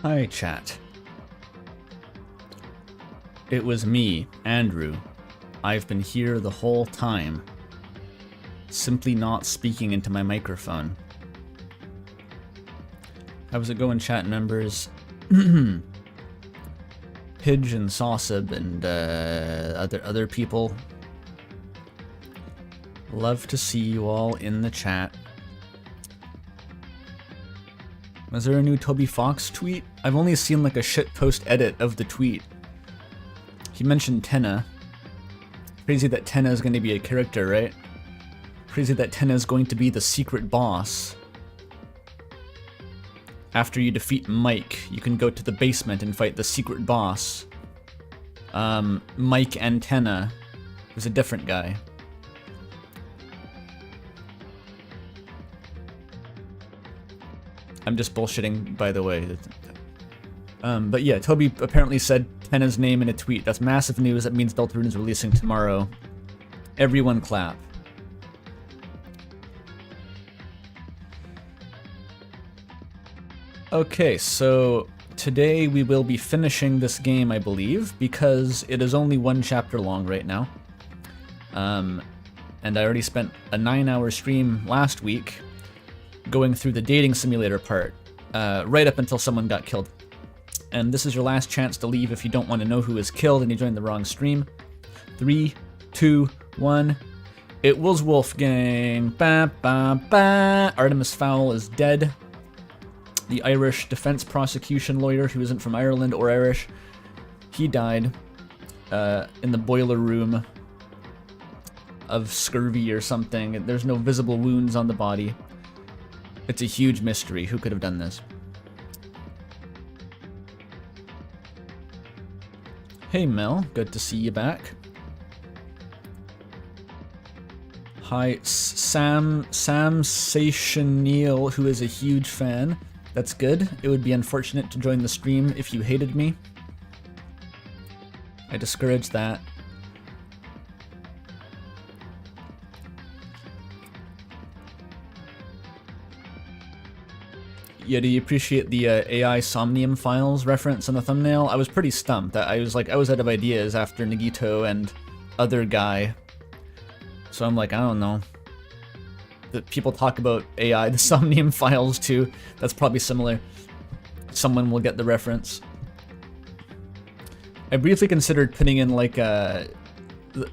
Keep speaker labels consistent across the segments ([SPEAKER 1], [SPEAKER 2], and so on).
[SPEAKER 1] Hi, chat. It was me, Andrew. I've been here the whole time, simply not speaking into my microphone. How's it going, chat members? Pidge and Sawsub and other people. Love to see you all in the chat. Was there a new Toby Fox tweet? I've only seen like a shitpost edit of the tweet. He mentioned Tenna. Crazy that Tenna is going to be a character, right? Crazy that Tenna is going to be the secret boss. After you defeat Mike, you can go to the basement and fight the secret boss. Mike and Tenna is a different guy. I'm just bullshitting, by the way. But yeah, Toby apparently said Tenna's name in a tweet. That's massive news. That means Deltarune is releasing tomorrow. Everyone clap. Okay, so today we will be finishing this game, I believe, because it is only one chapter long right now. And I already spent a 9-hour stream last week going through the dating simulator part, right up until someone got killed. And this is your last chance to leave if you don't want to know who is killed and you joined the wrong stream. 3, 2, 1. It was Wolfgang. Ba, ba, ba. Artemis Fowl is dead. The Irish defense prosecution lawyer, who isn't from Ireland or Irish, he died in the boiler room of scurvy or something. There's no visible wounds on the body. It's a huge mystery. Who could have done this? Hey Mel, good to see you back. Hi Sam Sationeal, who is a huge fan. That's good. It would be unfortunate to join the stream if you hated me. I discourage that. Yeah, do you appreciate the AI Somnium Files reference on the thumbnail? I was pretty stumped. I was out of ideas after Nagito and other guy. So I'm like, I don't know. That people talk about AI, the Somnium Files too. That's probably similar. Someone will get the reference. I briefly considered putting in like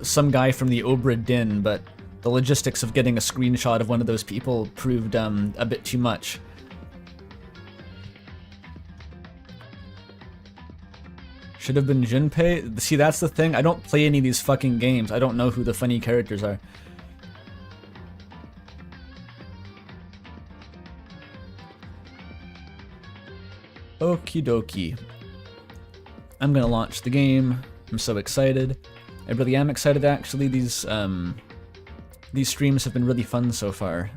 [SPEAKER 1] some guy from the Obra Dinn, but the logistics of getting a screenshot of one of those people proved a bit too much. Should have been Junpei. See, that's the thing. I don't play any of these fucking games. I don't know who the funny characters are. Okie dokie. I'm gonna launch the game. I'm so excited. I really am excited, actually. These streams have been really fun so far.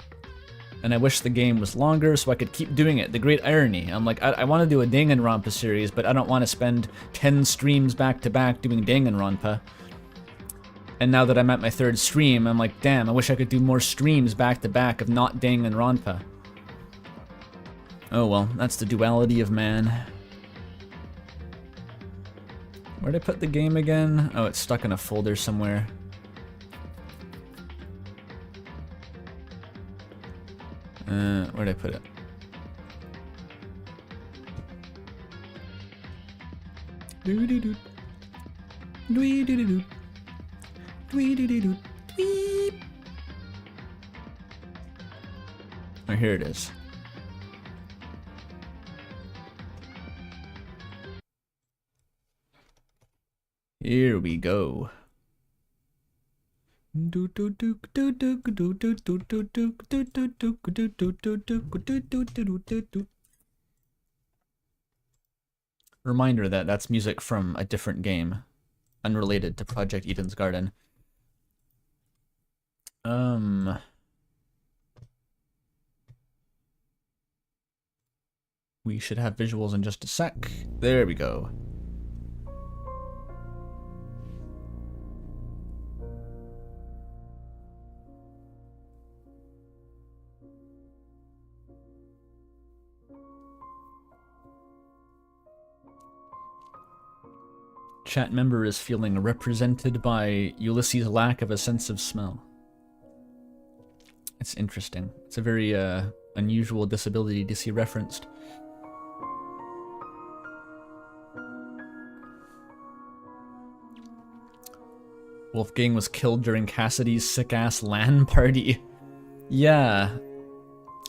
[SPEAKER 1] And I wish the game was longer so I could keep doing it. The great irony. I'm like, I want to do a Danganronpa series, but I don't want to spend 10 streams back to back doing Danganronpa. And now that I'm at my 3rd stream, I'm like, damn, I wish I could do more streams back to back of not Danganronpa. Oh well, that's the duality of man. Where'd I put the game again? Oh, it's stuck in a folder somewhere. Where'd I put it? Doo doo doo. Dwee doo doo doo. Dwee doo doo doo. Dwee. Oh, here it is. Here we go. Reminder that that's music from a different game, unrelated to Project Eden's Garden. We should have visuals in just a sec. There we go. Chat member is feeling represented by Ulysses' lack of a sense of smell. It's interesting. It's a very unusual disability to see referenced. Wolfgang was killed during Cassidy's sick-ass LAN party. Yeah.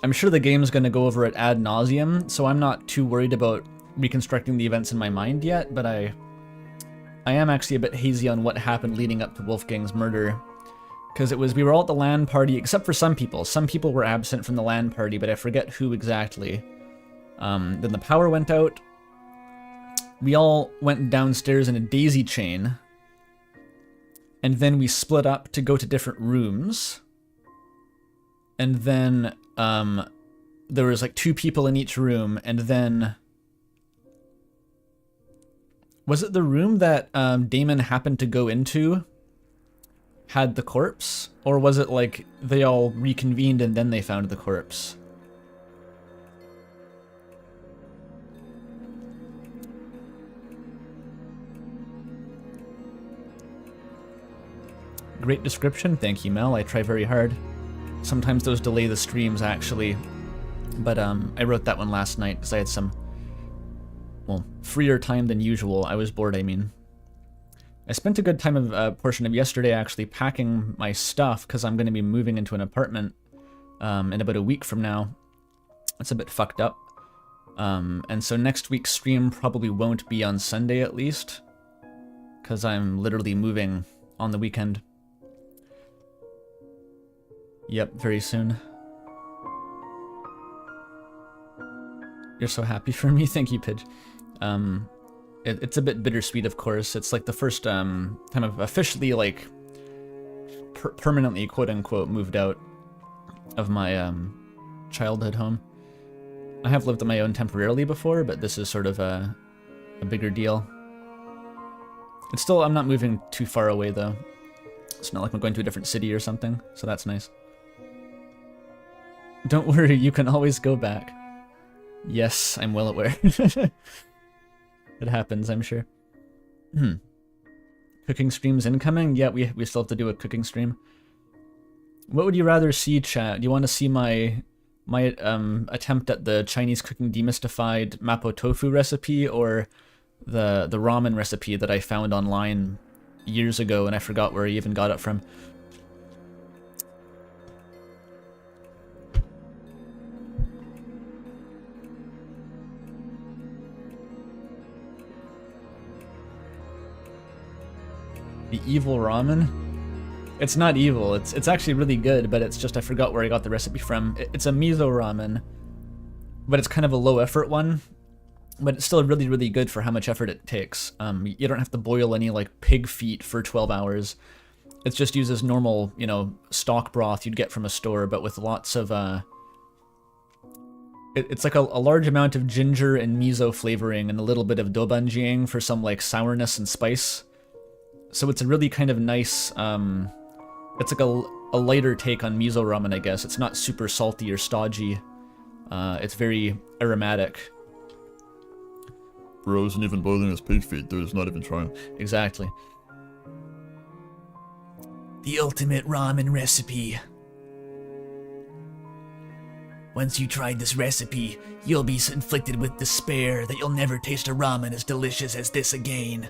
[SPEAKER 1] I'm sure the game's gonna go over it ad nauseum, so I'm not too worried about reconstructing the events in my mind yet, but I am actually a bit hazy on what happened leading up to Wolfgang's murder. Because we were all at the LAN party, except for some people. Some people were absent from the LAN party, but I forget who exactly. Then the power went out. We all went downstairs in a daisy chain. And then we split up to go to different rooms. And then there was like 2 people in each room, and then... Was it the room that Damon happened to go into had the corpse? Or was it like they all reconvened and then they found the corpse? Great description, thank you, Mel. I try very hard. Sometimes those delay the streams, actually. But I wrote that one last night because I had some, well, freer time than usual. I was bored, I mean. I spent a good time of portion of yesterday actually packing my stuff because I'm going to be moving into an apartment in about a week from now. It's a bit fucked up. And so next week's stream probably won't be on Sunday at least, because I'm literally moving on the weekend. Yep, very soon. You're so happy for me? Thank you, Pidge. It's a bit bittersweet, of course. It's like the first time I've officially, like, permanently, quote-unquote, moved out of my childhood home. I have lived on my own temporarily before, but this is sort of a bigger deal. It's still, I'm not moving too far away, though. It's not like I'm going to a different city or something, so that's nice. Don't worry, you can always go back. Yes, I'm well aware. It happens, I'm sure. Cooking streams incoming? Yeah, we still have to do a cooking stream. What would you rather see, chat? Do you want to see my attempt at the Chinese cooking demystified mapo tofu recipe, or the ramen recipe that I found online years ago and I forgot where I even got it from? The evil ramen? It's not evil, it's actually really good, but it's just I forgot where I got the recipe from. It's a miso ramen, but it's kind of a low effort one, but it's still really, really good for how much effort it takes. You don't have to boil any like pig feet for 12 hours. It just uses normal, you know, stock broth you'd get from a store, but with lots of, it's like a large amount of ginger and miso flavoring and a little bit of doubanjiang for some like sourness and spice. So it's a really kind of nice, it's like a lighter take on miso ramen, I guess. It's not super salty or stodgy. It's very aromatic.
[SPEAKER 2] Bro isn't even boiling his pig feet, dude. It's not even trying.
[SPEAKER 1] Exactly. The ultimate ramen recipe. Once you tried this recipe, you'll be inflicted with despair that you'll never taste a ramen as delicious as this again.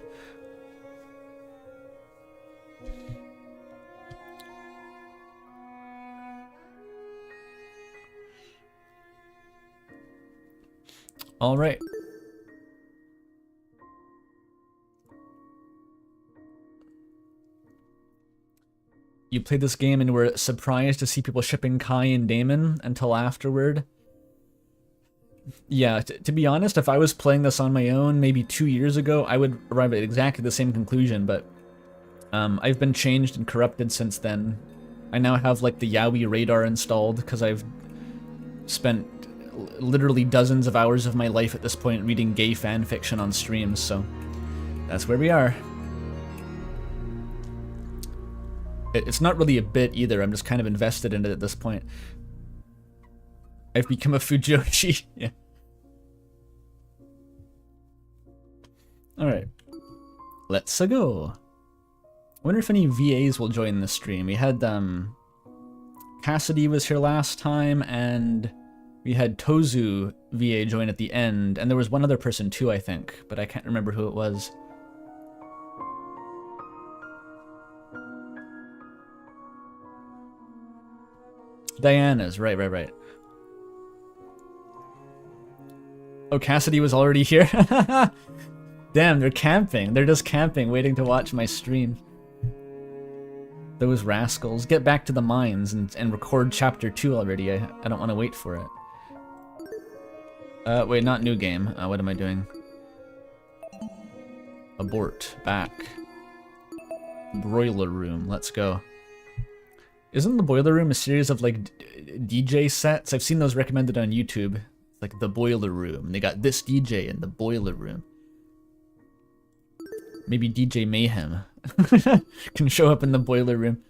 [SPEAKER 1] All right. You played this game and were surprised to see people shipping Kai and Damon until afterward. Yeah, to be honest, if I was playing this on my own maybe 2 years ago, I would arrive at exactly the same conclusion, but I've been changed and corrupted since then. I now have like the Yowie radar installed because I've spent literally dozens of hours of my life at this point reading gay fan fiction on streams, so that's where we are. It's not really a bit either, I'm just kind of invested in it at this point. I've become a Fujoshi. Yeah. Alright. Let's go. I wonder if any VAs will join the stream. We had Cassidy was here last time, and we had Tozu VA join at the end, and there was one other person too, I think, but I can't remember who it was. Diana's, right. Oh, Cassidy was already here? Damn, they're camping. They're just camping, waiting to watch my stream. Those rascals. Get back to the mines and record chapter 2 already. I don't want to wait for it. Wait, not new game. What am I doing? Abort. Back. Broiler room. Let's go. Isn't the Boiler Room a series of, like, DJ sets? I've seen those recommended on YouTube. Like, the Boiler Room. They got this DJ in the Boiler Room. Maybe DJ Mayhem can show up in the Boiler Room.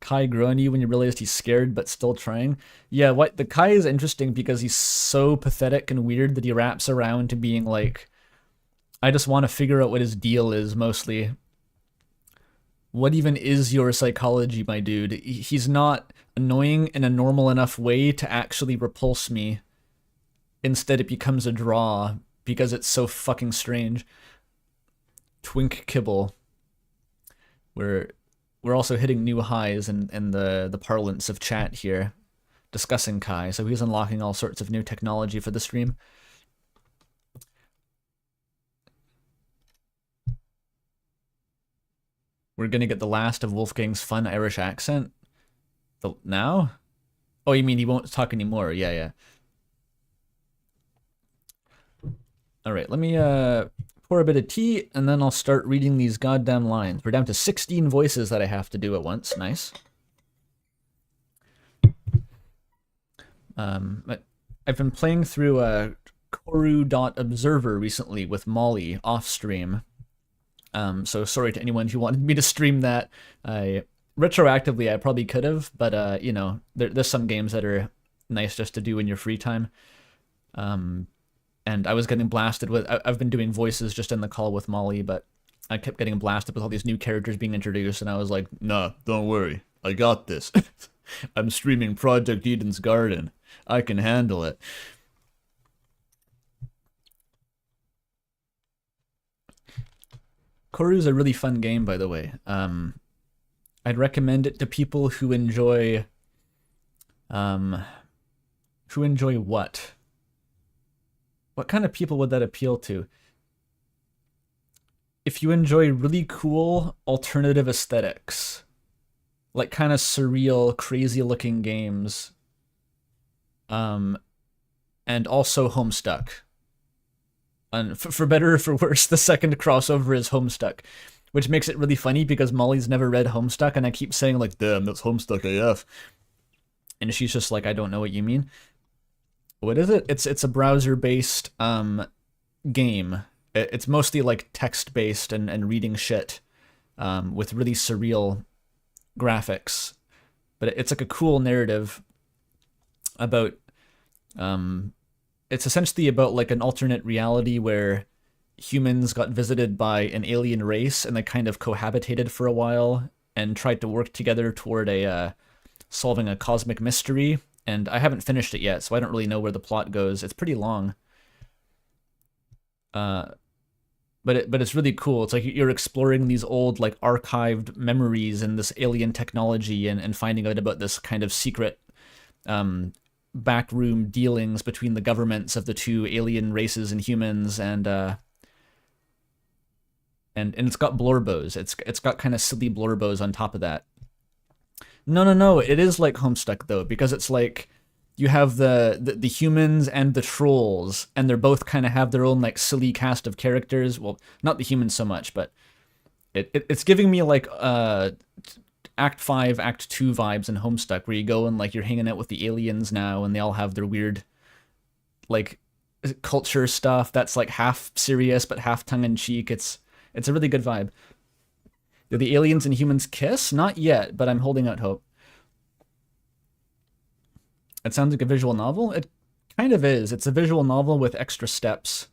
[SPEAKER 1] Kai grew on you when you realized he's scared but still trying. Yeah, what the Kai is interesting because he's so pathetic and weird that he wraps around to being like, I just want to figure out what his deal is, mostly. What even is your psychology, my dude? He's not annoying in a normal enough way to actually repulse me. Instead, it becomes a draw because it's so fucking strange. Twink Kibble. We're also hitting new highs in the parlance of chat here, discussing Kai, so he's unlocking all sorts of new technology for the stream. We're gonna get the last of Wolfgang's fun Irish accent? Now? Oh, you mean he won't talk anymore? Yeah. Alright, let me pour a bit of tea, and then I'll start reading these goddamn lines. We're down to 16 voices that I have to do at once. Nice. I've been playing through Koru.observer recently with Molly off-stream. So sorry to anyone who wanted me to stream that. Retroactively, I probably could have, but you know, there's some games that are nice just to do in your free time. And I was getting blasted with, I've been doing voices just in the call with Molly, but I kept getting blasted with all these new characters being introduced, and I was like,
[SPEAKER 2] nah, don't worry. I got this. I'm streaming Project Eden's Garden. I can handle it.
[SPEAKER 1] Koru's a really fun game, by the way. I'd recommend it to people who enjoy... who enjoy what? What kind of people would that appeal to? If you enjoy really cool alternative aesthetics, like kind of surreal, crazy-looking games, and also Homestuck. And for better or for worse, the second crossover is Homestuck, which makes it really funny because Molly's never read Homestuck, and I keep saying like,
[SPEAKER 2] damn, that's Homestuck AF.
[SPEAKER 1] And she's just like, I don't know what you mean. What is it? It's a browser-based game. It's mostly like text-based and reading shit with really surreal graphics. But it's like a cool narrative about... it's essentially about like an alternate reality where humans got visited by an alien race and they kind of cohabitated for a while and tried to work together toward solving a cosmic mystery. And I haven't finished it yet, so I don't really know where the plot goes. It's pretty long. But it's really cool. It's like you're exploring these old like archived memories and this alien technology and finding out about this kind of secret backroom dealings between the governments of the two alien races and humans, and it's got blorbos. It's got kind of silly blorbos on top of that. No, it is like Homestuck though, because it's like you have the humans and the trolls, and they're both kind of have their own like silly cast of characters. Well, not the humans so much, but it's giving me like Act 5, Act 2 vibes in Homestuck, where you go and like you're hanging out with the aliens now, and they all have their weird like culture stuff that's like half serious but half tongue-in-cheek. It's a really good vibe. Do the aliens and humans kiss? Not yet, but I'm holding out hope. It sounds like a visual novel. It kind of is. It's a visual novel with extra steps.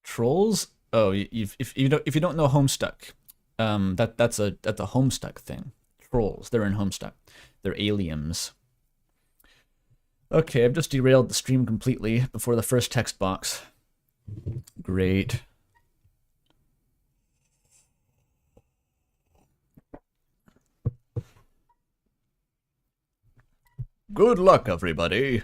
[SPEAKER 1] Trolls? Oh, if you don't know Homestuck, that's a Homestuck thing. Trolls, they're in Homestuck. They're aliens. Okay, I've just derailed the stream completely before the first text box. Great.
[SPEAKER 2] Good luck, everybody.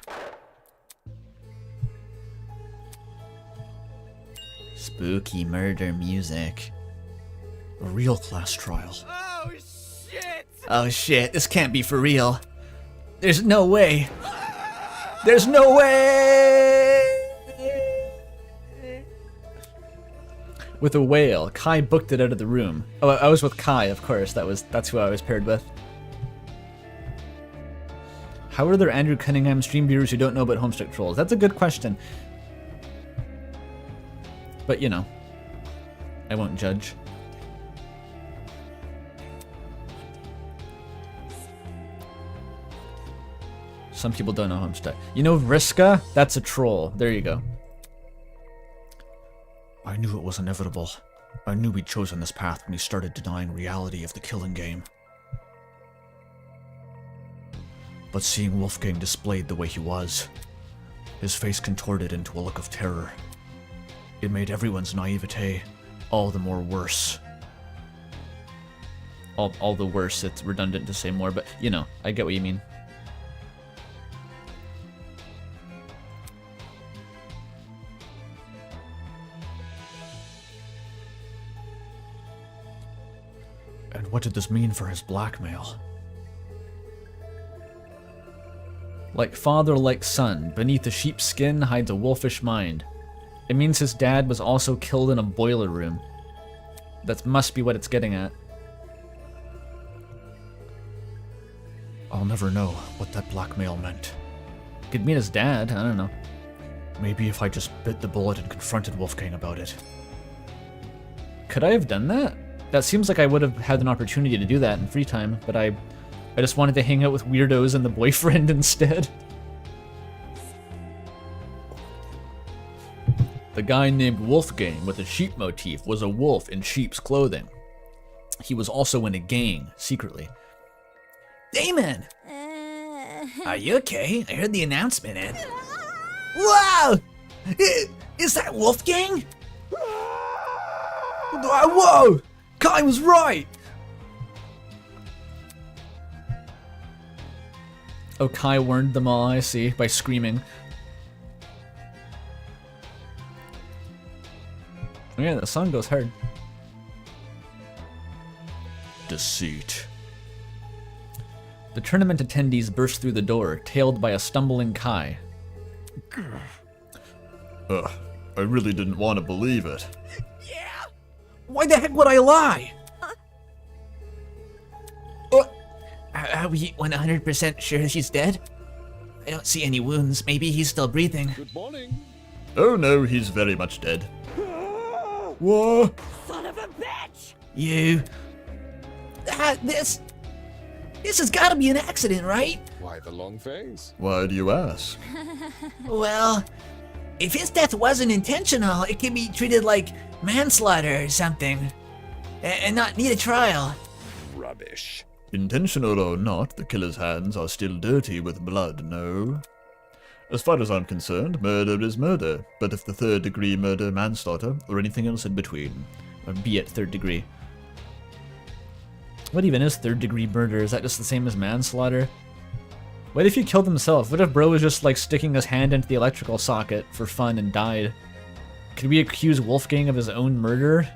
[SPEAKER 1] Spooky murder music.
[SPEAKER 2] A real class trial.
[SPEAKER 3] Oh shit!
[SPEAKER 1] Oh shit, this can't be for real. There's no way. There's no way! With a wail, Kai booked it out of the room. Oh, I was with Kai, of course. That's who I was paired with. How are there Andrew Cunningham stream viewers who don't know about Homestuck Trolls? That's a good question. But, you know, I won't judge. Some people don't know Homestuck. You know Vriska? That's a troll. There you go.
[SPEAKER 2] I knew it was inevitable. I knew we'd chosen this path when we started denying reality of the killing game. But seeing Wolfgang displayed the way he was, his face contorted into a look of terror. It made everyone's naivete all the more worse.
[SPEAKER 1] All the worse. It's redundant to say more, but, you know, I get what you mean.
[SPEAKER 2] And what did this mean for his blackmail?
[SPEAKER 1] Like father, like son, beneath a sheep's skin hides a wolfish mind. It means his dad was also killed in a boiler room. That must be what it's getting at.
[SPEAKER 2] I'll never know what that blackmail meant.
[SPEAKER 1] Could mean his dad, I don't know.
[SPEAKER 2] Maybe if I just bit the bullet and confronted Wolfgang about it.
[SPEAKER 1] Could I have done that? That seems like I would have had an opportunity to do that in free time, but I just wanted to hang out with weirdos and the boyfriend instead.
[SPEAKER 2] The guy named Wolfgang with a sheep motif was a wolf in sheep's clothing. He was also in a gang, secretly.
[SPEAKER 1] Damon! Are you okay? I heard the announcement and... Wow! Is that Wolfgang? Whoa! Kai was right! Oh, Kai warned them all, I see, by screaming. Oh yeah, that song goes hard.
[SPEAKER 2] Deceit.
[SPEAKER 1] The tournament attendees burst through the door, tailed by a stumbling Kai.
[SPEAKER 2] I really didn't want to believe it.
[SPEAKER 3] Yeah!
[SPEAKER 1] Why the heck would I lie? Are we 100% sure she's dead? I don't see any wounds. Maybe he's still breathing.
[SPEAKER 3] Good morning.
[SPEAKER 2] Oh no, he's very much dead. What?
[SPEAKER 3] Son of a bitch!
[SPEAKER 1] You... This has gotta be an accident, right?
[SPEAKER 3] Why the long face?
[SPEAKER 2] Why do you ask?
[SPEAKER 1] Well, if his death wasn't intentional, it can be treated like manslaughter or something. And not need a trial.
[SPEAKER 3] Rubbish.
[SPEAKER 2] Intentional or not, the killer's hands are still dirty with blood, no? As far as I'm concerned, murder is murder, but if the third-degree murder, manslaughter, or anything else in between,
[SPEAKER 1] Or be it third degree. What even is third degree murder? Is that just the same as manslaughter? What if he killed himself? What if bro was just like sticking his hand into the electrical socket for fun and died? Could we accuse Wolfgang of his own murder?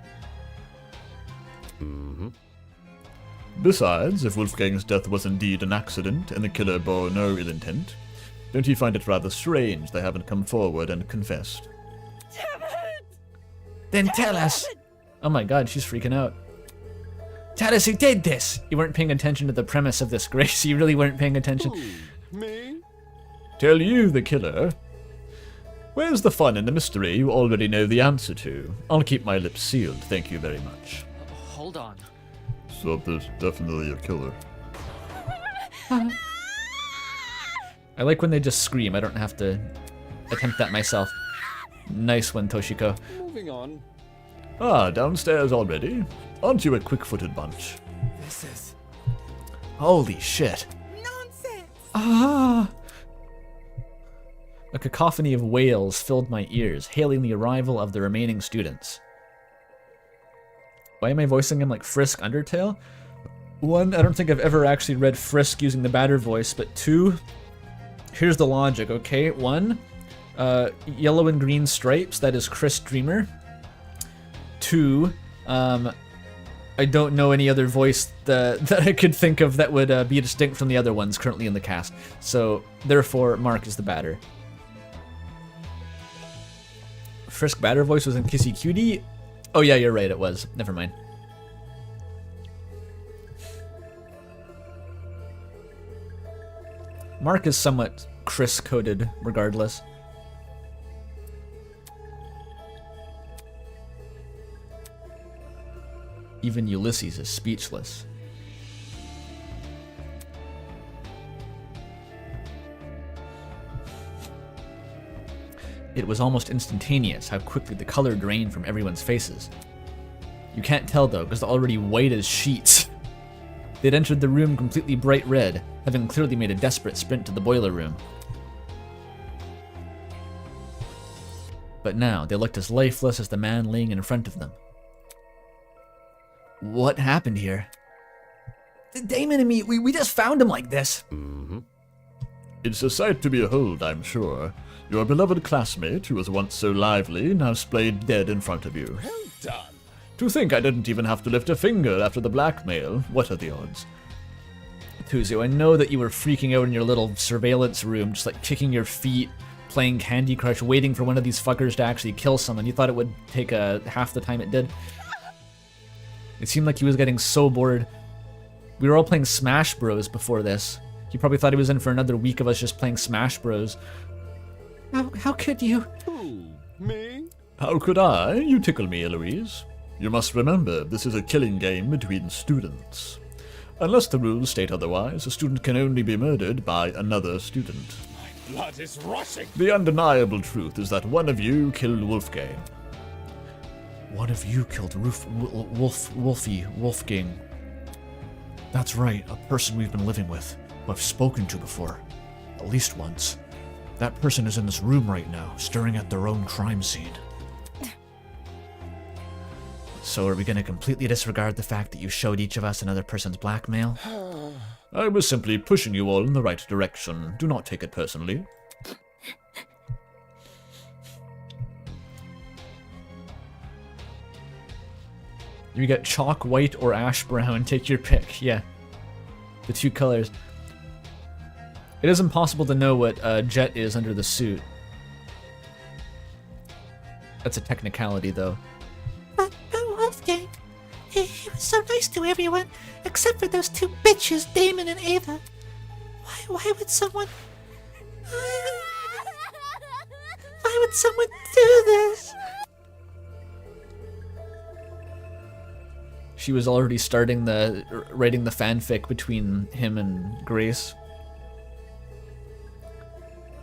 [SPEAKER 2] Besides, if Wolfgang's death was indeed an accident and the killer bore no ill intent, don't you find it rather strange they haven't come forward and confessed?
[SPEAKER 1] Then tell us. Oh my god, she's freaking out. Tell us who did this. You weren't paying attention to the premise of this, Grace. You really weren't paying attention.
[SPEAKER 3] Me?
[SPEAKER 2] Tell you, the killer? Where's the fun in the mystery you already know the answer to? I'll keep my lips sealed, thank you very much.
[SPEAKER 4] Hold on.
[SPEAKER 2] So there's definitely a killer.
[SPEAKER 1] I like when they just scream. I don't have to attempt that myself. Nice one, Toshiko.
[SPEAKER 3] Moving on.
[SPEAKER 2] Ah, downstairs already? Aren't you a quick-footed bunch?
[SPEAKER 4] This is...
[SPEAKER 1] Holy shit.
[SPEAKER 4] nonsense!
[SPEAKER 1] Ah! A cacophony of wails filled my ears, hailing the arrival of the remaining students. Why am I voicing him like Frisk Undertale? One, I don't think I've ever actually read Frisk using the Batter voice, but two, here's the logic, okay? One, yellow and green stripes, that is Chris Dreamer. Two, I don't know any other voice that I could think of that would be distinct from the other ones currently in the cast. So, therefore, Mark is the Batter. Frisk Batter voice was in Kissy Cutie? Oh yeah, you're right, it was. Never mind. Mark is somewhat Chris-coded, regardless. Even Ulysses is speechless. It was almost instantaneous how quickly the color drained from everyone's faces. You can't tell though, because they're already white as sheets. They'd entered the room completely bright red, having clearly made a desperate sprint to the boiler room. But now, they looked as lifeless as the man laying in front of them. What happened here? Damon and me, we just found him like this.
[SPEAKER 2] It's a sight to behold, I'm sure. Your beloved classmate, who was once so lively, now splayed dead in front of you.
[SPEAKER 3] Well done.
[SPEAKER 2] To think I didn't even have to lift a finger after the blackmail. What are the odds?
[SPEAKER 1] Tuzu, I know that you were freaking out in your little surveillance room, just like kicking your feet, playing Candy Crush, waiting for one of these fuckers to actually kill someone. You thought it would take half the time it did. It seemed like he was getting so bored. We were all playing Smash Bros before this. He probably thought he was in for another week of us just playing Smash Bros. How could you?
[SPEAKER 3] Who? Me?
[SPEAKER 2] How could I? You tickle me, Eloise. You must remember, this is a killing game between students. Unless the rules state otherwise, a student can only be murdered by another student.
[SPEAKER 3] My blood is rushing.
[SPEAKER 2] The undeniable truth is that one of you killed Wolfgang.
[SPEAKER 1] One of you killed Wolfgang. That's right, a person we've been living with, who I've spoken to before. At least once. That person is in this room right now, staring at their own crime scene. So are we going to completely disregard the fact that you showed each of us another person's blackmail?
[SPEAKER 2] I was simply pushing you all in the right direction. Do not take it personally.
[SPEAKER 1] You get chalk white or ash brown, take your pick. Yeah. The two colors. It is impossible to know what Jet is under the suit. That's a technicality, though.
[SPEAKER 5] But Wolfgang, he was so nice to everyone, except for those two bitches, Damon and Ava. Why would someone... Why would someone do this?
[SPEAKER 1] She was already writing the fanfic between him and Grace.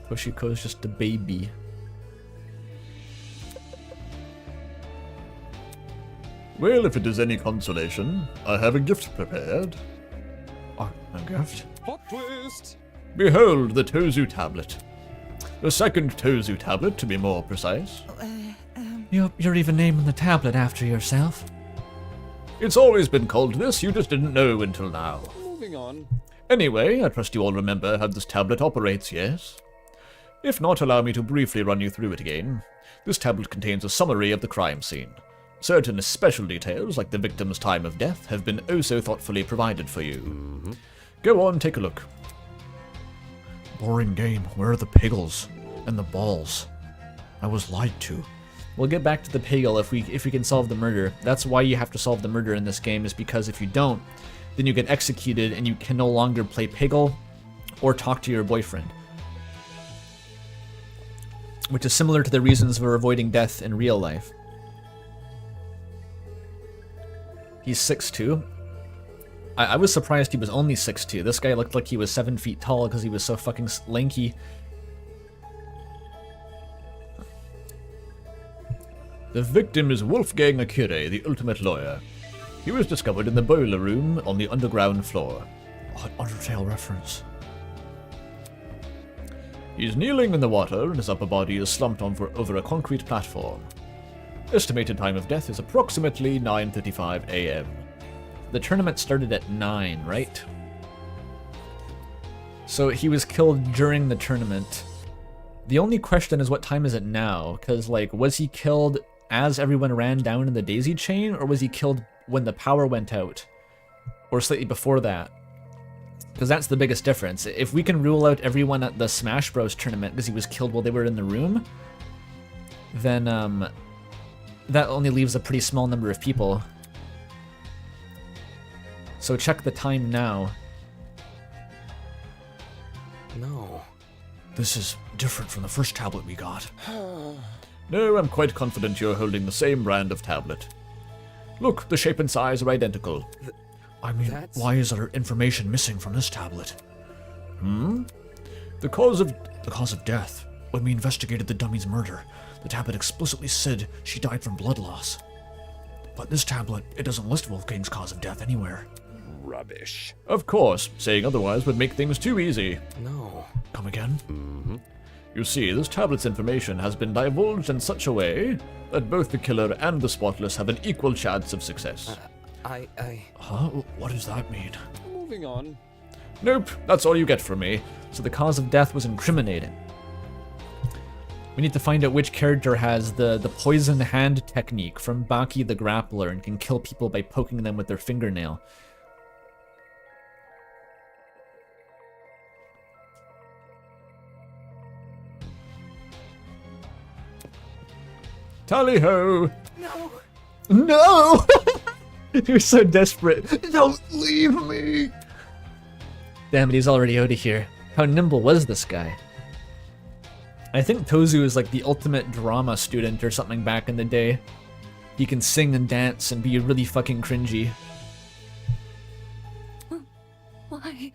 [SPEAKER 1] Toshiko's just a baby.
[SPEAKER 2] Well, if it is any consolation, I have a gift prepared.
[SPEAKER 1] Oh, a gift?
[SPEAKER 3] Plot twist.
[SPEAKER 2] Behold the Tozu tablet. The second Tozu tablet, to be more precise.
[SPEAKER 1] You're even naming the tablet after yourself.
[SPEAKER 2] It's always been called this, you just didn't know until now.
[SPEAKER 3] Moving on.
[SPEAKER 2] Anyway, I trust you all remember how this tablet operates, yes? If not, allow me to briefly run you through it again. This tablet contains a summary of the crime scene. Certain special details, like the victim's time of death, have been oh so thoughtfully provided for you. Go on, take a look.
[SPEAKER 1] Boring game. Where are the piggles? And the balls? I was lied to. We'll get back to the piggle if we can solve the murder. That's why you have to solve the murder in this game, is because if you don't, then you get executed and you can no longer play piggle or talk to your boyfriend. Which is similar to the reasons for avoiding death in real life. He's 6'2". I was surprised he was only 6'2". This guy looked like he was 7 feet tall because he was so fucking lanky.
[SPEAKER 2] The victim is Wolfgang Akire, the ultimate lawyer. He was discovered in the boiler room on the underground floor.
[SPEAKER 1] What Undertale reference?
[SPEAKER 2] He's kneeling in the water and his upper body is slumped over a concrete platform. Estimated time of death is approximately 9:35 a.m.
[SPEAKER 1] The tournament started at 9, right? So he was killed during the tournament. The only question is, what time is it now? Because, like, was he killed as everyone ran down in the daisy chain, or was he killed when the power went out? Or slightly before that? Because that's the biggest difference. If we can rule out everyone at the Smash Bros. Tournament because he was killed while they were in the room, then, that only leaves a pretty small number of people. So check the time now.
[SPEAKER 3] No.
[SPEAKER 2] This is different from the first tablet we got. No, I'm quite confident you're holding the same brand of tablet. Look, the shape and size are identical.
[SPEAKER 6] I mean, why is there information missing from this tablet?
[SPEAKER 2] The cause of
[SPEAKER 6] Death. When we investigated the dummy's murder, the tablet explicitly said she died from blood loss. But this tablet, it doesn't list Wolfgang's cause of death anywhere.
[SPEAKER 3] Rubbish.
[SPEAKER 2] Of course, saying otherwise would make things too easy.
[SPEAKER 3] No.
[SPEAKER 6] Come again?
[SPEAKER 2] You see, this tablet's information has been divulged in such a way that both the killer and the spotless have an equal chance of success.
[SPEAKER 6] Huh? What does that mean?
[SPEAKER 3] Moving on.
[SPEAKER 2] Nope, that's all you get from me.
[SPEAKER 1] So the cause of death was incriminated. We need to find out which character has the poison hand technique from Baki the Grappler and can kill people by poking them with their fingernail.
[SPEAKER 2] Tally-ho!
[SPEAKER 5] No.
[SPEAKER 1] No! He was so desperate. Don't leave me! Damn it, he's already out of here. How nimble was this guy? I think Tozu is like the ultimate drama student or something back in the day. He can sing and dance and be really fucking cringy.
[SPEAKER 5] Why?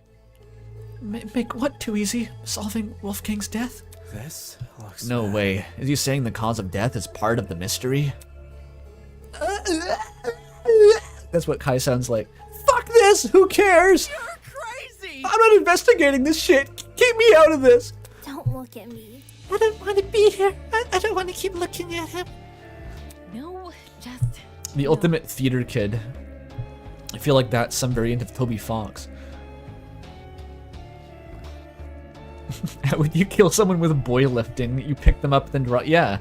[SPEAKER 1] Make what too easy? Solving Wolfgang's death?
[SPEAKER 3] This looks
[SPEAKER 1] No
[SPEAKER 3] bad.
[SPEAKER 1] way. Is he saying the cause of death is part of the mystery? That's what Kai sounds like. Fuck this! Who cares?
[SPEAKER 5] You're crazy!
[SPEAKER 1] I'm not investigating this shit! Keep me out of this!
[SPEAKER 7] Don't look at me.
[SPEAKER 5] I don't want to be here. I don't want to keep looking at him.
[SPEAKER 7] No, just...
[SPEAKER 1] The ultimate theater kid. I feel like that's some variant of Toby Fox. How would you kill someone with boy lifting? You pick them up, then drop. Yeah.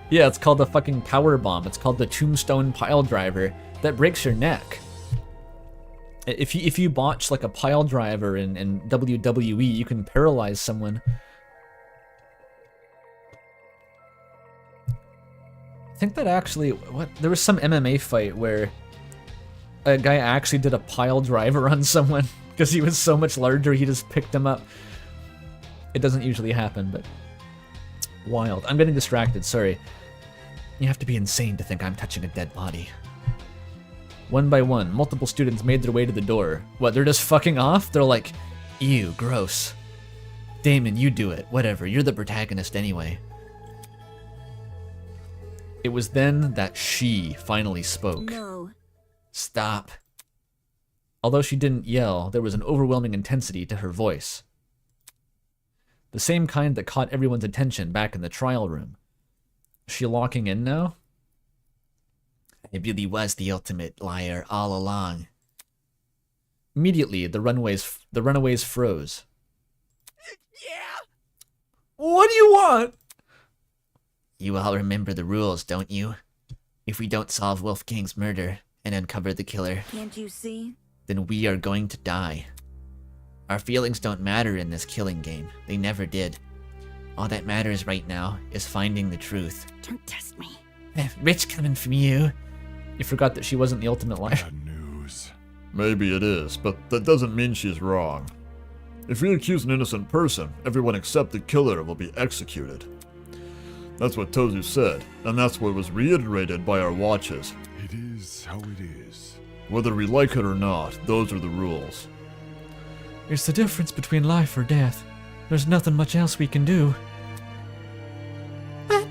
[SPEAKER 1] Yeah, it's called the fucking power bomb. It's called the tombstone pile driver. That breaks your neck. If you botch like a pile driver in WWE, you can paralyze someone. I think that actually, there was some MMA fight where a guy actually did a pile driver on someone because he was so much larger, he just picked him up. It doesn't usually happen, but wild. I'm getting distracted, sorry. You have to be insane to think I'm touching a dead body. One by one, multiple students made their way to the door. What, they're just fucking off? They're like, ew, gross. Damon, you do it. Whatever, you're the protagonist anyway. It was then that she finally spoke.
[SPEAKER 7] No.
[SPEAKER 1] Stop. Although she didn't yell, there was an overwhelming intensity to her voice. The same kind that caught everyone's attention back in the trial room. Is she locking in now? I really was the ultimate liar all along. Immediately, the runaways froze.
[SPEAKER 5] Yeah.
[SPEAKER 1] What do you want?
[SPEAKER 8] You all remember the rules, don't you? If we don't solve Wolfgang's murder and uncover the killer,
[SPEAKER 7] Can't you see?
[SPEAKER 8] then we are going to die. Our feelings don't matter in this killing game. They never did. All that matters right now is finding the truth.
[SPEAKER 7] Don't test me.
[SPEAKER 8] Rich coming from you.
[SPEAKER 1] You forgot that she wasn't the ultimate liar.
[SPEAKER 6] Bad news.
[SPEAKER 2] Maybe it is, but that doesn't mean she's wrong. If we accuse an innocent person, everyone except the killer will be executed. That's what Tozu said, and that's what was reiterated by our watches.
[SPEAKER 6] It is how it is.
[SPEAKER 2] Whether we like it or not, those are the rules.
[SPEAKER 1] It's the difference between life or death. There's nothing much else we can do.
[SPEAKER 5] But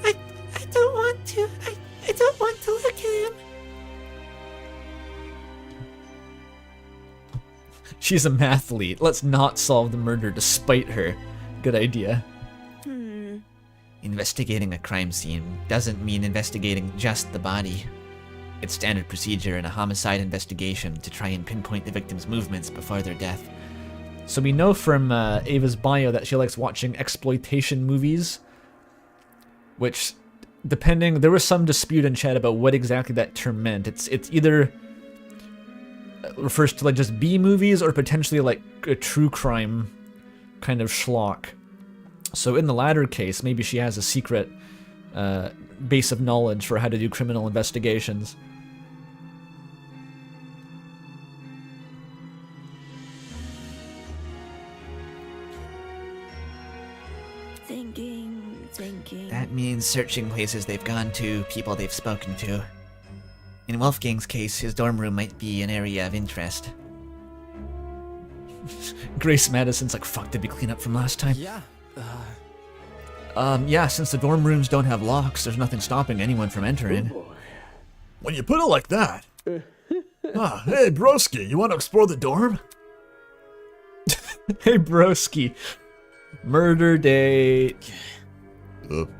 [SPEAKER 5] I don't want to. I don't want to look at him.
[SPEAKER 1] She's a mathlete. Let's not solve the murder to spite her. Good idea.
[SPEAKER 8] Investigating a crime scene doesn't mean investigating just the body. It's standard procedure in a homicide investigation to try and pinpoint the victim's movements before their death.
[SPEAKER 1] So we know from Ava's bio that she likes watching exploitation movies, which, depending, there was some dispute in chat about what exactly that term meant. It's either refers to like just B movies or potentially like a true crime kind of schlock. So in the latter case, maybe she has a secret base of knowledge for how to do criminal investigations.
[SPEAKER 7] Thinking.
[SPEAKER 8] That means searching places they've gone to, people they've spoken to. In Wolfgang's case, his dorm room might be an area of interest.
[SPEAKER 1] Grace Madison's like, fuck, did we clean up from last time?
[SPEAKER 3] Yeah.
[SPEAKER 1] Yeah, since the dorm rooms don't have locks, there's nothing stopping anyone from entering.
[SPEAKER 2] When you put it like that. Hey, broski, you want to explore the dorm?
[SPEAKER 1] Hey, broski. Murder date.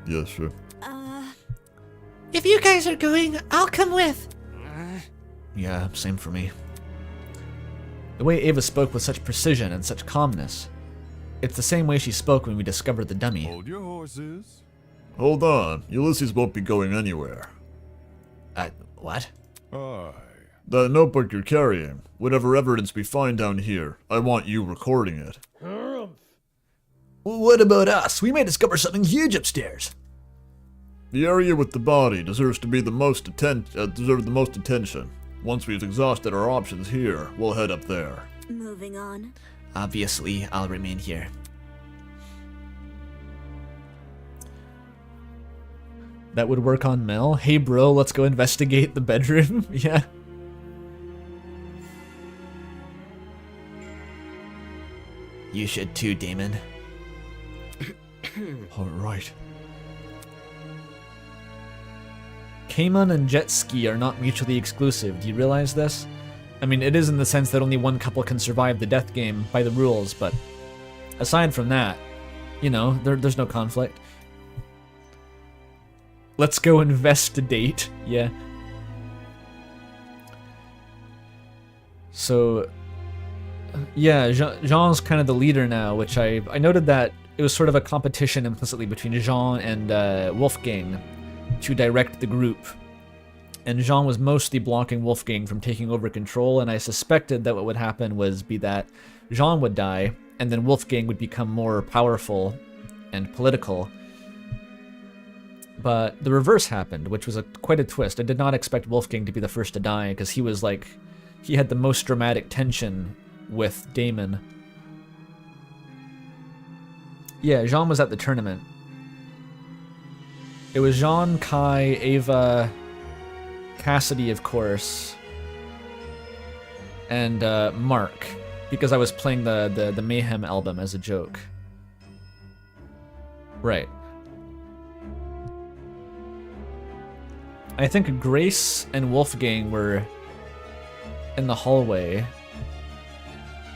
[SPEAKER 2] Yeah, sure.
[SPEAKER 5] If you guys are going, I'll come with.
[SPEAKER 1] Yeah, same for me. The way Ava spoke with such precision and such calmness. It's the same way she spoke when we discovered the dummy.
[SPEAKER 9] Hold your horses.
[SPEAKER 2] Hold on, Ulysses won't be going anywhere.
[SPEAKER 8] What?
[SPEAKER 9] Aye.
[SPEAKER 2] That notebook you're carrying, whatever evidence we find down here, I want you recording it.
[SPEAKER 6] What about us? We may discover something huge upstairs.
[SPEAKER 2] The area with the body deserves to be the most deserve the most attention. Once we've exhausted our options here, we'll head up there.
[SPEAKER 7] Moving on.
[SPEAKER 8] Obviously, I'll remain here.
[SPEAKER 1] That would work on Mel. Hey bro, let's go investigate the bedroom. Yeah.
[SPEAKER 8] You should too, Damon.
[SPEAKER 6] Alright.
[SPEAKER 1] Cayman and jet ski are not mutually exclusive. Do you realize this? I mean, it is in the sense that only one couple can survive the death game by the rules, but aside from that, you know, there's no conflict. Let's go investigate. Yeah. So, yeah, Jean's kind of the leader now, which I noted that it was sort of a competition implicitly between Jean and Wolfgang to direct the group. And Jean was mostly blocking Wolfgang from taking over control, and I suspected that what would happen was be that Jean would die, and then Wolfgang would become more powerful and political. But the reverse happened, which was quite a twist. I did not expect Wolfgang to be the first to die, because he was like, he had the most dramatic tension with Damon. Yeah, Jean was at the tournament. It was Jean, Kai, Ava, Cassidy, of course, and Mark, because I was playing the Mayhem album as a joke. Right. I think Grace and Wolfgang were in the hallway.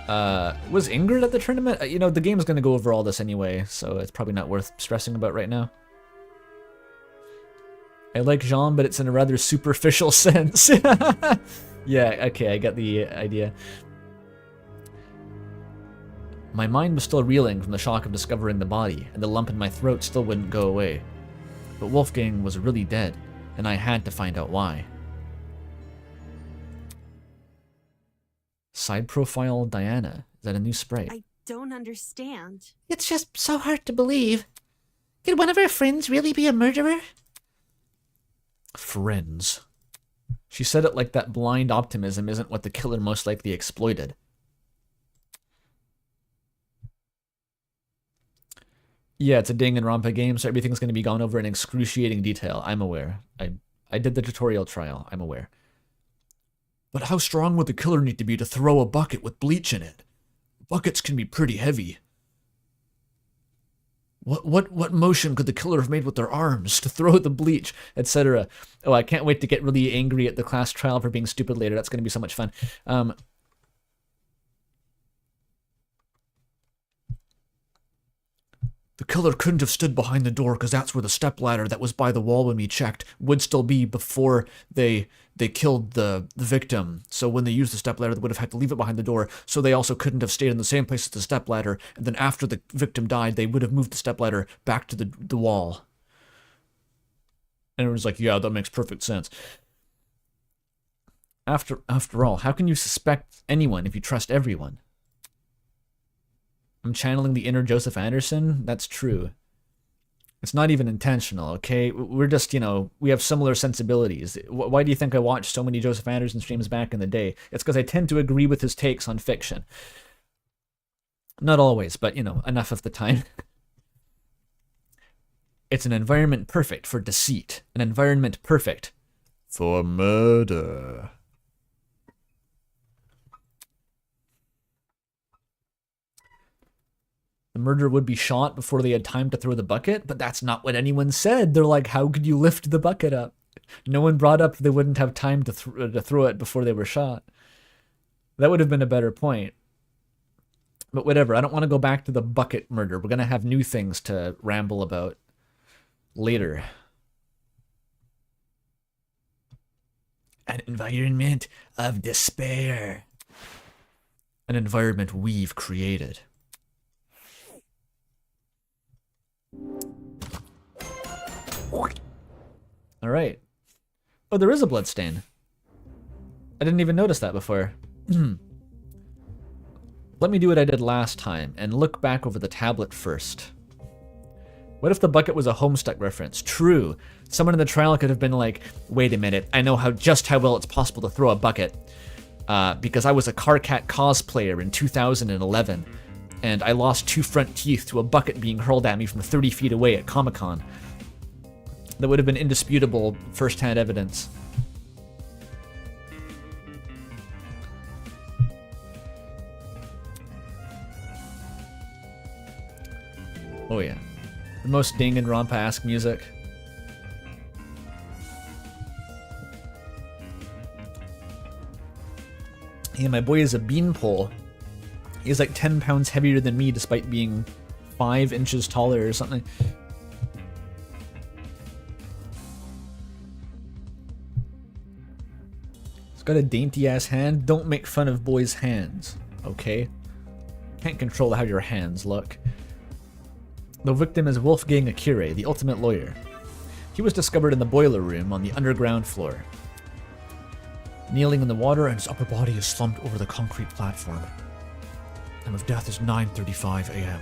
[SPEAKER 1] Was Ingrid at the tournament? You know, the game's gonna go over all this anyway, so it's probably not worth stressing about right now. I like Jean, but it's in a rather superficial sense. Yeah, okay, I get the idea. My mind was still reeling from the shock of discovering the body, and the lump in my throat still wouldn't go away. But Wolfgang was really dead, and I had to find out why. Side profile Diana. Is that a new sprite?
[SPEAKER 7] I don't understand.
[SPEAKER 5] It's just so hard to believe. Could one of our friends really be a murderer?
[SPEAKER 1] Friends. She said it like that blind optimism isn't what the killer most likely exploited. Yeah, it's a Danganronpa game, so everything's going to be gone over in excruciating detail. I'm aware. I did the tutorial trial. I'm aware.
[SPEAKER 6] But how strong would the killer need to be to throw a bucket with bleach in it? Buckets can be pretty heavy. What motion could the killer have made with their arms to throw the bleach, etc.? Oh, I can't wait to get really angry at the class trial for being stupid later. That's going to be so much fun. The killer couldn't have stood behind the door because that's where the stepladder that was by the wall when we checked would still be before they killed the victim. So when they used the stepladder, they would have had to leave it behind the door. So they also couldn't have stayed in the same place as the stepladder. And then after the victim died, they would have moved the stepladder back to the wall. And it was like, yeah, that makes perfect sense. After all, how can you suspect anyone if you trust everyone? I'm channeling the inner Joseph Anderson. That's true. It's not even intentional, okay? We're just, we have similar sensibilities. Why do you think I watched so many Joseph Anderson streams back in the day? It's because I tend to agree with his takes on fiction. Not always, but, enough of the time. It's an environment perfect for deceit. An environment perfect
[SPEAKER 2] For murder.
[SPEAKER 1] The murderer would be shot before they had time to throw the bucket, but that's not what anyone said. They're like, how could you lift the bucket up? No one brought up they wouldn't have time to throw it before they were shot. That would have been a better point. But whatever, I don't want to go back to the bucket murder. We're going to have new things to ramble about later. An environment of despair. An environment we've created. All right. Oh, there is a blood stain. I didn't even notice that before. Let me do what I did last time and look back over the tablet first. What if the bucket was a Homestuck reference? True. Someone in the trial could have been like, wait a minute, I know just how well it's possible to throw a bucket because I was a Carcat cosplayer in 2011 and I lost 2 front teeth to a bucket being hurled at me from 30 feet away at Comic-Con. That would have been indisputable first-hand evidence. Oh yeah. The most Danganronpa-esque music. Yeah, my boy is a beanpole. He's like 10 pounds heavier than me despite being 5 inches taller or something. He's got a dainty-ass hand. Don't make fun of boys' hands, okay? Can't control how your hands look. The victim is Wolfgang Akire, the ultimate lawyer. He was discovered in the boiler room on the underground floor. Kneeling in the water and his upper body is slumped over the concrete platform. Time of death is 9:35 a.m.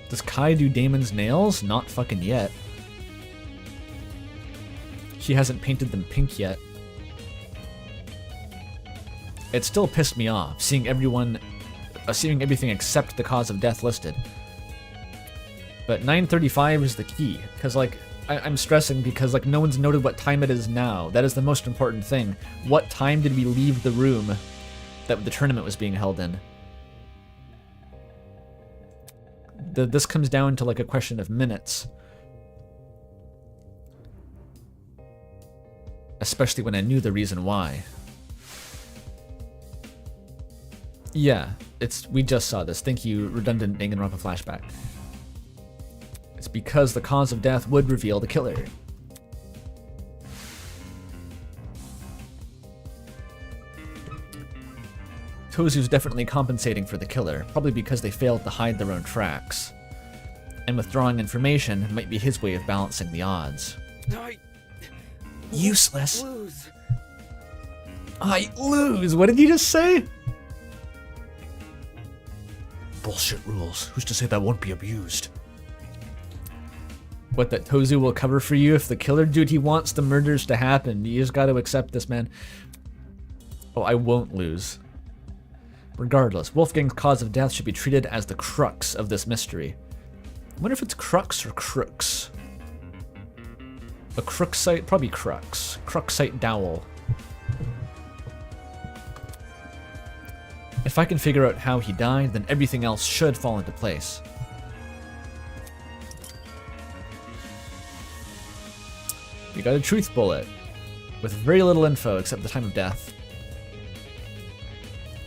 [SPEAKER 1] Does Kai do Damon's nails? Not fucking yet. She hasn't painted them pink yet. It still pissed me off, seeing everything except the cause of death listed. But 9:35 is the key, because I'm stressing because no one's noted what time it is now. That is the most important thing. What time did we leave the room that the tournament was being held in? This comes down to a question of minutes. Especially when I knew the reason why. Yeah, we just saw this. Thank you, redundant Danganronpa flashback. It's because the cause of death would reveal the killer. Tozu's definitely compensating for the killer, probably because they failed to hide their own tracks. And withdrawing information might be his way of balancing the odds. Useless.
[SPEAKER 3] Lose.
[SPEAKER 1] I lose. What did you just say?
[SPEAKER 6] bullshit rules. Who's to say that won't be abused?
[SPEAKER 1] What, that Tozu will cover for you if the killer? Dude, he wants the murders to happen. You just gotta accept this, man. Oh, I won't lose. Regardless, Wolfgang's cause of death should be treated as the crux of this mystery. I wonder if it's Crux or Crooks. A Crooksite, probably Crux. Cruxite Dowel. If I can figure out how he died, then everything else should fall into place. We got a truth bullet, with very little info except the time of death.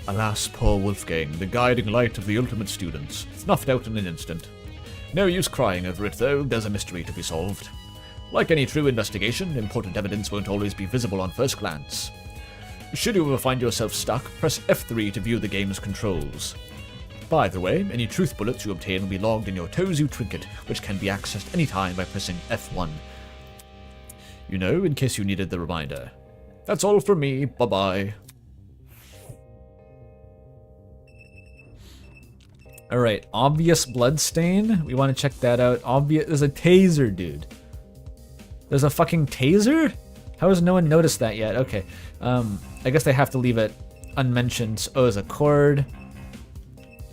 [SPEAKER 2] Alas, poor Wolfgang, the guiding light of the ultimate students, snuffed out in an instant. No use crying over it, though. There's a mystery to be solved. Like any true investigation, important evidence won't always be visible on first glance. Should you ever find yourself stuck, press F3 to view the game's controls. By the way, any truth bullets you obtain will be logged in your Tozu trinket, which can be accessed anytime by pressing F1. You know, in case you needed the reminder. That's all from me. Bye-bye.
[SPEAKER 1] Alright, obvious bloodstain. We want to check that out. There's a taser, dude. There's a fucking taser? How has no one noticed that yet? Okay. I guess they have to leave it unmentioned. Oh, there's a cord.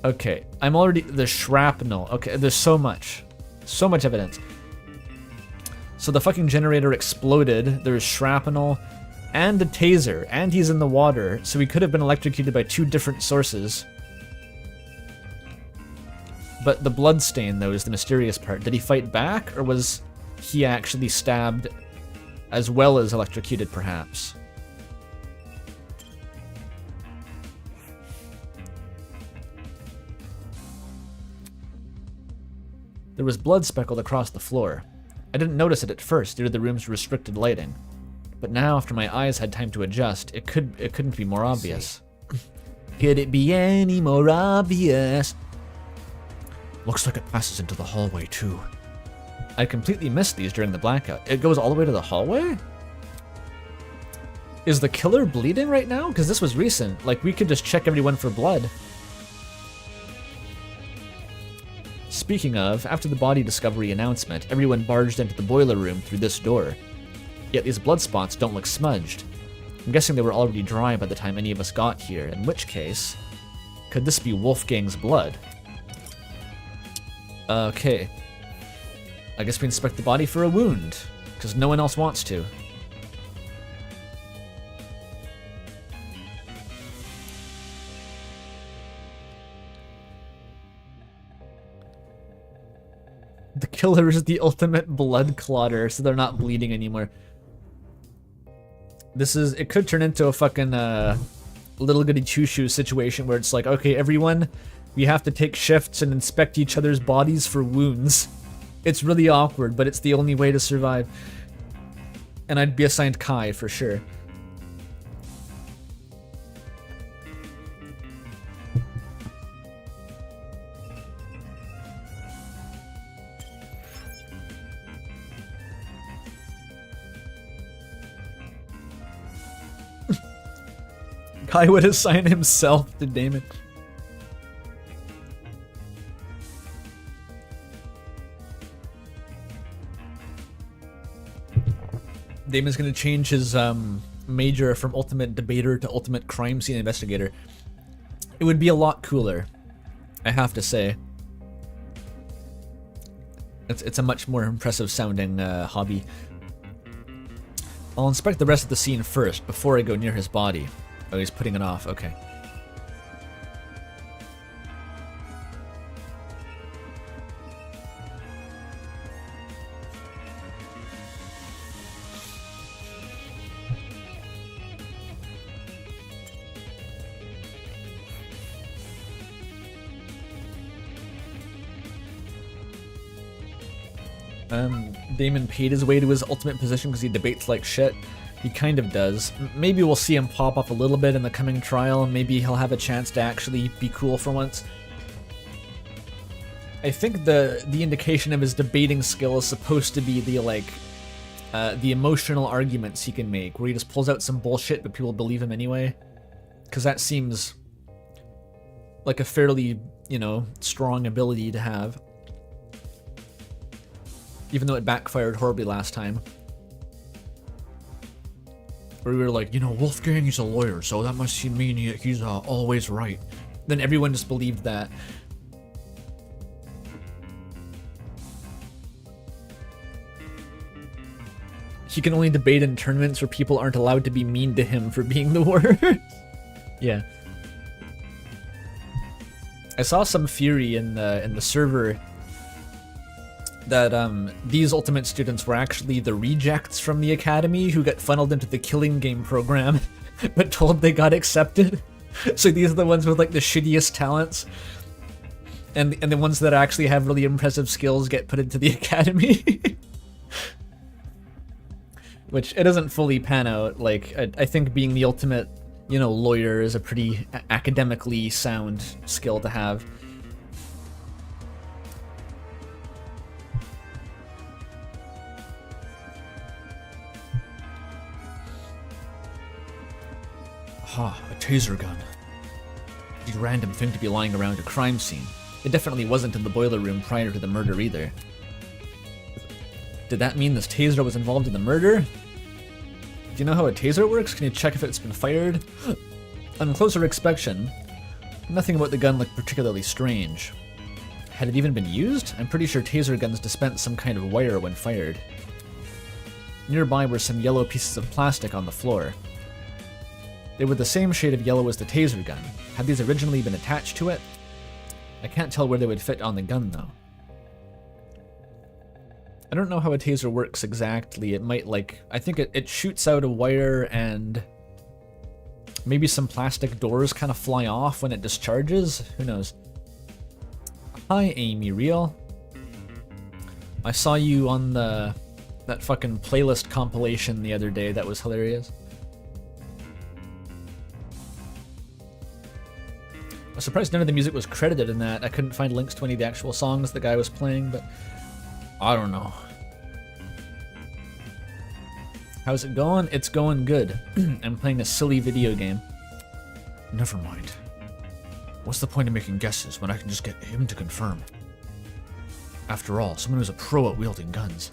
[SPEAKER 1] Okay. The shrapnel. Okay, there's so much. So much evidence. So the fucking generator exploded. There's shrapnel and a taser. And he's in the water. So he could have been electrocuted by 2 different sources. But the bloodstain, though, is the mysterious part. Did he fight back, or was he actually stabbed as well as electrocuted, perhaps? There was blood speckled across the floor. I didn't notice it at first due to the room's restricted lighting. But now, after my eyes had time to adjust, it couldn't be more obvious. Could it be any more obvious?
[SPEAKER 6] Looks like it passes into the hallway, too.
[SPEAKER 1] I completely missed these during the blackout. It goes all the way to the hallway? Is the killer bleeding right now? Because this was recent. Like, we could just check everyone for blood. Speaking of, after the body discovery announcement, everyone barged into the boiler room through this door. Yet these blood spots don't look smudged. I'm guessing they were already dry by the time any of us got here, in which case, could this be Wolfgang's blood? Okay. I guess we inspect the body for a wound, because no one else wants to. The killer is the ultimate blood clotter, so they're not bleeding anymore. It could turn into a fucking little goody two-shoes situation where it's like, okay, everyone, we have to take shifts and inspect each other's bodies for wounds. It's really awkward, but it's the only way to survive. And I'd be assigned Kai for sure. Kai would assign himself to Damon. Damon's gonna change his major from ultimate debater to ultimate crime scene investigator. It would be a lot cooler, I have to say. It's a much more impressive sounding hobby. I'll inspect the rest of the scene first before I go near his body. Oh, he's putting it off, okay. Damon paid his way to his ultimate position because he debates like shit. He kind of does. Maybe we'll see him pop up a little bit in the coming trial. Maybe he'll have a chance to actually be cool for once. I think the indication of his debating skill is supposed to be the emotional arguments he can make, where he just pulls out some bullshit but people believe him anyway. Because that seems like a fairly, strong ability to have. Even though it backfired horribly last time. Where we were like, Wolfgang, he's a lawyer, so that must mean he's always right. Then everyone just believed that. he can only debate in tournaments where people aren't allowed to be mean to him for being the worst. Yeah. I saw some theory in the server that these Ultimate students were actually the rejects from the academy who got funneled into the Killing Game program, but told they got accepted. So these are the ones with like the shittiest talents, and the ones that actually have really impressive skills get put into the academy. Which it doesn't fully pan out. Like I think being the ultimate, you know, lawyer is a pretty academically sound skill to have.
[SPEAKER 6] Aha, a taser gun. A random thing to be lying around a crime scene.
[SPEAKER 1] It definitely wasn't in the boiler room prior to the murder either. Did that mean this taser was involved in the murder? Do you know how a taser works? Can you check if it's been fired? On closer inspection, nothing about the gun looked particularly strange. Had it even been used? I'm pretty sure taser guns dispense some kind of wire when fired. Nearby were some yellow pieces of plastic on the floor. They were the same shade of yellow as the taser gun. Had these originally been attached to it? I can't tell where they would fit on the gun though. I don't know how a taser works exactly. It might like, I think it shoots out a wire and maybe some plastic doors kind of fly off when it discharges. Who knows? Hi, Amy Real. I saw you on that fucking playlist compilation the other day. That was hilarious. I was surprised none of the music was credited in that. I couldn't find links to any of the actual songs the guy was playing, but I don't know. How's it going? It's going good. I'm playing a silly video game.
[SPEAKER 6] Never mind. What's the point of making guesses when I can just get him to confirm? After all, someone who's a pro at wielding guns.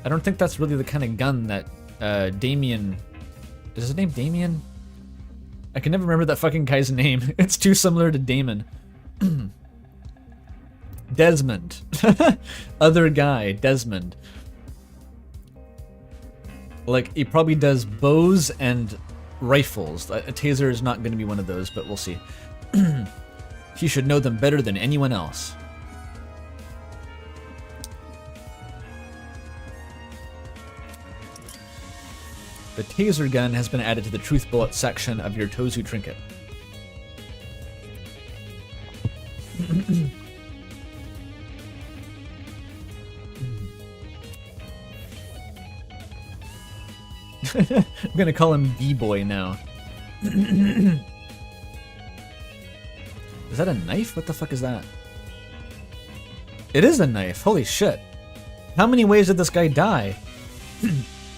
[SPEAKER 1] I don't think that's really the kind of gun that Damien... Is his name Damien? I can never remember that fucking guy's name. It's too similar to Damon. Desmond. Other guy, Desmond. Like, he probably does bows and rifles. A taser is not going to be one of those, but we'll see. He should know them better than anyone else. The taser gun has been added to the truth bullet section of your Tozu trinket. I'm gonna call him D-Boy now. Is that a knife? What the fuck is that? It is a knife. Holy shit. How many ways did this guy die?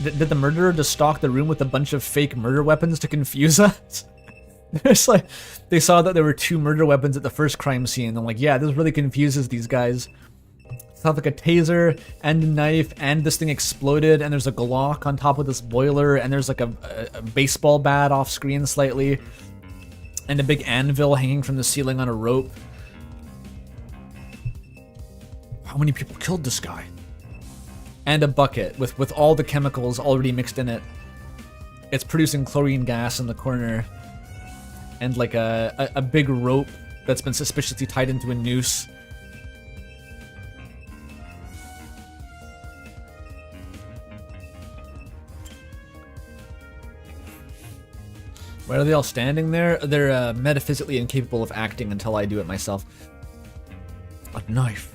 [SPEAKER 1] Did the murderer just stalk the room with a bunch of fake murder weapons to confuse us? It's like, they saw that there were 2 murder weapons at the first crime scene. I'm like, yeah, this really confuses these guys. It's not like a taser and a knife, and this thing exploded, and there's a Glock on top of this boiler, and there's like a baseball bat off screen slightly, and a big anvil hanging from the ceiling on a rope.
[SPEAKER 6] How many people killed this guy?
[SPEAKER 1] And a bucket with all the chemicals already mixed in it. It's producing chlorine gas in the corner. And like a big rope that's been suspiciously tied into a noose. Why are they all standing there? They're metaphysically incapable of acting until I do it myself.
[SPEAKER 6] A knife.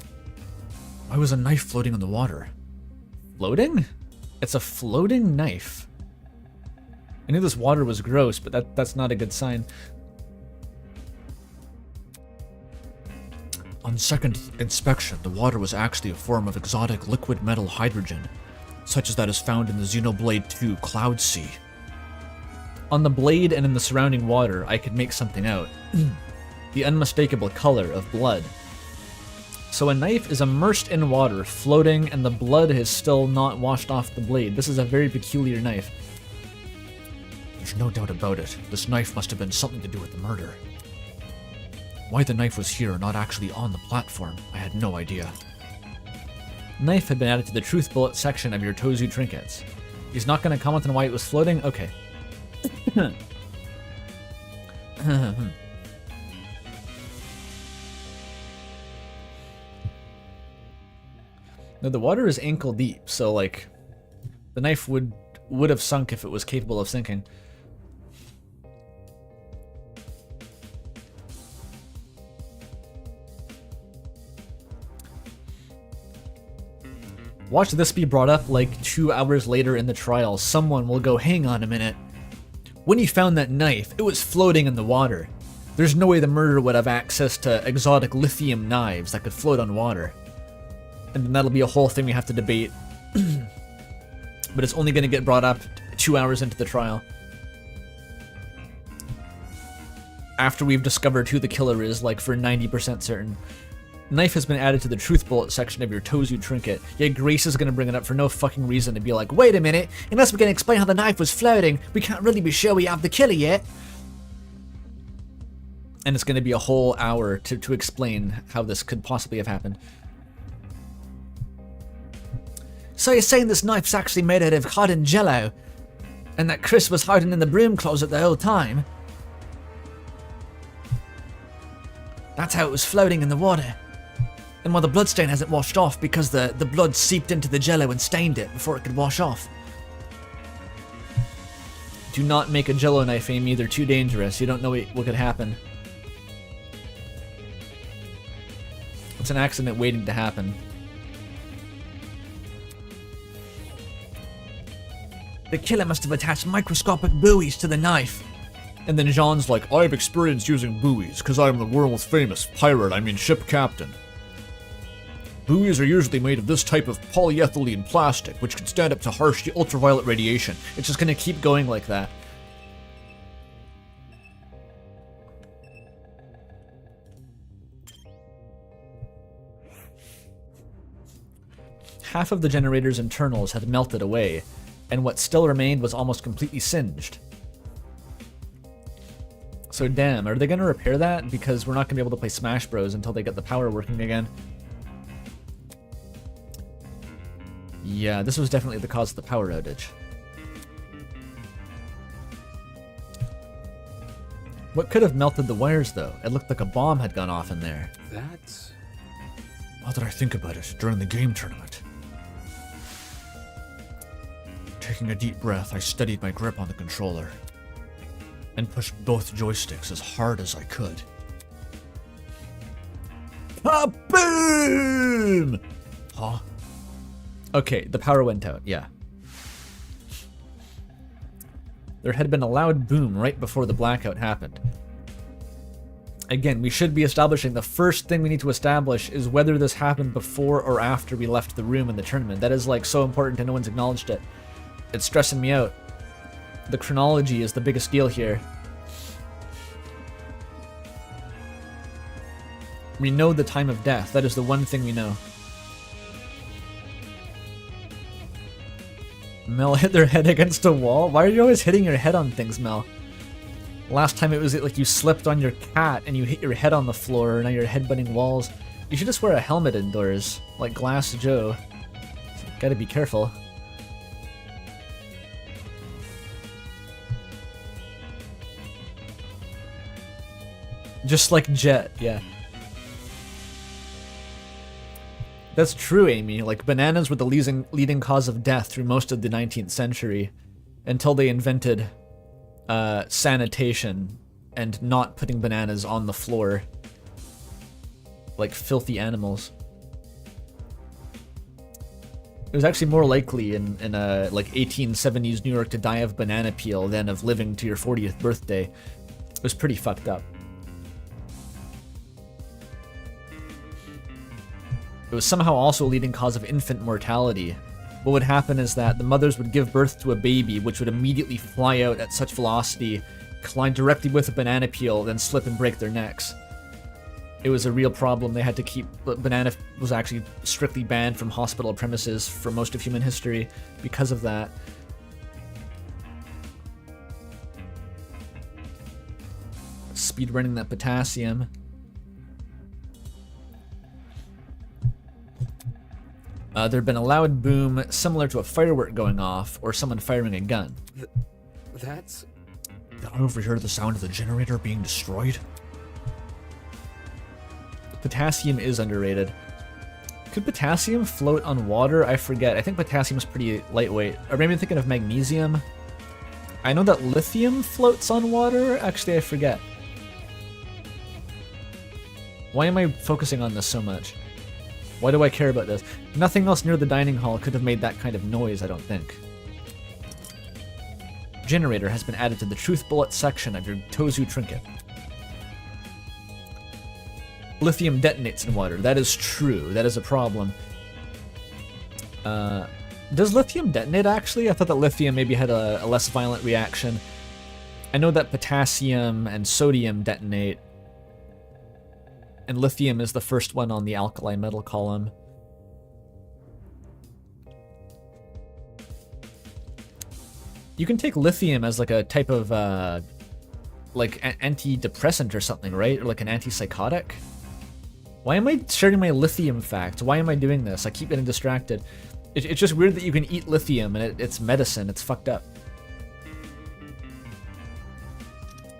[SPEAKER 6] Why was a knife floating in the water?
[SPEAKER 1] Floating? It's a floating knife. I knew this water was gross, but that's not a good sign.
[SPEAKER 6] On second inspection, the water was actually a form of exotic liquid metal hydrogen, such as that is found in the Xenoblade 2 Cloud Sea.
[SPEAKER 1] On the blade and in the surrounding water, I could make something out. The unmistakable color of blood. So a knife is immersed in water, floating, and the blood is still not washed off the blade. This is a very peculiar knife.
[SPEAKER 6] There's no doubt about it. This knife must have been something to do with the murder. Why the knife was here, not actually on the platform, I had no idea.
[SPEAKER 1] Knife had been added to the truth bullet section of your Tozu trinkets. He's not going to comment on why it was floating? Okay. No, the water is ankle deep, so like the knife would have sunk if it was capable of sinking. Watch this be brought up like 2 hours later in the trial. Someone will go, hang on a minute. When he found that knife, it was floating in the water. There's no way the murderer would have access to exotic lithium knives that could float on water. And then that'll be a whole thing we have to debate. But it's only going to get brought up 2 hours into the trial. After we've discovered who the killer is, like for 90% certain. Knife has been added to the truth bullet section of your Tozu trinket. Yet Grace is going to bring it up for no fucking reason to be like, wait a minute, unless we can explain how the knife was floating, we can't really be sure we have the killer yet. And it's going to be a whole hour to explain how this could possibly have happened. So you're saying this knife's actually made out of hardened jello, and that Chris was hiding in the broom closet the whole time? That's how it was floating in the water. And why the bloodstain hasn't washed off, because the blood seeped into the jello and stained it before it could wash off. Do not make a jello knife, Amy. They're too dangerous. You don't know what could happen. It's an accident waiting to happen. The killer must have attached microscopic buoys to the knife.
[SPEAKER 2] And then Jean's like, I have experience using buoys, because I'm the world's famous ship captain. Buoys are usually made of this type of polyethylene plastic, which can stand up to harsh ultraviolet radiation.
[SPEAKER 1] It's just gonna keep going like that. Half of the generator's internals had melted away, and what still remained was almost completely singed. So damn, are they gonna repair that? Because we're not gonna be able to play Smash Bros until they get the power working again. Yeah, this was definitely the cause of the power outage. What could have melted the wires, though? It looked like a bomb had gone off in there.
[SPEAKER 3] That's...
[SPEAKER 6] Now that I think about it, during the game tournament. Taking a deep breath, I steadied my grip on the controller and pushed both joysticks as hard as I could.
[SPEAKER 1] Boom! Huh? Okay, the power went out, yeah. There had been a loud boom right before the blackout happened. Again, we should be establishing the first thing we need to establish is whether this happened before or after we left the room in the tournament. That is like so important and no one's acknowledged it. It's stressing me out. The chronology is the biggest deal here. We know the time of death. That is the one thing we know. Mel hit their head against a wall? Why are you always hitting your head on things, Mel? Last time it was like you slipped on your cat and you hit your head on the floor, now you're headbutting walls. You should just wear a helmet indoors, like Glass Joe. Gotta be careful. Just like Jet, yeah. That's true, Amy. Like, bananas were the leading cause of death through most of the 19th century, until they invented sanitation and not putting bananas on the floor like filthy animals. It was actually more likely in like 1870s New York to die of banana peel than of living to your 40th birthday. It was pretty fucked up. It was somehow also a leading cause of infant mortality. What would happen is that the mothers would give birth to a baby, which would immediately fly out at such velocity, collide directly with a banana peel, then slip and break their necks. It was a real problem. They had to keep... Banana was actually strictly banned from hospital premises for most of human history because of that. Speedrunning that potassium. There'd been a loud boom similar to a firework going off or someone firing a gun.
[SPEAKER 3] That's...
[SPEAKER 6] Did I overhear the sound of the generator being destroyed?
[SPEAKER 1] Potassium is underrated. Could potassium float on water? I forget. I think potassium is pretty lightweight. Or maybe I'm thinking of magnesium. I know that lithium floats on water. Actually, I forget. Why am I focusing on this so much? Why do I care about this? Nothing else near the dining hall could have made that kind of noise, I don't think. Generator has been added to the Truth Bullet section of your Tozu trinket. Lithium detonates in water. That is true. That is a problem. Does lithium detonate, actually? I thought that lithium maybe had a less violent reaction. I know that potassium and sodium detonate. And lithium is the first one on the alkali metal column. You can take lithium as like a type of like an antidepressant or something, right? Or like an antipsychotic. Why am I sharing my lithium facts? Why am I doing this? I keep getting distracted. It's just weird that you can eat lithium and it's medicine. It's fucked up.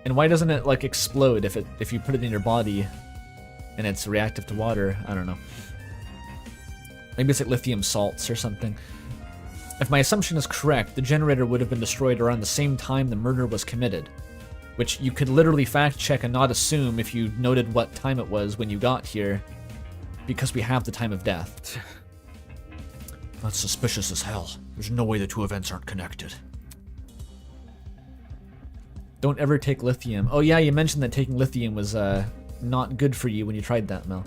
[SPEAKER 1] And why doesn't it like explode if you put it in your body and it's reactive to water? I don't know. Maybe it's like lithium salts or something. If my assumption is correct, the generator would have been destroyed around the same time the murder was committed. Which you could literally fact check and not assume if you noted what time it was when you got here, because we have the time of death.
[SPEAKER 6] That's suspicious as hell. There's no way the two events aren't connected.
[SPEAKER 1] Don't ever take lithium. Oh yeah, you mentioned that taking lithium was not good for you when you tried that, Mel.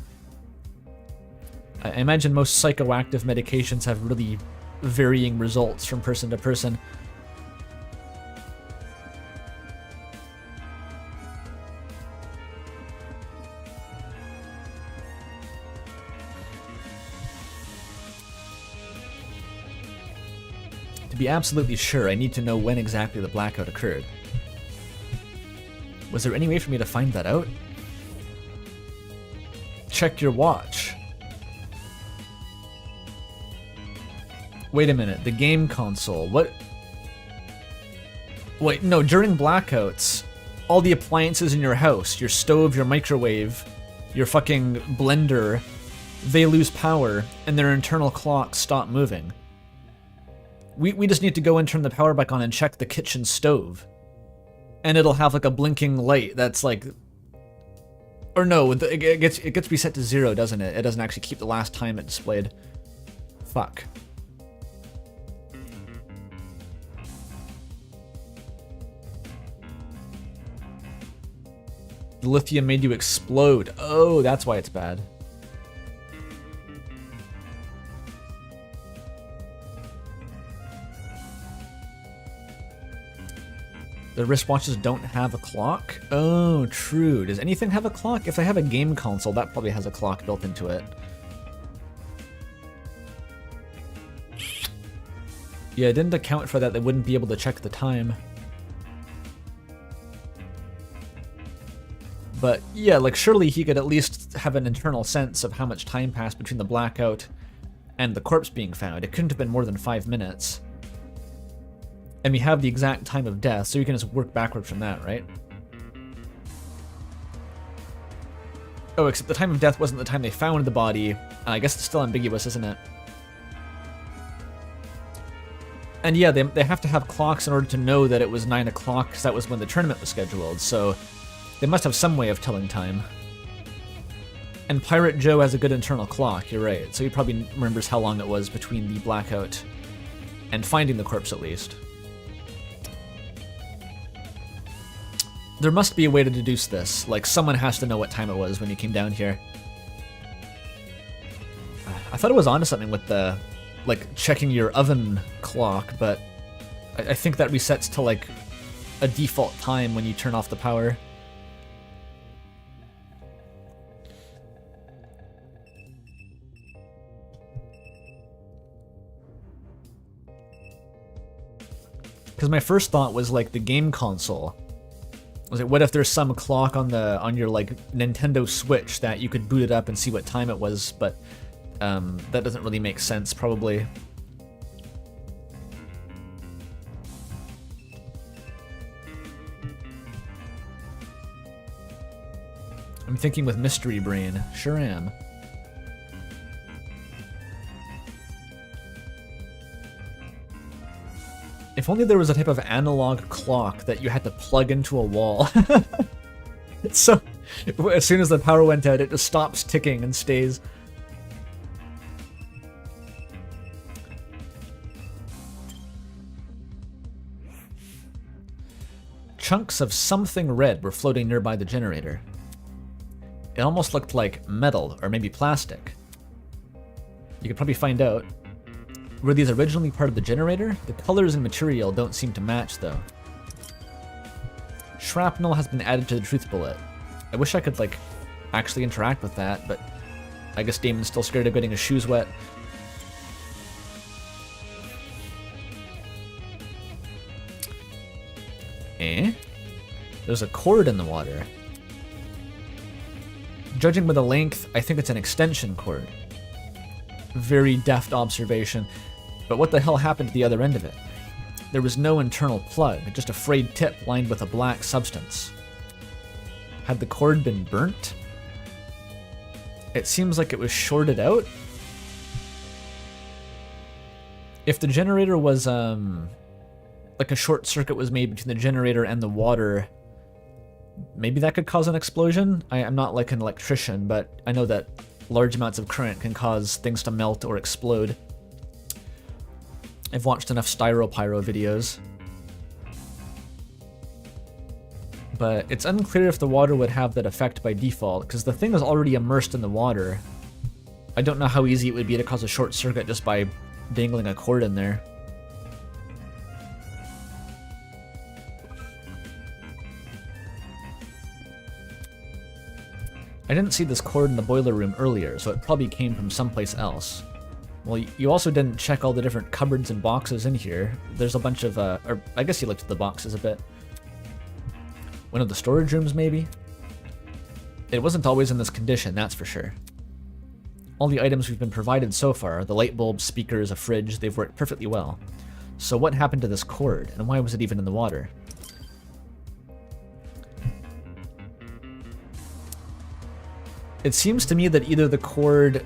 [SPEAKER 1] I imagine most psychoactive medications have really varying results from person to person. To be absolutely sure, I need to know when exactly the blackout occurred. Was there any way for me to find that out? Check your watch. Wait a minute, the game console, what? Wait, no, during blackouts, all the appliances in your house, your stove, your microwave, your fucking blender, they lose power and their internal clocks stop moving. We just need to go and turn the power back on and check the kitchen stove. And it'll have like a blinking light that's like... Or no, it gets reset to 0, doesn't it? It doesn't actually keep the last time it displayed. Fuck. The lithium made you explode. Oh, that's why it's bad. The wristwatches don't have a clock? Oh, true. Does anything have a clock? If they have a game console, that probably has a clock built into it. Yeah, it didn't account for that. They wouldn't be able to check the time. But yeah, like surely he could at least have an internal sense of how much time passed between the blackout and the corpse being found. It couldn't have been more than 5 minutes. And we have the exact time of death, so you can just work backward from that, right? Oh, except the time of death wasn't the time they found the body. I guess it's still ambiguous, isn't it? And yeah, they have to have clocks in order to know that it was 9 o'clock, because that was when the tournament was scheduled, so they must have some way of telling time. And Pirate Joe has a good internal clock, you're right, so he probably remembers how long it was between the blackout and finding the corpse at least. There must be a way to deduce this. Like, someone has to know what time it was when you came down here. I thought it was onto something with the, like, checking your oven clock, but I think that resets to, like, a default time when you turn off the power. Because my first thought was, like, the game console. I was like, what if there's some clock on your like Nintendo Switch that you could boot it up and see what time it was, but That doesn't really make sense, probably. I'm thinking with Mystery Brain. Sure am. If only there was a type of analog clock that you had to plug into a wall. So, as soon as the power went out, it just stops ticking and stays. Chunks of something red were floating nearby the generator. It almost looked like metal, or maybe plastic. You could probably find out. Were these originally part of the generator? The colors and material don't seem to match, though. Shrapnel has been added to the truth bullet. I wish I could, like, actually interact with that, but I guess Damon's still scared of getting his shoes wet. Eh? There's a cord in the water. Judging by the length, I think it's an extension cord. Very deft observation. But what the hell happened to the other end of it? There was no internal plug, just a frayed tip lined with a black substance. Had the cord been burnt? It seems like it was shorted out. If the generator was, like a short circuit was made between the generator and the water, maybe that could cause an explosion? I'm not like an electrician, but I know that large amounts of current can cause things to melt or explode. I've watched enough styropyro videos. But it's unclear if the water would have that effect by default, because the thing is already immersed in the water. I don't know how easy it would be to cause a short circuit just by dangling a cord in there. I didn't see this cord in the boiler room earlier, so it probably came from someplace else. Well, you also didn't check all the different cupboards and boxes in here. There's a bunch of, or I guess you looked at the boxes a bit. One of the storage rooms, maybe? It wasn't always in this condition, that's for sure. All the items we've been provided so far, the light bulbs, speakers, a fridge, they've worked perfectly well. So what happened to this cord, and why was it even in the water? It seems to me that either the cord...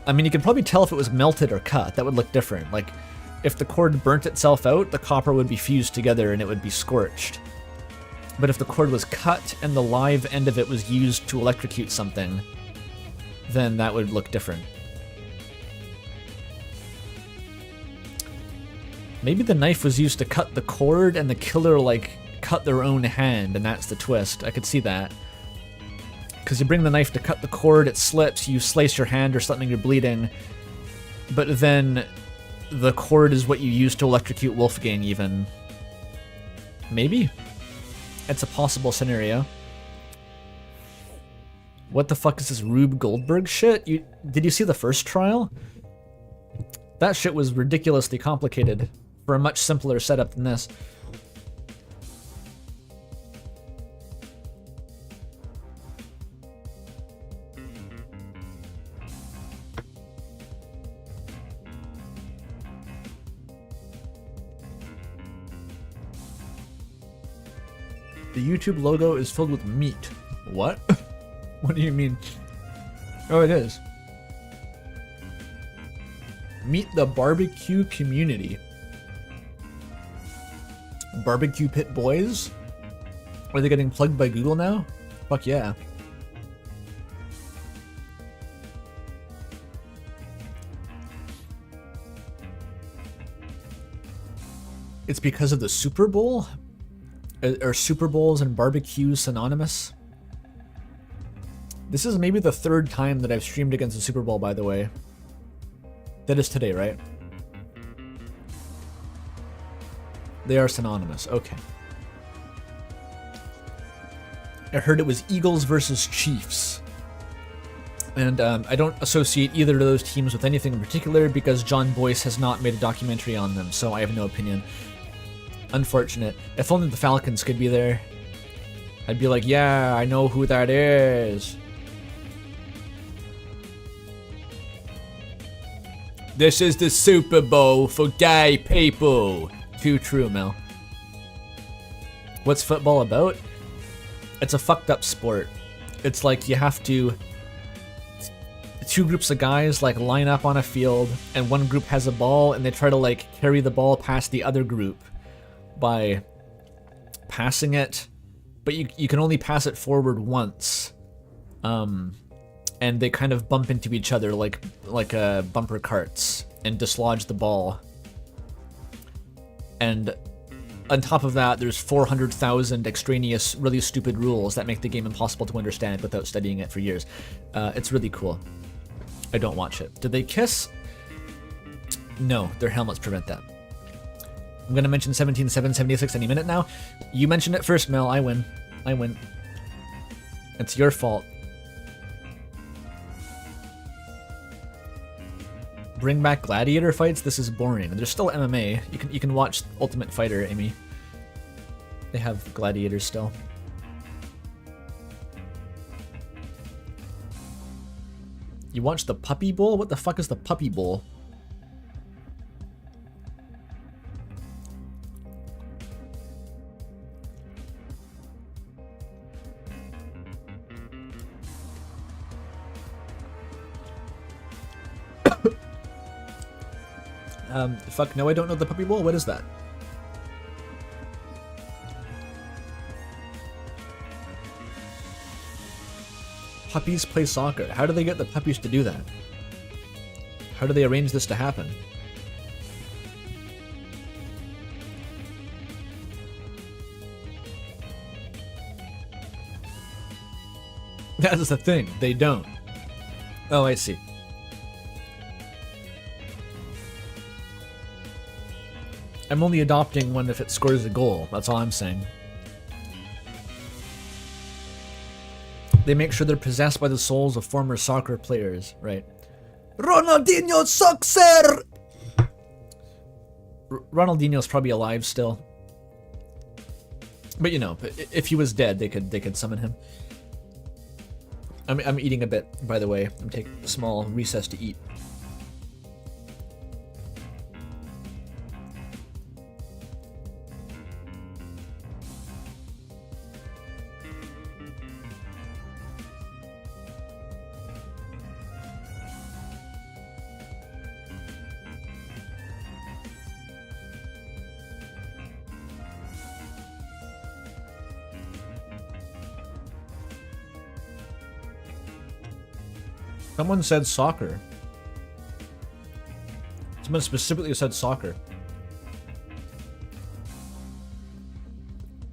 [SPEAKER 1] I mean, you can probably tell if it was melted or cut. That would look different. Like, if the cord burnt itself out, the copper would be fused together and it would be scorched. But if the cord was cut and the live end of it was used to electrocute something, then that would look different. Maybe the knife was used to cut the cord and the killer, like, cut their own hand, and that's the twist. I could see that. Because you bring the knife to cut the cord, it slips, you slice your hand or something, you're bleeding. But then the cord is what you use to electrocute Wolfgang, even. Maybe? It's a possible scenario. What the fuck is this Rube Goldberg shit? Did you see the first trial? That shit was ridiculously complicated for a much simpler setup than this. The YouTube logo is filled with meat. What? What do you mean? Oh, it is. Meet the barbecue community. Barbecue Pit Boys? Are they getting plugged by Google now? Fuck yeah. It's because of the Super Bowl? Are Super Bowls and barbecue synonymous? This is maybe the third time that I've streamed against the Super Bowl, by the way. That is today, right? They are synonymous. Okay. I heard it was Eagles versus Chiefs. And I don't associate either of those teams with anything in particular because John Boyce has not made a documentary on them, so I have no opinion. Unfortunate. If only the Falcons could be there. I'd be like, yeah, I know who that is. This is the Super Bowl for gay people. Too true, Mel. What's football about? It's a fucked up sport. It's like you have to... Two groups of guys like line up on a field, and one group has a ball, and they try to like carry the ball past the other group by passing it, but you can only pass it forward once. And they kind of bump into each other like bumper carts and dislodge the ball. And on top of that, there's 400,000 extraneous, really stupid rules that make the game impossible to understand without studying it for years. It's really cool. I don't watch it. Did they kiss? No, their helmets prevent that. I'm gonna mention 17.776 any minute now. You mentioned it first, Mel. I win. I win. It's your fault. Bring back gladiator fights? This is boring. There's still MMA. You can watch Ultimate Fighter, Amy. They have gladiators still. You watch the Puppy Bowl? What the fuck is the Puppy Bowl? Fuck no, I don't know the Puppy Bowl. What is that? Puppies play soccer. How do they get the puppies to do that? How do they arrange this to happen? That's the thing. They don't. Oh, I see. I'm only adopting one if it scores a goal. That's all I'm saying. They make sure they're possessed by the souls of former soccer players, right? Ronaldinho soccer! Ronaldinho's probably alive still. But you know, if he was dead, they could summon him. I'm eating a bit, by the way. I'm taking a small recess to eat. Someone said soccer. Someone specifically said soccer.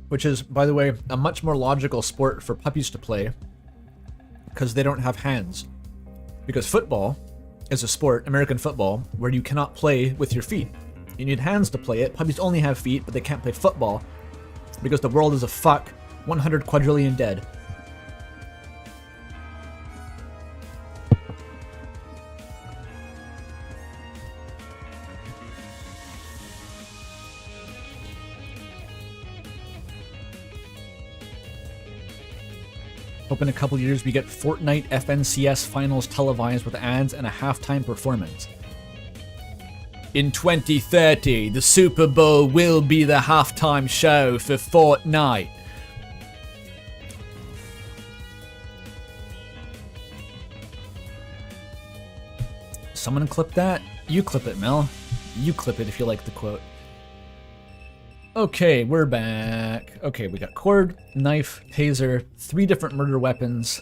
[SPEAKER 1] Which is, by the way, a much more logical sport for puppies to play because they don't have hands. Because football is a sport, American football, where you cannot play with your feet. You need hands to play it. Puppies only have feet, but they can't play football because the world is a fuck. 100 quadrillion dead. Hope in a couple years we get Fortnite FNCS finals televised with ads and a halftime performance. In 2030, the Super Bowl will be the halftime show for Fortnite. Someone clip that? You clip it, Mel. You clip it if you like the quote. Okay, we're back. Okay, we got cord, knife, taser, 3 different murder weapons.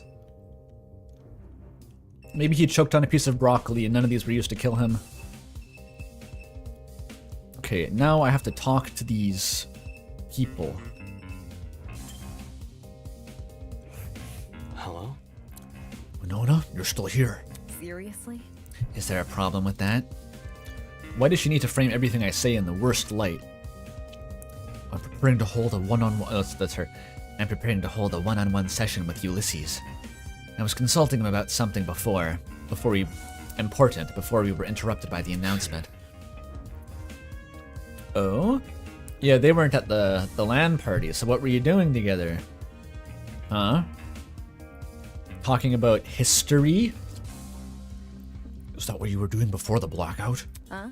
[SPEAKER 1] Maybe he choked on a piece of broccoli and none of these were used to kill him. Okay, now I have to talk to these people.
[SPEAKER 3] Hello?
[SPEAKER 6] Winona, you're still here.
[SPEAKER 7] Seriously?
[SPEAKER 8] Is there a problem with that?
[SPEAKER 1] Why does she need to frame everything I say in the worst light?
[SPEAKER 6] I'm preparing to hold a one-on-one...
[SPEAKER 1] Oh, that's her.
[SPEAKER 8] I'm preparing to hold a one-on-one session with Ulysses. I was consulting him about something before we were interrupted by the announcement.
[SPEAKER 1] Oh? Yeah, they weren't at the LAN party, so what were you doing together? Huh? Talking about history?
[SPEAKER 6] Is that what you were doing before the blackout?
[SPEAKER 7] Huh?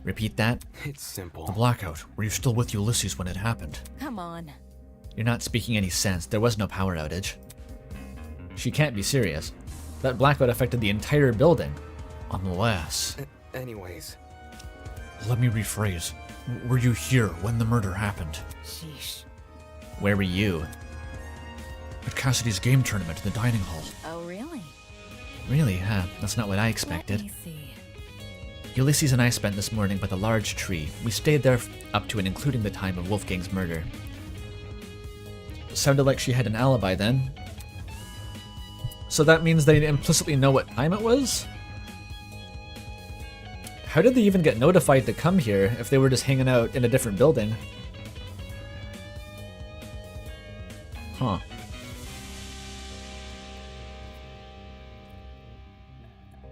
[SPEAKER 8] Repeat that?
[SPEAKER 3] It's simple.
[SPEAKER 6] The blackout. Were you still with Ulysses when it happened?
[SPEAKER 7] Come on.
[SPEAKER 8] You're not speaking any sense. There was no power outage.
[SPEAKER 1] She can't be serious. That blackout affected the entire building.
[SPEAKER 6] Unless...
[SPEAKER 3] Anyways,
[SPEAKER 6] Let me rephrase. Were you here when the murder happened?
[SPEAKER 7] Sheesh.
[SPEAKER 8] Where were you?
[SPEAKER 6] At Cassidy's game tournament in the dining hall.
[SPEAKER 7] Oh, really?
[SPEAKER 8] Really, huh? That's not what I expected.
[SPEAKER 7] Let me see.
[SPEAKER 8] Ulysses and I spent this morning by the large tree. We stayed there up to and including the time of Wolfgang's murder.
[SPEAKER 1] Sounded like she had an alibi then. So that means they implicitly know what time it was? How did they even get notified to come here if they were just hanging out in a different building? Huh.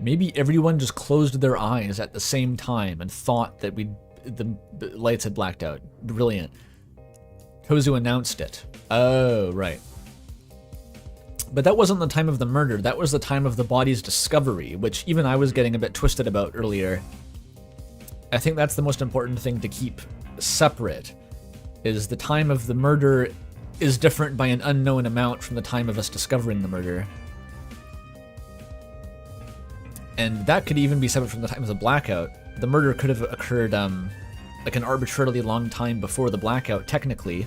[SPEAKER 1] Maybe everyone just closed their eyes at the same time and thought that the lights had blacked out. Brilliant. Tozu announced it. Oh, right. But that wasn't the time of the murder. That was the time of the body's discovery, which even I was getting a bit twisted about earlier. I think that's the most important thing to keep separate, is the time of the murder is different by an unknown amount from the time of us discovering the murder. And that could even be separate from the time of the blackout. The murder could have occurred like an arbitrarily long time before the blackout, technically,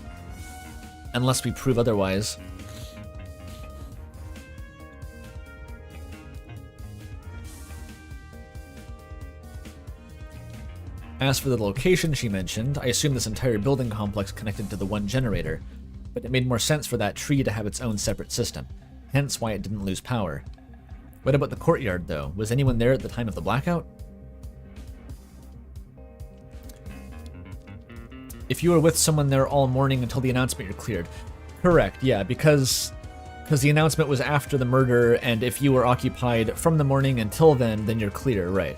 [SPEAKER 1] unless we prove otherwise. As for the location she mentioned, I assume this entire building complex connected to the one generator, but it made more sense for that tree to have its own separate system, hence why it didn't lose power. What about the courtyard, though? Was anyone there at the time of the blackout? If you were with someone there all morning until the announcement, you're cleared. Correct, yeah, because the announcement was after the murder, and if you were occupied from the morning until then you're clear, right.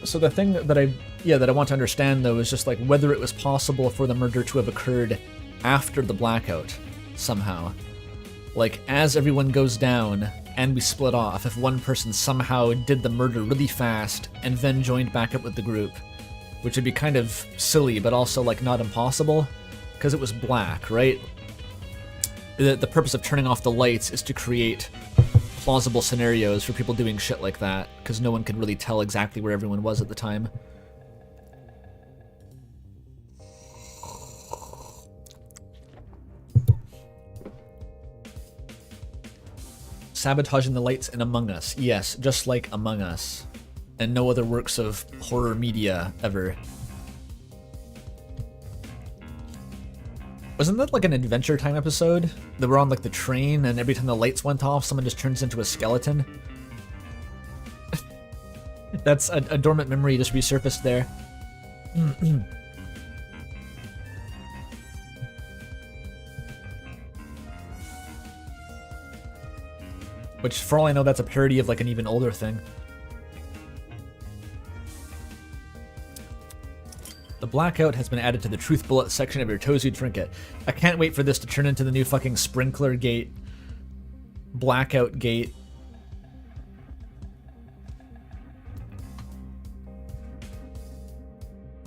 [SPEAKER 1] So the thing that I want to understand, though, is just like whether it was possible for the murder to have occurred after the blackout somehow. Like, as everyone goes down and we split off, if one person somehow did the murder really fast and then joined back up with the group, which would be kind of silly, but also like not impossible, because it was black, right? The purpose of turning off the lights is to create plausible scenarios for people doing shit like that, because no one could really tell exactly where everyone was at the time. Sabotaging the lights in Among Us. Yes, just like Among Us. And no other works of horror media ever. Wasn't that like an Adventure Time episode? They were on like the train and every time the lights went off, someone just turns into a skeleton? That's a dormant memory just resurfaced there. Which, for all I know, that's a parody of like an even older thing. The blackout has been added to the truth bullet section of your Tozu trinket. I can't wait for this to turn into the new fucking sprinkler gate, blackout gate.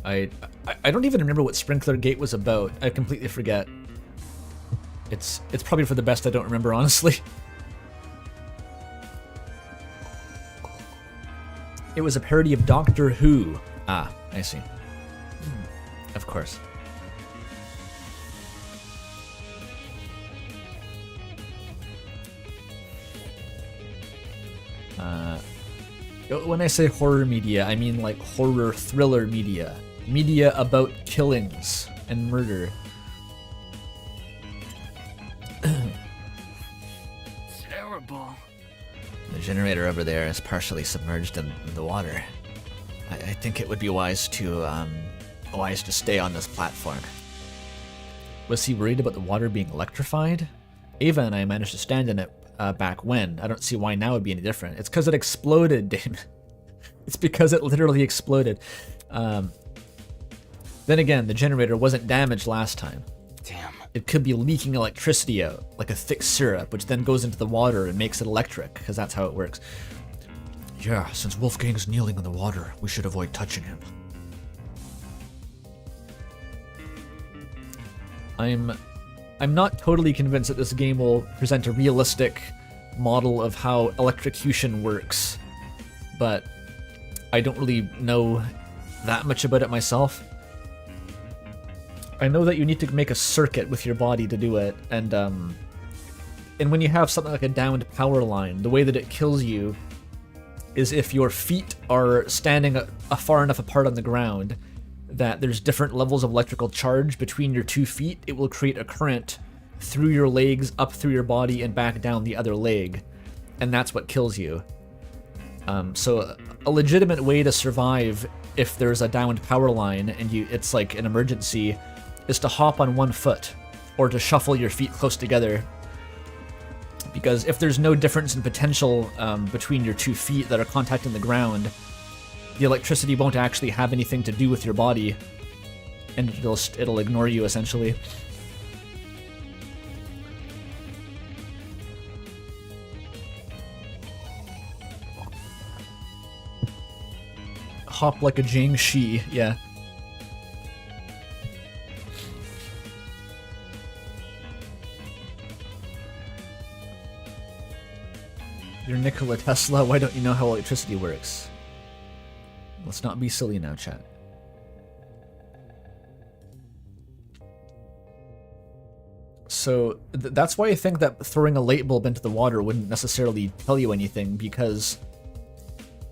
[SPEAKER 1] I don't even remember what sprinkler gate was about. I completely forget. It's probably for the best I don't remember, honestly. It was a parody of Doctor Who. Ah, I see. Of course. When I say horror media, I mean like horror thriller media. Media about killings and murder.
[SPEAKER 7] Terrible.
[SPEAKER 8] The generator over there is partially submerged in the water. I think it would be wise to stay on this platform.
[SPEAKER 1] Was he worried about the water being electrified? Ava and I managed to stand in it back when. I don't see why now it would be any different. It's because it exploded, Damon. It's because it literally exploded. Then again, the generator wasn't damaged last time.
[SPEAKER 3] Damn.
[SPEAKER 1] it could be leaking electricity out, like a thick syrup, which then goes into the water and makes it electric, because that's how it works.
[SPEAKER 6] Yeah, since Wolfgang's kneeling in the water, we should avoid touching him.
[SPEAKER 1] I'm not totally convinced that this game will present a realistic model of how electrocution works, but I don't really know that much about it myself. I know that you need to make a circuit with your body to do it, and when you have something like a downed power line, the way that it kills you is if your feet are standing a far enough apart on the ground that there's different levels of electrical charge between your 2 feet, it will create a current through your legs, up through your body, and back down the other leg, and that's what kills you. So a legitimate way to survive if there's a downed power line and it's like an emergency is to hop on 1 foot or to shuffle your feet close together, because if there's no difference in potential between your 2 feet that are contacting the ground, the electricity won't actually have anything to do with your body, and it'll ignore you essentially. Hop like a Jiangshi, yeah. You're Nikola Tesla, why don't you know how electricity works? Let's not be silly now, chat. So that's why I think that throwing a light bulb into the water wouldn't necessarily tell you anything, because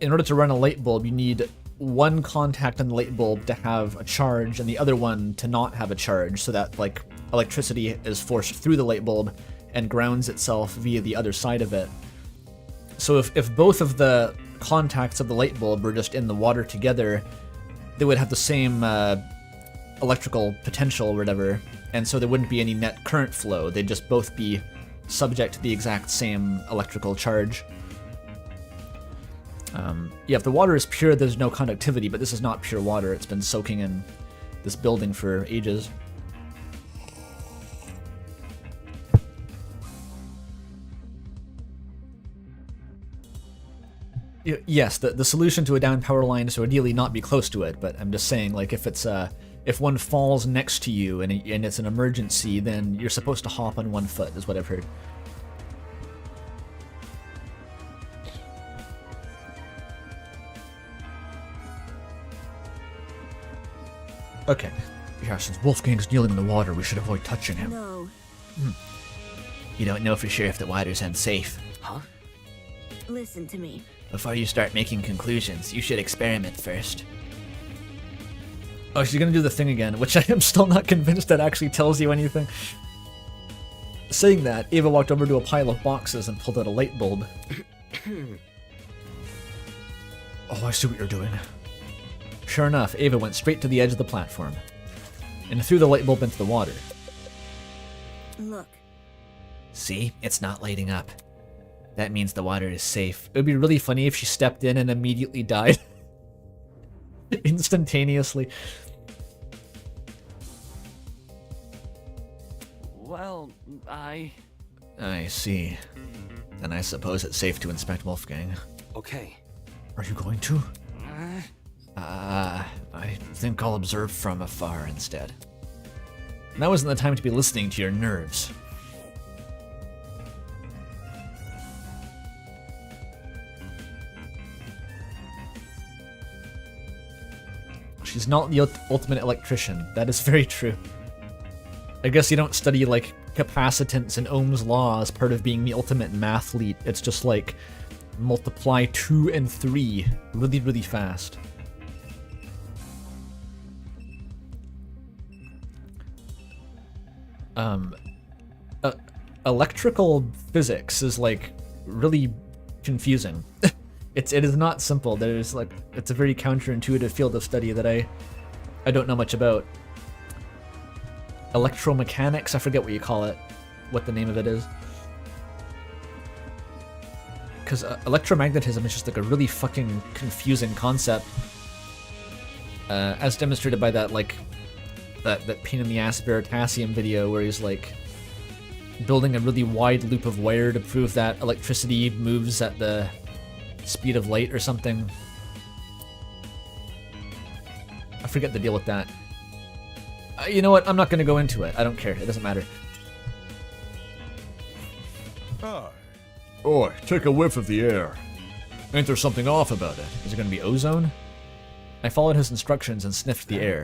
[SPEAKER 1] in order to run a light bulb, you need one contact on the light bulb to have a charge and the other one to not have a charge, so that like electricity is forced through the light bulb and grounds itself via the other side of it. So if both of the contacts of the light bulb were just in the water together, they would have the same electrical potential or whatever, and so there wouldn't be any net current flow. They'd just both be subject to the exact same electrical charge. Yeah, if the water is pure, there's no conductivity, but this is not pure water. It's been soaking in this building for ages. Yes, the solution to a downed power line is to ideally not be close to it, but I'm just saying, like, if one falls next to you and it's an emergency, then you're supposed to hop on 1 foot, is what I've heard. Okay.
[SPEAKER 6] Yeah, since Wolfgang's kneeling in the water, we should avoid touching him.
[SPEAKER 10] No.
[SPEAKER 8] You don't know for sure if the water's unsafe.
[SPEAKER 7] Huh?
[SPEAKER 10] Listen to me.
[SPEAKER 8] Before you start making conclusions, you should experiment first.
[SPEAKER 1] Oh, she's gonna do the thing again, which I am still not convinced that actually tells you anything. Saying that, Ava walked over to a pile of boxes and pulled out a light bulb.
[SPEAKER 6] Oh, I see what you're doing.
[SPEAKER 1] Sure enough, Ava went straight to the edge of the platform and threw the light bulb into the water.
[SPEAKER 10] Look.
[SPEAKER 8] See? It's not lighting up. That means the water is safe.
[SPEAKER 1] It would be really funny if she stepped in and immediately died. Instantaneously.
[SPEAKER 7] Well, I
[SPEAKER 6] see. Then I suppose it's safe to inspect Wolfgang.
[SPEAKER 3] Okay.
[SPEAKER 6] Are you going to?
[SPEAKER 7] uh,
[SPEAKER 6] I think I'll observe from afar instead.
[SPEAKER 1] Now isn't the time to be listening to your nerves. She's not the ultimate electrician. That is very true. I guess you don't study, like, capacitance and Ohm's law as part of being the ultimate mathlete. It's just like multiply 2 and 3 really, really fast. Electrical physics is, like, really confusing. It is not simple. There's, like, it's a very counterintuitive field of study that I don't know much about. Electromechanics, I forget what you call it, what the name of it is. Because electromagnetism is just, like, a really fucking confusing concept. As demonstrated by that, like, that pain in the ass Veritasium video where he's like building a really wide loop of wire to prove that electricity moves at the speed of light or something. I forget the deal with that. You know what? I'm not going to go into it. I don't care. It doesn't matter.
[SPEAKER 9] Hi.
[SPEAKER 2] Oi, take a whiff of the air. Ain't there something off about it?
[SPEAKER 1] Is it going to be ozone? I followed his instructions and sniffed the air.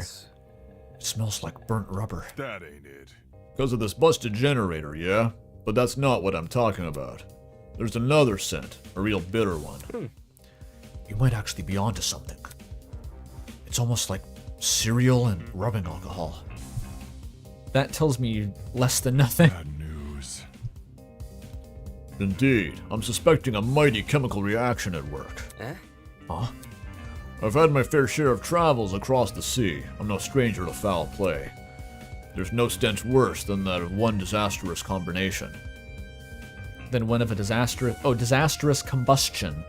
[SPEAKER 6] It smells like burnt rubber.
[SPEAKER 9] That ain't it.
[SPEAKER 2] Because of this busted generator, yeah? But that's not what I'm talking about. There's another scent, a real bitter one.
[SPEAKER 6] You might actually be onto something. It's almost like cereal and rubbing alcohol.
[SPEAKER 1] That tells me less than nothing.
[SPEAKER 9] Bad news.
[SPEAKER 2] Indeed, I'm suspecting a mighty chemical reaction at work.
[SPEAKER 6] Huh?
[SPEAKER 2] I've had my fair share of travels across the sea. I'm no stranger to foul play. There's no stench worse than that of one disastrous combination.
[SPEAKER 1] Then one of a disastrous combustion.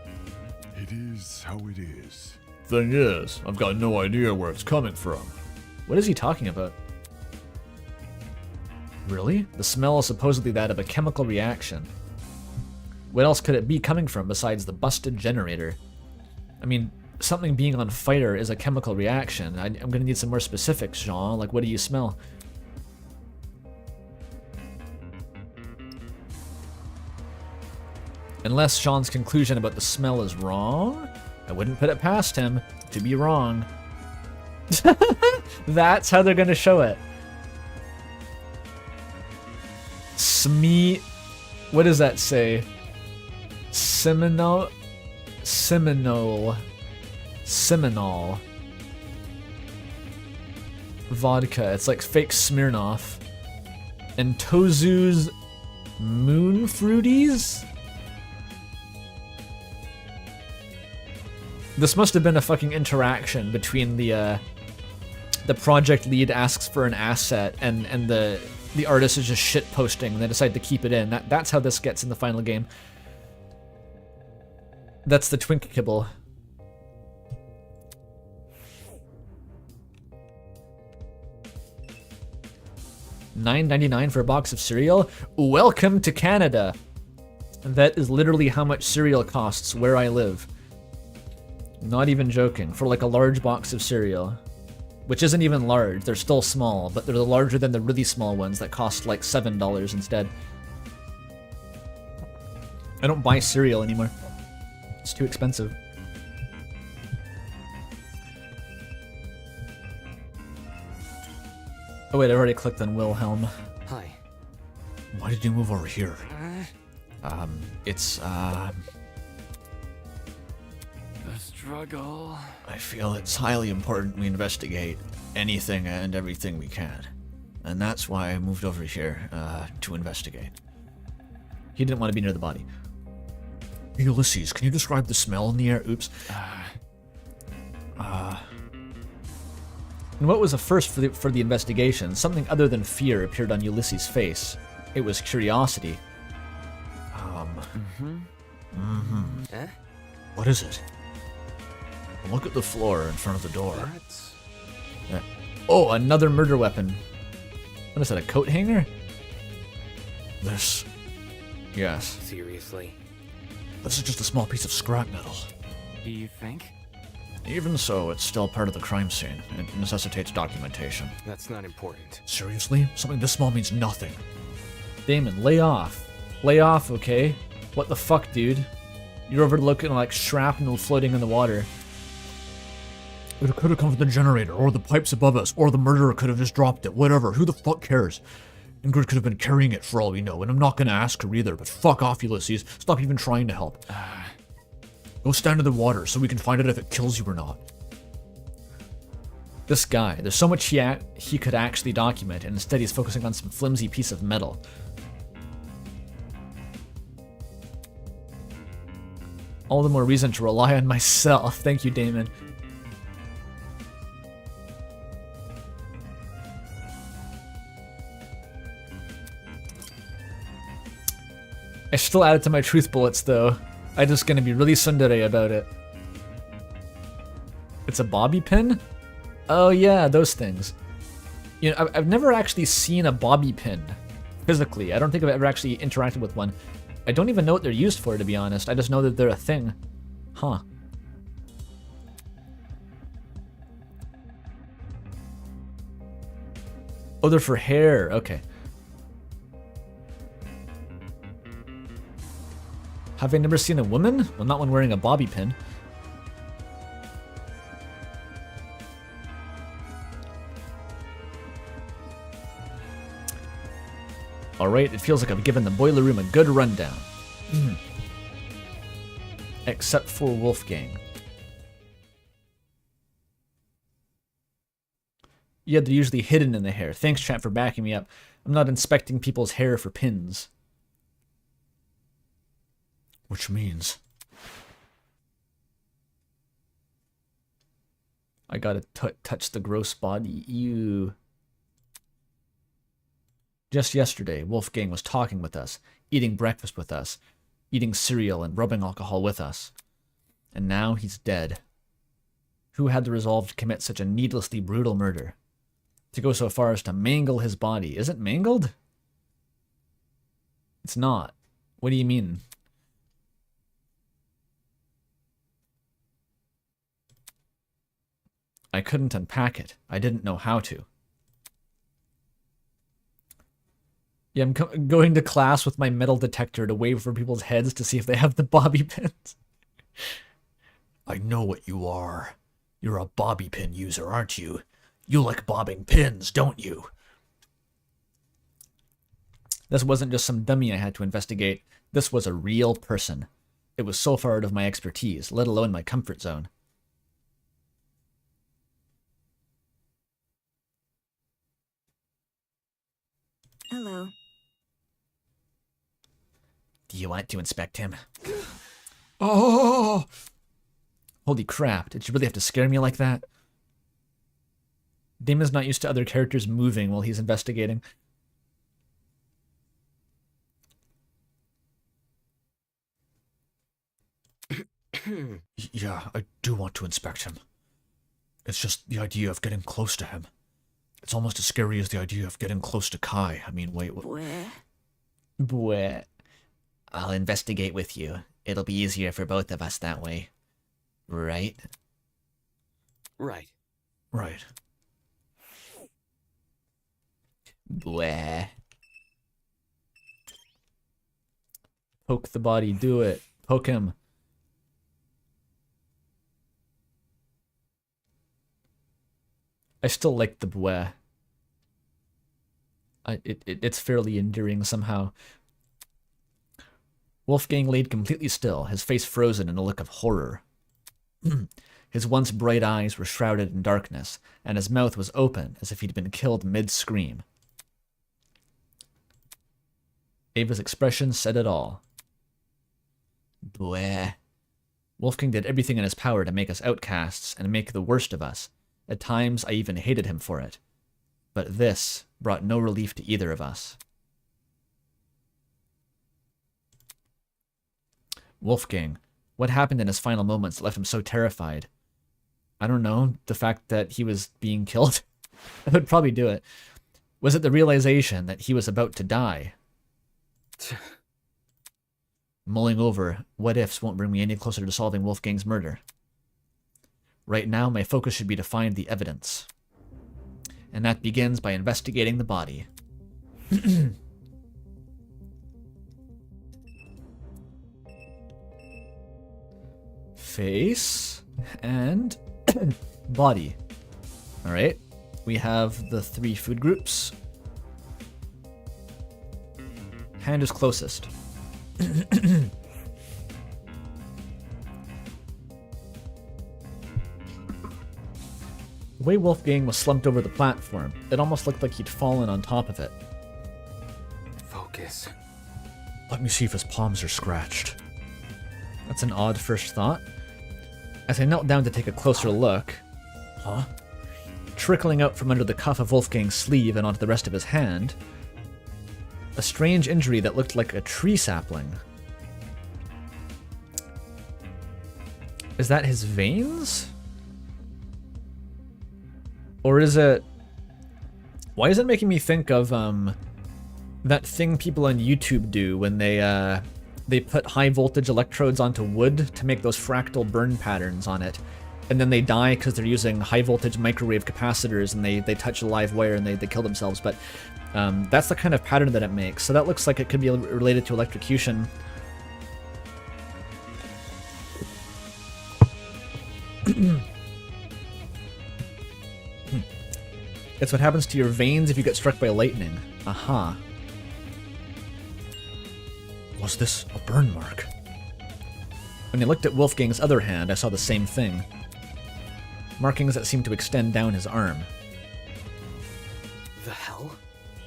[SPEAKER 9] It is how it is.
[SPEAKER 2] Thing is, I've got no idea where it's coming from.
[SPEAKER 1] What is he talking about? Really? The smell is supposedly that of a chemical reaction. What else could it be coming from besides the busted generator? I mean, something being on fire is a chemical reaction. I'm gonna need some more specifics, Jean. Like, what do you smell? Unless Sean's conclusion about the smell is wrong, I wouldn't put it past him to be wrong. That's how they're gonna show it. What does that say? Seminole. Vodka. It's like fake Smirnoff. And Tozu's Moon Fruities? This must have been a fucking interaction between the project lead asks for an asset and the artist is just shit posting and they decide to keep it in. That's how this gets in the final game. That's the twink kibble. $9.99 for a box of cereal? Welcome to Canada. That is literally how much cereal costs where I live. Not even joking. For like a large box of cereal. Which isn't even large. They're still small, but they're larger than the really small ones that cost like $7 instead. I don't buy cereal anymore. It's too expensive. Oh wait, I already clicked on Wilhelm.
[SPEAKER 3] Hi.
[SPEAKER 6] Why did you move over here?
[SPEAKER 8] It's,
[SPEAKER 7] The struggle.
[SPEAKER 8] I feel it's highly important we investigate anything and everything we can. And that's why I moved over here, to investigate.
[SPEAKER 1] He didn't want to be near the body.
[SPEAKER 6] Ulysses, can you describe the smell in the air? Oops.
[SPEAKER 1] And what was a first for the investigation? Something other than fear appeared on Ulysses' face. It was curiosity.
[SPEAKER 6] What is it?
[SPEAKER 8] Look at the floor in front of the door.
[SPEAKER 3] That's...
[SPEAKER 1] Oh, another murder weapon. What is that, a coat hanger?
[SPEAKER 6] This
[SPEAKER 8] Yes.
[SPEAKER 3] Seriously?
[SPEAKER 6] is just a small piece of scrap metal.
[SPEAKER 7] Do you think?
[SPEAKER 8] Even so, it's still part of the crime scene. It necessitates documentation.
[SPEAKER 3] That's not important.
[SPEAKER 6] Seriously? Something this small means nothing.
[SPEAKER 1] Damon, lay off. Lay off, okay? What the fuck, dude? You're overlooking like shrapnel floating in the water.
[SPEAKER 6] It could have come from the generator, or the pipes above us, or the murderer could have just dropped it. Whatever. Who the fuck cares? Ingrid could have been carrying it for all we know, and I'm not gonna ask her either, but fuck off, Ulysses. Stop even trying to help. Go stand in the water so we can find out if it kills you or not.
[SPEAKER 1] This guy, there's so much he could actually document, and instead he's focusing on some flimsy piece of metal. All the more reason to rely on myself. Thank you, Damon. I still add it to my truth bullets, though. I'm just gonna be really tsundere about it. It's a bobby pin? Oh yeah, those things. You know, I've never actually seen a bobby pin physically. I don't think I've ever actually interacted with one. I don't even know what they're used for, to be honest. I just know that they're a thing. Huh. Oh, they're for hair. Okay. Have I never seen a woman? Well, not one wearing a bobby pin. Alright, it feels like I've given the boiler room a good rundown. Except for Wolfgang. Yeah, they're usually hidden in the hair. Thanks, chat, for backing me up. I'm not inspecting people's hair for pins.
[SPEAKER 6] Which means...
[SPEAKER 1] I gotta touch the gross body. Ew. Just yesterday, Wolfgang was talking with us, eating breakfast with us, eating cereal and rubbing alcohol with us. And now he's dead. Who had the resolve to commit such a needlessly brutal murder? To go so far as to mangle his body. Is it mangled? It's not. What do you mean? I couldn't unpack it. I didn't know how to. Yeah, I'm going to class with my metal detector to wave for people's heads to see if they have the bobby pins.
[SPEAKER 6] I know what you are. You're a bobby pin user, aren't you? You like bobbing pins, don't you?
[SPEAKER 1] This wasn't just some dummy I had to investigate. This was a real person. It was so far out of my expertise, let alone my comfort zone.
[SPEAKER 10] Hello.
[SPEAKER 8] Do you want to inspect him?
[SPEAKER 6] Oh!
[SPEAKER 1] Holy crap, did you really have to scare me like that? Damon's not used to other characters moving while he's investigating.
[SPEAKER 6] Yeah, I do want to inspect him. It's just the idea of getting close to him. It's almost as scary as the idea of getting close to Kai. I mean, wait, what?
[SPEAKER 1] Bleh.
[SPEAKER 8] I'll investigate with you. It'll be easier for both of us that way. Right?
[SPEAKER 3] Right.
[SPEAKER 6] Right.
[SPEAKER 8] Bleh.
[SPEAKER 1] Poke the body, do it. Poke him. I still like the bleh. It's fairly endearing somehow. Wolfgang laid completely still, his face frozen in a look of horror. His once bright eyes were shrouded in darkness, and his mouth was open as if he'd been killed mid-scream. Ava's expression said it all.
[SPEAKER 8] Bleh.
[SPEAKER 1] Wolfgang did everything in his power to make us outcasts and make the worst of us. At times, I even hated him for it. But this brought no relief to either of us. Wolfgang, what happened in his final moments left him so terrified? I don't know, the fact that he was being killed? That would probably do it. Was it the realization that he was about to die? Mulling over, what ifs won't bring me any closer to solving Wolfgang's murder. Right now, my focus should be to find the evidence. And that begins by investigating the body. Face and body. Alright, we have the 3 food groups. Hand is closest. The way Wolfgang was slumped over the platform, it almost looked like he'd fallen on top of it.
[SPEAKER 3] Focus.
[SPEAKER 6] Let me see if his palms are scratched.
[SPEAKER 1] That's an odd first thought. As I knelt down to take a closer look, trickling out from under the cuff of Wolfgang's sleeve and onto the rest of his hand, a strange injury that looked like a tree sapling. Is that his veins? Or is it Why is it making me think of that thing people on YouTube do when they put high voltage electrodes onto wood to make those fractal burn patterns on it, and then they die because they're using high voltage microwave capacitors and they touch a live wire and they kill themselves. But that's the kind of pattern that it makes. So that looks like it could be related to electrocution. It's what happens to your veins if you get struck by lightning. Aha.
[SPEAKER 6] Was this a burn mark?
[SPEAKER 1] When I looked at Wolfgang's other hand, I saw the same thing. Markings that seemed to extend down his arm.
[SPEAKER 3] The hell?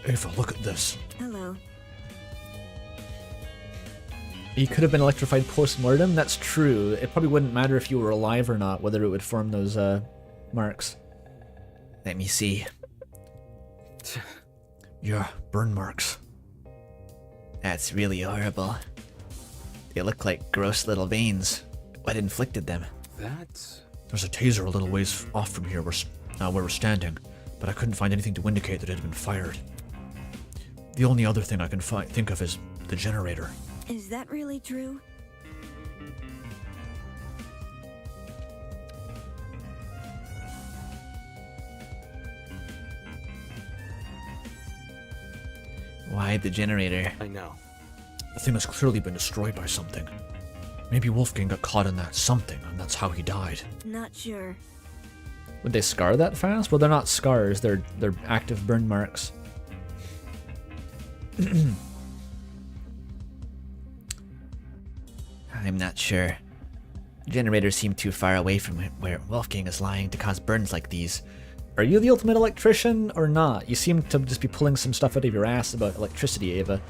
[SPEAKER 6] Ava, look at this.
[SPEAKER 10] Hello.
[SPEAKER 1] He could have been electrified post-mortem? That's true. It probably wouldn't matter if you were alive or not, whether it would form those marks.
[SPEAKER 8] Let me see.
[SPEAKER 6] Yeah, burn marks.
[SPEAKER 8] That's really horrible. They look like gross little veins. What inflicted them?
[SPEAKER 3] That's...
[SPEAKER 6] There's a taser a little ways off from here where we're standing, but I couldn't find anything to indicate that it had been fired. The only other thing I can think of is the generator.
[SPEAKER 10] Is that really true?
[SPEAKER 8] Why the generator?
[SPEAKER 3] I know.
[SPEAKER 6] The thing has clearly been destroyed by something. Maybe Wolfgang got caught in that something, and that's how he died.
[SPEAKER 10] Not sure.
[SPEAKER 1] Would they scar that fast? Well, they're not scars. They're active burn marks.
[SPEAKER 8] I'm not sure. Generators seem too far away from where Wolfgang is lying to cause burns like these.
[SPEAKER 1] Are you the ultimate electrician or not? You seem to just be pulling some stuff out of your ass about electricity, Ava.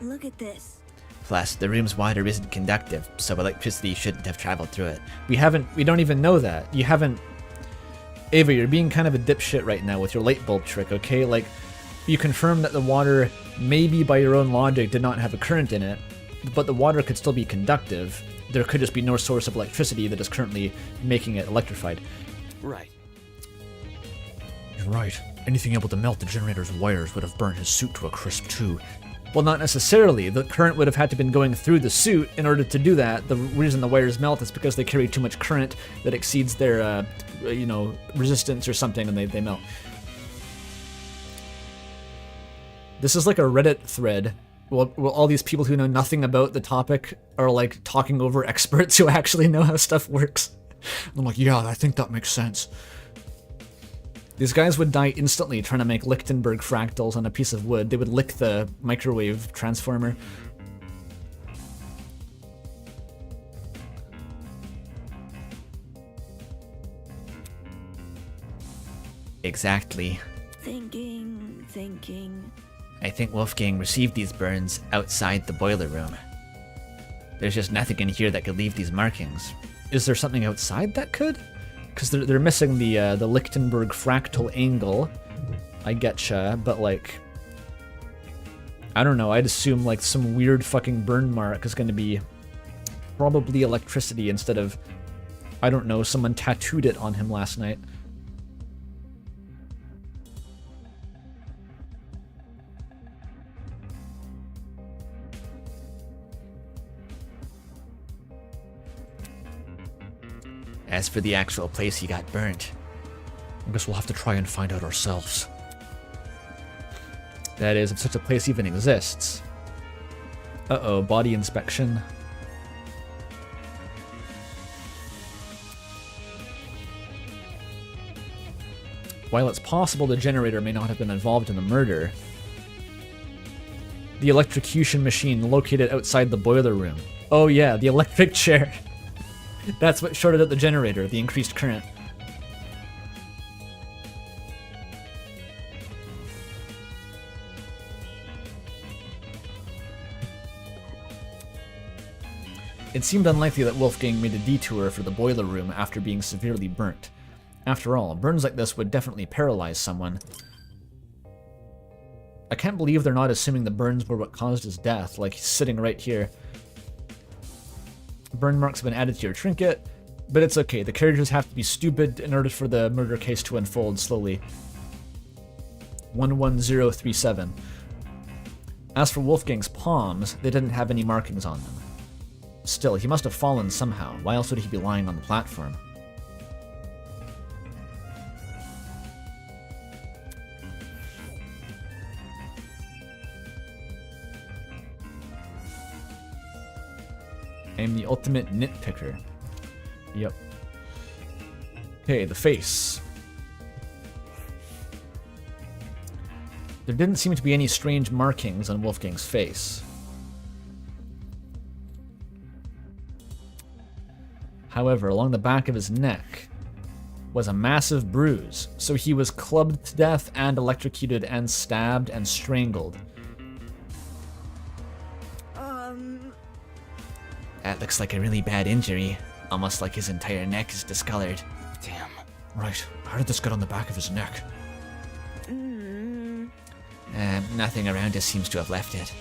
[SPEAKER 10] Look at this.
[SPEAKER 8] Plus, the room's water isn't conductive, so electricity shouldn't have traveled through it.
[SPEAKER 1] We don't even know that. You haven't... Ava, you're being kind of a dipshit right now with your light bulb trick, okay? Like, you confirmed that the water, maybe by your own logic, did not have a current in it, but the water could still be conductive. There could just be no source of electricity that is currently making it electrified.
[SPEAKER 3] Right.
[SPEAKER 6] You're right. Anything able to melt the generator's wires would have burned his suit to a crisp too.
[SPEAKER 1] Well, not necessarily. The current would have had to been going through the suit in order to do that. The reason the wires melt is because they carry too much current that exceeds their, resistance or something, and they melt. This is like a Reddit thread. Well, all these people who know nothing about the topic are like talking over experts who actually know how stuff works.
[SPEAKER 6] I'm like, yeah, I think that makes sense.
[SPEAKER 1] These guys would die instantly trying to make Lichtenberg fractals on a piece of wood. They would lick the microwave transformer.
[SPEAKER 8] Exactly.
[SPEAKER 10] Thinking.
[SPEAKER 8] I think Wolfgang received these burns outside the boiler room. There's just nothing in here that could leave these markings.
[SPEAKER 1] Is there something outside that could? Because they're missing the Lichtenberg fractal angle. I getcha, but like, I don't know. I'd assume like some weird fucking burn mark is going to be probably electricity instead of, I don't know, someone tattooed it on him last night.
[SPEAKER 8] As for the actual place he got burnt,
[SPEAKER 6] I guess we'll have to try and find out ourselves.
[SPEAKER 1] That is, if such a place even exists. Uh-oh, body inspection. While it's possible the generator may not have been involved in the murder, the electrocution machine located outside the boiler room. Oh yeah, the electric chair. That's what shorted out the generator, the increased current. It seemed unlikely that Wolfgang made a detour for the boiler room after being severely burnt. After all, burns like this would definitely paralyze someone. I can't believe they're not assuming the burns were what caused his death, like he's sitting right here. Burn marks have been added to your trinket, but it's okay. The characters have to be stupid in order for the murder case to unfold slowly. 11037. As for Wolfgang's palms, they didn't have any markings on them. Still, he must have fallen somehow. Why else would he be lying on the platform? I am the ultimate nitpicker. Yep. Okay, the face. There didn't seem to be any strange markings on Wolfgang's face. However, along the back of his neck was a massive bruise, so he was clubbed to death and electrocuted and stabbed and strangled.
[SPEAKER 8] That looks like a really bad injury. Almost like his entire neck is discolored.
[SPEAKER 7] Damn.
[SPEAKER 6] Right. How did this get on the back of his neck?
[SPEAKER 8] Nothing around us seems to have left it.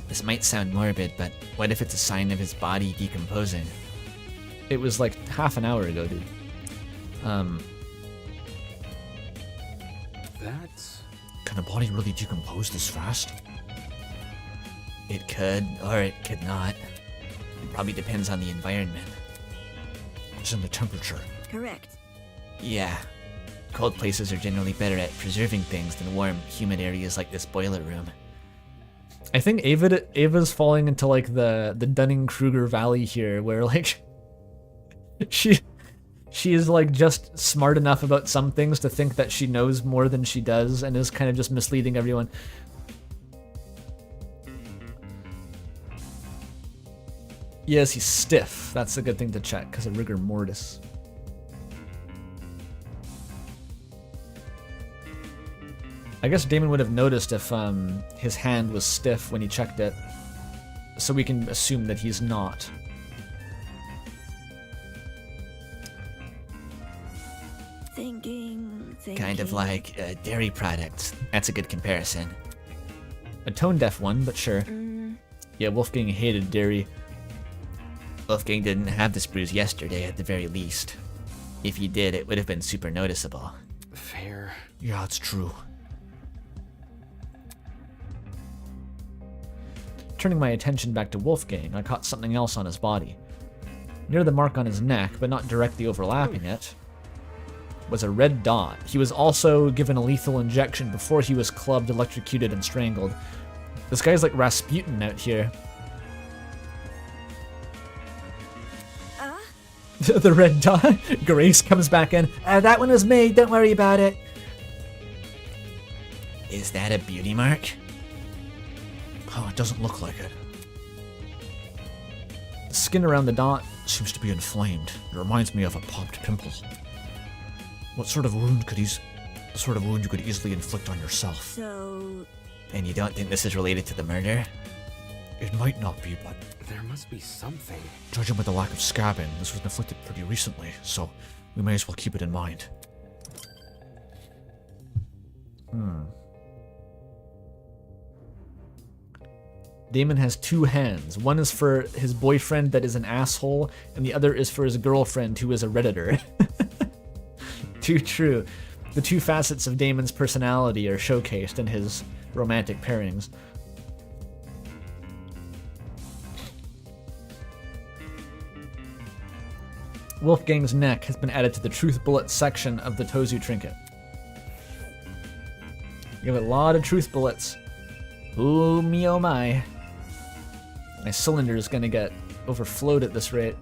[SPEAKER 8] This might sound morbid, but what if it's a sign of his body decomposing?
[SPEAKER 1] It was like half an hour ago, dude.
[SPEAKER 7] That's...
[SPEAKER 6] Can a body really decompose this fast?
[SPEAKER 8] It could, or it could not. It probably depends on the environment.
[SPEAKER 6] It's in the temperature.
[SPEAKER 10] Correct.
[SPEAKER 8] Yeah. Cold places are generally better at preserving things than warm, humid areas like this boiler room.
[SPEAKER 1] I think Ava's falling into like the Dunning-Kruger Valley here, where like she is like just smart enough about some things to think that she knows more than she does, and is kind of just misleading everyone. Yes, he's stiff. That's a good thing to check because of rigor mortis. I guess Damon would have noticed if his hand was stiff when he checked it, so we can assume that he's not.
[SPEAKER 10] Thinking.
[SPEAKER 8] Kind of like dairy products. That's a good comparison.
[SPEAKER 1] A tone-deaf one, but sure. Yeah, Wolfgang hated dairy.
[SPEAKER 8] Wolfgang didn't have this bruise yesterday at the very least. If he did, it would have been super noticeable.
[SPEAKER 7] fair.
[SPEAKER 6] Yeah, it's true.
[SPEAKER 1] Turning my attention back to Wolfgang, I caught something else on his body. Near the mark on his neck, but not directly overlapping it, was a red dot. He was also given a lethal injection before he was clubbed, electrocuted, and strangled. This guy's like Rasputin out here. The red dot. Grace comes back in. That one was me, don't worry about it.
[SPEAKER 8] Is that a beauty mark?
[SPEAKER 6] Oh, it doesn't look like it.
[SPEAKER 1] The skin around the dot.
[SPEAKER 6] Seems to be inflamed. It reminds me of a popped pimple. What sort of wound could the sort of wound you could easily inflict on yourself?
[SPEAKER 10] So,
[SPEAKER 8] And you don't think this is related to the murder?
[SPEAKER 6] It might not be, but
[SPEAKER 7] There must be something.
[SPEAKER 6] judging by the lack of scabbing, this was inflicted pretty recently, so we may as well keep it in mind.
[SPEAKER 1] Damon has two hands. One is for his boyfriend that is an asshole, and the other is for his girlfriend who is a Redditor. Too true. The two facets of Damon's personality are showcased in his romantic pairings. Wolfgang's neck has been added to the truth bullet section of the Tozu trinket. You have a lot of truth bullets. Ooh, me oh my. My cylinder is gonna get overflowed at this rate.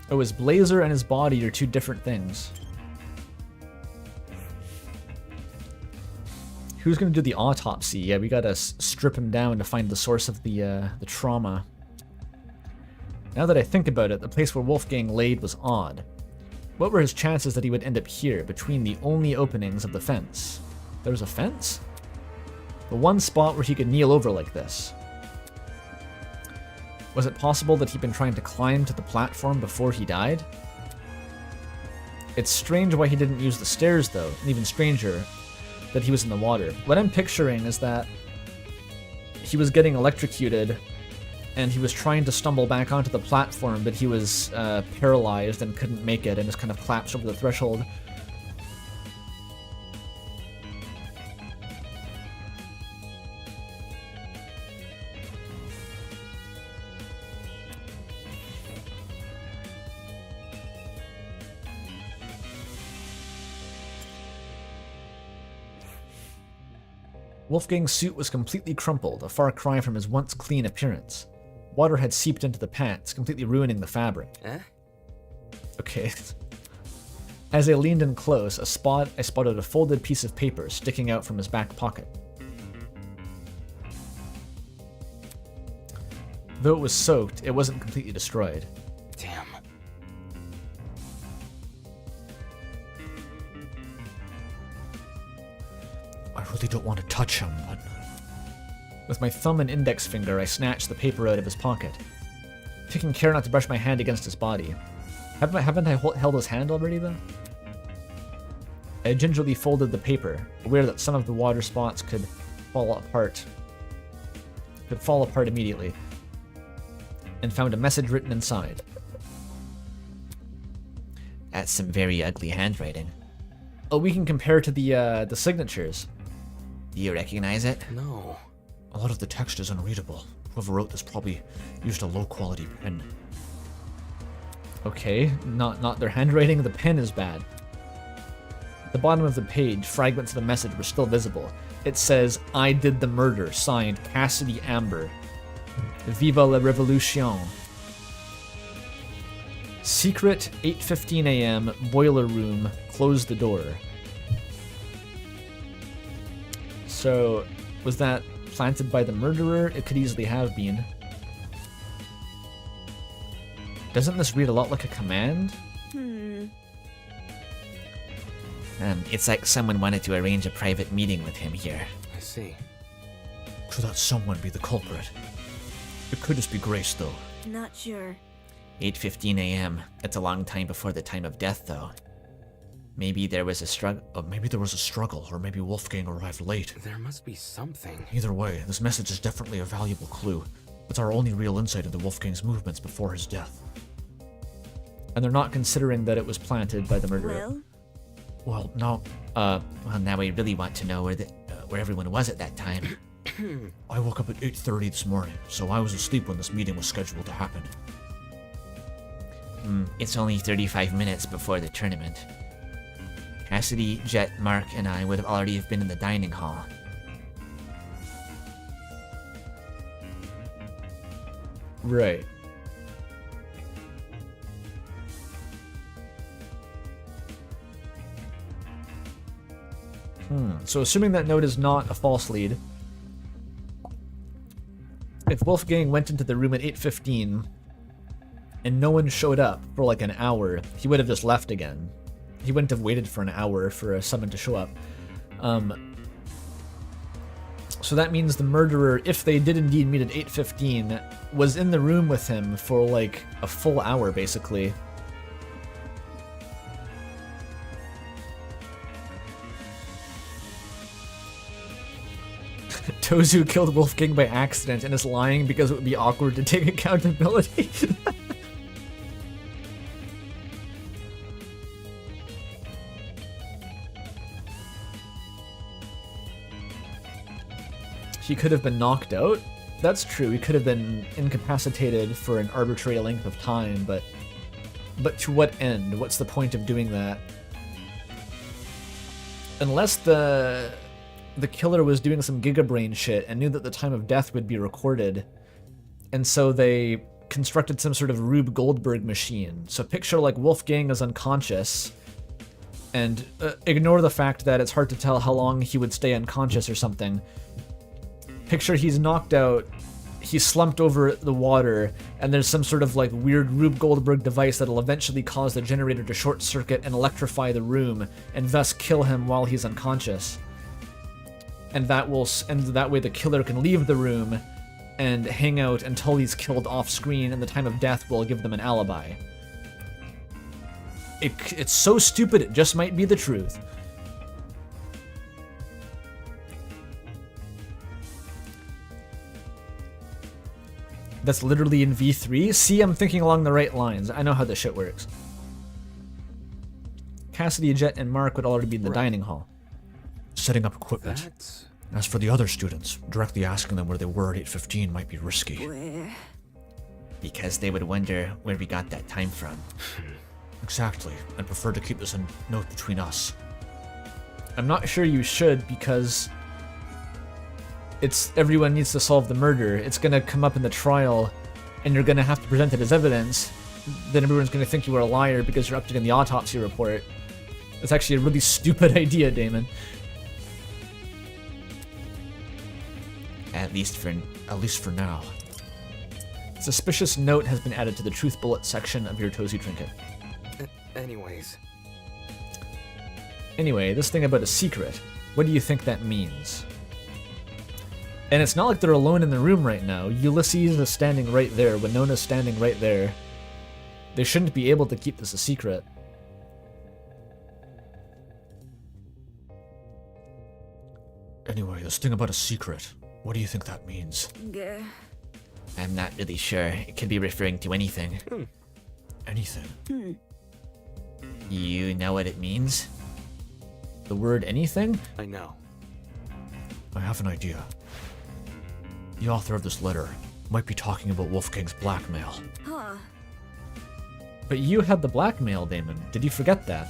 [SPEAKER 1] Oh, his blazer and his body are two different things. Who's gonna do the autopsy? Yeah, we gotta strip him down to find the source of the trauma. Now that I think about it, the place where Wolfgang laid was odd. What were his chances that he would end up here, between the only openings of the fence? There was a fence? The one spot where he could kneel over like this. Was it possible that he'd been trying to climb to the platform before he died? It's strange why he didn't use the stairs though, and even stranger that he was in the water. What I'm picturing is that he was getting electrocuted and he was trying to stumble back onto the platform, but he was paralyzed and couldn't make it and just kind of collapsed over the threshold. Wolfgang's suit was completely crumpled, a far cry from his once clean appearance. Water had seeped into the pants, completely ruining the fabric.
[SPEAKER 3] Eh?
[SPEAKER 1] Okay. As I leaned in close, I spotted a folded piece of paper sticking out from his back pocket. Though it was soaked, it wasn't completely destroyed.
[SPEAKER 3] Damn.
[SPEAKER 6] I really don't want to touch him, but...
[SPEAKER 1] With my thumb and index finger, I snatched the paper out of his pocket, taking care not to brush my hand against his body. Haven't I held his hand already, though? I gingerly folded the paper, aware that some of the water spots could fall apart immediately, and found a message written inside.
[SPEAKER 8] That's some very ugly handwriting.
[SPEAKER 1] Oh, we can compare to the signatures.
[SPEAKER 8] Do you recognize it?
[SPEAKER 3] No.
[SPEAKER 6] A lot of the text is unreadable. Whoever wrote this probably used a low-quality pen.
[SPEAKER 1] Okay, not their handwriting, the pen is bad. At the bottom of the page, fragments of the message were still visible. It says, "I did the murder," signed Cassidy Amber. Viva la Revolution. Secret, 8:15 a.m., boiler room, close the door. So, was that planted by the murderer? It could easily have been. Doesn't this read a lot like a command?
[SPEAKER 8] It's like someone wanted to arrange a private meeting with him here.
[SPEAKER 3] I see.
[SPEAKER 6] Could that someone be the culprit? It could just be Grace, though.
[SPEAKER 10] Not sure.
[SPEAKER 8] 8:15 a.m. That's a long time before the time of death, though. Maybe there was a struggle.
[SPEAKER 6] Maybe there was a struggle, or maybe Wolfgang arrived late.
[SPEAKER 3] There must be something.
[SPEAKER 6] Either way, this message is definitely a valuable clue. It's our only real insight into Wolfgang's movements before his death.
[SPEAKER 1] And they're not considering that it was planted by the murderer.
[SPEAKER 6] Well, now,
[SPEAKER 8] well, now we really want to know where everyone was at that time.
[SPEAKER 6] I woke up at 8:30 this morning, so I was asleep when this meeting was scheduled to happen.
[SPEAKER 8] It's only 35 minutes before the tournament. Cassidy, Jet, Mark, and I would have already have been in the dining hall.
[SPEAKER 1] Right. So assuming that note is not a false lead, if Wolfgang went into the room at 8:15 and no one showed up for like an hour, he would have just left again. He wouldn't have waited for an hour for someone to show up. So that means the murderer, if they did indeed meet at 8:15, was in the room with him for like a full hour, basically. Tozu killed Wolfgang by accident and is lying because it would be awkward to take accountability. He could have been knocked out. That's true. He could have been incapacitated for an arbitrary length of time, but to what end? What's the point of doing that? Unless the killer was doing some gigabrain shit and knew that the time of death would be recorded, and so they constructed some sort of Rube Goldberg machine. So picture like Wolfgang is unconscious, and ignore the fact that it's hard to tell how long he would stay unconscious or something. Picture he's knocked out, he's slumped over the water, and there's some sort of like weird Rube Goldberg device that'll eventually cause the generator to short circuit and electrify the room, and thus kill him while he's unconscious. And that way the killer can leave the room and hang out until he's killed off screen, and the time of death will give them an alibi. It's so stupid, it just might be the truth. That's literally in V3? See, I'm thinking along the right lines. I know how this shit works. Cassidy, Jet, and Mark would already be in the dining hall.
[SPEAKER 6] Setting up equipment.
[SPEAKER 3] That's...
[SPEAKER 6] As for the other students, directly asking them where they were at 8:15 might be risky.
[SPEAKER 10] Where?
[SPEAKER 8] Because they would wonder where we got that time from.
[SPEAKER 6] Exactly, and prefer to keep this a note between us.
[SPEAKER 1] I'm not sure you should, because it's everyone needs to solve the murder. It's gonna come up in the trial, and you're gonna have to present it as evidence. Then everyone's gonna think you were a liar because you're updating the autopsy report. It's actually a really stupid idea, Damon.
[SPEAKER 8] At least for now.
[SPEAKER 1] Suspicious note has been added to the truth bullet section of your Tozu trinket.
[SPEAKER 3] Anyways.
[SPEAKER 1] Anyway, this thing about a secret, what do you think that means? And it's not like they're alone in the room right now. Ulysses is standing right there, Winona's standing right there. They shouldn't be able to keep this a secret.
[SPEAKER 6] Anyway, this thing about a secret, what do you think that means?
[SPEAKER 10] Gah.
[SPEAKER 8] I'm not really sure. It could be referring to anything.
[SPEAKER 6] Anything?
[SPEAKER 8] You know what it means?
[SPEAKER 1] The word anything?
[SPEAKER 3] I know.
[SPEAKER 6] I have an idea. The author of this letter might be talking about Wolfgang's blackmail.
[SPEAKER 10] Huh.
[SPEAKER 1] But you had the blackmail, Damon. Did you forget that?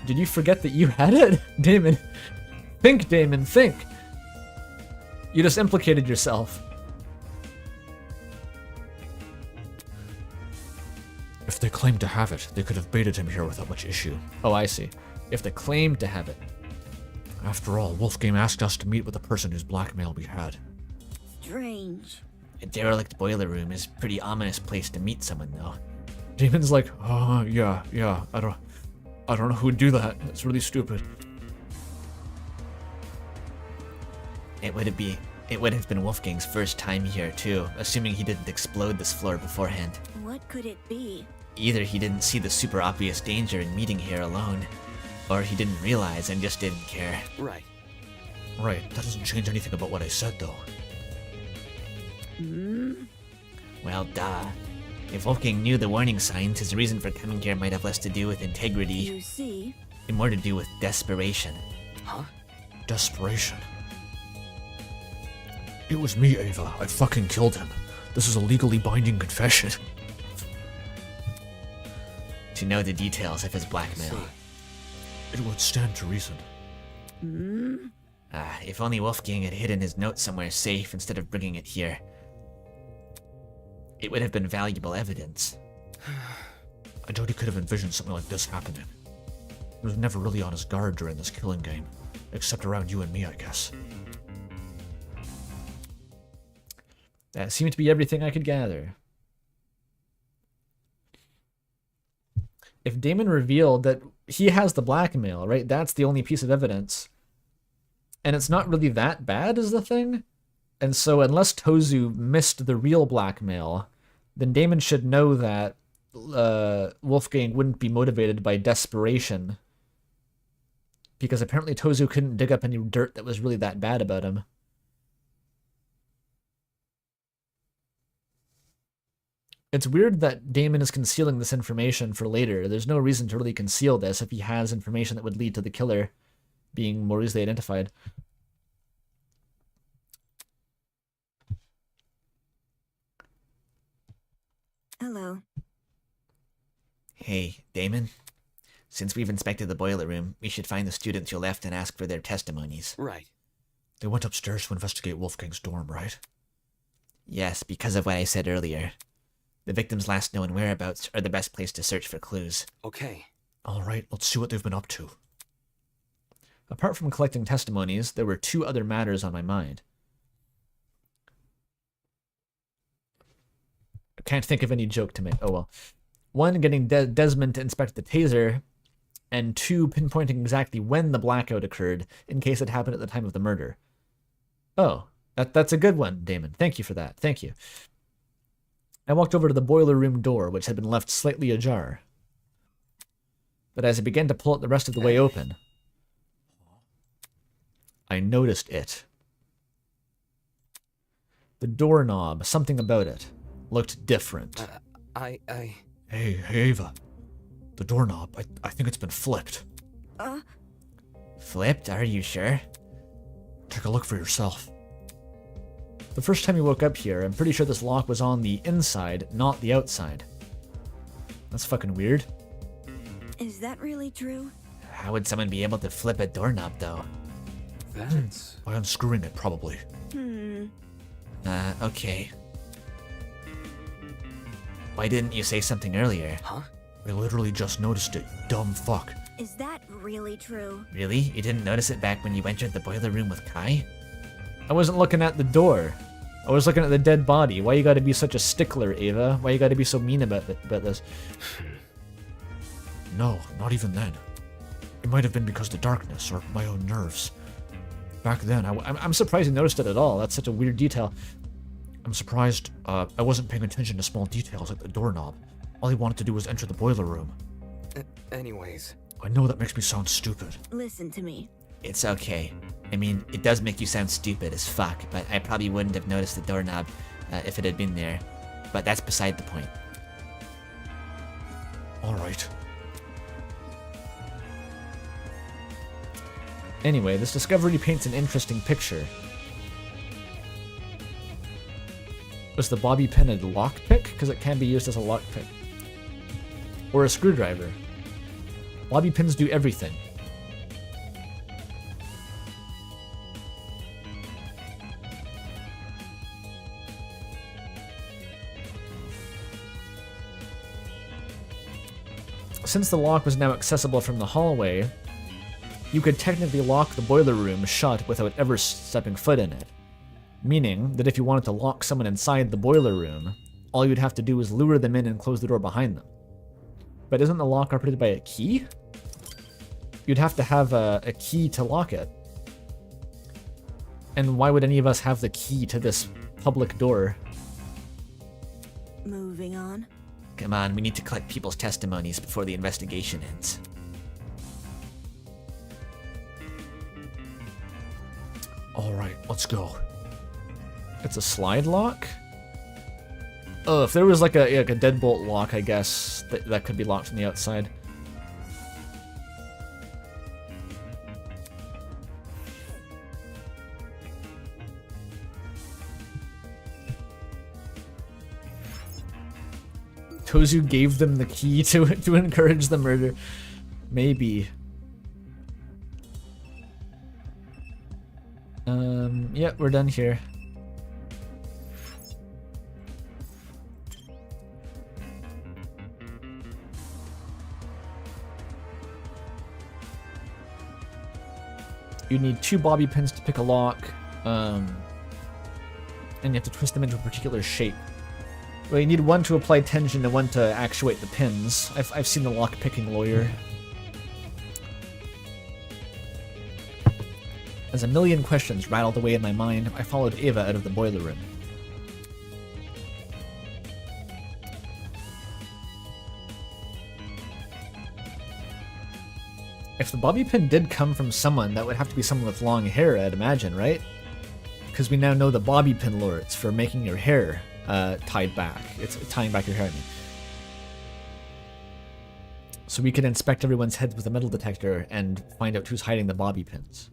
[SPEAKER 1] Did you forget that you had it? Damon. Think, Damon, think. You just implicated yourself.
[SPEAKER 6] If they claimed to have it, they could have baited him here without much issue.
[SPEAKER 1] Oh, I see. If they claimed to have it.
[SPEAKER 6] After all, Wolfgang asked us to meet with the person whose blackmail we had.
[SPEAKER 10] Strange.
[SPEAKER 8] A derelict boiler room is a pretty ominous place to meet someone, though.
[SPEAKER 1] Damon's like,
[SPEAKER 6] Yeah, I don't know who would do that. It's really stupid.
[SPEAKER 8] It would have been Wolfgang's first time here, too, assuming he didn't explode this floor beforehand.
[SPEAKER 10] What could it be?
[SPEAKER 8] Either he didn't see the super obvious danger in meeting here alone, or he didn't realize and just didn't care.
[SPEAKER 3] Right.
[SPEAKER 6] Right, that doesn't change anything about what I said, though.
[SPEAKER 8] Well, duh. If Wolfgang knew the warning signs, his reason for coming here might have less to do with integrity
[SPEAKER 10] You see?
[SPEAKER 8] and more to do with desperation.
[SPEAKER 3] Huh?
[SPEAKER 6] Desperation. It was me, Ava. I fucking killed him. This is a legally binding confession.
[SPEAKER 8] To know the details of his blackmail.
[SPEAKER 6] It would stand to reason.
[SPEAKER 8] If only Wolfgang had hidden his note somewhere safe instead of bringing it here. It would have been valuable evidence.
[SPEAKER 6] I doubt he could have envisioned something like this happening. He was never really on his guard during this killing game. Except around you and me, I guess.
[SPEAKER 1] that seemed to be everything I could gather. If Damon revealed that he has the blackmail, right, that's the only piece of evidence. And it's not really that bad is the thing. And so unless Tozu missed the real blackmail, then Damon should know that Wolfgang wouldn't be motivated by desperation. Because apparently Tozu couldn't dig up any dirt that was really that bad about him. It's weird that Damon is concealing this information for later. There's no reason to really conceal this if he has information that would lead to the killer being more easily identified.
[SPEAKER 10] Hello.
[SPEAKER 8] Hey, Damon? Since we've inspected the boiler room, we should find the students who left and ask for their testimonies.
[SPEAKER 3] Right.
[SPEAKER 6] They went upstairs to investigate Wolfgang's dorm, right?
[SPEAKER 8] Yes, because of what I said earlier. The victim's last known whereabouts are the best place to search for clues.
[SPEAKER 3] Okay.
[SPEAKER 6] Alright, let's see what they've been up to.
[SPEAKER 1] Apart from collecting testimonies, there were two other matters on my mind. I can't think of any joke to make. Oh well. One, getting Desmond to inspect the taser, and two, pinpointing exactly when the blackout occurred, in case it happened at the time of the murder. Oh, that's a good one, Damon. Thank you for that. Thank you. I walked over to the boiler room door, which had been left slightly ajar. But as I began to pull it the rest of the way open, I noticed it. The doorknob, something about it looked different.
[SPEAKER 3] I...
[SPEAKER 6] Hey, Ava. The doorknob, I think it's been flipped.
[SPEAKER 8] Flipped? Are you sure?
[SPEAKER 6] Take a look for yourself.
[SPEAKER 1] The first time you woke up here, I'm pretty sure this lock was on the inside, not the outside. That's fucking weird.
[SPEAKER 10] Is that really true?
[SPEAKER 8] How would someone be able to flip a doorknob, though?
[SPEAKER 3] That's...
[SPEAKER 6] By unscrewing it, probably.
[SPEAKER 8] Okay. Why didn't you say something earlier?
[SPEAKER 3] Huh?
[SPEAKER 6] I literally just noticed it, you dumb fuck.
[SPEAKER 10] Is that really true?
[SPEAKER 8] Really? You didn't notice it back when you entered the boiler room with Kai?
[SPEAKER 1] I wasn't looking at the door. I was looking at the dead body. Why you gotta be such a stickler, Ava? Why you gotta be so mean about this?
[SPEAKER 6] No, not even then. It might have been because of the darkness or my own nerves. Back then,
[SPEAKER 1] I'm surprised you noticed it at all. That's such a weird detail.
[SPEAKER 6] I'm surprised I wasn't paying attention to small details like the doorknob. All he wanted to do was enter the boiler room.
[SPEAKER 3] Anyways.
[SPEAKER 6] I know that makes me sound stupid.
[SPEAKER 10] Listen to me.
[SPEAKER 8] It's okay. I mean, it does make you sound stupid as fuck, but I probably wouldn't have noticed the doorknob if it had been there. But that's beside the point.
[SPEAKER 6] Alright.
[SPEAKER 1] Anyway, this discovery paints an interesting picture. Was the bobby pin a lockpick? Because it can be used as a lockpick. Or a screwdriver. Bobby pins do everything. Since the lock was now accessible from the hallway, you could technically lock the boiler room shut without ever stepping foot in it. Meaning that if you wanted to lock someone inside the boiler room, all you'd have to do is lure them in and close the door behind them. But isn't the lock operated by a key? You'd have to have a key to lock it. And why would any of us have the key to this public door?
[SPEAKER 10] Moving on.
[SPEAKER 8] Come on, we need to collect people's testimonies before the investigation ends.
[SPEAKER 6] Alright, let's go.
[SPEAKER 1] It's a slide lock? Oh, if there was like a deadbolt lock, I guess that could be locked from the outside. Tozu gave them the key to encourage the murder. Maybe. Yeah, we're done here. You need 2 bobby pins to pick a lock, and you have to twist them into a particular shape. Well, you need 1 to apply tension and 1 to actuate the pins. I've seen the lock-picking lawyer. As a million questions rattled away in my mind, I followed Ava out of the boiler room. If the bobby pin did come from someone, that would have to be someone with long hair, I'd imagine, right? Because we now know the bobby pin lure. It's for making your hair tied back. It's tying back your hair, I mean. So we could inspect everyone's heads with a metal detector and find out who's hiding the bobby pins.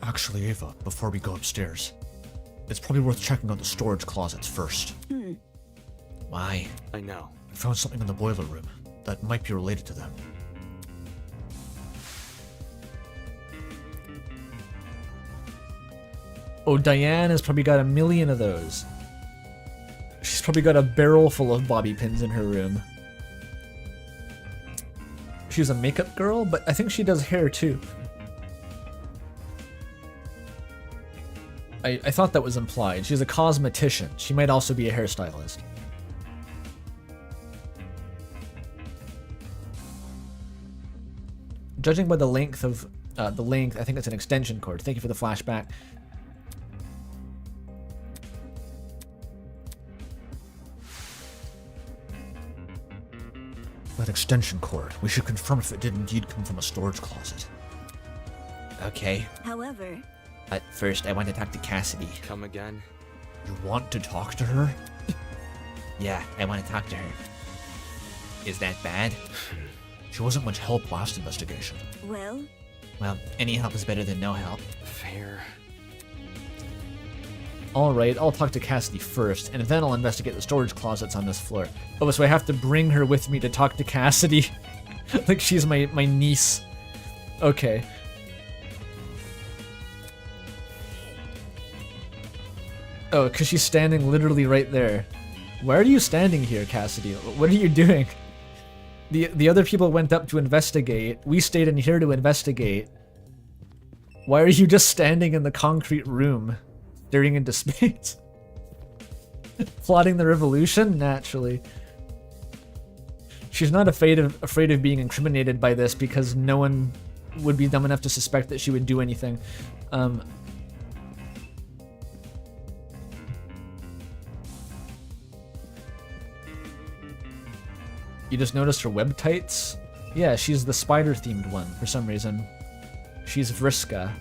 [SPEAKER 6] Actually, Ava, before we go upstairs, it's probably worth checking out the storage closets first.
[SPEAKER 8] Why?
[SPEAKER 3] I know.
[SPEAKER 6] I found something in the boiler room that might be related to them.
[SPEAKER 1] Oh, Diane has probably got a million of those. She's probably got a barrel full of bobby pins in her room. She's a makeup girl, but I think she does hair too. I thought that was implied. She's a cosmetician. She might also be a hairstylist. Judging by the length of I think it's an extension cord. Thank you for the flashback.
[SPEAKER 6] That extension cord. We should confirm if it did indeed come from a storage closet.
[SPEAKER 8] Okay,
[SPEAKER 10] However,
[SPEAKER 8] but first I want to talk to Cassidy.
[SPEAKER 3] Come again?
[SPEAKER 6] You want to talk to her?
[SPEAKER 8] Yeah, I want to talk to her. Is that bad?
[SPEAKER 6] She wasn't much help last investigation.
[SPEAKER 10] well,
[SPEAKER 8] Well, any help is better than no help.
[SPEAKER 3] Fair.
[SPEAKER 1] Alright, I'll talk to Cassidy first, and then I'll investigate the storage closets on this floor. Oh, so I have to bring her with me to talk to Cassidy? Like she's my niece. Okay. Oh, because she's standing literally right there. Why are you standing here, Cassidy? What are you doing? The other people went up to investigate. We stayed in here to investigate. Why are you just standing in the concrete room, staring into space? Plotting the revolution? Naturally. She's not afraid of being incriminated by this because no one would be dumb enough to suspect that she would do anything. You just noticed her web tights? Yeah, she's the spider-themed one for some reason. She's Vriska.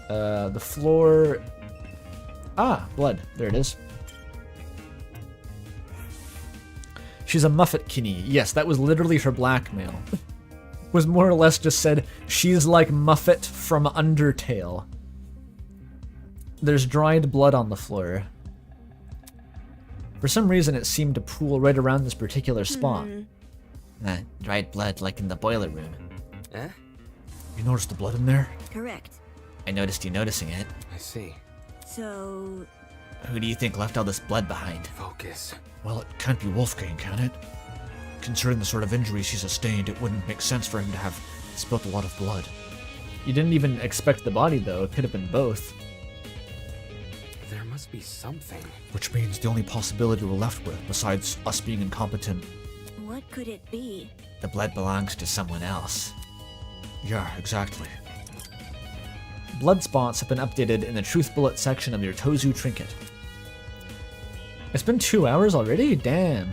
[SPEAKER 1] The floor... Ah, blood. There it is. She's a Muffet Kinney. Yes, that was literally her blackmail. Was more or less just said, she's like Muffet from Undertale. There's dried blood on the floor. For some reason, it seemed to pool right around this particular spot.
[SPEAKER 8] Dried blood like in the boiler room.
[SPEAKER 3] Eh?
[SPEAKER 6] You noticed the blood in there?
[SPEAKER 10] correct.
[SPEAKER 8] I noticed you noticing it.
[SPEAKER 3] I see.
[SPEAKER 10] So,
[SPEAKER 8] Who do you think left all this blood behind?
[SPEAKER 3] Focus.
[SPEAKER 6] Well, it can't be Wolfgang, can it? Considering the sort of injuries he sustained, it wouldn't make sense for him to have spilt a lot of blood.
[SPEAKER 1] You didn't even expect the body, though. It could have been both.
[SPEAKER 3] There must be something.
[SPEAKER 6] Which means the only possibility we're left with, besides us being incompetent...
[SPEAKER 10] what could it be?
[SPEAKER 8] The blood belongs to someone else.
[SPEAKER 6] Yeah, exactly.
[SPEAKER 1] Blood spots have been updated in the Truth Bullet section of your Tozu trinket. It's been 2 hours already? Damn.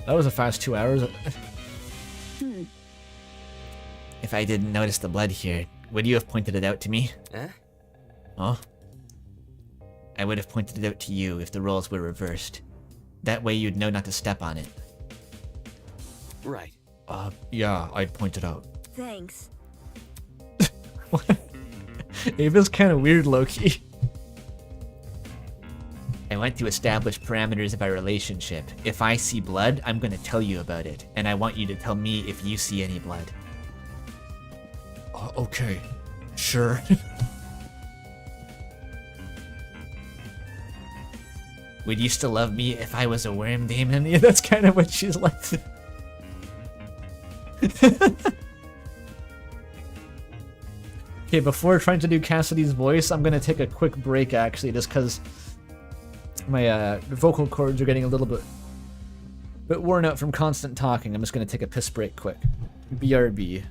[SPEAKER 1] That was a fast 2 hours.
[SPEAKER 8] If I didn't notice the blood here, would you have pointed it out to me?
[SPEAKER 3] Eh?
[SPEAKER 8] Huh? I would have pointed it out to you if the roles were reversed. That way you'd know not to step on it.
[SPEAKER 3] Right.
[SPEAKER 6] Yeah, I'd point it out.
[SPEAKER 10] Thanks.
[SPEAKER 1] Ava's kind of weird, Loki.
[SPEAKER 8] I want to establish parameters of our relationship. If I see blood, I'm going to tell you about it, and I want you to tell me if you see any blood.
[SPEAKER 6] Okay. Sure.
[SPEAKER 8] Would you still love me if I was a worm, Damon?
[SPEAKER 1] Yeah, that's kind of what she's like. Okay, before trying to do Cassidy's voice, I'm gonna take a quick break actually, just because my vocal cords are getting a little bit worn out from constant talking. I'm just gonna take a piss break quick. BRB.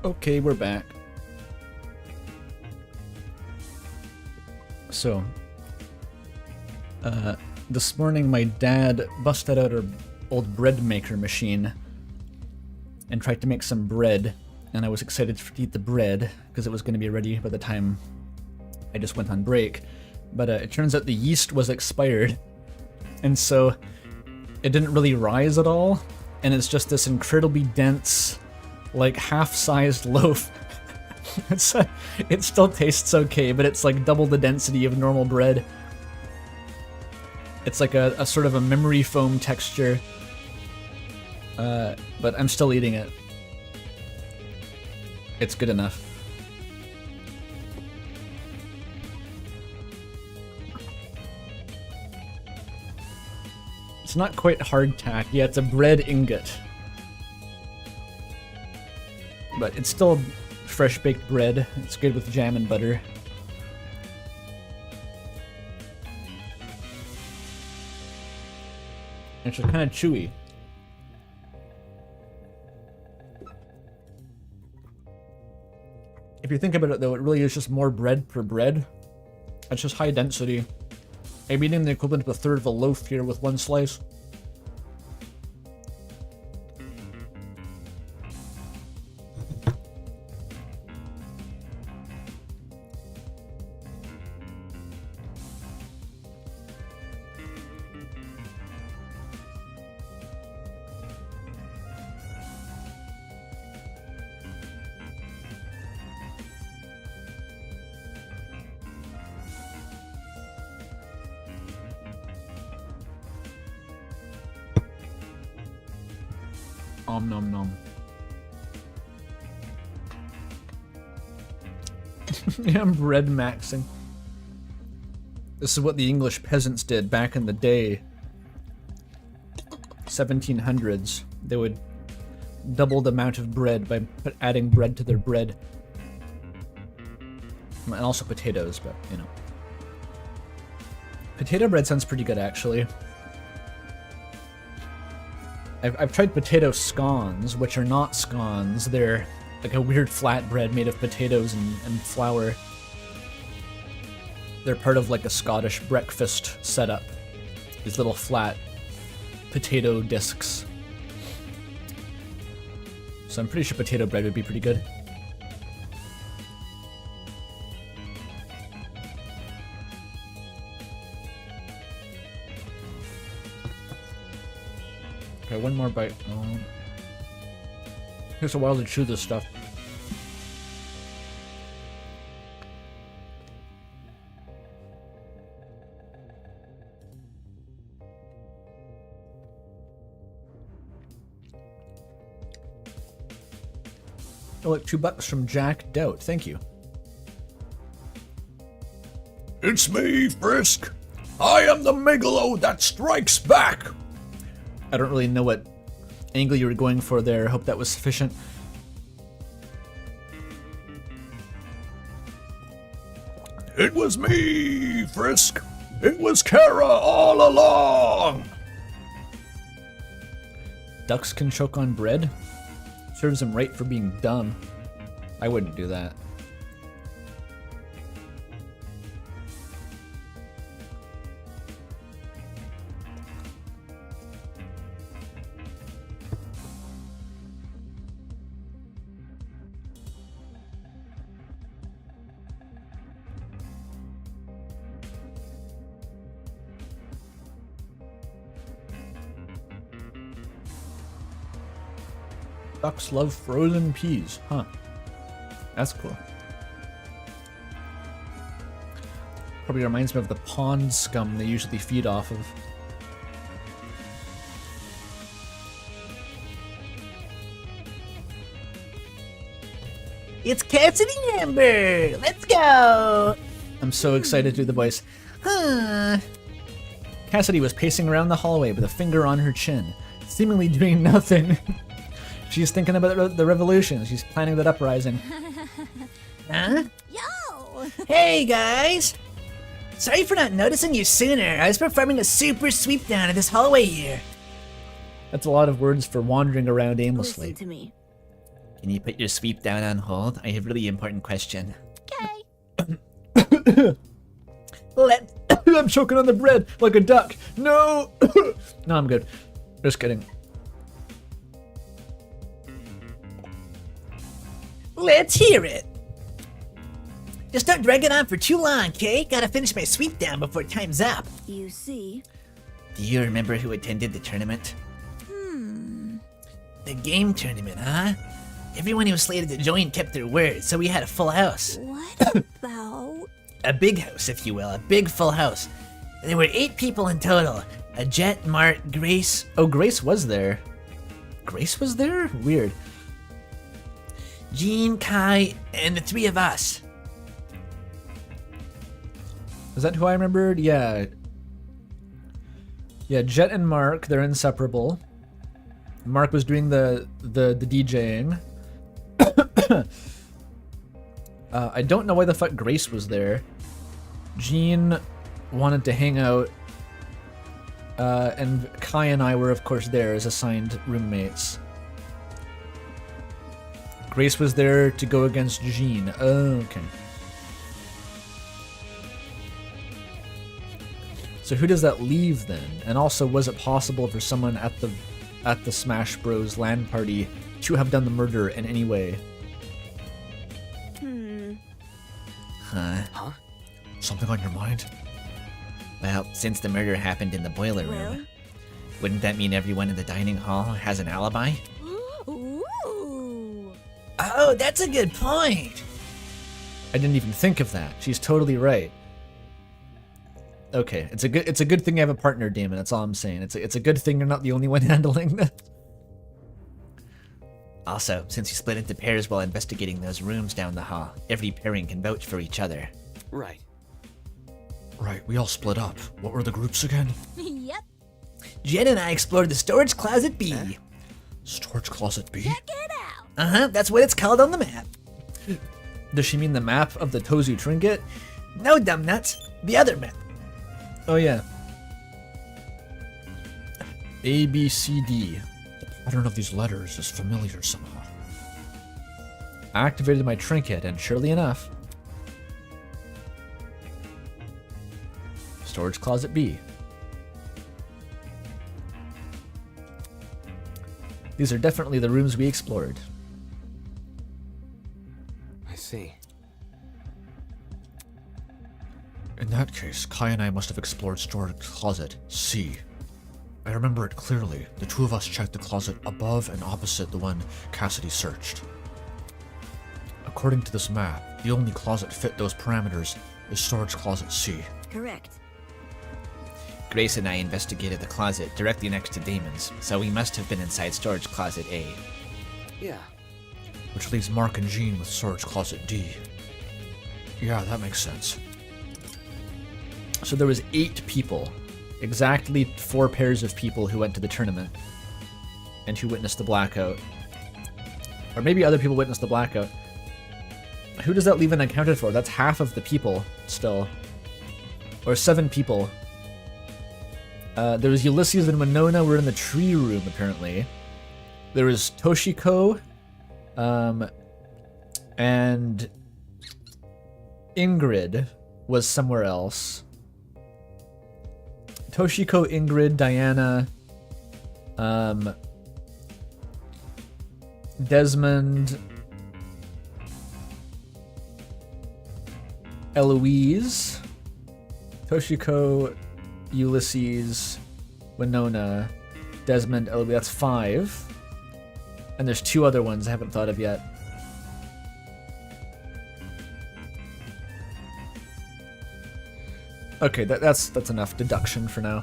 [SPEAKER 1] Okay, we're back. So, this morning my dad busted out our old bread maker machine and tried to make some bread, and I was excited to eat the bread because it was going to be ready by the time I just went on break. But it turns out the yeast was expired, and so it didn't really rise at all, and it's just this incredibly dense, like half-sized loaf. It still tastes okay, but it's like double the density of normal bread. It's like a sort of a memory foam texture, but I'm still eating it. It's good enough. It's not quite hardtack. Yeah, it's a bread ingot. But it's still fresh baked bread. It's good with jam and butter. It's just kind of chewy. If you think about it though, it really is just more bread per bread. It's just high density. I'm eating the equivalent of a third of a loaf here with one slice. Om nom nom. Yeah, I'm bread maxing. This is what the English peasants did back in the day. 1700s. They would double the amount of bread by adding bread to their bread. And also potatoes, but you know. Potato bread sounds pretty good actually. I've tried potato scones, which are not scones. They're like a weird flatbread made of potatoes and flour. They're part of like a Scottish breakfast setup. These little flat potato discs. So I'm pretty sure potato bread would be pretty good. Okay, one more bite. Takes a while to chew this stuff. Oh, look, $2 from Jack Doubt. Thank you.
[SPEAKER 2] It's me, Frisk. I am the Megalo that strikes back.
[SPEAKER 1] I don't really know what angle you were going for there. I hope that was sufficient.
[SPEAKER 2] It was me, Frisk. It was Kara all along.
[SPEAKER 1] Ducks can choke on bread? Serves them right for being dumb. I wouldn't do that. Ducks love frozen peas, huh? That's cool. Probably reminds me of the pond scum they usually feed off of.
[SPEAKER 5] It's Cassidy Amber! Let's go!
[SPEAKER 1] I'm so excited to do the voice. Huh. Cassidy was pacing around the hallway with a finger on her chin, seemingly doing nothing. She's thinking about the revolution. She's planning that uprising.
[SPEAKER 5] Huh?
[SPEAKER 10] Yo!
[SPEAKER 5] Hey guys! Sorry for not noticing you sooner. I was performing a super sweep down in this hallway here.
[SPEAKER 1] That's a lot of words for wandering around aimlessly.
[SPEAKER 10] Listen to me.
[SPEAKER 8] Can you put your sweep down on hold? I have a really important question.
[SPEAKER 5] Okay.
[SPEAKER 1] I'm choking on the bread like a duck. No! No, I'm good. Just kidding.
[SPEAKER 5] Let's hear it. Just don't drag it on for too long, okay? Gotta finish my sweep down before time's up.
[SPEAKER 10] You see?
[SPEAKER 8] Do you remember who attended the tournament?
[SPEAKER 5] The game tournament, huh? Everyone who was slated to join kept their word, so we had a full house.
[SPEAKER 10] What about?
[SPEAKER 5] A big house, if you will, a big full house. There were 8 people in total. A Jet, Mart, Grace.
[SPEAKER 1] Oh, Grace was there. Grace was there? Weird.
[SPEAKER 5] Jean, Kai, and the 3 of us.
[SPEAKER 1] Is that who I remembered? Yeah. Yeah, Jet and Mark, they're inseparable. Mark was doing the DJing. I don't know why the fuck Grace was there. Jean wanted to hang out. And Kai and I were, of course, there as assigned roommates. Grace was there to go against Jean. Oh, okay. So who does that leave then? And also, was it possible for someone at the Smash Bros. LAN party to have done the murder in any way?
[SPEAKER 8] Huh?
[SPEAKER 6] Something on your mind?
[SPEAKER 8] Well, since the murder happened in the boiler
[SPEAKER 10] Well?
[SPEAKER 8] room, wouldn't that mean everyone in the dining hall has an alibi?
[SPEAKER 10] Ooh.
[SPEAKER 5] Oh, that's a good point.
[SPEAKER 1] I didn't even think of that. She's totally right. Okay, it's a good thing you have a partner, Damon. That's all I'm saying. It's a good thing you're not the only one handling this.
[SPEAKER 8] Also, since you split into pairs while investigating those rooms down the hall, every pairing can vouch for each other.
[SPEAKER 3] Right.
[SPEAKER 6] Right, we all split up. What were the groups again?
[SPEAKER 10] Yep.
[SPEAKER 5] Jen and I explored the storage closet B.
[SPEAKER 6] Storage Closet B?
[SPEAKER 10] Check it out.
[SPEAKER 5] Uh-huh, that's what it's called on the map.
[SPEAKER 1] Does she mean the map of the Tozu trinket?
[SPEAKER 5] No, dumb nuts. The other map.
[SPEAKER 1] Oh yeah. A, B, C, D.
[SPEAKER 6] The pattern of these letters is familiar somehow.
[SPEAKER 1] I activated my trinket, and surely enough, storage closet B. These are definitely the rooms we explored.
[SPEAKER 3] I see.
[SPEAKER 6] In that case, Kai and I must have explored Storage Closet C. I remember it clearly. The two of us checked the closet above and opposite the one Cassidy searched. According to this map, the only closet fit those parameters is Storage Closet C.
[SPEAKER 10] Correct.
[SPEAKER 8] Grace and I investigated the closet directly next to Damon's, so we must have been inside storage closet A.
[SPEAKER 3] Yeah.
[SPEAKER 6] Which leaves Mark and Jean with Storage Closet D. Yeah, that makes sense.
[SPEAKER 1] So there was 8 people, exactly 4 pairs of people who went to the tournament and who witnessed the blackout. Or maybe other people witnessed the blackout. Who does that leave unaccounted for? That's half of the people still. Or 7 people. There was Ulysses and Winona were in the tree room, apparently. There was Toshiko, and Ingrid was somewhere else. Toshiko, Ingrid, Diana, Desmond, Eloise, Toshiko, Ulysses, Winona, Desmond, Eloise. That's 5. And there's 2 other ones I haven't thought of yet. Okay, that's enough deduction for now.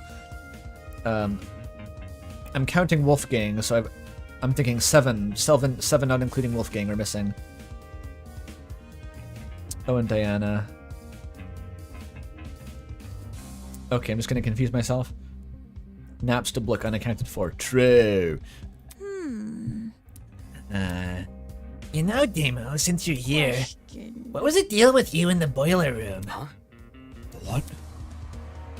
[SPEAKER 1] I'm counting Wolfgang, so I'm thinking 7 not including Wolfgang are missing. Oh, and Diana. Okay, I'm just gonna confuse myself. Naps to Blick unaccounted for. True.
[SPEAKER 5] You know, Demo, since you're here, what was the deal with you in the boiler room?
[SPEAKER 3] Huh?
[SPEAKER 6] What?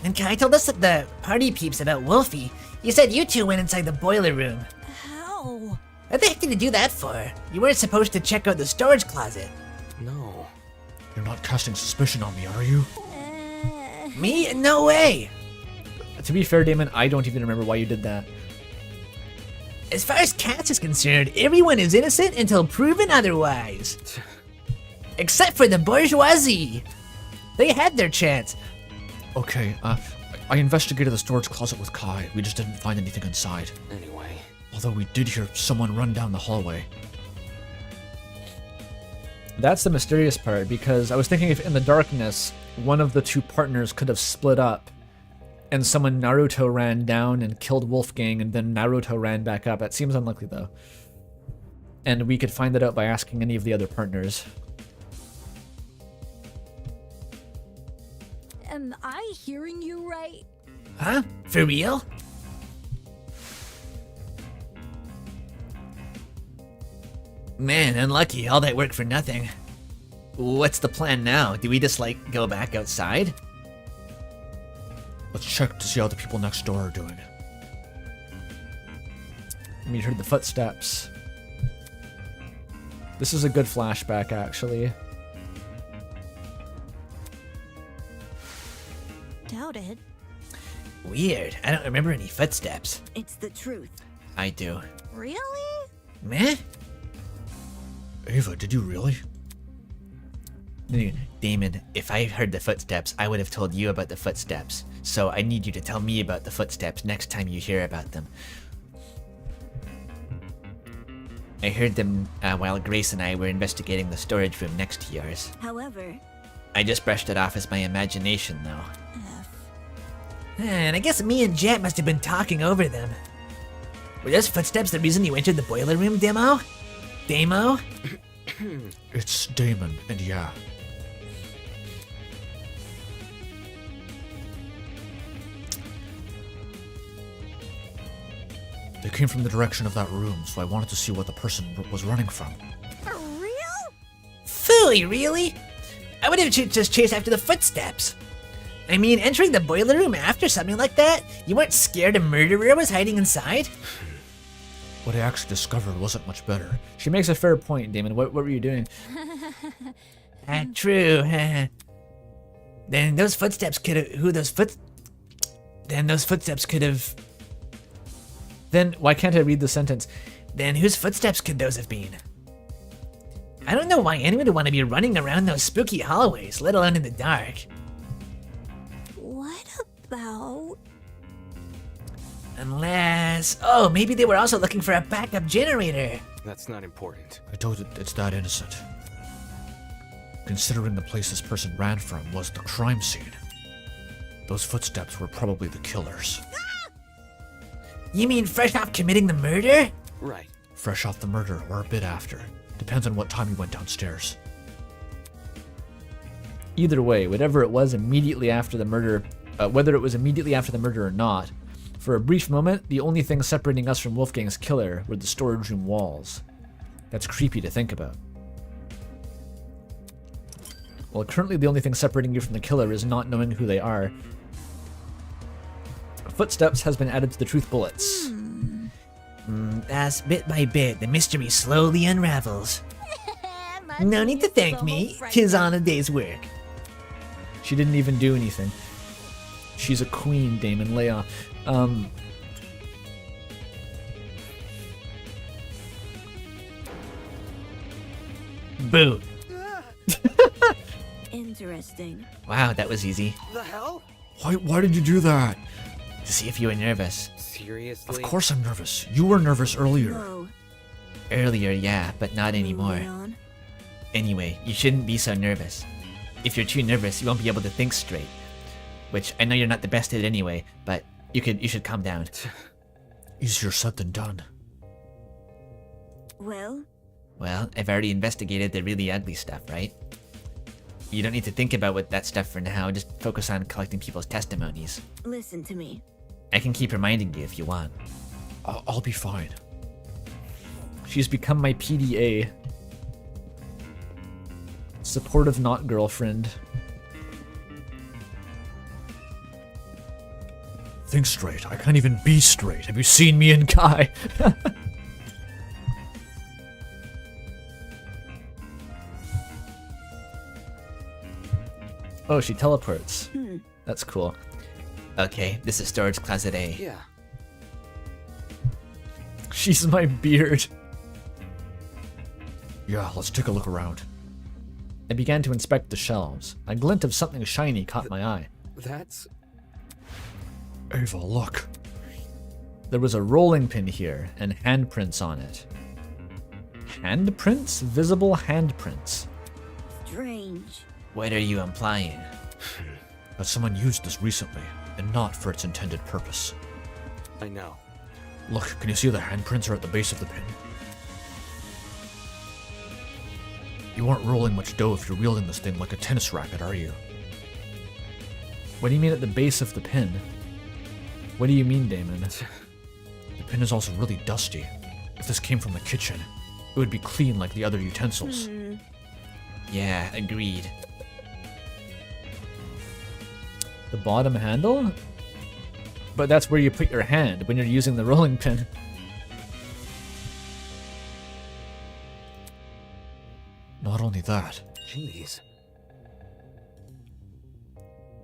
[SPEAKER 5] And Kai told us at the party peeps about Wolfie. You said you two went inside the boiler room.
[SPEAKER 10] How?
[SPEAKER 5] What the heck did you do that for? You weren't supposed to check out the storage closet.
[SPEAKER 3] No.
[SPEAKER 6] You're not casting suspicion on me, are you?
[SPEAKER 5] Me? No way!
[SPEAKER 1] To be fair, Damon, I don't even remember why you did that.
[SPEAKER 5] As far as Katz is concerned, everyone is innocent until proven otherwise. Except for the bourgeoisie. They had their chance.
[SPEAKER 6] Okay, I investigated the storage closet with Kai. We just didn't find anything inside.
[SPEAKER 3] Anyway.
[SPEAKER 6] Although we did hear someone run down the hallway.
[SPEAKER 1] That's the mysterious part, because I was thinking if in the darkness, one of the two partners could have split up, and someone Naruto ran down and killed Wolfgang, and then Naruto ran back up. That seems unlikely, though. And we could find that out by asking any of the other partners.
[SPEAKER 10] Am I hearing you right?
[SPEAKER 5] Huh? For real? Man, unlucky. All that work for nothing.
[SPEAKER 8] What's the plan now? Do we just, like, go back outside?
[SPEAKER 6] Let's check to see how the people next door are doing.
[SPEAKER 1] We heard the footsteps. This is a good flashback, actually.
[SPEAKER 10] Doubt it.
[SPEAKER 5] Weird. I don't remember any footsteps.
[SPEAKER 10] It's the truth.
[SPEAKER 8] I do.
[SPEAKER 10] Really?
[SPEAKER 5] Meh?
[SPEAKER 6] Ava, did you really?
[SPEAKER 8] Damon, if I heard the footsteps, I would have told you about the footsteps. So I need you to tell me about the footsteps next time you hear about them. I heard them while Grace and I were investigating the storage room next to yours.
[SPEAKER 10] However,
[SPEAKER 8] I just brushed it off as my imagination, though.
[SPEAKER 5] And I guess me and Jet must have been talking over them. Were those footsteps the reason you entered the boiler room, Demo? Demo?
[SPEAKER 6] It's Damon, and yeah. They came from the direction of that room, so I wanted to see what the person was running from.
[SPEAKER 10] for real?
[SPEAKER 5] Phooey, really? I would have just chased after the footsteps. I mean, entering the boiler room after something like that? You weren't scared a murderer was hiding inside?
[SPEAKER 6] What I actually discovered wasn't much better.
[SPEAKER 1] She makes a fair point, Damon. What were you doing?
[SPEAKER 5] True. Then those footsteps could have... Then those footsteps could have...
[SPEAKER 1] Then why can't I read the sentence?
[SPEAKER 5] Then whose footsteps could those have been? I don't know why anyone would want to be running around those spooky hallways, let alone in the dark.
[SPEAKER 10] What about...
[SPEAKER 5] Unless... Oh, maybe they were also looking for a backup generator.
[SPEAKER 3] That's not important.
[SPEAKER 6] I doubt it's that innocent. Considering the place this person ran from was the crime scene. Those footsteps were probably the killers.
[SPEAKER 5] You mean fresh off committing the murder?
[SPEAKER 3] Right.
[SPEAKER 6] Fresh off the murder or a bit after. Depends on what time you went downstairs.
[SPEAKER 1] Either way, whatever it was immediately after the murder, whether it was immediately after the murder or not, for a brief moment, the only thing separating us from Wolfgang's killer were the storage room walls. That's creepy to think about. Well, currently the only thing separating you from the killer is not knowing who they are. Footsteps has been added to the truth bullets.
[SPEAKER 5] As bit by bit, the mystery slowly unravels. No need to thank me. 'Tis on a day's work.
[SPEAKER 1] She didn't even do anything. She's a queen, Damon. Lay off.
[SPEAKER 5] Boo.
[SPEAKER 10] Interesting.
[SPEAKER 8] Wow, that was easy.
[SPEAKER 3] The hell?
[SPEAKER 6] Why did you do that?
[SPEAKER 8] To see if you were nervous.
[SPEAKER 3] Seriously?
[SPEAKER 6] Of course I'm nervous. You were nervous earlier.
[SPEAKER 10] Whoa.
[SPEAKER 8] Earlier, yeah, but not anymore.
[SPEAKER 10] Moving on.
[SPEAKER 8] Anyway, you shouldn't be so nervous. If you're too nervous, you won't be able to think straight. Which, I know you're not the best at it anyway, but you should calm down.
[SPEAKER 6] Easier said than done.
[SPEAKER 10] Well,
[SPEAKER 8] Well, I've already investigated the really ugly stuff, right? You don't need to think about what that stuff for now, just focus on collecting people's testimonies.
[SPEAKER 10] listen to me.
[SPEAKER 8] I can keep reminding you if you want.
[SPEAKER 6] I'll be fine.
[SPEAKER 1] She's become my PDA. Supportive not girlfriend.
[SPEAKER 6] Think straight. I can't even be straight. Have you seen me and Kai?
[SPEAKER 1] Oh, she teleports. That's cool.
[SPEAKER 8] Okay, this is storage closet A.
[SPEAKER 3] Yeah.
[SPEAKER 1] She's my beard.
[SPEAKER 6] Yeah, let's take a look around.
[SPEAKER 1] I began to inspect the shelves. A glint of something shiny caught my eye.
[SPEAKER 3] That's...
[SPEAKER 6] Ava, look.
[SPEAKER 1] There was a rolling pin here, and handprints on it. Handprints? Visible handprints.
[SPEAKER 10] Strange.
[SPEAKER 8] What are you implying?
[SPEAKER 6] That someone used this recently, and not for its intended purpose.
[SPEAKER 3] I know.
[SPEAKER 6] Look, can you see the handprints are at the base of the pin? You aren't rolling much dough if you're wielding this thing like a tennis racket, are you?
[SPEAKER 1] What do you mean at the base of the pin? What do you mean, Damon?
[SPEAKER 6] The pin is also really dusty. If this came from the kitchen, it would be clean like the other utensils.
[SPEAKER 8] Yeah, agreed.
[SPEAKER 1] The bottom handle? But that's where you put your hand when you're using the rolling pin.
[SPEAKER 6] Not only that,
[SPEAKER 3] Jeez.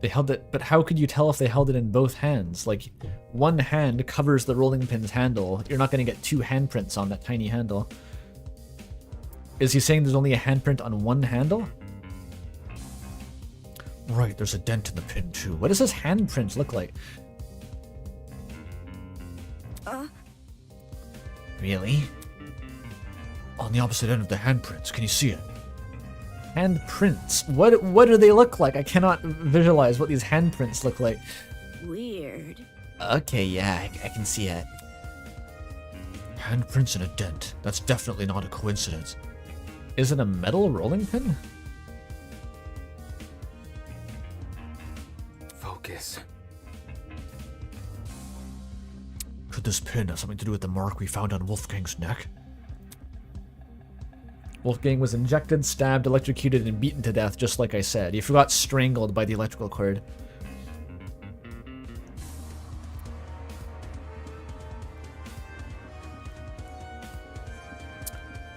[SPEAKER 1] They held it, but how could you tell if they held it in both hands? Like, one hand covers the rolling pin's handle. You're not going to get two handprints on that tiny handle. Is he saying there's only a handprint on one handle?
[SPEAKER 6] right, there's a dent in the pin too.
[SPEAKER 1] What does this handprint look like?
[SPEAKER 8] Really?
[SPEAKER 6] On the opposite end of the handprints, can you see it?
[SPEAKER 1] Handprints? What do they look like? I cannot visualize what these handprints look like.
[SPEAKER 10] Weird.
[SPEAKER 8] Okay, yeah, I can see it.
[SPEAKER 6] Handprints and a dent. That's definitely not a coincidence.
[SPEAKER 1] Is it a metal rolling pin?
[SPEAKER 3] Focus.
[SPEAKER 6] Could this pin have something to do with the mark we found on Wolfgang's neck?
[SPEAKER 1] Wolfgang was injected, stabbed, electrocuted, and beaten to death, just like I said. He forgot strangled by the electrical cord.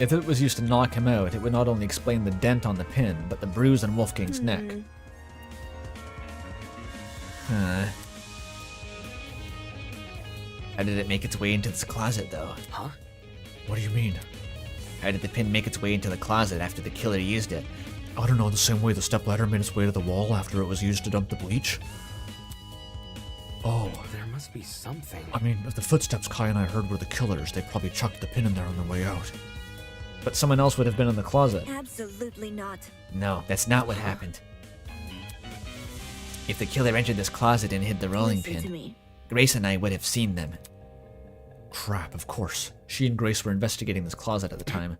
[SPEAKER 1] If it was used to knock him out, it would not only explain the dent on the pin, but the bruise on Wolfgang's neck.
[SPEAKER 8] Huh. How did it make its way into this closet, though?
[SPEAKER 3] Huh?
[SPEAKER 6] What do you mean?
[SPEAKER 8] How did the pin make its way into the closet after the killer used it?
[SPEAKER 6] I don't know, the same way the stepladder made its way to the wall after it was used to dump the bleach? Oh,
[SPEAKER 3] There must be something.
[SPEAKER 6] I mean, if the footsteps Kai and I heard were the killers, they probably chucked the pin in there on their way out.
[SPEAKER 1] But someone else would have been in the closet.
[SPEAKER 10] Absolutely not.
[SPEAKER 8] No, that's not what happened. If the killer entered this closet and hid the rolling
[SPEAKER 10] Listen to
[SPEAKER 8] pin,
[SPEAKER 10] me.
[SPEAKER 8] Grace and I would have seen them.
[SPEAKER 6] Crap, of course.
[SPEAKER 1] She and Grace were investigating this closet at the time.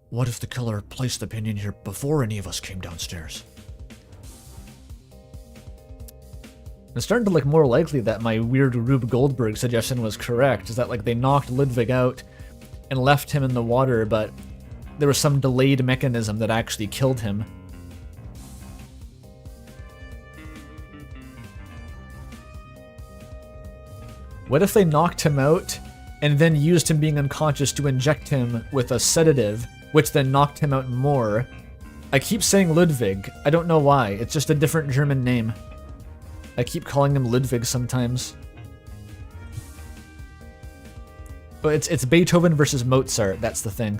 [SPEAKER 6] What if the killer placed the pin in here before any of us came downstairs?
[SPEAKER 1] It's starting to look more likely that my weird Rube Goldberg suggestion was correct, is that like they knocked Ludwig out and left him in the water, but there was some delayed mechanism that actually killed him. What if they knocked him out and then used him being unconscious to inject him with a sedative, which then knocked him out more? I keep saying Ludwig. I don't know why. It's just a different German name. I keep calling him Ludwig sometimes. But it's Beethoven versus Mozart. That's the thing.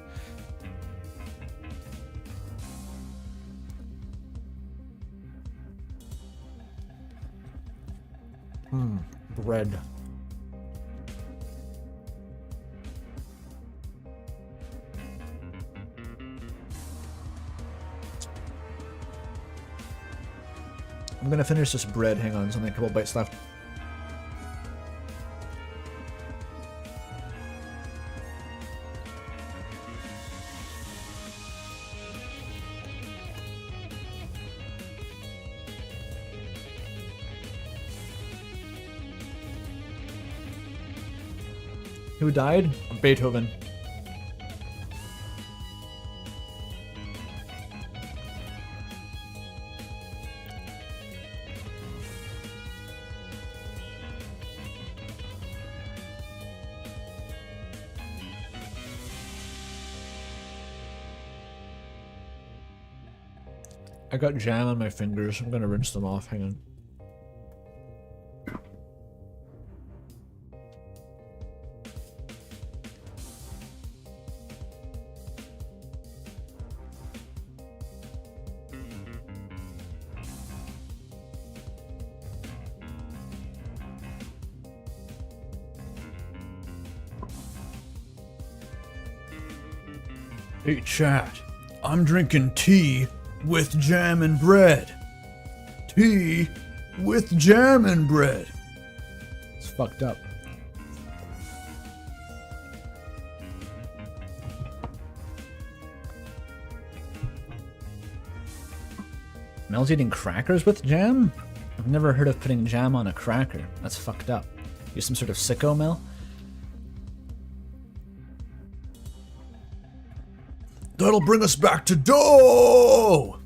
[SPEAKER 6] Bread.
[SPEAKER 1] I'm gonna finish this bread. Hang on, there's only a couple bites left. Who died? Beethoven.
[SPEAKER 6] I got jam on my fingers. I'm gonna rinse them off. Hang on. Hey, chat. I'm drinking tea with jam and bread. Tea with jam and bread. It's fucked up.
[SPEAKER 1] Mel's eating crackers with jam? I've never heard of putting jam on a cracker. That's fucked up. You some sort of sicko, Mel?
[SPEAKER 6] That'll bring us back to dough!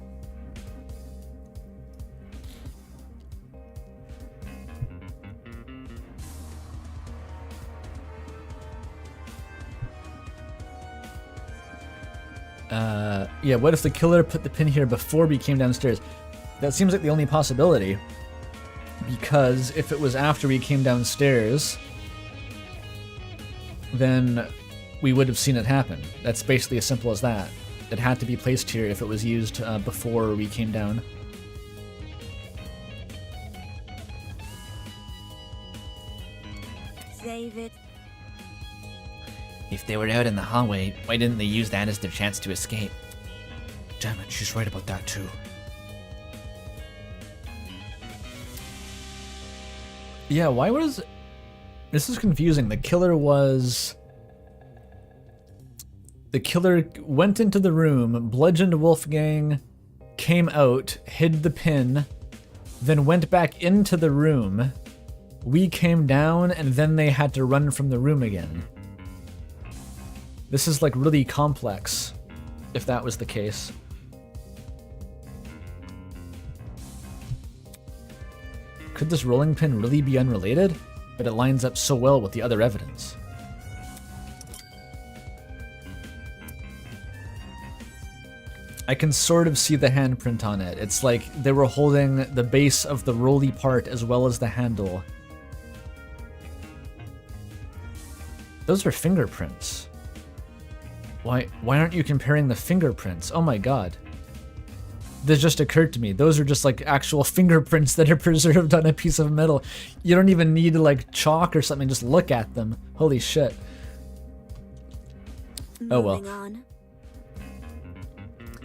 [SPEAKER 1] Yeah, what if the killer put the pin here before we came downstairs? That seems like the only possibility. Because if it was after we came downstairs, then we would have seen it happen. That's basically as simple as that. It had to be placed here if it was used before we came down.
[SPEAKER 10] Save it.
[SPEAKER 8] If they were out in the hallway, why didn't they use that as their chance to escape?
[SPEAKER 6] Damn it, she's right about that too.
[SPEAKER 1] Yeah, why was... This is confusing. The killer went into the room, bludgeoned Wolfgang, came out, hid the pin, then went back into the room. We came down, and then they had to run from the room again. This is like really complex, if that was the case. Could this rolling pin really be unrelated? But it lines up so well with the other evidence. I can sort of see the handprint on it. It's like they were holding the base of the rolly part as well as the handle. Those are fingerprints. Why aren't you comparing the fingerprints? Oh my god. This just occurred to me. Those are just like actual fingerprints that are preserved on a piece of metal. You don't even need like chalk or something, just look at them. Holy shit. Oh well.
[SPEAKER 10] Moving on.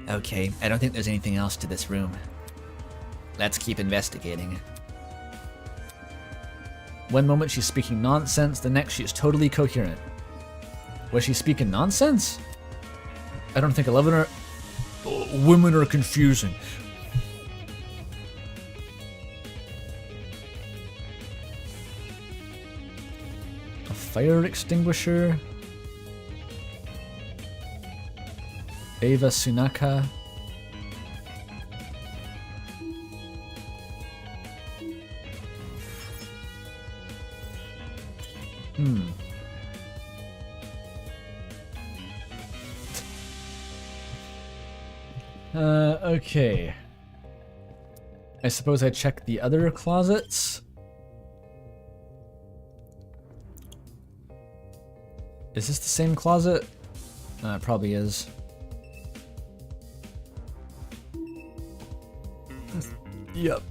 [SPEAKER 8] Okay, I don't think there's anything else to this room. Let's keep investigating.
[SPEAKER 1] One moment she's speaking nonsense, the next she is totally coherent. Was she speaking nonsense? I don't think 11 or...
[SPEAKER 6] Women are confusing.
[SPEAKER 1] A fire extinguisher. Eva Sunaka. Okay. I suppose I check the other closets. Is this the same closet? It probably is.
[SPEAKER 6] Yep.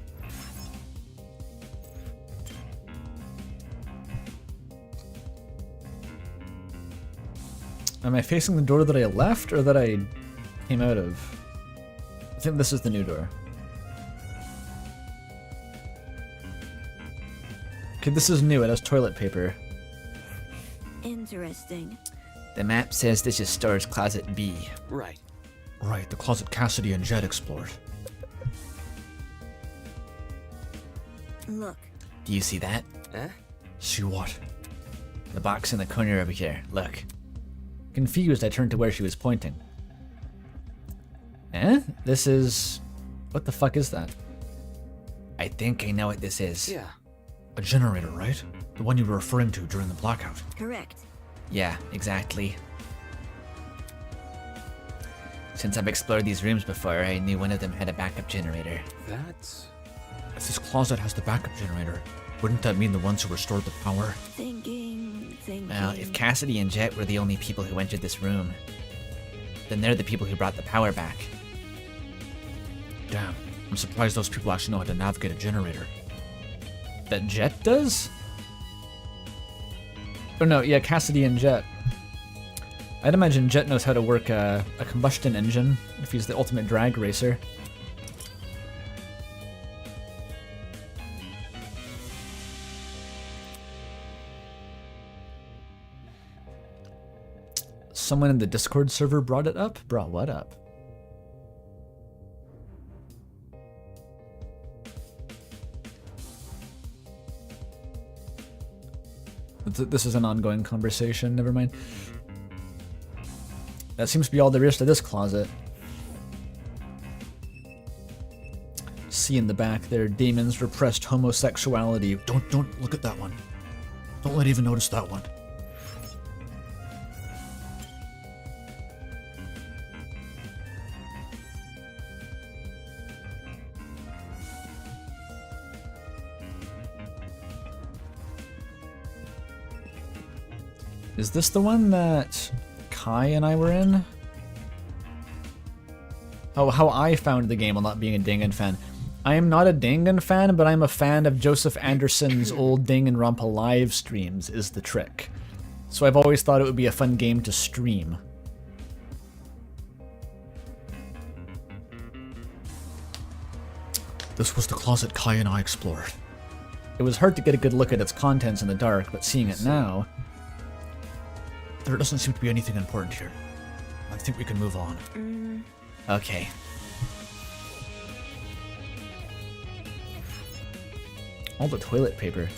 [SPEAKER 1] Am I facing the door that I left or that I came out of? I think this is the new door. Okay, this is new. It has toilet paper.
[SPEAKER 10] Interesting.
[SPEAKER 8] The map says this is storage closet B.
[SPEAKER 3] Right.
[SPEAKER 6] Right, the closet Cassidy and Jed explored.
[SPEAKER 10] Look.
[SPEAKER 8] Do you see that?
[SPEAKER 3] Eh?
[SPEAKER 6] See what?
[SPEAKER 8] The box in the corner over here. Look.
[SPEAKER 1] Confused, I turned to where she was pointing. Eh? This is... What the fuck is that?
[SPEAKER 8] I think I know what this is.
[SPEAKER 3] Yeah.
[SPEAKER 6] A generator, right? The one you were referring to during the blackout.
[SPEAKER 10] Correct.
[SPEAKER 8] Yeah, exactly. Since I've explored these rooms before, I knew one of them had a backup generator.
[SPEAKER 3] That's...
[SPEAKER 6] If this closet has the backup generator, wouldn't that mean the ones who restored the power?
[SPEAKER 10] Thinking.
[SPEAKER 8] Well, if Cassidy and Jet were the only people who entered this room, then they're the people who brought the power back.
[SPEAKER 6] Damn, I'm surprised those people actually know how to navigate a generator.
[SPEAKER 1] That Jet does? Oh no, yeah, Cassidy and Jet. I'd imagine Jet knows how to work a combustion engine, if he's the ultimate drag racer. Someone in the Discord server brought it up? Brought what up? This is an ongoing conversation, never mind. That seems to be all there is to this closet. See in the back there, Damon's repressed homosexuality.
[SPEAKER 6] Don't look at that one. Don't let even notice that one.
[SPEAKER 1] Is this the one that Kai and I were in? Oh, how I found the game while not being a Dangan fan. I am not a Dangan fan, but I'm a fan of Joseph Anderson's old Danganronpa live streams, is the trick. So I've always thought it would be a fun game to stream.
[SPEAKER 6] This was the closet Kai and I explored.
[SPEAKER 1] It was hard to get a good look at its contents in the dark, but seeing it now...
[SPEAKER 6] There doesn't seem to be anything important here. I think we can move on.
[SPEAKER 8] Okay.
[SPEAKER 1] All the toilet paper.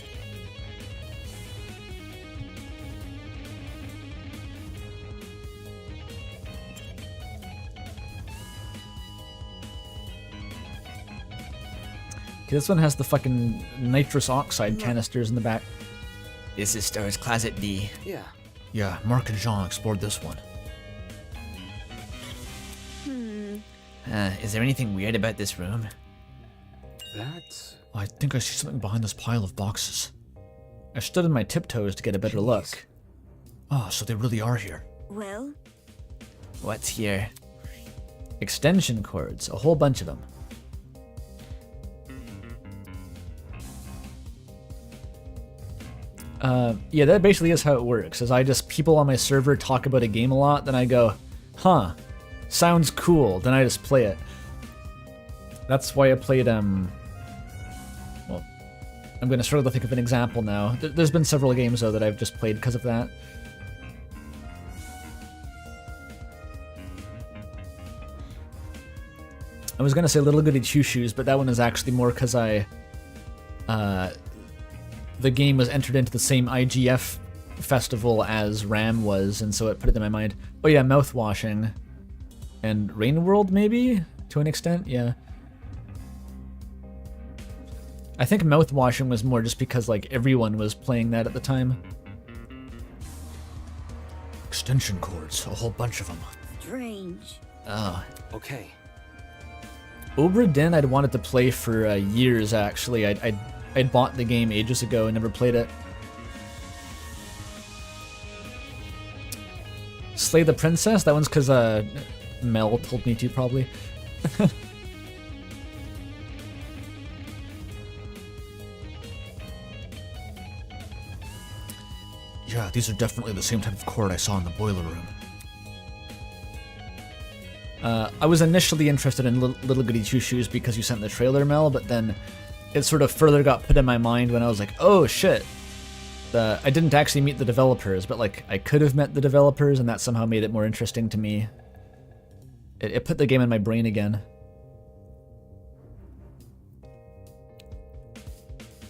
[SPEAKER 1] Okay, this one has the fucking nitrous oxide canisters in the back.
[SPEAKER 8] This is Star's Closet D.
[SPEAKER 3] Yeah.
[SPEAKER 6] Yeah, Mark and Jean explored this one.
[SPEAKER 8] Is there anything weird about this room?
[SPEAKER 3] That's...
[SPEAKER 6] I think I see something behind this pile of boxes.
[SPEAKER 1] I stood on my tiptoes to get a better look.
[SPEAKER 6] Ah, so they really are here.
[SPEAKER 10] Well,
[SPEAKER 8] What's here?
[SPEAKER 1] Extension cords, a whole bunch of them. Yeah, that basically is how it works. As people on my server talk about a game a lot, then I go, huh, sounds cool, then I just play it. That's why I played, well, I'm gonna struggle to think of an example now. There's been several games, though, that I've just played because of that. I was gonna say Little Goody Two Shoes, but that one is actually more because the game was entered into the same IGF festival as RAM was, and so it put it in my mind. Oh yeah, mouthwashing. And Rain World, maybe? To an extent, yeah. I think mouthwashing was more just because, like, everyone was playing that at the time.
[SPEAKER 6] Extension cords, a whole bunch of them.
[SPEAKER 10] strange.
[SPEAKER 8] Oh,
[SPEAKER 3] Okay.
[SPEAKER 1] Obra Dinn I'd wanted to play for years, actually. I'd bought the game ages ago and never played it. Slay the Princess? That one's because Mel told me to, probably.
[SPEAKER 6] Yeah, these are definitely the same type of cord I saw in the boiler room.
[SPEAKER 1] I was initially interested in Little Goody Two Shoes because you sent the trailer, Mel, but then it sort of further got put in my mind when I was like, oh shit. I didn't actually meet the developers, but like I could have met the developers, and that somehow made it more interesting to me. It put the game in my brain again.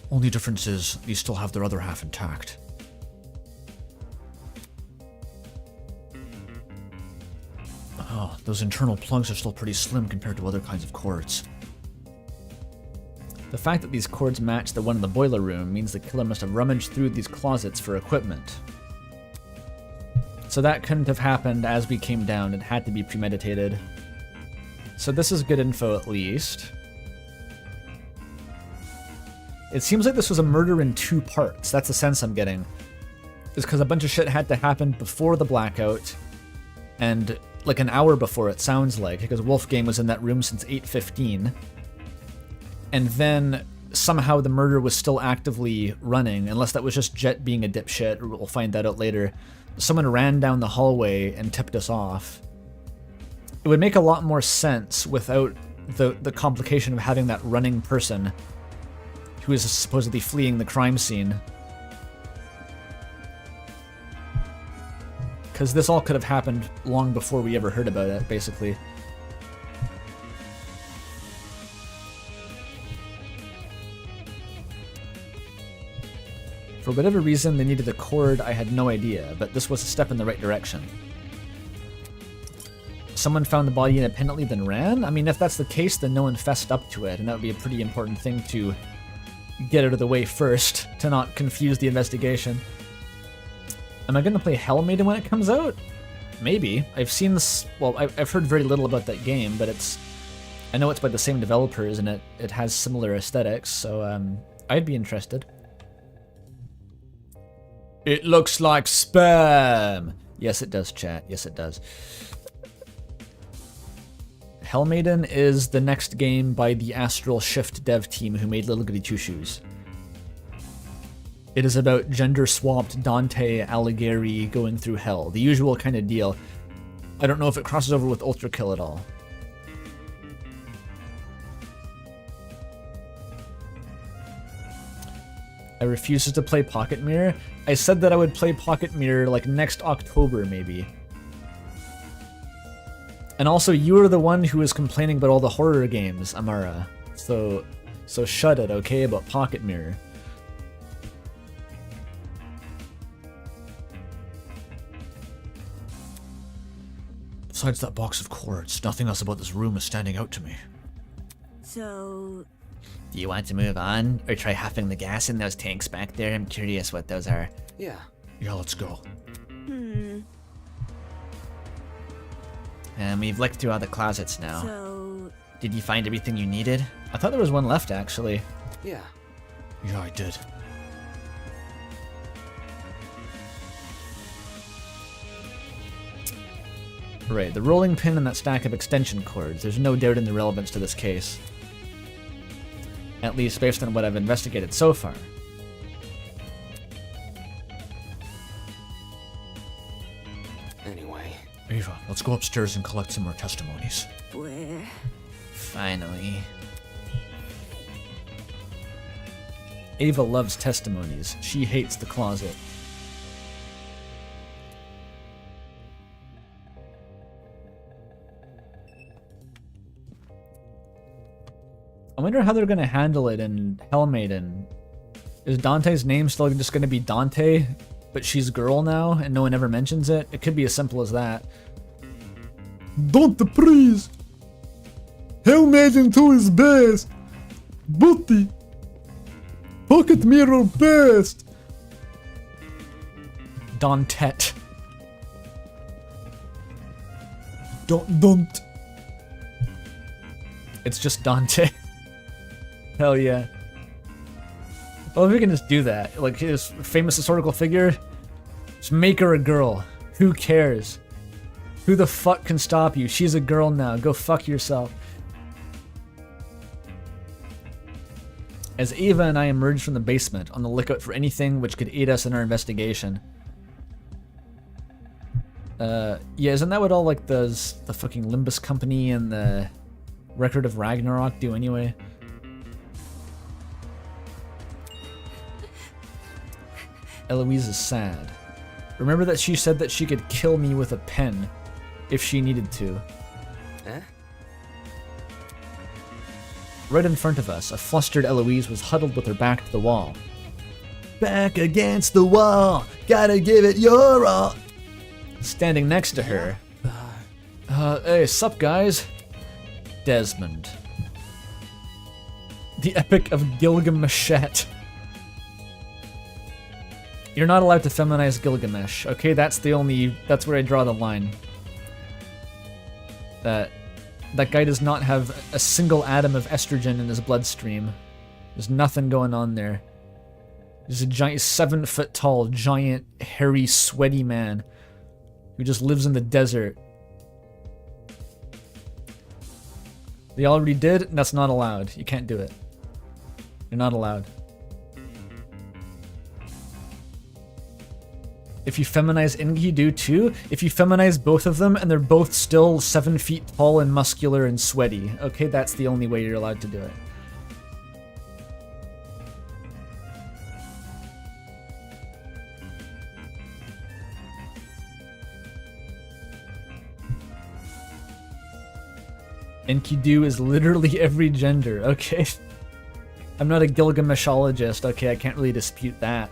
[SPEAKER 6] Only difference is these still have their other half intact. Oh, those internal plugs are still pretty slim compared to other kinds of cords.
[SPEAKER 1] The fact that these cords match the one in the boiler room means the killer must have rummaged through these closets for equipment. So that couldn't have happened as we came down, it had to be premeditated. So this is good info at least. It seems like this was a murder in 2 parts. That's the sense I'm getting. Is because a bunch of shit had to happen before the blackout, and like an hour before, it sounds like, because Wolfgang was in that room since 8:15. And then somehow the murder was still actively running, unless that was just Jet being a dipshit, or we'll find that out later. Someone ran down the hallway and tipped us off. It would make a lot more sense without the complication of having that running person who is supposedly fleeing the crime scene. Because this all could have happened long before we ever heard about it, basically. For whatever reason, they needed a cord, I had no idea, but this was a step in the right direction. Someone found the body independently, then ran? I mean, if that's the case, then no one fessed up to it, and that would be a pretty important thing to get out of the way first, to not confuse the investigation. Am I going to play Hell Maiden when it comes out? Maybe. I've seen this... Well, I've heard very little about that game, but it's... I know it's by the same developers, and it has similar aesthetics, so I'd be interested. It looks like spam! Yes, it does, chat. Yes, it does. Hell Maiden is the next game by the Astral Shift dev team who made Little Goody Two Shoes. It is about gender-swapped Dante Alighieri going through hell. The usual kind of deal. I don't know if it crosses over with Ultra Kill at all. I refuses to play Pocket Mirror. I said that I would play Pocket Mirror like next October, maybe. And also, you are the one who is complaining about all the horror games, Amara. So shut it, okay, about Pocket Mirror.
[SPEAKER 6] Besides that box of cords, nothing else about this room is standing out to me.
[SPEAKER 10] So,
[SPEAKER 8] Do you want to move on, or try huffing the gas in those tanks back there? I'm curious what those are.
[SPEAKER 3] Yeah.
[SPEAKER 6] Yeah, let's go.
[SPEAKER 8] We've looked through all the closets now.
[SPEAKER 10] so,
[SPEAKER 8] Did you find everything you needed?
[SPEAKER 1] I thought there was one left, actually.
[SPEAKER 3] Yeah.
[SPEAKER 6] Yeah, I did.
[SPEAKER 1] Right, the rolling pin and that stack of extension cords. There's no doubt in the relevance to this case. At least based on what I've investigated so far.
[SPEAKER 3] Anyway.
[SPEAKER 6] Ava, let's go upstairs and collect some more testimonies.
[SPEAKER 10] where?
[SPEAKER 8] Finally.
[SPEAKER 1] Ava loves testimonies. She hates the closet. I wonder how they're going to handle it in Hell Maiden. Is Dante's name still just going to be Dante, but she's girl now and no one ever mentions it? It could be as simple as that.
[SPEAKER 6] Dante, please! Hell Maiden 2 is best! Booty! Pocket Mirror best!
[SPEAKER 1] Dantet.
[SPEAKER 6] Don't.
[SPEAKER 1] It's just Dante. Hell yeah. Well, if we can just do that, like his famous historical figure, just make her a girl. Who cares? Who the fuck can stop you? She's a girl now. Go fuck yourself. As Ava and I emerge from the basement, on the lookout for anything which could aid us in our investigation. Yeah, isn't that what all like the fucking Limbus Company and the Record of Ragnarok do anyway? Eloise is sad. Remember that she said that she could kill me with a pen if she needed to.
[SPEAKER 3] Eh?
[SPEAKER 1] Right in front of us, a flustered Eloise was huddled with her back to the wall. Back against the wall, gotta give it your all. Standing next to her, hey, sup guys? Desmond. The Epic of Gilgameshet. You're not allowed to feminize Gilgamesh, okay? That's where I draw the line. That guy does not have a single atom of estrogen in his bloodstream. There's nothing going on there. He's a giant, 7 foot tall, giant, hairy, sweaty man who just lives in the desert. They already did, and that's not allowed. You can't do it. You're not allowed. If you feminize Enkidu too, if you feminize both of them and they're both still 7 feet tall and muscular and sweaty, okay, that's the only way you're allowed to do it. Enkidu is literally every gender, okay? I'm not a Gilgameshologist, okay, I can't really dispute that.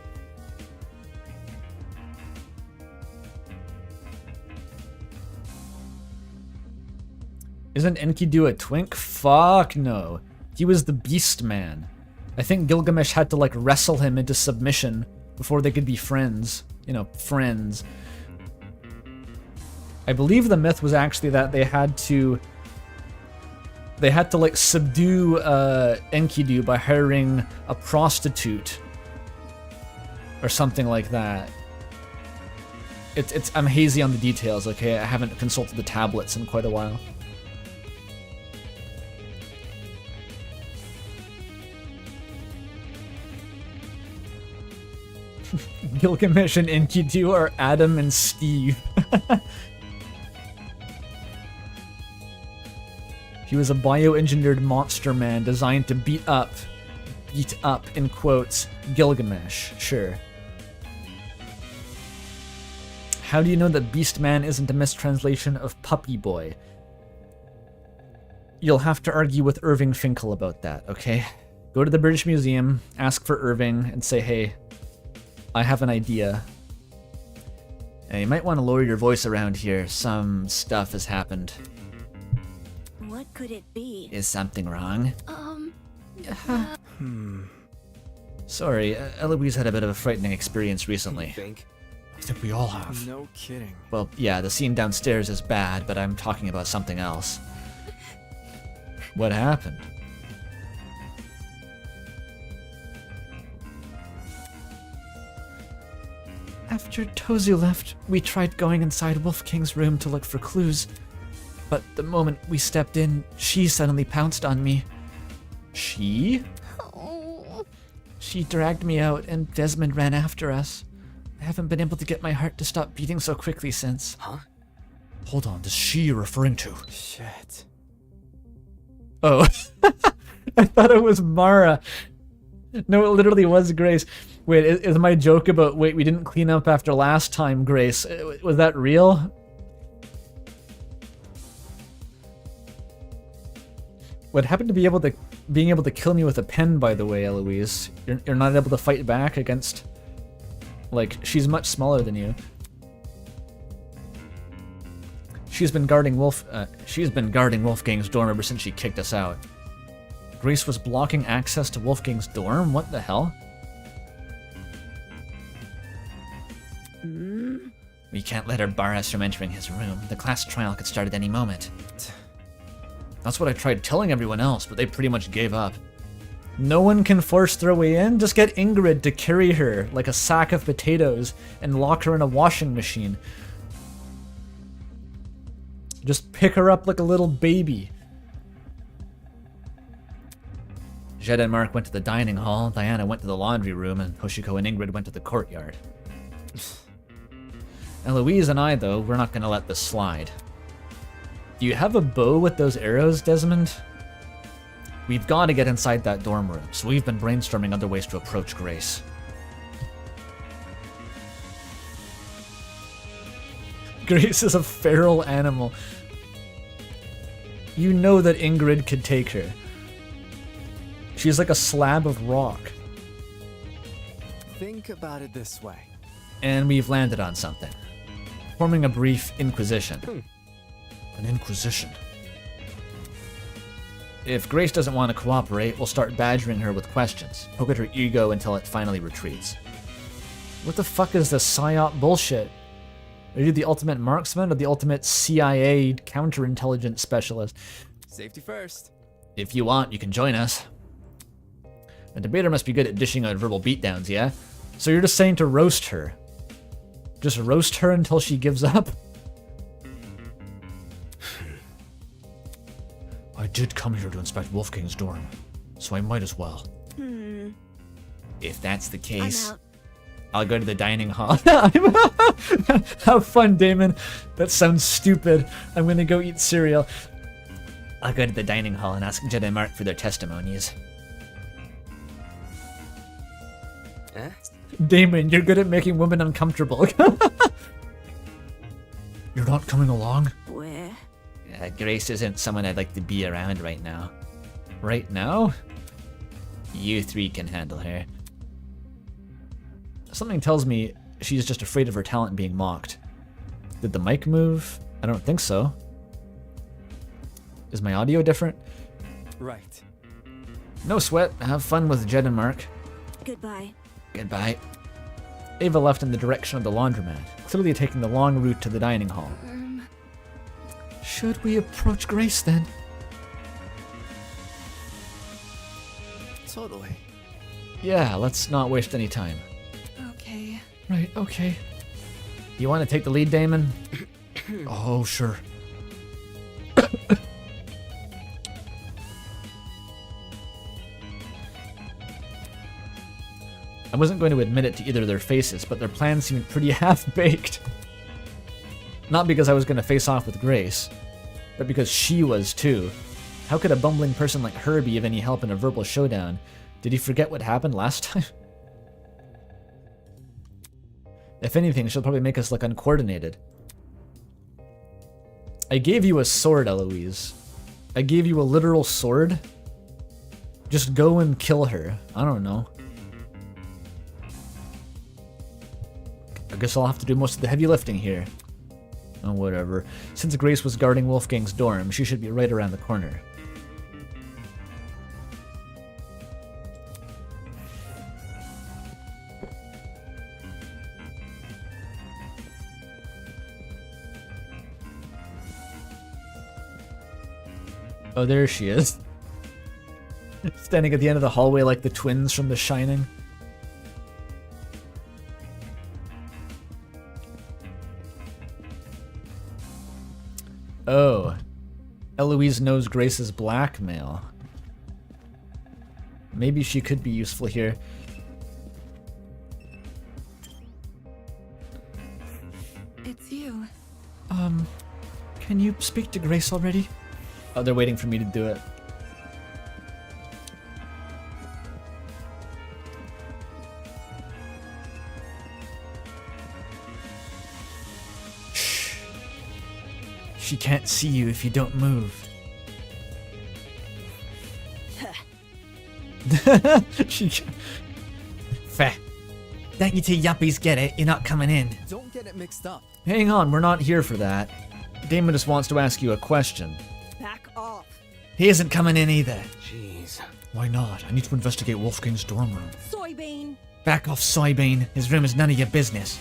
[SPEAKER 1] Isn't Enkidu a twink? Fuck no. He was the beast man. I think Gilgamesh had to like wrestle him into submission before they could be friends. You know, friends. I believe the myth was actually that they had to like subdue Enkidu by hiring a prostitute or something like that. I'm hazy on the details, okay? I haven't consulted the tablets in quite a while. Gilgamesh and Enkidu are Adam and Steve. He was a bioengineered monster man designed to beat up, in quotes, Gilgamesh. Sure. How do you know that Beast Man isn't a mistranslation of Puppy Boy? You'll have to argue with Irving Finkel about that, okay? Go to the British Museum, ask for Irving, and say, hey, I have an idea.
[SPEAKER 8] You might want to lower your voice around here. Some stuff has happened.
[SPEAKER 10] What could it be?
[SPEAKER 8] Is something wrong?
[SPEAKER 1] Sorry, Eloise had a bit of a frightening experience recently.
[SPEAKER 3] Think?
[SPEAKER 6] I think we all have.
[SPEAKER 3] No kidding.
[SPEAKER 1] Well, yeah, the scene downstairs is bad, but I'm talking about something else. What happened? After Tozu left, we tried going inside Wolf King's room to look for clues. But the moment we stepped in, she suddenly pounced on me. She? She dragged me out and Desmond ran after us. I haven't been able to get my heart to stop beating so quickly since.
[SPEAKER 3] Huh?
[SPEAKER 6] Hold on, is she you're referring to?
[SPEAKER 3] Shit.
[SPEAKER 1] Oh. I thought it was Mara. No, it literally was Grace. Wait, is my joke about, wait, we didn't clean up after last time, Grace, was that real? What happened to being able to kill me with a pen, by the way, Eloise? You're not able to fight back against... Like, she's much smaller than you. She's been guarding Wolfgang's dorm ever since she kicked us out. Grace was blocking access to Wolfgang's dorm? What the hell?
[SPEAKER 8] We can't let her bar us from entering his room. The class trial could start at any moment.
[SPEAKER 1] That's what I tried telling everyone else, but they pretty much gave up. No one can force their way in? Just get Ingrid to carry her like a sack of potatoes and lock her in a washing machine. Just pick her up like a little baby. Jed and Mark went to the dining hall, Diana went to the laundry room, and Hoshiko and Ingrid went to the courtyard. Eloise and I, though, we're not going to let this slide. Do you have a bow with those arrows, Desmond? We've got to get inside that dorm room, so we've been brainstorming other ways to approach Grace. Grace is a feral animal. You know that Ingrid could take her. She's like a slab of rock.
[SPEAKER 3] Think about it this way.
[SPEAKER 1] And we've landed on something. Forming a brief inquisition.
[SPEAKER 6] An inquisition.
[SPEAKER 1] If Grace doesn't want to cooperate, we'll start badgering her with questions. Poke at her ego until it finally retreats. What the fuck is this PSYOP bullshit? Are you the ultimate marksman or the ultimate CIA counterintelligence specialist?
[SPEAKER 3] Safety first.
[SPEAKER 1] If you want, you can join us. A debater must be good at dishing out verbal beatdowns, yeah? So you're just saying to roast her? Just roast her until she gives up?
[SPEAKER 6] I did come here to inspect Wolfgang's dorm, so I might as well.
[SPEAKER 8] If that's the
[SPEAKER 10] I'm
[SPEAKER 8] case,
[SPEAKER 10] out.
[SPEAKER 1] I'll go to the dining hall. Have fun, Damon. That sounds stupid. I'm gonna go eat cereal.
[SPEAKER 8] I'll go to the dining hall and ask Jed and Mark for their testimonies.
[SPEAKER 3] Eh?
[SPEAKER 1] Damon, you're good at making women uncomfortable.
[SPEAKER 6] You're not coming along?
[SPEAKER 10] Where?
[SPEAKER 8] Grace isn't someone I'd like to be around right now.
[SPEAKER 1] Right now?
[SPEAKER 8] You three can handle her.
[SPEAKER 1] Something tells me she's just afraid of her talent being mocked. Did the mic move? I don't think so. Is my audio different?
[SPEAKER 3] Right.
[SPEAKER 1] No sweat. Have fun with Jed and Mark.
[SPEAKER 10] Goodbye.
[SPEAKER 8] Goodbye.
[SPEAKER 1] Ava left in the direction of the laundromat, clearly taking the long route to the dining hall.
[SPEAKER 6] Should we approach Grace then?
[SPEAKER 3] Totally.
[SPEAKER 1] Yeah, let's not waste any time.
[SPEAKER 10] Okay.
[SPEAKER 6] Right, okay.
[SPEAKER 1] You want to take the lead, Damon?
[SPEAKER 6] Oh, sure.
[SPEAKER 1] I wasn't going to admit it to either of their faces, but their plan seemed pretty half-baked. Not because I was going to face off with Grace, but because she was too. How could a bumbling person like her be of any help in a verbal showdown? Did he forget what happened last time? If anything, she'll probably make us look uncoordinated. I gave you a sword, Eloise. I gave you a literal sword. Just go and kill her. I don't know. I guess I'll have to do most of the heavy lifting here. Oh, whatever. Since Grace was guarding Wolfgang's dorm, she should be right around the corner. Oh, there she is. Standing at the end of the hallway like the twins from The Shining. Oh. Eloise knows Grace's blackmail. Maybe she could be useful here.
[SPEAKER 10] It's you.
[SPEAKER 6] Can you speak to Grace already?
[SPEAKER 1] Oh, they're waiting for me to do it.
[SPEAKER 6] Shh. She can't see you if you don't move.
[SPEAKER 1] She.
[SPEAKER 5] Fair. Don't you two yuppies get it? You're not coming in.
[SPEAKER 3] Don't get it mixed up.
[SPEAKER 1] Hang on, we're not here for that. Damon just wants to ask you a question.
[SPEAKER 10] Back off.
[SPEAKER 5] He isn't coming in either.
[SPEAKER 7] Jeez.
[SPEAKER 6] Why not? I need to investigate Wolfgang's dorm room.
[SPEAKER 10] Soybean.
[SPEAKER 5] Back off, Soybean. His room is none of your business.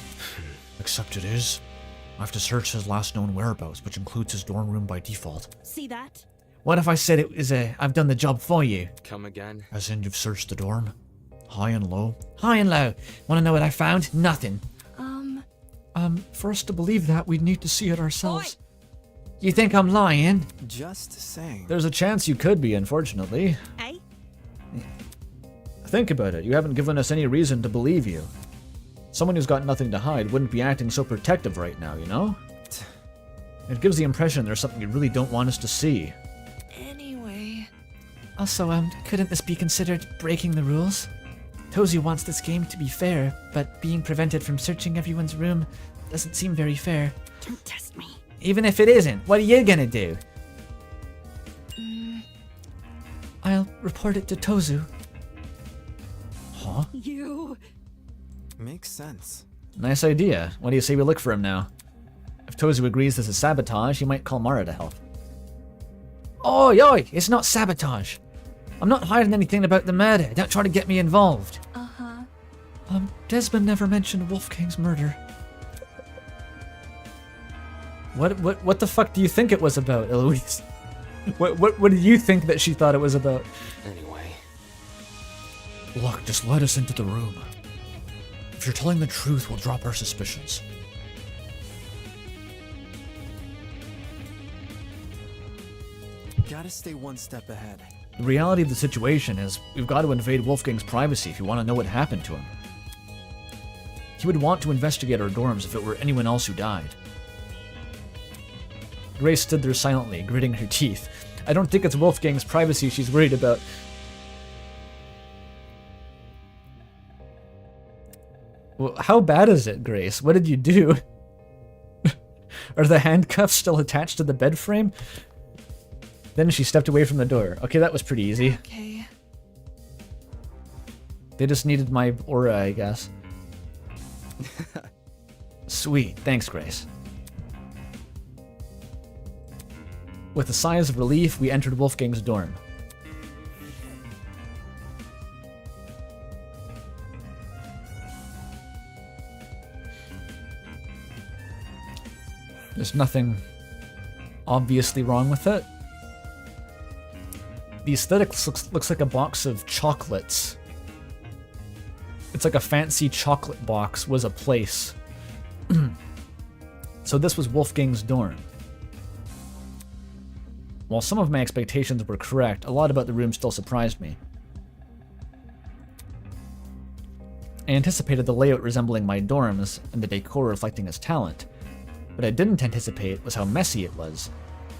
[SPEAKER 6] Except it is. I have to search his last known whereabouts, which includes his dorm room by default.
[SPEAKER 10] See that?
[SPEAKER 5] What if I said it was I've done the job for you?
[SPEAKER 7] Come again?
[SPEAKER 6] As in, you've searched the dorm? High and low?
[SPEAKER 5] High and low. Want to know what I found? Nothing.
[SPEAKER 6] For us to believe that, we'd need to see it ourselves.
[SPEAKER 5] You think I'm lying?
[SPEAKER 3] Just saying.
[SPEAKER 1] There's a chance you could be, unfortunately.
[SPEAKER 10] Eh?
[SPEAKER 1] Think about it. You haven't given us any reason to believe you. Someone who's got nothing to hide wouldn't be acting so protective right now, you know? It gives the impression there's something you really don't want us to see.
[SPEAKER 10] Anyway.
[SPEAKER 5] Also, couldn't this be considered breaking the rules? Tozu wants this game to be fair, but being prevented from searching everyone's room doesn't seem very fair.
[SPEAKER 10] Don't test me.
[SPEAKER 5] Even if it isn't, what are you gonna do?
[SPEAKER 6] I'll report it to Tozu.
[SPEAKER 1] Huh?
[SPEAKER 10] You.
[SPEAKER 3] Makes sense.
[SPEAKER 1] Nice idea. What do you say we look for him now? If Tozu agrees this is sabotage, he might call Mara to help.
[SPEAKER 5] Oi, oi, it's not sabotage. I'm not hiding anything about the murder. Don't try to get me involved.
[SPEAKER 10] Uh-huh.
[SPEAKER 6] Desmond never mentioned Wolfgang's murder.
[SPEAKER 1] What the fuck do you think it was about, Eloise? What do you think that she thought it was about?
[SPEAKER 7] Anyway.
[SPEAKER 6] Look, just let us into the room. If you're telling the truth, we'll drop our suspicions.
[SPEAKER 3] Gotta stay one step ahead.
[SPEAKER 6] The reality of the situation is we've got to invade Wolfgang's privacy if you want to know what happened to him. He would want to investigate our dorms if it were anyone else who died.
[SPEAKER 1] Grace stood there silently, gritting her teeth. I don't think it's Wolfgang's privacy she's worried about. Well, how bad is it, Grace? What did you do? Are the handcuffs still attached to the bed frame? Then she stepped away from the door. Okay, that was pretty easy.
[SPEAKER 10] Okay.
[SPEAKER 1] They just needed my aura, I guess. Sweet. Thanks, Grace. With a sigh of relief, we entered Wolfgang's dorm. There's nothing obviously wrong with it. The aesthetics looks like a box of chocolates. It's like a fancy chocolate box was a place. So this was Wolfgang's dorm. While some of my expectations were correct, a lot about the room still surprised me. I anticipated the layout resembling my dorms and the decor reflecting his talent. What I didn't anticipate was how messy it was.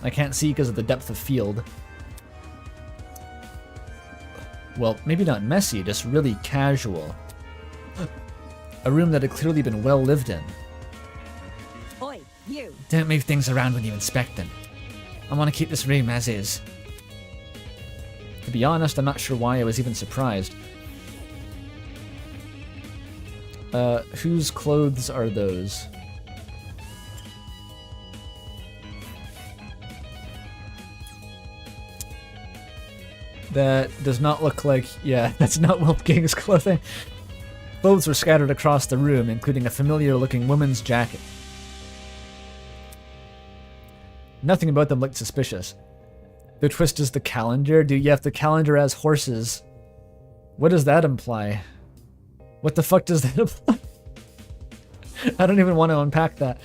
[SPEAKER 1] I can't see because of the depth of field. Well, maybe not messy, just really casual. A room that had clearly been well lived in.
[SPEAKER 10] Oi, you.
[SPEAKER 8] Don't move things around when you inspect them. I want to keep this room as is.
[SPEAKER 1] To be honest, I'm not sure why I was even surprised. Whose clothes are those? That does not look like... Yeah, that's not Wolfgang's clothing. Clothes were scattered across the room, including a familiar-looking woman's jacket. Nothing about them looked suspicious. The twist is the calendar. Do you have the calendar as horses? What does that imply? What the fuck does that imply? I don't even want to unpack that.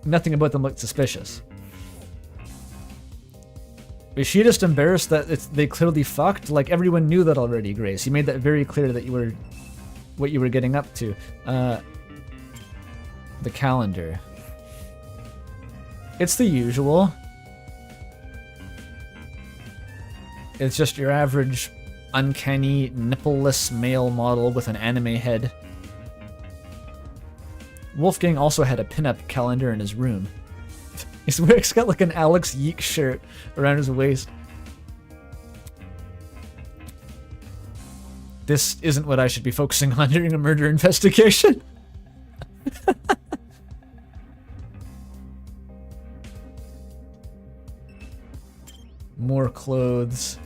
[SPEAKER 1] Nothing about them looked suspicious. Is she just embarrassed that they clearly fucked? Like, everyone knew that already, Grace. You made that very clear that you were... what you were getting up to. The calendar. It's the usual. It's just your average, uncanny, nippleless male model with an anime head. Wolfgang also had a pinup calendar in his room. He's got like an Alex Yeek shirt around his waist. This isn't what I should be focusing on during a murder investigation. More clothes.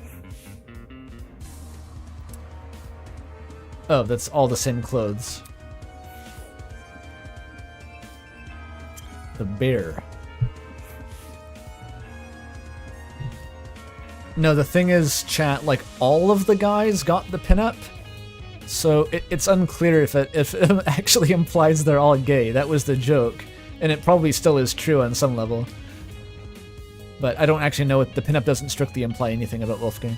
[SPEAKER 1] Oh, that's all the same clothes. The bear. No, the thing is, chat, like, all of the guys got the pinup, so it's unclear if it actually implies they're all gay. That was the joke, and it probably still is true on some level. But I don't actually know what the pinup doesn't strictly imply anything about Wolfgang.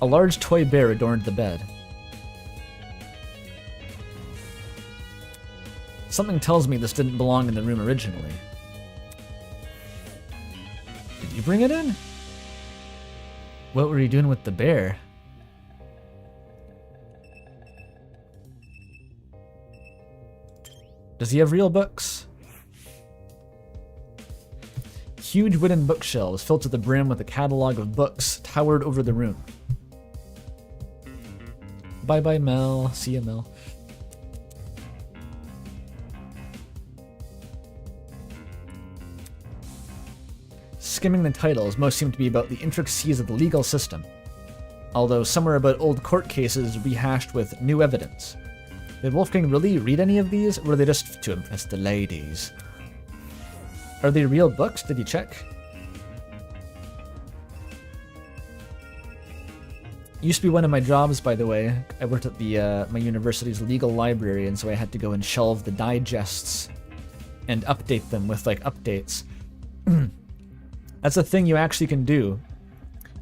[SPEAKER 1] A large toy bear adorned the bed. Something tells me this didn't belong in the room originally. Did you bring it in? What were you doing with the bear? Does he have real books? Huge wooden bookshelves filled to the brim with a catalog of books towered over the room. Bye-bye, Mel. See ya, Mel. Skimming the titles, most seem to be about the intricacies of the legal system, although some are about old court cases rehashed with new evidence. Did Wolfgang really read any of these, or were they just to impress the ladies? Are they real books? Did you check? Used to be one of my jobs, by the way. I worked at the my university's legal library, and so I had to go and shelve the digests and update them with like updates. That's a thing you actually can do.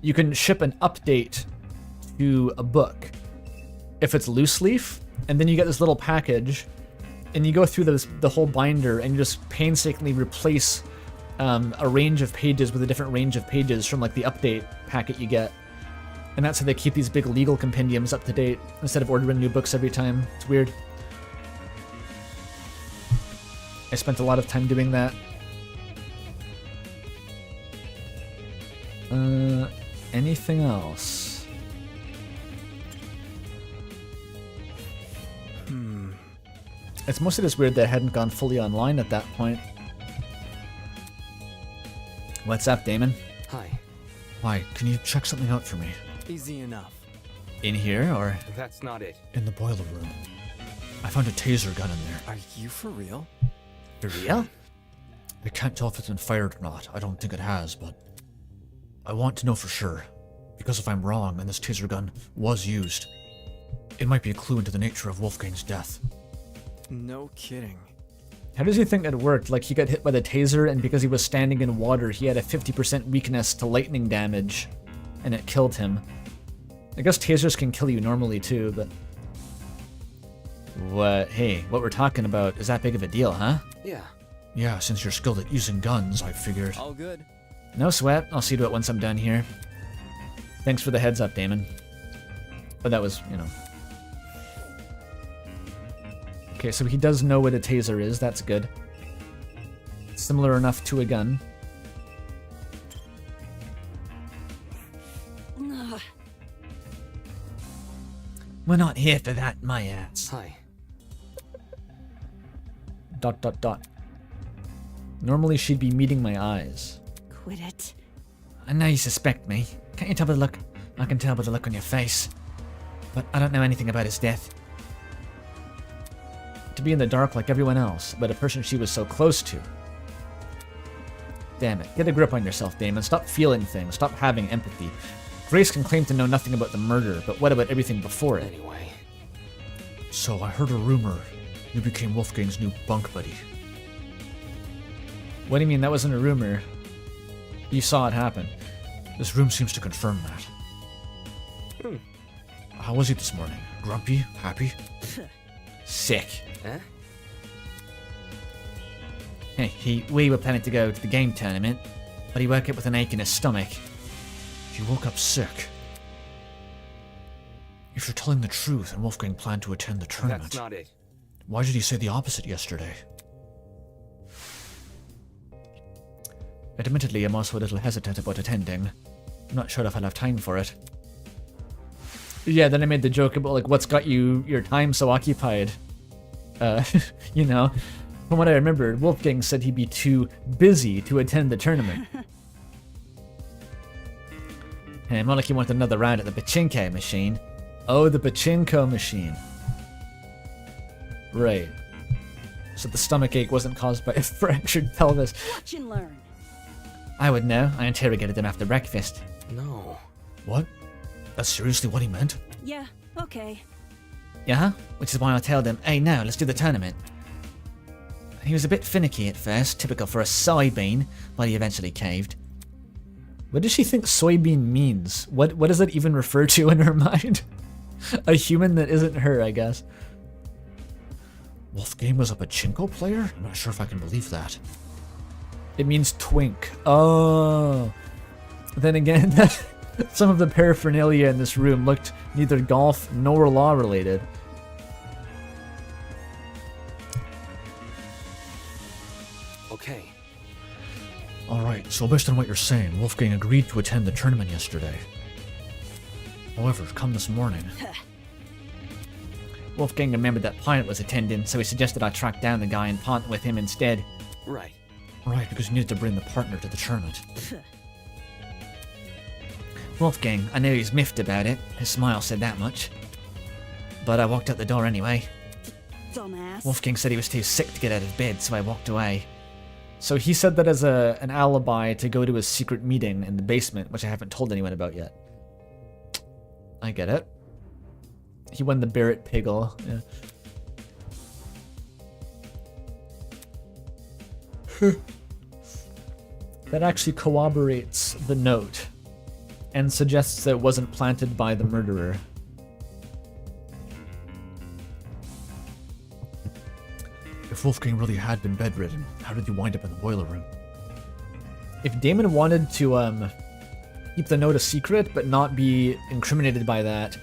[SPEAKER 1] You can ship an update to a book if it's loose leaf, and then you get this little package, and you go through the whole binder, and you just painstakingly replace a range of pages with a different range of pages from like the update packet you get. And that's how they keep these big legal compendiums up to date instead of ordering new books every time. It's weird. I spent a lot of time doing that. Anything else? It's mostly just weird that I hadn't gone fully online at that point. What's up, Damon?
[SPEAKER 7] Hi.
[SPEAKER 6] Why, can you check something out for me?
[SPEAKER 3] Easy enough.
[SPEAKER 1] In here, or?
[SPEAKER 7] That's not it.
[SPEAKER 6] In the boiler room. I found a taser gun in there.
[SPEAKER 3] Are you for real?
[SPEAKER 1] For real?
[SPEAKER 6] I can't tell if it's been fired or not. I don't think it has, but I want to know for sure. Because if I'm wrong and this taser gun was used, it might be a clue into the nature of Wolfgang's death.
[SPEAKER 3] No kidding.
[SPEAKER 1] How does he think it worked? Like, he got hit by the taser, and because he was standing in water, he had a 50% weakness to lightning damage, and it killed him. I guess tasers can kill you normally, too, but... Hey, what we're talking about is that big of a deal, huh?
[SPEAKER 7] Yeah.
[SPEAKER 6] Yeah, since you're skilled at using guns, I figured.
[SPEAKER 3] All good.
[SPEAKER 1] No sweat. I'll see to it once I'm done here. Thanks for the heads up, Damon. But that was, you know... Okay, so he does know what a taser is. That's good. Similar enough to a gun.
[SPEAKER 5] We're not here for that, my ass.
[SPEAKER 7] Hi. ...
[SPEAKER 1] Normally she'd be meeting my eyes.
[SPEAKER 10] Quit it.
[SPEAKER 5] I know you suspect me. Can't you tell by the look? I can tell by the look on your face. But I don't know anything about his death.
[SPEAKER 1] To be in the dark like everyone else, but a person she was so close to. Damn it. Get a grip on yourself, Damon. Stop feeling things. Stop having empathy. Grace can claim to know nothing about the murder, but what about everything before it?
[SPEAKER 7] Anyway.
[SPEAKER 6] So I heard a rumor. You became Wolfgang's new bunk buddy.
[SPEAKER 1] What do you mean that wasn't a rumor? You saw it happen.
[SPEAKER 6] This room seems to confirm that. How was he this morning? Grumpy? Happy?
[SPEAKER 1] Sick.
[SPEAKER 7] Huh?
[SPEAKER 5] Hey, we were planning to go to the game tournament, but he woke up with an ache in his stomach.
[SPEAKER 6] He woke up sick. If you're telling the truth and Wolfgang planned to attend the tournament,
[SPEAKER 7] That's not it.
[SPEAKER 6] why did he say the opposite yesterday?
[SPEAKER 1] Admittedly, I'm also a little hesitant about attending. I'm not sure if I'll have time for it. Yeah, then I made the joke about, like, what's got your time so occupied? You know, from what I remember, Wolfgang said he'd be too busy to attend the tournament. Hey, more like he wanted another round at the pachinko machine. Oh, the pachinko machine. Right. So the stomach ache wasn't caused by a fractured pelvis.
[SPEAKER 10] Watch and learn.
[SPEAKER 5] I would know. I interrogated him after breakfast.
[SPEAKER 7] No.
[SPEAKER 6] What? That's seriously what he meant?
[SPEAKER 10] Yeah, okay.
[SPEAKER 5] Yeah, which is why I told him, hey, no, let's do the tournament. He was a bit finicky at first, typical for a soybean, but he eventually caved.
[SPEAKER 1] What does she think soybean means? What does that even refer to in her mind? A human that isn't her, I guess.
[SPEAKER 6] Wolfgang was a pachinko player? I'm not sure if I can believe that.
[SPEAKER 1] It means twink. Oh. Then again, some of the paraphernalia in this room looked neither golf nor law related.
[SPEAKER 7] Okay.
[SPEAKER 6] Alright, so based on what you're saying, Wolfgang agreed to attend the tournament yesterday. However, come this morning.
[SPEAKER 5] Wolfgang remembered that Pirate was attending, so he suggested I track down the guy and punt with him instead.
[SPEAKER 7] Right.
[SPEAKER 6] Right, because you needed to bring the partner to the tournament.
[SPEAKER 5] Wolfgang, I know he's miffed about it. His smile said that much. But I walked out the door anyway.
[SPEAKER 10] Dumbass.
[SPEAKER 5] Wolfgang said he was too sick to get out of bed, so I walked away.
[SPEAKER 1] So he said that as an alibi to go to his secret meeting in the basement, which I haven't told anyone about yet. I get it. He won the Barrett Piggle. Yeah. That actually corroborates the note and suggests that it wasn't planted by the murderer.
[SPEAKER 6] If Wolfgang really had been bedridden, how did you wind up in the boiler room?
[SPEAKER 1] If Damon wanted to keep the note a secret but not be incriminated by that,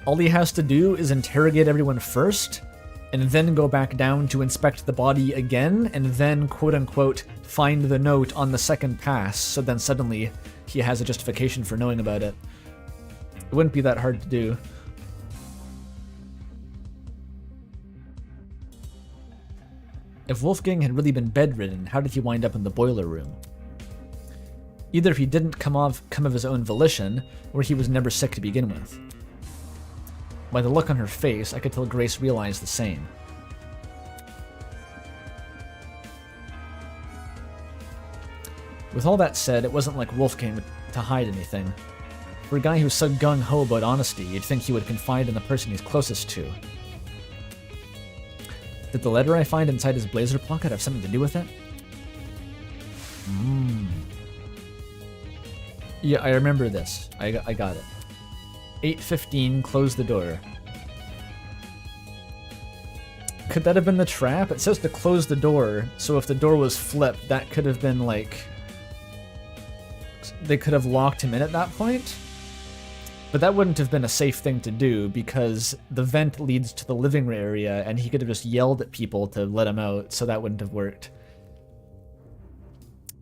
[SPEAKER 1] all he has to do is interrogate everyone first and then go back down to inspect the body again and then quote-unquote find the note on the second pass, so then suddenly he has a justification for knowing about it. It wouldn't be that hard to do. If Wolfgang had really been bedridden, how did he wind up in the boiler room? Either he didn't come of his own volition, or he was never sick to begin with. By the look on her face, I could tell Grace realized the same. With all that said, it wasn't like Wolfgang to hide anything. For a guy who's so gung-ho about honesty, you'd think he would confide in the person he's closest to. Did the letter I find inside his blazer pocket have something to do with it? Yeah, I remember this. I got it. 8:15, close the door. Could that have been the trap? It says to close the door, so if the door was flipped, that could have been like... They could have locked him in at that point? But that wouldn't have been a safe thing to do, because the vent leads to the living room area, and he could have just yelled at people to let him out, so that wouldn't have worked.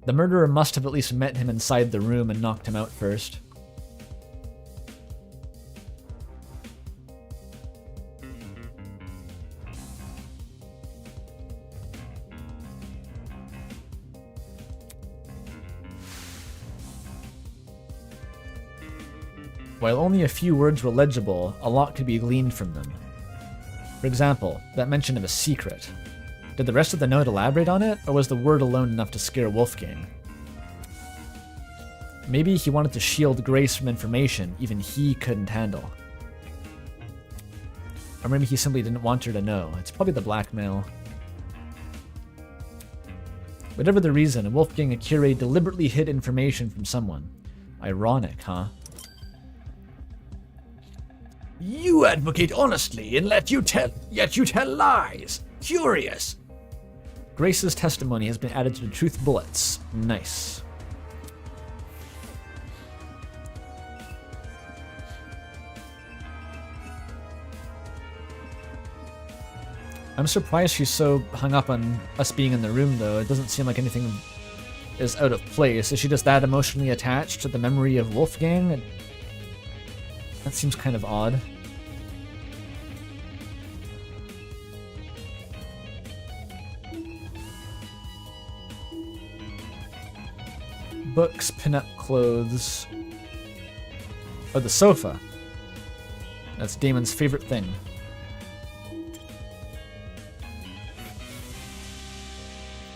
[SPEAKER 1] The murderer must have at least met him inside the room and knocked him out first. While only a few words were legible, a lot could be gleaned from them. For example, that mention of a secret. Did the rest of the note elaborate on it, or was the word alone enough to scare Wolfgang? Maybe he wanted to shield Grace from information even he couldn't handle. Or maybe he simply didn't want her to know. It's probably the blackmail. Whatever the reason, Wolfgang Akire deliberately hid information from someone. Ironic, huh?
[SPEAKER 6] You advocate honestly, and yet you tell lies. Curious.
[SPEAKER 1] Grace's testimony has been added to the truth bullets. Nice. I'm surprised she's so hung up on us being in the room, though. It doesn't seem like anything is out of place. Is she just that emotionally attached to the memory of Wolfgang? That seems kind of odd. Books, pin-up clothes. Oh, the sofa. That's Damon's favorite thing.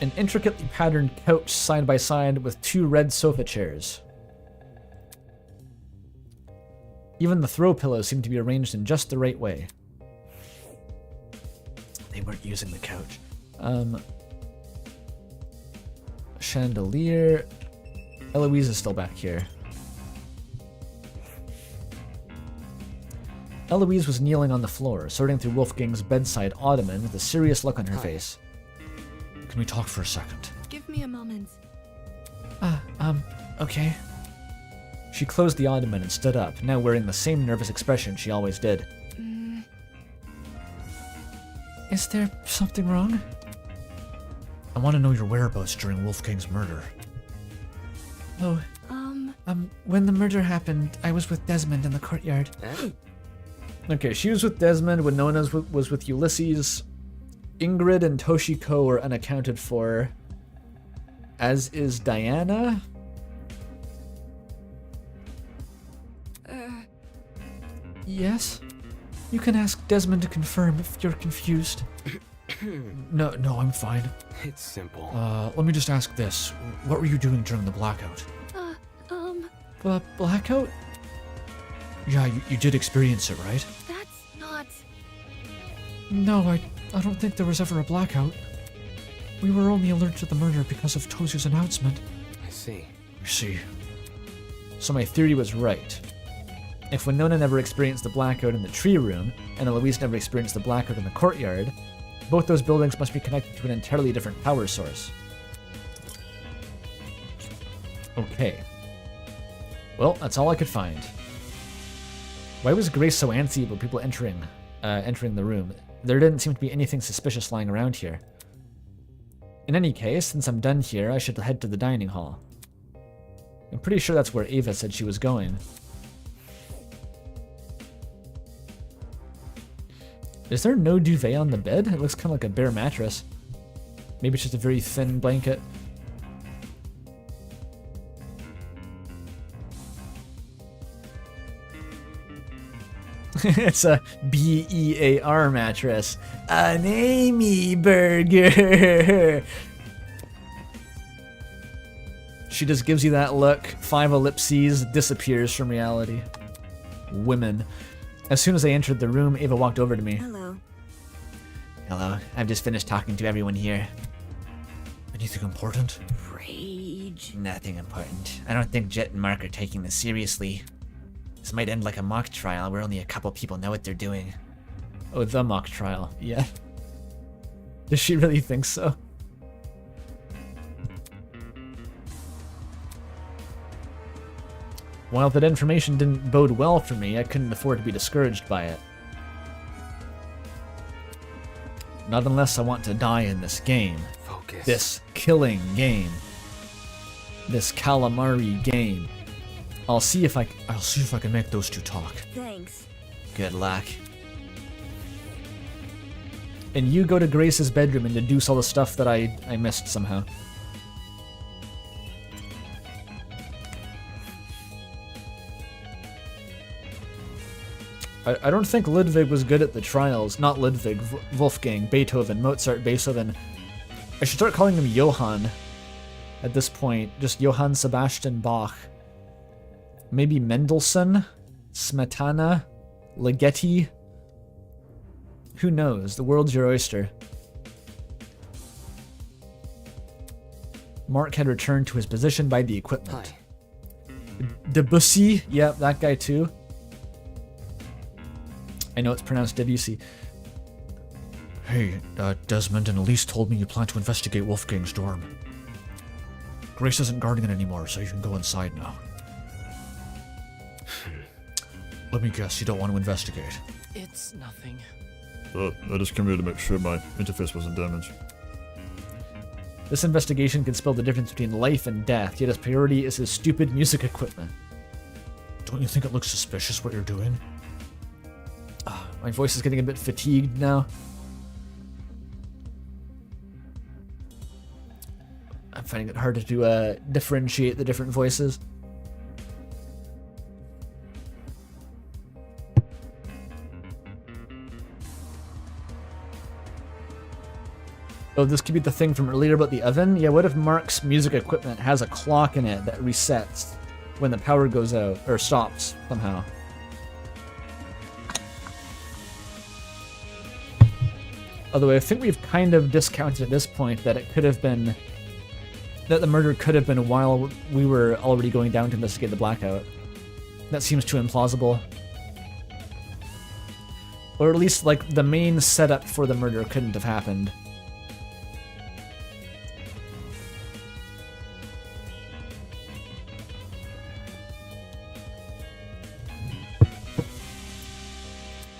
[SPEAKER 1] An intricately patterned couch side by side with two red sofa chairs. Even the throw pillows seem to be arranged in just the right way. They weren't using the couch. Chandelier. Eloise is still back here. Eloise was kneeling on the floor, sorting through Wolfgang's bedside ottoman with a serious look on her face.
[SPEAKER 6] Can we talk for a second?
[SPEAKER 11] Give me a moment.
[SPEAKER 1] Okay. She closed the ottoman and stood up, now wearing the same nervous expression she always did.
[SPEAKER 6] Is there something wrong? I want to know your whereabouts during Wolfgang's murder.
[SPEAKER 11] Oh,
[SPEAKER 6] When the murder happened, I was with Desmond in the courtyard.
[SPEAKER 1] Okay, she was with Desmond when Nona was with Ulysses. Ingrid and Toshiko are unaccounted for, as is Diana.
[SPEAKER 6] Yes? You can ask Desmond to confirm if you're confused. No, I'm fine.
[SPEAKER 7] It's simple.
[SPEAKER 6] Let me just ask this. What were you doing during the blackout? Blackout? Yeah, you did experience it, right?
[SPEAKER 11] That's not...
[SPEAKER 6] No, I don't think there was ever a blackout. We were only alert to the murder because of Tozu's announcement.
[SPEAKER 7] I see.
[SPEAKER 6] I see.
[SPEAKER 1] So my theory was right. If Winona never experienced the blackout in the tree room, and Eloise never experienced the blackout in the courtyard, both those buildings must be connected to an entirely different power source. Okay. Well, that's all I could find. Why was Grace so antsy about people entering the room? There didn't seem to be anything suspicious lying around here. In any case, since I'm done here, I should head to the dining hall. I'm pretty sure that's where Ava said she was going. Is there no duvet on the bed? It looks kind of like a bare mattress. Maybe it's just a very thin blanket. It's a BEAR mattress. An Amy burger. She just gives you that look. 5 ellipses, disappears from reality. Women. As soon as I entered the room, Ava walked over to me.
[SPEAKER 10] Hello.
[SPEAKER 8] Hello, I've just finished talking to everyone here.
[SPEAKER 6] Anything important?
[SPEAKER 10] Rage.
[SPEAKER 8] Nothing important. I don't think Jet and Mark are taking this seriously. This might end like a mock trial where only a couple people know what they're doing.
[SPEAKER 1] Oh, the mock trial. Yeah. Does she really think so? While that information didn't bode well for me, I couldn't afford to be discouraged by it. Not unless I want to die in this game.
[SPEAKER 7] Focus.
[SPEAKER 1] This killing game. This calamari game. I'll see if I can make those two talk.
[SPEAKER 10] Thanks.
[SPEAKER 8] Good luck.
[SPEAKER 1] And you go to Grace's bedroom and deduce all the stuff that I missed somehow. I don't think Ludwig was good at the trials. Not Ludwig, Wolfgang, Beethoven, Mozart, Beethoven. I should start calling him Johann at this point. Just Johann Sebastian Bach. Maybe Mendelssohn? Smetana? Ligeti? Who knows? The world's your oyster. Mark had returned to his position by the equipment.
[SPEAKER 7] Hi.
[SPEAKER 1] Debussy? Yep, that guy too. I know it's pronounced Debussy.
[SPEAKER 6] Hey, Desmond and Elise told me you plan to investigate Wolfgang's dorm. Grace isn't guarding it anymore, so you can go inside now. Let me guess, you don't want to investigate.
[SPEAKER 4] It's nothing.
[SPEAKER 2] I just came here to make sure my interface wasn't damaged.
[SPEAKER 1] This investigation can spell the difference between life and death, yet his priority is his stupid music equipment.
[SPEAKER 6] Don't you think it looks suspicious what you're doing?
[SPEAKER 1] My voice is getting a bit fatigued now. I'm finding it hard to differentiate the different voices. Oh, this could be the thing from earlier about the oven? Yeah, what if Mark's music equipment has a clock in it that resets when the power goes out, or stops somehow? Although I think we've kind of discounted at this point that it could have been... that the murder could have been while we were already going down to investigate the blackout. That seems too implausible. Or at least, like, the main setup for the murder couldn't have happened.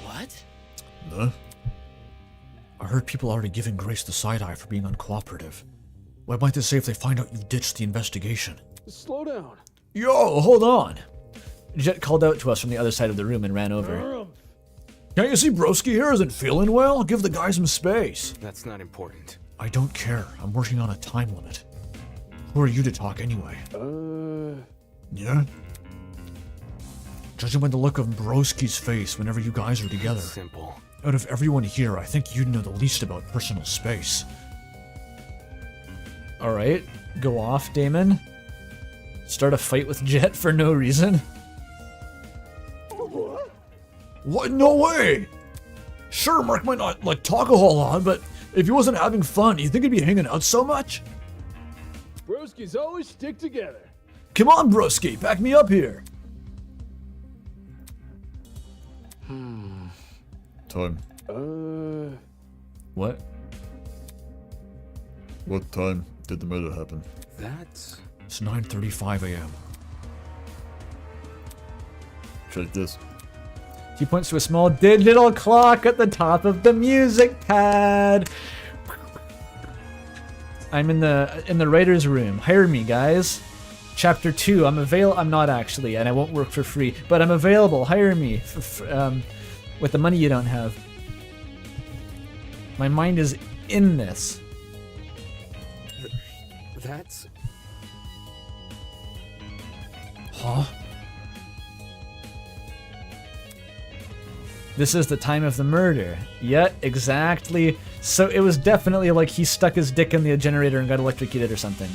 [SPEAKER 4] What?
[SPEAKER 6] Huh? I heard people already giving Grace the side-eye for being uncooperative. What might they say if they find out you've ditched the investigation?
[SPEAKER 7] Slow down.
[SPEAKER 1] Yo, hold on! Jet called out to us from the other side of the room and ran over.
[SPEAKER 6] Can't you see Broski here isn't feeling well? Give the guy some space.
[SPEAKER 7] That's not important.
[SPEAKER 6] I don't care. I'm working on a time limit. Who are you to talk anyway? Yeah? Judging by the look of Broski's face whenever you guys are together.
[SPEAKER 7] Simple.
[SPEAKER 6] Out of everyone here, I think you know the least about personal space.
[SPEAKER 1] Alright, go off, Damon. Start a fight with Jet for no reason.
[SPEAKER 6] What? No way! Sure, Mark might not, like, talk a whole lot, but if he wasn't having fun, you think he'd be hanging out so much?
[SPEAKER 7] Broskies always stick together.
[SPEAKER 6] Come on, broski, back me up here.
[SPEAKER 2] Time.
[SPEAKER 1] What?
[SPEAKER 2] What time did the murder happen?
[SPEAKER 7] That's...
[SPEAKER 6] It's 9:35 a.m.
[SPEAKER 2] Check this.
[SPEAKER 1] He points to a small digital clock at the top of the music pad. I'm in the writer's room. Hire me, guys. Chapter 2. I'm not actually, and I won't work for free, but I'm available. Hire me. With the money you don't have. My mind is in this.
[SPEAKER 7] That's...
[SPEAKER 6] Huh?
[SPEAKER 1] This is the time of the murder. Yeah, exactly. So it was definitely like he stuck his dick in the generator and got electrocuted or something.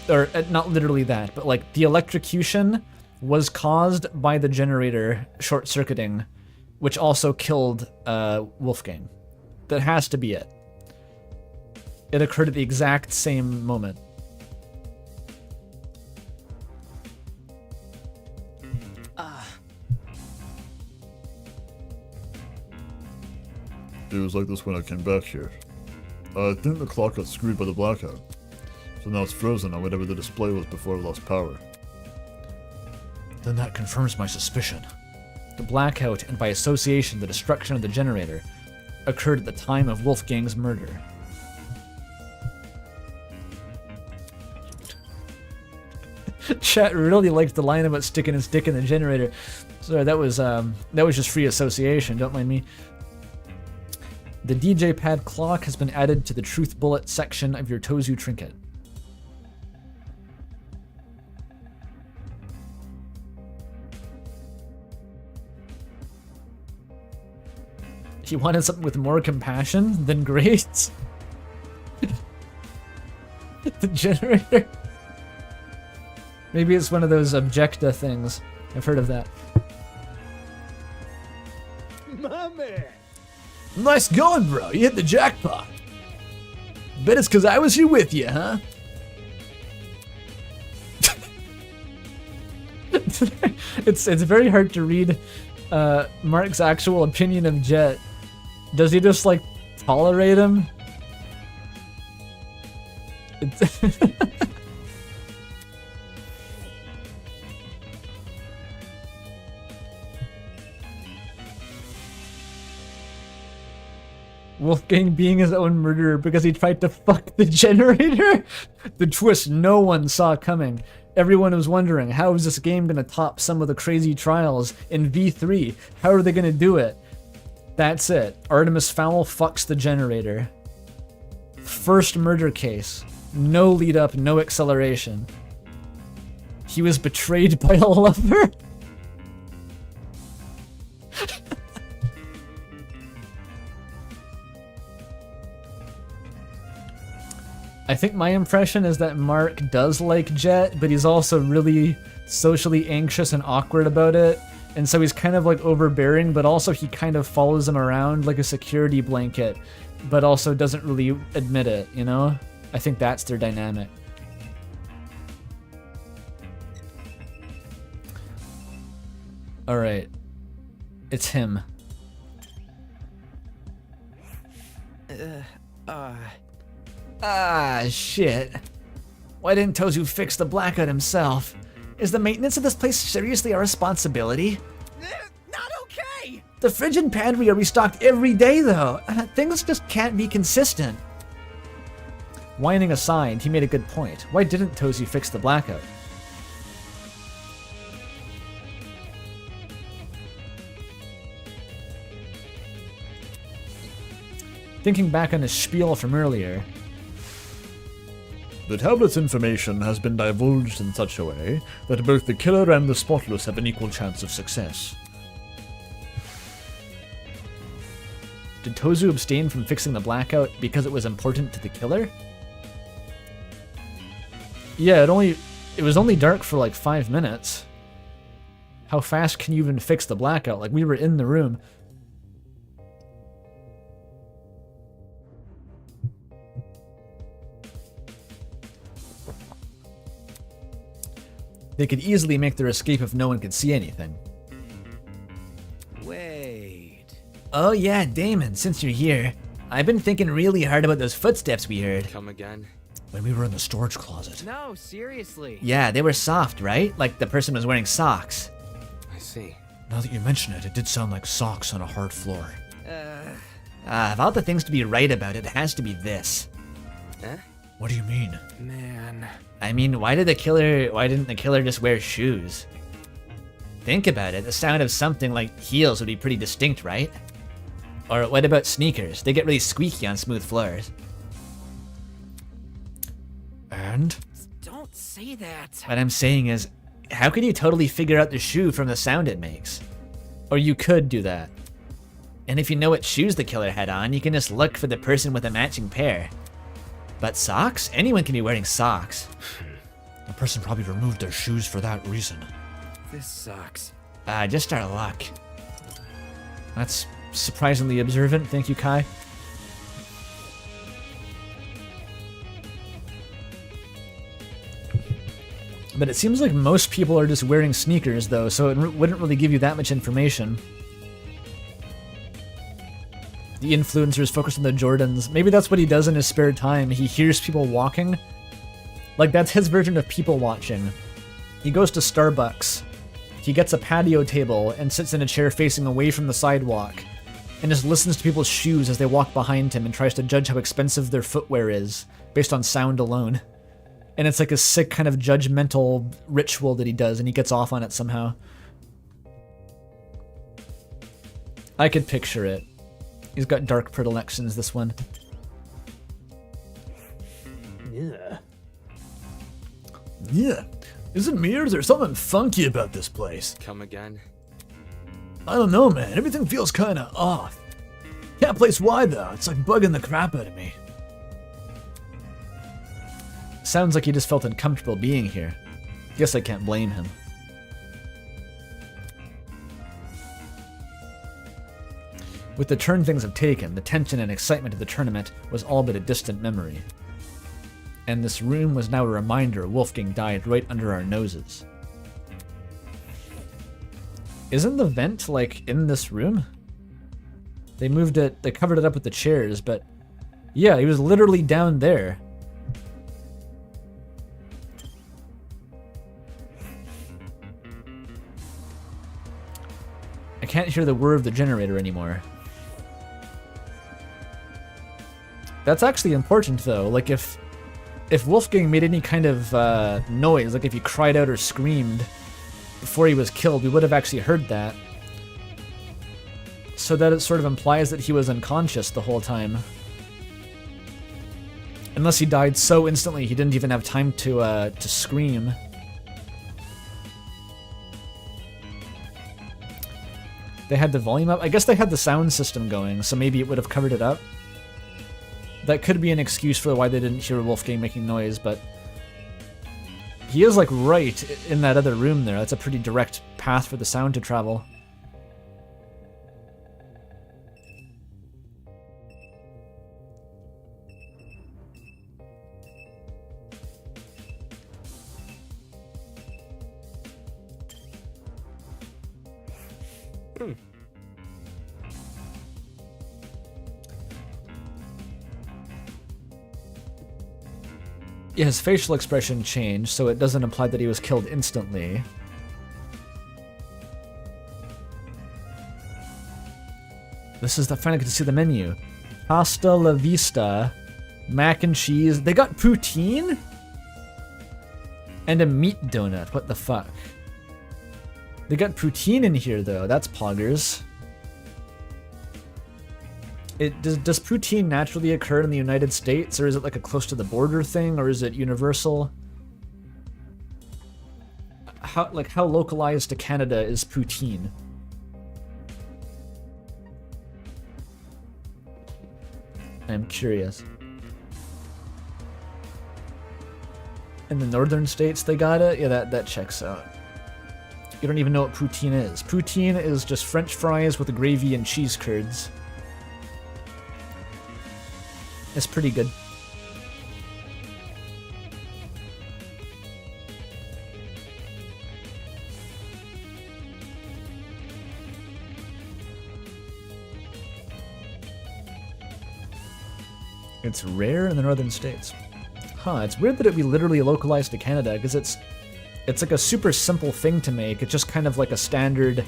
[SPEAKER 1] Or not literally that, but like the electrocution was caused by the generator short-circuiting, which also killed Wolfgang. That has to be it. It occurred at the exact same moment.
[SPEAKER 2] It was like this when I came back here. I think the clock got screwed by the blackout. So now it's frozen on whatever the display was before it lost power.
[SPEAKER 6] Then that confirms my suspicion.
[SPEAKER 1] The blackout, and by association the destruction of the generator, occurred at the time of Wolfgang's murder. Chat really liked the line about sticking his dick in the generator. Sorry, that was just free association, don't mind me. The DJ pad clock has been added to the truth bullet section of your Tozu trinket. He wanted something with more compassion than grades? The generator? Maybe it's one of those objecta things. I've heard of that.
[SPEAKER 7] My man!
[SPEAKER 6] Nice going, bro. You hit the jackpot. Bet it's because I was here with you, huh?
[SPEAKER 1] It's very hard to read Mark's actual opinion of Jet. Does he just like tolerate him? Wolfgang being his own murderer because he tried to fuck the generator? The twist no one saw coming. Everyone was wondering, how is this game going to top some of the crazy trials in V3? How are they going to do it? That's it. Artemis Fowl fucks the generator. First murder case. No lead up, no acceleration. He was betrayed by a lover? I think my impression is that Mark does like Jet, but he's also really socially anxious and awkward about it. And so he's kind of like overbearing, but also he kind of follows him around like a security blanket, but also doesn't really admit it, you know? I think that's their dynamic. Alright. It's him.
[SPEAKER 5] Ah, shit. Why didn't Tozu fix the blackout himself? Is the maintenance of this place seriously our responsibility?
[SPEAKER 4] Not okay!
[SPEAKER 5] The fridge and pantry are restocked every day, though. Things just can't be consistent.
[SPEAKER 1] Whining aside, he made a good point. Why didn't Tozu fix the blackout? Thinking back on his spiel from earlier,
[SPEAKER 2] The tablet's information has been divulged in such a way that both the killer and the spotless have an equal chance of success.
[SPEAKER 1] Did Tozu abstain from fixing the blackout because it was important to the killer? Yeah, it was only dark for like 5 minutes. How fast can you even fix the blackout? Like, we were in the room. They could easily make their escape if no one could see anything.
[SPEAKER 3] Wait.
[SPEAKER 5] Oh yeah, Damon, since you're here, I've been thinking really hard about those footsteps we heard.
[SPEAKER 3] Come again?
[SPEAKER 6] When we were in the storage closet.
[SPEAKER 3] No, seriously.
[SPEAKER 5] Yeah, they were soft, right? Like the person was wearing socks.
[SPEAKER 3] I see.
[SPEAKER 6] Now that you mention it, it did sound like socks on a hard floor.
[SPEAKER 5] Of all the things to be right about, it has to be this.
[SPEAKER 3] Eh?
[SPEAKER 6] What do you mean?
[SPEAKER 3] Man.
[SPEAKER 5] I mean, why didn't the killer just wear shoes? Think about it, the sound of something like heels would be pretty distinct, right? Or what about sneakers? They get really squeaky on smooth floors.
[SPEAKER 6] And?
[SPEAKER 3] Don't say that.
[SPEAKER 5] What I'm saying is, how can you totally figure out the shoe from the sound it makes?
[SPEAKER 1] Or you could do that.
[SPEAKER 5] And if you know what shoes the killer had on, you can just look for the person with a matching pair. But socks? Anyone can be wearing socks.
[SPEAKER 6] The person probably removed their shoes for that reason.
[SPEAKER 3] This sucks.
[SPEAKER 5] Just our luck.
[SPEAKER 1] That's surprisingly observant. Thank you, Kai. But it seems like most people are just wearing sneakers, though, so it wouldn't really give you that much information. The influencers focus on the Jordans. Maybe that's what he does in his spare time. He hears people walking. Like, that's his version of people watching. He goes to Starbucks. He gets a patio table and sits in a chair facing away from the sidewalk and just listens to people's shoes as they walk behind him and tries to judge how expensive their footwear is based on sound alone. And it's like a sick kind of judgmental ritual that he does, and he gets off on it somehow. I could picture it. He's got dark predilections, this one.
[SPEAKER 7] Yeah.
[SPEAKER 6] Yeah. Is it me or is there something funky about this place?
[SPEAKER 3] Come again?
[SPEAKER 6] I don't know, man. Everything feels kinda off. Can't place why, though. It's like bugging the crap out of me.
[SPEAKER 1] Sounds like he just felt uncomfortable being here. Guess I can't blame him. With the turn things have taken, the tension and excitement of the tournament was all but a distant memory. And this room was now a reminder Wolfgang died right under our noses. Isn't the vent, like, in this room? They moved it, they covered it up with the chairs, but yeah, he was literally down there. I can't hear the whir of the generator anymore. That's actually important, though. Like, if Wolfgang made any kind of noise, like if he cried out or screamed before he was killed, we would have actually heard that. So that it sort of implies that he was unconscious the whole time. Unless he died so instantly he didn't even have time to scream. They had the volume up. I guess they had the sound system going, so maybe it would have covered it up. That could be an excuse for why they didn't hear Wolfgang making noise, but he is like right in that other room there. That's a pretty direct path for the sound to travel. Yeah, his facial expression changed, so it doesn't imply that he was killed instantly. This is the finally get to see the menu. Pasta la vista, mac and cheese. They got poutine? And a meat donut. What the fuck? They got poutine in here, though. That's poggers. Does poutine naturally occur in the United States, or is it like a close to the border thing, or is it universal? How localized to Canada is poutine? I'm curious. In the northern states they got it? Yeah, that checks out. You don't even know what poutine is. Poutine is just French fries with gravy and cheese curds. It's pretty good. It's rare in the northern states. Huh, it's weird that it be literally localized to Canada, because it's like a super simple thing to make. It's just kind of like a standard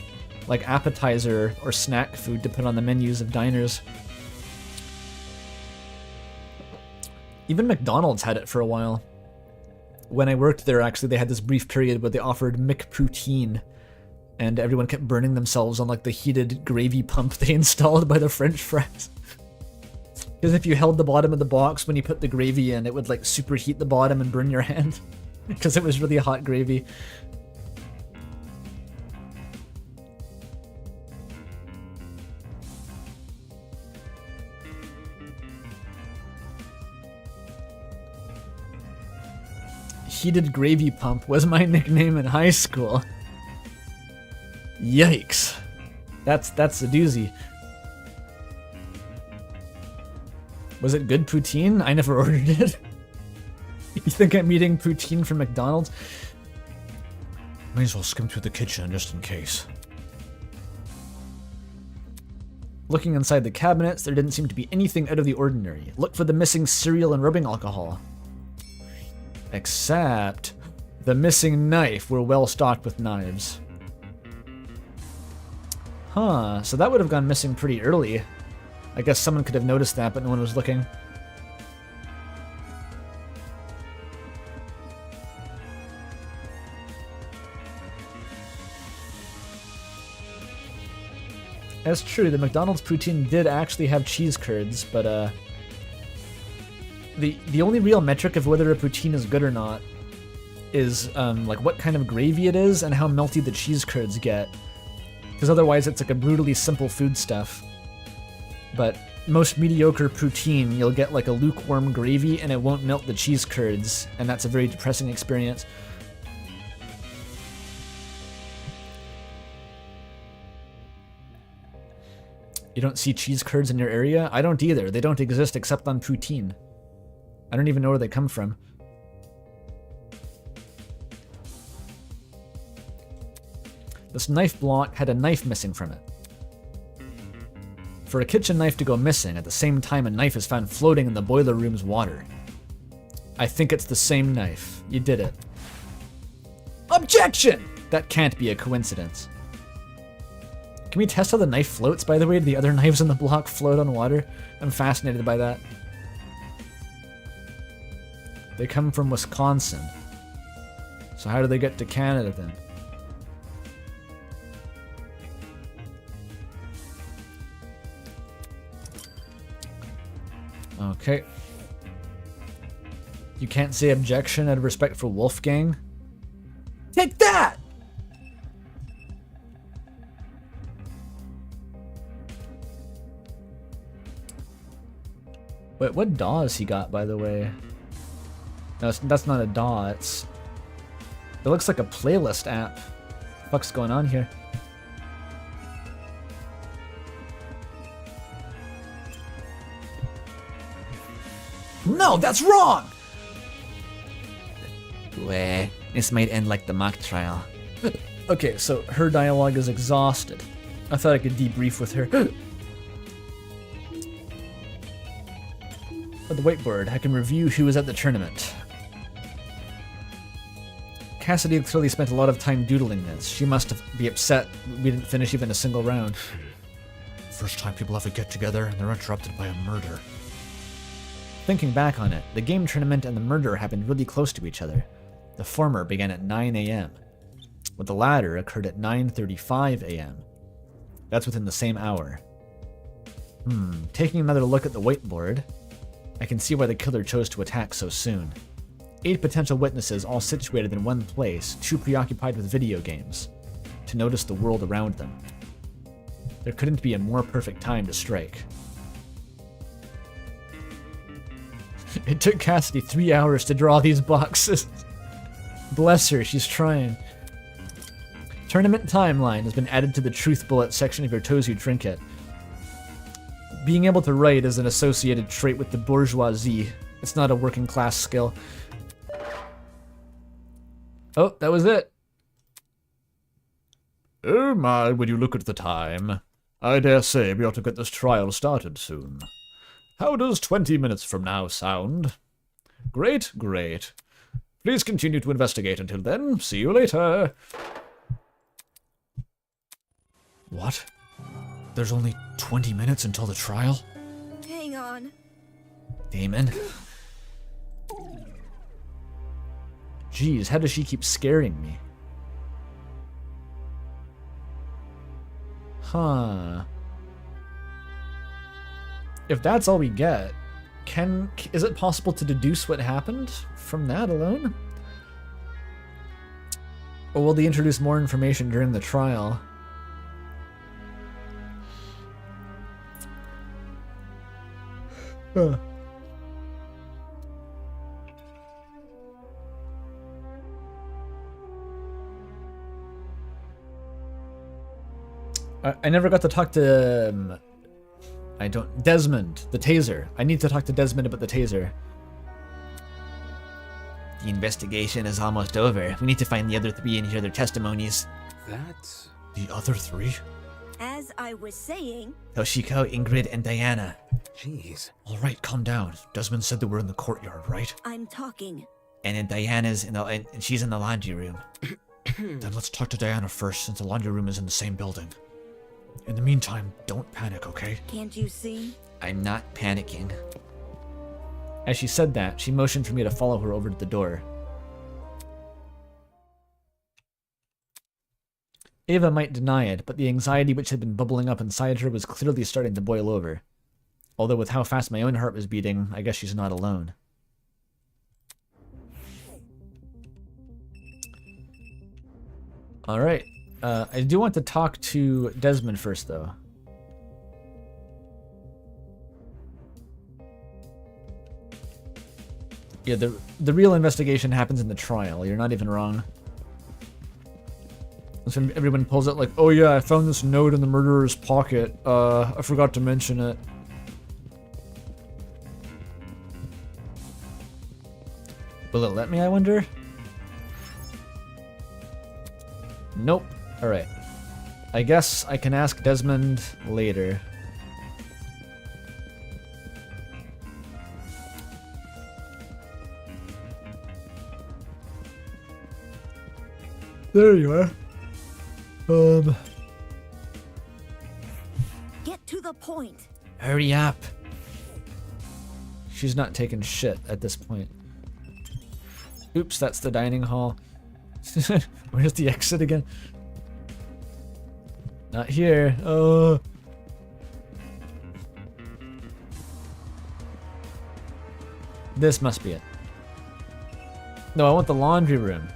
[SPEAKER 1] like appetizer or snack food to put on the menus of diners. Even McDonald's had it for a while. When I worked there, actually, they had this brief period where they offered McPoutine, and everyone kept burning themselves on like the heated gravy pump they installed by the French fries. Because if you held the bottom of the box when you put the gravy in, it would like superheat the bottom and burn your hand. Because it was really hot gravy. Heated gravy pump was my nickname in high school. Yikes. That's a doozy. Was it good poutine? I never ordered it. You think I'm eating poutine from McDonald's?
[SPEAKER 6] May as well skim through the kitchen just in case.
[SPEAKER 1] Looking inside the cabinets, there didn't seem to be anything out of the ordinary. Look for the missing cereal and rubbing alcohol. Except the missing knife. We're well stocked with knives. Huh, so that would have gone missing pretty early. I guess someone could have noticed that, but no one was looking. That's true, the McDonald's poutine did actually have cheese curds, but the only real metric of whether a poutine is good or not is like what kind of gravy it is and how melty the cheese curds get. Because otherwise it's like a brutally simple foodstuff. But most mediocre poutine, you'll get like a lukewarm gravy and it won't melt the cheese curds, and that's a very depressing experience. You don't see cheese curds in your area? I don't either. They don't exist except on poutine. I don't even know where they come from. This knife block had a knife missing from it. For a kitchen knife to go missing at the same time a knife is found floating in the boiler room's water. I think it's the same knife. You did it. Objection! That can't be a coincidence. Can we test how the knife floats, by the way? Do the other knives in the block float on water? I'm fascinated by that. They come from Wisconsin. So how do they get to Canada then? Okay. You can't say objection out of respect for Wolfgang? Take that! Wait, what DAW has he got, by the way? No, that's not a DAW, it looks like a playlist app. What the fuck's going on here? No, that's wrong!
[SPEAKER 8] Weh, this might end like the mock trial.
[SPEAKER 1] Okay, so her dialogue is exhausted. I thought I could debrief with her. At the whiteboard, I can review who was at the tournament. Cassidy clearly spent a lot of time doodling this. She must be upset we didn't finish even a single round.
[SPEAKER 6] First time people have a get together and they're interrupted by a murder.
[SPEAKER 1] Thinking back on it, the game tournament and the murder happened really close to each other. The former began at 9 a.m., while the latter occurred at 9:35 a.m. That's within the same hour. Taking another look at the whiteboard, I can see why the killer chose to attack so soon. 8 potential witnesses all situated in one place, too preoccupied with video games to notice the world around them. There couldn't be a more perfect time to strike. It took Cassidy 3 hours to draw these boxes. Bless her, she's trying. Tournament timeline has been added to the truth bullet section of your Tozu trinket. Being able to write is an associated trait with the bourgeoisie. It's not a working class skill. Oh, that was it.
[SPEAKER 2] Oh my, when you look at the time. I dare say we ought to get this trial started soon. How does 20 minutes from now sound? Great, great. Please continue to investigate until then. See you later.
[SPEAKER 6] What? There's only 20 minutes until the trial?
[SPEAKER 11] Hang on.
[SPEAKER 8] Damon?
[SPEAKER 1] Jeez, how does she keep scaring me? Huh. If that's all we get, is it possible to deduce what happened from that alone? Or will they introduce more information during the trial? Huh. I never got to talk to Desmond, the taser. I need to talk to Desmond about the taser.
[SPEAKER 8] The investigation is almost over. We need to find the other 3 and hear their testimonies.
[SPEAKER 3] That's...
[SPEAKER 6] The other 3?
[SPEAKER 10] As I was saying,
[SPEAKER 8] Toshiko, Ingrid, and Diana.
[SPEAKER 3] Jeez.
[SPEAKER 6] Alright, calm down. Desmond said that we're in the courtyard, right?
[SPEAKER 10] I'm talking.
[SPEAKER 8] And then Diana's and she's in the laundry room.
[SPEAKER 6] Then let's talk to Diana first, since the laundry room is in the same building. In the meantime, don't panic, okay?
[SPEAKER 10] Can't you see?
[SPEAKER 8] I'm not panicking.
[SPEAKER 1] As she said that, she motioned for me to follow her over to the door. Ava might deny it, but the anxiety which had been bubbling up inside her was clearly starting to boil over. Although with how fast my own heart was beating, I guess she's not alone. Alright. I do want to talk to Desmond first, though. Yeah, the real investigation happens in the trial. You're not even wrong. So everyone pulls out like, oh yeah, I found this note in the murderer's pocket. I forgot to mention it. Will it let me, I wonder? Nope. Alright. I guess I can ask Desmond later. There you are.
[SPEAKER 10] Get to the point.
[SPEAKER 8] Hurry up.
[SPEAKER 1] She's not taking shit at this point. Oops, that's the dining hall. Where's the exit again? Not here. Oh. This must be it. No, I want the laundry room.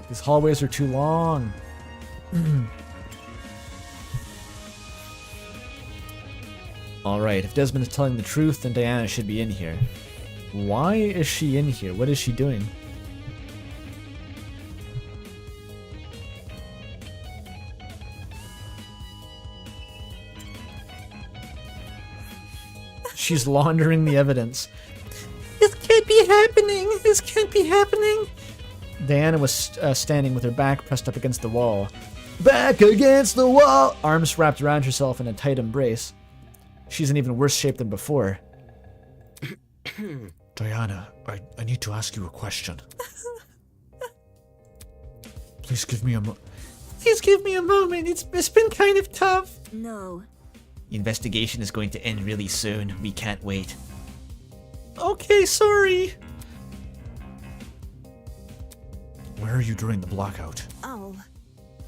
[SPEAKER 1] These hallways are too long. Alright, if Desmond is telling the truth, then Diana should be in here. Why is she in here? What is she doing? She's laundering the evidence. This can't be happening! This can't be happening! Diana was standing with her back pressed up against the wall. Back against the wall! Arms wrapped around herself in a tight embrace. She's in even worse shape than before.
[SPEAKER 6] Diana, I need to ask you a question. Please give me a
[SPEAKER 5] Please give me a moment. It's been kind of tough.
[SPEAKER 10] No.
[SPEAKER 8] The investigation is going to end really soon. We can't wait.
[SPEAKER 5] Okay, sorry.
[SPEAKER 6] Where are you during the blackout?
[SPEAKER 10] Oh.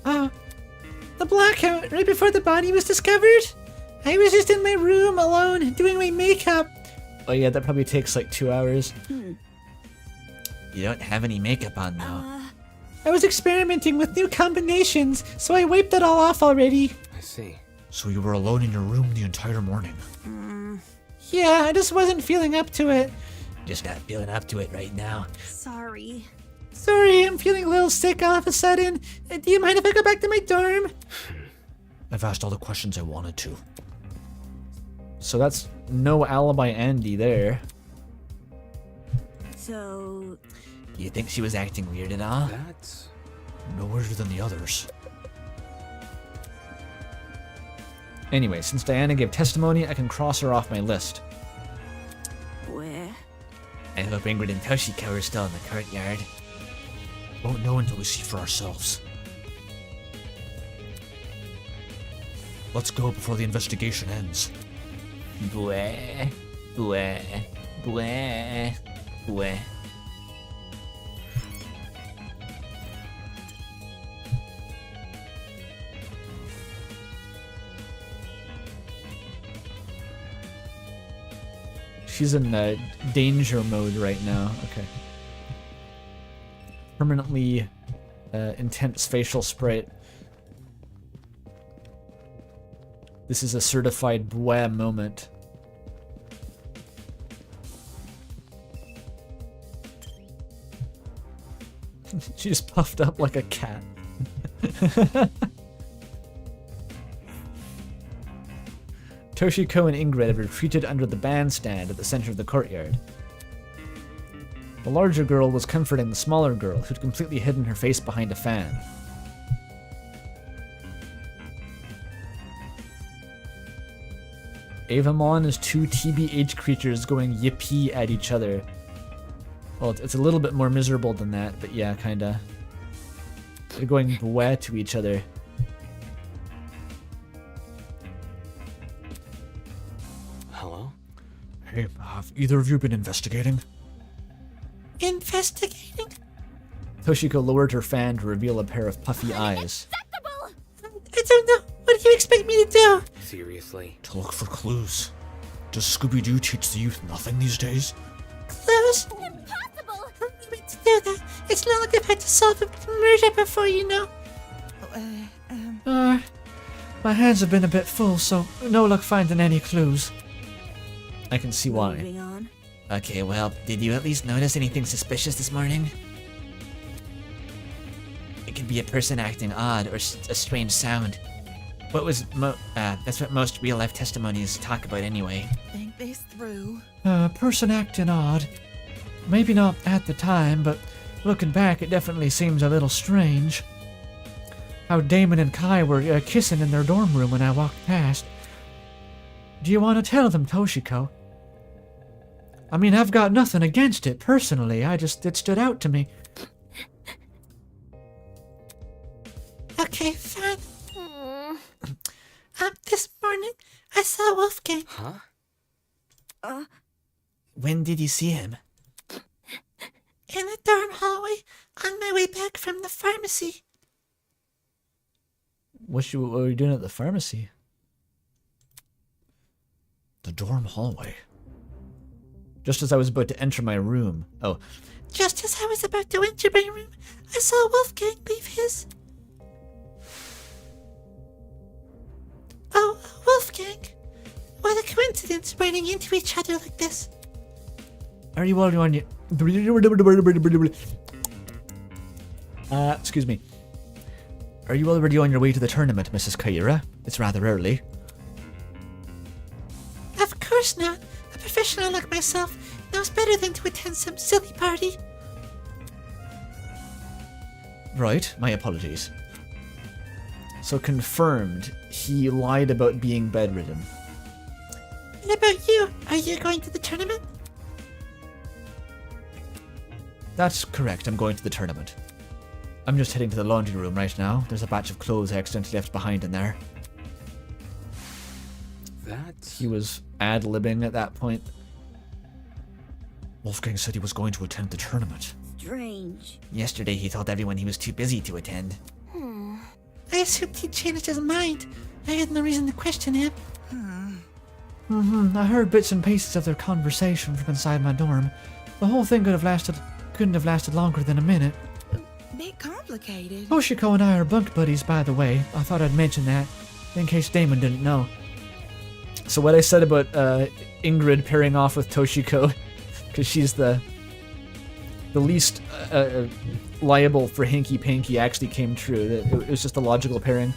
[SPEAKER 5] The blackout right before the body was discovered? I was just in my room alone doing my makeup.
[SPEAKER 1] Oh yeah, that probably takes like 2 hours.
[SPEAKER 8] You don't have any makeup on though.
[SPEAKER 5] I was experimenting with new combinations, so I wiped it all off already.
[SPEAKER 3] I see.
[SPEAKER 6] So you were alone in your room the entire morning?
[SPEAKER 5] Yeah, I just wasn't feeling up to it. Just not feeling up to it right now.
[SPEAKER 11] Sorry.
[SPEAKER 5] Sorry, I'm feeling a little sick all of a sudden. Do you mind if I go back to my dorm?
[SPEAKER 6] I've asked all the questions I wanted to.
[SPEAKER 1] So that's no alibi Andy there.
[SPEAKER 10] So,
[SPEAKER 8] Do you think she was acting weird at all?
[SPEAKER 7] That's
[SPEAKER 6] No weirder than the others.
[SPEAKER 1] Anyway, since Diana gave testimony, I can cross her off my list.
[SPEAKER 10] where?
[SPEAKER 8] I hope Ingrid and Toshiko are still in the courtyard.
[SPEAKER 6] Won't know until we see for ourselves. Let's go before the investigation ends.
[SPEAKER 8] Bleh. Bleh. Bleh. Bleh.
[SPEAKER 1] She's in danger mode right now. Okay. Permanently intense facial sprite. This is a certified blah moment. She's puffed up like a cat. Toshiko and Ingrid have retreated under the bandstand at the center of the courtyard. The larger girl was comforting the smaller girl, who'd completely hidden her face behind a fan. Avamon is two TBH creatures going yippee at each other. Well, it's a little bit more miserable than that, but yeah, kinda. They're going bwah to each other.
[SPEAKER 7] hello.
[SPEAKER 6] Hey, have either of you been investigating?
[SPEAKER 5] Investigating?
[SPEAKER 1] Toshiko lowered her fan to reveal a pair of puffy eyes.
[SPEAKER 5] I don't know. What do you expect me to do?
[SPEAKER 7] Seriously.
[SPEAKER 6] To look for clues. Does Scooby-Doo teach the youth nothing these days?
[SPEAKER 5] Clues? Impossible! I don't mean to do that. It's not like I've had to solve a murder before, you know.
[SPEAKER 1] My hands have been a bit full, so no luck finding any clues. I can see why.
[SPEAKER 10] Moving on.
[SPEAKER 8] Okay, well, did you at least notice anything suspicious this morning? It could be a person acting odd or a strange sound. What was that's what most real-life testimonies talk about anyway.
[SPEAKER 11] Think this through.
[SPEAKER 1] Person acting odd. Maybe not at the time, but looking back, it definitely seems a little strange. How Damon and Kai were kissing in their dorm room when I walked past. Do you want to tell them, Toshiko? I mean, I've got nothing against it, personally. It stood out to me.
[SPEAKER 5] Okay, fine. This morning, I saw Wolfgang.
[SPEAKER 7] Huh?
[SPEAKER 8] When did you see him?
[SPEAKER 5] In the dorm hallway, on my way back from the pharmacy.
[SPEAKER 1] What were you doing at the pharmacy?
[SPEAKER 6] The dorm hallway.
[SPEAKER 1] Just as I was about to enter my room. Oh,
[SPEAKER 5] Just as I was about to enter my room, I saw Wolfgang leave his. Oh, Wolfgang. What a coincidence running into each other like this.
[SPEAKER 1] are you already on your... excuse me. Are you already on your way to the tournament, Mrs. Kaira? It's rather early.
[SPEAKER 5] Of course not. A professional like myself knows better than to attend some silly party.
[SPEAKER 1] Right, my apologies. So confirmed, he lied about being bedridden.
[SPEAKER 5] What about you? Are you going to the tournament?
[SPEAKER 1] That's correct, I'm going to the tournament. I'm just heading to the laundry room right now. There's a batch of clothes I accidentally left behind in there.
[SPEAKER 7] That's...
[SPEAKER 1] He was ad-libbing at that point.
[SPEAKER 6] Wolfgang said he was going to attend the tournament.
[SPEAKER 10] Strange.
[SPEAKER 8] Yesterday he told everyone he was too busy to attend.
[SPEAKER 5] I assumed he'd changed his mind. I had no reason to question him.
[SPEAKER 1] I heard bits and pieces of their conversation from inside my dorm. The whole thing couldn't have lasted longer than a minute.
[SPEAKER 11] Bit complicated.
[SPEAKER 1] Toshiko and I are bunk buddies, by the way. I thought I'd mention that, in case Damon didn't know. So what I said about Ingrid pairing off with Toshiko, because she's the least liable for hanky-panky, actually came true. That it was just a logical pairing.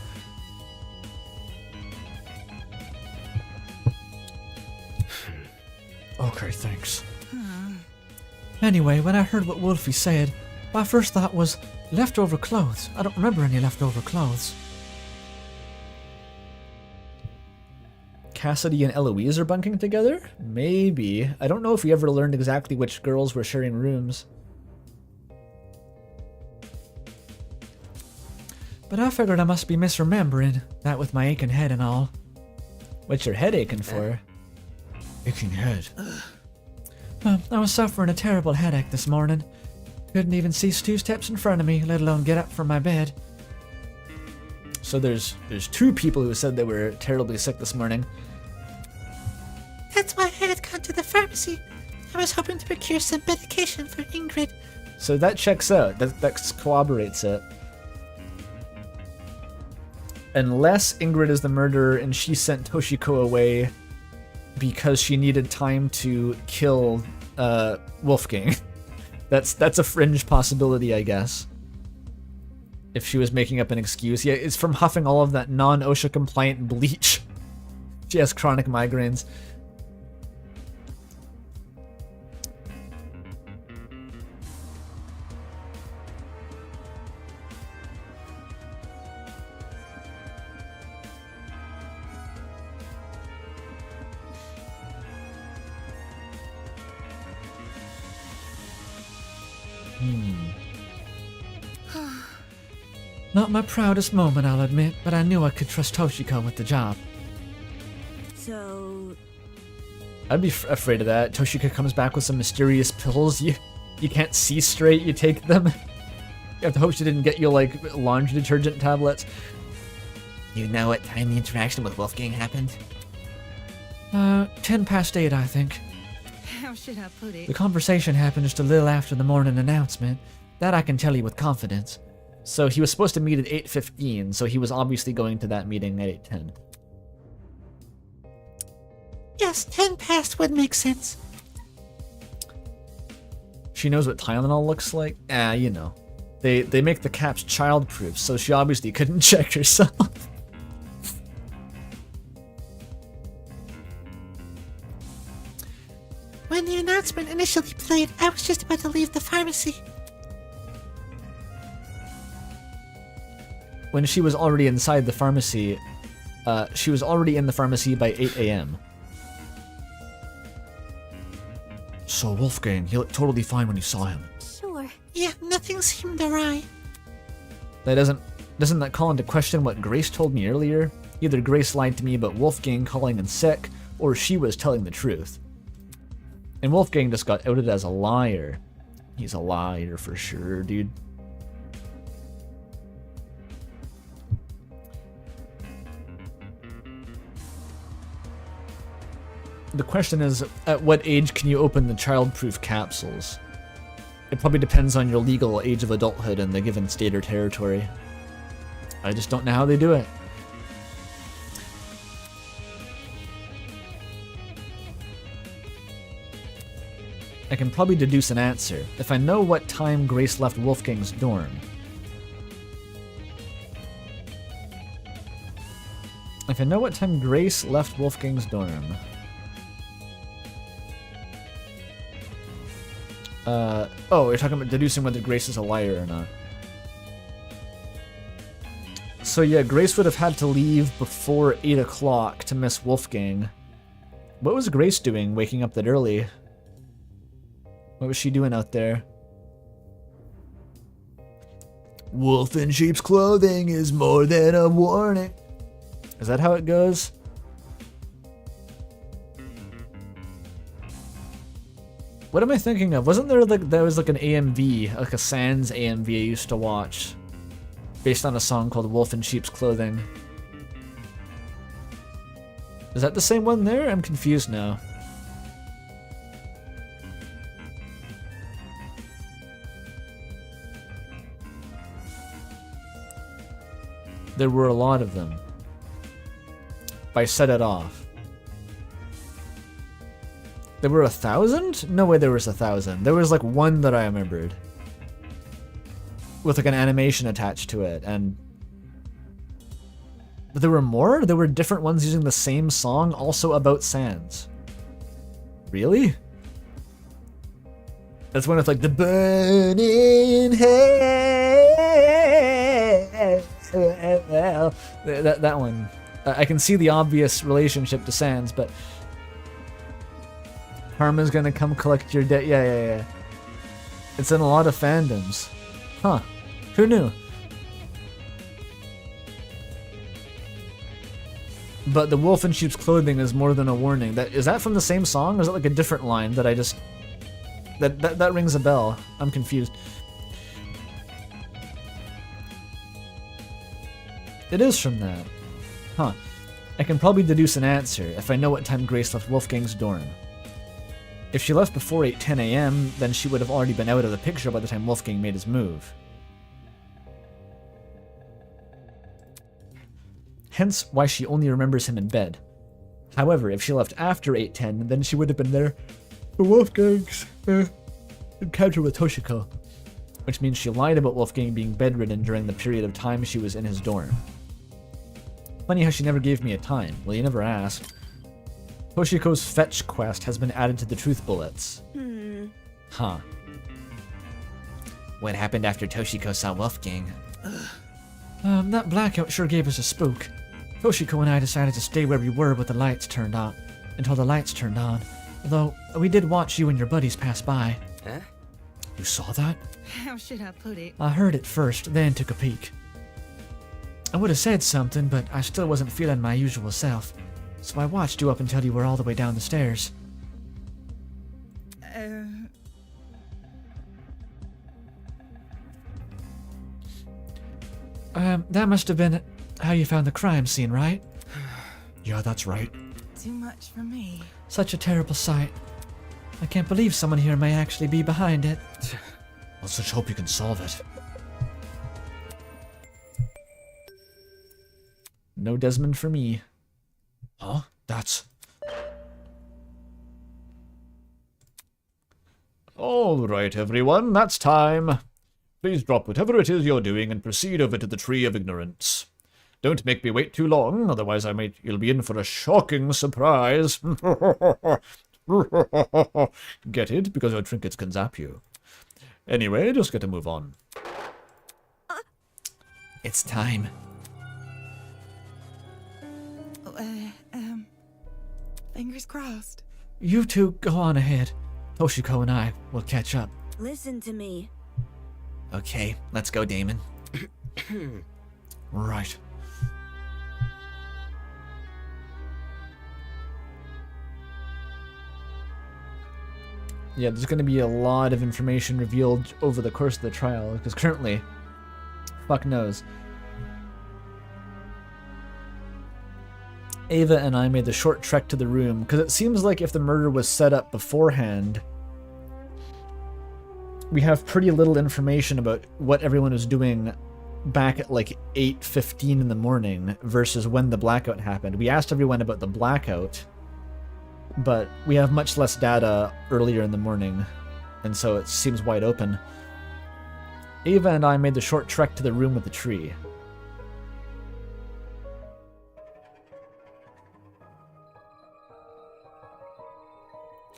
[SPEAKER 6] Okay, thanks. Anyway, when I heard what Wolfie said, my first thought was leftover clothes. I don't remember any leftover clothes.
[SPEAKER 1] Cassidy and Eloise are bunking together? Maybe. I don't know if we ever learned exactly which girls were sharing rooms.
[SPEAKER 6] But I figured I must be misremembering, that with my aching head and all.
[SPEAKER 1] What's your head aching for?
[SPEAKER 6] Aching head. I was suffering a terrible headache this morning. Couldn't even see 2 steps in front of me, let alone get up from my bed.
[SPEAKER 1] So there's 2 people who said they were terribly sick this morning.
[SPEAKER 12] That's why I had gone to the pharmacy. I was hoping to procure some medication for Ingrid.
[SPEAKER 1] So that checks out. That corroborates it. Unless Ingrid is the murderer and she sent Toshiko away because she needed time to kill Wolfgang. That's a fringe possibility, I guess. If she was making up an excuse. Yeah, it's from huffing all of that non-OSHA compliant bleach. She has chronic migraines.
[SPEAKER 6] Not my proudest moment, I'll admit, but I knew I could trust Toshiko with the job.
[SPEAKER 10] So,
[SPEAKER 1] I'd be afraid of that. Toshiko comes back with some mysterious pills. You can't see straight, you take them. You have to hope she didn't get you, like, laundry detergent tablets.
[SPEAKER 8] You know what time the interaction with Wolfgang happened?
[SPEAKER 6] 8:10, I think.
[SPEAKER 11] How should I put it?
[SPEAKER 6] The conversation happened just a little after the morning announcement. That I can tell you with confidence.
[SPEAKER 1] So he was supposed to meet at 8:15, so he was obviously going to that meeting at 8:10.
[SPEAKER 12] Yes, 10 past would make sense.
[SPEAKER 1] She knows what Tylenol looks like? You know. They make the caps childproof, so she obviously couldn't check herself.
[SPEAKER 12] When the announcement initially played, I was just about to leave the pharmacy.
[SPEAKER 1] When she was already inside the pharmacy, she was already in the pharmacy by 8 a.m.
[SPEAKER 6] So Wolfgang, he looked totally fine when you saw him.
[SPEAKER 12] Sure. Yeah, nothing seemed awry.
[SPEAKER 1] That doesn't that call into question what Grace told me earlier? Either Grace lied to me about Wolfgang calling in sick, or she was telling the truth. And Wolfgang just got outed as a liar. He's a liar for sure, dude. The question is, at what age can you open the childproof capsules? It probably depends on your legal age of adulthood in the given state or territory. I just don't know how they do it. I can probably deduce an answer if I know what time Grace left Wolfgang's dorm. If I know what time Grace left Wolfgang's dorm. Oh, you're talking about deducing whether Grace is a liar or not. So yeah, Grace would have had to leave before 8 o'clock to miss Wolfgang. What was Grace doing waking up that early? What was she doing out there? Wolf in sheep's clothing is more than a warning. Is that how it goes? What am I thinking of? Wasn't there like an AMV, like a Sans AMV I used to watch, based on a song called Wolf in Sheep's Clothing? Is that the same one there? I'm confused now. There were a lot of them. By Set It Off. There were 1,000? No way there was 1,000. There was like one that I remembered. With like an animation attached to it, and... But there were more? There were different ones using the same song, also about Sans. Really? That's one with like the burning hell. That one. I can see the obvious relationship to Sans, but Karma's gonna come collect your debt. Yeah. It's in a lot of fandoms. Huh. Who knew? But the wolf in sheep's clothing is more than a warning. Is that from the same song, or is that like a different line that I just... That rings a bell. I'm confused. It is from that. Huh. I can probably deduce an answer if I know what time Grace left Wolfgang's dorm. If she left before 8:10 a.m., then she would have already been out of the picture by the time Wolfgang made his move. Hence why she only remembers him in bed. However, if she left after 8:10, then she would have been there for Wolfgang's encounter with Toshiko, which means she lied about Wolfgang being bedridden during the period of time she was in his dorm. Funny how she never gave me a time. Well, you never asked. Toshiko's fetch quest has been added to the truth bullets. Huh.
[SPEAKER 8] What happened after Toshiko saw Wolfgang?
[SPEAKER 6] That blackout sure gave us a spook. Toshiko and I decided to stay where we were with the lights turned on, until the lights turned on. Although, we did watch you and your buddies pass by.
[SPEAKER 7] Huh?
[SPEAKER 6] You saw that?
[SPEAKER 11] How should I put it?
[SPEAKER 6] I heard it first, then took a peek. I would have said something, but I still wasn't feeling my usual self. So I watched you up until you were all the way down the stairs. That must have been how you found the crime scene, right? Yeah, that's right.
[SPEAKER 11] Too much for me.
[SPEAKER 6] Such a terrible sight. I can't believe someone here may actually be behind it. Let's just hope you can solve it.
[SPEAKER 1] No Desmond for me.
[SPEAKER 6] Huh? That's...
[SPEAKER 2] All right, everyone, that's time. Please drop whatever it is you're doing and proceed over to the Tree of Ignorance. Don't make me wait too long, otherwise you'll be in for a shocking surprise. Get it? Because your trinkets can zap you. Anyway, just get to move on.
[SPEAKER 8] It's time.
[SPEAKER 11] Fingers crossed.
[SPEAKER 6] You two go on ahead. Toshiko and I will catch up.
[SPEAKER 10] Listen to me.
[SPEAKER 8] Okay, let's go, Damon.
[SPEAKER 6] Right.
[SPEAKER 1] Yeah, there's going to be a lot of information revealed over the course of the trial, because currently, fuck knows. Ava and I made the short trek to the room, because it seems like if the murder was set up beforehand, we have pretty little information about what everyone was doing back at like 8:15 in the morning versus when the blackout happened. We asked everyone about the blackout, but we have much less data earlier in the morning, and so it seems wide open. Ava and I made the short trek to the room with the tree.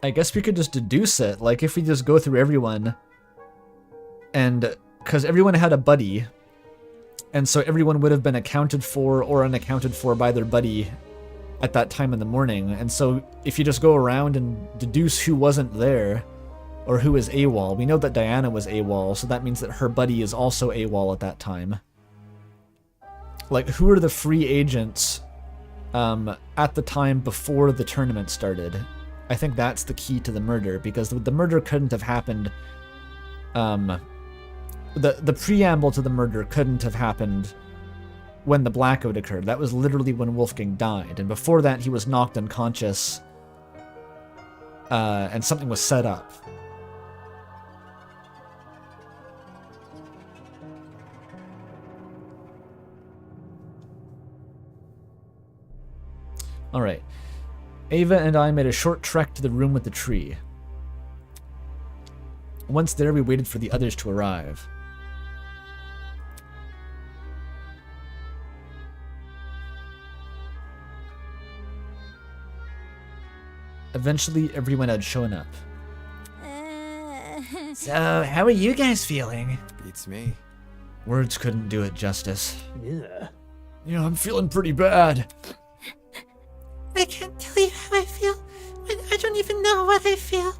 [SPEAKER 1] I guess we could just deduce it, like if we just go through everyone, and because everyone had a buddy, and so everyone would have been accounted for or unaccounted for by their buddy at that time in the morning, and so if you just go around and deduce who wasn't there, or who is AWOL, we know that Diana was AWOL, so that means that her buddy is also AWOL at that time. Like, who are the free agents at the time before the tournament started? I think that's the key to the murder, because the murder couldn't have happened, the preamble to the murder couldn't have happened when the blackout occurred. That was literally when Wolfgang died, and before that he was knocked unconscious, and something was set up. Alright. Ava and I made a short trek to the room with the tree. Once there, we waited for the others to arrive. Eventually, everyone had shown up.
[SPEAKER 5] So, how are you guys feeling?
[SPEAKER 3] Beats me.
[SPEAKER 6] Words couldn't do it justice.
[SPEAKER 5] Yeah.
[SPEAKER 6] Yeah, I'm feeling pretty bad.
[SPEAKER 12] I can't tell you how I feel when I don't even know what I feel.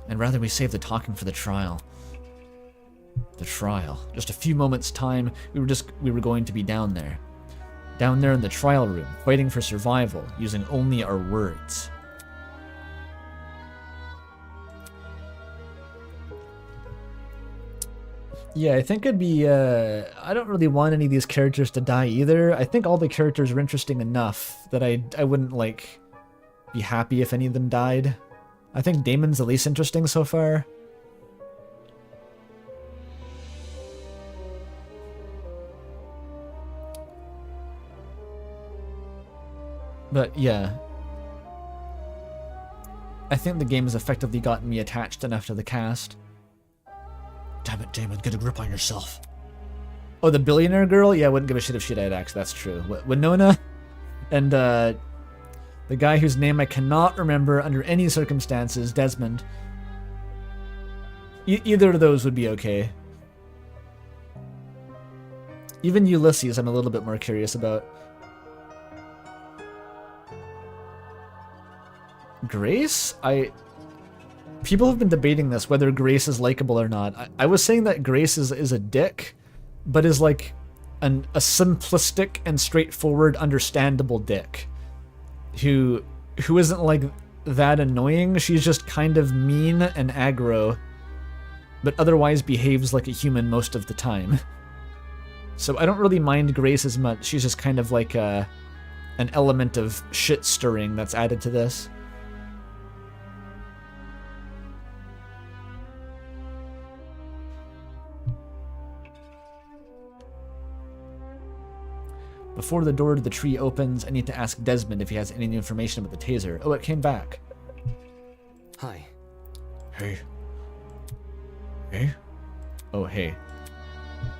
[SPEAKER 6] And rather we save the talking for the trial. The trial. Just a few moments' time, we were going to be down there. Down there in the trial room, fighting for survival, using only our words. Yeah, I think it'd be, I don't really want any of these characters to die either. I think all the characters are interesting enough that I wouldn't, like, be happy if any of them died. I think Damon's the least interesting so far. But, yeah. I think the game has effectively gotten me attached enough to the cast. Damn it, Damon, get a grip on yourself.
[SPEAKER 1] Oh, the billionaire girl? Yeah, I wouldn't give a shit if she died, actually. That's true. Winona and the guy whose name I cannot remember under any circumstances, Desmond. Either of those would be okay. Even Ulysses, I'm a little bit more curious about. Grace? People have been debating this, whether Grace is likable or not. I was saying that Grace is a dick, but is like a simplistic and straightforward, understandable dick. Who isn't like that annoying. She's just kind of mean and aggro, but otherwise behaves like a human most of the time. So I don't really mind Grace as much. She's just kind of like an element of shit stirring that's added to this. Before the door to the tree opens, I need to ask Desmond if he has any information about the taser. Oh, it came back.
[SPEAKER 7] Hi.
[SPEAKER 6] Hey. Hey?
[SPEAKER 1] Oh, hey.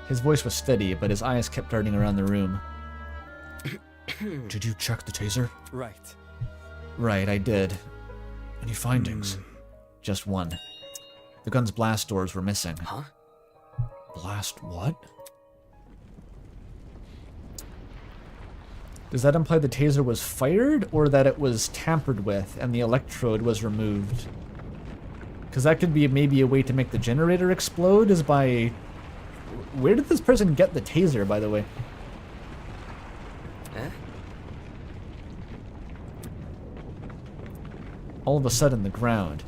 [SPEAKER 1] His voice was steady, but his eyes kept darting around the room.
[SPEAKER 6] Did you check the taser?
[SPEAKER 3] Right.
[SPEAKER 1] Right, I did.
[SPEAKER 6] Any findings?
[SPEAKER 1] Just one. The gun's blast doors were missing.
[SPEAKER 7] Huh?
[SPEAKER 6] Blast what?
[SPEAKER 1] Does that imply the taser was fired, or that it was tampered with and the electrode was removed? Because that could be maybe a way to make the generator explode, is by... Where did this person get the taser, by the way?
[SPEAKER 7] Eh?
[SPEAKER 1] All of a sudden, the ground.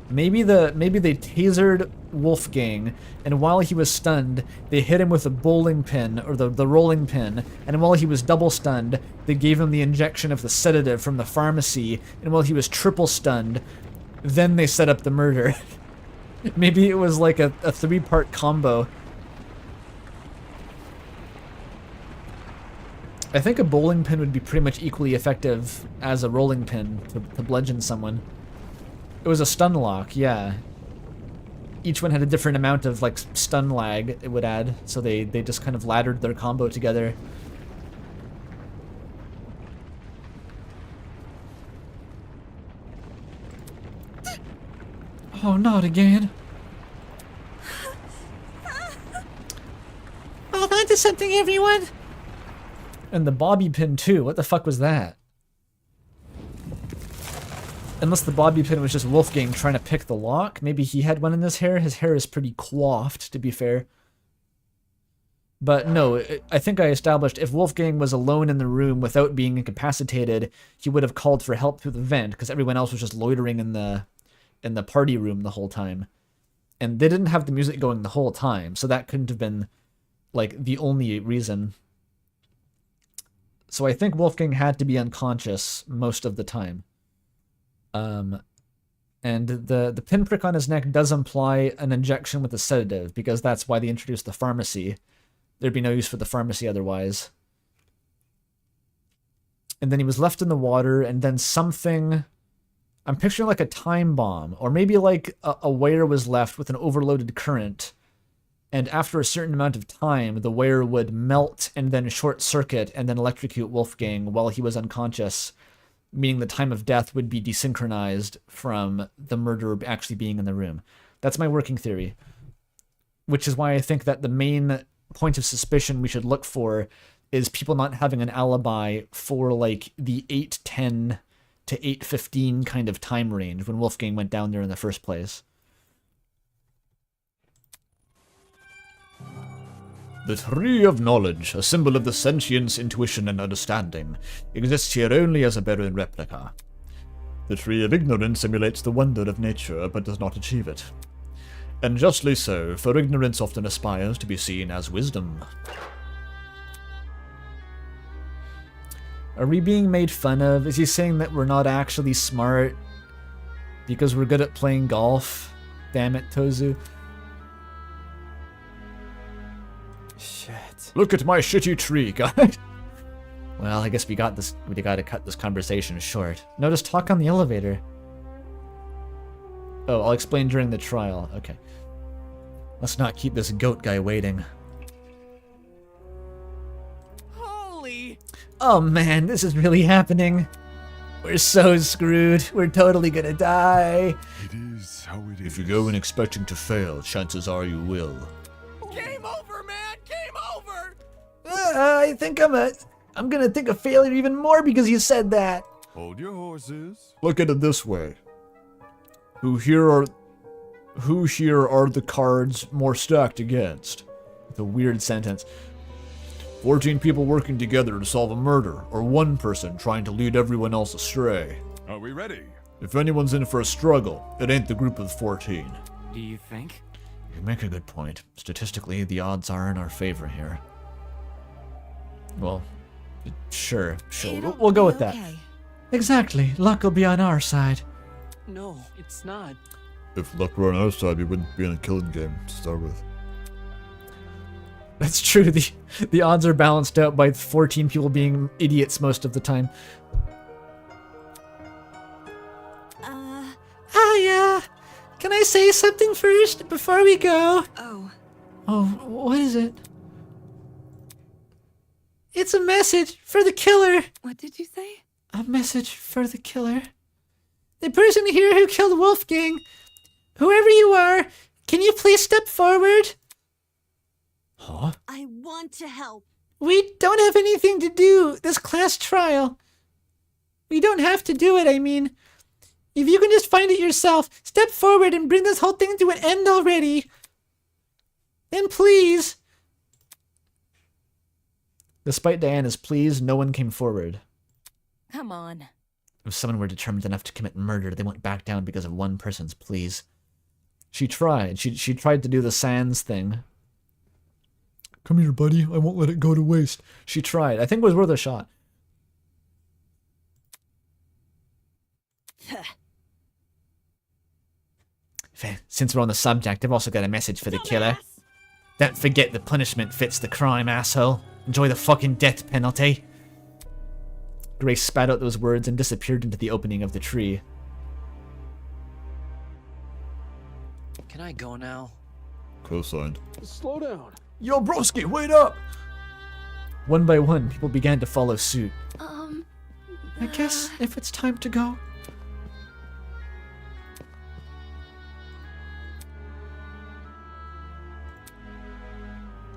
[SPEAKER 1] Maybe they tasered Wolfgang, and while he was stunned, they hit him with a bowling pin, or the rolling pin, and while he was double stunned, they gave him the injection of the sedative from the pharmacy, and while he was triple stunned, then they set up the murder. Maybe it was like a three-part combo. I think a bowling pin would be pretty much equally effective as a rolling pin to bludgeon someone. It was a stun lock, yeah. Each one had a different amount of like stun lag it would add, so they just kind of laddered their combo together. Oh, not again.
[SPEAKER 12] Hold on to something, everyone.
[SPEAKER 1] And the bobby pin too. What the fuck was that? Unless the bobby pin was just Wolfgang trying to pick the lock. Maybe he had one in his hair. His hair is pretty coiffed, to be fair. But no, I think I established if Wolfgang was alone in the room without being incapacitated, he would have called for help through the vent, because everyone else was just loitering in the party room the whole time. And they didn't have the music going the whole time, so that couldn't have been like the only reason. So I think Wolfgang had to be unconscious most of the time. And the pinprick on his neck does imply an injection with a sedative, because that's why they introduced the pharmacy. There'd be no use for the pharmacy otherwise. and then he was left in the water, and then something... I'm picturing like a time bomb, or maybe like a wire was left with an overloaded current, and after a certain amount of time, the wire would melt and then short circuit and then electrocute Wolfgang while he was unconscious, meaning the time of death would be desynchronized from the murderer actually being in the room. That's my working theory, which is why I think that the main point of suspicion we should look for is people not having an alibi for like the 8:10 to 8:15 kind of time range when Wolfgang went down there in the first place.
[SPEAKER 2] The Tree of Knowledge, a symbol of the sentience, intuition, and understanding, exists here only as a barren replica. The Tree of Ignorance emulates the wonder of nature, but does not achieve it. And justly so, for ignorance often aspires to be seen as wisdom.
[SPEAKER 1] Are we being made fun of? Is he saying that we're not actually smart because we're good at playing golf? Damn it, Tozu.
[SPEAKER 11] Shit.
[SPEAKER 2] Look at my shitty tree, guys.
[SPEAKER 1] Well, I guess we gotta cut this conversation short. No, just talk on the elevator. Oh, I'll explain during the trial. Okay. Let's not keep this goat guy waiting.
[SPEAKER 4] Holy!
[SPEAKER 1] Oh man, this is really happening. We're so screwed. We're totally gonna die.
[SPEAKER 9] It is how it is.
[SPEAKER 2] If you go in expecting to fail, chances are you will.
[SPEAKER 4] Game over, man! Game over!
[SPEAKER 1] I think I'm gonna think of failure even more because you said that.
[SPEAKER 9] Hold your horses.
[SPEAKER 2] Look at it this way. Who here are the cards more stacked against?
[SPEAKER 1] It's a weird sentence.
[SPEAKER 2] 14 people working together to solve a murder, or one person trying to lead everyone else astray.
[SPEAKER 9] Are we ready?
[SPEAKER 2] If anyone's in for a struggle, it ain't the group of 14.
[SPEAKER 7] Do you think?
[SPEAKER 1] You make a good point. Statistically, the odds are in our favor here. Well, sure.
[SPEAKER 11] It'll
[SPEAKER 1] We'll go
[SPEAKER 11] be
[SPEAKER 1] with that.
[SPEAKER 11] okay.
[SPEAKER 1] Exactly. Luck will be on our side.
[SPEAKER 7] No, it's not.
[SPEAKER 2] If luck were on our side, we wouldn't be in a killing game to start with.
[SPEAKER 1] That's true. The odds are balanced out by 14 people being idiots most of the time. Can I say something first before we go? Oh, what is it? It's a message for the killer.
[SPEAKER 11] What did you say?
[SPEAKER 1] A message for the killer. The person here who killed Wolfgang. Whoever you are, can you please step forward?
[SPEAKER 2] Huh?
[SPEAKER 10] I want to help.
[SPEAKER 1] We don't have anything to do this class trial. We don't have to do it, I mean. If you can just find it yourself, step forward and bring this whole thing to an end already. Then please. Despite Diana's pleas, no one came forward.
[SPEAKER 11] Come on.
[SPEAKER 1] If someone were determined enough to commit murder, they wouldn't back down because of one person's pleas. She tried. She tried to do the Sans thing.
[SPEAKER 6] Come here, buddy. I won't let it go to waste.
[SPEAKER 1] She tried. I think it was worth a shot. Since we're on the subject, I've also got a message for the killer. Don't forget the punishment fits the crime, asshole. Enjoy the fucking death penalty. Grace spat out those words and disappeared into the opening of the tree.
[SPEAKER 7] Can I go now?
[SPEAKER 2] Co-signed.
[SPEAKER 7] Slow down.
[SPEAKER 6] Yo, broski, wait up!
[SPEAKER 1] One by one, people began to follow suit. I guess if it's time to go.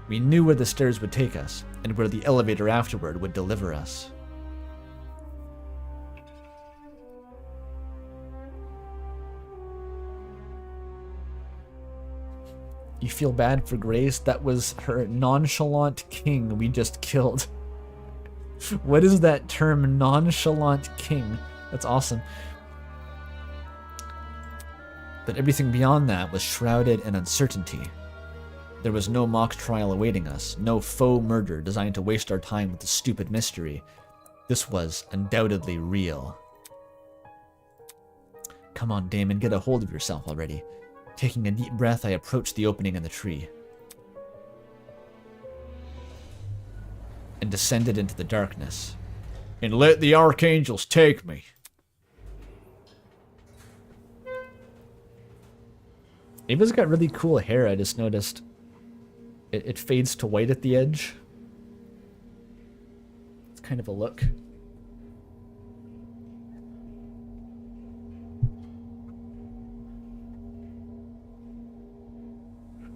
[SPEAKER 1] We knew where the stairs would take us, and where the elevator afterward would deliver us. You feel bad for Grace? That was her nonchalant king we just killed. What is that term, nonchalant king? That's awesome. But everything beyond that was shrouded in uncertainty. There was no mock trial awaiting us, no faux murder designed to waste our time with a stupid mystery. This was undoubtedly real. Come on, Damon, get a hold of yourself already. Taking a deep breath, I approached the opening in the tree and descended into the darkness.
[SPEAKER 2] and let the archangels take me.
[SPEAKER 1] Ava's got really cool hair, I just noticed. It fades to white at the edge. It's kind of a look.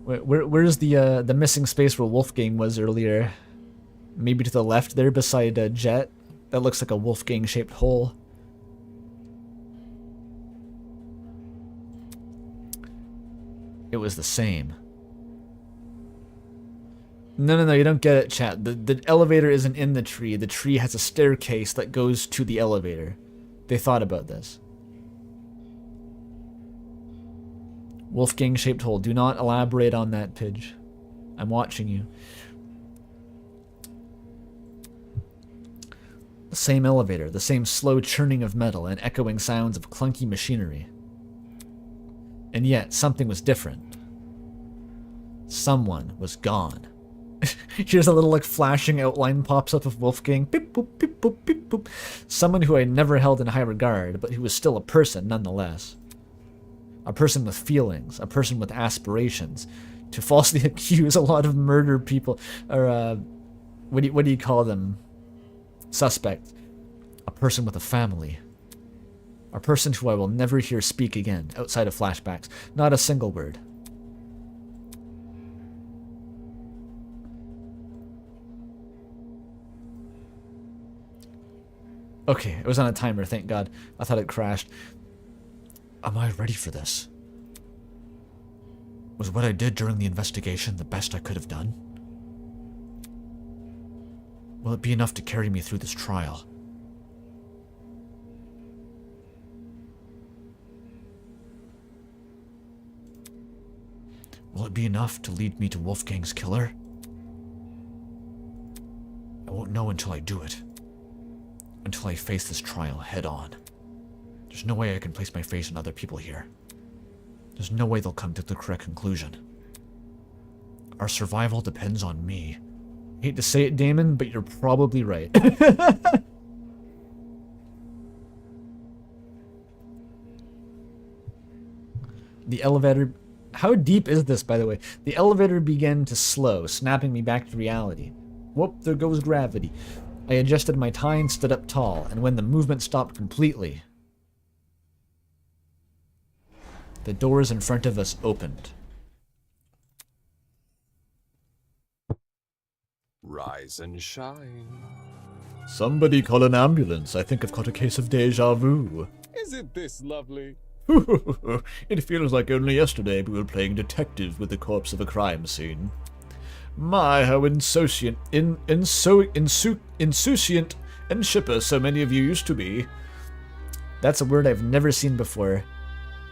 [SPEAKER 1] Where's the missing space where Wolfgang was earlier? Maybe to the left there beside Jet. That looks like a Wolfgang-shaped hole. It was the same. No, you don't get it, chat. The elevator isn't in the tree. The tree has a staircase that goes to the elevator. They thought about this. Wolfgang-shaped hole. Do not elaborate on that, Pidge. I'm watching you. The same elevator, the same slow churning of metal and echoing sounds of clunky machinery. And yet, something was different. Someone was gone. Here's a little like flashing outline pops up of Wolfgang. Beep, boop, beep, boop, beep, boop. Someone who I never held in high regard, but who was still a person nonetheless. A person with feelings, a person with aspirations. To falsely accuse a lot of murder people, or what do you call them? Suspect. A person with a family. A person who I will never hear speak again, outside of flashbacks. Not a single word. Okay, it was on a timer, thank God. I thought it crashed.
[SPEAKER 6] Am I ready for this? Was what I did during the investigation the best I could have done? Will it be enough to carry me through this trial? Will it be enough to lead me to Wolfgang's killer? I won't know until I do it. Until I face this trial head on. There's no way I can place my face on other people here. There's no way they'll come to the correct conclusion. Our survival depends on me.
[SPEAKER 1] Hate to say it, Damon, but you're probably right. The elevator... How deep is this, by the way? The elevator began to slow, snapping me back to reality. Whoop, there goes gravity. I adjusted my tie and stood up tall, and when the movement stopped completely, the doors in front of us opened.
[SPEAKER 9] Rise and shine.
[SPEAKER 2] Somebody call an ambulance. I think I've caught a case of deja vu.
[SPEAKER 9] Isn't this lovely?
[SPEAKER 2] It feels like only yesterday we were playing detective with the corpse of a crime scene. My, how insouciant and shipper so many of you used to be.
[SPEAKER 1] That's a word I've never seen before.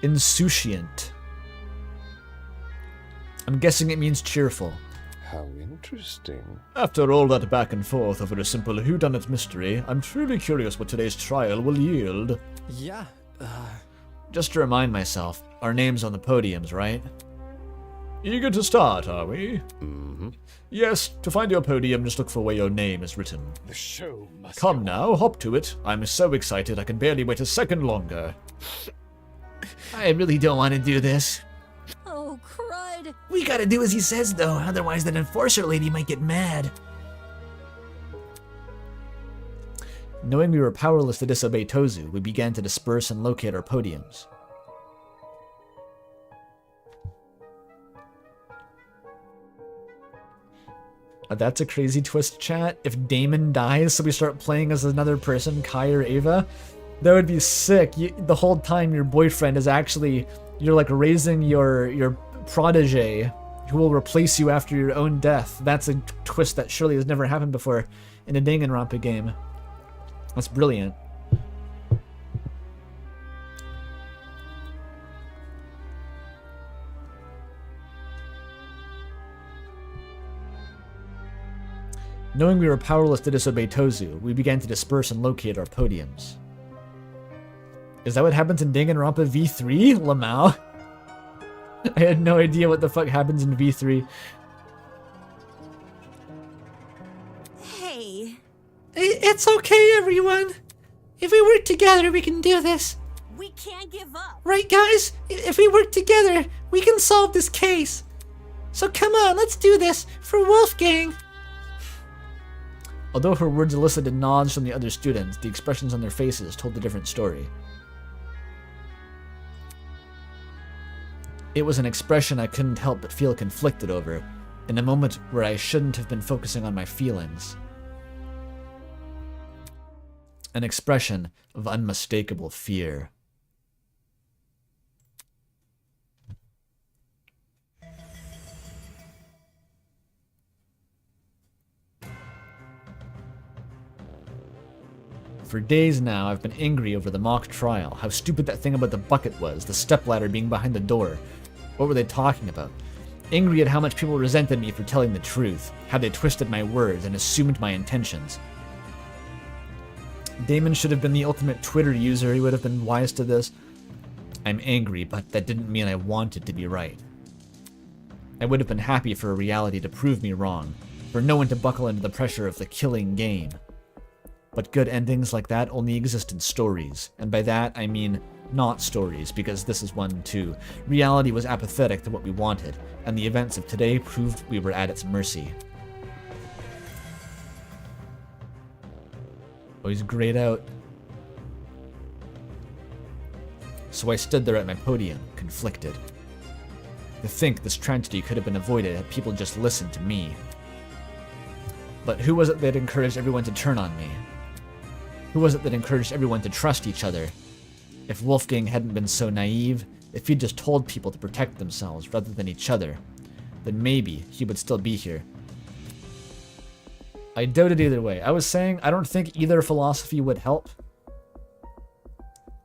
[SPEAKER 1] Insouciant. I'm guessing it means cheerful.
[SPEAKER 9] How interesting.
[SPEAKER 2] After all that back and forth over a simple whodunit mystery, I'm truly curious what today's trial will yield.
[SPEAKER 3] Yeah,
[SPEAKER 1] Just to remind myself, our names on the podiums, right?
[SPEAKER 2] Eager to start, are we?
[SPEAKER 9] Mm-hmm.
[SPEAKER 2] Yes, to find your podium, just look for where your name is written.
[SPEAKER 9] The show must
[SPEAKER 2] Come
[SPEAKER 9] go
[SPEAKER 2] now, hop to it. I'm so excited I can barely wait a second longer.
[SPEAKER 5] I really don't want to do this.
[SPEAKER 10] Oh, crud.
[SPEAKER 5] We gotta do as he says, though, otherwise that enforcer lady might get mad.
[SPEAKER 1] Knowing we were powerless to disobey Tozu, we began to disperse and locate our podiums. That's a crazy twist, chat. If Damon dies, so we start playing as another person, Kai or Ava, that would be sick. The whole time your boyfriend is actually, you're like raising your protege who will replace you after your own death. That's a twist that surely has never happened before in a Danganronpa game. That's brilliant. Knowing we were powerless to disobey Tozu, we began to disperse and locate our podiums. Is that what happens in Danganronpa V3, Lamau? I had no idea what the fuck happens in V3.
[SPEAKER 10] Hey.
[SPEAKER 5] Hey,
[SPEAKER 12] It's okay, everyone. If we work together, we can do this.
[SPEAKER 10] We can't give up.
[SPEAKER 12] Right, guys? If we work together, we can solve this case. So come on, let's do this for Wolfgang.
[SPEAKER 1] Although her words elicited nods from the other students, the expressions on their faces told a different story. It was an expression I couldn't help but feel conflicted over, in a moment where I shouldn't have been focusing on my feelings. An expression of unmistakable fear. For days now, I've been angry over the mock trial, how stupid that thing about the bucket was, the stepladder being behind the door. What were they talking about? Angry at how much people resented me for telling the truth, how they twisted my words and assumed my intentions. Damon should have been the ultimate Twitter user, he would have been wise to this. I'm angry, but that didn't mean I wanted to be right. I would have been happy for a reality to prove me wrong, for no one to buckle under the pressure of the killing game. But good endings like that only exist in stories, and by that I mean not stories, because this is one too. Reality was apathetic to what we wanted, and the events of today proved we were at its mercy. Oh, he's grayed out. So I stood there at my podium, conflicted. To think this tragedy could have been avoided had people just listened to me. But who was it that encouraged everyone to turn on me? Who was it that encouraged everyone to trust each other? If Wolfgang hadn't been so naive, if he'd just told people to protect themselves rather than each other, then maybe he would still be here. I doubt it either way. I was saying I don't think either philosophy would help,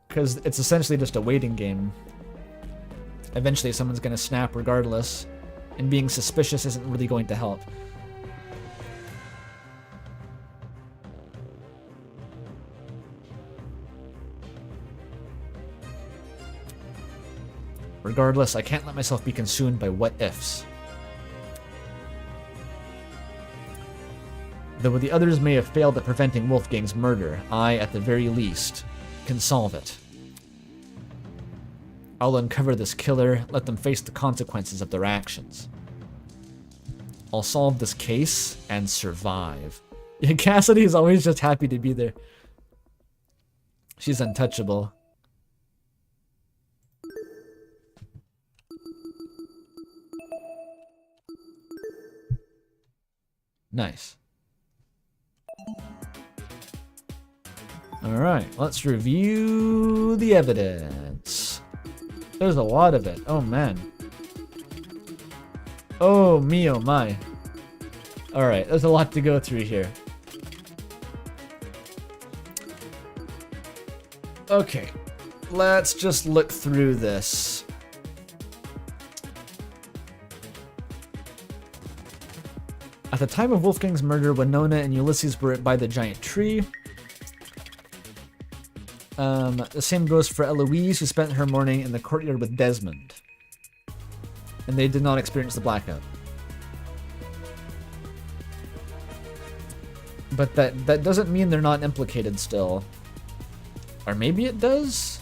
[SPEAKER 1] because it's essentially just a waiting game. Eventually someone's going to snap regardless, and being suspicious isn't really going to help. Regardless, I can't let myself be consumed by what-ifs. Though the others may have failed at preventing Wolfgang's murder, I, at the very least, can solve it. I'll uncover this killer, let them face the consequences of their actions. I'll solve this case and survive. Yeah, Cassidy is always just happy to be there. She's untouchable. Nice. Alright, let's review the evidence. There's a lot of it. Oh man. Oh me, oh my. Alright, there's a lot to go through here. Okay, let's just look through this. At the time of Wolfgang's murder, Winona and Ulysses were by the giant tree. The same goes for Eloise, who spent her morning in the courtyard with Desmond. And they did not experience the blackout. But that doesn't mean they're not implicated still. Or maybe it does?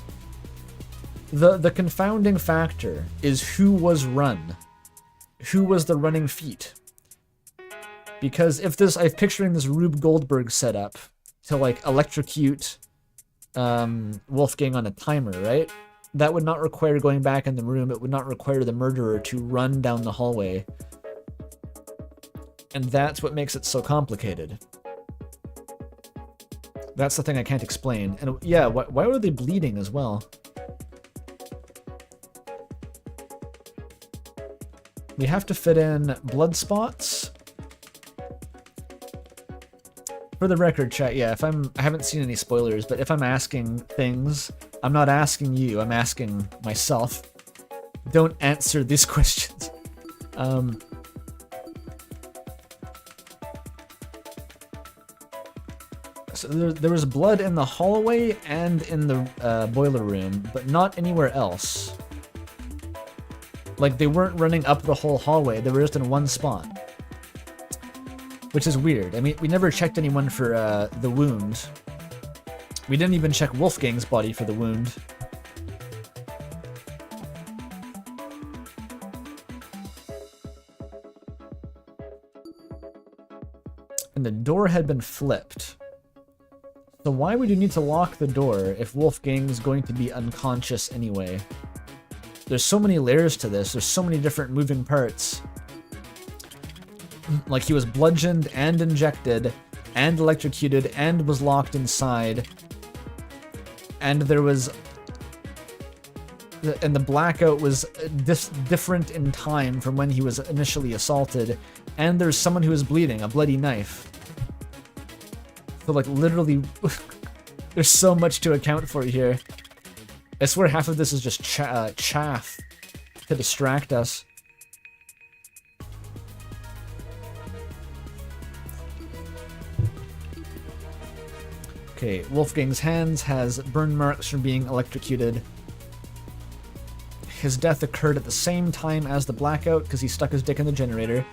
[SPEAKER 1] The confounding factor is who was run. Who was the running feet? Because if this, I'm picturing this Rube Goldberg setup to like electrocute Wolfgang on a timer, right? That would not require going back in the room. It would not require the murderer to run down the hallway. And that's what makes it so complicated. That's the thing I can't explain. And yeah, why were they bleeding as well? We have to fit in blood spots. For the record, chat, yeah, I haven't seen any spoilers, but if I'm asking things, I'm not asking you, I'm asking myself. Don't answer these questions. So there was blood in the hallway and in the boiler room, but not anywhere else. Like, they weren't running up the whole hallway, they were just in one spot. which is weird. I mean, we never checked anyone for the wound. We didn't even check Wolfgang's body for the wound. And the door had been flipped. So why would you need to lock the door if Wolfgang's going to be unconscious anyway? There's so many layers to this. There's so many different moving parts. Like, he was bludgeoned and injected and electrocuted and was locked inside. And there was... And the blackout was different in time from when he was initially assaulted. And there's someone who is bleeding, a bloody knife. So, like, literally, there's so much to account for here. I swear half of this is just chaff to distract us. Okay, Wolfgang's hands has burn marks from being electrocuted. His death occurred at the same time as the blackout because he stuck his dick in the generator.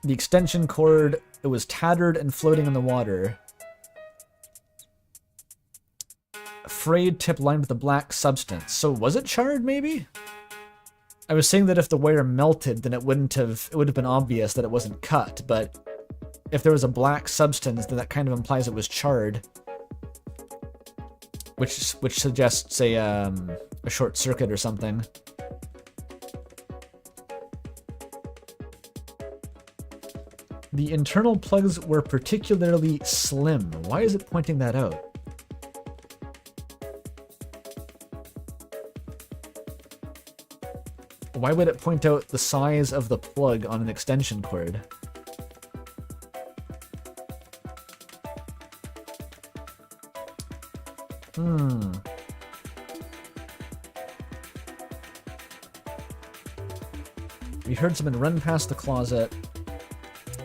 [SPEAKER 1] The extension cord, it was tattered and floating in the water. Frayed tip lined with a black substance. So was it charred, maybe? I was saying that if the wire melted, then it would have been obvious that it wasn't cut, but if there was a black substance, then that kind of implies it was charred. Which suggests a short circuit or something. The internal plugs were particularly slim. Why is it pointing that out? Why would it point out the size of the plug on an extension cord? We heard someone run past the closet.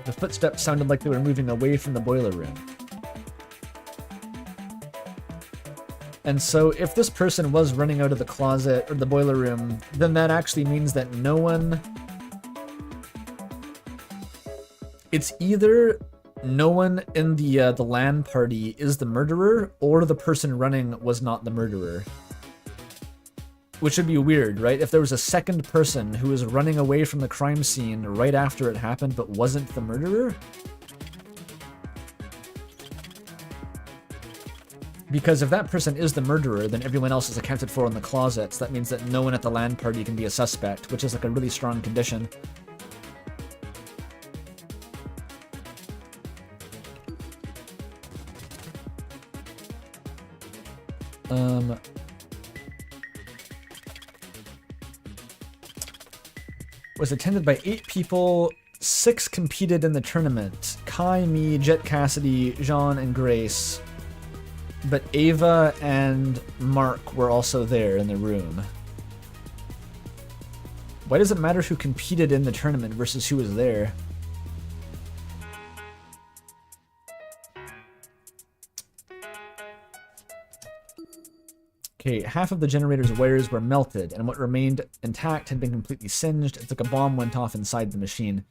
[SPEAKER 1] The footsteps sounded like they were moving away from the boiler room. And so if this person was running out of the closet or the boiler room, then that actually means that no one... It's either no one in the LAN party is the murderer, or the person running was not the murderer. Which would be weird, right? If there was a second person who was running away from the crime scene right after it happened but wasn't the murderer? Because if that person is the murderer, then everyone else is accounted for in the closets. That means that no one at the LAN party can be a suspect, which is like a really strong condition. Was attended by 8 people, 6 competed in the tournament. Kai, me, Jet Cassidy, Jean, and Grace. But Ava and Mark were also there in the room. Why does it matter who competed in the tournament versus who was there? Okay, half of the generator's wires were melted, and what remained intact had been completely singed. It's like a bomb went off inside the machine.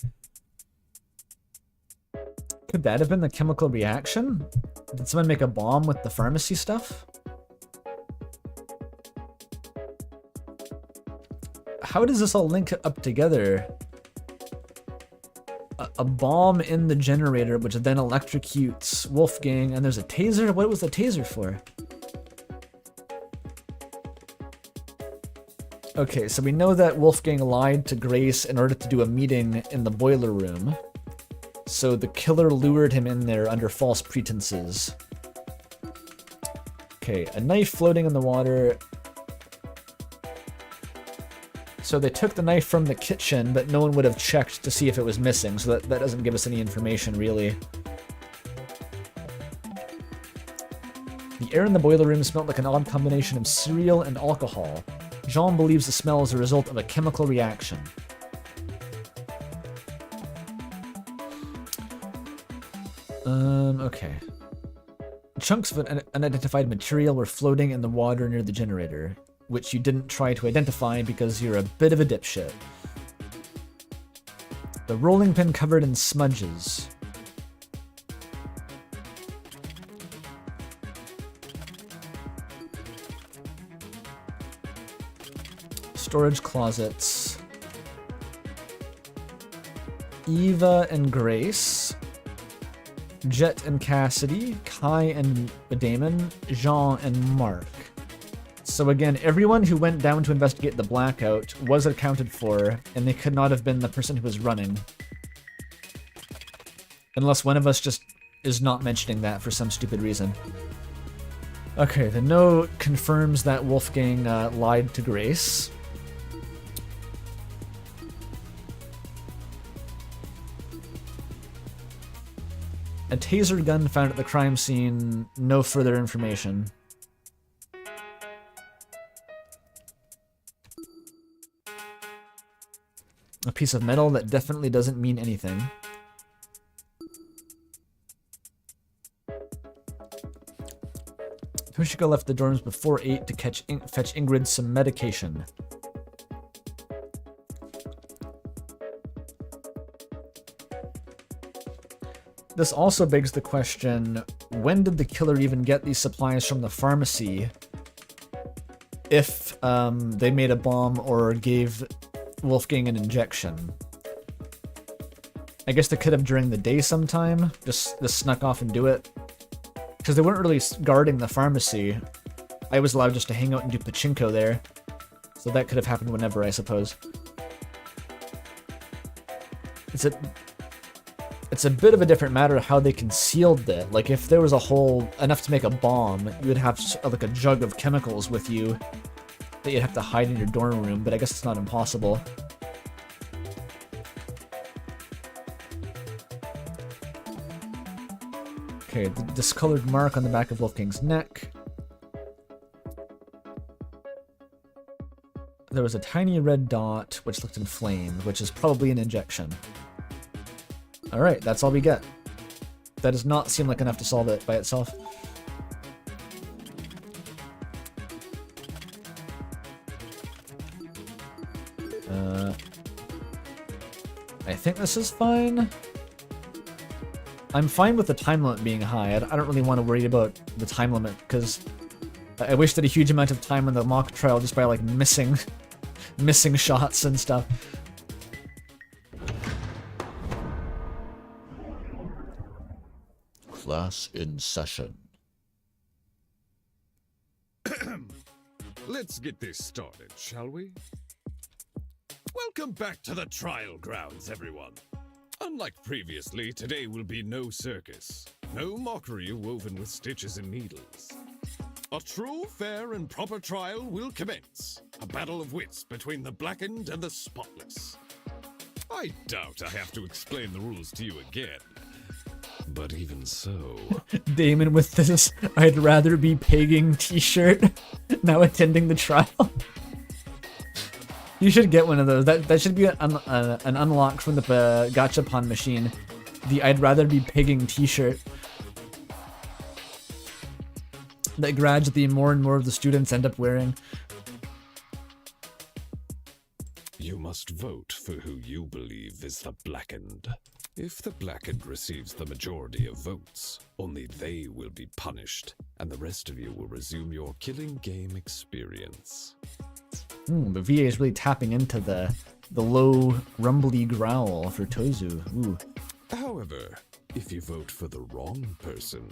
[SPEAKER 1] Could that have been the chemical reaction? Did someone make a bomb with the pharmacy stuff? How does this all link up together? A bomb in the generator, which then electrocutes Wolfgang, and there's a taser? What was the taser for? Okay, so we know that Wolfgang lied to Grace in order to do a meeting in the boiler room. So the killer lured him in there under false pretenses. Okay, a knife floating in the water. So they took the knife from the kitchen, but no one would have checked to see if it was missing, so that doesn't give us any information, really. The air in the boiler room smelled like an odd combination of cereal and alcohol. Jean believes the smell is a result of a chemical reaction. Okay. Chunks of unidentified material were floating in the water near the generator, which you didn't try to identify because you're a bit of a dipshit. The rolling pin covered in smudges. Storage closets. Eva and Grace. Jet and Cassidy. Kai and Damon. Jean and Mark. So again, everyone who went down to investigate the blackout was accounted for, and they could not have been the person who was running. Unless one of us just is not mentioning that for some stupid reason. Okay, the note confirms that Wolfgang lied to Grace. A taser gun found at the crime scene, no further information. A piece of metal that definitely doesn't mean anything. Tushika left the dorms before 8 to fetch Ingrid some medication. This also begs the question, when did the killer even get these supplies from the pharmacy? If they made a bomb or gave Wolfgang an injection. I guess they could have during the day sometime, just snuck off and do it. Because they weren't really guarding the pharmacy. I was allowed just to hang out and do pachinko there. So that could have happened whenever, I suppose. It's a bit of a different matter how they concealed it. Like, if there was a hole enough to make a bomb, you would have like a jug of chemicals with you that you'd have to hide in your dorm room, but I guess it's not impossible. Okay, the discolored mark on the back of Wolfgang's neck. There was a tiny red dot which looked inflamed, which is probably an injection. Alright, that's all we get. That does not seem like enough to solve it by itself. I think this is fine. I'm fine with the time limit being high. I don't really want to worry about the time limit, because I wasted a huge amount of time on the mock trial just by, like, missing shots and stuff.
[SPEAKER 2] Class in session.
[SPEAKER 9] Let's get this started, shall we? Welcome back to the trial grounds, everyone. Unlike previously, today will be no circus. No mockery woven with stitches and needles. A true, fair, and proper trial will commence. A battle of wits between the blackened and the spotless. I doubt I have to explain the rules to you again. But even so...
[SPEAKER 1] Damon with this "I'd rather be pegging" t-shirt, now attending the trial. You should get one of those. That should be an unlock from the gachapon machine. The "I'd rather be pegging" t-shirt. That gradually more and more of the students end up wearing.
[SPEAKER 9] You must vote for who you believe is the blackened. If the blackened receives the majority of votes, only they will be punished, and the rest of you will resume your killing game experience.
[SPEAKER 1] But VA is really tapping into the low, rumbly growl for Tozu. Ooh.
[SPEAKER 9] However, if you vote for the wrong person,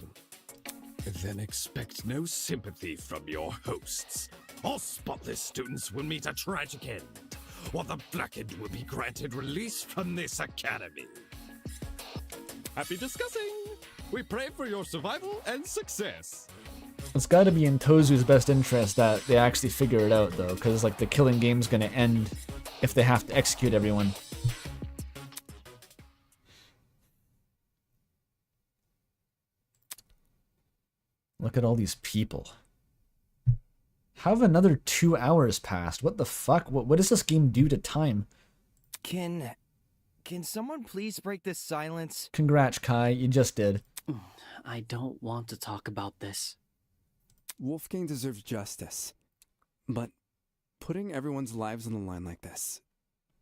[SPEAKER 9] then expect no sympathy from your hosts. All spotless students will meet a tragic end, while the blackened will be granted release from this academy. Happy discussing! We pray for your survival and success!
[SPEAKER 1] It's gotta be in Tozu's best interest that they actually figure it out, though, because, like, the killing game's gonna end if they have to execute everyone. Look at all these people. How have another 2 hours passed? What the fuck? What does this game do to time?
[SPEAKER 4] Can someone please break this silence?
[SPEAKER 1] Congrats, Kai. You just did.
[SPEAKER 7] I don't want to talk about this.
[SPEAKER 3] Wolfgang deserves justice. But putting everyone's lives on the line like this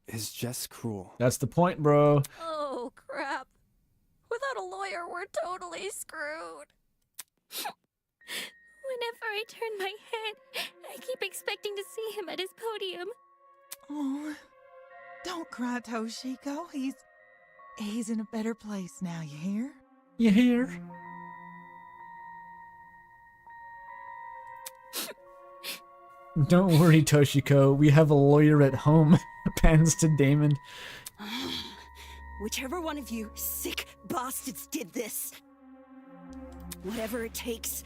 [SPEAKER 3] is just cruel.
[SPEAKER 1] That's the point, bro.
[SPEAKER 10] Oh, crap. Without a lawyer, we're totally screwed.
[SPEAKER 13] Whenever I turn my head, I keep expecting to see him at his podium. cry, Toshiko. He's in a better place now, you hear?
[SPEAKER 6] You hear? Don't worry, Toshiko. We have a lawyer at home. Pans to Damon.
[SPEAKER 14] Whichever one of you sick bastards did this, whatever it takes,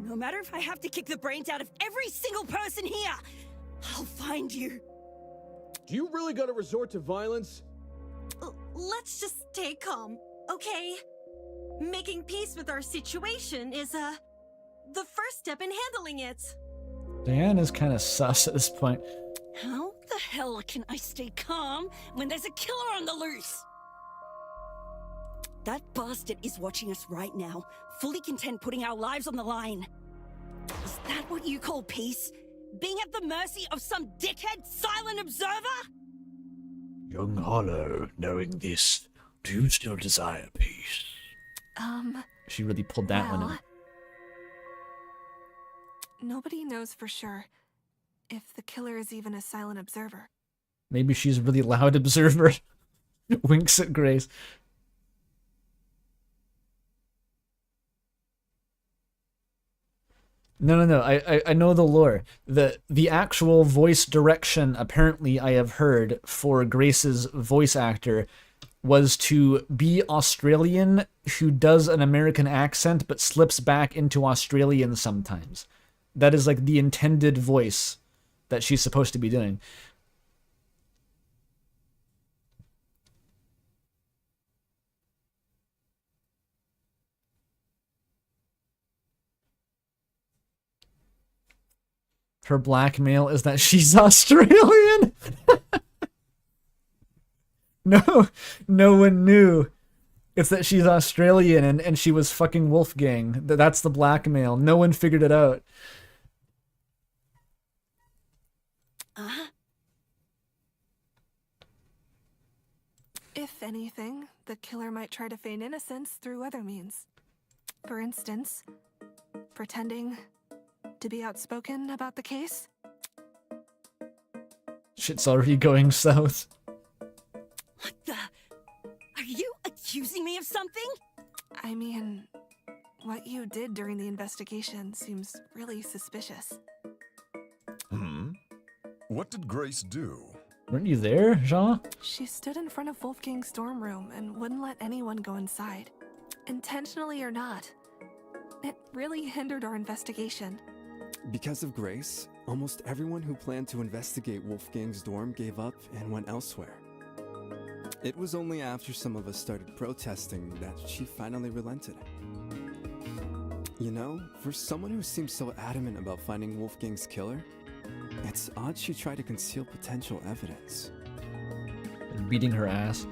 [SPEAKER 14] no matter if I have to kick the brains out of every single person here, I'll find you.
[SPEAKER 15] Do you really gotta resort to violence?
[SPEAKER 10] Let's just stay calm, okay? Making peace with our situation is, the first step in handling it.
[SPEAKER 6] Diana's kind of sus at this point.
[SPEAKER 14] How the hell can I stay calm when there's a killer on the loose? That bastard is watching us right now, fully content putting our lives on the line. Is that what you call peace? Being at the mercy of some dickhead silent observer?
[SPEAKER 2] Young Hollow, knowing this, do you still desire peace?
[SPEAKER 6] She really pulled that one in.
[SPEAKER 16] Nobody knows for sure if the killer is even a silent observer.
[SPEAKER 6] Maybe she's a really loud observer. Winks at Grace. No. I know the lore. The actual voice direction, apparently, I have heard for Grace's voice actor was to be Australian who does an American accent but slips back into Australian sometimes. That is like the intended voice that she's supposed to be doing. Her blackmail is that she's Australian? No one knew. It's that she's Australian and she was fucking Wolfgang. That's the blackmail. No one figured it out.
[SPEAKER 16] If anything, the killer might try to feign innocence through other means. For instance, pretending to be outspoken about the case.
[SPEAKER 6] Shit's already going south.
[SPEAKER 14] What the? Are you accusing me of something?
[SPEAKER 16] I mean, what you did during the investigation seems really suspicious.
[SPEAKER 17] What did Grace do?
[SPEAKER 6] Weren't you there, Jean?
[SPEAKER 16] She stood in front of Wolfgang's dorm room and wouldn't let anyone go inside. Intentionally or not. It really hindered our investigation.
[SPEAKER 3] Because of Grace, almost everyone who planned to investigate Wolfgang's dorm gave up and went elsewhere. It was only after some of us started protesting that she finally relented. You know, for someone who seems so adamant about finding Wolfgang's killer, it's odd she tried to conceal potential evidence.
[SPEAKER 6] Beating her ass.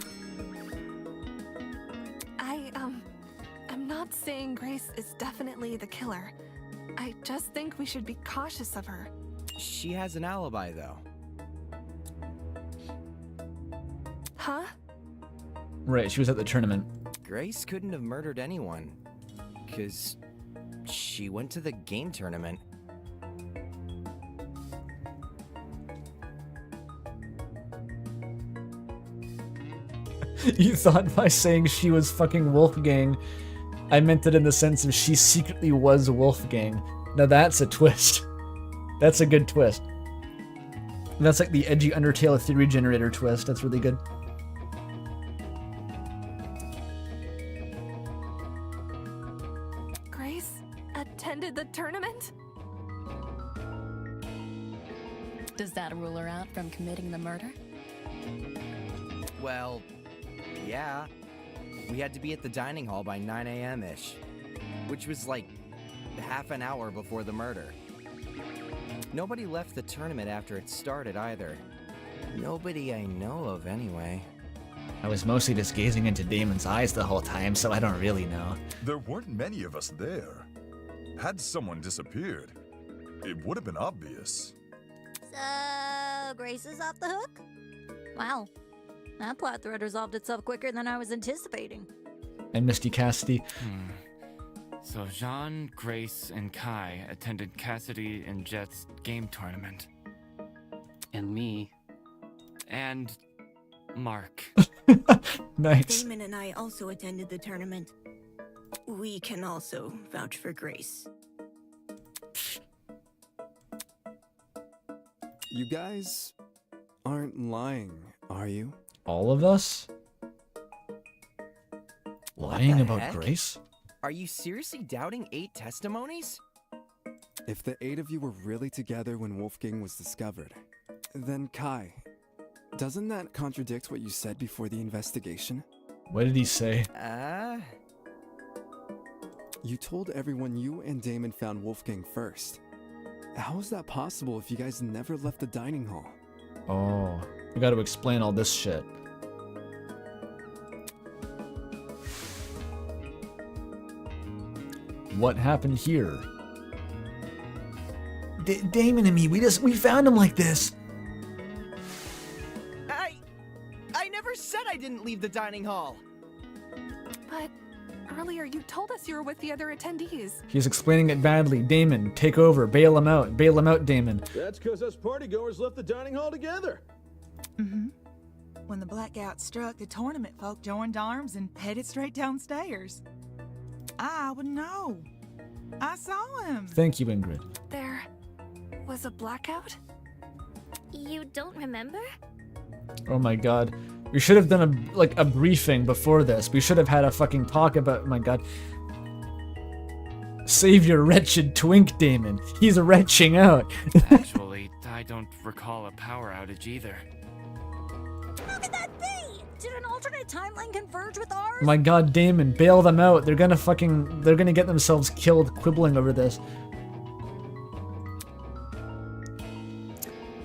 [SPEAKER 16] I'm not saying Grace is definitely the killer. I just think we should be cautious of her.
[SPEAKER 4] She has an alibi, though.
[SPEAKER 16] Huh?
[SPEAKER 6] Right, she was at the tournament.
[SPEAKER 4] Grace couldn't have murdered anyone, 'cause she went to the game tournament.
[SPEAKER 6] You thought by saying she was fucking Wolfgang, I meant it in the sense of she secretly was Wolfgang. Now that's a twist. That's a good twist. That's like the edgy Undertale theory generator twist. That's really good.
[SPEAKER 16] Grace attended the tournament?
[SPEAKER 11] Does that rule her out from committing the murder?
[SPEAKER 4] Well, yeah. We had to be at the dining hall by 9 a.m.-ish, which was like half an hour before the murder. Nobody left the tournament after it started either. Nobody I know of, anyway.
[SPEAKER 8] I was mostly just gazing into Damon's eyes the whole time, so I don't really know.
[SPEAKER 17] There weren't many of us there. Had someone disappeared, it would have been obvious.
[SPEAKER 10] So, Grace is off the hook? Wow. That plot thread resolved itself quicker than I was anticipating.
[SPEAKER 6] And Misty Cassidy.
[SPEAKER 18] So Jean, Grace, and Kai attended Cassidy and Jet's game tournament.
[SPEAKER 7] And me.
[SPEAKER 18] And Mark.
[SPEAKER 1] Nice.
[SPEAKER 14] Damon and I also attended the tournament. We can also vouch for Grace.
[SPEAKER 3] You guys aren't lying, are you?
[SPEAKER 1] All of us? Lying
[SPEAKER 4] the
[SPEAKER 1] about
[SPEAKER 4] heck?
[SPEAKER 1] Grace?
[SPEAKER 4] Are you seriously doubting 8 testimonies?
[SPEAKER 3] If the 8 of you were really together when Wolfgang was discovered, then Kai, doesn't that contradict what you said before the investigation?
[SPEAKER 1] What did he say?
[SPEAKER 3] You told everyone you and Damon found Wolfgang first. How is that possible if you guys never left the dining hall?
[SPEAKER 1] Oh, we gotta explain all this shit. What happened here?
[SPEAKER 6] Damon and me, we found him like this.
[SPEAKER 4] I never said I didn't leave the dining hall.
[SPEAKER 16] But earlier you told us you were with the other attendees.
[SPEAKER 1] He's explaining it badly. Damon, take over. Bail him out. Bail him out, Damon.
[SPEAKER 15] That's because us partygoers left the dining hall together.
[SPEAKER 13] Mm-hmm. When the blackout struck, the tournament folk joined arms and headed straight downstairs. I would know. I saw him.
[SPEAKER 1] Thank you, Ingrid.
[SPEAKER 16] There was a blackout?
[SPEAKER 19] You don't remember?
[SPEAKER 1] Oh my god. We should have done a briefing before this. We should have had a fucking talk about, oh my god. Save your wretched twink, Damon. He's retching out.
[SPEAKER 18] Actually, I don't recall a power outage either.
[SPEAKER 19] How could that be? Did an alternate timeline converge with ours?
[SPEAKER 1] My god, Damon, bail them out. They're gonna get themselves killed quibbling over this.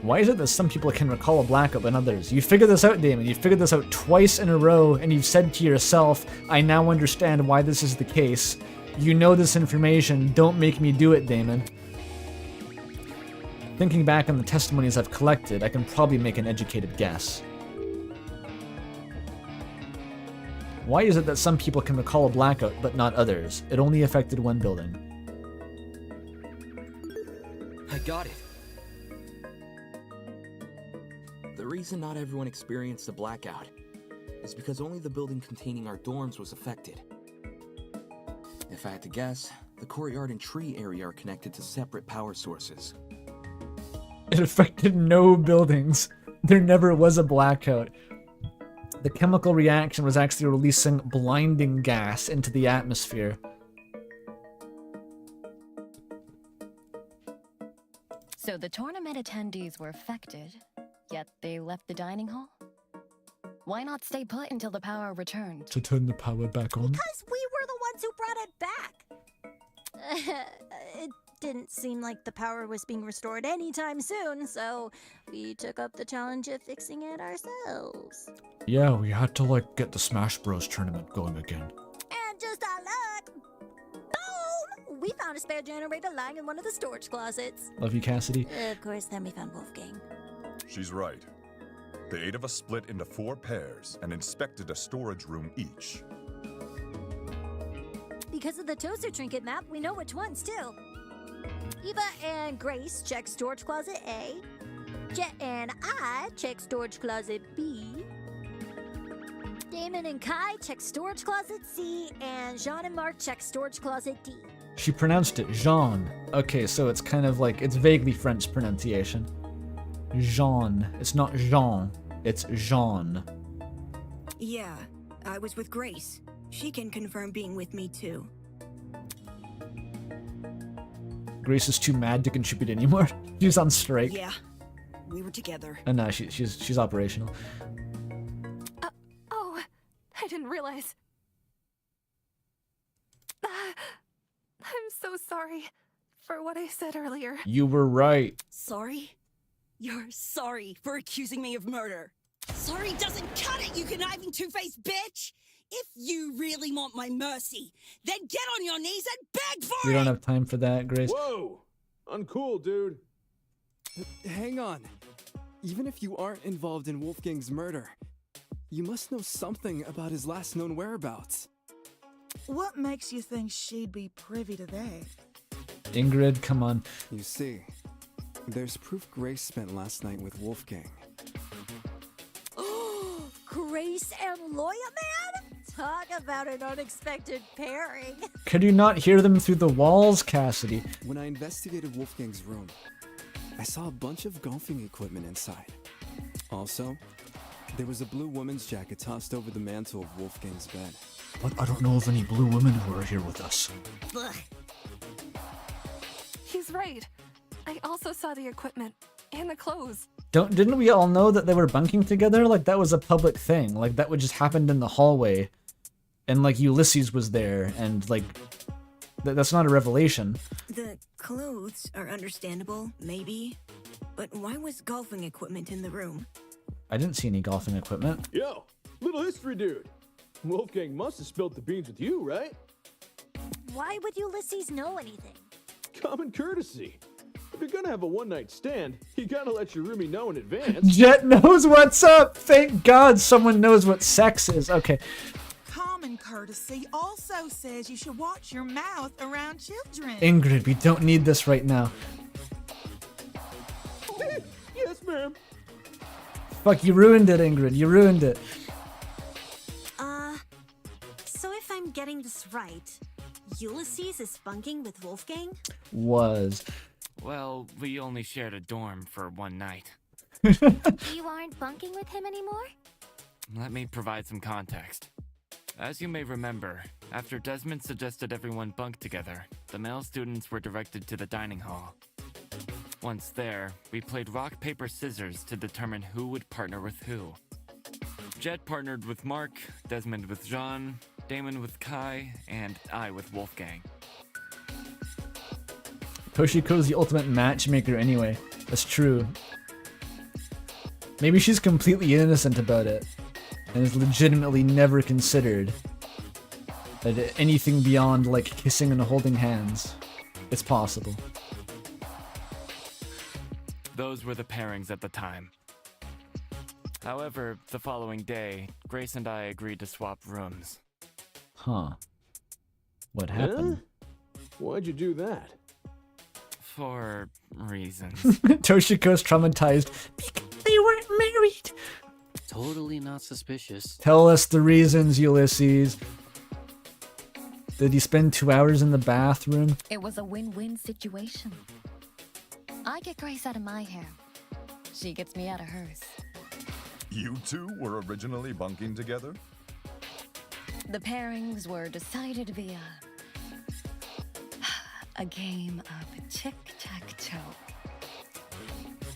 [SPEAKER 1] Why is it that some people can recall a blackout than others? You figured this out, Damon. You figured this out twice in a row, and you've said to yourself, I now understand why this is the case. You know this information. Don't make me do it, Damon. Thinking back on the testimonies I've collected, I can probably make an educated guess. Why is it that some people can recall a blackout, but not others? It only affected one building.
[SPEAKER 20] I got it. The reason not everyone experienced a blackout is because only the building containing our dorms was affected. If I had to guess, the courtyard and tree area are connected to separate power sources.
[SPEAKER 1] It affected no buildings. There never was a blackout. The chemical reaction was actually releasing blinding gas into the atmosphere.
[SPEAKER 11] So the tournament attendees were affected, yet they left the dining hall? Why not stay put until the power returned?
[SPEAKER 1] To turn the power back on?
[SPEAKER 19] Because we were the ones who brought it back. It didn't seem like the power was being restored anytime soon, so we took up the challenge of fixing it ourselves.
[SPEAKER 6] Yeah, we had to, get the Smash Bros. Tournament going again.
[SPEAKER 19] And just our luck, boom! We found a spare generator lying in one of the storage closets.
[SPEAKER 1] Love you, Cassidy.
[SPEAKER 19] Of course, then we found Wolfgang.
[SPEAKER 17] She's right. The 8 of us split into 4 pairs and inspected a storage room each.
[SPEAKER 19] Because of the toaster trinket map, we know which ones, too. Eva and Grace check storage closet A. Jet and I check storage closet B. Damon and Kai check storage closet C. And Jean and Mark check storage closet D.
[SPEAKER 1] She pronounced it Jean. Okay, so it's kind of it's vaguely French pronunciation. Jean. It's not Jean. It's Jean.
[SPEAKER 14] Yeah, I was with Grace. She can confirm being with me too.
[SPEAKER 1] Grace is too mad to contribute anymore. She's on strike.
[SPEAKER 14] Yeah, we were together.
[SPEAKER 1] And no, she's operational.
[SPEAKER 16] Oh, I didn't realize. I'm so sorry for what I said earlier.
[SPEAKER 1] You were right.
[SPEAKER 14] Sorry? You're sorry for accusing me of murder. Sorry doesn't cut it, you conniving two-faced bitch! If you really want my mercy, then get on your knees and beg for
[SPEAKER 1] We
[SPEAKER 14] it!
[SPEAKER 1] don't have time for that, Grace.
[SPEAKER 15] Whoa! Uncool, dude.
[SPEAKER 3] Hang on. Even if you aren't involved in Wolfgang's murder, you must know something about his last known whereabouts.
[SPEAKER 13] What makes you think she'd be privy to that?
[SPEAKER 1] Ingrid, come on.
[SPEAKER 3] You see, there's proof Grace spent last night with Wolfgang.
[SPEAKER 19] Grace and Lawyer Man? Talk about an unexpected pairing.
[SPEAKER 1] Could you not hear them through the walls, Cassidy?
[SPEAKER 3] When I investigated Wolfgang's room, I saw a bunch of golfing equipment inside. Also, there was a blue woman's jacket tossed over the mantle of Wolfgang's bed.
[SPEAKER 6] But I don't know of any blue women who are here with us.
[SPEAKER 16] Ugh. He's right. I also saw the equipment and the clothes.
[SPEAKER 1] Didn't we all know that they were bunking together? Like, that was a public thing. Like, that would just happened in the hallway. And, like, Ulysses was there, and, like, that's not a revelation.
[SPEAKER 21] The clothes are understandable, maybe. But why was golfing equipment in the room?
[SPEAKER 1] I didn't see any golfing equipment.
[SPEAKER 15] Yo, little history dude. Wolfgang must have spilled the beans with you, right?
[SPEAKER 19] Why would Ulysses know anything?
[SPEAKER 15] Common courtesy. If you're gonna have a one-night stand, you gotta let your roomie know in advance.
[SPEAKER 1] Jet knows what's up! Thank God someone knows what sex is. Okay.
[SPEAKER 13] Common courtesy also says you should watch your mouth around children.
[SPEAKER 1] Ingrid, we don't need this right now.
[SPEAKER 15] Yes, ma'am.
[SPEAKER 1] Fuck, you ruined it, Ingrid. You ruined it.
[SPEAKER 10] So if I'm getting this right, Ulysses is bunking with Wolfgang?
[SPEAKER 1] Was.
[SPEAKER 18] Well, we only shared a dorm for one night.
[SPEAKER 19] You aren't bunking with him anymore?
[SPEAKER 18] Let me provide some context. As you may remember, after Desmond suggested everyone bunk together, the male students were directed to the dining hall. Once there, we played rock, paper, scissors to determine who would partner with who. Jet partnered with Mark, Desmond with Jean, Damon with Kai, and I with Wolfgang.
[SPEAKER 1] Toshiko's the ultimate matchmaker anyway. That's true. Maybe she's completely innocent about it, and has legitimately never considered that anything beyond, like, kissing and holding hands. It's possible.
[SPEAKER 18] Those were the pairings at the time. However, the following day, Grace and I agreed to swap rooms.
[SPEAKER 1] Huh. What happened?
[SPEAKER 15] Why'd you do that?
[SPEAKER 18] For reasons.
[SPEAKER 1] Toshiko's traumatized.
[SPEAKER 12] They weren't married.
[SPEAKER 7] Totally not suspicious.
[SPEAKER 1] Tell us the reasons, Ulysses. Did he spend 2 hours in the bathroom?
[SPEAKER 11] It was a win-win situation. I get Grace out of my hair. She gets me out of hers.
[SPEAKER 17] You two were originally bunking together?
[SPEAKER 11] The pairings were decided via a game of tic-tac-toe.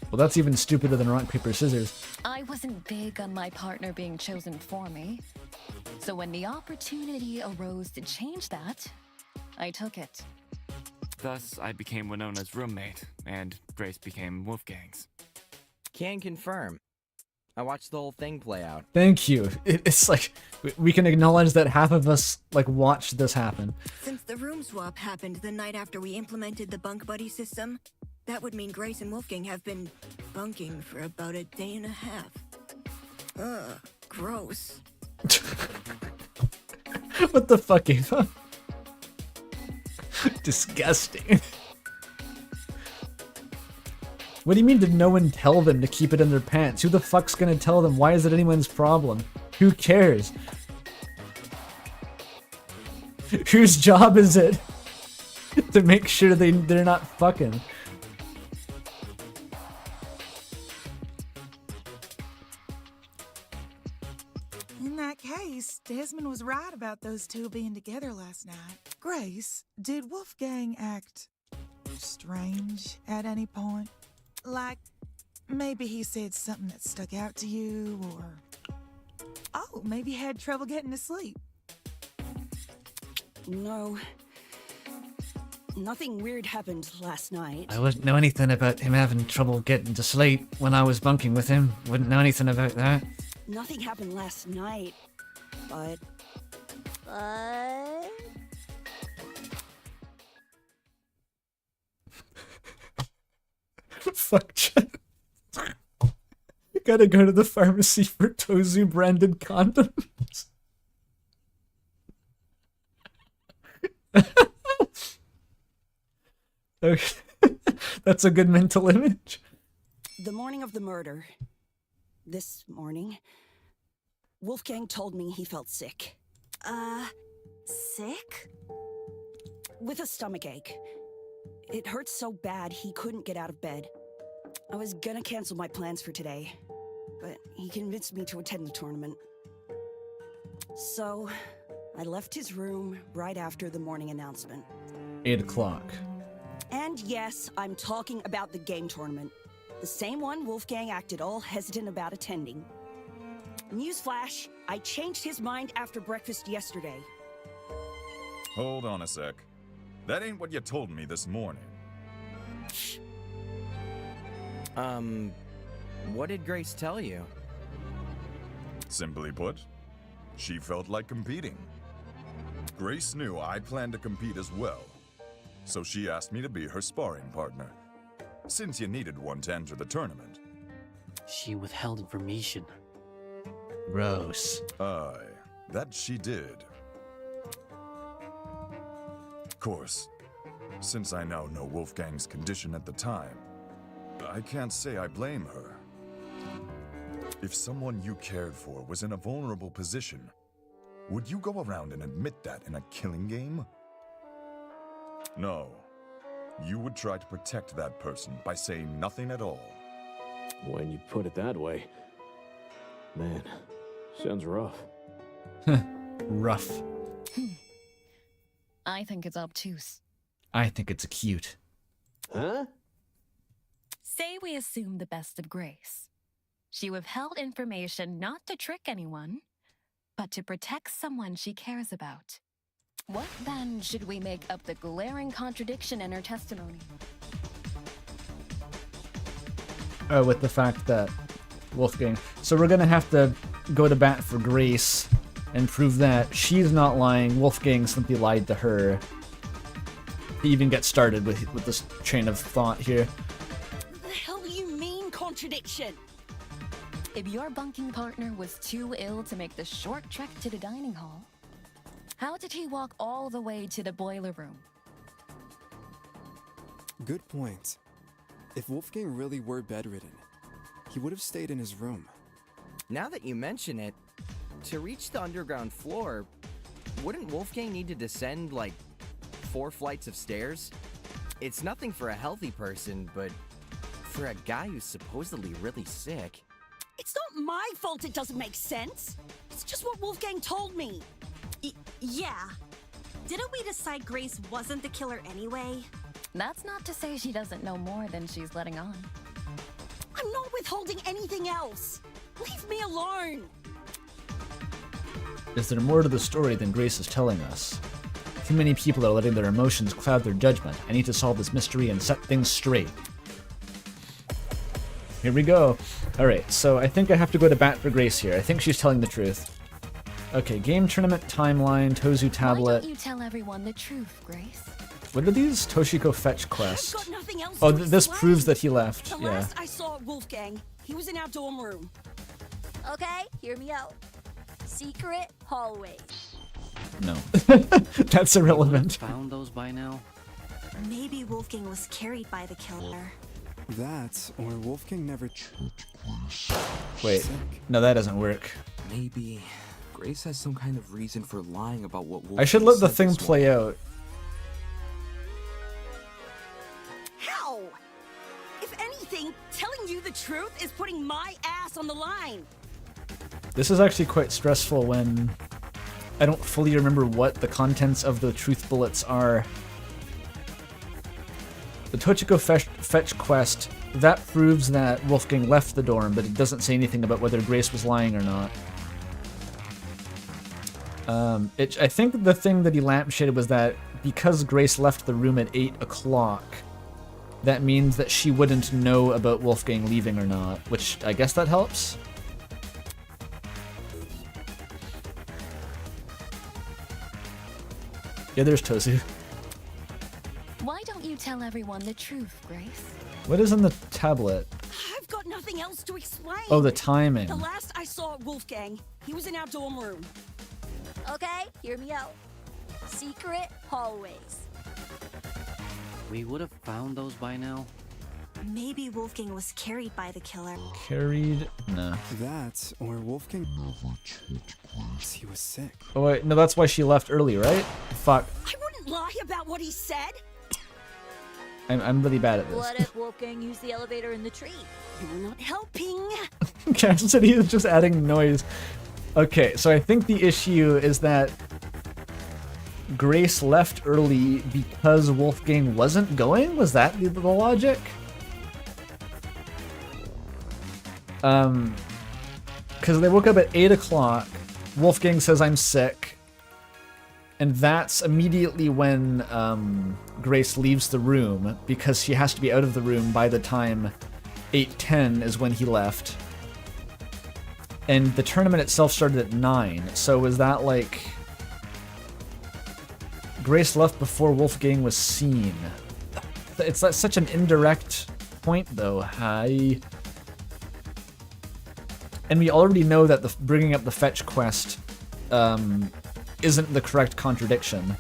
[SPEAKER 1] Well, that's even stupider than rock, paper, scissors.
[SPEAKER 11] I wasn't big on my partner being chosen for me, so when the opportunity arose to change that, I took it.
[SPEAKER 18] Thus, I became Winona's roommate, and Grace became Wolfgang's.
[SPEAKER 4] Can confirm. I watched the whole thing play out.
[SPEAKER 1] Thank you. It's like, we can acknowledge that half of us, like, watched this happen.
[SPEAKER 21] Since the room swap happened the night after we implemented the bunk buddy system, that would mean Grace and Wolfgang have been bunking for about a day and a half. Ugh, gross.
[SPEAKER 1] What the fuck, Ava? Disgusting. What do you mean did no one tell them to keep it in their pants? Who the fuck's gonna tell them? Why is it anyone's problem? Who cares? Whose job is it to make sure they're not fucking?
[SPEAKER 13] In that case, Desmond was right about those two being together last night. Grace, did Wolfgang act strange at any point? Like, maybe he said something that stuck out to you, or... Oh, maybe he had trouble getting to sleep.
[SPEAKER 14] No. Nothing weird happened last night.
[SPEAKER 5] I wouldn't know anything about him having trouble getting to sleep when I was bunking with him. Wouldn't know anything about that.
[SPEAKER 14] Nothing happened last night, but...
[SPEAKER 1] Fuck, Jen. Gotta go to the pharmacy for Tozu branded condoms. Okay. That's a good mental image.
[SPEAKER 14] The morning of the murder, this morning, Wolfgang told me he felt sick.
[SPEAKER 10] Sick?
[SPEAKER 14] With a stomachache. It hurt so bad he couldn't get out of bed. I was gonna cancel my plans for today, but he convinced me to attend the tournament. So, I left his room right after the morning announcement.
[SPEAKER 1] 8 o'clock.
[SPEAKER 14] And yes, I'm talking about the game tournament. The same one Wolfgang acted all hesitant about attending. Newsflash, I changed his mind after breakfast yesterday.
[SPEAKER 17] Hold on a sec. That ain't what you told me this morning.
[SPEAKER 4] What did Grace tell you?
[SPEAKER 17] Simply put, she felt like competing. Grace knew I planned to compete as well, so she asked me to be her sparring partner, since you needed one to enter the tournament.
[SPEAKER 7] She withheld information.
[SPEAKER 1] Gross.
[SPEAKER 17] Aye, that she did. Of course, since I now know Wolfgang's condition at the time, I can't say I blame her. If someone you cared for was in a vulnerable position, would you go around and admit that in a killing game? No. You would try to protect that person by saying nothing at all.
[SPEAKER 15] When you put it that way, man, sounds rough.
[SPEAKER 1] Rough.
[SPEAKER 11] I think it's obtuse.
[SPEAKER 1] I think it's cute.
[SPEAKER 15] Huh?
[SPEAKER 11] Say we assume the best of Grace. She withheld information not to trick anyone, but to protect someone she cares about. What then should we make of the glaring contradiction in her testimony?
[SPEAKER 1] With the fact that Wolfgang... So we're gonna have to go to bat for Grace and prove that she's not lying, Wolfgang simply lied to her. To even get started with this chain of thought here.
[SPEAKER 14] What the hell do you mean, contradiction?
[SPEAKER 11] If your bunking partner was too ill to make the short trek to the dining hall, how did he walk all the way to the boiler room?
[SPEAKER 3] Good point. If Wolfgang really were bedridden, he would have stayed in his room.
[SPEAKER 4] Now that you mention it, to reach the underground floor, wouldn't Wolfgang need to descend, like, 4 flights of stairs? It's nothing for a healthy person, but for a guy who's supposedly really sick...
[SPEAKER 14] It's not my fault it doesn't make sense. It's just what Wolfgang told me.
[SPEAKER 10] Yeah. Didn't we decide Grace wasn't the killer anyway?
[SPEAKER 11] That's not to say she doesn't know more than she's letting on.
[SPEAKER 14] I'm not withholding anything else. Leave me alone.
[SPEAKER 1] Is there more to the story than Grace is telling us? Too many people are letting their emotions cloud their judgment. I need to solve this mystery and set things straight. Here we go. Alright, so I think I have to go to bat for Grace here. I think she's telling the truth. Okay, game tournament timeline, Tozu tablet.
[SPEAKER 11] Why don't you tell everyone the truth, Grace?
[SPEAKER 1] What are these? Toshiko fetch quest. Oh, this proves that he left.
[SPEAKER 14] The last I saw Wolfgang, he was in our dorm room.
[SPEAKER 19] Okay, hear me out. Secret hallways.
[SPEAKER 1] No. That's irrelevant.
[SPEAKER 7] Found those by now?
[SPEAKER 10] Maybe Wolfgang was carried by the killer.
[SPEAKER 3] That, or Wolfgang never...
[SPEAKER 1] Wait, no, that doesn't work.
[SPEAKER 20] Maybe Grace has some kind of reason for lying about what Wolfgang
[SPEAKER 1] I should let the
[SPEAKER 20] said
[SPEAKER 1] thing
[SPEAKER 20] this
[SPEAKER 1] play out.
[SPEAKER 14] How? If anything, telling you the truth is putting my ass on the line.
[SPEAKER 1] This is actually quite stressful when I don't fully remember what the contents of the truth bullets are. The Tochiko fetch quest, that proves that Wolfgang left the dorm, but it doesn't say anything about whether Grace was lying or not. I think the thing that he lampshaded was that because Grace left the room at 8 o'clock, that means that she wouldn't know about Wolfgang leaving or not, which I guess that helps. Yeah, there's Tozu.
[SPEAKER 11] Why don't you tell everyone the truth, Grace?
[SPEAKER 1] What is in the tablet?
[SPEAKER 14] I've got nothing else to explain.
[SPEAKER 1] Oh, the timing.
[SPEAKER 14] The last I saw Wolfgang, he was in our dorm room.
[SPEAKER 19] Okay, hear me out. Secret hallways.
[SPEAKER 7] We would have found those by now.
[SPEAKER 10] Maybe Wolfgang was carried by the killer.
[SPEAKER 1] Carried? No.
[SPEAKER 3] That, or Wolfgang he was sick.
[SPEAKER 1] Oh wait, no, that's why she left early, right? Fuck.
[SPEAKER 14] I wouldn't lie about what he said.
[SPEAKER 1] I'm really bad at this.
[SPEAKER 19] What if Wolfgang used the elevator in the tree?
[SPEAKER 14] You're not helping.
[SPEAKER 1] Cassidy is just adding noise. Okay, so I think the issue is that Grace left early because Wolfgang wasn't going? Was that the logic? Because they woke up at 8 o'clock. Wolfgang says, I'm sick. And that's immediately when Grace leaves the room because she has to be out of the room by the time 8:10 is when he left. And the tournament itself started at 9. So was that like... Grace left before Wolfgang was seen. It's such an indirect point, though. And we already know that bringing up the fetch quest isn't the correct contradiction.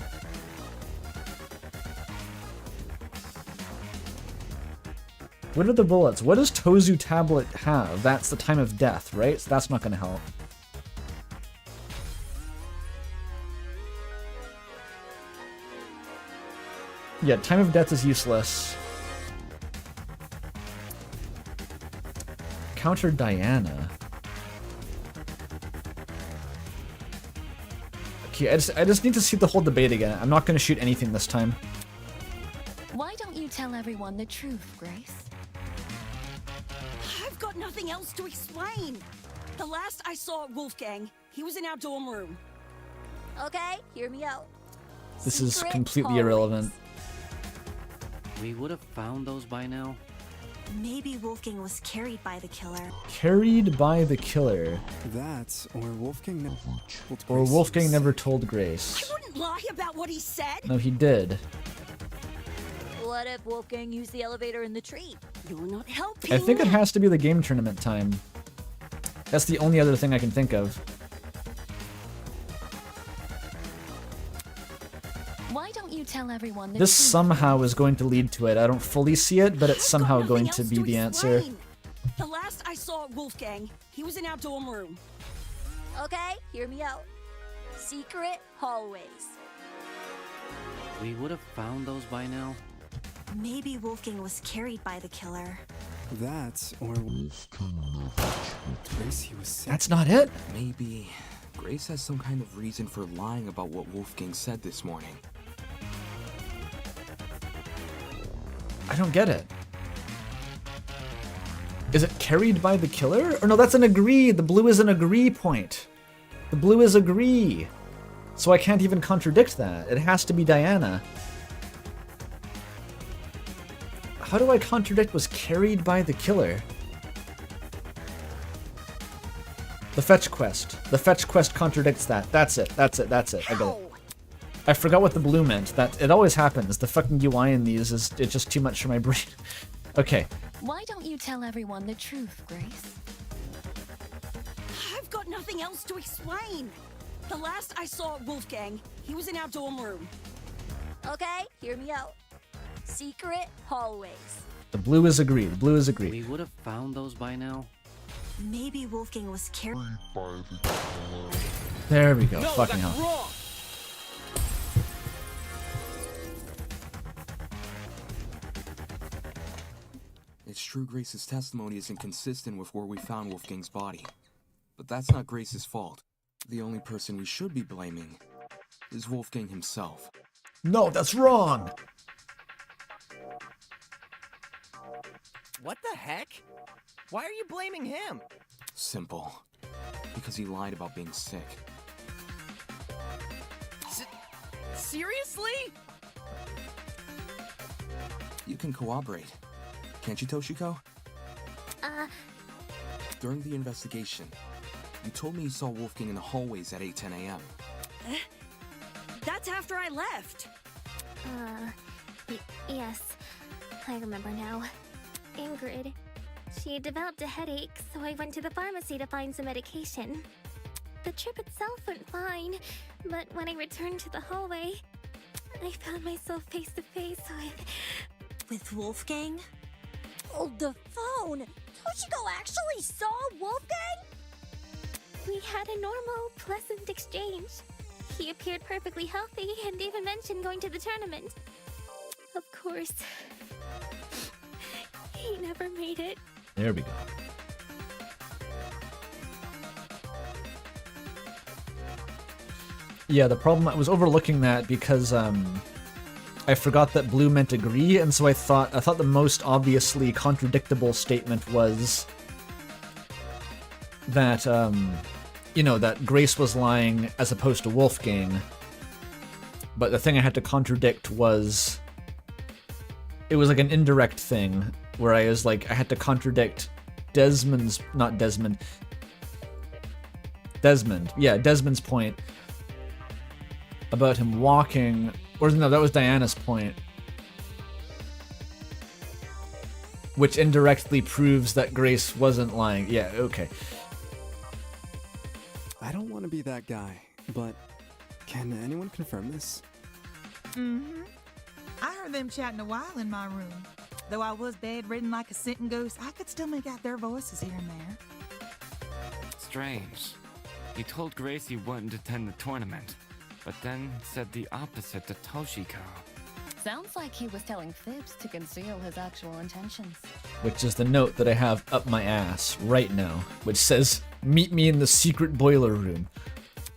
[SPEAKER 1] What are the bullets? What does Tozu tablet have? That's the time of death, right? So that's not going to help. Yeah, time of death is useless. Counter Diana. Okay, I just need to see the whole debate again. I'm not going to shoot anything this time.
[SPEAKER 11] Why don't you tell everyone the truth, Grace?
[SPEAKER 14] I've got nothing else to explain. The last I saw Wolfgang, he was in our dorm room.
[SPEAKER 19] Okay, hear me out.
[SPEAKER 1] This is completely irrelevant.
[SPEAKER 7] We would have found those by now.
[SPEAKER 10] Maybe Wolfgang was carried by the killer.
[SPEAKER 1] Carried by the killer.
[SPEAKER 3] That, or Wolfgang never told
[SPEAKER 1] Or Wolfgang never told Grace.
[SPEAKER 14] I wouldn't lie about what he said.
[SPEAKER 1] No, he did.
[SPEAKER 19] What if Wolfgang used the elevator in the tree?
[SPEAKER 14] You're not helping.
[SPEAKER 1] I think it has to be the game tournament time. That's the only other thing I can think of.
[SPEAKER 11] Why don't you tell everyone the
[SPEAKER 1] This
[SPEAKER 11] truth?
[SPEAKER 1] somehow is going to lead to it. I don't fully see it, but it's somehow going to be the answer.
[SPEAKER 14] The last I saw Wolfgang, he was in our dorm room.
[SPEAKER 19] Okay, hear me out. Secret hallways.
[SPEAKER 7] We would have found those by now.
[SPEAKER 10] Maybe Wolfgang was carried by the killer.
[SPEAKER 3] That, or Grace he was sick.
[SPEAKER 1] That's not it?
[SPEAKER 20] Maybe Grace has some kind of reason for lying about what Wolfgang said this morning.
[SPEAKER 1] I don't get it. Is it carried by the killer? Or no, that's an agree. The blue is an agree point. The blue is agree. So I can't even contradict that. It has to be Diana. How do I contradict was carried by the killer? The fetch quest. The fetch quest contradicts that. That's it. That's it. That's it. I got it. I forgot what the blue meant. That it always happens. The fucking UI in these is it's just too much for my brain. Okay.
[SPEAKER 11] Why don't you tell everyone the truth, Grace?
[SPEAKER 14] I've got nothing else to explain. The last I saw Wolfgang, he was in our dorm room.
[SPEAKER 19] Okay, hear me out. Secret hallways.
[SPEAKER 1] The blue is agreed. The blue is agreed.
[SPEAKER 7] We would have found those by now.
[SPEAKER 10] Maybe Wolfgang was carried by the killer.
[SPEAKER 1] There we go.
[SPEAKER 15] No,
[SPEAKER 1] Fucking
[SPEAKER 15] that's
[SPEAKER 1] hell.
[SPEAKER 15] wrong.
[SPEAKER 20] It's true Grace's testimony is inconsistent with where we found Wolfgang's body. But that's not Grace's fault. The only person we should be blaming is Wolfgang himself.
[SPEAKER 6] No, that's wrong!
[SPEAKER 4] What the heck? Why are you blaming him?
[SPEAKER 20] Simple. Because he lied about being sick.
[SPEAKER 4] Seriously?
[SPEAKER 20] You can cooperate. Can't you, Toshiko? During the investigation, you told me you saw Wolfgang in the hallways at 8:10 a.m.
[SPEAKER 14] That's after I left.
[SPEAKER 9] Yes. I remember now. Ingrid. She developed a headache, so I went to the pharmacy to find some medication. The trip itself went fine, but when I returned to the hallway, I found myself face to face with
[SPEAKER 10] Wolfgang?
[SPEAKER 19] Hold the phone! Toshiko actually saw Wolfgang?
[SPEAKER 9] We had a normal, pleasant exchange. He appeared perfectly healthy and even mentioned going to the tournament. Of course, he never made it.
[SPEAKER 1] There we go. Yeah, the problem, I was overlooking that because I forgot that blue meant agree, and so I thought the most obviously contradictable statement was that you know, that Grace was lying as opposed to Wolfgang. But the thing I had to contradict was, it was like an indirect thing where I was like, I had to contradict Desmond's point about him walking, or no, that was Diana's point, which indirectly proves that Grace wasn't lying. Yeah, okay.
[SPEAKER 3] I don't want to be that guy, but can anyone confirm this?
[SPEAKER 13] Mm-hmm. I heard them chatting a while in my room. Though I was bedridden like a sitting ghost, I could still make out their voices here and there.
[SPEAKER 18] Strange. He told Grace he wouldn't attend the tournament, but then said the opposite to Toshiko.
[SPEAKER 11] Sounds like he was telling fibs to conceal his actual intentions.
[SPEAKER 1] Which is the note that I have up my ass right now, which says, "Meet me in the secret boiler room."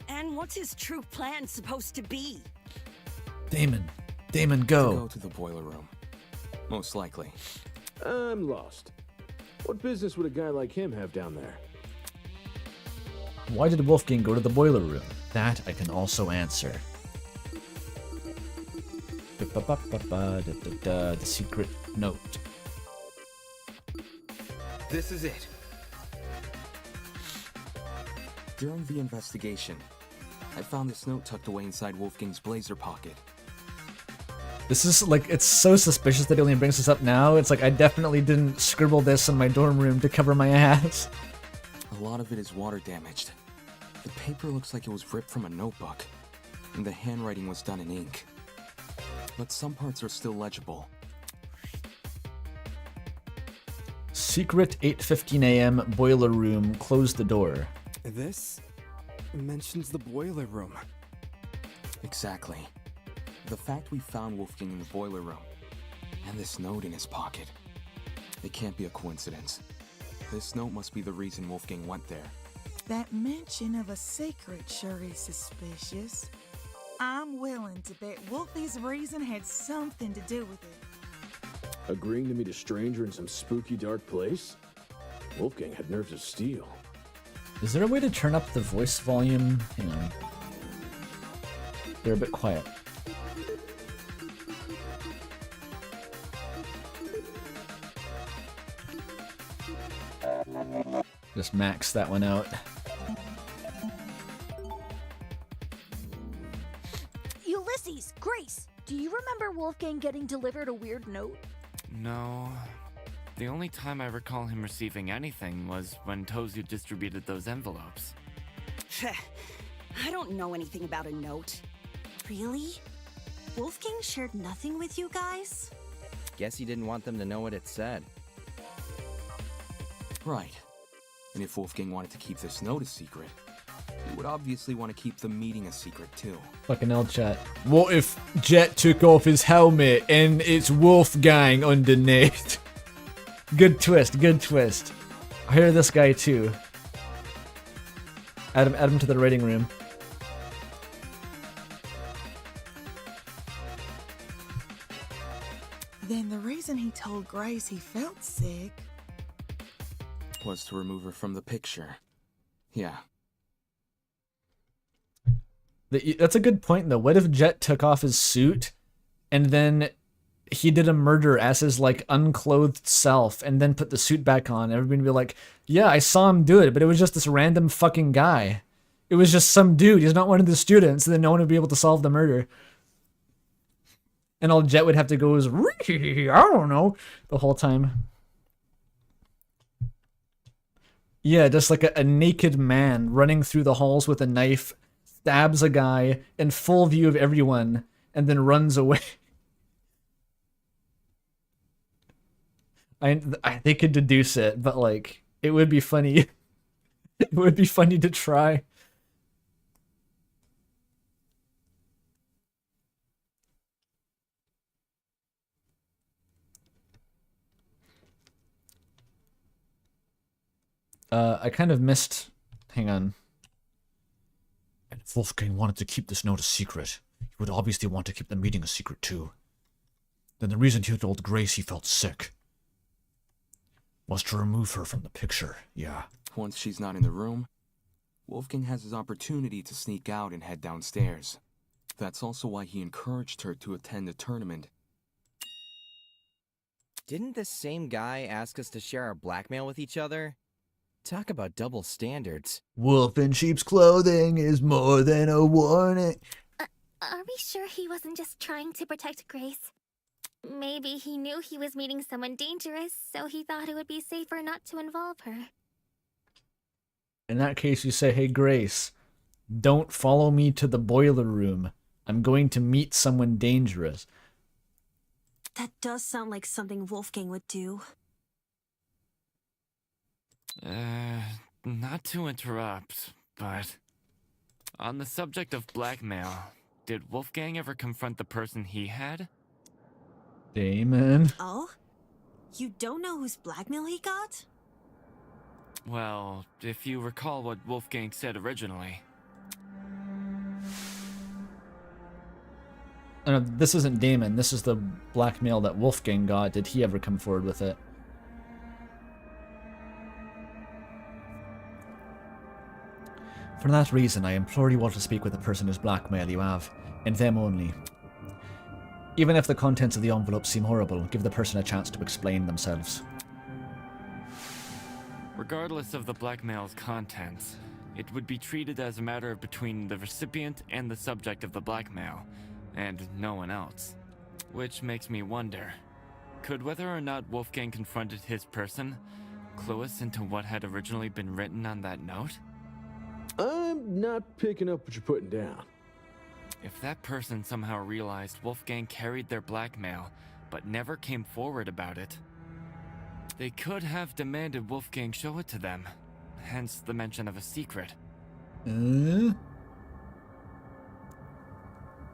[SPEAKER 14] And what's his true plan supposed to be?
[SPEAKER 1] Damon, go.
[SPEAKER 20] To go to the boiler room. Most likely.
[SPEAKER 15] I'm lost. What business would a guy like him have down there?
[SPEAKER 1] Why did Wolfgang go to the boiler room? That I can also answer. The secret note.
[SPEAKER 20] This is it. During the investigation, I found this note tucked away inside Wolfgang's blazer pocket.
[SPEAKER 1] This is like, it's so suspicious that he only brings this up now. It's like, I definitely didn't scribble this in my dorm room to cover my ass.
[SPEAKER 20] A lot of it is water damaged. The paper looks like it was ripped from a notebook, and the handwriting was done in ink. But some parts are still legible.
[SPEAKER 1] Secret 8:15 a.m. boiler room, close the door.
[SPEAKER 3] This mentions the boiler room.
[SPEAKER 20] Exactly. The fact we found Wolfgang in the boiler room, and this note in his pocket. It can't be a coincidence. This note must be the reason Wolfgang went there.
[SPEAKER 13] That mention of a secret sure is suspicious. I'm willing to bet Wolfie's reason had something to do with it.
[SPEAKER 15] Agreeing to meet a stranger in some spooky dark place? Wolfgang had nerves of steel.
[SPEAKER 1] Is there a way to turn up the voice volume? Hang on. They're a bit quiet. Just max that one out.
[SPEAKER 19] Ulysses, Grace, do you remember Wolfgang getting delivered a weird note?
[SPEAKER 18] No. The only time I recall him receiving anything was when Tozu distributed those envelopes.
[SPEAKER 10] I don't know anything about a note. Really? Wolfgang shared nothing with you guys?
[SPEAKER 4] Guess he didn't want them to know what it said.
[SPEAKER 20] Right. And if Wolfgang wanted to keep this note a secret, he would obviously want to keep the meeting a secret too.
[SPEAKER 1] Fucking L chat. What if Jet took off his helmet and it's Wolfgang underneath? Good twist, good twist. I hear this guy too. Add him to the rating room.
[SPEAKER 13] Then the reason he told Grace he felt sick
[SPEAKER 20] was to remove her from the picture. Yeah.
[SPEAKER 1] That's a good point though. What if Jet took off his suit and then he did a murder as his like unclothed self and then put the suit back on? Everybody would be like, yeah, I saw him do it, but it was just this random fucking guy. It was just some dude. He's not one of the students, and then no one would be able to solve the murder. And all Jet would have to go is, I don't know, the whole time. Yeah, just like a naked man running through the halls with a knife, stabs a guy in full view of everyone, and then runs away. They could deduce it, but like it would be funny. It would be funny to try. I kind of missed. Hang on.
[SPEAKER 6] And if Wolfgang wanted to keep this note a secret, he would obviously want to keep the meeting a secret too. Then the reason he told Grace he felt sick was to remove her from the picture, yeah.
[SPEAKER 20] Once she's not in the room, Wolfgang has his opportunity to sneak out and head downstairs. That's also why he encouraged her to attend the tournament.
[SPEAKER 4] Didn't this same guy ask us to share our blackmail with each other? Talk about double standards.
[SPEAKER 6] Wolf in sheep's clothing is more than a warning.
[SPEAKER 9] Are we sure he wasn't just trying to protect Grace? Maybe he knew he was meeting someone dangerous, so he thought it would be safer not to involve her.
[SPEAKER 1] In that case, you say, hey, Grace, don't follow me to the boiler room. I'm going to meet someone dangerous.
[SPEAKER 10] That does sound like something Wolfgang would do.
[SPEAKER 18] Not to interrupt, but on the subject of blackmail, did Wolfgang ever confront the person he had?
[SPEAKER 1] Damon.
[SPEAKER 10] Oh? You don't know whose blackmail he got?
[SPEAKER 18] Well, if you recall what Wolfgang said originally.
[SPEAKER 1] No, this isn't Damon. This is the blackmail that Wolfgang got. Did he ever come forward with it?
[SPEAKER 6] For that reason, I implore you all to speak with the person whose blackmail you have, and them only.
[SPEAKER 1] Even if the contents of the envelope seem horrible, give the person a chance to explain themselves.
[SPEAKER 18] Regardless of the blackmail's contents, it would be treated as a matter between the recipient and the subject of the blackmail, and no one else. Which makes me wonder, could whether or not Wolfgang confronted his person clue us into what had originally been written on that note?
[SPEAKER 15] I'm not picking up what you're putting down.
[SPEAKER 18] If that person somehow realized Wolfgang carried their blackmail, but never came forward about it, they could have demanded Wolfgang show it to them, hence the mention of a secret.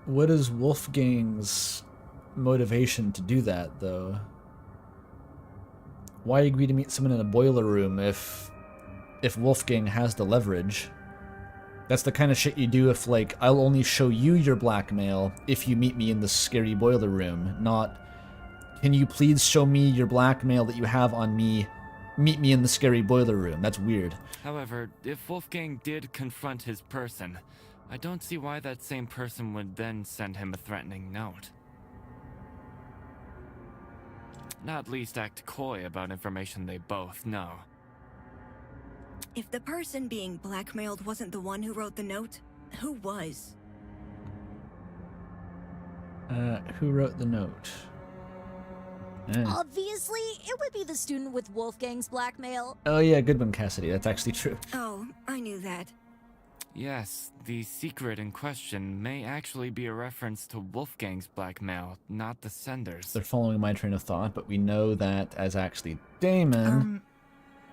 [SPEAKER 1] What is Wolfgang's motivation to do that, though? Why agree to meet someone in a boiler room if Wolfgang has the leverage? That's the kind of shit you do if, like, I'll only show you your blackmail if you meet me in the scary boiler room, not, can you please show me your blackmail that you have on me, meet me in the scary boiler room. That's weird.
[SPEAKER 18] However, if Wolfgang did confront his person, I don't see why that same person would then send him a threatening note. Not least act coy about information they both know.
[SPEAKER 21] If the person being blackmailed wasn't the one who wrote the note, who was?
[SPEAKER 1] Who wrote the note?
[SPEAKER 19] Obviously, it would be the student with Wolfgang's blackmail.
[SPEAKER 1] Oh yeah, good one, Cassidy. That's actually true.
[SPEAKER 21] Oh, I knew that.
[SPEAKER 18] Yes, the secret in question may actually be a reference to Wolfgang's blackmail, not the sender's.
[SPEAKER 1] They're following my train of thought, but we know that as actually Damon.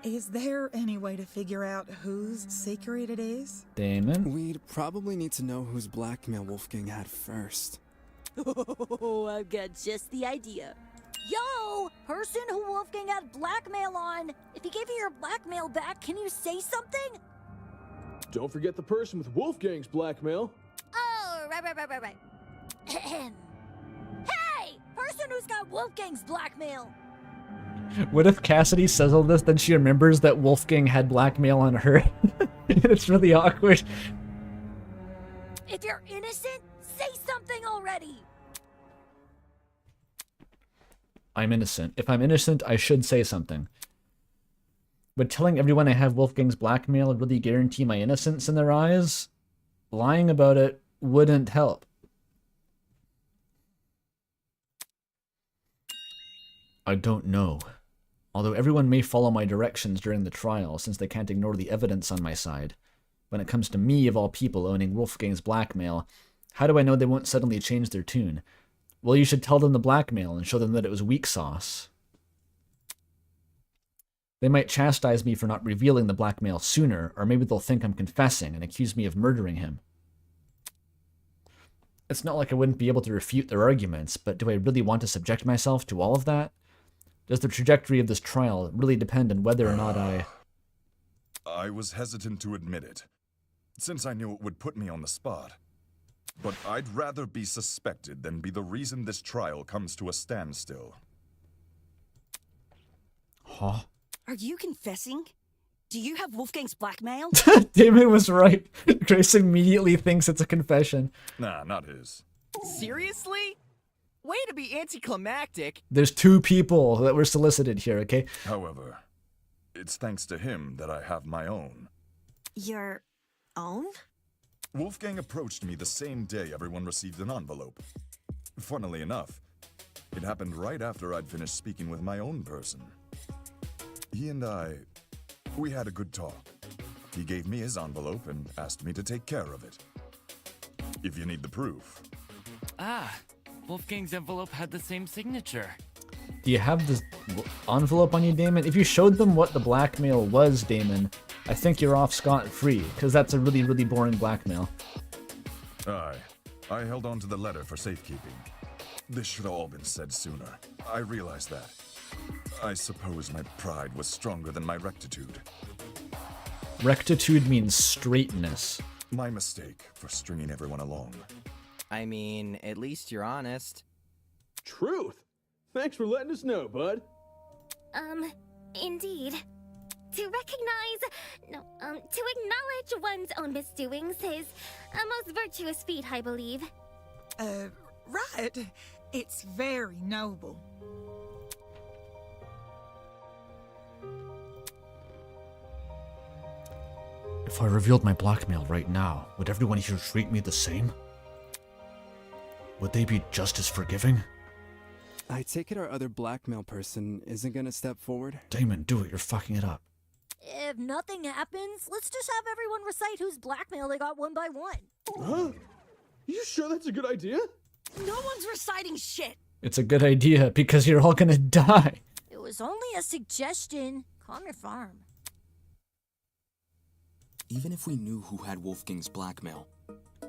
[SPEAKER 13] Is there any way to figure out whose secret it is?
[SPEAKER 1] Damon?
[SPEAKER 3] We'd probably need to know whose blackmail Wolfgang had first.
[SPEAKER 19] Oh, I've got just the idea. Yo, person who Wolfgang had blackmail on. If he gave you your blackmail back, can you say something?
[SPEAKER 15] Don't forget the person with Wolfgang's blackmail.
[SPEAKER 19] Oh, right. Hey, person who's got Wolfgang's blackmail.
[SPEAKER 1] What if Cassidy says all this, then she remembers that Wolfgang had blackmail on her? It's really awkward.
[SPEAKER 19] If you're innocent, say something already.
[SPEAKER 1] I'm innocent. If I'm innocent, I should say something. But telling everyone I have Wolfgang's blackmail really guarantee my innocence in their eyes? Lying about it wouldn't help.
[SPEAKER 6] I don't know.
[SPEAKER 1] Although everyone may follow my directions during the trial, since they can't ignore the evidence on my side. When it comes to me, of all people, owning Wolfgang's blackmail, how do I know they won't suddenly change their tune? Well, you should tell them the blackmail and show them that it was weak sauce. They might chastise me for not revealing the blackmail sooner, or maybe they'll think I'm confessing and accuse me of murdering him. It's not like I wouldn't be able to refute their arguments, but do I really want to subject myself to all of that? Does the trajectory of this trial really depend on whether or not
[SPEAKER 17] I was hesitant to admit it, since I knew it would put me on the spot. But I'd rather be suspected than be the reason this trial comes to a standstill.
[SPEAKER 1] Huh?
[SPEAKER 14] Are you confessing? Do you have Wolfgang's blackmail?
[SPEAKER 1] Damon was right. Grace immediately thinks it's a confession.
[SPEAKER 17] Nah, not his.
[SPEAKER 4] Seriously? Way to be anticlimactic.
[SPEAKER 1] There's 2 people that were solicited here, okay?
[SPEAKER 17] However, it's thanks to him that I have my own.
[SPEAKER 10] Your own?
[SPEAKER 17] Wolfgang approached me the same day everyone received an envelope. Funnily enough, it happened right after I'd finished speaking with my own person. He and we had a good talk. He gave me his envelope and asked me to take care of it. If you need the proof.
[SPEAKER 18] Ah, Wolfgang's envelope had the same signature.
[SPEAKER 1] Do you have this envelope on you, Damon? If you showed them what the blackmail was, Damon, I think you're off scot-free, because that's a really, really boring blackmail.
[SPEAKER 17] Aye. I held on to the letter for safekeeping. This should have all been said sooner. I realized that. I suppose my pride was stronger than my rectitude.
[SPEAKER 1] Rectitude means straightness.
[SPEAKER 17] My mistake for stringing everyone along.
[SPEAKER 4] I mean, at least you're honest.
[SPEAKER 15] Truth? Thanks for letting us know, bud.
[SPEAKER 9] Indeed. To acknowledge one's own misdoings is a most virtuous feat, I believe.
[SPEAKER 13] Right. It's very noble.
[SPEAKER 6] If I revealed my blackmail right now, would everyone here treat me the same? Would they be just as forgiving?
[SPEAKER 3] I take it our other blackmail person isn't gonna step forward?
[SPEAKER 6] Damon, do it. You're fucking it up.
[SPEAKER 19] If nothing happens, let's just have everyone recite whose blackmail they got one by one.
[SPEAKER 15] Huh? You sure that's a good idea?
[SPEAKER 14] No one's reciting shit.
[SPEAKER 1] It's a good idea, because you're all gonna die.
[SPEAKER 19] It was only a suggestion. Calm your farm.
[SPEAKER 20] Even if we knew who had Wolfgang's blackmail,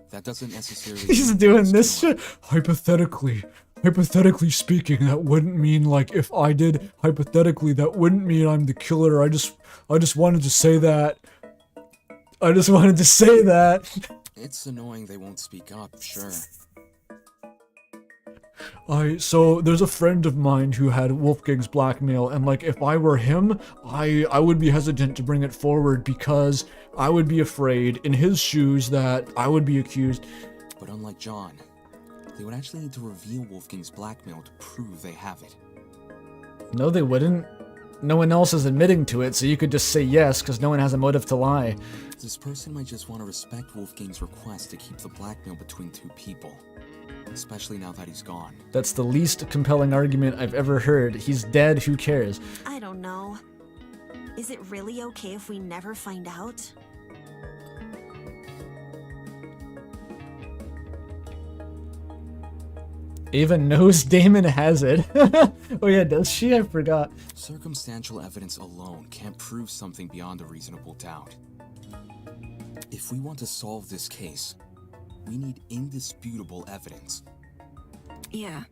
[SPEAKER 20] that doesn't necessarily...
[SPEAKER 6] He's doing this shit. Hypothetically speaking, that wouldn't mean, like, if I did, hypothetically, that wouldn't mean I'm the killer. I just wanted to say that.
[SPEAKER 20] It's annoying they won't speak up, sure.
[SPEAKER 6] So there's a friend of mine who had Wolfgang's blackmail, and like if I were him, I would be hesitant to bring it forward because I would be afraid in his shoes that I would be accused.
[SPEAKER 20] But unlike John, they would actually need to reveal Wolfgang's blackmail to prove they have it.
[SPEAKER 1] No, they wouldn't. No one else is admitting to it, so you could just say yes because no one has a motive to lie.
[SPEAKER 20] This person might just want to respect Wolfgang's request to keep the blackmail between 2 people. Especially now that he's gone.
[SPEAKER 1] That's the least compelling argument I've ever heard. He's dead, who cares?
[SPEAKER 10] I don't know. Is it really okay if we never find out?
[SPEAKER 1] Ava knows Damon has it. Oh yeah, does she? I forgot.
[SPEAKER 20] Circumstantial evidence alone can't prove something beyond a reasonable doubt. If we want to solve this case, we need indisputable evidence.
[SPEAKER 10] Yeah.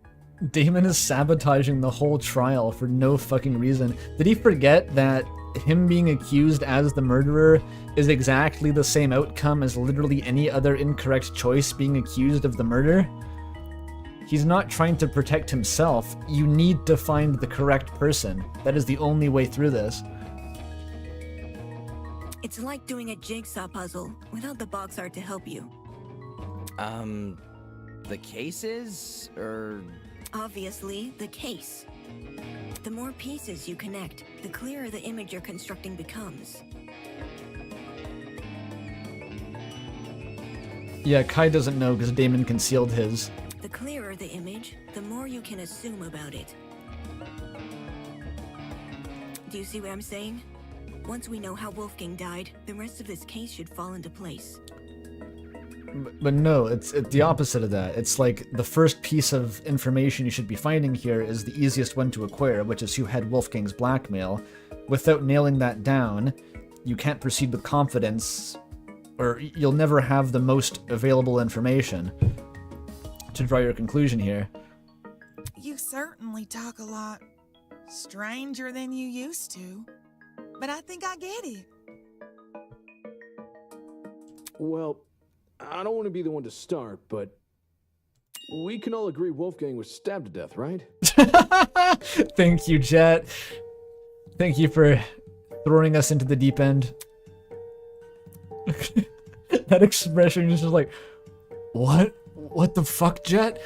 [SPEAKER 1] Damon is sabotaging the whole trial for no fucking reason. Did he forget that him being accused as the murderer is exactly the same outcome as literally any other incorrect choice being accused of the murder? He's not trying to protect himself. You need to find the correct person. That is the only way through this.
[SPEAKER 21] It's like doing a jigsaw puzzle without the box art to help you.
[SPEAKER 4] The cases, or...
[SPEAKER 21] Obviously, the case. The more pieces you connect, the clearer the image you're constructing becomes.
[SPEAKER 1] Yeah, Kai doesn't know because Damon concealed his.
[SPEAKER 21] The clearer the image, the more you can assume about it. Do you see what I'm saying? Once we know how Wolfgang died, the rest of this case should fall into place.
[SPEAKER 1] But no, it's the opposite of that. It's like the first piece of information you should be finding here is the easiest one to acquire, which is who had Wolfgang's blackmail. without nailing that down, you can't proceed with confidence, or you'll never have the most available information to draw your conclusion here.
[SPEAKER 13] You certainly talk a lot stranger than you used to, but I think I get it.
[SPEAKER 15] Well, I don't want to be the one to start, but we can all agree Wolfgang was stabbed to death, right?
[SPEAKER 1] Thank you, Jet. Thank you for throwing us into the deep end. That expression is just like, what? What the fuck, Jet?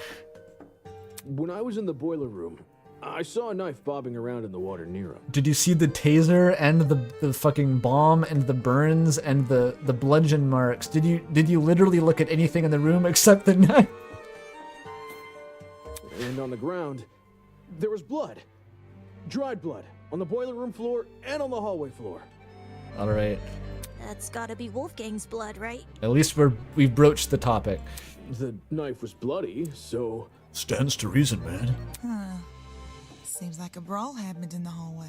[SPEAKER 15] When I was in the boiler room, I saw a knife bobbing around in the water near him.
[SPEAKER 1] Did you see the taser and the fucking bomb and the burns and the bludgeon marks? Did you literally look at anything in the room except the knife?
[SPEAKER 15] And on the ground, there was blood. Dried blood. On the boiler room floor and on the hallway floor.
[SPEAKER 1] Alright.
[SPEAKER 19] That's gotta be Wolfgang's blood, right?
[SPEAKER 1] At least we've broached the topic.
[SPEAKER 15] The knife was bloody, so...
[SPEAKER 6] Stands to reason, man.
[SPEAKER 13] Huh. Seems like a brawl happened in the hallway.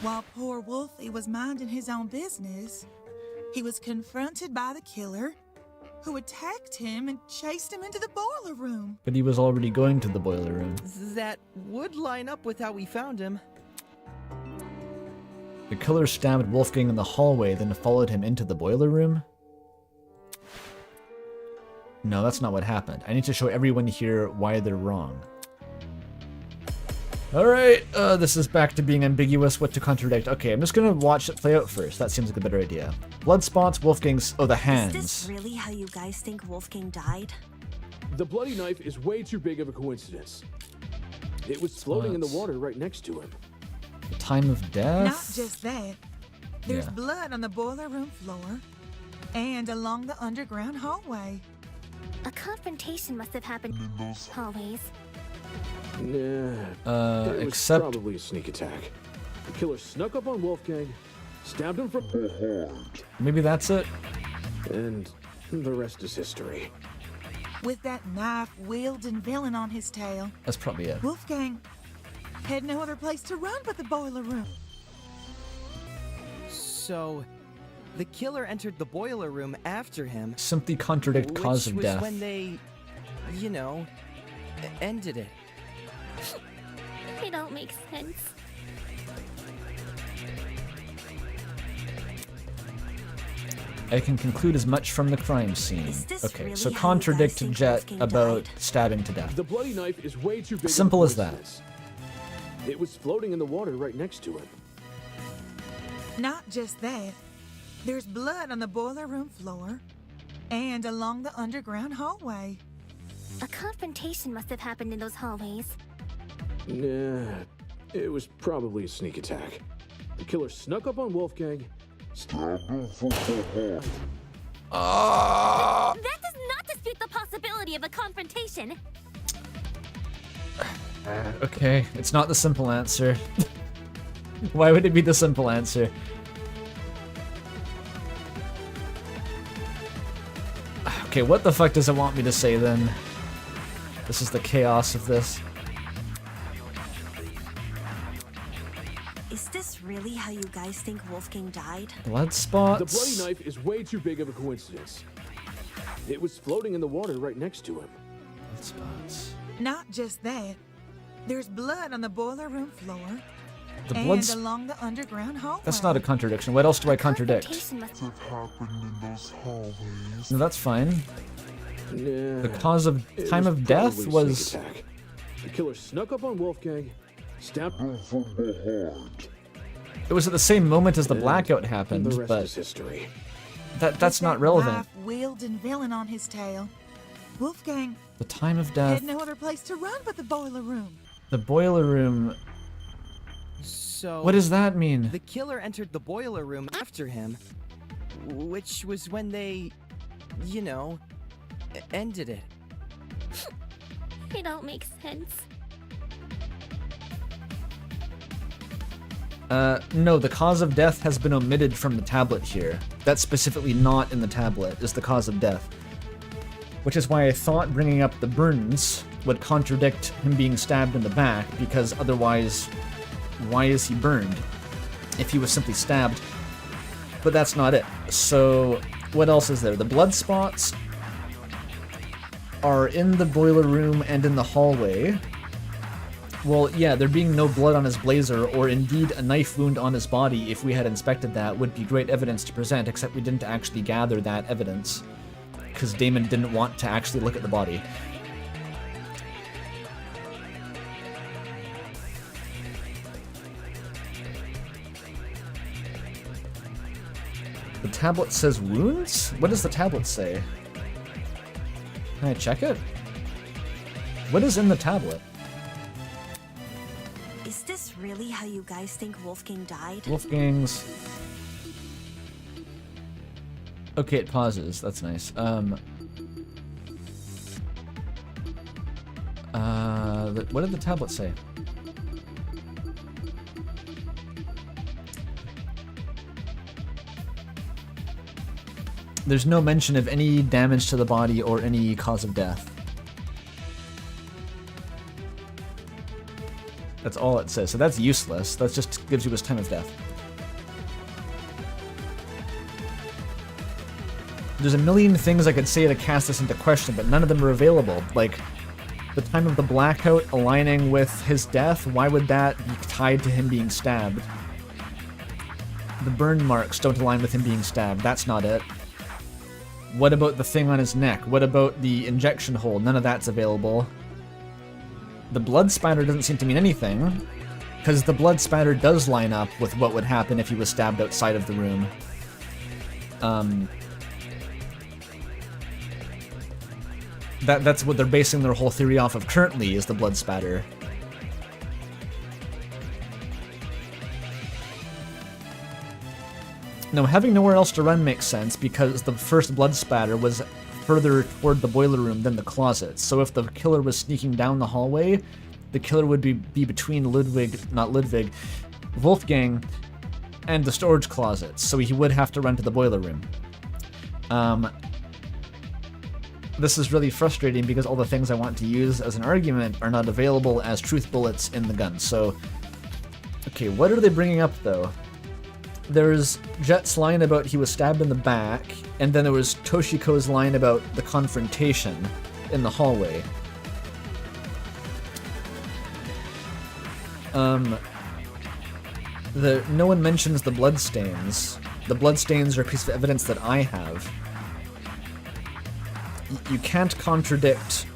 [SPEAKER 13] While poor Wolfie was minding his own business, he was confronted by the killer, who attacked him and chased him into the boiler room.
[SPEAKER 1] But he was already going to the boiler room.
[SPEAKER 4] That would line up with how we found him.
[SPEAKER 1] The killer stabbed Wolfgang in the hallway, then followed him into the boiler room? No, that's not what happened. I need to show everyone here why they're wrong. Alright, this is back to being ambiguous, what to contradict. Okay, I'm just gonna watch it play out first. That seems like a better idea. Blood spots, Wolfgang's... Oh, the hands.
[SPEAKER 21] Is this really how you guys think Wolfgang died?
[SPEAKER 15] The bloody knife is way too big of a coincidence. It was floating in the water right next to him.
[SPEAKER 1] The time of death?
[SPEAKER 13] Not just that. There's
[SPEAKER 1] Yeah.
[SPEAKER 13] blood on the boiler room floor and along the underground hallway.
[SPEAKER 9] A confrontation must have happened in those hallways.
[SPEAKER 15] Nah. It was
[SPEAKER 1] except...
[SPEAKER 15] probably a sneak attack. The killer snuck up on Wolfgang, stabbed him from behind.
[SPEAKER 1] Maybe that's it?
[SPEAKER 15] And the rest is history.
[SPEAKER 13] With that knife-wielding villain on his tail,
[SPEAKER 1] That's probably it.
[SPEAKER 13] Wolfgang had no other place to run but the boiler room.
[SPEAKER 4] So, the killer entered the boiler room after him.
[SPEAKER 1] Simply contradict cause of
[SPEAKER 4] which
[SPEAKER 1] death.
[SPEAKER 4] was when they, you know, ended it.
[SPEAKER 9] It don't make sense.
[SPEAKER 1] I can conclude as much from the crime scene.
[SPEAKER 21] this
[SPEAKER 1] Okay,
[SPEAKER 21] really
[SPEAKER 1] so
[SPEAKER 21] how you
[SPEAKER 1] contradict
[SPEAKER 21] guys think
[SPEAKER 1] Jet
[SPEAKER 21] Wolfgang
[SPEAKER 1] about
[SPEAKER 21] died?
[SPEAKER 1] stabbing to death.
[SPEAKER 15] The bloody knife is way too big.
[SPEAKER 1] Simple
[SPEAKER 15] of a
[SPEAKER 1] as that.
[SPEAKER 15] coincidence. It was floating in the water right next to him.
[SPEAKER 13] Not just that. There's blood on the boiler room floor and along the underground hallway.
[SPEAKER 9] A confrontation must have happened in those hallways.
[SPEAKER 15] Nah. It was probably a sneak attack. The killer snuck up on Wolfgang, stabbed him from behind.
[SPEAKER 9] That does not dispute the possibility of a confrontation.
[SPEAKER 1] Okay, it's not the simple answer. Why would it be the simple answer? Okay, what the fuck does it want me to say then? This is the chaos of this.
[SPEAKER 21] Is this really how you guys think Wolfgang died?
[SPEAKER 1] Blood spots?
[SPEAKER 15] The bloody knife is way too big of a coincidence. It was floating in the water right next to him.
[SPEAKER 1] Blood spots.
[SPEAKER 13] Not just that. There's blood on the boiler room floor
[SPEAKER 1] The
[SPEAKER 13] and
[SPEAKER 1] blood's...
[SPEAKER 13] along the underground hallway.
[SPEAKER 1] That's not a contradiction. What else do I contradict?
[SPEAKER 9] Confrontation must have
[SPEAKER 17] happened in those hallways.
[SPEAKER 1] No, that's fine.
[SPEAKER 15] Nah.
[SPEAKER 1] The cause of
[SPEAKER 15] It
[SPEAKER 1] time
[SPEAKER 15] was
[SPEAKER 1] of death
[SPEAKER 15] probably a
[SPEAKER 1] was...
[SPEAKER 15] sneak attack. The killer snuck up on Wolfgang, stabbed him from behind.
[SPEAKER 1] It was at the same moment as the blackout
[SPEAKER 15] The
[SPEAKER 1] happened,
[SPEAKER 15] rest
[SPEAKER 1] but
[SPEAKER 15] is history.
[SPEAKER 1] that's
[SPEAKER 13] With
[SPEAKER 1] not
[SPEAKER 13] that
[SPEAKER 1] relevant.
[SPEAKER 13] knife-wielding villain on his tail, Wolfgang
[SPEAKER 1] The time of death...
[SPEAKER 13] had no other place to run but the boiler room.
[SPEAKER 1] The boiler room...
[SPEAKER 4] So,
[SPEAKER 1] What does that mean?
[SPEAKER 4] the killer entered the boiler room after him, which was when they, you know, ended it.
[SPEAKER 9] It don't make sense.
[SPEAKER 1] No, the cause of death has been omitted from the tablet here. That's specifically not in the tablet, is the cause of death. which is why I thought bringing up the burns would contradict him being stabbed in the back, because otherwise, why is he burned if he was simply stabbed? But that's not it. So what else is there? The blood spots are in the boiler room and in the hallway. Well, yeah, there being no blood on his blazer, or indeed a knife wound on his body if we had inspected that, would be great evidence to present, except we didn't actually gather that evidence, because Damon didn't want to actually look at the body. The tablet says wounds? What does the tablet say? Can I check it? What is in the tablet?
[SPEAKER 21] Is this really how you guys think Wolfgang died?
[SPEAKER 1] Wolfgang's... Okay, it pauses. That's nice. What did the tablet say? There's no mention of any damage to the body or any cause of death. That's all it says, so that's useless. That just gives you his time of death. There's a million things I could say to cast this into question, but none of them are available. Like, the time of the blackout aligning with his death, why would that be tied to him being stabbed? The burn marks don't align with him being stabbed, that's not it. What about the thing on his neck? What about the injection hole? None of that's available. The blood spatter doesn't seem to mean anything, because the blood spatter does line up with what would happen if he was stabbed outside of the room. That's what they're basing their whole theory off of currently, is the blood spatter. Now, having nowhere else to run makes sense, because the first blood spatter was further toward the boiler room than the closet. So if the killer was sneaking down the hallway, the killer would be between Wolfgang and the storage closet, so he would have to run to the boiler room. This is really frustrating because all the things I want to use as an argument are not available as truth bullets in the gun. So, okay, what are they bringing up though? There's Jet's line about he was stabbed in the back, and then there was Toshiko's line about the confrontation in the hallway. No one mentions the bloodstains. The bloodstains are a piece of evidence that I have. You can't contradict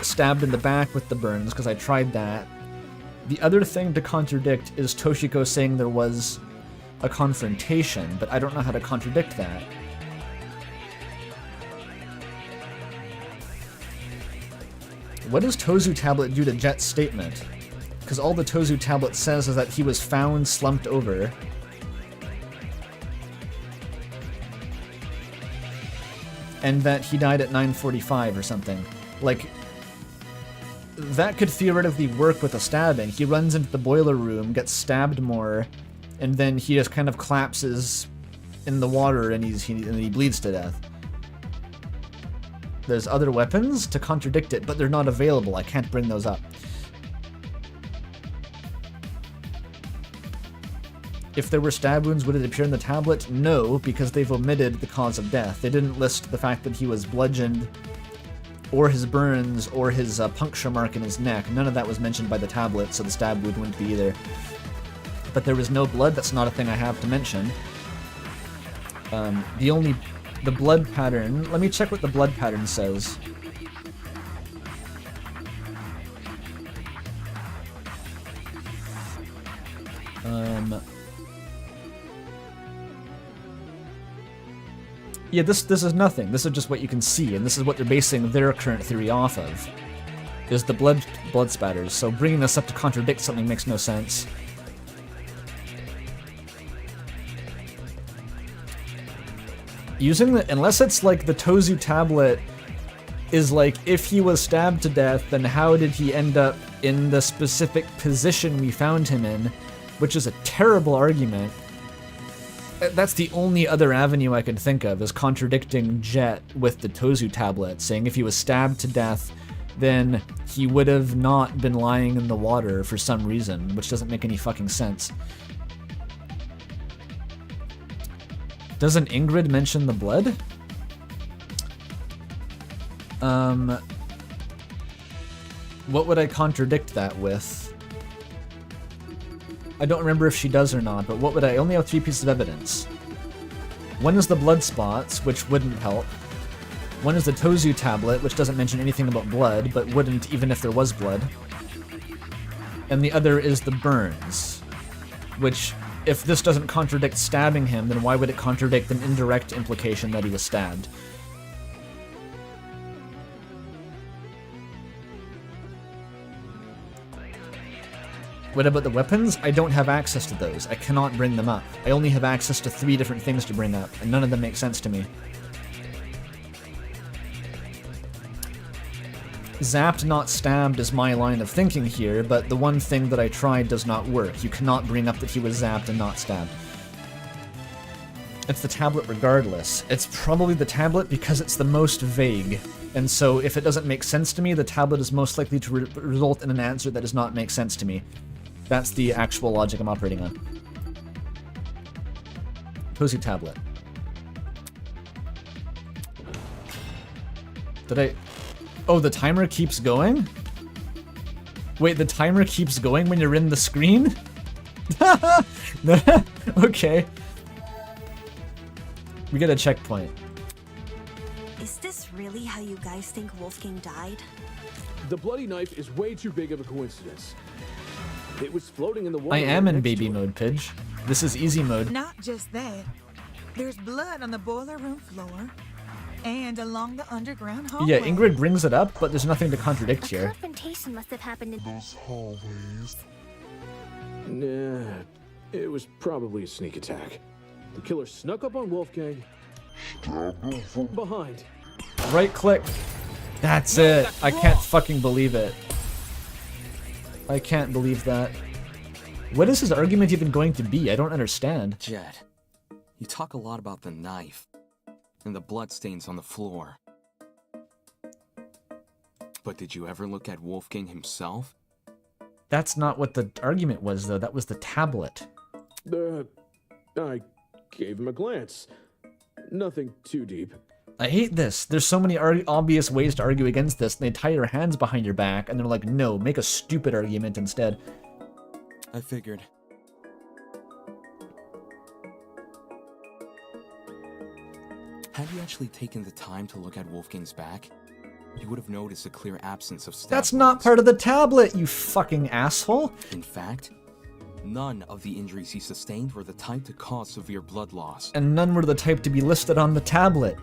[SPEAKER 1] stabbed in the back with the burns, because I tried that. The other thing to contradict is Toshiko saying there was a confrontation, but I don't know how to contradict that. What does Tozu Tablet do to Jet's statement? Because all the Tozu Tablet says is that he was found slumped over. And that he died at 9:45 or something. Like, that could theoretically work with a stabbing. He runs into the boiler room, gets stabbed more, and then he just kind of collapses in the water and he bleeds to death. There's other weapons to contradict it, but they're not available. I can't bring those up. If there were stab wounds, would it appear in the tablet? No, because they've omitted the cause of death. They didn't list the fact that he was bludgeoned, or his burns, or his puncture mark in his neck. None of that was mentioned by the tablet, so the stab wound wouldn't be either. But there was no blood. That's not a thing I have to mention. The blood pattern... Let me check what the blood pattern says. Yeah, this is nothing. This is just what you can see, and this is what they're basing their current theory off of, is the blood spatters. So bringing this up to contradict something makes no sense. Unless it's like the Tozu tablet is like, if he was stabbed to death, then how did he end up in the specific position we found him in, which is a terrible argument. That's the only other avenue I can think of, is contradicting Jet with the Tozu tablet, saying if he was stabbed to death, then he would have not been lying in the water for some reason, which doesn't make any fucking sense. Doesn't Ingrid mention the blood? What would I contradict that with? I don't remember if she does or not, but what would I only have 3 pieces of evidence. One is the blood spots, which wouldn't help. One is the Tozu tablet, which doesn't mention anything about blood, but wouldn't even if there was blood. And the other is the burns, which, if this doesn't contradict stabbing him, then why would it contradict an indirect implication that he was stabbed? What about the weapons? I don't have access to those. I cannot bring them up. I only have access to 3 different things to bring up, and none of them make sense to me. Zapped, not stabbed is my line of thinking here, but the one thing that I tried does not work. You cannot bring up that he was zapped and not stabbed. It's the tablet regardless. It's probably the tablet because it's the most vague. And so if it doesn't make sense to me, the tablet is most likely to result in an answer that does not make sense to me. That's the actual logic I'm operating on. Tozu tablet. Did I... Oh, the timer keeps going? Wait, the timer keeps going when you're in the screen? Okay. We get a checkpoint.
[SPEAKER 2] Is this really how you guys think Wolfgang died?
[SPEAKER 15] The bloody knife is way too big of a coincidence. It was floating in the water.
[SPEAKER 1] I am in baby mode, Pidge. This is easy mode.
[SPEAKER 13] Not just that. There's blood on the boiler room floor and along the underground hallway.
[SPEAKER 1] Yeah, Ingrid brings it up, but there's nothing to contradict
[SPEAKER 9] A
[SPEAKER 1] here.
[SPEAKER 9] confrontation must have happened in those hallways.
[SPEAKER 15] Nah, it was probably a sneak attack. The killer snuck up on Wolfgang, stabbed him from behind.
[SPEAKER 1] Right click. That's it. I can't fucking believe it. I can't believe that. What is his argument even going to be? I don't understand.
[SPEAKER 20] Jet, you talk a lot about the knife and the bloodstains on the floor. But did you ever look at Wolfgang himself?
[SPEAKER 1] That's not what the argument was, though. That was the tablet.
[SPEAKER 15] I gave him a glance. Nothing too deep.
[SPEAKER 1] I hate this. There's so many obvious ways to argue against this, and they tie your hands behind your back, and they're like, no, make a stupid argument instead.
[SPEAKER 20] I figured. Had you actually taken the time to look at Wolfgang's back, you would have noticed a clear absence of stab
[SPEAKER 1] That's not part of the tablet, you fucking asshole.
[SPEAKER 20] In fact, none of the injuries he sustained were the type to cause severe blood loss.
[SPEAKER 1] And none were the type to be listed on the tablet.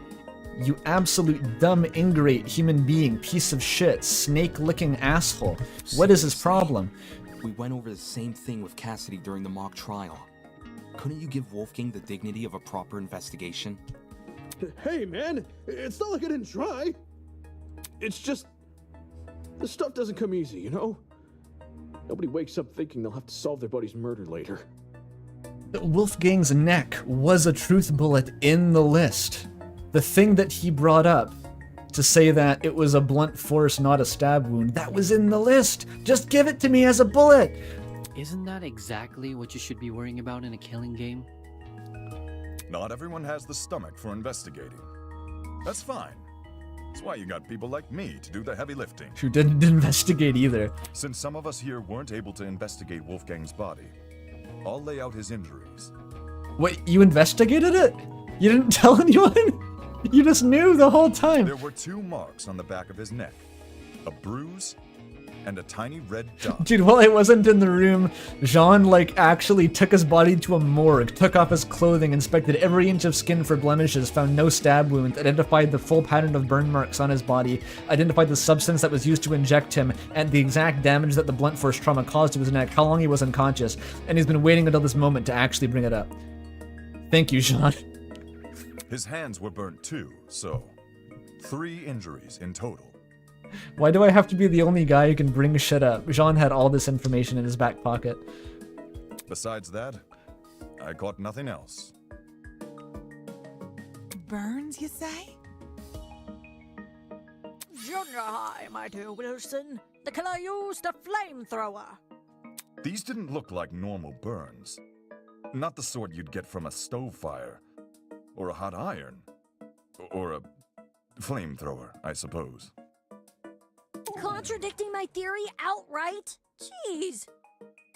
[SPEAKER 1] You absolute dumb, ingrate human being, piece of shit, snake-licking asshole. What is his problem?
[SPEAKER 20] We went over the same thing with Cassidy during the mock trial. Couldn't you give Wolfgang the dignity of a proper investigation?
[SPEAKER 15] Hey, man, it's not like I didn't try. It's just... this stuff doesn't come easy, you know? Nobody wakes up thinking they'll have to solve their buddy's murder later.
[SPEAKER 1] Wolfgang's neck was a truth bullet in the list. The thing that he brought up to say that it was a blunt force, not a stab wound, that was in the list. Just give it to me as a bullet.
[SPEAKER 7] Isn't that exactly what you should be worrying about in a killing game?
[SPEAKER 17] Not everyone has the stomach for investigating. That's fine. That's why you got people like me to do the heavy lifting.
[SPEAKER 1] Who didn't investigate either.
[SPEAKER 17] Since some of us here weren't able to investigate Wolfgang's body, I'll lay out his injuries.
[SPEAKER 1] Wait, you investigated it? You didn't tell anyone? You just knew the whole time.
[SPEAKER 17] There were 2 marks on the back of his neck. A bruise and a tiny red dot.
[SPEAKER 1] Dude, while I wasn't in the room, Jean, actually took his body to a morgue, took off his clothing, inspected every inch of skin for blemishes, found no stab wounds, identified the full pattern of burn marks on his body, identified the substance that was used to inject him, and the exact damage that the blunt force trauma caused to his neck, how long he was unconscious, and he's been waiting until this moment to actually bring it up. Thank you, Jean.
[SPEAKER 17] His hands were burnt too, so 3 injuries in total.
[SPEAKER 1] Why do I have to be the only guy who can bring shit up? Jean had all this information in his back pocket.
[SPEAKER 17] Besides that, I caught nothing else.
[SPEAKER 13] burns, you say?
[SPEAKER 19] Junior high, my dear Wilson. The killer used a flamethrower.
[SPEAKER 17] These didn't look like normal burns. Not the sort you'd get from a stove fire, or a hot iron, or a flamethrower, I suppose.
[SPEAKER 19] Contradicting my theory outright? Jeez.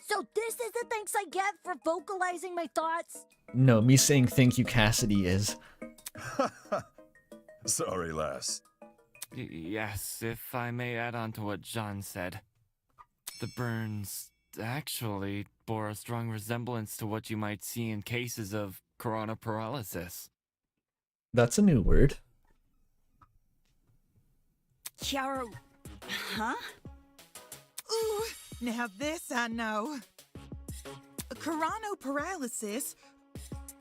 [SPEAKER 19] So this is the thanks I get for vocalizing my thoughts?
[SPEAKER 1] No, me saying thank you, Cassidy, is.
[SPEAKER 17] Sorry, lass.
[SPEAKER 18] Yes, if I may add on to what John said. The burns actually bore a strong resemblance to what you might see in cases of corona paralysis.
[SPEAKER 1] That's a new word.
[SPEAKER 14] Chiaro... Huh?
[SPEAKER 13] Ooh, now this I know. Coronoparalysis.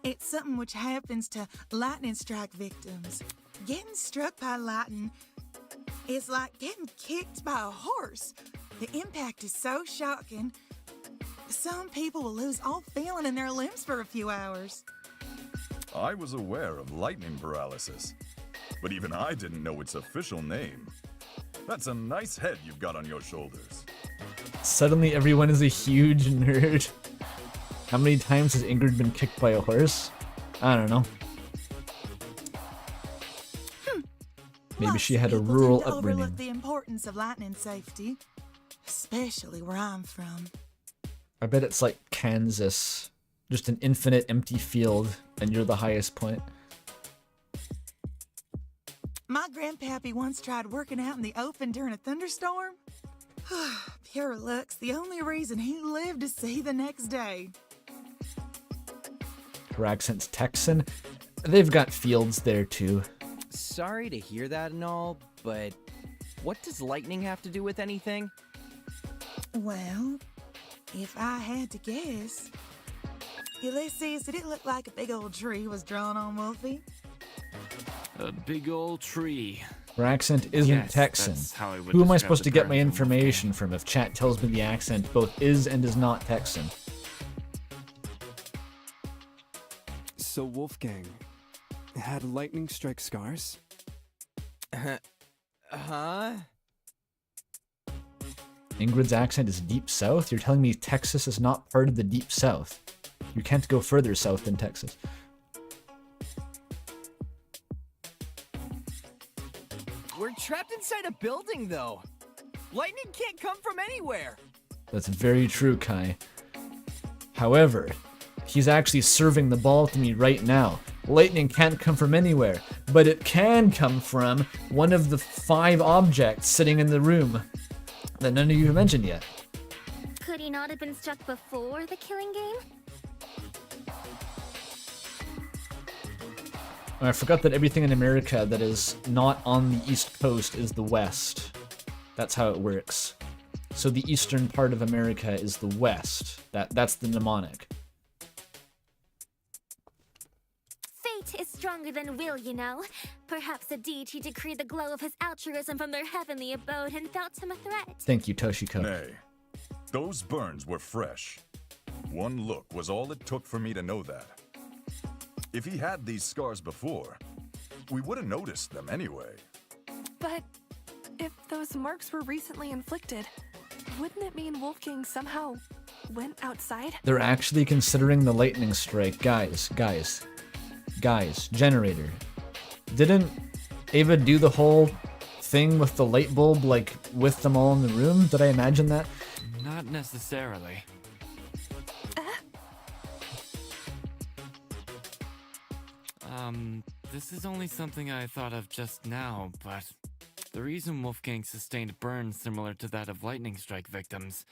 [SPEAKER 13] It's something which happens to lightning strike victims. Getting struck by lightning is like getting kicked by a horse. The impact is so shocking. Some people will lose all feeling in their limbs for a few hours.
[SPEAKER 17] I was aware of lightning paralysis, but even I didn't know its official name. That's a nice head you've got on your shoulders.
[SPEAKER 1] Suddenly everyone is a huge nerd. How many times has Ingrid been kicked by a horse? I don't know. Maybe she had a rural upbringing.
[SPEAKER 13] Overlook the importance of lightning safety, especially where I'm from.
[SPEAKER 1] I bet it's like Kansas. Just an infinite empty field, and you're the highest point.
[SPEAKER 13] My grandpappy once tried working out in the open during a thunderstorm. Pure luck's the only reason he lived to see the next day.
[SPEAKER 1] Her accent's Texan. They've got fields there too.
[SPEAKER 4] Sorry to hear that and all, but what does lightning have to do with anything?
[SPEAKER 13] Well, if I had to guess, Ulysses, did it look like a big old tree was drawn on Wolfie?
[SPEAKER 18] A big old tree.
[SPEAKER 1] Her accent isn't
[SPEAKER 18] Yes,
[SPEAKER 1] Texan.
[SPEAKER 18] that's how I would
[SPEAKER 1] Who am I
[SPEAKER 18] describe
[SPEAKER 1] supposed
[SPEAKER 18] the
[SPEAKER 1] to get
[SPEAKER 18] burn
[SPEAKER 1] my
[SPEAKER 18] from
[SPEAKER 1] information from if chat tells me the accent both is and is not Texan?
[SPEAKER 3] So Wolfgang had lightning strike scars?
[SPEAKER 4] Huh?
[SPEAKER 1] Ingrid's accent is deep south? You're telling me Texas is not part of the deep south? You can't go further south than Texas.
[SPEAKER 4] We're trapped inside a building, though. Lightning can't come from anywhere.
[SPEAKER 1] That's very true, Kai. However, he's actually serving the ball to me right now. Lightning can't come from anywhere, but it can come from one of the 5 objects sitting in the room that none of you have mentioned yet.
[SPEAKER 9] Could he not have been struck before the killing game?
[SPEAKER 1] I forgot that everything in America that is not on the East Coast is the West. That's how it works. So the eastern part of America is the West. That's the mnemonic.
[SPEAKER 9] Fate is stronger than will, you know. Perhaps the deity decreed the glow of his altruism from their heavenly abode and felt him a threat.
[SPEAKER 1] Thank you, Toshiko.
[SPEAKER 17] Nay, those burns were fresh. One look was all it took for me to know that. If he had these scars before, we would have noticed them anyway.
[SPEAKER 16] But if those marks were recently inflicted, wouldn't it mean Wolfgang somehow went outside?
[SPEAKER 1] They're actually considering the lightning strike. Guys, generator. Didn't Ava do the whole thing with the light bulb, like, with them all in the room? Did I imagine that?
[SPEAKER 18] Not necessarily. This is only something I thought of just now, but the reason Wolfgang sustained burns similar to that of lightning strike victims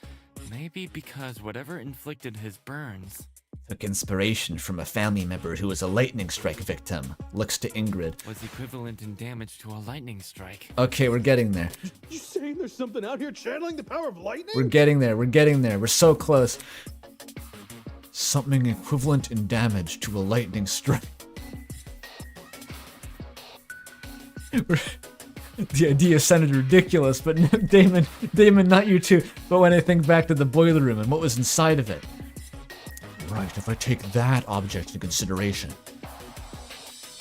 [SPEAKER 18] may be because whatever inflicted his burns
[SPEAKER 1] Took inspiration from a family member who was a lightning strike victim. Looks to Ingrid.
[SPEAKER 18] was equivalent in damage to a lightning strike.
[SPEAKER 1] Okay, we're getting there.
[SPEAKER 15] You saying there's something out here channeling the power of lightning?
[SPEAKER 1] We're getting there. We're so close. Something equivalent in damage to a lightning strike. The idea sounded ridiculous, but no, Damon, not you too. But when I think back to the boiler room and what was inside of it. Right, if I take that object into consideration.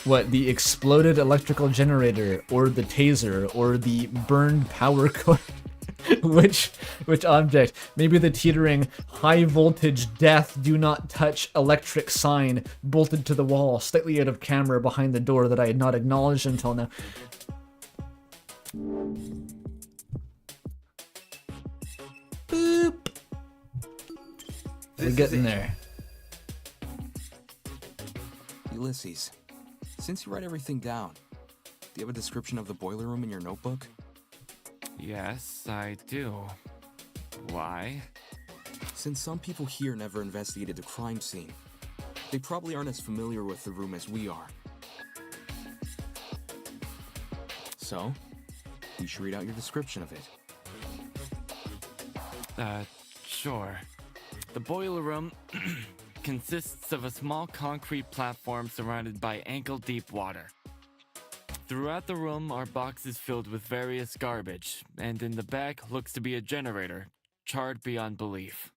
[SPEAKER 1] What, the exploded electrical generator, or the taser, or the burned power cord? which object? Maybe the teetering high voltage death do not touch electric sign bolted to the wall, slightly out of camera behind the door that I had not acknowledged until now. Boop. We're getting there.
[SPEAKER 20] Ulysses, since you write everything down, do you have a description of the boiler room in your notebook?
[SPEAKER 18] Yes, I do. Why?
[SPEAKER 20] Since some people here never investigated the crime scene, they probably aren't as familiar with the room as we are. So, you should read out your description of it.
[SPEAKER 18] Sure. The boiler room consists of a small concrete platform surrounded by ankle-deep water. Throughout the room are boxes filled with various garbage, and in the back looks to be a generator, charred beyond belief.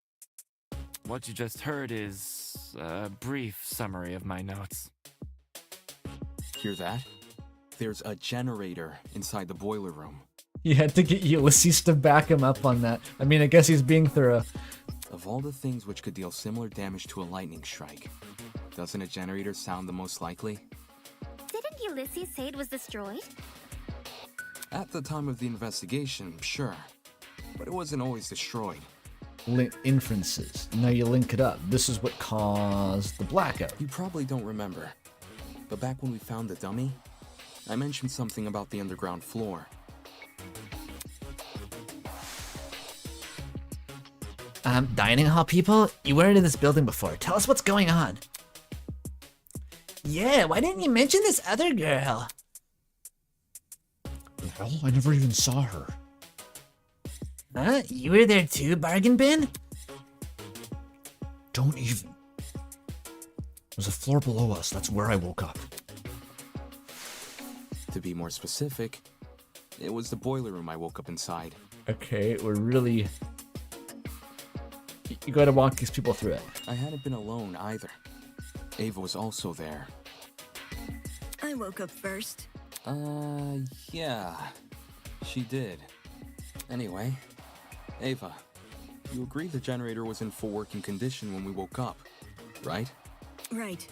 [SPEAKER 18] What you just heard is a brief summary of my notes.
[SPEAKER 20] Hear that? There's a generator inside the boiler room.
[SPEAKER 1] You had to get Ulysses to back him up on that. I mean, I guess he's being thorough.
[SPEAKER 20] Of all the things which could deal similar damage to a lightning strike, doesn't a generator sound the most likely?
[SPEAKER 9] Didn't Ulysses say it was destroyed?
[SPEAKER 20] At the time of the investigation, sure. But it wasn't always destroyed.
[SPEAKER 1] Inferences. Now you link it up. This is what caused the blackout.
[SPEAKER 20] You probably don't remember. But back when we found the dummy, I mentioned something about the underground floor.
[SPEAKER 5] Dining hall people? You weren't in this building before. Tell us what's going on.
[SPEAKER 12] Yeah, why didn't you mention this other girl?
[SPEAKER 6] The hell? I never even saw her.
[SPEAKER 12] Huh? You were there too, Bargain Bin?
[SPEAKER 6] Don't even. There's a floor below us. That's where I woke up.
[SPEAKER 20] To be more specific, it was the boiler room I woke up inside.
[SPEAKER 1] Okay, we're really... You gotta walk these people through it.
[SPEAKER 20] I hadn't been alone either. Ava was also there.
[SPEAKER 21] I woke up first.
[SPEAKER 20] Yeah. She did. Anyway, Ava, you agree the generator was in full working condition when we woke up, right?
[SPEAKER 21] Right.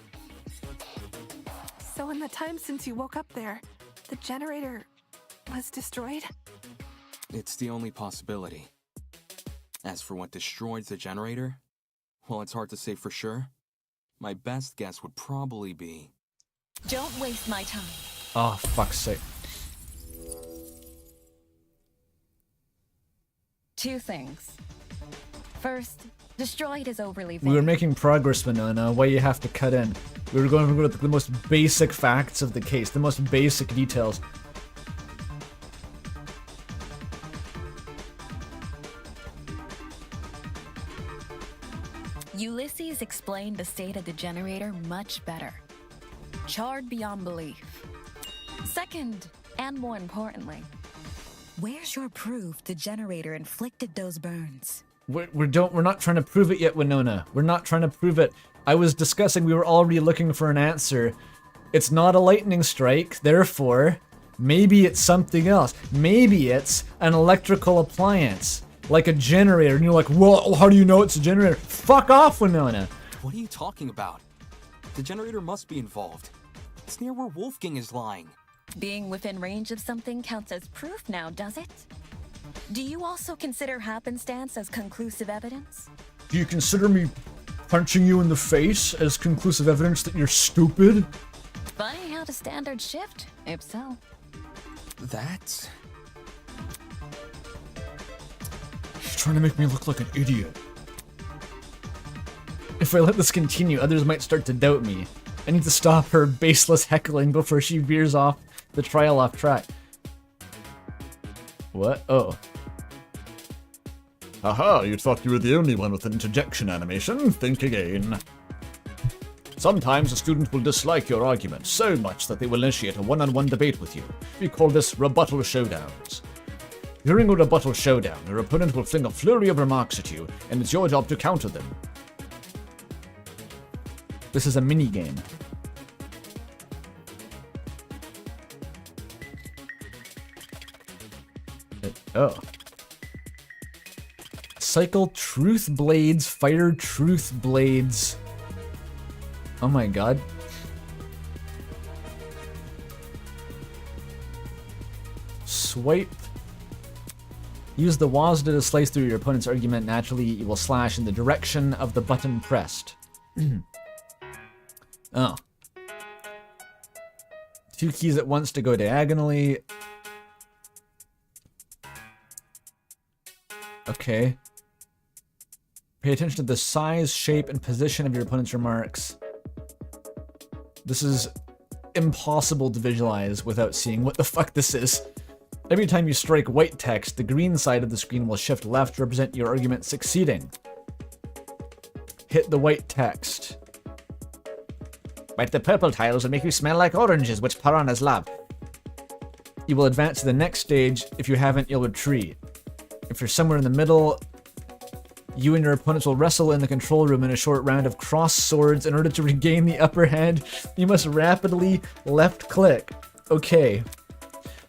[SPEAKER 16] So in the time since you woke up there, the generator was destroyed?
[SPEAKER 20] It's the only possibility. As for what destroyed the generator, well, it's hard to say for sure. My best guess would probably be...
[SPEAKER 11] Don't waste my time.
[SPEAKER 1] Oh, fuck's sake.
[SPEAKER 11] Two things. First, destroyed is overly vague.
[SPEAKER 1] We were making progress, Winona. Why you have to cut in? We were going over the most basic facts of the case, the most basic details.
[SPEAKER 11] Ulysses explained the state of the generator much better. Charred beyond belief. Second, and more importantly, where's your proof the generator inflicted those burns?
[SPEAKER 1] We're not trying to prove it yet, Winona. We're not trying to prove it. I was discussing we were already looking for an answer. It's not a lightning strike, therefore, maybe it's something else. Maybe it's an electrical appliance. Like a generator, and you're like, well, how do you know it's a generator? Fuck off, Winona!
[SPEAKER 20] What are you talking about? The generator must be involved. It's near where Wolfgang is lying.
[SPEAKER 11] Being within range of something counts as proof now, does it? Do you also consider happenstance as conclusive evidence?
[SPEAKER 6] Do you consider me punching you in the face as conclusive evidence that you're stupid?
[SPEAKER 11] Funny how the standards shift, if so.
[SPEAKER 20] That...
[SPEAKER 6] She's trying to make me look like an idiot.
[SPEAKER 1] If I let this continue, others might start to doubt me. I need to stop her baseless heckling before she veers off the trial off track. What? Oh.
[SPEAKER 6] Haha, you thought you were the only one with an interjection animation. Think again. Sometimes a student will dislike your argument so much that they will initiate a one-on-one debate with you. We call this rebuttal showdowns. During a rebuttal showdown, your opponent will fling a flurry of remarks at you, and it's your job to counter them.
[SPEAKER 1] This is a mini-game. Oh. Cycle truth blades, fire truth blades. Oh my god. Swipe. Use the WASD to slice through your opponent's argument. Naturally, you will slash in the direction of the button pressed. Oh. 2 keys at once to go diagonally. Okay. Pay attention to the size, shape, and position of your opponent's remarks. This is impossible to visualize without seeing what the fuck this is. Every time you strike white text, the green side of the screen will shift left to represent your argument succeeding. Hit the white text.
[SPEAKER 5] But the purple tiles will make you smell like oranges, which piranhas love.
[SPEAKER 1] You will advance to the next stage. If you haven't, you'll retreat. If you're somewhere in the middle, you and your opponents will wrestle in the control room in a short round of cross swords. In order to regain the upper hand, you must rapidly left click. Okay.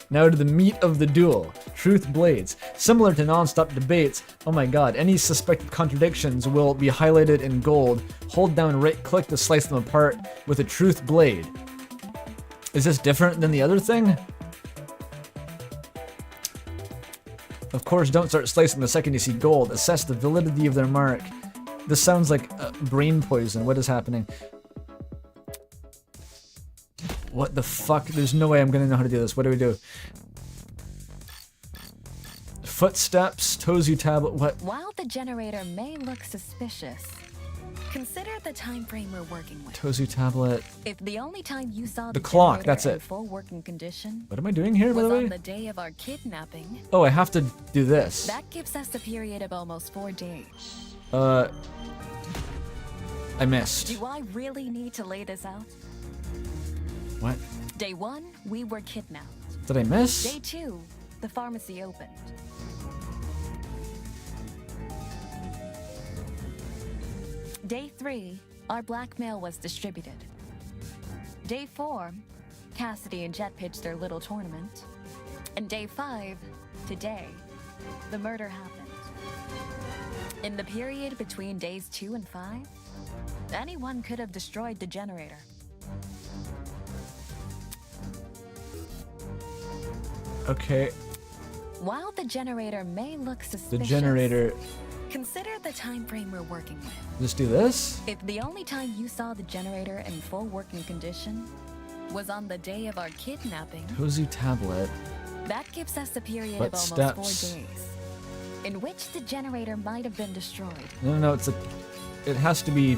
[SPEAKER 1] Now to the meat of the duel. Truth blades. Similar to non-stop debates, oh my god, any suspected contradictions will be highlighted in gold. Hold down right click to slice them apart with a truth blade. Is this different than the other thing? Of course, don't start slicing the second you see gold. Assess the validity of their mark. This sounds like brain poison. What is happening? What the fuck? There's no way I'm gonna know how to do this. What do we do? Footsteps, Tozu tablet, what?
[SPEAKER 11] While the generator may look suspicious, consider the time frame we're working with.
[SPEAKER 1] Tozu tablet.
[SPEAKER 11] If the only time you saw
[SPEAKER 1] the clock, that's
[SPEAKER 11] in
[SPEAKER 1] it.
[SPEAKER 11] full working condition
[SPEAKER 1] What am I doing here, by
[SPEAKER 11] was
[SPEAKER 1] the way?
[SPEAKER 11] on the day of our kidnapping.
[SPEAKER 1] Oh, I have to do this.
[SPEAKER 11] That gives us a period of almost 4 days.
[SPEAKER 1] I missed.
[SPEAKER 11] Do I really need to lay this out?
[SPEAKER 1] What?
[SPEAKER 11] Day 1, we were kidnapped.
[SPEAKER 1] Did I miss?
[SPEAKER 11] Day 2, the pharmacy opened. Day 3, our blackmail was distributed. Day 4, Cassidy and Jet pitched their little tournament. And day 5, today, the murder happened. In the period between days 2 and 5, anyone could have destroyed the generator.
[SPEAKER 1] Okay.
[SPEAKER 11] While the generator may look suspicious,
[SPEAKER 1] The generator.
[SPEAKER 11] consider the time frame we're working with.
[SPEAKER 1] Just do this?
[SPEAKER 11] If the only time you saw the generator in full working condition was on the day of our kidnapping,
[SPEAKER 1] Tozu tablet.
[SPEAKER 11] that gives us a period
[SPEAKER 1] What
[SPEAKER 11] of almost
[SPEAKER 1] steps?
[SPEAKER 11] 4 days, in which the generator might have been destroyed.
[SPEAKER 1] No, it has to be.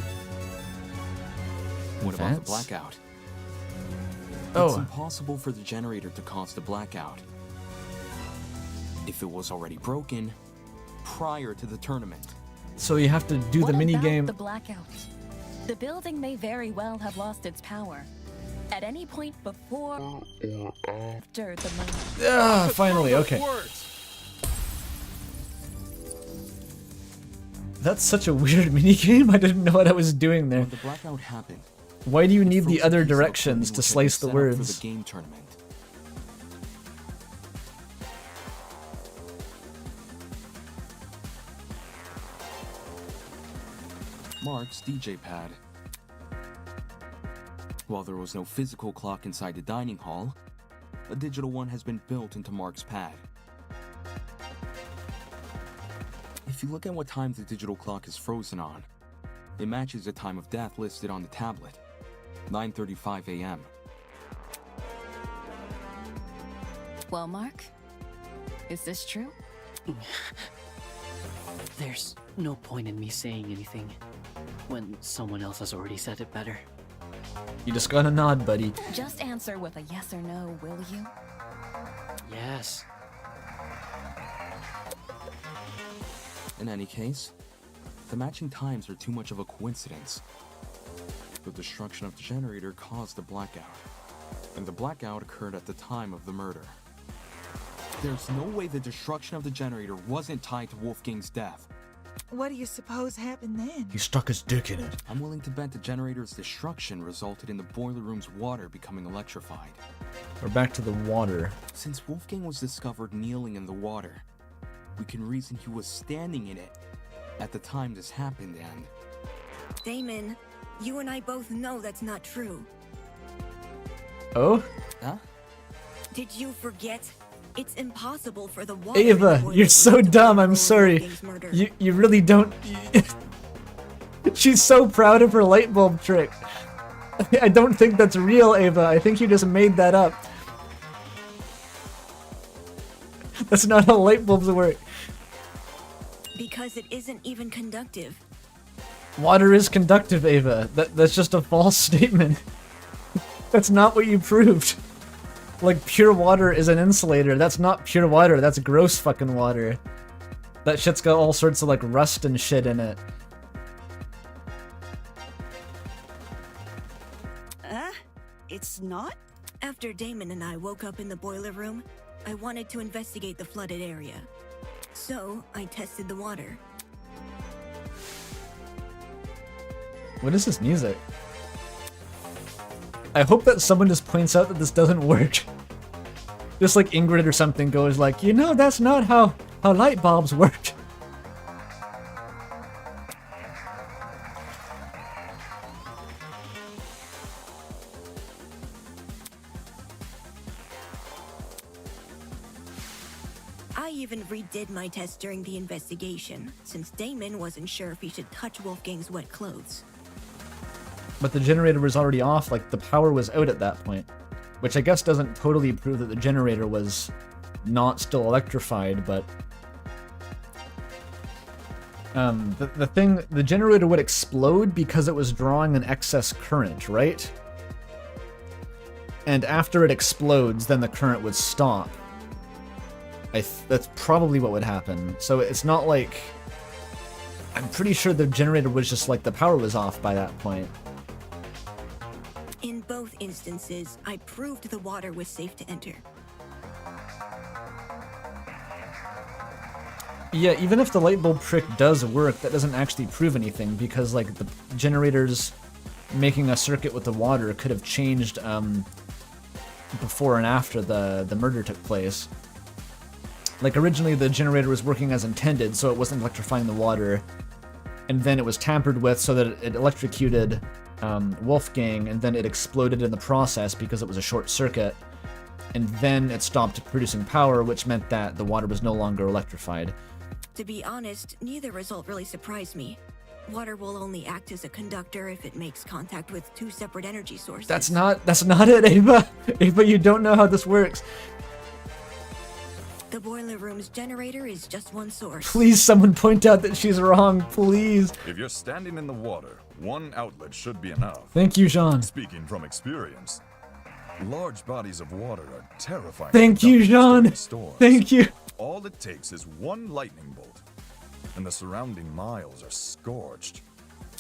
[SPEAKER 20] What about the
[SPEAKER 1] Advance?
[SPEAKER 20] blackout?
[SPEAKER 1] Oh.
[SPEAKER 20] It's impossible for the generator to cause the blackout. If it was already broken prior to the tournament.
[SPEAKER 1] So you have to do
[SPEAKER 11] What
[SPEAKER 1] the mini
[SPEAKER 11] about
[SPEAKER 1] game.
[SPEAKER 11] the blackout? The building may very well have lost its power at any point before or after the moment.
[SPEAKER 1] Ah, finally, okay. That's such a weird mini game. I didn't know what I was doing there.
[SPEAKER 20] When the blackout happened,
[SPEAKER 1] Why do you need the
[SPEAKER 20] frozen
[SPEAKER 1] other
[SPEAKER 20] piece of
[SPEAKER 1] directions
[SPEAKER 20] equipment
[SPEAKER 1] to
[SPEAKER 20] which had
[SPEAKER 1] slice
[SPEAKER 20] been
[SPEAKER 1] the
[SPEAKER 20] set up for
[SPEAKER 1] words?
[SPEAKER 20] the game tournament. Mark's DJ pad. While there was no physical clock inside the dining hall, a digital one has been built into Mark's pad. If you look at what time the digital clock is frozen on, it matches the time of death listed on the tablet, 9:35 a.m.
[SPEAKER 11] Well, Mark, is this true?
[SPEAKER 7] There's no point in me saying anything when someone else has already said it better.
[SPEAKER 1] You just got a nod, buddy.
[SPEAKER 11] Just answer with a yes or no, will you?
[SPEAKER 7] Yes.
[SPEAKER 20] In any case, the matching times are too much of a coincidence. The destruction of the generator caused the blackout, and the blackout occurred at the time of the murder. There's no way the destruction of the generator wasn't tied to Wolfgang's death.
[SPEAKER 13] What do you suppose happened then?
[SPEAKER 6] He stuck his dick in it.
[SPEAKER 20] I'm willing to bet the generator's destruction resulted in the boiler room's water becoming electrified.
[SPEAKER 1] We're back to the water.
[SPEAKER 20] Since Wolfgang was discovered kneeling in the water, we can reason he was standing in it at the time this happened, and...
[SPEAKER 21] Damon, you and I both know that's not true.
[SPEAKER 1] Oh?
[SPEAKER 20] Huh?
[SPEAKER 21] Did you forget? It's impossible for the water...
[SPEAKER 1] Ava, you're so dumb, I'm sorry. You really don't... She's so proud of her light bulb trick. I don't think that's real, Ava. I think you just made that up. That's not how light bulbs work.
[SPEAKER 21] Because it isn't even conductive.
[SPEAKER 1] Water is conductive, Ava. That's just a false statement. That's not what you proved. Like, pure water is an insulator. That's not pure water. That's gross fucking water. That shit's got all sorts of, like, rust and shit in it.
[SPEAKER 21] It's not? After Damon and I woke up in the boiler room, I wanted to investigate the flooded area. So, I tested the water.
[SPEAKER 1] What is this music? I hope that someone just points out that this doesn't work. Just like Ingrid or something goes like, you know, that's not how light bulbs work.
[SPEAKER 21] I even redid my test during the investigation, since Damon wasn't sure if he should touch Wolfgang's wet clothes.
[SPEAKER 1] But the generator was already off, like the power was out at that point. Which I guess doesn't totally prove that the generator was not still electrified, but... the generator would explode because it was drawing an excess current, right? And after it explodes, then the current would stop. That's probably what would happen. So it's not like... I'm pretty sure the generator was just like the power was off by that point.
[SPEAKER 21] In both instances, I proved the water was safe to enter.
[SPEAKER 1] Yeah, even if the light bulb trick does work, that doesn't actually prove anything, because like the generators making a circuit with the water could have changed before and after the murder took place. Like originally the generator was working as intended, so it wasn't electrifying the water, and then it was tampered with so that it electrocuted Wolfgang, and then it exploded in the process because it was a short circuit, and then it stopped producing power, which meant that the water was no longer electrified.
[SPEAKER 21] To be honest, neither result really surprised me. Water will only act as a conductor if it makes contact with two separate energy sources.
[SPEAKER 1] That's not it, Ava! Ava, you don't know how this works.
[SPEAKER 21] The boiler room's generator is just one source.
[SPEAKER 1] Please, someone point out that she's wrong, please.
[SPEAKER 17] If you're standing in the water, one outlet should be enough.
[SPEAKER 1] Thank you, Jean.
[SPEAKER 17] Speaking from experience, large bodies of water are terrifying.
[SPEAKER 1] Thank you, Jean. Thank you.
[SPEAKER 17] All it takes is one lightning bolt, and the surrounding miles are scorched.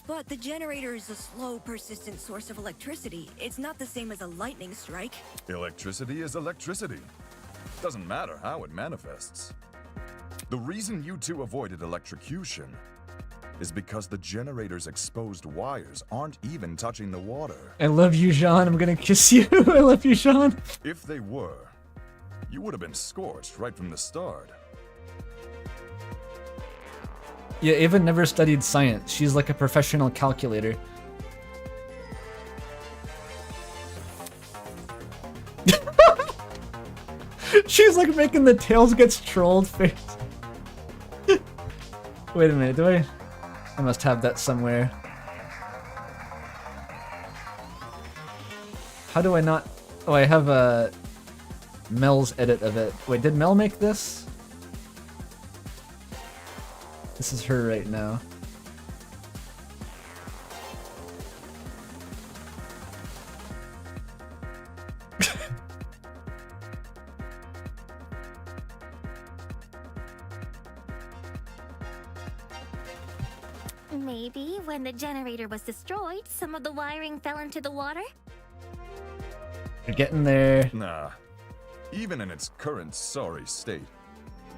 [SPEAKER 21] But the generator is a slow, persistent source of electricity. It's not the same as a lightning strike.
[SPEAKER 17] Electricity is electricity. Doesn't matter how it manifests. The reason you two avoided electrocution is because the generator's exposed wires aren't even touching the water.
[SPEAKER 1] I love you, Jean. I'm gonna kiss you. I love you, Jean.
[SPEAKER 17] If they were, you would have been scorched right from the start.
[SPEAKER 1] Yeah, Ava never studied science. She's like a professional calculator. She's like making the tails gets trolled face. Wait a minute, do I must have that somewhere. How do I not... Oh, I have Mel's edit of it. Wait, did Mel make this? This is her right now.
[SPEAKER 9] Maybe when the generator was destroyed, some of the wiring fell into the water?
[SPEAKER 1] You're getting there.
[SPEAKER 17] Nah. Even in its current sorry state,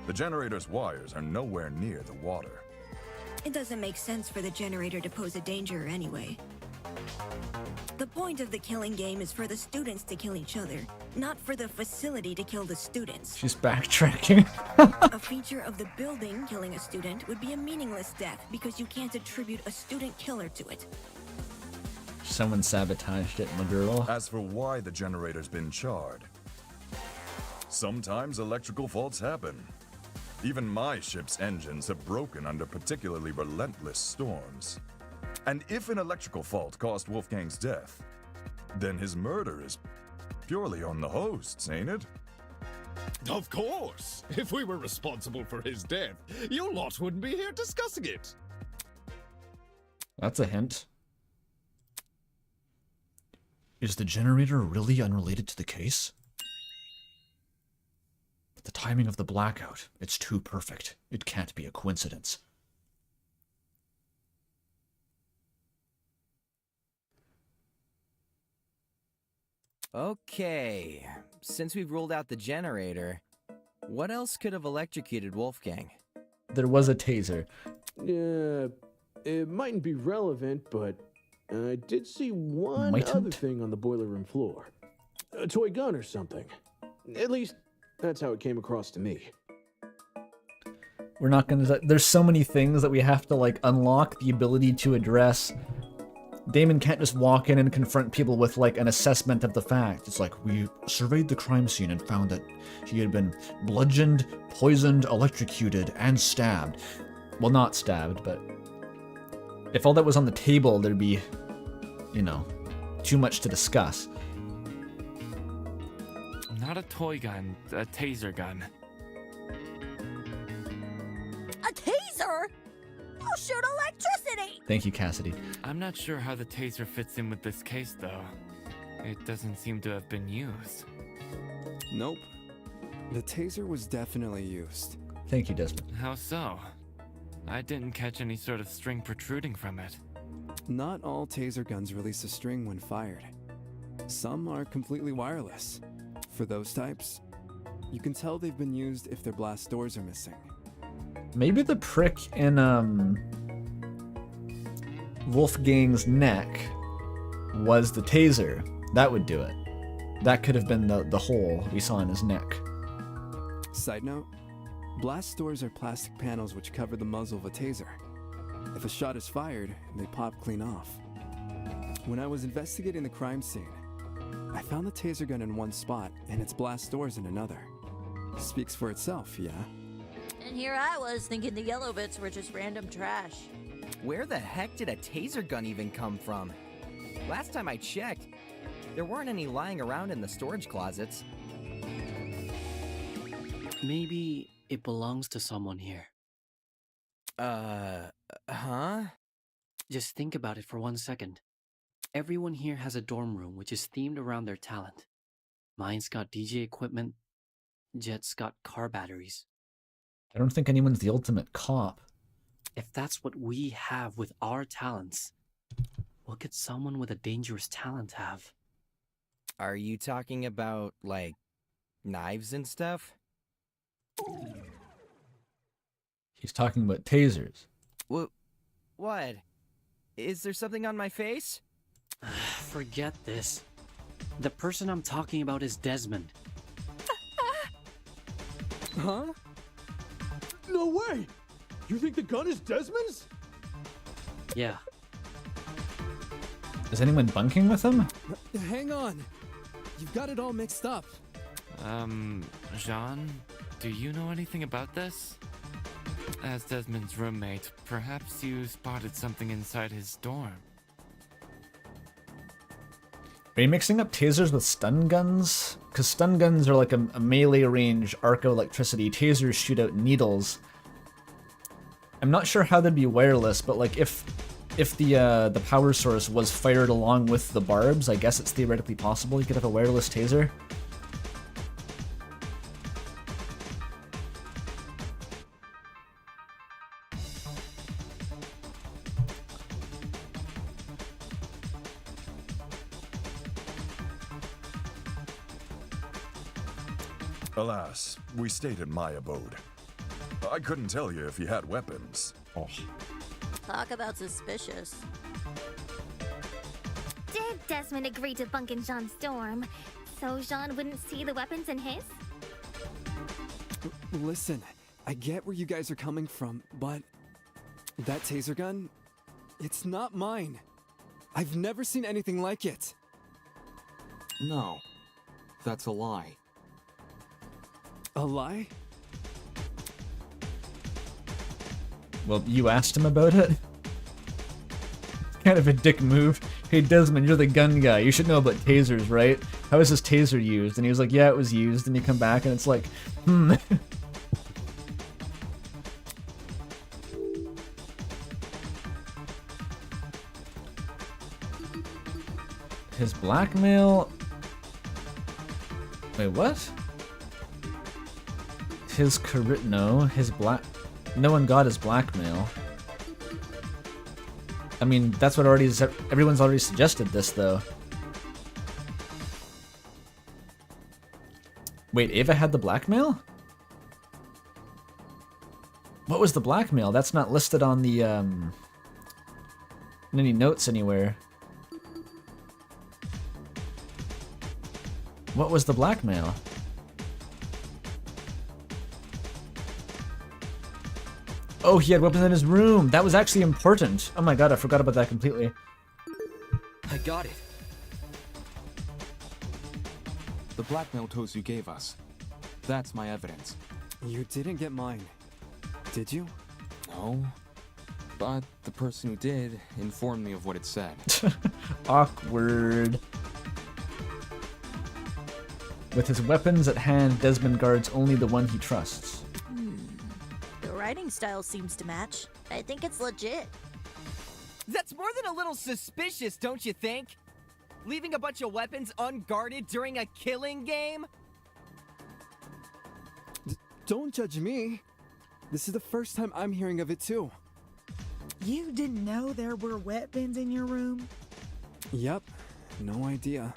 [SPEAKER 17] the generator's wires are nowhere near the water.
[SPEAKER 21] It doesn't make sense for the generator to pose a danger anyway. The point of the killing game is for the students to kill each other, not for the facility to kill the students.
[SPEAKER 1] She's backtracking.
[SPEAKER 21] A feature of the building killing a student would be a meaningless death because you can't attribute a student killer to it.
[SPEAKER 1] Someone sabotaged it, my girl.
[SPEAKER 17] As for why the generator's been charred, sometimes electrical faults happen. Even my ship's engines have broken under particularly relentless storms. And if an electrical fault caused Wolfgang's death, then his murder is purely on the hosts, ain't it?
[SPEAKER 8] Of course! If we were responsible for his death, you lot wouldn't be here discussing it.
[SPEAKER 1] That's a hint.
[SPEAKER 6] Is the generator really unrelated to the case? But the timing of the blackout, it's too perfect. It can't be a coincidence.
[SPEAKER 4] Okay, since we've ruled out the generator, what else could have electrocuted Wolfgang?
[SPEAKER 1] There was a taser.
[SPEAKER 15] Yeah, it mightn't be relevant, but I did see one
[SPEAKER 1] Mightn't?
[SPEAKER 15] other thing on the boiler room floor. A toy gun or something. At least, that's how it came across to me.
[SPEAKER 1] We're not gonna... There's so many things that we have to, like, unlock the ability to address. Damon can't just walk in and confront people with, like, an assessment of the fact.
[SPEAKER 6] It's like, we surveyed the crime scene and found that he had been bludgeoned, poisoned, electrocuted, and stabbed.
[SPEAKER 1] Well, not stabbed, but... If all that was on the table, there'd be, you know, too much to discuss.
[SPEAKER 18] Not a toy gun, a taser gun.
[SPEAKER 19] A taser? I'll shoot electricity!
[SPEAKER 1] Thank you, Cassidy.
[SPEAKER 18] I'm not sure how the taser fits in with this case, though. It doesn't seem to have been used.
[SPEAKER 3] Nope. The taser was definitely used.
[SPEAKER 1] Thank you, Desmond.
[SPEAKER 18] How so? I didn't catch any sort of string protruding from it.
[SPEAKER 3] Not all taser guns release a string when fired. Some are completely wireless. For those types, you can tell they've been used if their blast doors are missing.
[SPEAKER 1] Maybe the prick in, Wolfgang's neck was the taser. That would do it. That could have been the hole we saw in his neck.
[SPEAKER 3] Side note, blast doors are plastic panels which cover the muzzle of a taser. If a shot is fired, they pop clean off. When I was investigating the crime scene, I found the taser gun in one spot and its blast doors in another. Speaks for itself, yeah?
[SPEAKER 19] And here I was thinking the yellow bits were just random trash.
[SPEAKER 4] Where the heck did a taser gun even come from? Last time I checked, there weren't any lying around in the storage closets.
[SPEAKER 7] Maybe it belongs to someone here.
[SPEAKER 4] Huh?
[SPEAKER 7] Just think about it for 1 second. Everyone here has a dorm room which is themed around their talent. Mine's got DJ equipment. Jet's got car batteries.
[SPEAKER 1] I don't think anyone's the ultimate cop.
[SPEAKER 7] If that's what we have with our talents, what could someone with a dangerous talent have?
[SPEAKER 4] Are you talking about, like, knives and stuff?
[SPEAKER 1] He's talking about tasers.
[SPEAKER 4] What? Is there something on my face?
[SPEAKER 7] Forget this. The person I'm talking about is Desmond.
[SPEAKER 15] Huh? No way! You think the gun is Desmond's?
[SPEAKER 7] Yeah.
[SPEAKER 1] Is anyone bunking with him?
[SPEAKER 3] Hang on. You've got it all mixed up.
[SPEAKER 18] Jean, do you know anything about this? As Desmond's roommate, perhaps you spotted something inside his dorm.
[SPEAKER 1] Are you mixing up tasers with stun guns? Because stun guns are like a melee range arco electricity. Tasers shoot out needles. I'm not sure how they'd be wireless, but like if the power source was fired along with the barbs, I guess it's theoretically possible you could have a wireless taser.
[SPEAKER 17] Alas, we stayed in my abode. I couldn't tell you if he had weapons.
[SPEAKER 19] Talk about suspicious.
[SPEAKER 9] Did Desmond agreed to bunk in Jean's dorm, so Jean wouldn't see the weapons in his?
[SPEAKER 3] Listen, I get where you guys are coming from, but that taser gun, it's not mine. I've never seen anything like it.
[SPEAKER 20] No, that's a lie.
[SPEAKER 3] A lie?
[SPEAKER 1] Well, you asked him about it? Kind of a dick move. Hey Desmond, you're the gun guy. You should know about tasers, right? How was this taser used? And he was like, yeah, it was used. And you come back and it's like, His blackmail... Wait, what? His no, his black... No one got his blackmail. I mean, that's what everyone's already suggested this, though. Wait, Ava had the blackmail? What was the blackmail? That's not listed on the, in any notes anywhere. What was the blackmail? Oh, he had weapons in his room. That was actually important. Oh my god, I forgot about that completely.
[SPEAKER 20] I got it. The blackmail tools you gave us. That's my evidence.
[SPEAKER 3] You didn't get mine, did you?
[SPEAKER 20] No. But the person who did informed me of what it said.
[SPEAKER 1] Awkward. With his weapons at hand, Desmond guards only the one he trusts.
[SPEAKER 19] The writing style seems to match. I think it's legit.
[SPEAKER 4] That's more than a little suspicious, don't you think? Leaving a bunch of weapons unguarded during a killing game?
[SPEAKER 3] Don't judge me. This is the first time I'm hearing of it too.
[SPEAKER 13] You didn't know there were weapons in your room?
[SPEAKER 3] Yep, no idea.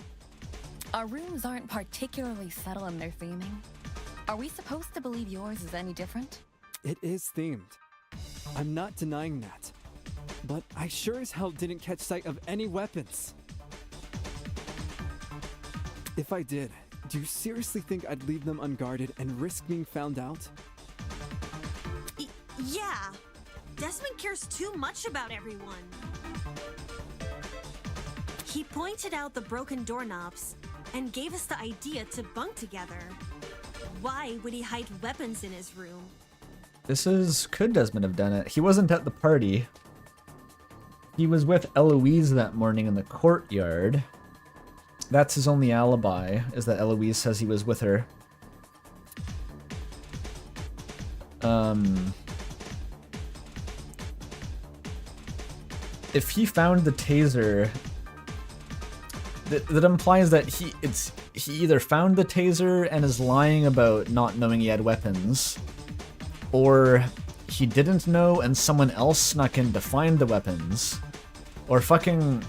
[SPEAKER 11] Our rooms aren't particularly subtle in their theming. Are we supposed to believe yours is any different?
[SPEAKER 3] It is themed. I'm not denying that. But I sure as hell didn't catch sight of any weapons. If I did, do you seriously think I'd leave them unguarded and risk being found out?
[SPEAKER 2] Yeah. Desmond cares too much about everyone. He pointed out the broken doorknobs and gave us the idea to bunk together. Why would he hide weapons in his room?
[SPEAKER 1] Could Desmond have done it? He wasn't at the party. He was with Eloise that morning in the courtyard. That's his only alibi, is that Eloise says he was with her. If he found the taser, that implies that he either found the taser and is lying about not knowing he had weapons, or he didn't know and someone else snuck in to find the weapons, or fucking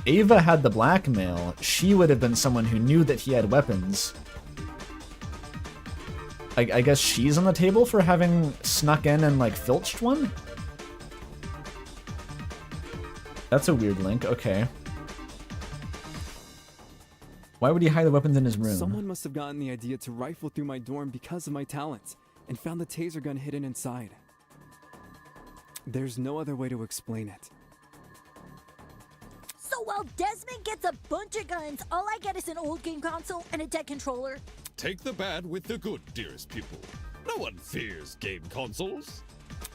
[SPEAKER 1] Ava had the blackmail. She would have been someone who knew that he had weapons. I guess she's on the table for having snuck in and like filched one? That's a weird link, okay. Why would he hide the weapons in his room?
[SPEAKER 3] Someone must have gotten the idea to rifle through my dorm because of my talent, and found the taser gun hidden inside. There's no other way to explain it.
[SPEAKER 19] So while Desmond gets a bunch of guns, all I get is an old game console and a dead controller.
[SPEAKER 8] Take the bad with the good, dearest pupil. No one fears game consoles.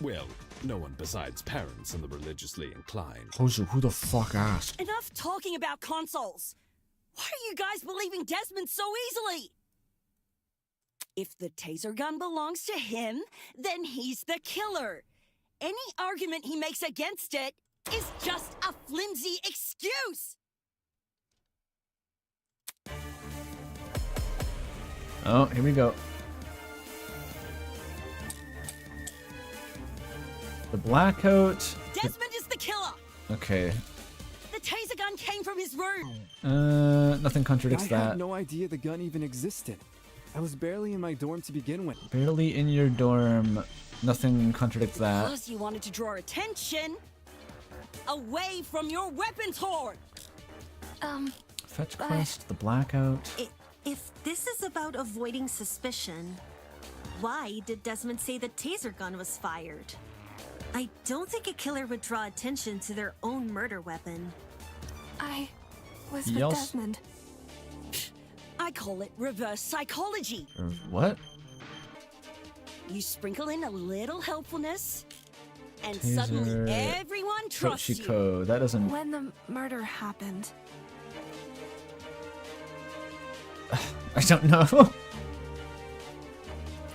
[SPEAKER 8] Well, no one besides parents and the religiously inclined.
[SPEAKER 6] Who the fuck asked?
[SPEAKER 14] Enough talking about consoles. Why are you guys believing Desmond so easily? If the taser gun belongs to him, then he's the killer. Any argument he makes against it is just a flimsy excuse.
[SPEAKER 1] Oh, here we go. The blackout.
[SPEAKER 14] Desmond is the killer.
[SPEAKER 1] Okay.
[SPEAKER 14] The taser gun came from his room.
[SPEAKER 1] Nothing contradicts
[SPEAKER 3] I
[SPEAKER 1] that.
[SPEAKER 3] had no idea the gun even existed. I was barely in my dorm to begin with.
[SPEAKER 1] Barely in your dorm. Nothing contradicts that.
[SPEAKER 14] Because you wanted to draw attention away from your weapons hoard.
[SPEAKER 1] Fetch quest, the blackout.
[SPEAKER 2] If this is about avoiding suspicion, why did Desmond say the taser gun was fired? I don't think a killer would draw attention to their own murder weapon.
[SPEAKER 16] I was
[SPEAKER 1] He
[SPEAKER 16] with
[SPEAKER 1] also-
[SPEAKER 16] Desmond.
[SPEAKER 14] I call it reverse psychology.
[SPEAKER 1] What?
[SPEAKER 14] You sprinkle in a little helpfulness, and
[SPEAKER 1] Taser,
[SPEAKER 14] suddenly everyone trusts you.
[SPEAKER 1] Toshiko, that doesn't...
[SPEAKER 16] When the murder happened,
[SPEAKER 1] I don't know.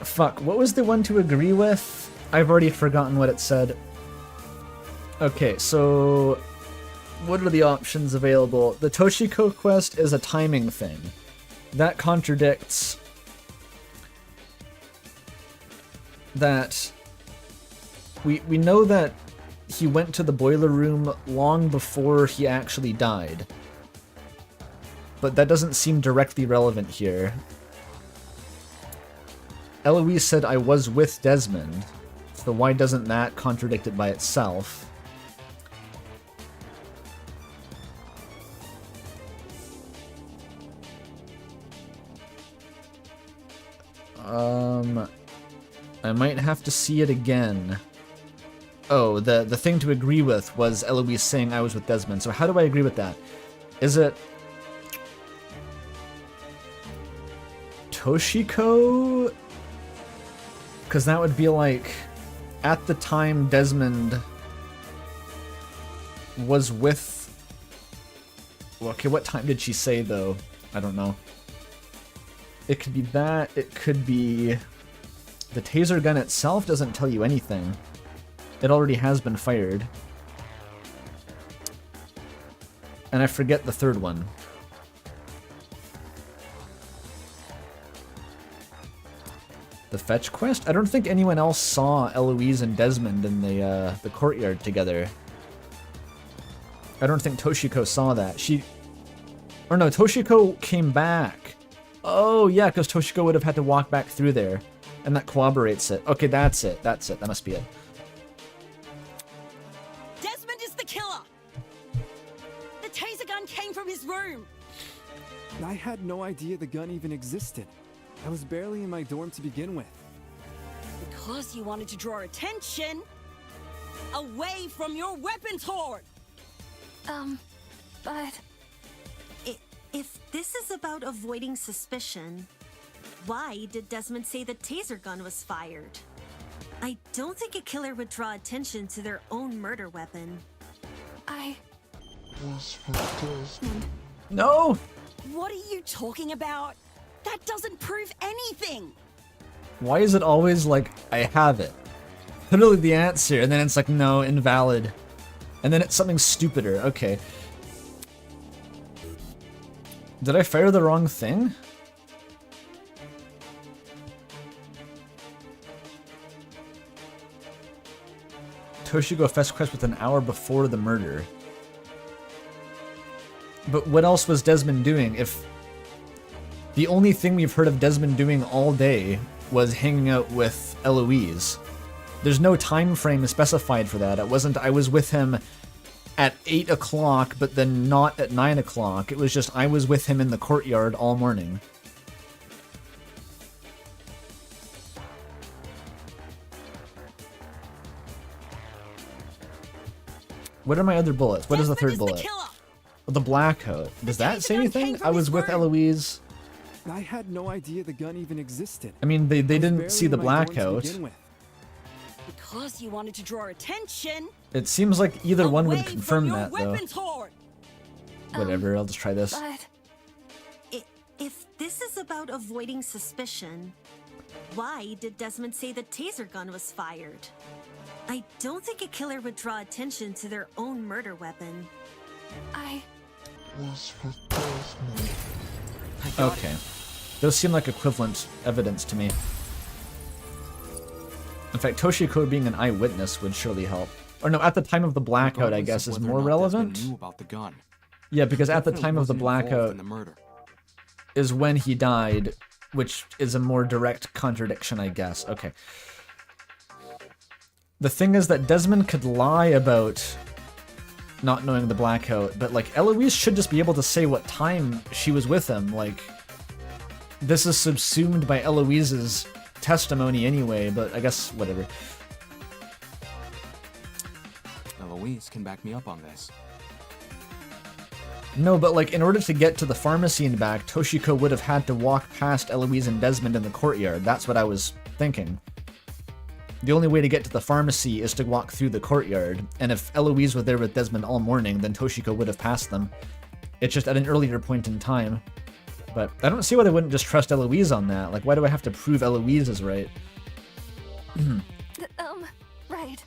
[SPEAKER 1] Fuck, what was the one to agree with? I've already forgotten what it said. Okay, so... what are the options available? The Toshiko quest is a timing thing. That contradicts... that... We know that he went to the boiler room long before he actually died. But that doesn't seem directly relevant here. Eloise said I was with Desmond, so why doesn't that contradict it by itself? I might have to see it again. Oh, the thing to agree with was Eloise saying I was with Desmond, so how do I agree with that? Is it... Toshiko? Because that would be like, at the time Desmond was with... Well, okay, what time did she say, though? I don't know. It could be that, it could be... The taser gun itself doesn't tell you anything. It already has been fired. And I forget the third one. The fetch quest? I don't think anyone else saw Eloise and Desmond in the courtyard together. I don't think Toshiko saw that. Or no, Toshiko came back. Oh yeah, because Toshiko would have had to walk back through there. And that corroborates it. Okay, that's it. That's it. That must be it.
[SPEAKER 14] Desmond is the killer! The taser gun came from his room!
[SPEAKER 3] I had no idea the gun even existed. I was barely in my dorm to begin with.
[SPEAKER 14] Because you wanted to draw attention away from your weapons hoard!
[SPEAKER 16] but...
[SPEAKER 2] If this is about avoiding suspicion, why did Desmond say the taser gun was fired? I don't think a killer would draw attention to their own murder weapon.
[SPEAKER 16] I
[SPEAKER 2] was with Desmond.
[SPEAKER 1] No!
[SPEAKER 14] What are you talking about? That doesn't prove anything!
[SPEAKER 1] Why is it always like, I have it? Literally the answer, and then it's like, no, invalid. And then it's something stupider. Okay. Did I fire the wrong thing? Toshiko fetch quest with an hour before the murder. But what else was Desmond doing? If the only thing we've heard of Desmond doing all day was hanging out with Eloise. There's no time frame specified for that. It wasn't I was with him at 8 o'clock, but then not at 9 o'clock. It was just I was with him in the courtyard all morning. What are my other bullets? What is the third bullet? The blackout. Does that say anything? I was with Eloise.
[SPEAKER 3] I had no idea the gun even existed.
[SPEAKER 1] I mean, they didn't see the blackout.
[SPEAKER 14] Because you wanted to draw attention.
[SPEAKER 1] It seems like either one would confirm that, though.
[SPEAKER 14] Hoard.
[SPEAKER 1] Whatever, I'll just try this.
[SPEAKER 2] If this is about avoiding suspicion, why did Desmond say the taser gun was fired? I don't think a killer would draw attention to their own murder weapon.
[SPEAKER 16] I
[SPEAKER 2] was with Desmond.
[SPEAKER 1] Okay. Those seem like equivalent evidence to me. In fact, Toshiko being an eyewitness would surely help. Or no, at the time of the blackout, I guess, is more relevant.
[SPEAKER 20] Knew about the gun.
[SPEAKER 1] Yeah, because at the time of the blackout is when he died, which is a more direct contradiction, I guess. Okay. The thing is that Desmond could lie about not knowing the blackout, but like Eloise should just be able to say what time she was with him. Like, this is subsumed by Eloise's testimony anyway, but I guess whatever.
[SPEAKER 20] Eloise can back me up on this.
[SPEAKER 1] No, but like in order to get to the pharmacy and back, Toshiko would have had to walk past Eloise and Desmond in the courtyard. That's what I was thinking. The only way to get to the pharmacy is to walk through the courtyard, and if Eloise was there with Desmond all morning, then Toshiko would have passed them. It's just at an earlier point in time. But I don't see why they wouldn't just trust Eloise on that. Like, why do I have to prove Eloise is right?
[SPEAKER 16] Right.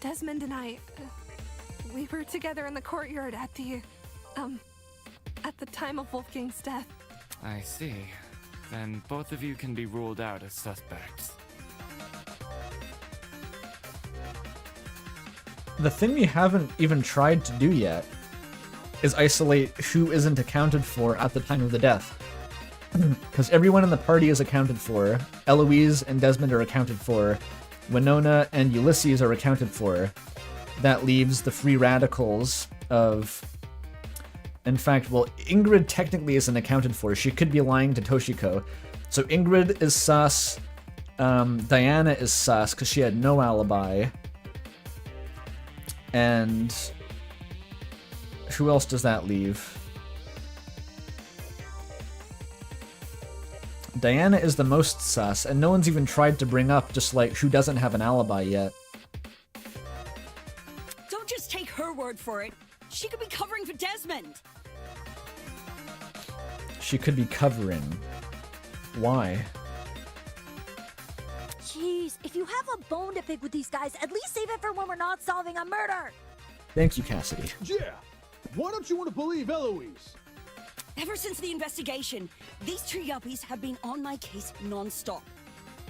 [SPEAKER 16] Desmond and I, we were together in the courtyard at the time of Wolfgang's death.
[SPEAKER 18] I see. Then both of you can be ruled out as suspects.
[SPEAKER 1] The thing we haven't even tried to do yet is isolate who isn't accounted for at the time of the death. Because everyone in the party is accounted for, Eloise and Desmond are accounted for, Winona and Ulysses are accounted for. That leaves the free radicals of... In fact, well, Ingrid technically isn't accounted for. She could be lying to Toshiko. So Ingrid is sus. Diana is sus because she had no alibi. And who else does that leave? Diana is the most sus, and no one's even tried to bring up just like who doesn't have an alibi yet.
[SPEAKER 14] Don't just take her word for it. She could be covering for Desmond.
[SPEAKER 1] She could be covering. Why?
[SPEAKER 19] Jeez, if you have a bone to pick with these guys, at least save it for when we're not solving a murder.
[SPEAKER 1] Thank you, Cassidy.
[SPEAKER 15] Yeah. Why don't you want to believe Eloise?
[SPEAKER 14] Ever since the investigation, these two yuppies have been on my case non-stop.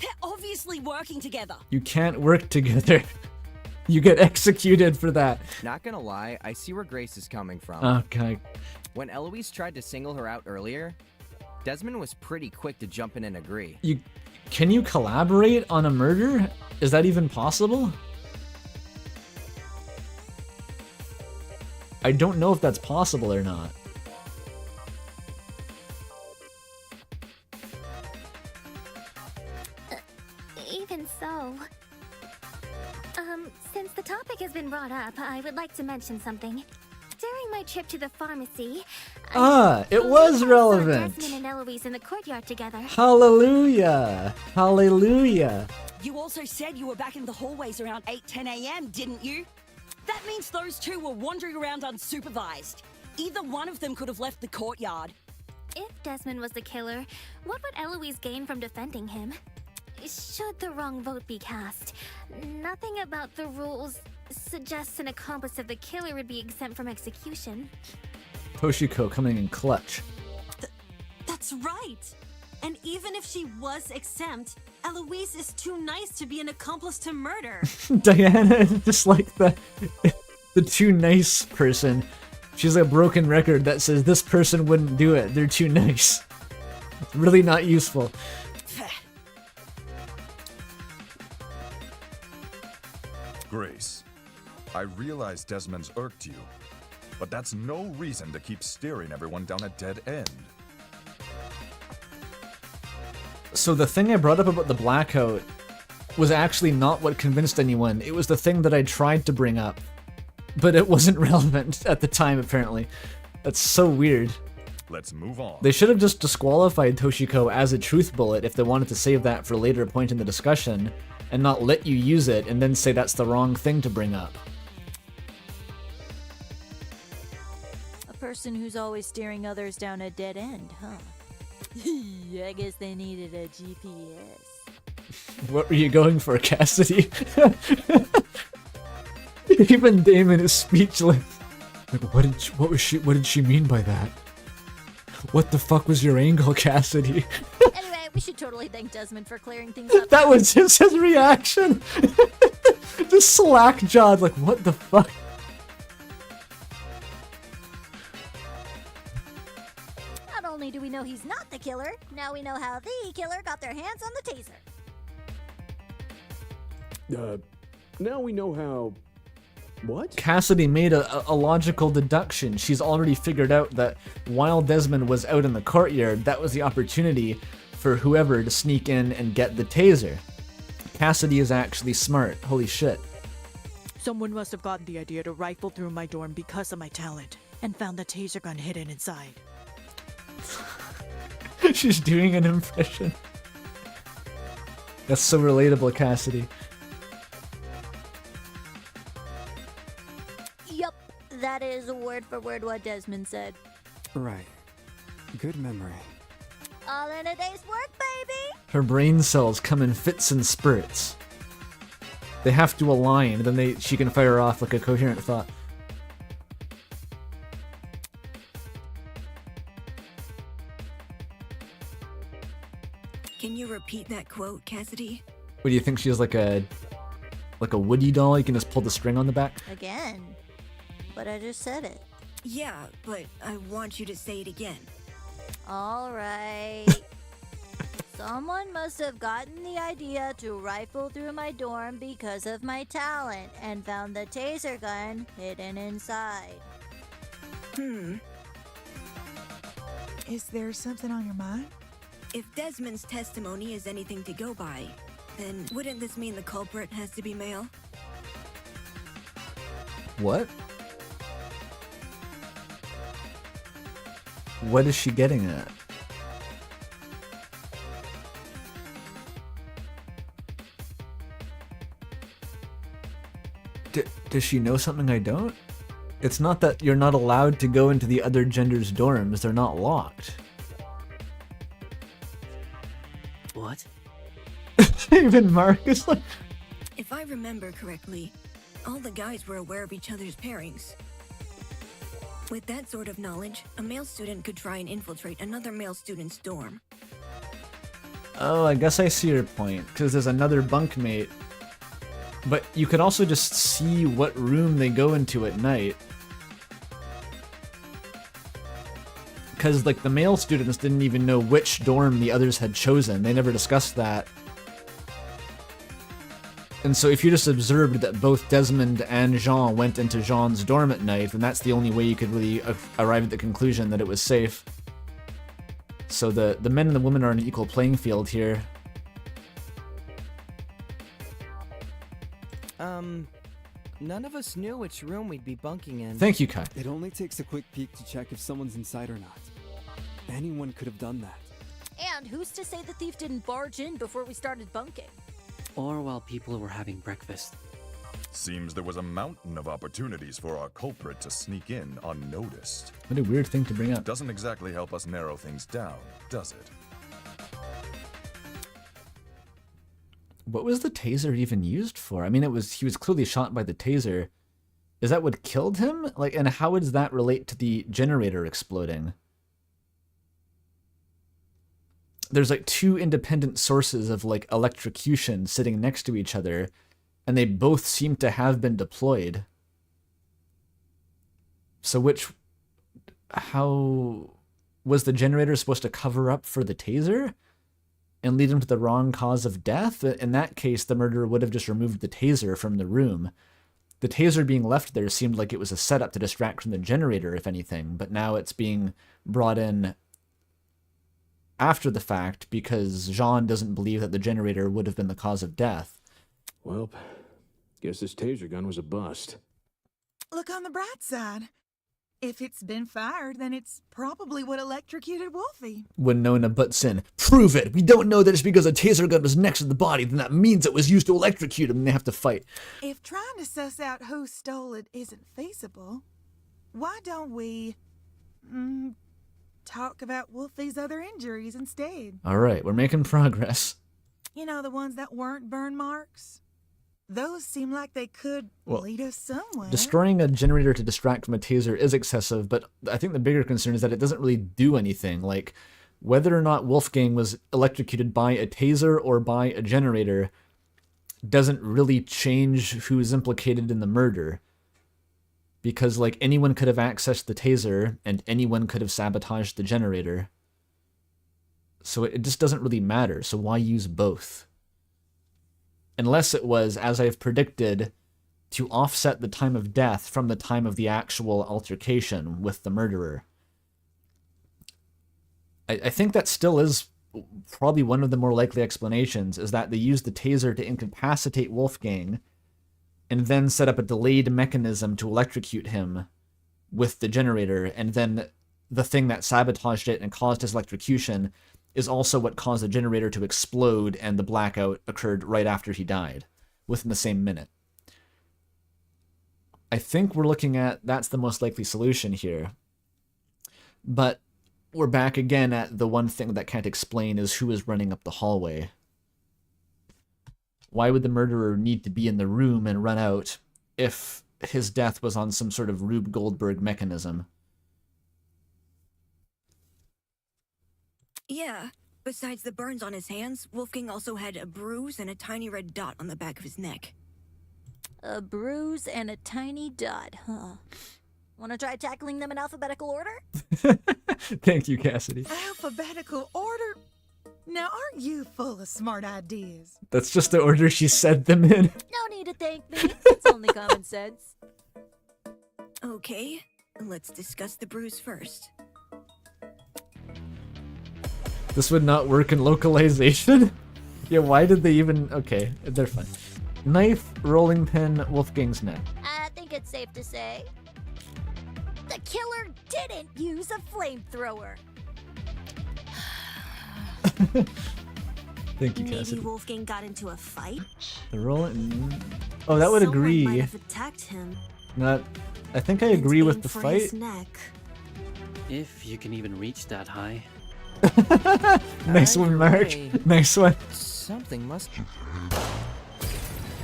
[SPEAKER 14] They're obviously working together.
[SPEAKER 1] You can't work together. You get executed for that.
[SPEAKER 4] Not gonna lie, I see where Grace is coming from.
[SPEAKER 1] Okay.
[SPEAKER 4] When Eloise tried to single her out earlier, Desmond was pretty quick to jump in and agree.
[SPEAKER 1] Can you collaborate on a murder? Is that even possible? I don't know if that's possible or not.
[SPEAKER 9] Even so... since the topic has been brought up, I would like to mention something. During my trip to the pharmacy...
[SPEAKER 1] it was relevant!
[SPEAKER 9] Desmond and Eloise in the courtyard together.
[SPEAKER 1] Hallelujah! Hallelujah!
[SPEAKER 14] You also said you were back in the hallways around 8-10 a.m., didn't you? That means those two were wandering around unsupervised. Either one of them could have left the courtyard.
[SPEAKER 9] If Desmond was the killer, what would Eloise gain from defending him? Should the wrong vote be cast, nothing about the rules suggests an accomplice of the killer would be exempt from execution.
[SPEAKER 1] Toshiko coming in clutch.
[SPEAKER 2] That's right. And even if she was exempt, Eloise is too nice to be an accomplice to murder.
[SPEAKER 1] Diana is just like the too nice person. She's a broken record that says this person wouldn't do it. They're too nice. It's really not useful.
[SPEAKER 17] Grace, I realize Desmond's irked you, but that's no reason to keep steering everyone down a dead end.
[SPEAKER 1] So the thing I brought up about the blackout was actually not what convinced anyone. It was the thing that I tried to bring up, but it wasn't relevant at the time, apparently. That's so weird.
[SPEAKER 17] Let's move on.
[SPEAKER 1] They should have just disqualified Toshiko as a truth bullet if they wanted to save that for a later point in the discussion, and not let you use it and then say that's the wrong thing to bring up.
[SPEAKER 10] A person who's always steering others down a dead end, huh? I guess they needed a GPS.
[SPEAKER 1] What were you going for, Cassidy? Even Damon is speechless. Like, what did she mean by that? What the fuck was your angle, Cassidy?
[SPEAKER 10] Anyway, we should totally thank Desmond for clearing things up.
[SPEAKER 1] That was his reaction. Just slack-jawed, like, what the fuck?
[SPEAKER 19] Not only do we know he's not the killer, now we know how the killer got their hands on the taser.
[SPEAKER 15] Now we know how... What?
[SPEAKER 1] Cassidy made a logical deduction. She's already figured out that while Desmond was out in the courtyard, that was the opportunity for whoever to sneak in and get the taser. Cassidy is actually smart. Holy shit.
[SPEAKER 10] Someone must have gotten the idea to rifle through my dorm because of my talent, and found the taser gun hidden inside.
[SPEAKER 1] She's doing an impression. That's so relatable, Cassidy.
[SPEAKER 19] Yup, that is word for word what Desmond said.
[SPEAKER 3] Right. Good memory.
[SPEAKER 19] All in a day's work, baby!
[SPEAKER 1] Her brain cells come in fits and spurts. They have to align, then she can fire off like a coherent thought.
[SPEAKER 21] Can you repeat that quote, Cassidy?
[SPEAKER 1] What do you think? She's like a Woody doll? You can just pull the string on the back?
[SPEAKER 19] Again. But I just said it.
[SPEAKER 21] Yeah, but I want you to say it again.
[SPEAKER 19] Alright. Someone must have gotten the idea to rifle through my dorm because of my talent and found the taser gun hidden inside.
[SPEAKER 13] Is there something on your mind?
[SPEAKER 21] If Desmond's testimony is anything to go by, then wouldn't this mean the culprit has to be male?
[SPEAKER 1] What? What is she getting at? Does she know something I don't? It's not that you're not allowed to go into the other gender's dorms, they're not locked.
[SPEAKER 7] What?
[SPEAKER 1] Even Mark is like...
[SPEAKER 21] If I remember correctly, all the guys were aware of each other's pairings. With that sort of knowledge, a male student could try and infiltrate another male student's dorm.
[SPEAKER 1] Oh, I guess I see your point, because there's another bunkmate. But you could also just see what room they go into at night. Because, like, the male students didn't even know which dorm the others had chosen. They never discussed that. And so if you just observed that both Desmond and Jean went into Jean's dorm at night, then that's the only way you could really arrive at the conclusion that it was safe. So the men and the women are on an equal playing field here.
[SPEAKER 4] None of us knew which room we'd be bunking in.
[SPEAKER 1] Thank you, Kai.
[SPEAKER 3] It only takes a quick peek to check if someone's inside or not. Anyone could have done that.
[SPEAKER 10] And who's to say the thief didn't barge in before we started bunking?
[SPEAKER 7] Or while people were having breakfast.
[SPEAKER 17] Seems there was a mountain of opportunities for our culprit to sneak in unnoticed.
[SPEAKER 1] What a weird thing to bring up.
[SPEAKER 17] Doesn't exactly help us narrow things down, does it?
[SPEAKER 1] What was the taser even used for? I mean, he was clearly shot by the taser. Is that what killed him? Like, and how does that relate to the generator exploding? There's like two independent sources of like electrocution sitting next to each other, and they both seem to have been deployed. So how was the generator supposed to cover up for the taser and lead him to the wrong cause of death? In that case, the murderer would have just removed the taser from the room. The taser being left there seemed like it was a setup to distract from the generator, if anything, but now it's being brought in after the fact because Jean doesn't believe that the generator would have been the cause of death.
[SPEAKER 15] Well, guess this taser gun was a bust.
[SPEAKER 13] Look on the bright side. If it's been fired, then it's probably what electrocuted Wolfie.
[SPEAKER 1] Winona butts in. Prove it! We don't know that it's because a taser gun was next to the body, then that means it was used to electrocute him and they have to fight.
[SPEAKER 13] If trying to suss out who stole it isn't feasible, why don't we talk about Wolfie's other injuries instead?
[SPEAKER 1] Alright, we're making progress.
[SPEAKER 13] You know, the ones that weren't burn marks? Those seem like they could lead us somewhere.
[SPEAKER 1] Destroying a generator to distract from a taser is excessive, but I think the bigger concern is that it doesn't really do anything. Like, whether or not Wolfgang was electrocuted by a taser or by a generator doesn't really change who's implicated in the murder. Because, like, anyone could have accessed the taser, and anyone could have sabotaged the generator. So it just doesn't really matter, so why use both? Unless it was, as I've predicted, to offset the time of death from the time of the actual altercation with the murderer. I think that still is probably one of the more likely explanations, is that they used the taser to incapacitate Wolfgang and then set up a delayed mechanism to electrocute him with the generator, and then the thing that sabotaged it and caused his electrocution is also what caused the generator to explode, and the blackout occurred right after he died, within the same minute. I think we're looking at that's the most likely solution here. But we're back again at the one thing that can't explain is who is running up the hallway. Why would the murderer need to be in the room and run out if his death was on some sort of Rube Goldberg mechanism?
[SPEAKER 21] Yeah. Besides the burns on his hands, Wolfgang also had a bruise and a tiny red dot on the back of his neck.
[SPEAKER 10] A bruise and a tiny dot, huh? Wanna try tackling them in alphabetical order?
[SPEAKER 1] Thank you, Cassidy.
[SPEAKER 13] Alphabetical order? Now, aren't you full of smart ideas?
[SPEAKER 1] That's just the order she said them in.
[SPEAKER 10] No need to thank me. It's only common sense.
[SPEAKER 21] Okay, let's discuss the bruise first.
[SPEAKER 1] This would not work in localization? Yeah, why did they even... Okay, they're fine. Knife, rolling pin, Wolfgang's neck.
[SPEAKER 19] I think it's safe to say the killer didn't use a flamethrower.
[SPEAKER 1] Thank you,
[SPEAKER 2] Maybe
[SPEAKER 1] Cassidy.
[SPEAKER 2] Wolfgang got into a fight.
[SPEAKER 1] The rolling... Oh, that would
[SPEAKER 2] Someone
[SPEAKER 1] agree.
[SPEAKER 2] might have attacked him.
[SPEAKER 1] Not... I think I agree with the
[SPEAKER 2] for
[SPEAKER 1] fight.
[SPEAKER 2] his neck.
[SPEAKER 7] If you can even reach that high.
[SPEAKER 1] Nice one, Mark. Nice one.
[SPEAKER 4] Something must...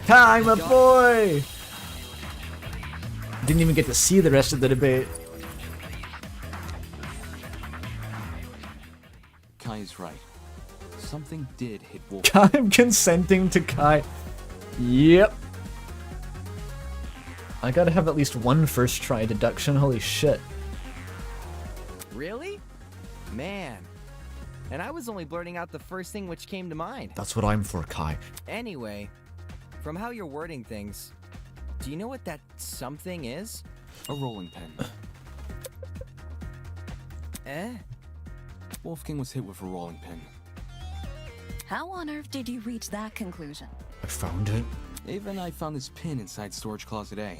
[SPEAKER 1] Kai, my boy! Didn't even get to see the rest of the debate.
[SPEAKER 20] Kai is right. Something did hit Wolf.
[SPEAKER 1] I'm consenting to Kai. Yep. I gotta have at least one first try deduction, holy shit.
[SPEAKER 4] Really? Man. And I was only blurting out the first thing which came to mind.
[SPEAKER 6] That's what I'm for, Kai.
[SPEAKER 4] Anyway, from how you're wording things, do you know what that something is?
[SPEAKER 20] A rolling pin.
[SPEAKER 4] Eh?
[SPEAKER 20] Wolfgang was hit with a rolling pin.
[SPEAKER 11] How on earth did you reach that conclusion?
[SPEAKER 6] I found it.
[SPEAKER 20] Even I found this pin inside storage closet A,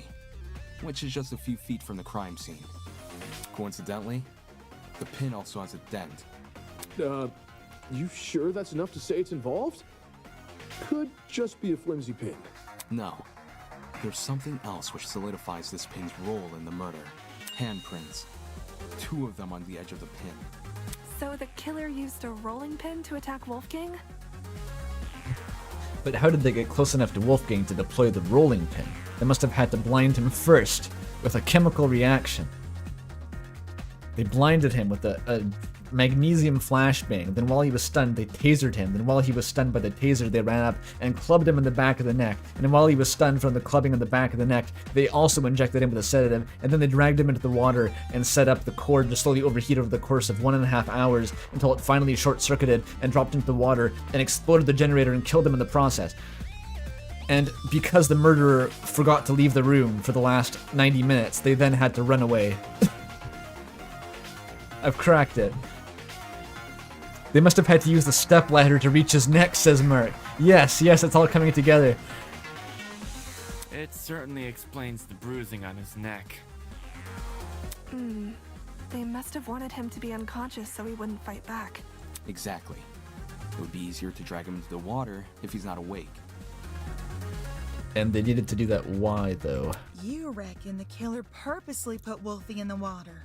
[SPEAKER 20] which is just a few feet from the crime scene. Coincidentally, the pin also has a dent.
[SPEAKER 15] You sure that's enough to say it's involved? Could just be a flimsy pin.
[SPEAKER 20] No. There's something else which solidifies this pin's role in the murder. Handprints. 2 of them on the edge of the pin.
[SPEAKER 16] So the killer used a rolling pin to attack Wolfgang?
[SPEAKER 1] But how did they get close enough to Wolfgang to deploy the rolling pin? They must have had to blind him first with a chemical reaction. They blinded him with a magnesium flashbang. Then while he was stunned, they tasered him. Then while he was stunned by the taser, they ran up and clubbed him in the back of the neck. And while he was stunned from the clubbing in the back of the neck, they also injected him with a sedative. And then they dragged him into the water and set up the cord to slowly overheat over the course of 1.5 hours until it finally short-circuited and dropped into the water and exploded the generator and killed him in the process. And because the murderer forgot to leave the room for the last 90 minutes, they then had to run away. I've cracked it. They must have had to use the stepladder to reach his neck, says Mark. Yes, it's all coming together.
[SPEAKER 18] It certainly explains the bruising on his neck.
[SPEAKER 16] They must have wanted him to be unconscious so he wouldn't fight back.
[SPEAKER 20] Exactly. It would be easier to drag him into the water if he's not awake.
[SPEAKER 1] And they needed to do that why, though?
[SPEAKER 13] You reckon the killer purposely put Wolfie in the water?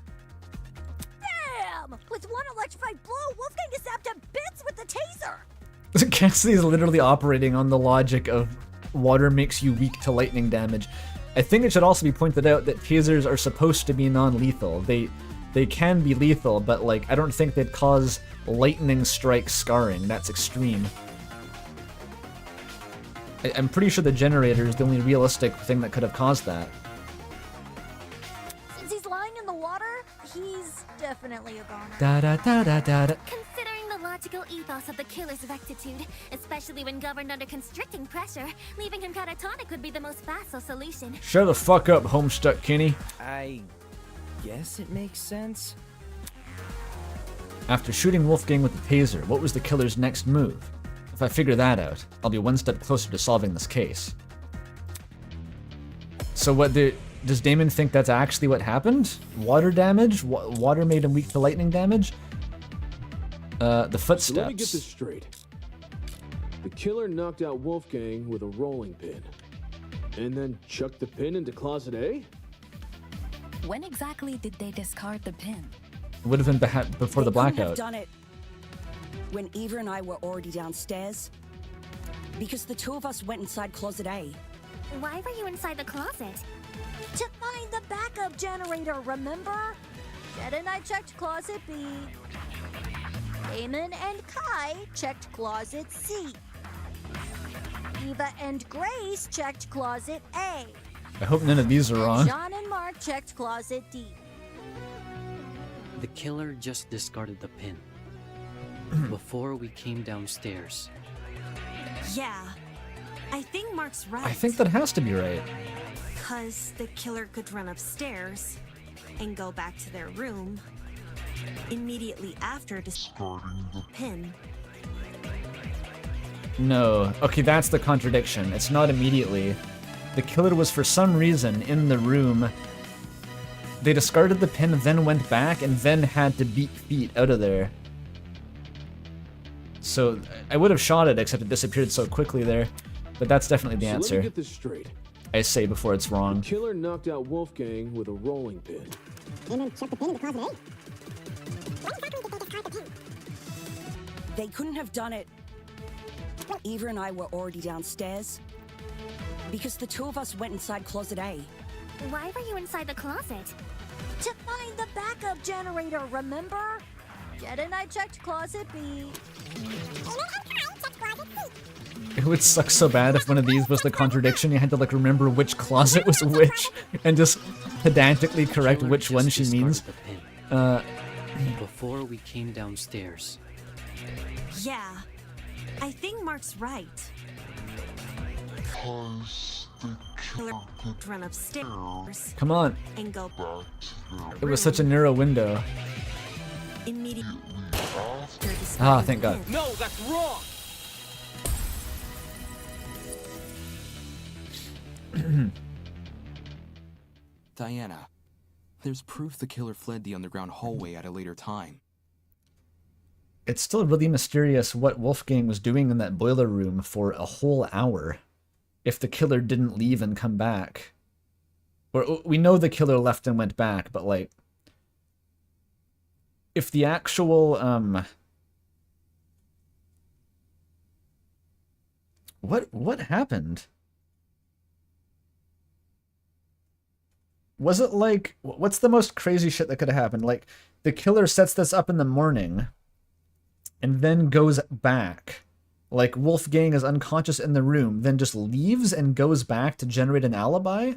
[SPEAKER 19] Damn! With one electrified blow, Wolfgang is zapped to bits with the taser!
[SPEAKER 1] Cassidy's literally operating on the logic of water makes you weak to lightning damage. I think it should also be pointed out that tasers are supposed to be non-lethal. They can be lethal, but like I don't think they'd cause lightning strike scarring. That's extreme. I'm pretty sure the generator is the only realistic thing that could have caused that.
[SPEAKER 19] Since he's lying in the water, he's definitely a goner.
[SPEAKER 1] Da da da da da da.
[SPEAKER 9] Considering the illogical ethos of the killer's rectitude, especially when governed under constricting pressure. Leaving him catatonic would be the most facile solution.
[SPEAKER 1] Shut the fuck up, Homestuck Kenny.
[SPEAKER 4] I guess it makes sense.
[SPEAKER 1] After shooting Wolfgang with the taser, what was the killer's next move? If I figure that out, I'll be one step closer to solving this case. So does Damon think that's actually what happened? Water damage? Water made him weak to lightning damage? The footsteps.
[SPEAKER 15] So let me get this straight. The killer knocked out Wolfgang with a rolling pin, and then chucked the pin into closet A?
[SPEAKER 11] When exactly did they discard the pin?
[SPEAKER 1] It would have been before the
[SPEAKER 14] They couldn't
[SPEAKER 1] blackout.
[SPEAKER 14] have done it when Eva and I were already downstairs. Because the two of us went inside closet A.
[SPEAKER 9] Why were you inside the closet?
[SPEAKER 19] To find the backup generator, remember? Jet and I checked closet B. Damon and Kai checked closet C. Eva and Grace checked closet A.
[SPEAKER 1] I hope none of these are wrong.
[SPEAKER 19] John and Mark checked closet D.
[SPEAKER 7] The killer just discarded the pin before we came downstairs.
[SPEAKER 2] Yeah, I think Mark's right.
[SPEAKER 1] I think that has to be right.
[SPEAKER 2] Because the killer could run upstairs and go back to their room immediately after discarding the pin.
[SPEAKER 1] No. Okay, that's the contradiction. It's not immediately. The killer was for some reason in the room. They discarded the pin, then went back, and then had to beat feet out of there. So I would have shot it, except it disappeared so quickly there. But that's definitely the answer.
[SPEAKER 15] Let me get this straight.
[SPEAKER 1] I say before it's wrong.
[SPEAKER 15] The killer knocked out Wolfgang with a rolling pin.
[SPEAKER 21] And then chuck the pin in the closet A.
[SPEAKER 14] They couldn't have done it. Eva and I were already downstairs. Because the two of us went inside closet A.
[SPEAKER 9] Why were you inside the closet?
[SPEAKER 19] To find the backup generator, remember? Jet and I checked closet B.
[SPEAKER 1] It would suck so bad if one of these was the contradiction. You had to like remember which closet was which and just pedantically correct which one she means.
[SPEAKER 7] Before we came downstairs.
[SPEAKER 2] Yeah, I think Mark's right. Because the killer could run upstairs.
[SPEAKER 1] Come on.
[SPEAKER 2] And go back to
[SPEAKER 1] It was such a narrow window.
[SPEAKER 2] immediately.
[SPEAKER 1] Ah, thank God.
[SPEAKER 14] No, that's wrong!
[SPEAKER 20] Diana, there's proof the killer fled the underground hallway at a later time.
[SPEAKER 1] It's still really mysterious what Wolfgang was doing in that boiler room for a whole hour. If the killer didn't leave and come back. Or we know the killer left and went back, but like, if the actual what happened? Was it like, what's the most crazy shit that could have happened? Like, the killer sets this up in the morning and then goes back. Like, Wolfgang is unconscious in the room, then just leaves and goes back to generate an alibi?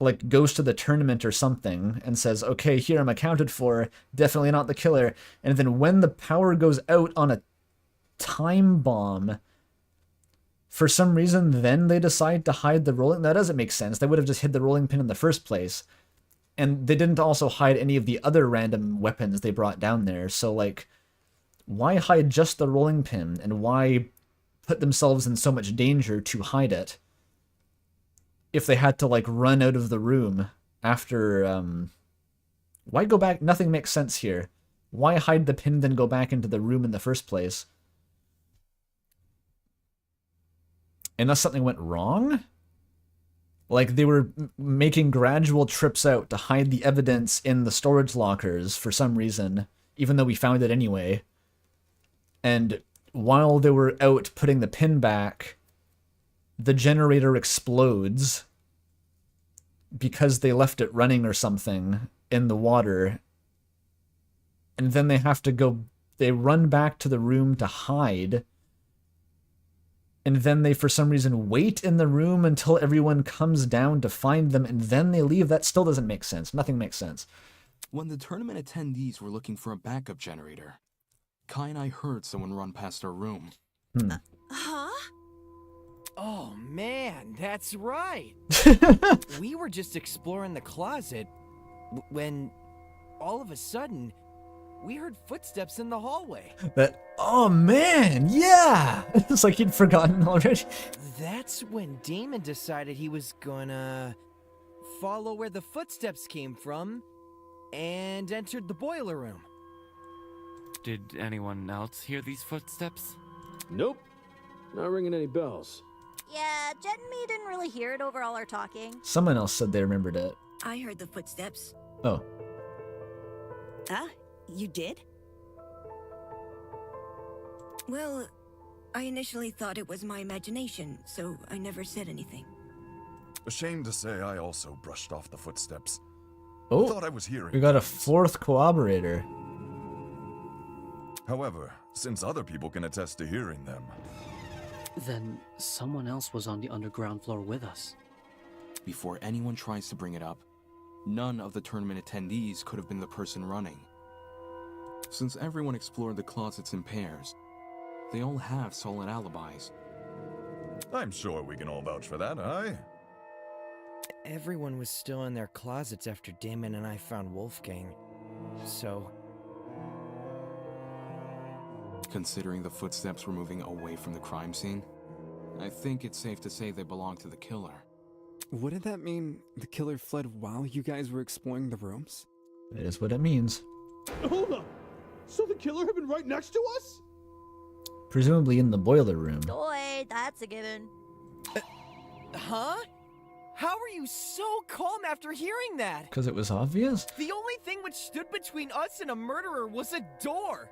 [SPEAKER 1] Like, goes to the tournament or something and says, okay, here, I'm accounted for, definitely not the killer. And then when the power goes out on a time bomb, for some reason, then they decide to hide the rolling... That doesn't make sense. They would have just hid the rolling pin in the first place. And they didn't also hide any of the other random weapons they brought down there. So, like, why hide just the rolling pin? And why put themselves in so much danger to hide it? If they had to, like, run out of the room after... Why go back? Nothing makes sense here. Why hide the pin, then go back into the room in the first place? Unless something went wrong? Like, they were making gradual trips out to hide the evidence in the storage lockers for some reason, even though we found it anyway. And while they were out putting the pin back, the generator explodes because they left it running or something in the water. And then they have to go... They run back to the room to hide... And then they, for some reason, wait in the room until everyone comes down to find them, and then they leave. That still doesn't make sense. Nothing makes sense.
[SPEAKER 20] When the tournament attendees were looking for a backup generator, Kai and I heard someone run past our room.
[SPEAKER 2] Huh?
[SPEAKER 4] Oh man, that's right. We were just exploring the closet when all of a sudden we heard footsteps in the hallway.
[SPEAKER 1] Oh man, yeah! It's like he'd forgotten already.
[SPEAKER 4] That's when Damon decided he was gonna follow where the footsteps came from and entered the boiler room.
[SPEAKER 18] Did anyone else hear these footsteps?
[SPEAKER 15] Nope. Not ringing any bells.
[SPEAKER 19] Yeah, Jet and me didn't really hear it over all our talking.
[SPEAKER 1] Someone else said they remembered it.
[SPEAKER 21] I heard the footsteps.
[SPEAKER 1] Oh.
[SPEAKER 14] You did?
[SPEAKER 21] Well, I initially thought it was my imagination, so I never said anything.
[SPEAKER 17] Ashamed to say, I also brushed off the footsteps.
[SPEAKER 1] Oh,
[SPEAKER 17] thought I was hearing
[SPEAKER 1] we got a
[SPEAKER 17] things.
[SPEAKER 1] 4th corroborator.
[SPEAKER 17] However, since other people can attest to hearing them,
[SPEAKER 7] Then someone else was on the underground floor with us.
[SPEAKER 20] Before anyone tries to bring it up, none of the tournament attendees could have been the person running. Since everyone explored the closets in pairs, they all have solid alibis.
[SPEAKER 17] I'm sure we can all vouch for that, aye?
[SPEAKER 4] Everyone was still in their closets after Damon and I found Wolfgang, so...
[SPEAKER 20] Considering the footsteps were moving away from the crime scene, I think it's safe to say they belong to the killer.
[SPEAKER 3] Wouldn't that mean the killer fled while you guys were exploring the rooms?
[SPEAKER 1] That is what it means.
[SPEAKER 15] Hold on. So the killer had been right next to us?
[SPEAKER 1] Presumably in the boiler room.
[SPEAKER 19] Boy, that's a given.
[SPEAKER 4] Huh? How are you so calm after hearing that?
[SPEAKER 1] Because it was obvious?
[SPEAKER 4] The only thing which stood between us and a murderer was a door.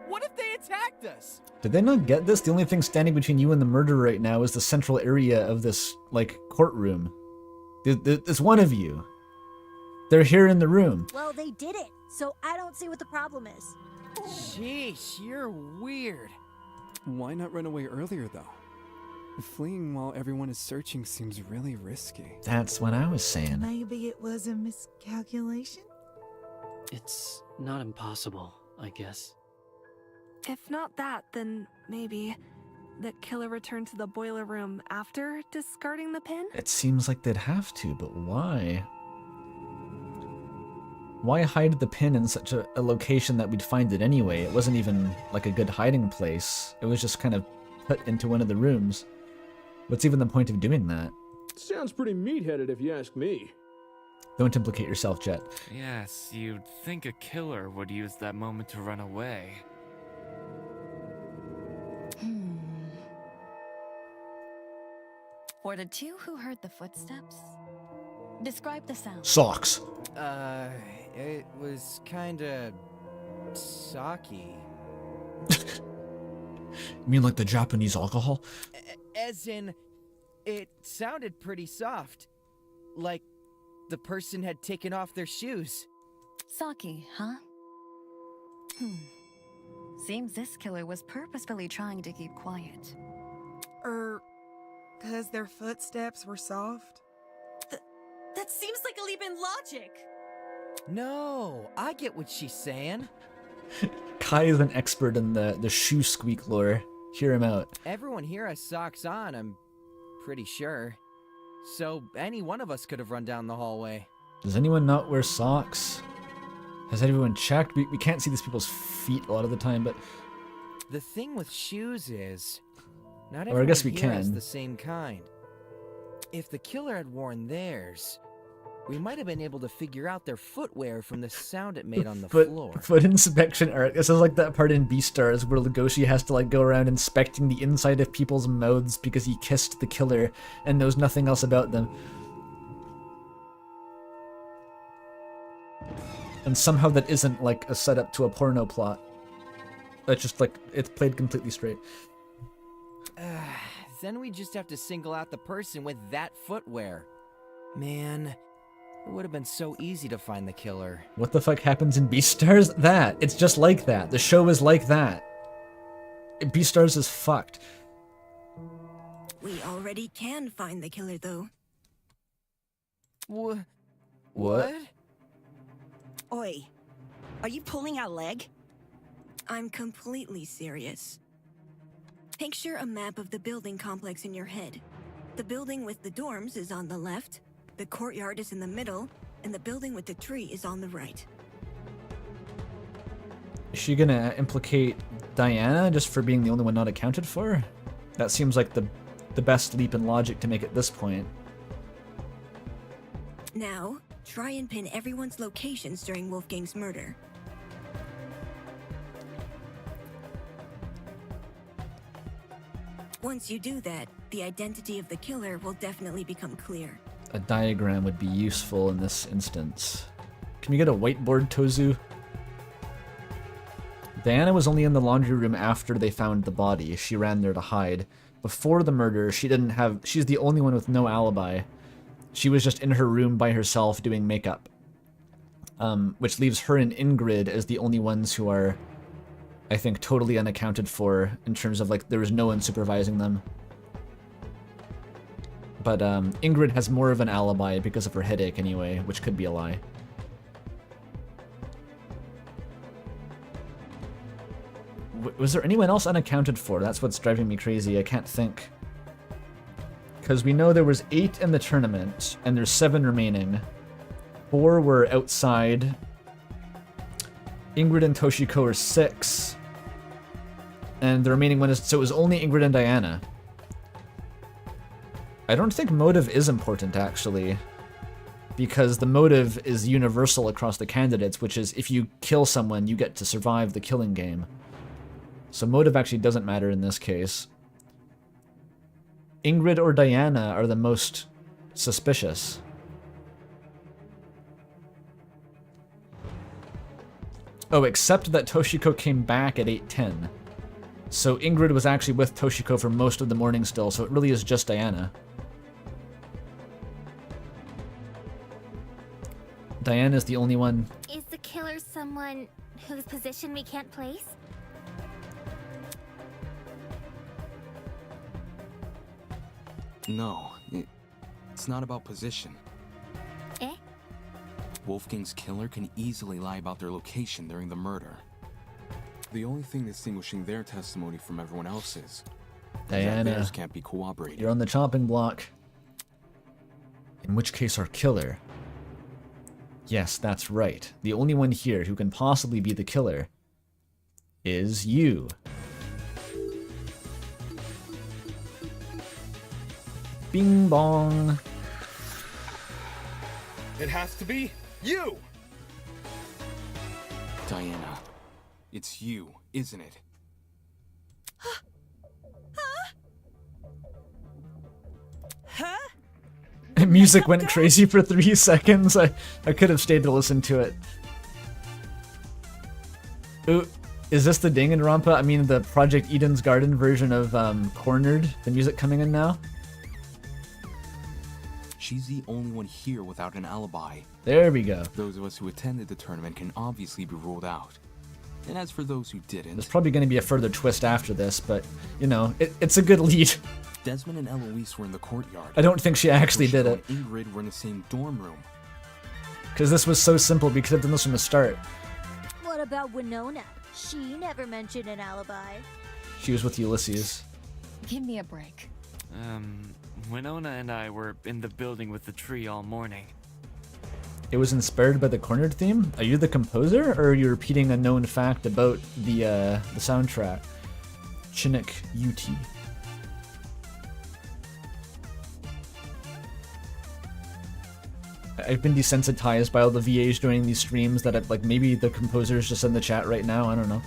[SPEAKER 4] What if they attacked us?
[SPEAKER 1] Did they not get this? The only thing standing between you and the murder right now is the central area of this, like, courtroom. There's one of you. They're here in the room.
[SPEAKER 19] Well, they did it, so I don't see what the problem is.
[SPEAKER 4] Sheesh, you're weird.
[SPEAKER 3] Why not run away earlier, though? Fleeing while everyone is searching seems really risky.
[SPEAKER 1] That's what I was saying.
[SPEAKER 13] Maybe it was a miscalculation?
[SPEAKER 7] It's not impossible, I guess.
[SPEAKER 16] If not that, then maybe the killer returned to the boiler room after discarding the pin?
[SPEAKER 1] It seems like they'd have to, but why? Why hide the pin in such a location that we'd find it anyway? It wasn't even like a good hiding place. It was just kind of put into one of the rooms. What's even the point of doing that?
[SPEAKER 15] Sounds pretty meat-headed if you ask me.
[SPEAKER 1] Don't implicate yourself, Jet.
[SPEAKER 18] Yes, you'd think a killer would use that moment to run away.
[SPEAKER 11] For the two who heard the footsteps, describe the sound.
[SPEAKER 1] Socks.
[SPEAKER 4] It was kinda... socky.
[SPEAKER 6] You mean like the Japanese alcohol?
[SPEAKER 4] As in, it sounded pretty soft. Like the person had taken off their shoes.
[SPEAKER 11] Saki, huh? Seems this killer was purposefully trying to keep quiet.
[SPEAKER 13] Because their footsteps were soft?
[SPEAKER 2] That seems like a leap in logic.
[SPEAKER 4] No, I get what she's saying.
[SPEAKER 1] Kai is an expert in the shoe squeak lore. Hear him out.
[SPEAKER 4] Everyone here has socks on, I'm pretty sure. So any one of us could have run down the hallway.
[SPEAKER 1] Does anyone not wear socks? Has anyone checked? We can't see these people's feet a lot of the time, but...
[SPEAKER 4] The thing with shoes is... not
[SPEAKER 1] Or I
[SPEAKER 4] everyone
[SPEAKER 1] guess we
[SPEAKER 4] here has
[SPEAKER 1] can.
[SPEAKER 4] the same kind. If the killer had worn theirs, we might have been able to figure out their footwear from the sound it made on the floor.
[SPEAKER 1] Foot inspection art. This is like that part in Beastars where Legoshi has to like go around inspecting the inside of people's mouths because he kissed the killer and knows nothing else about them. And somehow that isn't like a setup to a porno plot. That's just like, it's played completely straight.
[SPEAKER 4] Then we just have to single out the person with that footwear. Man, it would have been so easy to find the killer.
[SPEAKER 1] What the fuck happens in Beastars? That. It's just like that. The show is like that. Beastars is fucked.
[SPEAKER 21] We already can find the killer, though.
[SPEAKER 1] What?
[SPEAKER 14] Oi, are you pulling our leg?
[SPEAKER 21] I'm completely serious. Picture a map of the building complex in your head. The building with the dorms is on the left, the courtyard is in the middle, and the building with the tree is on the right.
[SPEAKER 1] Is she gonna implicate Diana just for being the only one not accounted for? That seems like the best leap in logic to make at this point.
[SPEAKER 21] Now, try and pin everyone's locations during Wolfgang's murder. Once you do that, the identity of the killer will definitely become clear.
[SPEAKER 1] A diagram would be useful in this instance. Can we get a whiteboard, Tozu? Diana was only in the laundry room after they found the body. She ran there to hide. Before the murder, she's the only one with no alibi. She was just in her room by herself doing makeup. Which leaves her and Ingrid as the only ones who are, I think, totally unaccounted for in terms of, like, there was no one supervising them. But Ingrid has more of an alibi because of her headache anyway, which could be a lie. Was there anyone else unaccounted for? That's what's driving me crazy. I can't think. Because we know there was 8 in the tournament, and there's 7 remaining. 4 were outside. Ingrid and Toshiko are 6. And the remaining one is... So it was only Ingrid and Diana. I don't think motive is important, actually. Because the motive is universal across the candidates, which is if you kill someone, you get to survive the killing game. So motive actually doesn't matter in this case. Ingrid or Diana are the most suspicious. Oh, except that Toshiko came back at 8:10. So Ingrid was actually with Toshiko for most of the morning still, so it really is just Diana. Diana's the only one.
[SPEAKER 9] Is the killer someone whose position we can't place?
[SPEAKER 20] No, it's not about position.
[SPEAKER 9] Eh?
[SPEAKER 20] Wolfgang's killer can easily lie about their location during the murder. The only thing distinguishing their testimony from everyone else's
[SPEAKER 1] Diana,
[SPEAKER 20] that theirs can't be corroborated.
[SPEAKER 1] You're on the chopping block. In which case our killer... Yes, that's right. The only one here who can possibly be the killer is you. Bing bong.
[SPEAKER 17] It has to be you!
[SPEAKER 20] Diana, it's you, isn't it?
[SPEAKER 14] Huh?
[SPEAKER 1] Music went crazy for 3 seconds. I could have stayed to listen to it. Ooh, is this the Danganronpa? I mean, the Project Eden's Garden version of Cornered? The music coming in now?
[SPEAKER 20] She's the only one here without an alibi.
[SPEAKER 1] There we go.
[SPEAKER 20] Those of us who attended the tournament can obviously be ruled out. And as for those who didn't...
[SPEAKER 1] There's probably going to be a further twist after this, but, you know, it's a good lead.
[SPEAKER 20] Desmond and Eloise were in the courtyard.
[SPEAKER 1] I don't think she actually did it.
[SPEAKER 20] And Ingrid were in the same dorm room.
[SPEAKER 1] Because this was so simple, we could have done this from the start.
[SPEAKER 19] What about Winona? She never mentioned an alibi.
[SPEAKER 1] She was with Ulysses.
[SPEAKER 11] Give me a break.
[SPEAKER 18] Winona and I were in the building with the tree all morning.
[SPEAKER 1] It was inspired by the Cornered theme? Are you the composer, or are you repeating a known fact about the soundtrack? Chinook UT. I've been desensitized by all the VAs joining these streams that like maybe the composer's just in the chat right now, I don't know.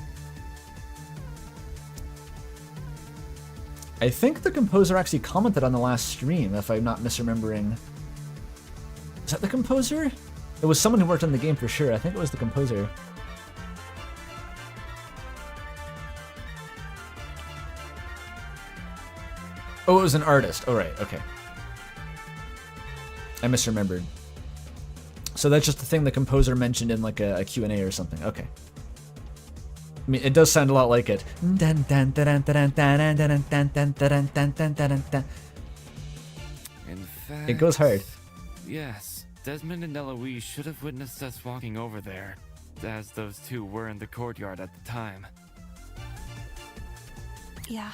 [SPEAKER 1] I think the composer actually commented on the last stream, if I'm not misremembering. Is that the composer? It was someone who worked on the game for sure. I think it was the composer. Oh, it was an artist. Oh, right. Okay. I misremembered. So that's just the thing the composer mentioned in like a Q&A or something. Okay. I mean, it does sound a lot like it.
[SPEAKER 18] In fact...
[SPEAKER 1] It goes hard.
[SPEAKER 18] Yes, Desmond and Eloise should have witnessed us walking over there, as those two were in the courtyard at the time.
[SPEAKER 16] Yeah,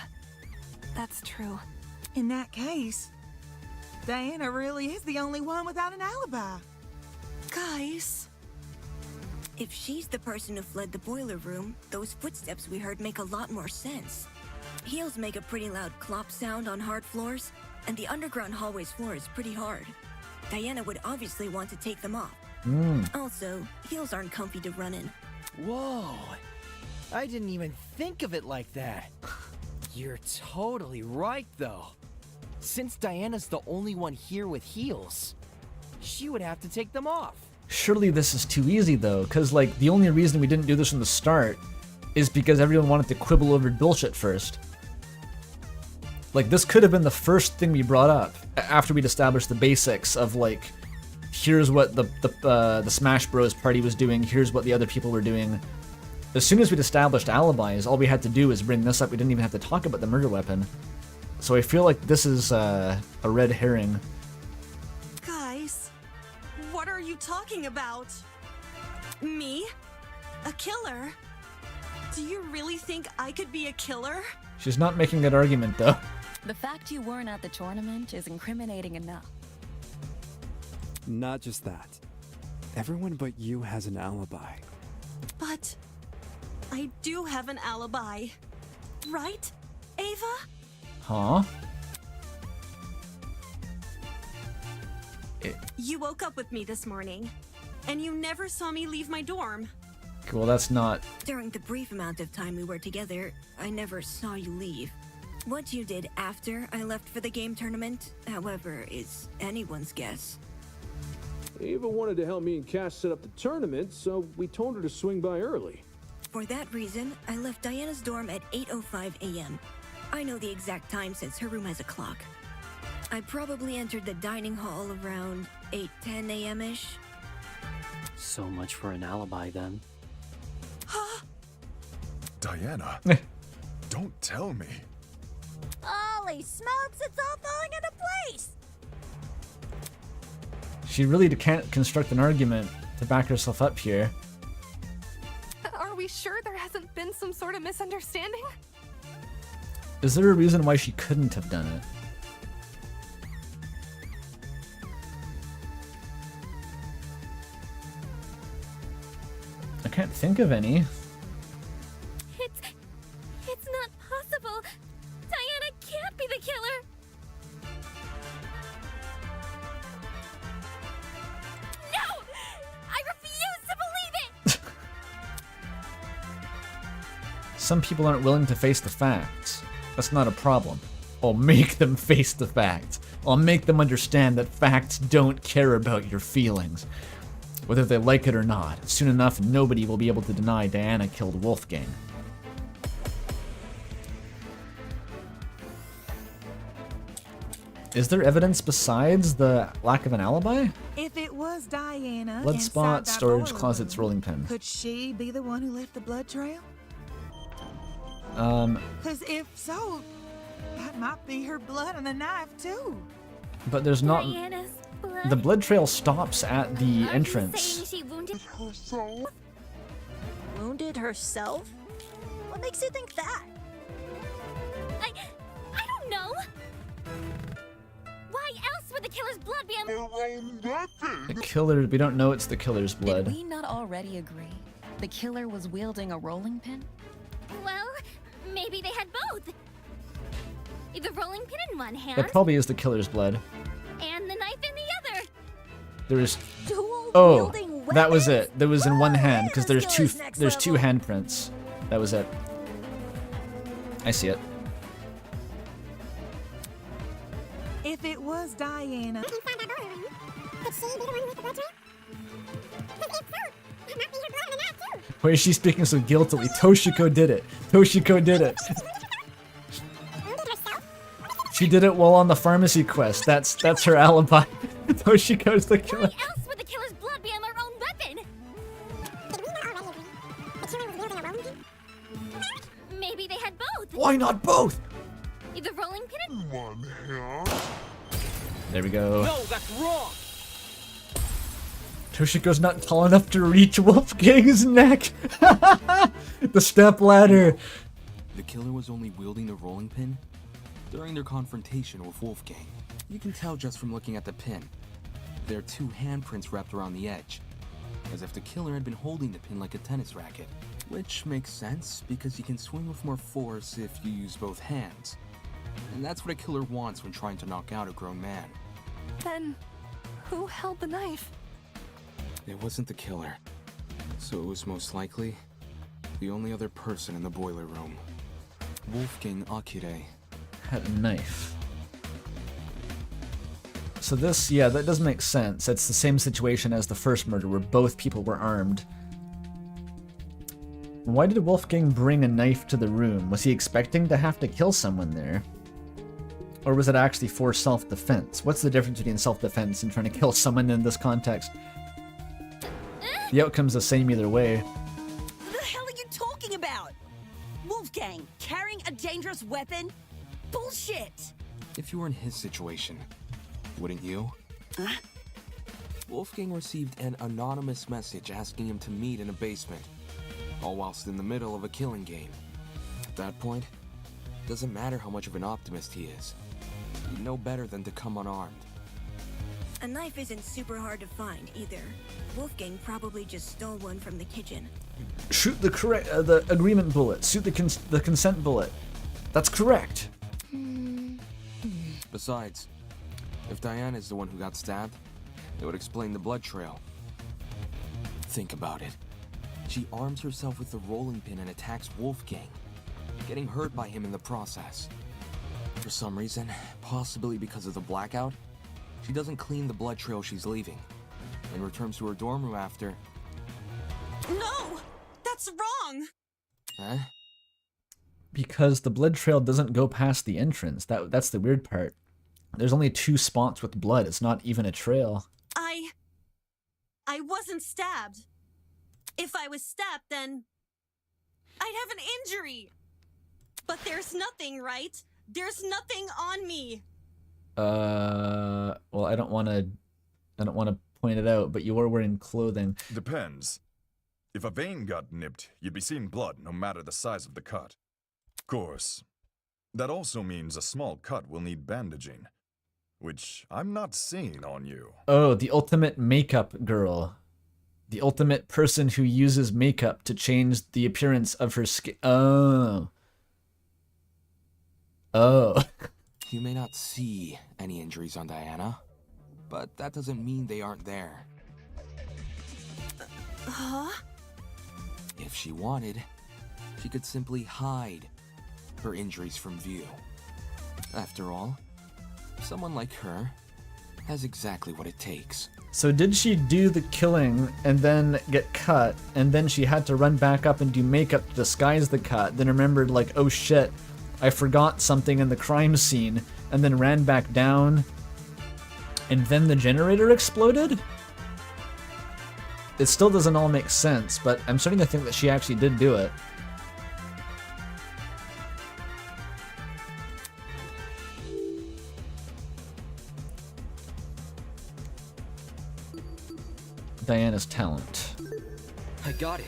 [SPEAKER 16] that's true.
[SPEAKER 13] In that case, Diana really is the only one without an alibi.
[SPEAKER 2] Guys.
[SPEAKER 21] If she's the person who fled the boiler room, those footsteps we heard make a lot more sense. Heels make a pretty loud clop sound on hard floors, and the underground hallway's floor is pretty hard. Diana would obviously want to take them off. Also, heels aren't comfy to run in.
[SPEAKER 4] Whoa! I didn't even think of it like that. You're totally right, though. Since Diana's the only one here with heels, she would have to take them off.
[SPEAKER 1] Surely this is too easy though, because like the only reason we didn't do this from the start is because everyone wanted to quibble over bullshit first. Like this could have been the first thing we brought up after we'd established the basics of like, here's what the Smash Bros party was doing, here's what the other people were doing. As soon as we'd established alibis, all we had to do was bring this up. We didn't even have to talk about the murder weapon. So I feel like this is a red herring.
[SPEAKER 2] Guys, what are you talking about? Me? A killer? Do you really think I could be a killer?
[SPEAKER 1] She's not making that argument though.
[SPEAKER 11] The fact you weren't at the tournament is incriminating enough.
[SPEAKER 3] Not just that. Everyone but you has an alibi.
[SPEAKER 2] But I do have an alibi. Right, Ava?
[SPEAKER 1] Huh?
[SPEAKER 2] You woke up with me this morning, and you never saw me leave my dorm.
[SPEAKER 1] Well, that's not...
[SPEAKER 21] During the brief amount of time we were together, I never saw you leave. What you did after I left for the game tournament, however, is anyone's guess.
[SPEAKER 15] Ava wanted to help me and Cash set up the tournament, so we told her to swing by early.
[SPEAKER 21] For that reason, I left Diana's dorm at 8:05 a.m. I know the exact time since her room has a clock. I probably entered the dining hall around 8:10 a.m.-ish.
[SPEAKER 7] So much for an alibi then.
[SPEAKER 17] Diana, don't tell me.
[SPEAKER 19] Holy smokes, it's all falling into place!
[SPEAKER 1] She really can't construct an argument to back herself up here.
[SPEAKER 16] Are we sure there hasn't been some sort of misunderstanding?
[SPEAKER 1] Is there a reason why she couldn't have done it? I can't think of any.
[SPEAKER 9] It's not possible. Diana can't be the killer. No! I refuse to believe it!
[SPEAKER 1] Some people aren't willing to face the facts. That's not a problem. I'll make them face the facts. I'll make them understand that facts don't care about your feelings. Whether they like it or not, soon enough nobody will be able to deny Diana killed Wolfgang. Is there evidence besides the lack of an alibi?
[SPEAKER 13] If it was Diana,
[SPEAKER 1] Blood
[SPEAKER 13] inside
[SPEAKER 1] spot,
[SPEAKER 13] that
[SPEAKER 1] storage
[SPEAKER 13] boiler
[SPEAKER 1] closet's
[SPEAKER 13] room,
[SPEAKER 1] rolling pin.
[SPEAKER 13] could she be the one who left the blood trail? Because if so, that might be her blood on the knife too.
[SPEAKER 1] But there's not...
[SPEAKER 9] Diana's blood.
[SPEAKER 1] The blood trail stops at the
[SPEAKER 9] Are
[SPEAKER 1] entrance.
[SPEAKER 9] you saying she wounded herself?
[SPEAKER 10] Wounded herself? What makes you think that?
[SPEAKER 9] I don't know. Why else would the killer's blood be on her own weapon?
[SPEAKER 1] The killer... We don't know it's the killer's blood.
[SPEAKER 11] Did we not already agree the killer was wielding a rolling pin?
[SPEAKER 9] Well, maybe they had both. The rolling pin in one hand
[SPEAKER 1] That probably is the killer's blood.
[SPEAKER 9] and the knife in the other.
[SPEAKER 1] There was...
[SPEAKER 9] Dual
[SPEAKER 1] Oh,
[SPEAKER 9] wielding
[SPEAKER 1] that was it. There was in one hand, because
[SPEAKER 9] this
[SPEAKER 1] there's
[SPEAKER 9] killer's next
[SPEAKER 1] two handprints. That was it. I see it.
[SPEAKER 13] If it was Diana,
[SPEAKER 1] Why is she speaking so guiltily? Toshiko did it. Toshiko did it. She did it while on the pharmacy quest. That's her alibi. Toshiko's the killer.
[SPEAKER 9] Why else would the killer's blood be on their own weapon? Maybe they had both.
[SPEAKER 1] Why not both?
[SPEAKER 9] The rolling pin in one hand.
[SPEAKER 1] There we go.
[SPEAKER 4] No, that's wrong!
[SPEAKER 1] Toshiko's not tall enough to reach Wolfgang's neck. The step ladder.
[SPEAKER 20] the killer was only wielding the rolling pin during their confrontation with Wolfgang. You can tell just from looking at the pin. There are 2 handprints wrapped around the edge, as if the killer had been holding the pin like a tennis racket. Which makes sense, because you can swing with more force if you use both hands. And that's what a killer wants when trying to knock out a grown man.
[SPEAKER 16] Then, who held the knife?
[SPEAKER 20] It wasn't the killer, so it was most likely the only other person in the boiler room. Wolfgang Akire
[SPEAKER 1] had a knife. So this, yeah, that does make sense. It's the same situation as the first murder where both people were armed. Why did Wolfgang bring a knife to the room? Was he expecting to have to kill someone there? Or was it actually for self-defense? What's the difference between self-defense and trying to kill someone in this context? The outcome's the same either way.
[SPEAKER 14] What the hell are you talking about? Wolfgang carrying a dangerous weapon? Bullshit!
[SPEAKER 20] If you were in his situation, wouldn't you?
[SPEAKER 14] Huh?
[SPEAKER 20] Wolfgang received an anonymous message asking him to meet in a basement, all whilst in the middle of a killing game. At that point, it doesn't matter how much of an optimist he is. He'd know better than to come unarmed.
[SPEAKER 21] A knife isn't super hard to find either. Wolfgang probably just stole one from the kitchen.
[SPEAKER 1] Shoot the agreement bullet. Shoot the consent bullet. That's correct.
[SPEAKER 20] Besides, if Diana is the one who got stabbed, it would explain the blood trail. Think about it. She arms herself with the rolling pin and attacks Wolfgang, getting hurt by him in the process. For some reason, possibly because of the blackout, she doesn't clean the blood trail she's leaving, and returns to her dorm room after.
[SPEAKER 14] No! That's wrong!
[SPEAKER 20] Huh?
[SPEAKER 1] Because the blood trail doesn't go past the entrance. That's the weird part. There's only 2 spots with blood. It's not even a trail.
[SPEAKER 2] I wasn't stabbed. If I was stabbed, then I'd have an injury. But there's nothing, right? There's nothing on me.
[SPEAKER 1] Well, I don't want to point it out, but you are wearing clothing.
[SPEAKER 17] Depends. If a vein got nipped, you'd be seeing blood no matter the size of the cut. Of course, that also means a small cut will need bandaging, which I'm not seeing on you.
[SPEAKER 1] Oh, the ultimate makeup girl. The ultimate person who uses makeup to change the appearance of her skin. Oh. Oh.
[SPEAKER 20] You may not see any injuries on Diana, but that doesn't mean they aren't there.
[SPEAKER 2] Huh?
[SPEAKER 20] If she wanted, she could simply hide her injuries from view. After all, someone like her has exactly what it takes.
[SPEAKER 1] So did she do the killing and then get cut, and then she had to run back up and do makeup to disguise the cut, then remembered like, oh shit, I forgot something in the crime scene, and then ran back down, and then the generator exploded? It still doesn't all make sense, but I'm starting to think that she actually did do it. Diana's talent.
[SPEAKER 20] I got it.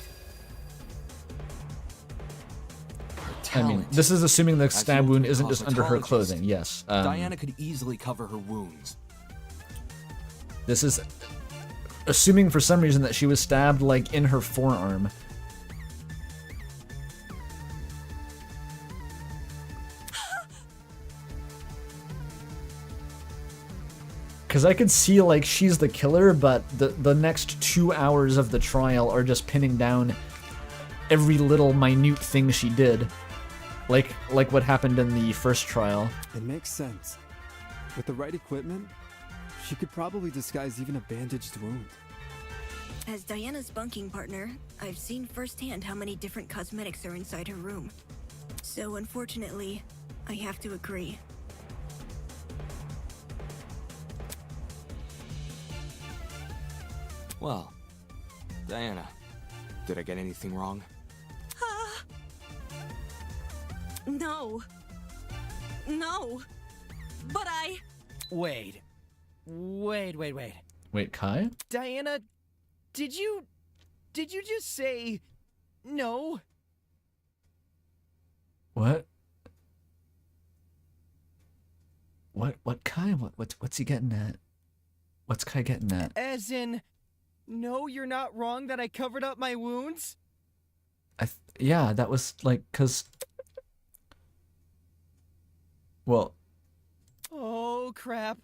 [SPEAKER 1] I mean, this is assuming the stab wound isn't just under her clothing, yes.
[SPEAKER 20] Diana could easily cover her wounds.
[SPEAKER 1] This is assuming for some reason that she was stabbed, like, in her forearm. Because I could see, like, she's the killer, but the next 2 hours of the trial are just pinning down every little minute thing she did. Like what happened in the first trial.
[SPEAKER 3] It makes sense. With the right equipment, she could probably disguise even a bandaged wound.
[SPEAKER 21] As Diana's bunking partner, I've seen firsthand how many different cosmetics are inside her room. So unfortunately, I have to agree.
[SPEAKER 20] Well, Diana, did I get anything wrong?
[SPEAKER 2] No. No. But I...
[SPEAKER 4] Wait.
[SPEAKER 1] Wait, Kai?
[SPEAKER 4] Diana, did you just say no?
[SPEAKER 1] What? What Kai? What's he getting at? What's Kai getting at?
[SPEAKER 12] As in, no, you're not wrong that I covered up my wounds?
[SPEAKER 1] Yeah, that was like, cause... Well...
[SPEAKER 12] Oh, crap.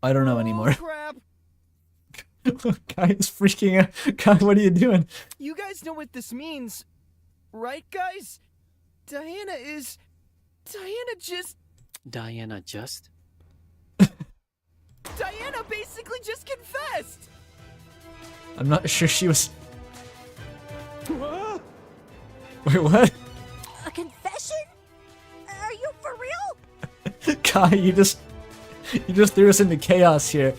[SPEAKER 1] I don't know anymore.
[SPEAKER 12] Crap.
[SPEAKER 1] Kai is freaking out. Kai, what are you doing?
[SPEAKER 12] You guys know what this means, right, guys? Diana just...
[SPEAKER 7] Diana just?
[SPEAKER 12] Diana basically just confessed!
[SPEAKER 1] I'm not sure she was... Wait, what?
[SPEAKER 19] A confession? Are you for real?
[SPEAKER 1] Kai, you just threw us into chaos here.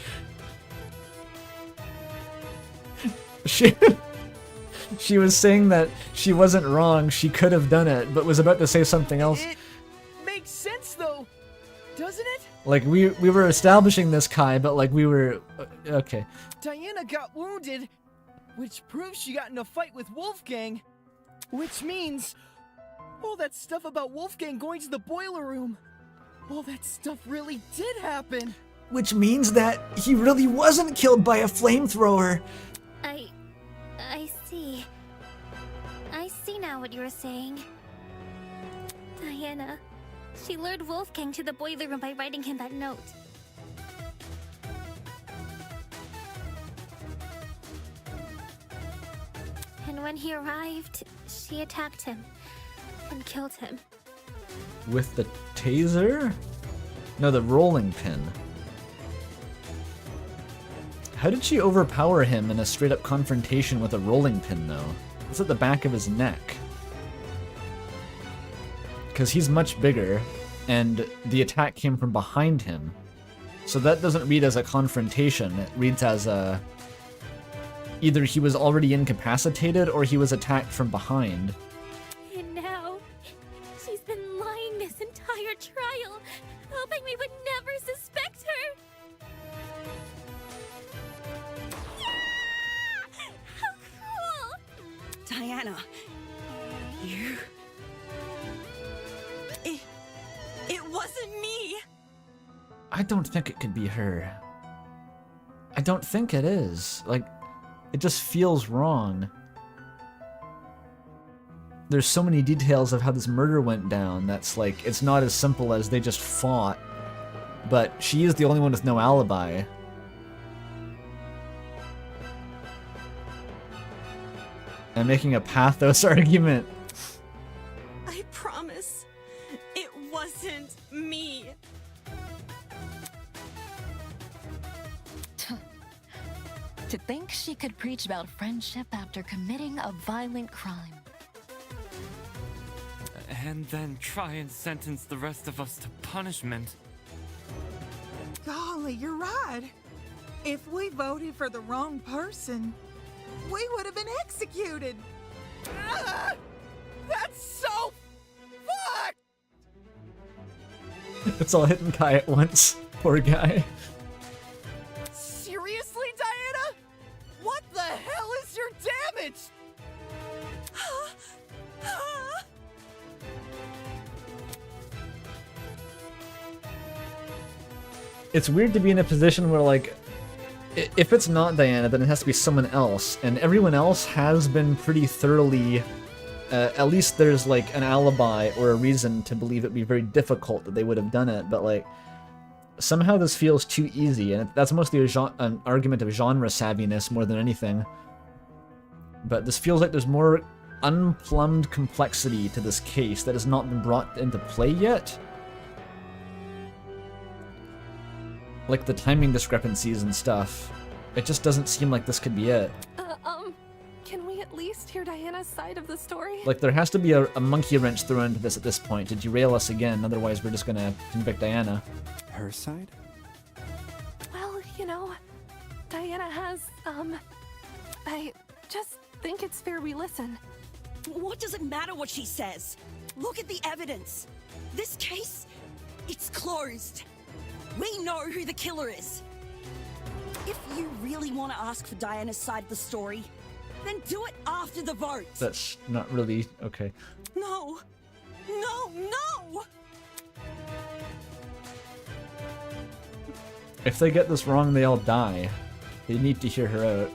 [SPEAKER 1] She was saying that she wasn't wrong, she could have done it, but was about to say something else.
[SPEAKER 12] It makes sense, though, doesn't it?
[SPEAKER 1] Like, we were establishing this, Kai, but like we were... okay.
[SPEAKER 12] Diana got wounded, which proves she got in a fight with Wolfgang, which means all that stuff about Wolfgang going to the boiler room, all that stuff really did happen.
[SPEAKER 6] Which means that he really wasn't killed by a flamethrower.
[SPEAKER 9] I see. I see now what you were saying. Diana, she lured Wolfgang to the boiler room by writing him that note. And when he arrived, she attacked him and killed him.
[SPEAKER 1] With the taser? No, the rolling pin. How did she overpower him in a straight-up confrontation with a rolling pin, though? It's at the back of his neck. Because he's much bigger, and the attack came from behind him. So that doesn't read as a confrontation, it reads as a... Either he was already incapacitated, or he was attacked from behind.
[SPEAKER 9] And now, she's been lying this entire trial, hoping we would never suspect her. How cruel!
[SPEAKER 14] Diana, you... It wasn't me!
[SPEAKER 1] I don't think it could be her. I don't think it is. Like, it just feels wrong. There's so many details of how this murder went down that's like, it's not as simple as they just fought. But she is the only one with no alibi. I'm making a pathos argument.
[SPEAKER 14] I promise, it wasn't me.
[SPEAKER 11] To think she could preach about friendship after committing a violent crime.
[SPEAKER 18] And then try and sentence the rest of us to punishment.
[SPEAKER 13] Golly, you're right. If we voted for the wrong person, we would have been executed.
[SPEAKER 12] Ah, that's so fucked!
[SPEAKER 1] It's all hitting Kai at once. Poor guy.
[SPEAKER 12] Seriously, Diana? What the hell is your damage?
[SPEAKER 1] It's weird to be in a position where, like, if it's not Diana, then it has to be someone else, and everyone else has been pretty thoroughly... at least there's, like, an alibi or a reason to believe it'd be very difficult that they would have done it, but, like, somehow this feels too easy, and that's mostly an argument of genre savviness more than anything. But this feels like there's more unplumbed complexity to this case that has not been brought into play yet. Like the timing discrepancies and stuff. It just doesn't seem like this could be it.
[SPEAKER 16] Can we at least hear Diana's side of the story?
[SPEAKER 1] Like, there has to be a monkey wrench thrown into this at this point to derail us again, otherwise we're just gonna convict Diana.
[SPEAKER 3] Her side?
[SPEAKER 16] Well, you know, Diana has, I just think it's fair we listen.
[SPEAKER 14] What does it matter what she says? Look at the evidence. This case, it's closed. We know who the killer is. If you really want to ask for Diana's side of the story, then do it after the vote.
[SPEAKER 1] That's not really... okay.
[SPEAKER 14] No, No, no!
[SPEAKER 1] If they get this wrong, they all die. They need to hear her out.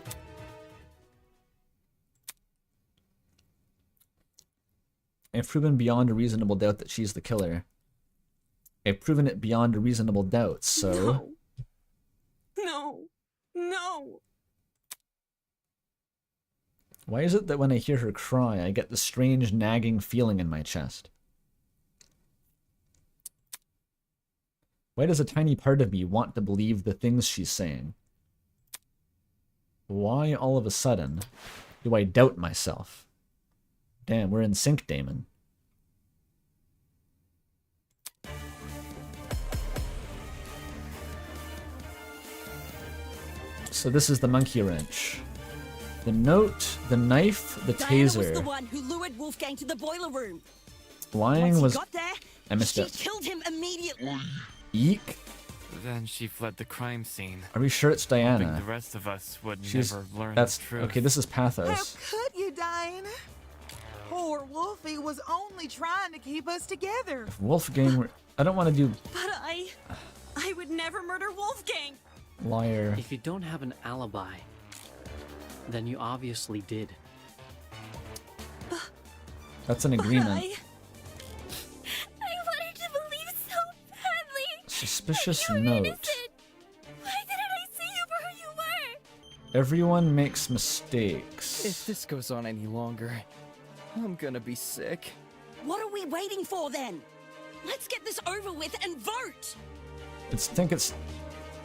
[SPEAKER 1] I've proven beyond a reasonable doubt that she's the killer. I've proven it beyond a reasonable doubt, so...
[SPEAKER 14] No. No.
[SPEAKER 1] Why is it that when I hear her cry, I get this strange nagging feeling in my chest? Why does a tiny part of me want to believe the things she's saying? Why all of a sudden do I doubt myself? Damn, we're in sync, Damon. So this is the monkey wrench. The note, the knife, the
[SPEAKER 14] Diana was the
[SPEAKER 1] taser.
[SPEAKER 14] one who lured Wolfgang to the boiler room.
[SPEAKER 1] Lying
[SPEAKER 14] Once
[SPEAKER 1] was...
[SPEAKER 14] he got there,
[SPEAKER 1] I missed
[SPEAKER 14] she
[SPEAKER 1] it.
[SPEAKER 14] killed him immediately.
[SPEAKER 1] Eek.
[SPEAKER 18] Then she fled the crime scene.
[SPEAKER 1] Are we sure it's
[SPEAKER 18] hoping
[SPEAKER 1] Diana?
[SPEAKER 18] the rest of us would
[SPEAKER 1] She's...
[SPEAKER 18] never learn
[SPEAKER 1] That's...
[SPEAKER 18] the truth.
[SPEAKER 1] Okay, this is
[SPEAKER 13] How
[SPEAKER 1] pathos.
[SPEAKER 13] could you, Diana? Poor Wolfie was only trying to keep us together.
[SPEAKER 1] If Wolfgang were... I don't want to do...
[SPEAKER 14] But I would never murder Wolfgang.
[SPEAKER 1] Liar.
[SPEAKER 7] If you don't have an alibi, then you obviously did.
[SPEAKER 1] That's an agreement.
[SPEAKER 9] I wanted to believe so badly.
[SPEAKER 1] Suspicious
[SPEAKER 9] You're
[SPEAKER 1] note.
[SPEAKER 9] innocent. Why didn't I see you for who you were?
[SPEAKER 1] Everyone makes mistakes.
[SPEAKER 12] If this goes on any longer, I'm gonna be sick.
[SPEAKER 14] What are we waiting for then? Let's get this over with and vote.
[SPEAKER 1] Think it's...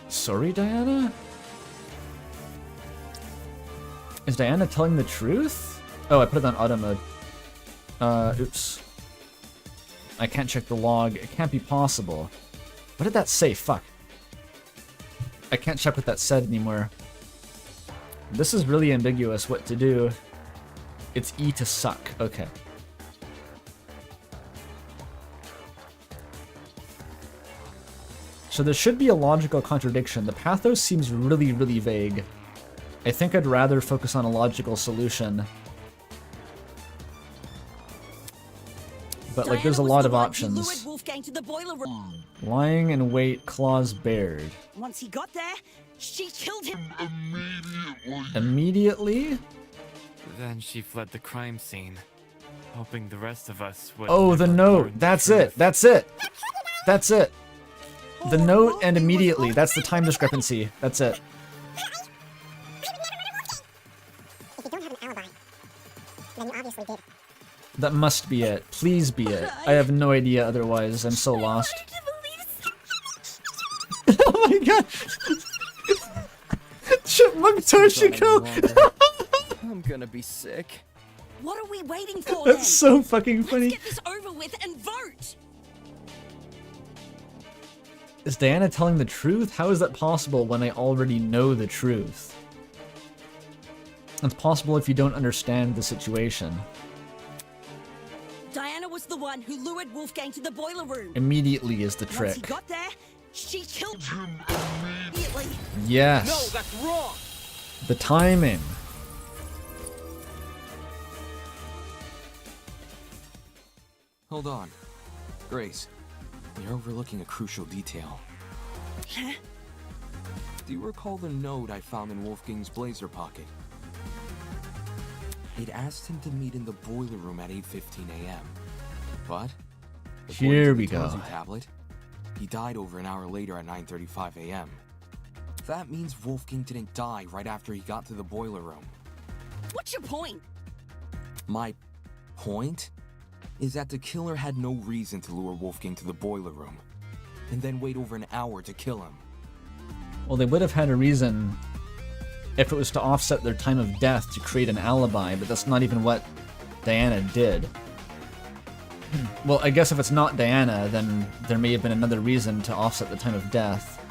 [SPEAKER 1] Sorry, Diana? Is Diana telling the truth? Oh, I put it on auto mode. Oops. I can't check the log. It can't be possible. What did that say? Fuck. I can't check what that said anymore. This is really ambiguous what to do. It's E to suck. Okay. So there should be a logical contradiction. The pathos seems really, really vague. I think I'd rather focus on a logical solution. But like, there's a lot of options.
[SPEAKER 14] Lured Wolfgang to the boiler room.
[SPEAKER 1] Lying in wait, claws bared.
[SPEAKER 14] Once he got there, she killed him
[SPEAKER 1] Immediately?
[SPEAKER 18] Then she fled the crime scene, hoping the rest of us would.
[SPEAKER 1] Oh, the
[SPEAKER 18] never
[SPEAKER 1] note.
[SPEAKER 18] learn the
[SPEAKER 1] That's
[SPEAKER 18] truth.
[SPEAKER 1] it. That's it. That's it. The note and immediately. That's the time discrepancy. That's it.
[SPEAKER 9] If you don't have an alibi, then you obviously did.
[SPEAKER 1] That must be it. Please be it. I have no idea otherwise. I'm so lost. Oh my god! Chipmunk Toshiko!
[SPEAKER 12] I'm gonna be sick.
[SPEAKER 14] What are we waiting for then?
[SPEAKER 1] That's so fucking funny.
[SPEAKER 14] Let's get this over with and vote.
[SPEAKER 1] Is Diana telling the truth? How is that possible when I already know the truth? It's possible if you don't understand the situation.
[SPEAKER 14] Diana was the one who lured Wolfgang to the boiler room.
[SPEAKER 1] Immediately is the
[SPEAKER 14] Once he
[SPEAKER 1] trick.
[SPEAKER 14] got there, she killed him immediately.
[SPEAKER 1] Yes.
[SPEAKER 12] No, that's wrong.
[SPEAKER 1] The timing.
[SPEAKER 20] Hold on. Grace, you're overlooking a crucial detail.
[SPEAKER 14] Huh?
[SPEAKER 20] Do you recall the note I found in Wolfgang's blazer pocket? It asked him to meet in the boiler room at 8:15 a.m. But
[SPEAKER 1] Here we
[SPEAKER 20] according to the
[SPEAKER 1] go.
[SPEAKER 20] Tozy tablet, he died over an hour later at 9:35 a.m. That means Wolfgang didn't die right after he got to the boiler room.
[SPEAKER 14] What's your point?
[SPEAKER 20] My point is that the killer had no reason to lure Wolfgang to the boiler room and then wait over an hour to kill him.
[SPEAKER 1] Well, they would have had a reason if it was to offset their time of death to create an alibi, but that's not even what Diana did. Well, I guess if it's not Diana, then there may have been another reason to offset the time of death.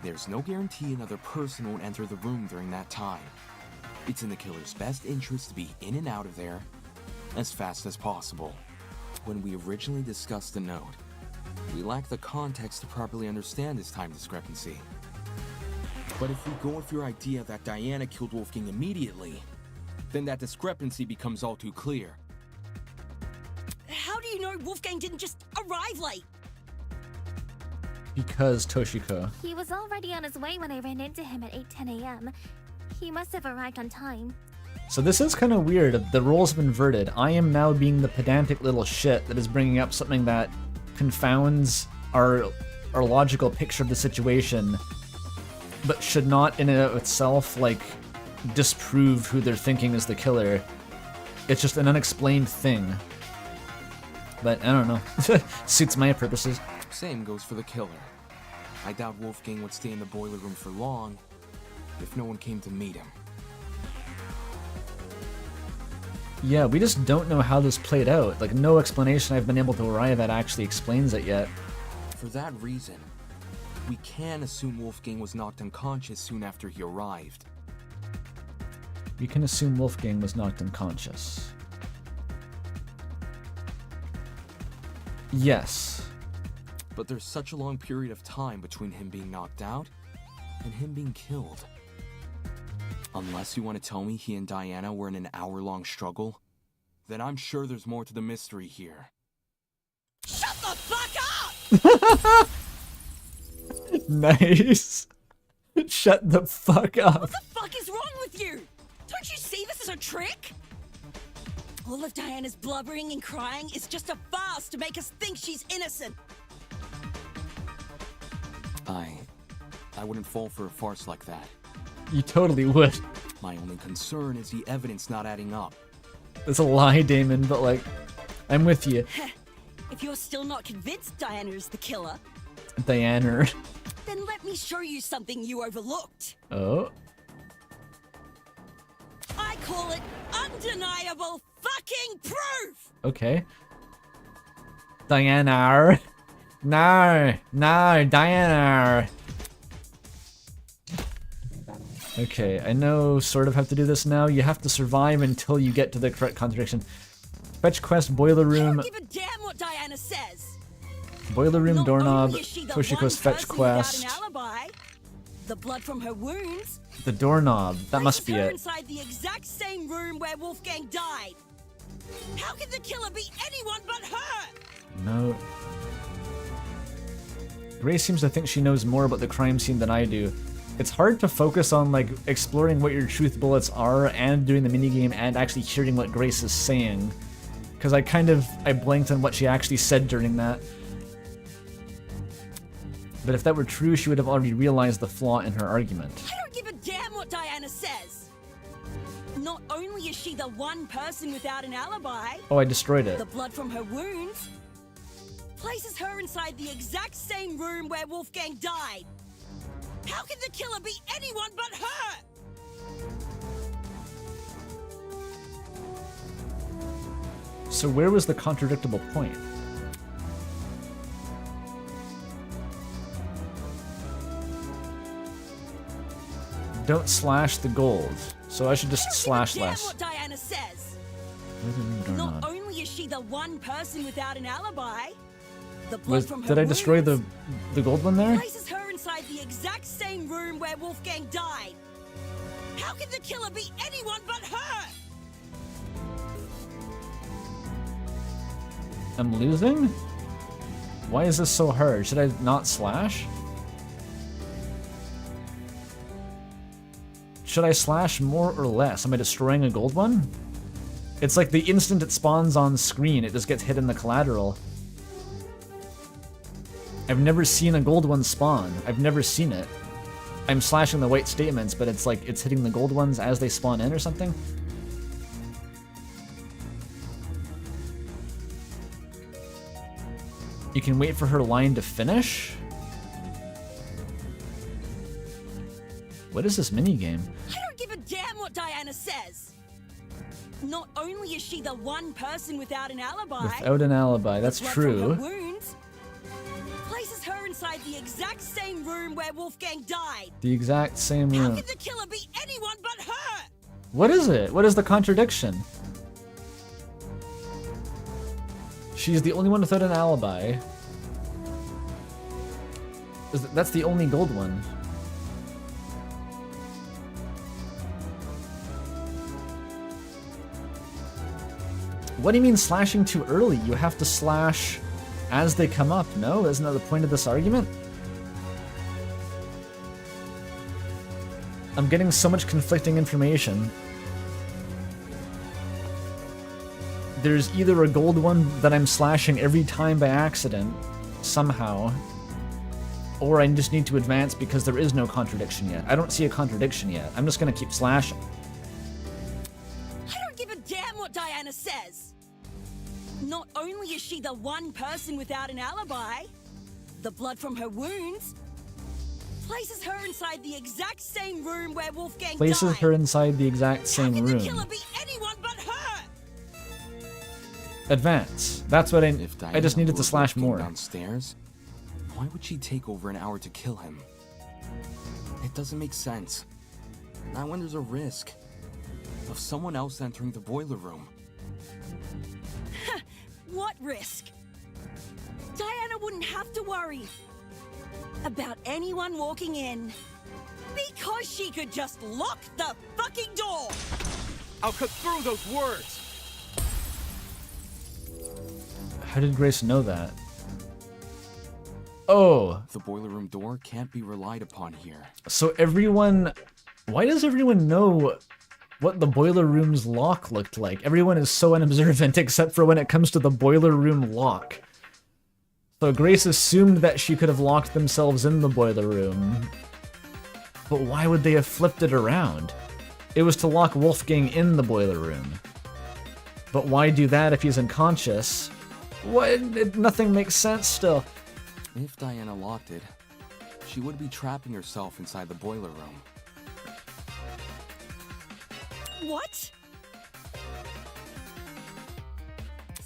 [SPEAKER 20] There's no guarantee another person won't enter the room during that time. It's in the killer's best interest to be in and out of there as fast as possible. When we originally discussed the note, we lacked the context to properly understand this time discrepancy. But if we go with your idea that Diana killed Wolfgang immediately, then that discrepancy becomes all too clear.
[SPEAKER 14] how do you know Wolfgang didn't just arrive late?
[SPEAKER 1] Because Toshiko.
[SPEAKER 9] He was already on his way when I ran into him at 8:10 a.m. He must have arrived on time.
[SPEAKER 1] So this is kind of weird. The roles have inverted. I am now being the pedantic little shit that is bringing up something that confounds our logical picture of the situation, but should not in and of itself, like, disprove who they're thinking is the killer. It's just an unexplained thing. But I don't know. Suits my purposes.
[SPEAKER 20] Same goes for the killer. I doubt Wolfgang would stay in the boiler room for long if no one came to meet him.
[SPEAKER 1] Yeah, we just don't know how this played out. Like, no explanation I've been able to arrive at actually explains it yet.
[SPEAKER 20] For that reason, we can assume Wolfgang was knocked unconscious soon after he arrived.
[SPEAKER 1] We can assume Wolfgang was knocked unconscious. Yes.
[SPEAKER 20] But there's such a long period of time between him being knocked out and him being killed. Unless you want to tell me he and Diana were in an hour-long struggle, then I'm sure there's more to the mystery here.
[SPEAKER 14] Shut the fuck up!
[SPEAKER 1] Nice. Shut the fuck up.
[SPEAKER 14] What the fuck is wrong with you? Don't you see this is a trick? All of Diana's blubbering and crying is just a farce to make us think she's innocent.
[SPEAKER 20] I wouldn't fall for a farce like that.
[SPEAKER 1] You totally would.
[SPEAKER 20] My only concern is the evidence not adding up.
[SPEAKER 1] That's a lie, Damon, but like, I'm with you.
[SPEAKER 14] If you're still not convinced Diana is the killer,
[SPEAKER 1] Diana.
[SPEAKER 14] then let me show you something you overlooked.
[SPEAKER 1] Oh.
[SPEAKER 14] I call it undeniable fucking proof!
[SPEAKER 1] Okay. Diana. No, Diana. Okay, I know sort of have to do this now. You have to survive until you get to the correct contradiction. Fetch quest, boiler room.
[SPEAKER 14] I don't give a damn what Diana says.
[SPEAKER 1] Boiler room,
[SPEAKER 14] Not
[SPEAKER 1] doorknob,
[SPEAKER 14] only is she the
[SPEAKER 1] Toshiko's
[SPEAKER 14] one
[SPEAKER 1] fetch
[SPEAKER 14] person without
[SPEAKER 1] quest.
[SPEAKER 14] an alibi, the blood from her wounds
[SPEAKER 1] The doorknob, that must be
[SPEAKER 14] places her
[SPEAKER 1] it.
[SPEAKER 14] inside the exact same room where Wolfgang died. How could the killer be anyone but her?
[SPEAKER 1] No. Grace seems to think she knows more about the crime scene than I do. It's hard to focus on, like, exploring what your truth bullets are and doing the minigame and actually hearing what Grace is saying. Because I blanked on what she actually said during that. But if that were true, she would have already realized the flaw in her argument.
[SPEAKER 14] I don't give a damn what Diana says. Not only is she the one person without an alibi,
[SPEAKER 1] Oh, I destroyed it.
[SPEAKER 14] the blood from her wounds places her inside the exact same room where Wolfgang died. How could the killer be anyone but her?
[SPEAKER 1] So where was the contradictable point? Don't slash the gold. So I should just slash
[SPEAKER 14] Damn
[SPEAKER 1] less.
[SPEAKER 14] what Diana says.
[SPEAKER 1] Or
[SPEAKER 14] Not
[SPEAKER 1] not.
[SPEAKER 14] only is she the one person without an alibi, the blood from her
[SPEAKER 1] Did I destroy the gold one there?
[SPEAKER 14] places her inside the exact same room where Wolfgang died. How could the killer be anyone but her?
[SPEAKER 1] I'm losing? Why is this so hard? Should I not slash? Should I slash more or less? Am I destroying a gold one? It's like the instant it spawns on screen, it just gets hit in the collateral. I've never seen a gold one spawn. I've never seen it. I'm slashing the white statements, but it's like it's hitting the gold ones as they spawn in or something. You can wait for her line to finish? What is this minigame?
[SPEAKER 14] I don't give a damn what Diana says. Not only is she the one person without an alibi,
[SPEAKER 1] Without an alibi, that's
[SPEAKER 14] the blood from her
[SPEAKER 1] true.
[SPEAKER 14] wounds places her inside the exact same room where Wolfgang died.
[SPEAKER 1] The exact same
[SPEAKER 14] How
[SPEAKER 1] room.
[SPEAKER 14] could the killer be anyone but her?
[SPEAKER 1] What is it? What is the contradiction? She's the only one without an alibi. That's the only gold one. What do you mean slashing too early? You have to slash as they come up, no? Isn't that the point of this argument? I'm getting so much conflicting information. There's either a gold one that I'm slashing every time by accident, somehow, or I just need to advance because there is no contradiction yet. I don't see a contradiction yet. I'm just gonna keep slashing.
[SPEAKER 14] I don't give a damn what Diana says! Not only is she the one person without an alibi, the blood from her wounds places her inside the exact same room where Wolfgang
[SPEAKER 1] Places
[SPEAKER 14] died.
[SPEAKER 1] her inside the exact same
[SPEAKER 14] How can the
[SPEAKER 1] room.
[SPEAKER 14] killer be anyone but her?
[SPEAKER 1] Advance. That's what I just needed to
[SPEAKER 20] lured
[SPEAKER 1] slash
[SPEAKER 20] Wolfgang
[SPEAKER 1] more.
[SPEAKER 20] Downstairs? Why would she take over an hour to kill him? It doesn't make sense. Not when there's a risk of someone else entering the boiler room.
[SPEAKER 14] What risk? Diana wouldn't have to worry about anyone walking in because she could just lock the fucking door.
[SPEAKER 5] I'll cut through those words.
[SPEAKER 1] How did Grace know that? Oh.
[SPEAKER 20] The boiler room door can't be relied upon here.
[SPEAKER 1] So everyone... Why does everyone know what the boiler room's lock looked like? Everyone is so unobservant except for when it comes to the boiler room lock. So Grace assumed that she could have locked themselves in the boiler room. But why would they have flipped it around? It was to lock Wolfgang in the boiler room. But why do that if he's unconscious? What? Nothing makes sense still.
[SPEAKER 20] If Diana locked it, she would be trapping herself inside the boiler room.
[SPEAKER 14] What?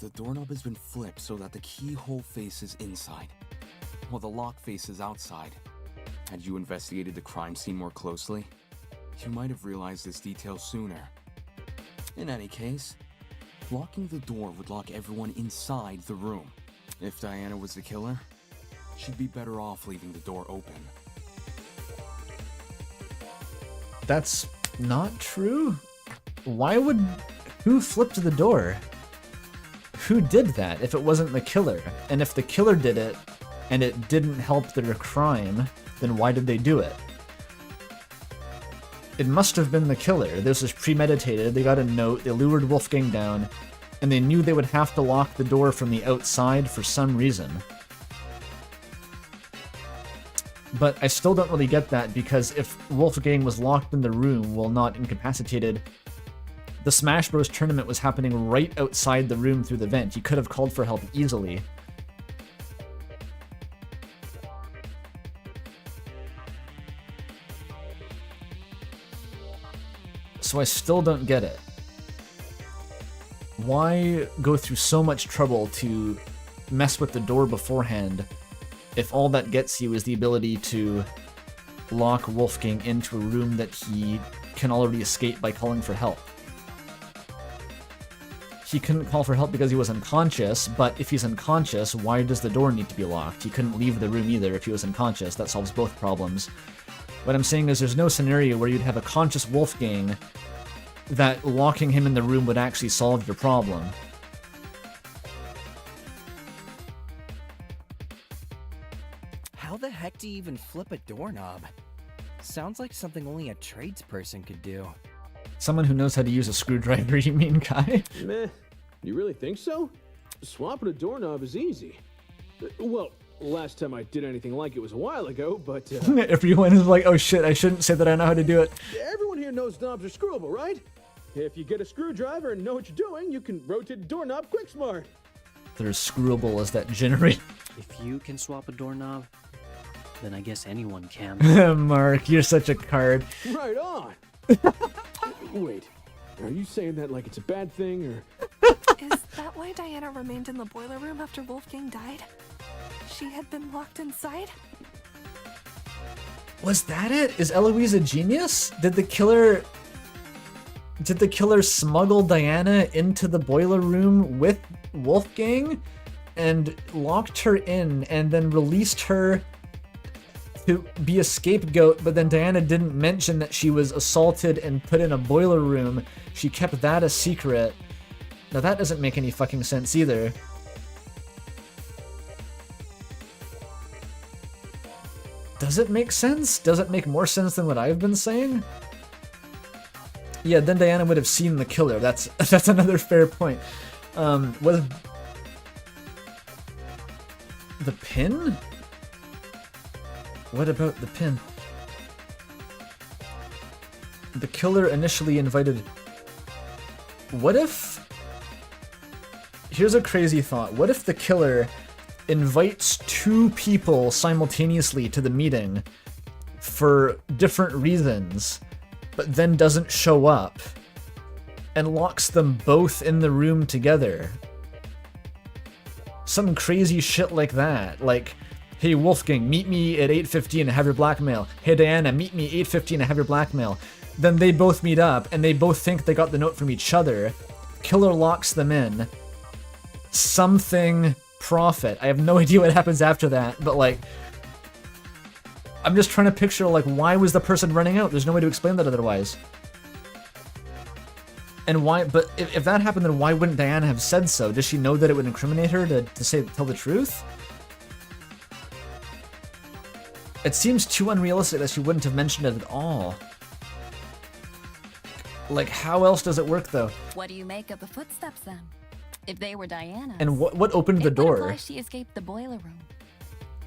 [SPEAKER 20] The doorknob has been flipped so that the keyhole faces inside, while the lock faces outside. Had you investigated the crime scene more closely, you might have realized this detail sooner. In any case, locking the door would lock everyone inside the room. If Diana was the killer, she'd be better off leaving the door open.
[SPEAKER 1] That's not true? Why would... Who flipped the door? Who did that if it wasn't the killer? And if the killer did it, and it didn't help their crime, then why did they do it? It must have been the killer. This was premeditated, they got a note, they lured Wolfgang down, and they knew they would have to lock the door from the outside for some reason. But I still don't really get that, because if Wolfgang was locked in the room while not incapacitated, the Smash Bros. Tournament was happening right outside the room through the vent. He could have called for help easily. So I still don't get it. Why go through so much trouble to mess with the door beforehand if all that gets you is the ability to lock Wolfgang into a room that he can already escape by calling for help? He couldn't call for help because he was unconscious, but if he's unconscious, why does the door need to be locked? He couldn't leave the room either if he was unconscious. That solves both problems. What I'm saying is there's no scenario where you'd have a conscious Wolfgang that locking him in the room would actually solve your problem.
[SPEAKER 4] How the heck do you even flip a doorknob? Sounds like something only a tradesperson could do.
[SPEAKER 1] Someone who knows how to use a screwdriver, you mean, Kai?
[SPEAKER 15] Meh. You really think so? Swapping a doorknob is easy. Well, last time I did anything like it was a while ago, but...
[SPEAKER 1] Everyone is like, oh shit, I shouldn't say that I know how to do it.
[SPEAKER 15] Everyone here knows knobs are screwable, right? If you get a screwdriver and know what you're doing, you can rotate the doorknob quick smart.
[SPEAKER 1] They're as screwable as that generator.
[SPEAKER 7] If you can swap a doorknob, then I guess anyone can.
[SPEAKER 1] Mark, you're such a card.
[SPEAKER 15] Right on. Wait, are you saying that like it's a bad thing, or...?
[SPEAKER 16] Is that why Diana remained in the boiler room after Wolfgang died? She had been locked inside?
[SPEAKER 1] Was that it? Is Eloise a genius? Did the killer smuggle Diana into the boiler room with Wolfgang and locked her in and then released her to be a scapegoat, but then Diana didn't mention that she was assaulted and put in a boiler room. She kept that a secret. Now that doesn't make any fucking sense either. Does it make sense? Does it make more sense than what I've been saying? Yeah, then Diana would have seen the killer. That's another fair point. What if... The pin? What about the pin? The killer initially invited... What if... Here's a crazy thought. What if the killer invites two people simultaneously to the meeting for different reasons, but then doesn't show up and locks them both in the room together? Some crazy shit like that. Like, hey Wolfgang, meet me at 8:15 and have your blackmail. Hey Diana, meet me 8:15 and have your blackmail. Then they both meet up and they both think they got the note from each other. Killer locks them in. Something profit. I have no idea what happens after that, but like, I'm just trying to picture, like, why was the person running out? There's no way to explain that otherwise. And why, but if that happened, then why wouldn't Diana have said so? Does she know that it would incriminate her to tell the truth? It seems too unrealistic that she wouldn't have mentioned it at all. Like, how else does it work, though?
[SPEAKER 11] What do you make of the footsteps, then? If they were Diana's...
[SPEAKER 1] And what opened the
[SPEAKER 11] it would
[SPEAKER 1] door?
[SPEAKER 11] imply she escaped the boiler room.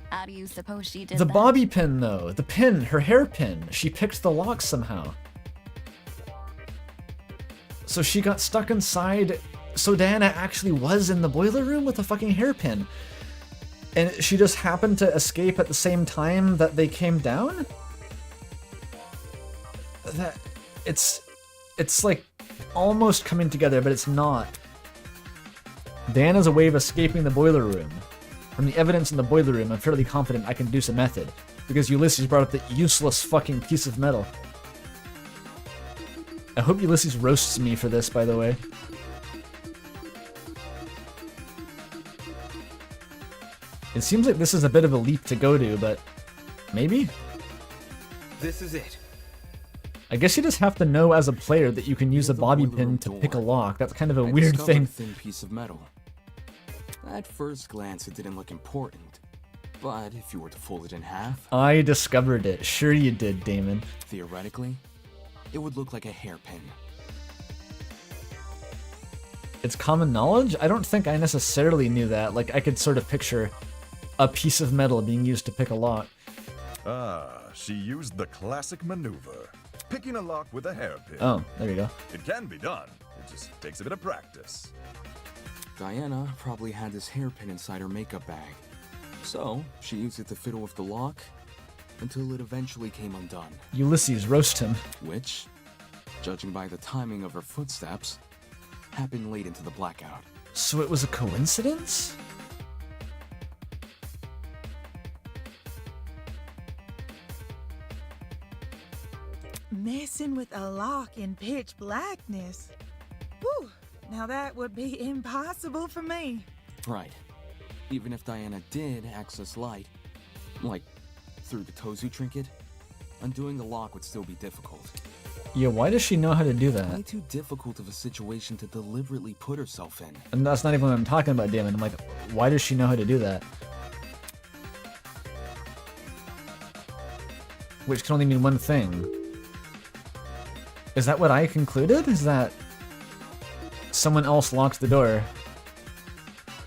[SPEAKER 11] How do you suppose she did
[SPEAKER 1] The
[SPEAKER 11] that?
[SPEAKER 1] bobby pin, though. The pin, her hairpin. She picked the lock somehow. So she got stuck inside. So Diana actually was in the boiler room with a fucking hairpin. And she just happened to escape at the same time that they came down? That... It's like almost coming together, but it's not. Diana's a way of escaping the boiler room. From the evidence in the boiler room, I'm fairly confident I can deduce a method. Because Ulysses brought up the useless fucking piece of metal. I hope Ulysses roasts me for this, by the way. It seems like this is a bit of a leap to go to, but maybe?
[SPEAKER 5] This is it.
[SPEAKER 1] I guess you just have to know as a player that you can use a bobby pin to pick a lock. That's kind of a weird thing.
[SPEAKER 20] A thin piece of metal. At first glance, it didn't look important, but if you were to fold it in half...
[SPEAKER 1] I discovered it. Sure you did, Damon.
[SPEAKER 20] Theoretically, it would look like a hairpin.
[SPEAKER 1] It's common knowledge? I don't think I necessarily knew that. Like, I could sort of picture a piece of metal being used to pick a lock.
[SPEAKER 17] Ah, she used the classic maneuver. Picking a lock with a hairpin.
[SPEAKER 1] Oh, there you go.
[SPEAKER 17] It can be done. It just takes a bit of practice.
[SPEAKER 20] Diana probably had this hairpin inside her makeup bag. So, she used it to fiddle with the lock until it eventually came undone.
[SPEAKER 1] Ulysses, roast him.
[SPEAKER 20] Which, judging by the timing of her footsteps, happened late into the blackout.
[SPEAKER 1] So it was a coincidence?
[SPEAKER 13] Messing with a lock in pitch blackness. Whew, now that would be impossible for me.
[SPEAKER 20] Right. Even if Diana did access light, like through the Tozu trinket, undoing the lock would still be difficult.
[SPEAKER 1] Yeah, why does she know how to do that?
[SPEAKER 20] Way too difficult of a situation to deliberately put herself in.
[SPEAKER 1] And that's not even what I'm talking about, Damon. I'm like, why does she know how to do that? Which can only mean one thing. Is that what I concluded? Is that someone else locked the door?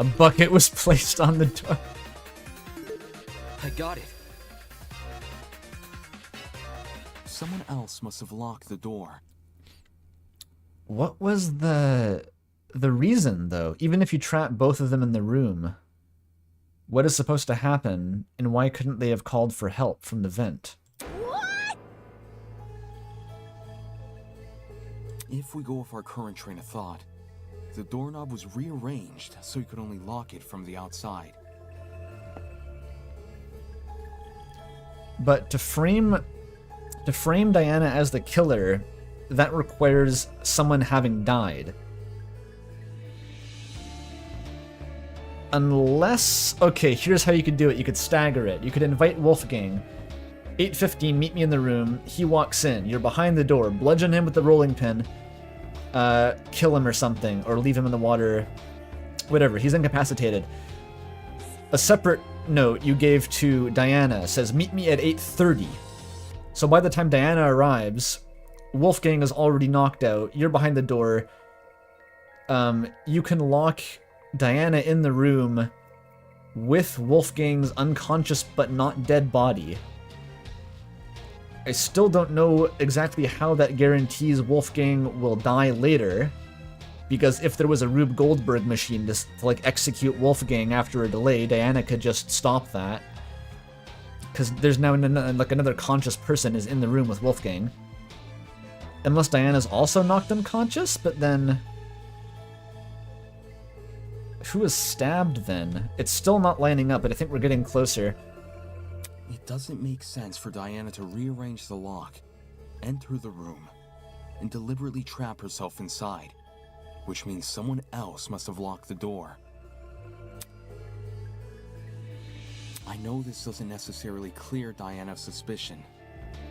[SPEAKER 1] A bucket was placed on the door.
[SPEAKER 5] I got it.
[SPEAKER 20] Someone else must have locked the door.
[SPEAKER 1] What was the reason, though? Even if you trap both of them in the room, what is supposed to happen, and why couldn't they have called for help from the vent?
[SPEAKER 20] If we go off our current train of thought, the doorknob was rearranged so you could only lock it from the outside.
[SPEAKER 1] But to frame Diana as the killer, that requires someone having died. Unless... Okay, here's how you could do it. You could stagger it. You could invite Wolfgang. 8:15, meet me in the room. He walks in. You're behind the door. Bludgeon him with the rolling pin. kill him or something, or leave him in the water, whatever. He's incapacitated. A separate note you gave to Diana says, meet me at 8:30. So by the time Diana arrives, Wolfgang is already knocked out. You're behind the door. You can lock Diana in the room with Wolfgang's unconscious but not dead body. I still don't know exactly how that guarantees Wolfgang will die later, because if there was a Rube Goldberg machine to like execute Wolfgang after a delay, Diana could just stop that. Because there's now another conscious person is in the room with Wolfgang. Unless Diana's also knocked unconscious, but then... Who was stabbed then? It's still not lining up, but I think we're getting closer.
[SPEAKER 20] It doesn't make sense for Diana to rearrange the lock, enter the room, and deliberately trap herself inside, which means someone else must have locked the door. I know this doesn't necessarily clear Diana's suspicion,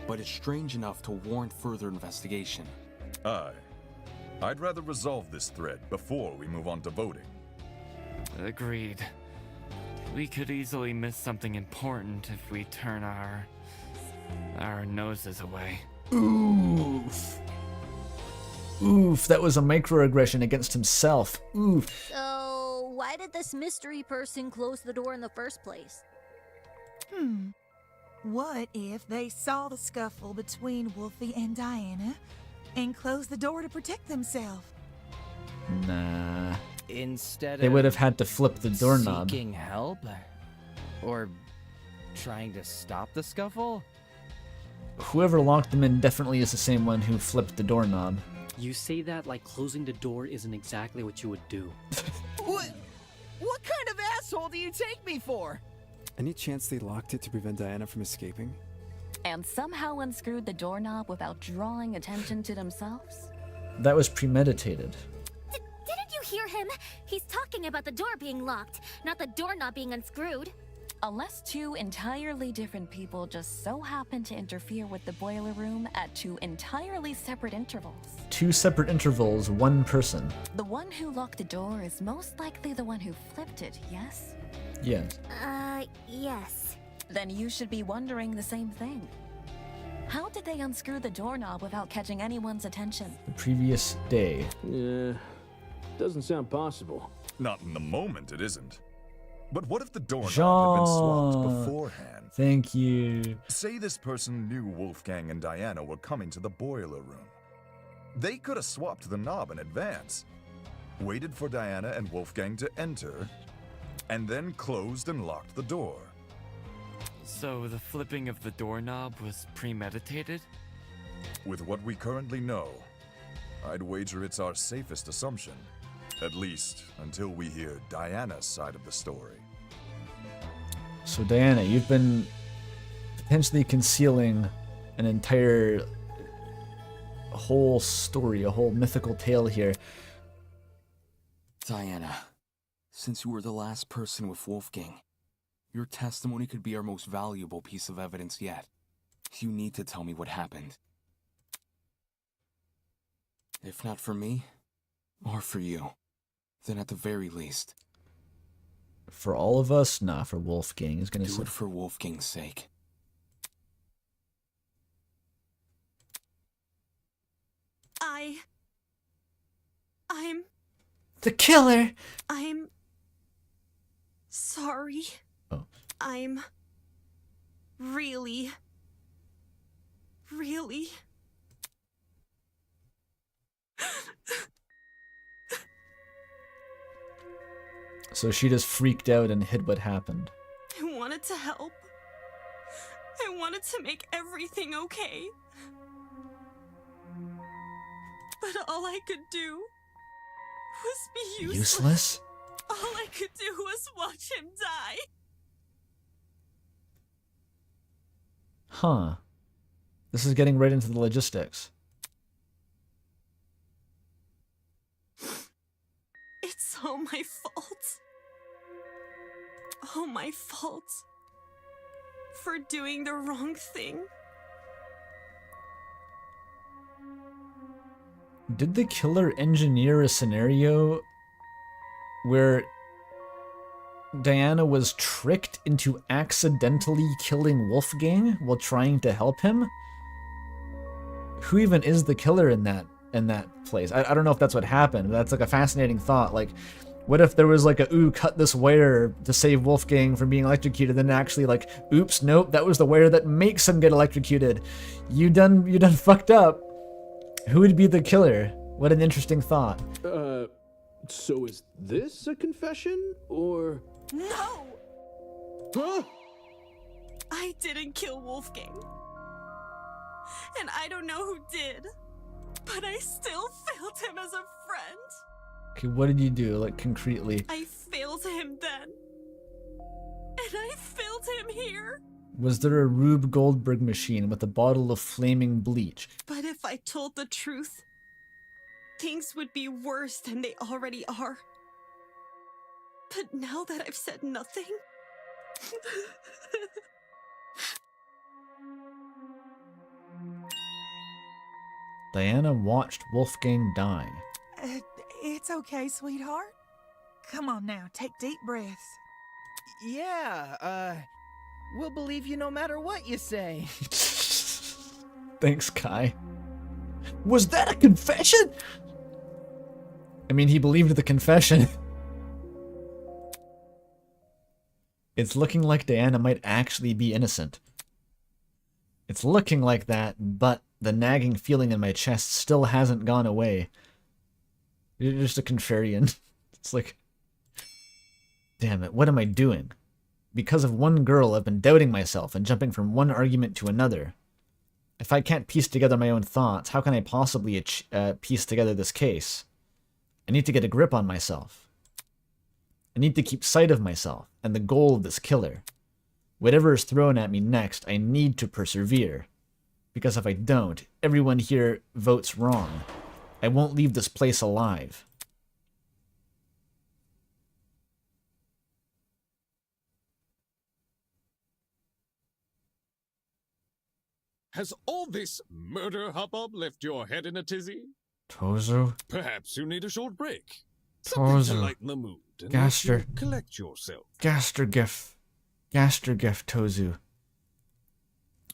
[SPEAKER 20] but it's strange enough to warrant further investigation.
[SPEAKER 17] I'd rather resolve this thread before we move on to voting.
[SPEAKER 18] Agreed. We could easily miss something important if we turn our noses away.
[SPEAKER 1] Oof. Oof, that was a microaggression against himself. Oof.
[SPEAKER 19] So, why did this mystery person close the door in the first place?
[SPEAKER 13] What if they saw the scuffle between Wolfie and Diana and closed the door to protect themselves?
[SPEAKER 1] Nah.
[SPEAKER 4] Instead
[SPEAKER 1] they
[SPEAKER 4] of
[SPEAKER 1] would have had to flip the doorknob.
[SPEAKER 4] Seeking help? Or trying to stop the scuffle?
[SPEAKER 1] Whoever locked them in definitely is the same one who flipped the doorknob.
[SPEAKER 7] You say that like closing the door isn't exactly what you would do.
[SPEAKER 12] What kind of asshole do you take me for?
[SPEAKER 3] Any chance they locked it to prevent Diana from escaping?
[SPEAKER 11] And somehow unscrewed the doorknob without drawing attention to themselves?
[SPEAKER 1] That was premeditated.
[SPEAKER 9] Didn't you hear him? He's talking about the door being locked, not the doorknob being unscrewed.
[SPEAKER 11] Unless two entirely different people just so happen to interfere with the boiler room at two entirely separate intervals.
[SPEAKER 1] 2 separate intervals, 1 person.
[SPEAKER 11] The one who locked the door is most likely the one who flipped it, yes?
[SPEAKER 1] Yes.
[SPEAKER 9] Yes.
[SPEAKER 11] Then you should be wondering the same thing. How did they unscrew the doorknob without catching anyone's attention?
[SPEAKER 1] The previous day.
[SPEAKER 15] Yeah, doesn't sound possible.
[SPEAKER 17] Not in the moment, it isn't. But what if the doorknob had been swapped
[SPEAKER 1] Jean.
[SPEAKER 17] beforehand?
[SPEAKER 1] Thank you.
[SPEAKER 17] Say this person knew Wolfgang and Diana were coming to the boiler room. They could have swapped the knob in advance, waited for Diana and Wolfgang to enter, and then closed and locked the door.
[SPEAKER 18] So the flipping of the doorknob was premeditated?
[SPEAKER 17] With what we currently know, I'd wager it's our safest assumption. At least until we hear Diana's side of the story.
[SPEAKER 1] So Diana, you've been potentially concealing an entire whole story, a whole mythical tale here.
[SPEAKER 20] Diana, since you were the last person with Wolfgang, your testimony could be our most valuable piece of evidence yet. You need to tell me what happened. If not for me, or for you, then at the very least...
[SPEAKER 1] For all of us? Nah, for Wolfgang is gonna
[SPEAKER 20] do
[SPEAKER 1] say.
[SPEAKER 20] it for Wolfgang's sake.
[SPEAKER 2] I'm...
[SPEAKER 1] The killer!
[SPEAKER 2] I'm... sorry.
[SPEAKER 1] Oh.
[SPEAKER 2] I'm... really...
[SPEAKER 1] So she just freaked out and hid what happened.
[SPEAKER 2] I wanted to help. I wanted to make everything okay. But all I could do was be useless.
[SPEAKER 1] Useless?
[SPEAKER 2] All I could do was watch him die.
[SPEAKER 1] Huh. This is getting right into the logistics.
[SPEAKER 2] It's all my fault. All my fault. For doing the wrong thing.
[SPEAKER 1] Did the killer engineer a scenario where Diana was tricked into accidentally killing Wolfgang while trying to help him? Who even is the killer in that place? I don't know if that's what happened, but that's like a fascinating thought. Like, what if there was like a, ooh, cut this wire to save Wolfgang from being electrocuted, then actually like, oops, nope, that was the wire that makes him get electrocuted. You done fucked up. Who would be the killer? What an interesting thought.
[SPEAKER 15] So is this a confession, or?
[SPEAKER 14] No!
[SPEAKER 15] Huh?
[SPEAKER 14] I didn't kill Wolfgang. And I don't know who did. But I still failed him as a friend.
[SPEAKER 1] Okay, what did you do, like, concretely?
[SPEAKER 14] I failed him then. And I failed him here.
[SPEAKER 1] Was there a Rube Goldberg machine with a bottle of flaming bleach?
[SPEAKER 14] But if I told the truth, things would be worse than they already are. But now that I've said nothing...
[SPEAKER 1] Diana watched Wolfgang die.
[SPEAKER 13] It's okay, sweetheart. Come on now, take deep breaths.
[SPEAKER 12] Yeah, we'll believe you no matter what you say.
[SPEAKER 1] Thanks, Kai. Was that a confession? I mean, he believed the confession. It's looking like Diana might actually be innocent. It's looking like that, but the nagging feeling in my chest still hasn't gone away. You're just a contrarian. It's like, damn it, what am I doing? Because of one girl, I've been doubting myself and jumping from one argument to another. If I can't piece together my own thoughts, how can I possibly piece together this case? I need to get a grip on myself. I need to keep sight of myself and the goal of this killer. Whatever is thrown at me next, I need to persevere. Because if I don't, everyone here votes wrong. I won't leave this place alive.
[SPEAKER 8] Has all this murder hubbub left your head in a tizzy?
[SPEAKER 6] Tozu.
[SPEAKER 8] Perhaps you need a short break. Something to
[SPEAKER 6] Tozu.
[SPEAKER 8] lighten the mood and
[SPEAKER 6] Gaster.
[SPEAKER 8] let you collect yourself.
[SPEAKER 6] Gastergif. Gastergif, Tozu.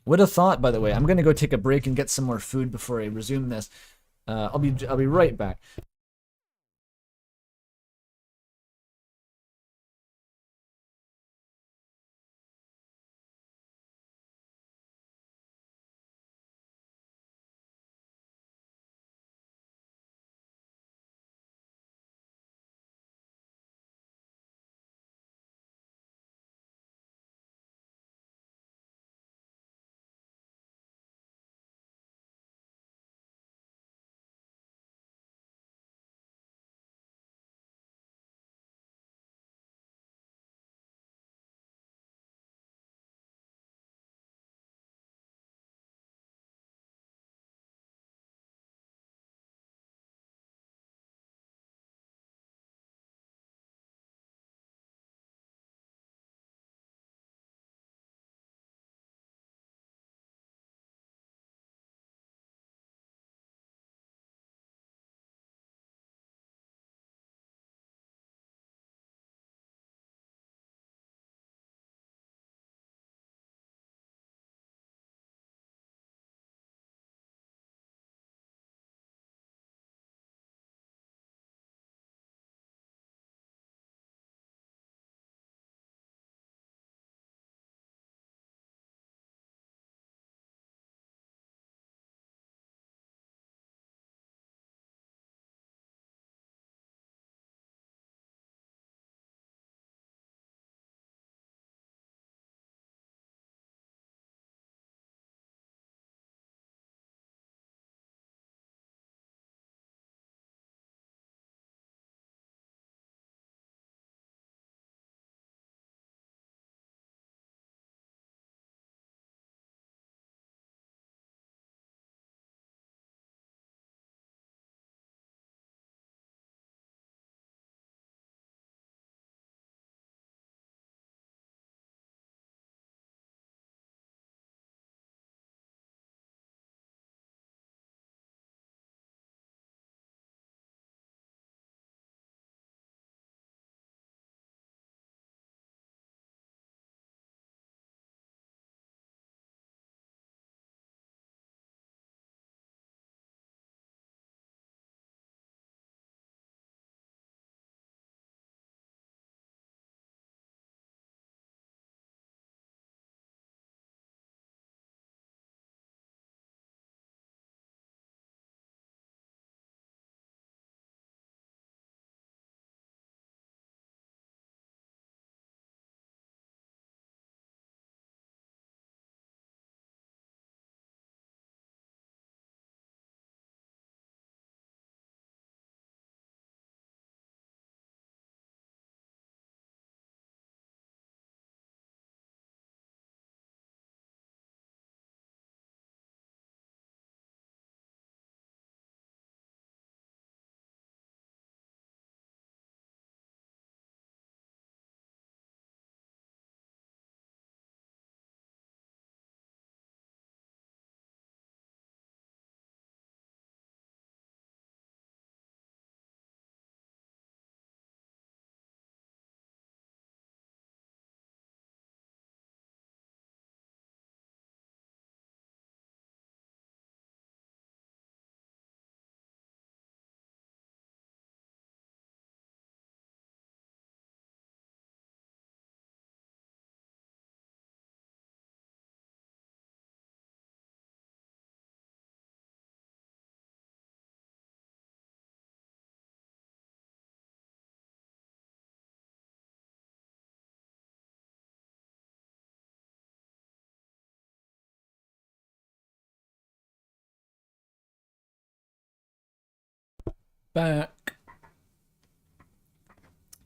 [SPEAKER 1] What a thought, by the way. I'm gonna go take a break and get some more food before I resume this. I'll be right back. back.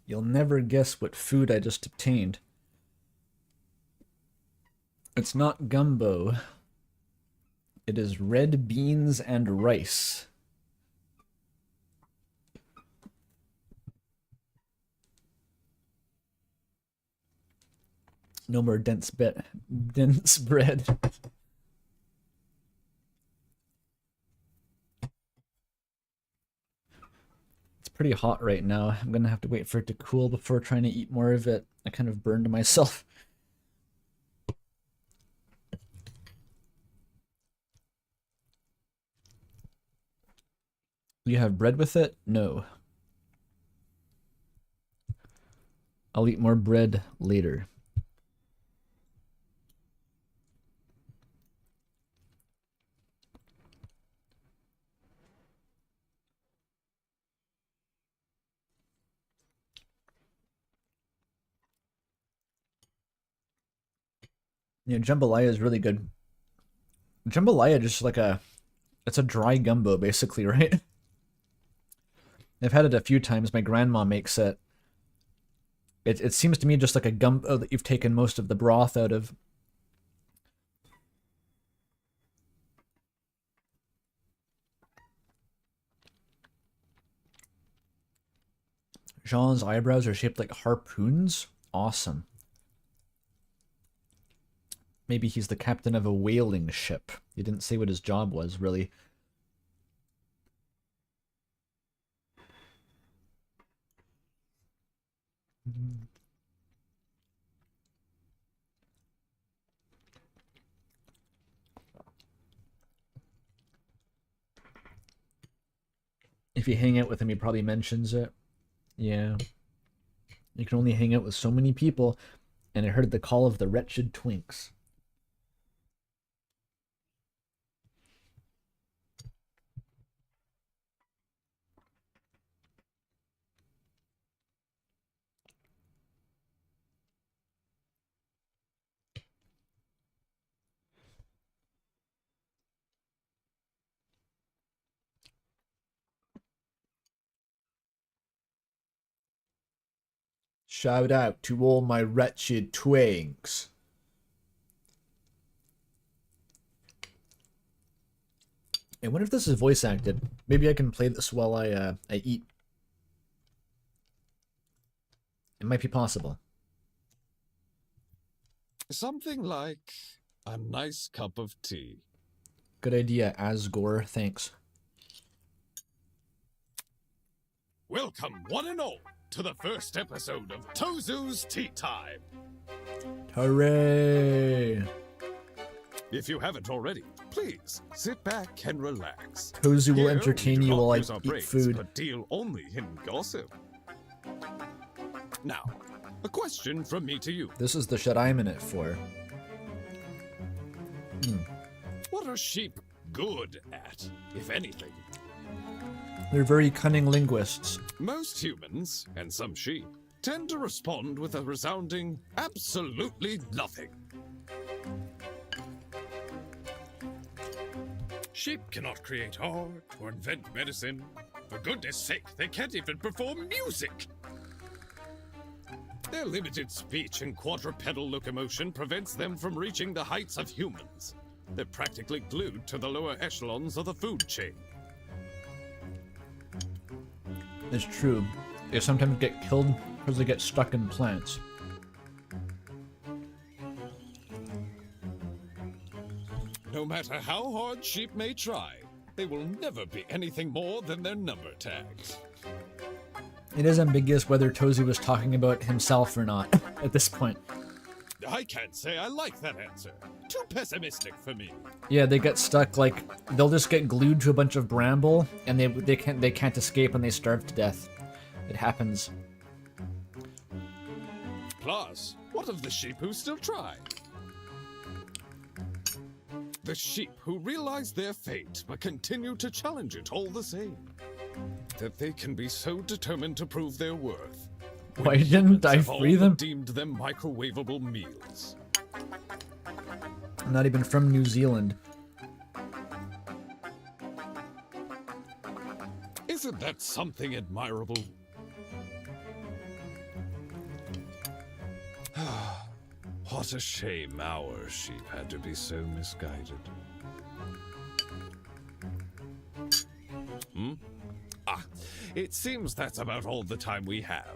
[SPEAKER 1] You'll never guess what food I just obtained. It's not gumbo. It is red beans and rice. No more dense bread. It's pretty hot right now. I'm gonna have to wait for it to cool before trying to eat more of it. I kind of burned myself. You have bread with it? No. I'll eat more bread later. Yeah, jambalaya is really good. Jambalaya just like it's a dry gumbo basically, right? I've had it a few times. My grandma makes it. It seems to me just like a gumbo that you've taken most of the broth out of. Jean's eyebrows are shaped like harpoons? Awesome. Maybe he's the captain of a whaling ship. He didn't say what his job was, really. If you hang out with him, he probably mentions it. Yeah. You can only hang out with so many people, and I heard the call of the wretched twinks. Shout out to all my wretched twinks. I wonder if this is voice acted. Maybe I can play this while I eat. It might be possible.
[SPEAKER 8] Something like a nice cup of tea.
[SPEAKER 1] Good idea, Asgore. Thanks.
[SPEAKER 8] Welcome, one and all, to the first episode of Tozu's Tea Time.
[SPEAKER 1] Hooray!
[SPEAKER 8] If you haven't already, please sit back and relax.
[SPEAKER 1] Tozu will
[SPEAKER 8] Here,
[SPEAKER 1] entertain
[SPEAKER 8] we do
[SPEAKER 1] you
[SPEAKER 8] not
[SPEAKER 1] while I
[SPEAKER 8] use our
[SPEAKER 1] eat
[SPEAKER 8] brains,
[SPEAKER 1] food.
[SPEAKER 8] But deal only in gossip. Now, a question from me to you.
[SPEAKER 1] This is the shit I'm in it for.
[SPEAKER 8] What are sheep good at, if anything?
[SPEAKER 1] They're very cunning linguists.
[SPEAKER 8] Most humans, and some sheep, tend to respond with a resounding absolutely nothing. Sheep cannot create art or invent medicine. For goodness sake, they can't even perform music. Their limited speech and quadrupedal locomotion prevents them from reaching the heights of humans. They're practically glued to the lower echelons of the food chain.
[SPEAKER 1] It's true. They sometimes get killed because they get stuck in plants.
[SPEAKER 8] No matter how hard sheep may try, they will never be anything more than their number tags.
[SPEAKER 1] It is ambiguous whether Tozu was talking about himself or not at this point.
[SPEAKER 8] I can't say I like that answer. Too pessimistic for me.
[SPEAKER 1] Yeah, they get stuck, like, they'll just get glued to a bunch of bramble, and they can't escape and they starve to death. It happens.
[SPEAKER 8] Plus, what of the sheep who still try? The sheep who realize their fate but continue to challenge it all the same. That they can be so determined to prove their worth.
[SPEAKER 1] Why didn't I free them?
[SPEAKER 8] Deemed them microwavable meals.
[SPEAKER 1] I'm not even from New Zealand.
[SPEAKER 8] Is Isn't that something admirable? What a shame our sheep had to be so misguided. Hmm? Ah, it seems that's about all the time we have.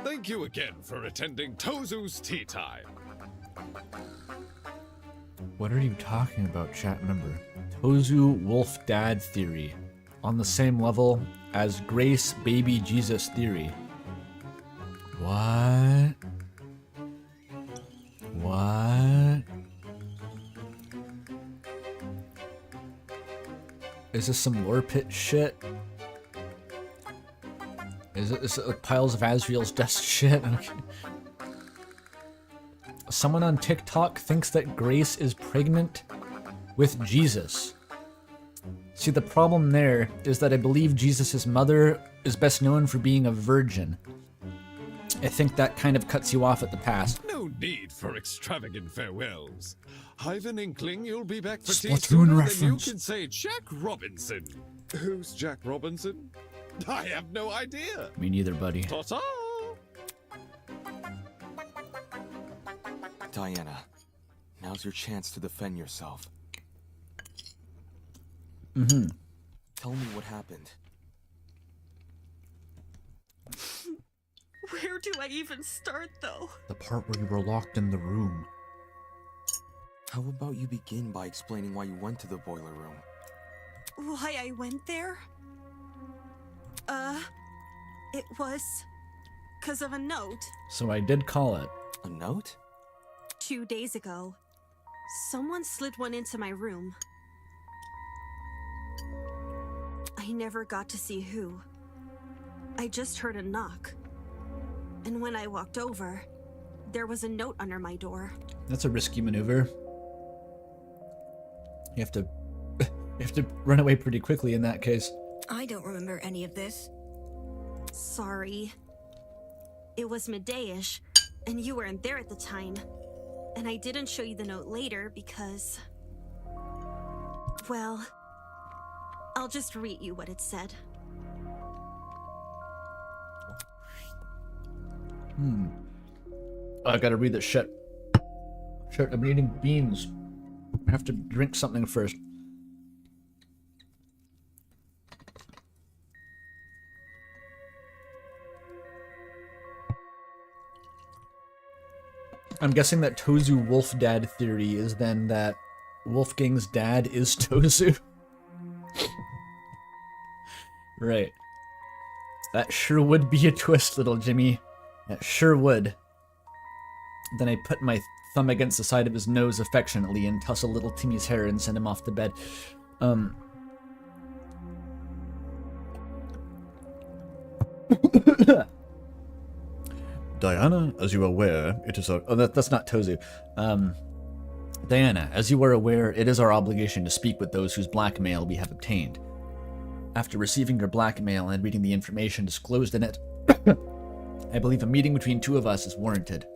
[SPEAKER 8] Thank you again for attending Tozu's Tea Time.
[SPEAKER 1] What are you talking about, chat member? Tozu Wolf Dad Theory. On the same level as Grace Baby Jesus Theory. What? What? Is this some lore pit shit? Is it like piles of Azriel's dust shit? Okay. Someone on TikTok thinks that Grace is pregnant with Jesus. See, the problem there is that I believe Jesus' mother is best known for being a virgin. I think that kind of cuts you off at the pass.
[SPEAKER 8] No need for extravagant farewells. I've an inkling you'll be back for tea
[SPEAKER 1] Splatoon
[SPEAKER 8] sooner
[SPEAKER 1] reference.
[SPEAKER 8] than you can say Jack Robinson. Who's Jack Robinson? I have no idea.
[SPEAKER 1] Me neither, buddy.
[SPEAKER 8] Ta-ta!
[SPEAKER 20] Diana, now's your chance to defend yourself.
[SPEAKER 1] Mm-hmm.
[SPEAKER 20] Tell me what happened.
[SPEAKER 10] Where do I even start, though?
[SPEAKER 6] The part where you were locked in the room.
[SPEAKER 20] How about you begin by explaining why you went to the boiler room?
[SPEAKER 2] Why I went there? It was 'cause of a note.
[SPEAKER 1] So I did call it.
[SPEAKER 20] A note?
[SPEAKER 2] 2 days ago, someone slid one into my room. I never got to see who. I just heard a knock. And when I walked over, there was a note under my door.
[SPEAKER 1] That's a risky maneuver. You have to run away pretty quickly in that case.
[SPEAKER 21] I don't remember any of this.
[SPEAKER 2] Sorry. It was midday-ish, and you weren't there at the time. And I didn't show you the note later because... well, I'll just read you what it said.
[SPEAKER 1] I gotta read this shit. Shit, I'm eating beans. I have to drink something first. I'm guessing that Tozu Wolf Dad theory is then that Wolfgang's dad is Tozu. Right. That sure would be a twist, little Jimmy. That sure would. Then I put my thumb against the side of his nose affectionately and tussle little Timmy's hair and send him off to bed. Diana, as you are aware, it is our... Oh, that's not Tozu. Diana, as you are aware, it is our obligation to speak with those whose blackmail we have obtained. After receiving your blackmail and reading the information disclosed in it, I believe a meeting between two of us is warranted.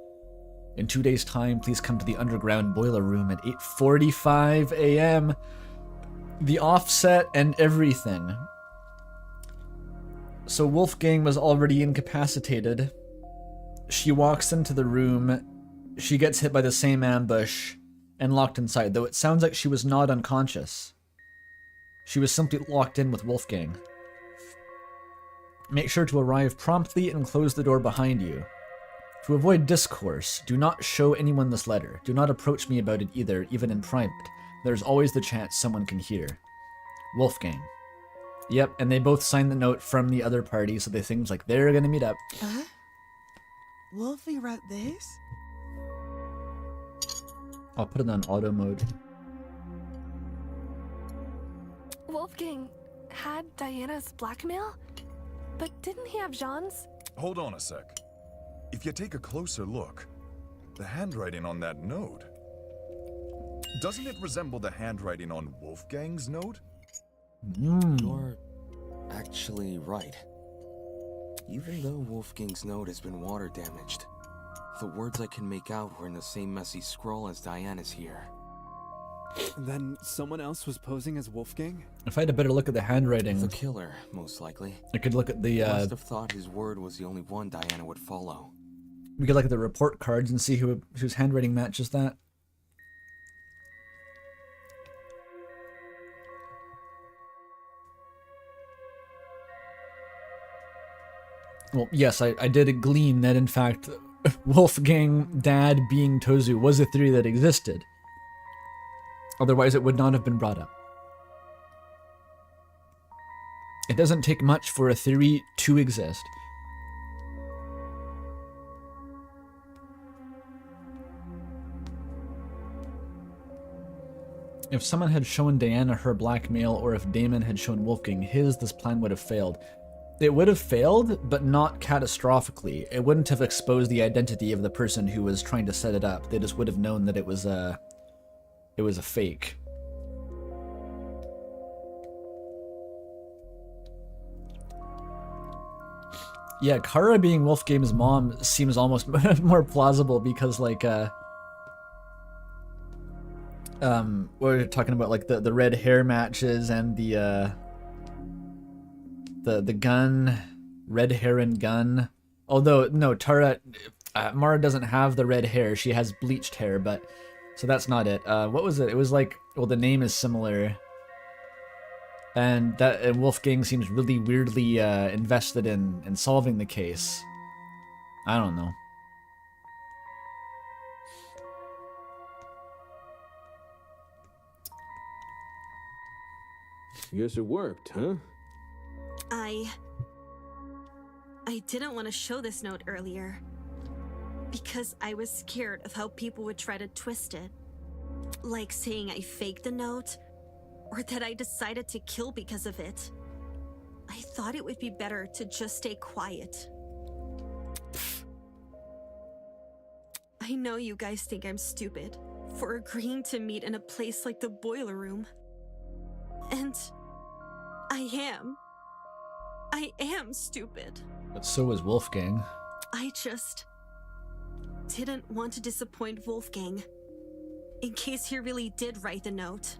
[SPEAKER 1] In 2 days' time, please come to the underground boiler room at 8:45 a.m. The offset and everything. So Wolfgang was already incapacitated. She walks into the room. She gets hit by the same ambush and locked inside, though it sounds like she was not unconscious. She was simply locked in with Wolfgang. Make sure to arrive promptly and close the door behind you. To avoid discourse, do not show anyone this letter. Do not approach me about it either, even in private. There's always the chance someone can hear. Wolfgang. Yep, and they both signed the note from the other party, so they think like they're gonna meet up.
[SPEAKER 13] Wolfie wrote this?
[SPEAKER 1] I'll put it on auto mode.
[SPEAKER 16] Wolfgang had Diana's blackmail? But didn't he have Jean's?
[SPEAKER 17] Hold on a sec. If you take a closer look, the handwriting on that note, doesn't it resemble the handwriting on Wolfgang's note?
[SPEAKER 20] You're actually right. Even though Wolfgang's note has been water damaged, the words I can make out were in the same messy scroll as Diana's here.
[SPEAKER 3] Then someone else was posing as Wolfgang?
[SPEAKER 1] If I had a better look at the handwriting...
[SPEAKER 20] The killer, most likely.
[SPEAKER 1] I could look at the...
[SPEAKER 20] Must have thought his word was the only one Diana would follow.
[SPEAKER 1] We could look at the report cards and see whose handwriting matches that. Well, yes, I did glean that, in fact, Wolfgang Dad being Tozu was a theory that existed. Otherwise, it would not have been brought up. It doesn't take much for a theory to exist. If someone had shown Diana her blackmail, or if Damon had shown Wolfgang his, this plan would have failed. It would have failed, but not catastrophically. It wouldn't have exposed the identity of the person who was trying to set it up. They just would have known that it was a fake. Yeah, Kara being Wolfgang's mom seems almost more plausible because, like, we're talking about, like, the red hair matches and the gun, red hair and gun. Although, no, Mara doesn't have the red hair. She has bleached hair, but, so that's not it. What was it? It was like, well, the name is similar. And Wolfgang seems really weirdly invested in solving the case. I don't know.
[SPEAKER 15] Guess it worked, huh?
[SPEAKER 2] I didn't want to show this note earlier because I was scared of how people would try to twist it. Like saying I faked the note, or that I decided to kill because of it. I thought it would be better to just stay quiet. I know you guys think I'm stupid for agreeing to meet in a place like the boiler room. And I am. I am stupid.
[SPEAKER 1] But so is Wolfgang.
[SPEAKER 2] I just didn't want to disappoint Wolfgang in case he really did write the note.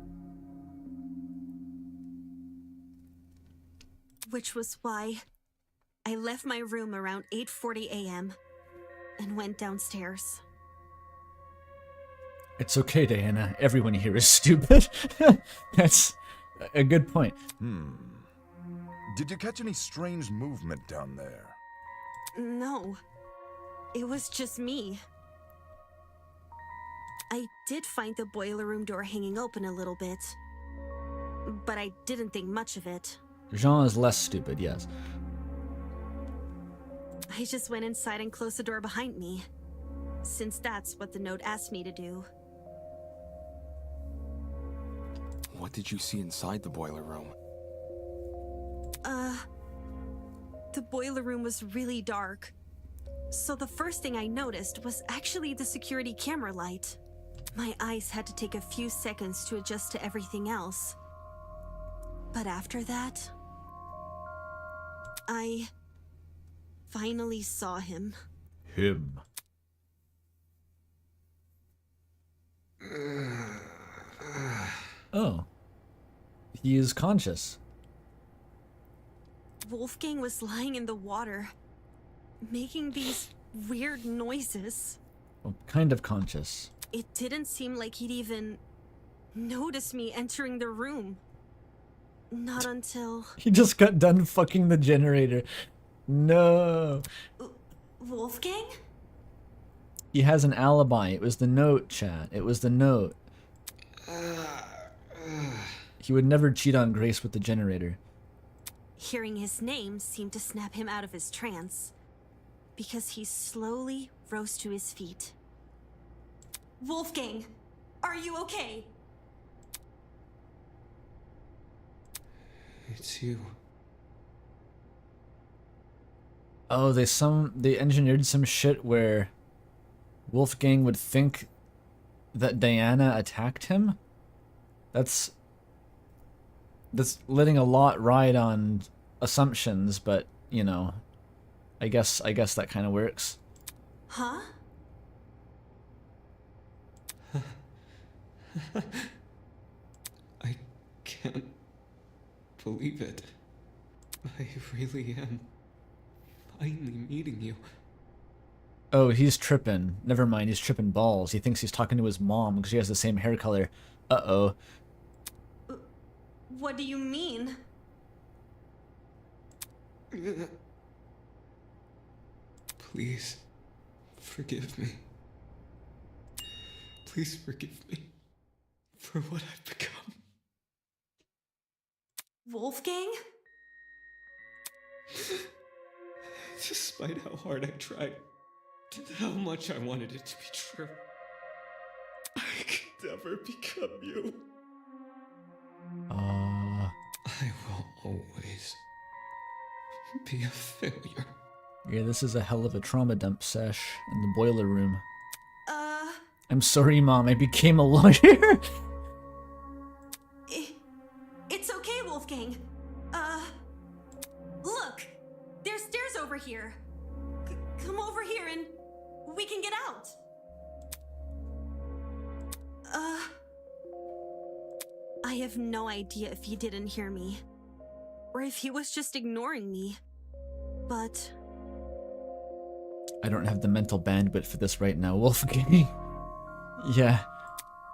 [SPEAKER 2] Which was why I left my room around 8:40 a.m. and went downstairs.
[SPEAKER 1] It's okay, Diana. Everyone here is stupid. That's a good point.
[SPEAKER 17] Did you catch any strange movement down there?
[SPEAKER 2] No, it was just me. I did find the boiler room door hanging open a little bit, but I didn't think much of it.
[SPEAKER 1] Jean is less stupid, yes.
[SPEAKER 2] I just went inside and closed the door behind me, since that's what the note asked me to do.
[SPEAKER 20] What did you see inside the boiler room?
[SPEAKER 2] The boiler room was really dark. So the first thing I noticed was actually the security camera light. My eyes had to take a few seconds to adjust to everything else. But after that, I finally saw him.
[SPEAKER 1] Him. Oh. He is conscious.
[SPEAKER 2] Wolfgang was lying in the water, making these weird noises.
[SPEAKER 1] Well, kind of conscious.
[SPEAKER 2] It didn't seem like he'd even notice me entering the room. Not until...
[SPEAKER 1] He just got done fucking the generator. No.
[SPEAKER 2] Wolfgang?
[SPEAKER 1] He has an alibi. It was the note, chat. It was the note. He would never cheat on Grace with the generator.
[SPEAKER 2] Hearing his name seemed to snap him out of his trance, because he slowly rose to his feet. Wolfgang, are you okay?
[SPEAKER 15] It's you.
[SPEAKER 1] Oh, they engineered some shit where Wolfgang would think that Diana attacked him? That's letting a lot ride on assumptions, but, you know, I guess that kind of works.
[SPEAKER 2] Huh?
[SPEAKER 5] I can't believe it. I really am finally meeting you.
[SPEAKER 1] Oh, he's tripping. Never mind, he's tripping balls. He thinks he's talking to his mom because she has the same hair color. Uh-oh.
[SPEAKER 2] What do you mean?
[SPEAKER 5] Please, forgive me. Please forgive me for what I've become.
[SPEAKER 2] Wolfgang?
[SPEAKER 5] Despite how hard I tried, how much I wanted it to be true, I could never become you. I will always be a failure.
[SPEAKER 1] Yeah, this is a hell of a trauma dump sesh in the boiler room. I'm sorry, Mom, I became a lawyer.
[SPEAKER 2] It's okay, Wolfgang. Look! There's stairs over here. Come over here and we can get out. I have no idea if he didn't hear me, or if he was just ignoring me, but...
[SPEAKER 1] I don't have the mental bandwidth for this right now, Wolfgang. Yeah.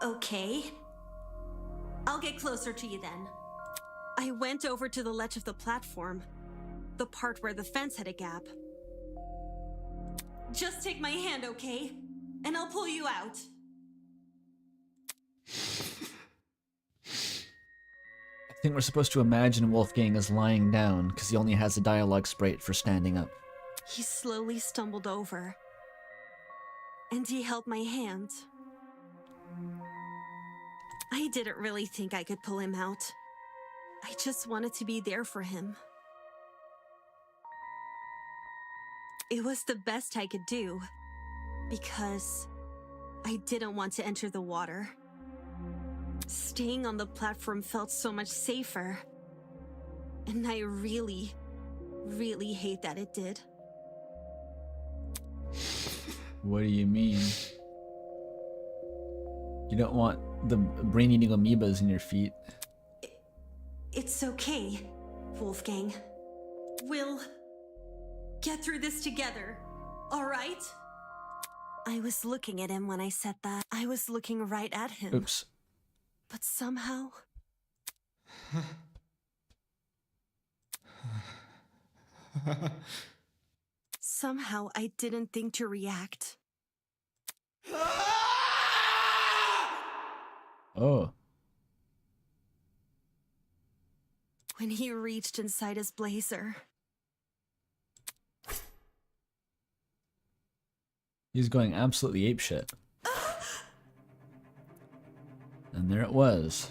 [SPEAKER 2] Okay. I'll get closer to you then. I went over to the ledge of the platform, the part where the fence had a gap. Just take my hand, okay? And I'll pull you out.
[SPEAKER 1] I think we're supposed to imagine Wolfgang as lying down, because he only has a dialogue sprite for standing up.
[SPEAKER 2] He slowly stumbled over, and he held my hand. I didn't really think I could pull him out. I just wanted to be there for him. It was the best I could do, because I didn't want to enter the water. Staying on the platform felt so much safer, and I really, really hate that it did.
[SPEAKER 1] What do you mean? You don't want the brain-eating amoebas in your feet.
[SPEAKER 2] It's okay, Wolfgang. We'll get through this together, all right? I was looking at him when I said that. I was looking right at him.
[SPEAKER 1] Oops.
[SPEAKER 2] But somehow... somehow I didn't think to react.
[SPEAKER 1] Oh.
[SPEAKER 2] When he reached inside his blazer.
[SPEAKER 1] He's going absolutely apeshit. And there it was.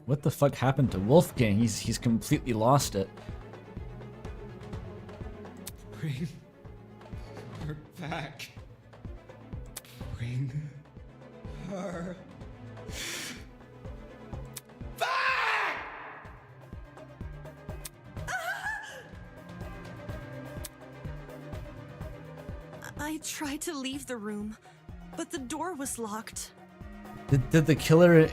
[SPEAKER 1] What the fuck happened to Wolfgang? He's completely lost it.
[SPEAKER 5] Bring her back. Bring her back!
[SPEAKER 2] I tried to leave the room, but the door was locked.
[SPEAKER 1] Did the killer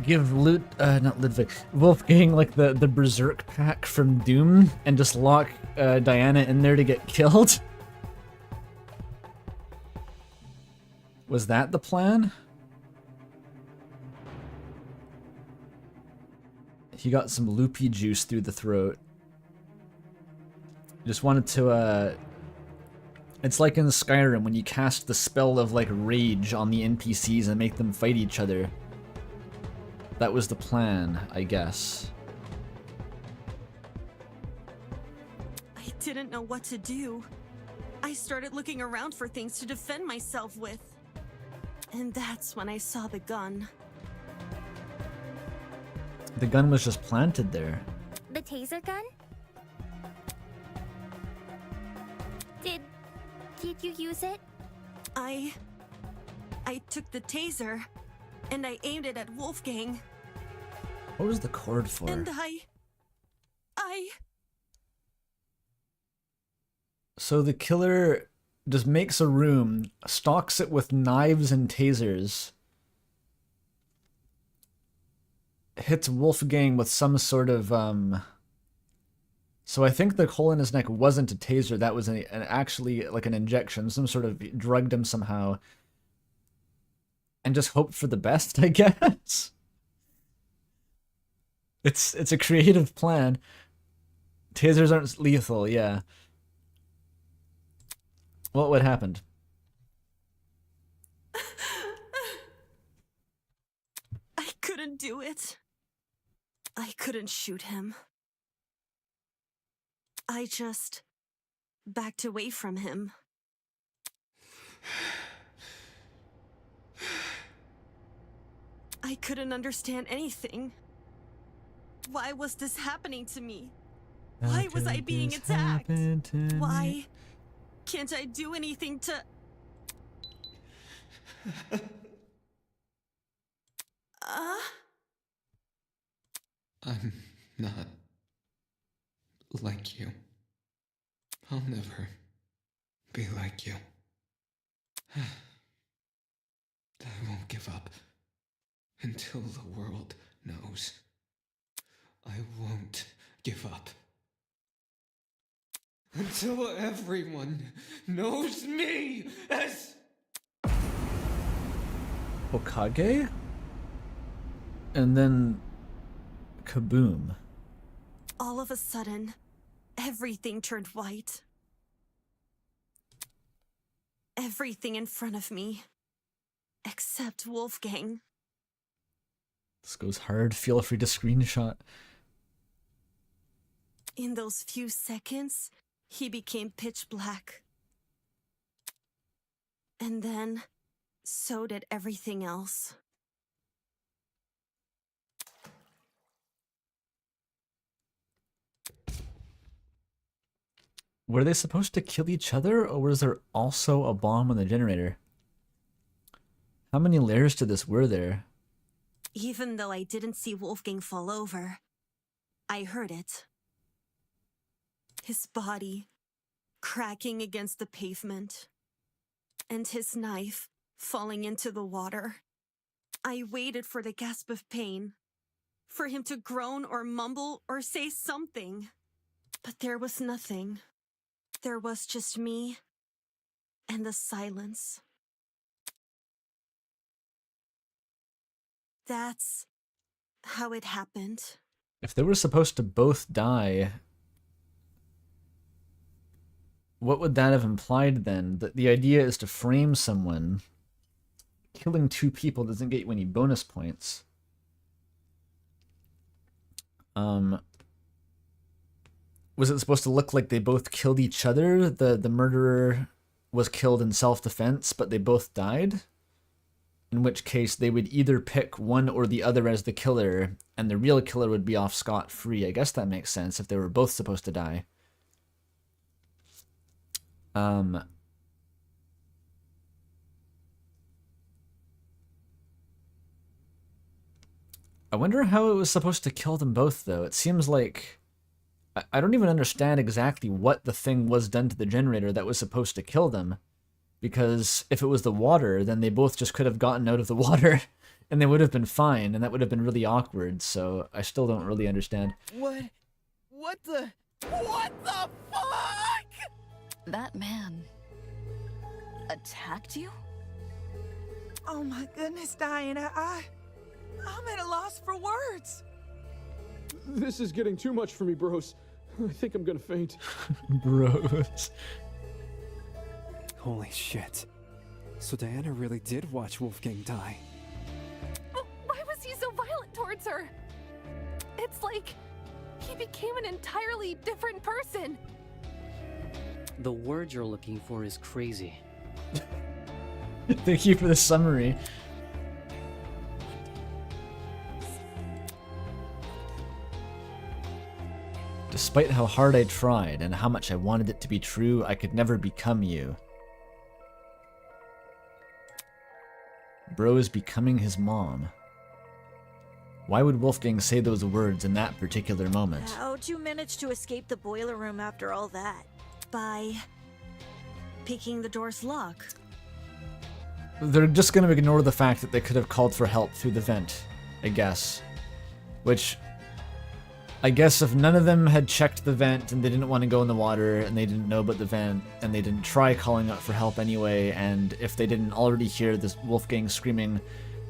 [SPEAKER 1] give not Ludwig, Wolfgang like the berserk pack from Doom and just lock Diana in there to get killed? Was that the plan? He got some loopy juice through the throat. Just wanted to it's like in Skyrim when you cast the spell of like rage on the NPCs and make them fight each other. That was the plan, I guess.
[SPEAKER 2] I didn't know what to do. I started looking around for things to defend myself with. And that's when I saw the gun.
[SPEAKER 1] The gun was just planted there.
[SPEAKER 9] The taser gun? Did you use it?
[SPEAKER 2] I took the taser, and I aimed it at Wolfgang.
[SPEAKER 1] What was the cord for?
[SPEAKER 2] And
[SPEAKER 1] So the killer just makes a room, stalks it with knives and tasers, hits Wolfgang with some sort of, So I think the hole in his neck wasn't a taser, that was an actually like an injection, some sort of drugged him somehow. And just hoped for the best, I guess. It's a creative plan. Tasers aren't lethal, yeah. What happened?
[SPEAKER 2] I couldn't do it. I couldn't shoot him. I just backed away from him. I couldn't understand anything. Why was this happening to me? Why was I being attacked? Why can't I do anything to...
[SPEAKER 5] I'm not like you. I'll never be like you. I won't give up until the world knows. I won't give up until everyone knows me as
[SPEAKER 1] Hokage? And then kaboom.
[SPEAKER 2] All of a sudden, everything turned white. Everything in front of me. Except Wolfgang.
[SPEAKER 1] This goes hard. Feel free to screenshot.
[SPEAKER 2] In those few seconds, he became pitch black. And then, so did everything else.
[SPEAKER 1] Were they supposed to kill each other, or was there also a bomb on the generator? How many layers to this were there?
[SPEAKER 2] Even though I didn't see Wolfgang fall over, I heard it. His body cracking against the pavement, and his knife falling into the water. I waited for the gasp of pain, for him to groan or mumble or say something. But there was nothing. There was just me and the silence. That's how it happened.
[SPEAKER 1] If they were supposed to both die, what would that have implied then? That the idea is to frame someone. Killing two people doesn't get you any bonus points. Was it supposed to look like they both killed each other? The murderer was killed in self-defense, but they both died? In which case, they would either pick one or the other as the killer, and the real killer would be off scot-free. I guess that makes sense if they were both supposed to die. I wonder how it was supposed to kill them both, though. It seems like... I don't even understand exactly what the thing was done to the generator that was supposed to kill them. Because if it was the water, then they both just could have gotten out of the water, and they would have been fine, and that would have been really awkward, so I still don't really understand.
[SPEAKER 12] What the fuck?
[SPEAKER 11] That man attacked you?
[SPEAKER 13] Oh my goodness, Diana, I'm at a loss for words.
[SPEAKER 15] This is getting too much for me, bros. I think I'm gonna faint.
[SPEAKER 1] Bros.
[SPEAKER 3] Holy shit. So Diana really did watch Wolfgang die.
[SPEAKER 16] But why was he so violent towards her? It's like he became an entirely different person.
[SPEAKER 7] The word you're looking for is crazy.
[SPEAKER 1] Thank you for the summary. Despite how hard I tried and how much I wanted it to be true, I could never become you. Bro is becoming his mom. Why would Wolfgang say those words in that particular moment?
[SPEAKER 19] How'd you manage to escape the boiler room after all that?
[SPEAKER 2] By picking the door's lock.
[SPEAKER 1] They're just going to ignore the fact that they could have called for help through the vent, I guess. Which, I guess if none of them had checked the vent and they didn't want to go in the water and they didn't know about the vent and they didn't try calling out for help anyway, and if they didn't already hear this Wolfgang screaming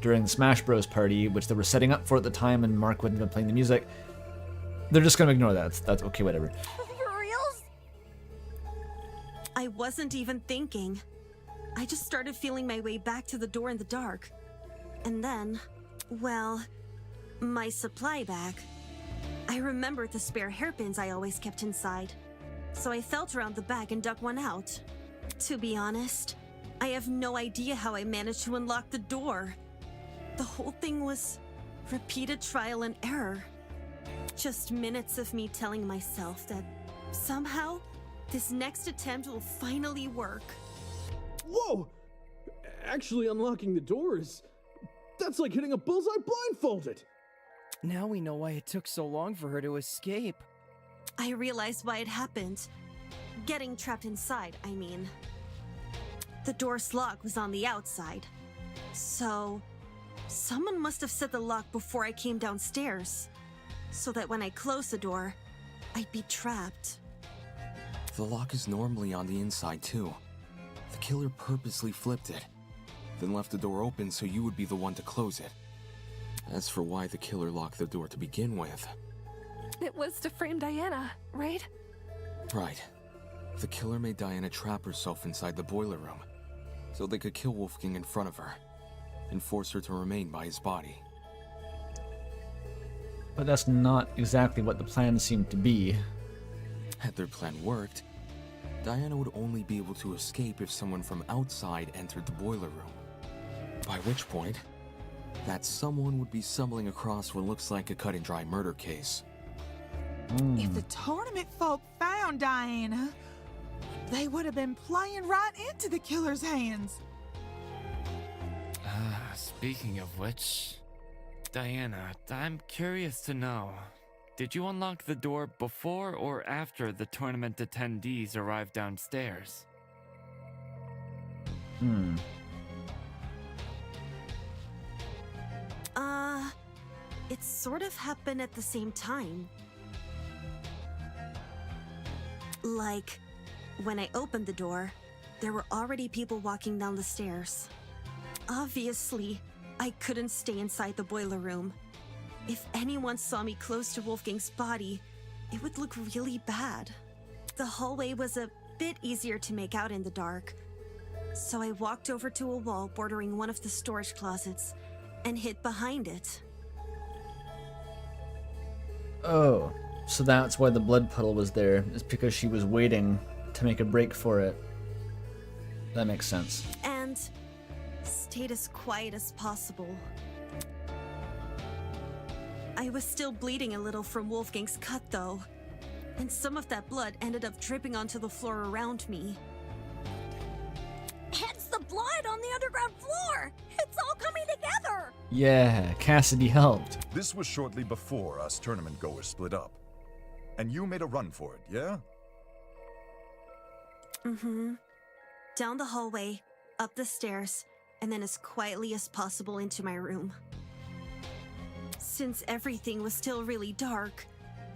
[SPEAKER 1] during the Smash Bros. Party, which they were setting up for at the time and Mark wouldn't have been playing the music, they're just going to ignore that. That's okay, whatever.
[SPEAKER 2] For reals? I wasn't even thinking. I just started feeling my way back to the door in the dark. And then, well, my supply bag. I remembered the spare hairpins I always kept inside. So I felt around the bag and dug one out. To be honest, I have no idea how I managed to unlock the door. The whole thing was repeated trial and error. Just minutes of me telling myself that somehow this next attempt will finally work.
[SPEAKER 15] Whoa! Actually unlocking the doors, that's like hitting a bullseye blindfolded!
[SPEAKER 12] Now we know why it took so long for her to escape.
[SPEAKER 2] I realized why it happened. Getting trapped inside, I mean. The door's lock was on the outside. So, someone must have set the lock before I came downstairs. So that when I closed the door, I'd be trapped.
[SPEAKER 20] The lock is normally on the inside too. The killer purposely flipped it, then left the door open so you would be the one to close it. As for why the killer locked the door to begin with...
[SPEAKER 16] It was to frame Diana, right?
[SPEAKER 20] Right. The killer made Diana trap herself inside the boiler room, so they could kill Wolfgang in front of her, and force her to remain by his body.
[SPEAKER 1] But that's not exactly what the plan seemed to be.
[SPEAKER 20] Had their plan worked, Diana would only be able to escape if someone from outside entered the boiler room. By which point, that someone would be stumbling across what looks like a cut-and-dry murder case.
[SPEAKER 13] If the tournament folk found Diana, they would have been playing right into the killer's hands.
[SPEAKER 18] Speaking of which, Diana, I'm curious to know, did you unlock the door before or after the tournament attendees arrived downstairs?
[SPEAKER 2] It sort of happened at the same time. Like, when I opened the door, there were already people walking down the stairs. Obviously, I couldn't stay inside the boiler room. If anyone saw me close to Wolfgang's body, it would look really bad. The hallway was a bit easier to make out in the dark, so I walked over to a wall bordering one of the storage closets and hid behind it.
[SPEAKER 1] Oh, so that's why the blood puddle was there. It's because she was waiting to make a break for it. That makes sense.
[SPEAKER 2] And stayed as quiet as possible. I was still bleeding a little from Wolfgang's cut, though, and some of that blood ended up dripping onto the floor around me.
[SPEAKER 19] Hence the blood on the underground floor! It's all coming together!
[SPEAKER 1] Yeah, Cassidy helped.
[SPEAKER 17] This was shortly before us tournament goers split up. And you made a run for it, yeah?
[SPEAKER 2] Down the hallway, up the stairs, and then as quietly as possible into my room. Since everything was still really dark,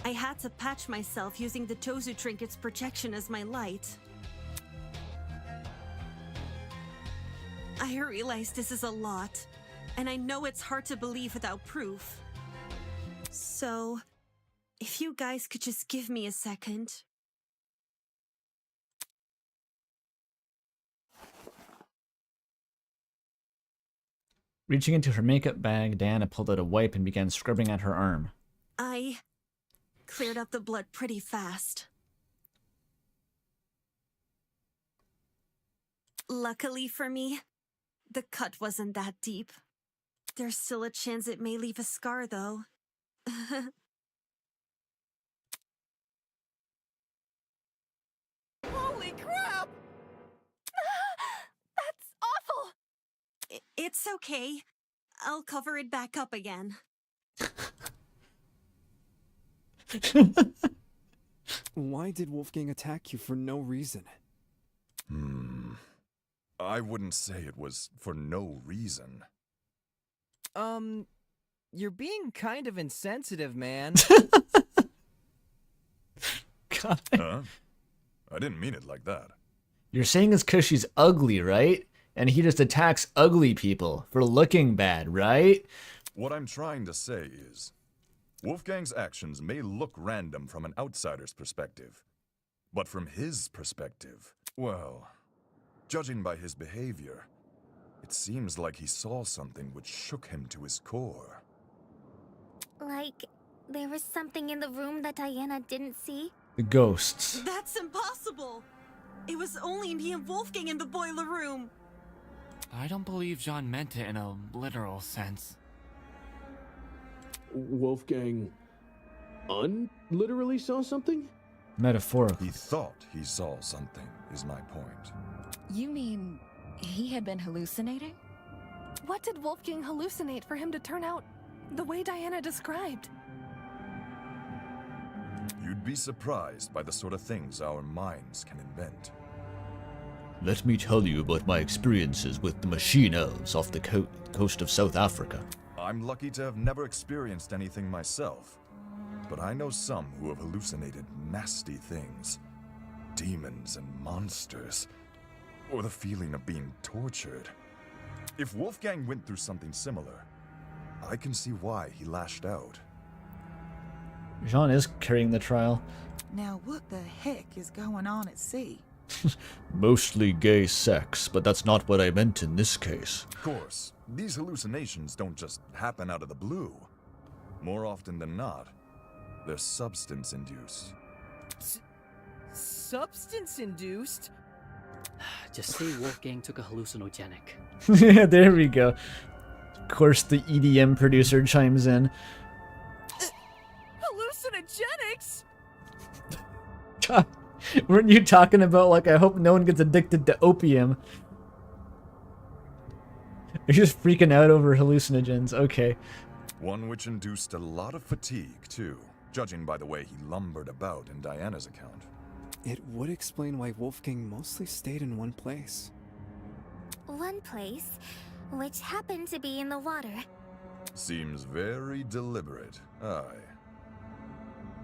[SPEAKER 2] I had to patch myself using the Tozu Trinket's projection as my light. I realize this is a lot, and I know it's hard to believe without proof. So, if you guys could just give me a second.
[SPEAKER 1] Reaching into her makeup bag, Diana pulled out a wipe and began scrubbing at her arm.
[SPEAKER 2] I cleared up the blood pretty fast. Luckily for me, the cut wasn't that deep. There's still a chance it may leave a scar, though.
[SPEAKER 19] Holy crap! That's awful!
[SPEAKER 2] It's okay. I'll cover it back up again.
[SPEAKER 3] Why did Wolfgang attack you for no reason?
[SPEAKER 17] I wouldn't say it was for no reason.
[SPEAKER 12] You're being kind of insensitive, man.
[SPEAKER 1] God.
[SPEAKER 17] Huh? I didn't mean it like that.
[SPEAKER 1] You're saying it's because she's ugly, right? And he just attacks ugly people for looking bad, right?
[SPEAKER 17] What I'm trying to say is, Wolfgang's actions may look random from an outsider's perspective, but from his perspective, well, judging by his behavior, it seems like he saw something which shook him to his core.
[SPEAKER 9] Like, there was something in the room that Diana didn't see?
[SPEAKER 1] The ghosts.
[SPEAKER 2] That's impossible! It was only me and Wolfgang in the boiler room.
[SPEAKER 18] I don't believe Jean meant it in a literal sense.
[SPEAKER 15] Wolfgang literally saw something?
[SPEAKER 1] Metaphorical.
[SPEAKER 17] He thought he saw something, is my point.
[SPEAKER 11] You mean he had been hallucinating?
[SPEAKER 16] What did Wolfgang hallucinate for him to turn out the way Diana described?
[SPEAKER 17] You'd be surprised by the sort of things our minds can invent.
[SPEAKER 6] Let me tell you about my experiences with the machine elves off the coast of South Africa.
[SPEAKER 17] I'm lucky to have never experienced anything myself, but I know some who have hallucinated nasty things. Demons and monsters, or the feeling of being tortured. If Wolfgang went through something similar, I can see why he lashed out.
[SPEAKER 1] Jean is carrying the trial.
[SPEAKER 13] Now what the heck is going on at sea?
[SPEAKER 6] Mostly gay sex, but that's not what I meant in this case.
[SPEAKER 17] Of course, these hallucinations don't just happen out of the blue. More often than not, they're substance-induced.
[SPEAKER 12] Substance-induced?
[SPEAKER 7] Just say Wolfgang took a hallucinogenic.
[SPEAKER 1] Yeah, there we go. Of course, the EDM producer chimes in.
[SPEAKER 12] Hallucinogenics?
[SPEAKER 1] God, weren't you talking about, like, I hope no one gets addicted to opium? You're just freaking out over hallucinogens. Okay.
[SPEAKER 17] One which induced a lot of fatigue, too, judging by the way he lumbered about in Diana's account.
[SPEAKER 3] It would explain why Wolfgang mostly stayed in one place.
[SPEAKER 9] One place, which happened to be in the water.
[SPEAKER 17] Seems very deliberate, aye.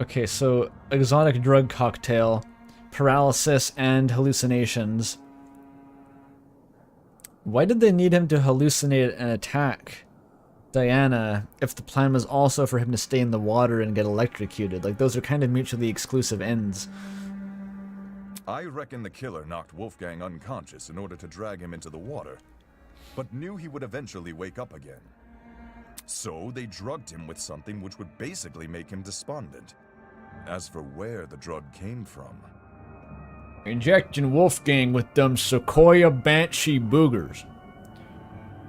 [SPEAKER 1] Okay, so exotic drug cocktail, paralysis, and hallucinations. Why did they need him to hallucinate and attack Diana if the plan was also for him to stay in the water and get electrocuted? Like, those are kind of mutually exclusive ends.
[SPEAKER 17] I reckon the killer knocked Wolfgang unconscious in order to drag him into the water, but knew he would eventually wake up again. So they drugged him with something which would basically make him despondent. As for where the drug came from...
[SPEAKER 6] Injecting Wolfgang with them Sequoia Banshee boogers.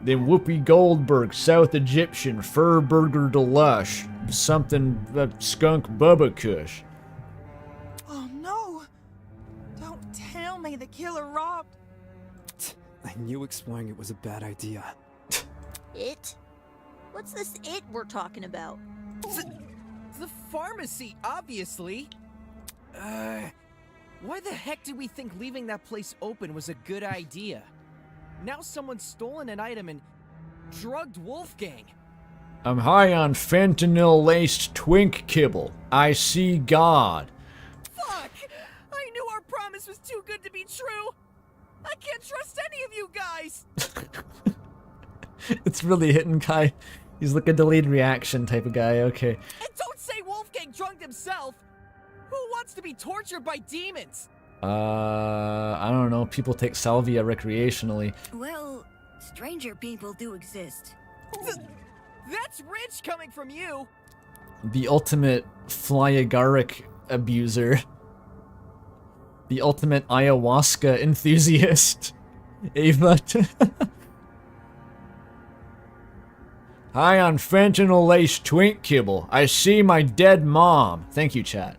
[SPEAKER 6] Then Whoopi Goldberg, South Egyptian, Fur Burger Delush, something skunk Bubba Kush.
[SPEAKER 13] Oh no! Don't tell me the killer robbed.
[SPEAKER 3] I knew exploring it was a bad idea.
[SPEAKER 19] It? What's this it we're talking about?
[SPEAKER 12] The pharmacy, obviously. Why the heck did we think leaving that place open was a good idea? Now someone's stolen an item and drugged Wolfgang.
[SPEAKER 6] I'm high on fentanyl-laced twink kibble. I see God.
[SPEAKER 12] Fuck! I knew our promise was too good to be true. I can't trust any of you guys.
[SPEAKER 1] It's really hitting Kai. He's like a delayed reaction type of guy. Okay.
[SPEAKER 12] And don't say Wolfgang drugged himself. Who wants to be tortured by demons?
[SPEAKER 1] I don't know. People take salvia recreationally.
[SPEAKER 21] Well, stranger people do exist.
[SPEAKER 12] That's rich coming from you.
[SPEAKER 1] The ultimate flyagaric abuser. The ultimate ayahuasca enthusiast. Ava.
[SPEAKER 6] High on fentanyl-laced twink kibble. I see my dead mom.
[SPEAKER 1] Thank you, chat.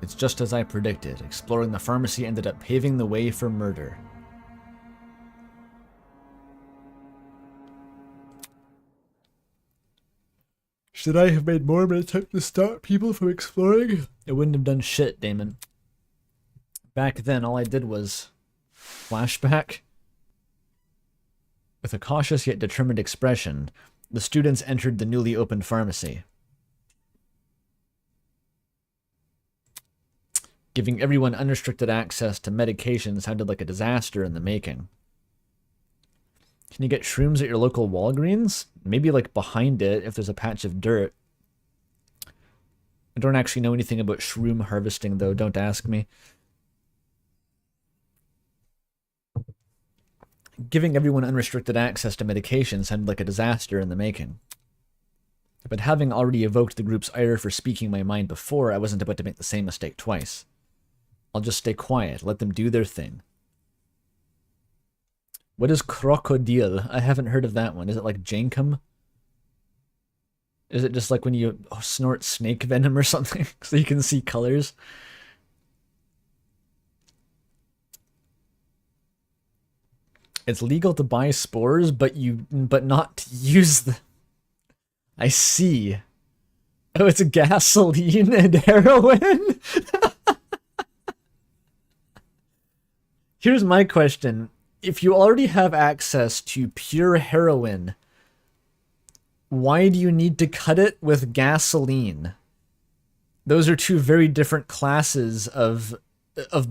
[SPEAKER 1] It's just as I predicted. Exploring the pharmacy ended up paving the way for murder. Should I have made more of an attempt to stop people from exploring? It wouldn't have done shit, Damon. Back then, all I did was flashback. With a cautious yet determined expression, the students entered the newly opened pharmacy. Giving everyone unrestricted access to medication sounded like a disaster in the making. Can you get shrooms at your local Walgreens? Maybe like behind it if there's a patch of dirt. I don't actually know anything about shroom harvesting though, don't ask me. Giving everyone unrestricted access to medication sounded like a disaster in the making. But having already evoked the group's ire for speaking my mind before, I wasn't about to make the same mistake twice. I'll just stay quiet, let them do their thing. What is crocodile? I haven't heard of that one. Is it like jankum? Is it just like when you snort snake venom or something so you can see colors? It's legal to buy spores, but not to use them. I see. Oh, it's gasoline and heroin? Here's my question. If you already have access to pure heroin, why do you need to cut it with gasoline? Those are two very different classes of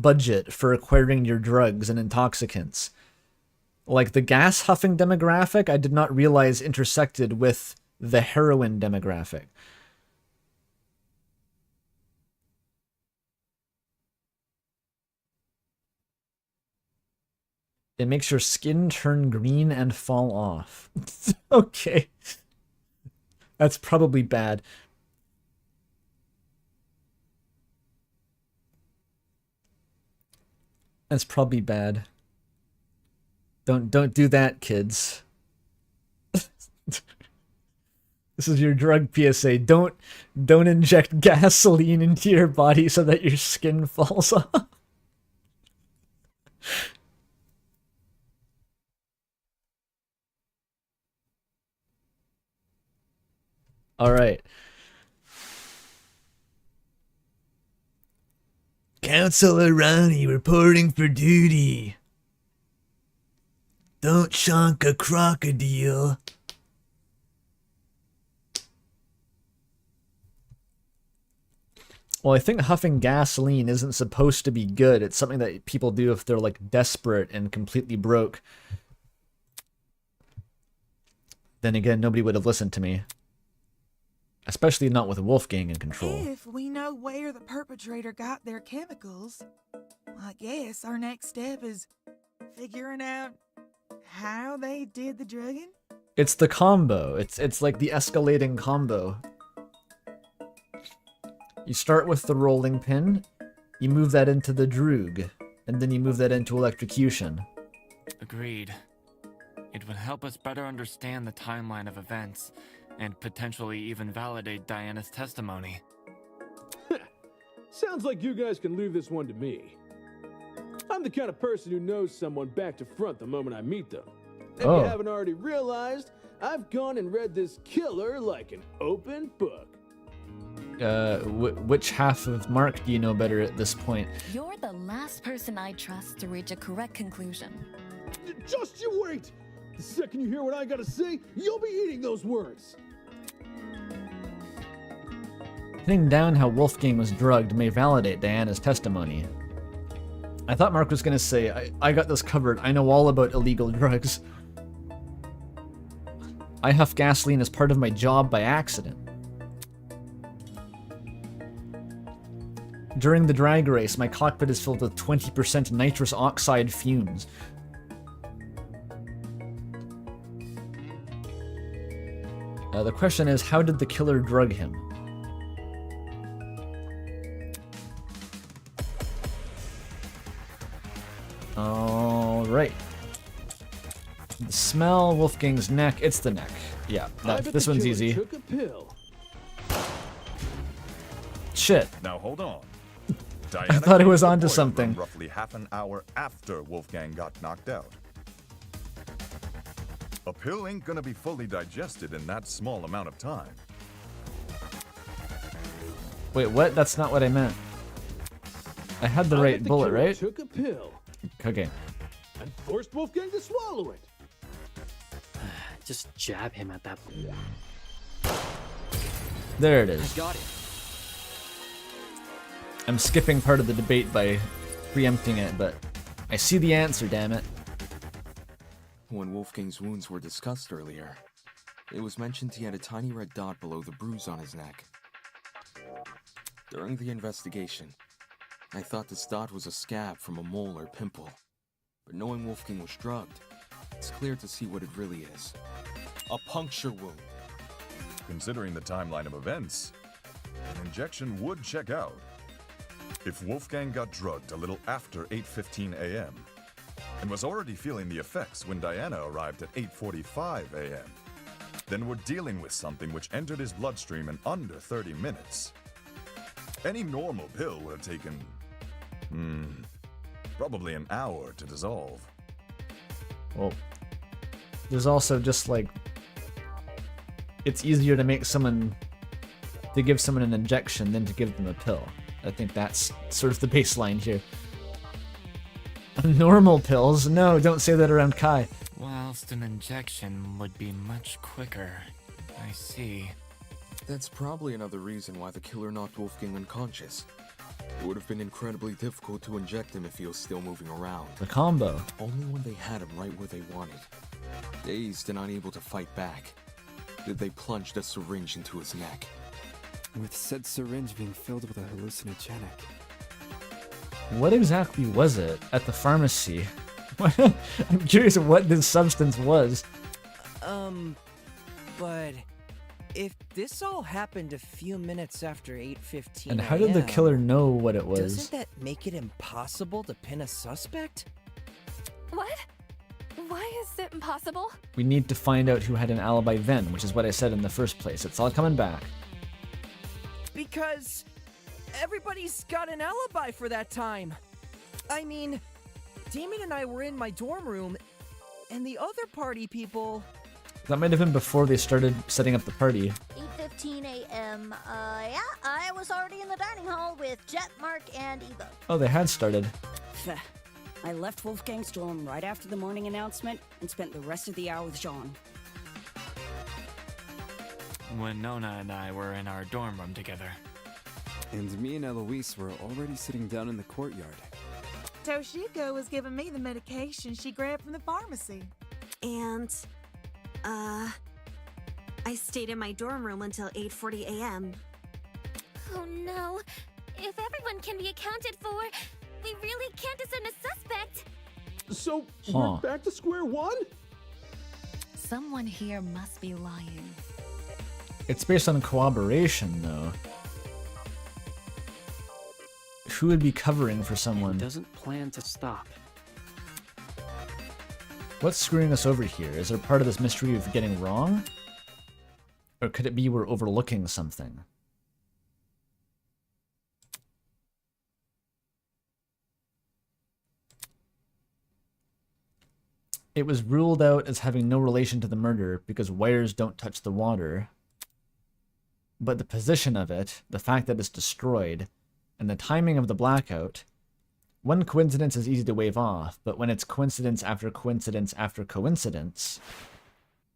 [SPEAKER 1] budget for acquiring your drugs and intoxicants. Like the gas huffing demographic, I did not realize intersected with the heroin demographic. It makes your skin turn green and fall off. Okay. That's probably bad. That's probably bad. Don't do that, kids. This is your drug PSA. Don't inject gasoline into your body so that your skin falls off. All right. Counselor Ronnie reporting for duty. Don't chunk a crocodile. Well, I think huffing gasoline isn't supposed to be good. It's something that people do if they're like desperate and completely broke. Then again, nobody would have listened to me. Especially not with Wolfgang in control.
[SPEAKER 13] If we know where the perpetrator got their chemicals, I guess our next step is figuring out how they did the drugging.
[SPEAKER 1] It's the combo. It's like the escalating combo. You start with the rolling pin, you move that into the droog, and then you move that into electrocution.
[SPEAKER 18] Agreed. It would help us better understand the timeline of events, and potentially even validate Diana's testimony.
[SPEAKER 15] Sounds like you guys can leave this one to me. I'm the kind of person who knows someone back to front the moment I meet them. If you haven't already realized, I've gone and read this killer like an open book.
[SPEAKER 1] Which half of Mark do you know better at this point?
[SPEAKER 11] You're the last person I trust to reach a correct conclusion.
[SPEAKER 15] Just you wait! The second you hear what I gotta say, you'll be eating those words!
[SPEAKER 1] Pinning down how Wolfgang was drugged may validate Diana's testimony. I thought Mark was gonna say, I got this covered, I know all about illegal drugs. I huff gasoline as part of my job by accident. During the drag race, my cockpit is filled with 20% nitrous oxide fumes. The question is, how did the killer drug him? Alright. The smell, Wolfgang's neck, it's the neck. Yeah, this one's easy.
[SPEAKER 15] Took a pill.
[SPEAKER 1] Shit.
[SPEAKER 17] Now hold on. Diana
[SPEAKER 1] thought it
[SPEAKER 17] came
[SPEAKER 1] was
[SPEAKER 17] to the
[SPEAKER 1] onto
[SPEAKER 17] boiler
[SPEAKER 1] something.
[SPEAKER 17] room roughly half an hour after Wolfgang got knocked out. A pill ain't gonna be fully digested in that small amount of time.
[SPEAKER 1] Wait, what? That's not what I meant. I had the right bullet,
[SPEAKER 15] killer
[SPEAKER 1] right?
[SPEAKER 15] Took a pill
[SPEAKER 1] Okay.
[SPEAKER 15] and forced Wolfgang to swallow it.
[SPEAKER 7] Just jab him at that point.
[SPEAKER 1] There it
[SPEAKER 7] I
[SPEAKER 1] is.
[SPEAKER 7] got it.
[SPEAKER 1] I'm skipping part of the debate by preempting it, but I see the answer, damn it.
[SPEAKER 20] When Wolfgang's wounds were discussed earlier, it was mentioned he had a tiny red dot below the bruise on his neck. During the investigation, I thought this dot was a scab from a mole or pimple, but knowing Wolfgang was drugged, it's clear to see what it really is. A puncture wound.
[SPEAKER 17] Considering the timeline of events, an injection would check out. If Wolfgang got drugged a little after 8:15 a.m. and was already feeling the effects when Diana arrived at 8:45 a.m., then we're dealing with something which entered his bloodstream in under 30 minutes. Any normal pill would have taken, probably an hour to dissolve.
[SPEAKER 1] Well, there's also just like, it's easier to give someone an injection than to give them a pill. I think that's sort of the baseline here. Normal pills? No, don't say that around Kai.
[SPEAKER 18] Whilst an injection would be much quicker. I see.
[SPEAKER 20] That's probably another reason why the killer knocked Wolfgang unconscious. It would have been incredibly difficult to inject him if he was still moving around.
[SPEAKER 1] The combo.
[SPEAKER 20] Only when they had him right where they wanted, dazed and unable to fight back, did they plunge the syringe into his neck.
[SPEAKER 3] With said syringe being filled with a hallucinogenic.
[SPEAKER 1] What exactly was it at the pharmacy? I'm curious what this substance was.
[SPEAKER 12] But if this all happened a few minutes after 8:15
[SPEAKER 1] And how did the killer know what it was?
[SPEAKER 12] Doesn't that make it impossible to pin a suspect?
[SPEAKER 11] What? Why is it impossible?
[SPEAKER 1] We need to find out who had an alibi then, which is what I said in the first place. It's all coming back.
[SPEAKER 12] Because everybody's got an alibi for that time. I mean, Damon and I were in my dorm room, and the other party people...
[SPEAKER 1] That might have been before they started setting up the party.
[SPEAKER 19] 8:15 a.m. Yeah, I was already in the dining hall with Jet, Mark, and Eva.
[SPEAKER 1] Oh, they had started.
[SPEAKER 4] I left Wolfgang's dorm right after the morning announcement and spent the rest of the hour with Jean.
[SPEAKER 18] When Nona and I were in our dorm room together.
[SPEAKER 3] And me and Eloise were already sitting down in the courtyard.
[SPEAKER 13] Toshiko was giving me the medication she grabbed from the pharmacy.
[SPEAKER 2] And, I stayed in my dorm room until 8:40 a.m.
[SPEAKER 9] Oh no. If everyone can be accounted for, we really can't assign a suspect.
[SPEAKER 15] So, we're back to square one?
[SPEAKER 11] Someone here must be lying.
[SPEAKER 1] It's based on corroboration, though. Who would be covering for someone?
[SPEAKER 7] He doesn't plan to stop.
[SPEAKER 1] What's screwing us over here? Is there part of this mystery of getting wrong? Or could it be we're overlooking something? It was ruled out as having no relation to the murder because wires don't touch the water. But the position of it, the fact that it's destroyed, and the timing of the blackout, one coincidence is easy to wave off, but when it's coincidence after coincidence after coincidence,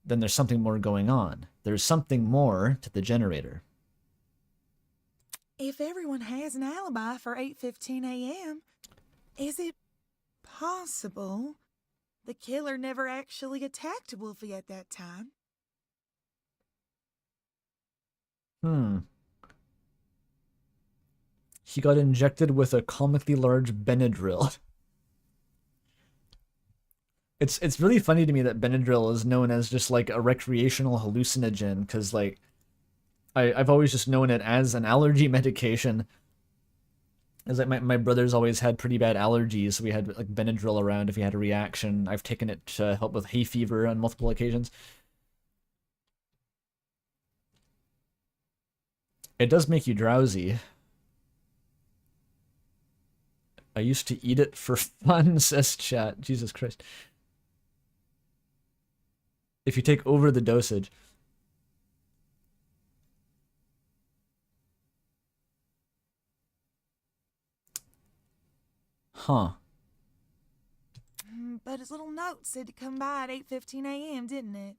[SPEAKER 1] then there's something more going on. There's something more to the generator.
[SPEAKER 13] If everyone has an alibi for 8:15 a.m., is it possible the killer never actually attacked Wolfie at that time?
[SPEAKER 1] He got injected with a comically large Benadryl. It's really funny to me that Benadryl is known as just like a recreational hallucinogen, because like I've always just known it as an allergy medication. As like my brothers always had pretty bad allergies, so we had like Benadryl around if he had a reaction. I've taken it to help with hay fever on multiple occasions. It does make you drowsy. I used to eat it for fun, says chat. Jesus Christ. If you take over the dosage. Huh.
[SPEAKER 13] But his little note said to come by at 8:15 a.m., didn't it?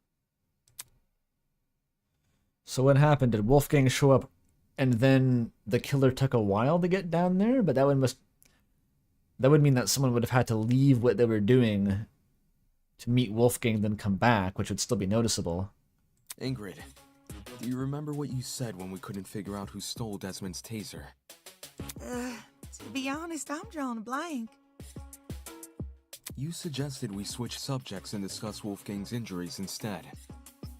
[SPEAKER 1] So what happened? Did Wolfgang show up and then the killer took a while to get down there? But that would mean that someone would have had to leave what they were doing to meet Wolfgang, then come back, which would still be noticeable.
[SPEAKER 20] Ingrid, do you remember what you said when we couldn't figure out who stole Desmond's taser?
[SPEAKER 13] To be honest, I'm drawing a blank.
[SPEAKER 20] You suggested we switch subjects and discuss Wolfgang's injuries instead,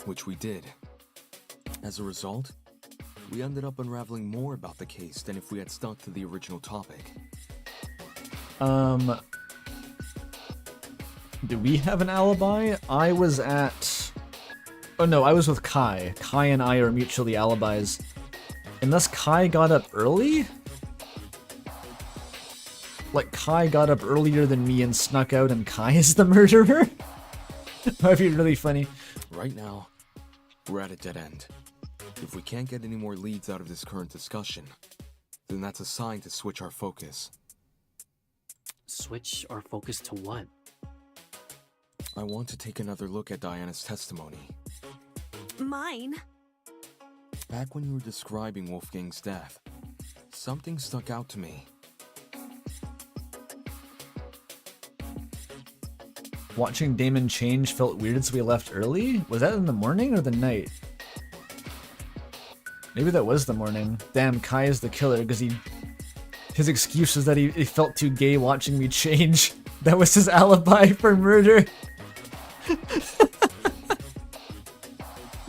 [SPEAKER 20] which we did. As a result, we ended up unraveling more about the case than if we had stuck to the original topic.
[SPEAKER 1] Do we have an alibi? I was at... Oh no, I was with Kai. Kai and I are mutually alibis. Unless Kai got up early? Like, Kai got up earlier than me and snuck out and Kai is the murderer? That'd be really funny.
[SPEAKER 20] Right now, we're at a dead end. If we can't get any more leads out of this current discussion, then that's a sign to switch our focus.
[SPEAKER 7] Switch our focus to what?
[SPEAKER 20] I want to take another look at Diana's testimony.
[SPEAKER 2] Mine?
[SPEAKER 20] Back when you were describing Wolfgang's death, something stuck out to me.
[SPEAKER 1] Watching Damon change felt weird, so we left early? Was that in the morning or the night? Maybe that was the morning. Damn, Kai is the killer because his excuse is that he felt too gay watching me change. That was his alibi for murder.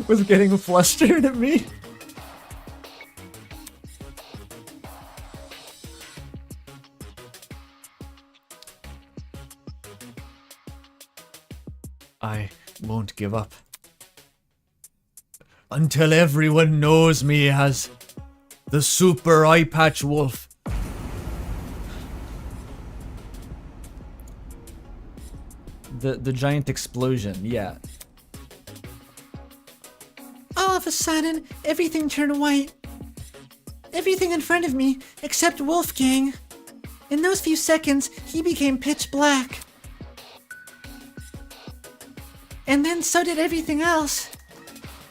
[SPEAKER 1] Was getting flustered at me. I won't give up. Until everyone knows me as the Super Eye Patch Wolf. The giant explosion, yeah.
[SPEAKER 6] All of a sudden, everything turned white. Everything in front of me, except Wolfgang. In those few seconds, he became pitch black. And then so did everything else.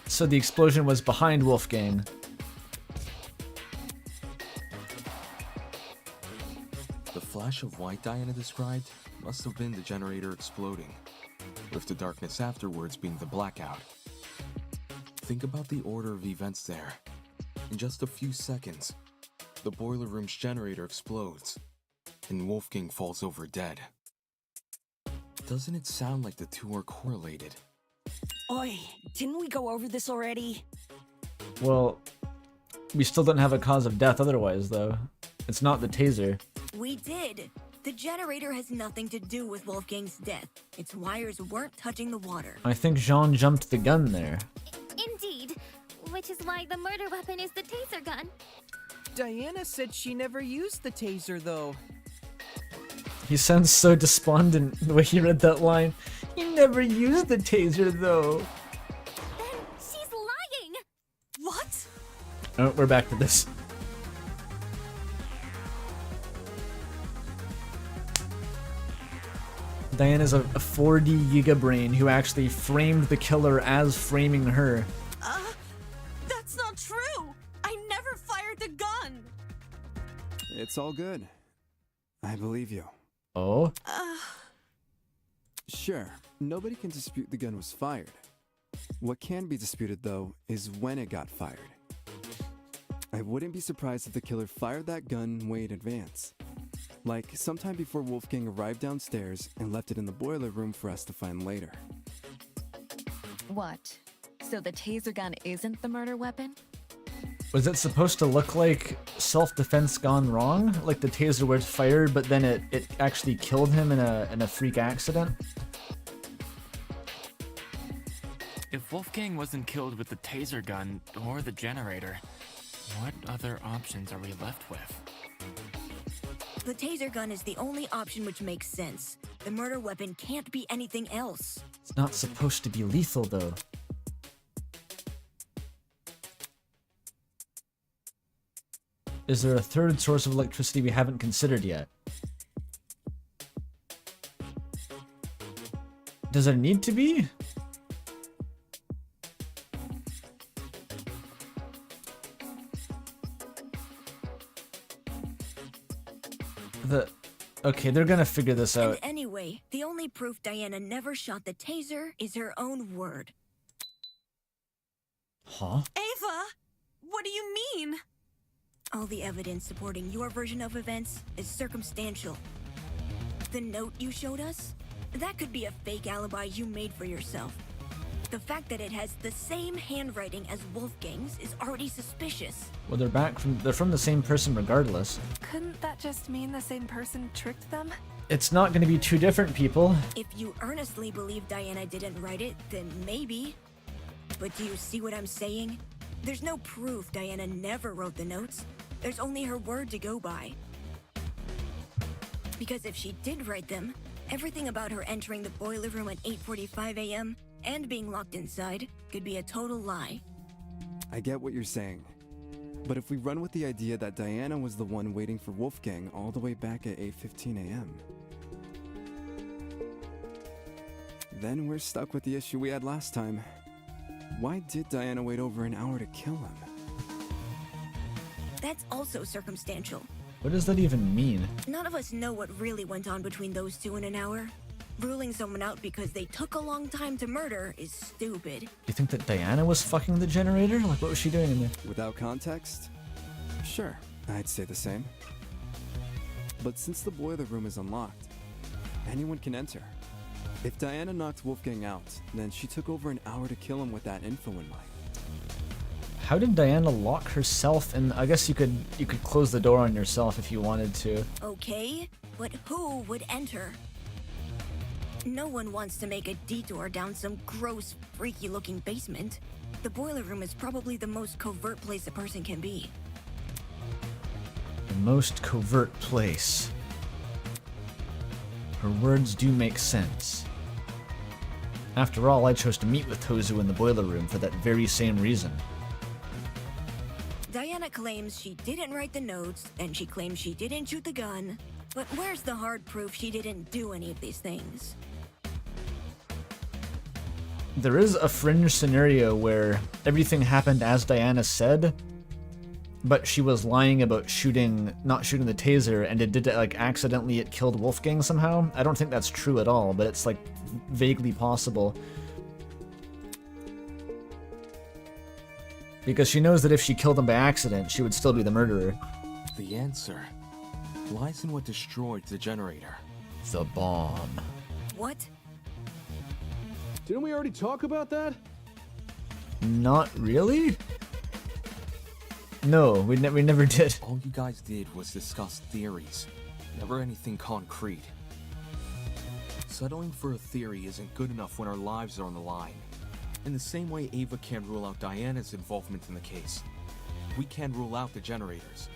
[SPEAKER 1] So the explosion was behind Wolfgang.
[SPEAKER 20] The flash of white Diana described must have been the generator exploding, with the darkness afterwards being the blackout. Think about the order of events there. In just a few seconds, the boiler room's generator explodes, and Wolfgang falls over dead. Doesn't it sound like the two are correlated?
[SPEAKER 4] Oi, didn't we go over this already?
[SPEAKER 1] Well, we still don't have a cause of death otherwise, though. It's not the taser.
[SPEAKER 21] We did. The generator has nothing to do with Wolfgang's death. Its wires weren't touching the water.
[SPEAKER 1] I think Jean jumped the gun there.
[SPEAKER 9] Indeed. Which is why the murder weapon is the taser gun.
[SPEAKER 12] Diana said she never used the taser, though.
[SPEAKER 1] He sounds so despondent the way he read that line. He never used the taser, though.
[SPEAKER 9] Then she's lying!
[SPEAKER 2] What?
[SPEAKER 1] Oh, we're back to this. Diana's a 4D gigabrain who actually framed the killer as framing her.
[SPEAKER 2] That's not true! I never fired the gun!
[SPEAKER 3] It's all good. I believe you.
[SPEAKER 1] Oh?
[SPEAKER 3] Sure, nobody can dispute the gun was fired. What can be disputed, though, is when it got fired. I wouldn't be surprised if the killer fired that gun way in advance. Like, sometime before Wolfgang arrived downstairs and left it in the boiler room for us to find later.
[SPEAKER 11] What? So the taser gun isn't the murder weapon?
[SPEAKER 1] Was it supposed to look like self-defense gone wrong? Like the taser was fired, but then it actually killed him in a freak accident?
[SPEAKER 18] If Wolfgang wasn't killed with the taser gun or the generator, what other options are we left with?
[SPEAKER 21] The taser gun is the only option which makes sense. The murder weapon can't be anything else.
[SPEAKER 1] It's not supposed to be lethal, though. Is there a third source of electricity we haven't considered yet? Does there need to be? Okay, they're gonna figure this out.
[SPEAKER 21] And anyway, the only proof Diana never shot the taser is her own word.
[SPEAKER 1] Huh?
[SPEAKER 10] Ava! What do you mean?
[SPEAKER 21] All the evidence supporting your version of events is circumstantial. The note you showed us? That could be a fake alibi you made for yourself. The fact that it has the same handwriting as Wolfgang's is already suspicious.
[SPEAKER 1] Well, they're from the same person regardless.
[SPEAKER 16] Couldn't that just mean the same person tricked them?
[SPEAKER 1] It's not gonna be two different people.
[SPEAKER 21] If you earnestly believe Diana didn't write it, then maybe. But do you see what I'm saying? There's no proof Diana never wrote the notes. There's only her word to go by. Because if she did write them, everything about her entering the boiler room at 8:45 a.m. and being locked inside could be a total lie.
[SPEAKER 3] I get what you're saying. But if we run with the idea that Diana was the one waiting for Wolfgang all the way back at 8:15 a.m., then we're stuck with the issue we had last time. Why did Diana wait over an hour to kill him?
[SPEAKER 21] That's also circumstantial.
[SPEAKER 1] What does that even mean?
[SPEAKER 21] None of us know what really went on between those two in an hour. Ruling someone out because they took a long time to murder is stupid.
[SPEAKER 1] You think that Diana was fucking the generator? Like, what was she doing in there?
[SPEAKER 3] Without context? Sure, I'd say the same. But since the boiler room is unlocked, anyone can enter. If Diana knocked Wolfgang out, then she took over an hour to kill him with that info in mind.
[SPEAKER 1] How did Diana lock herself? And I guess you could close the door on yourself if you wanted to.
[SPEAKER 21] Okay, but who would enter? No one wants to make a detour down some gross, freaky-looking basement. The boiler room is probably the most covert place a person can be.
[SPEAKER 1] The most covert place. Her words do make sense. After all, I chose to meet with Tozu in the boiler room for that very same reason.
[SPEAKER 21] Diana claims she didn't write the notes, and she claims she didn't shoot the gun. But where's the hard proof she didn't do any of these things?
[SPEAKER 1] There is a fringe scenario where everything happened as Diana said, but she was lying about not shooting the taser, and it accidentally it killed Wolfgang somehow. I don't think that's true at all, but it's like vaguely possible. Because she knows that if she killed him by accident, she would still be the murderer.
[SPEAKER 20] The answer lies in what destroyed the generator.
[SPEAKER 1] The bomb.
[SPEAKER 21] What?
[SPEAKER 15] Didn't we already talk about that?
[SPEAKER 1] Not really? No, we never did.
[SPEAKER 20] All you guys did was discuss theories, never anything concrete. Settling for a theory isn't good enough when our lives are on the line. In the same way Ava can't rule out Diana's involvement in the case, we can't rule out the generators.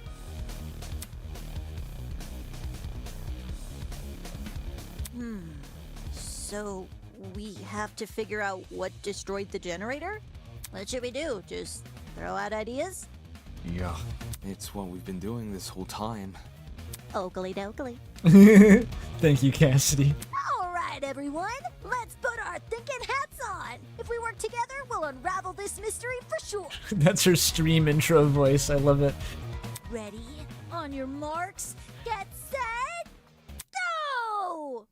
[SPEAKER 19] So we have to figure out what destroyed the generator? What should we do? Just throw out ideas?
[SPEAKER 20] Yeah. It's what we've been doing this whole time.
[SPEAKER 19] Oakley dokley.
[SPEAKER 1] Thank you, Cassidy.
[SPEAKER 19] All right, everyone. Let's put our thinking hats on. If we work together, we'll unravel this mystery for sure.
[SPEAKER 1] That's her stream intro voice. I love it.
[SPEAKER 19] Ready? On your marks, get set, go!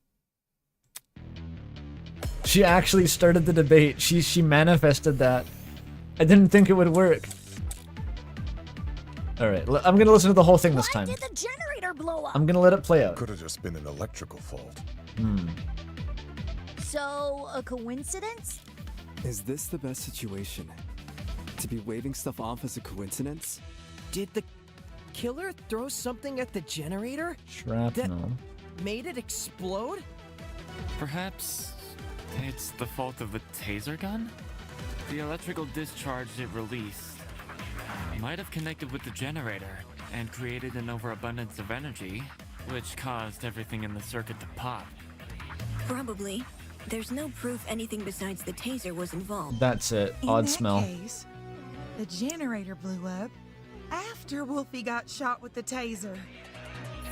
[SPEAKER 1] She actually started the debate. She manifested that. I didn't think it would work. Alright, I'm gonna listen to the whole thing this time.
[SPEAKER 19] Why did the generator blow up?
[SPEAKER 1] I'm gonna let it play out.
[SPEAKER 17] Could have just been an electrical fault.
[SPEAKER 19] So, a coincidence?
[SPEAKER 3] Is this the best situation? To be waving stuff off as a coincidence?
[SPEAKER 12] Did the killer throw something at the generator?
[SPEAKER 1] Shrapnel.
[SPEAKER 12] That made it explode?
[SPEAKER 18] Perhaps it's the fault of the taser gun? The electrical discharge it released might have connected with the generator and created an overabundance of energy which caused everything in the circuit to pop.
[SPEAKER 21] Probably. There's no proof anything besides the taser was involved.
[SPEAKER 1] That's it.
[SPEAKER 13] In
[SPEAKER 1] Odd
[SPEAKER 13] that
[SPEAKER 1] smell.
[SPEAKER 13] case, the generator blew up after Wolfie got shot with the taser.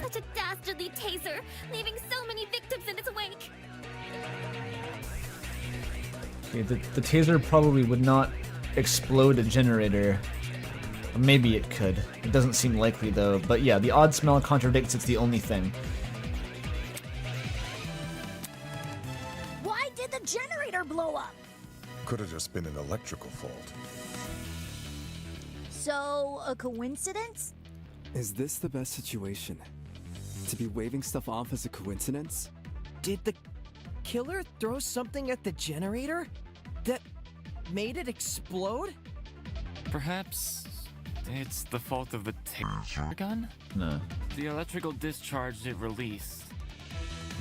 [SPEAKER 9] Such a dastardly taser, leaving so many victims in its wake.
[SPEAKER 1] Okay, the taser probably would not explode a generator. Or maybe it could. It doesn't seem likely though. But yeah, the odd smell contradicts it's the only thing.
[SPEAKER 4] Why did the generator blow up?
[SPEAKER 17] Could have just been an electrical fault.
[SPEAKER 19] So, a coincidence?
[SPEAKER 3] Is this the best situation? To be waving stuff off as a coincidence?
[SPEAKER 12] Did the killer throw something at the generator that made it explode?
[SPEAKER 18] Perhaps it's the fault of the taser gun?
[SPEAKER 1] No.
[SPEAKER 18] The electrical discharge it released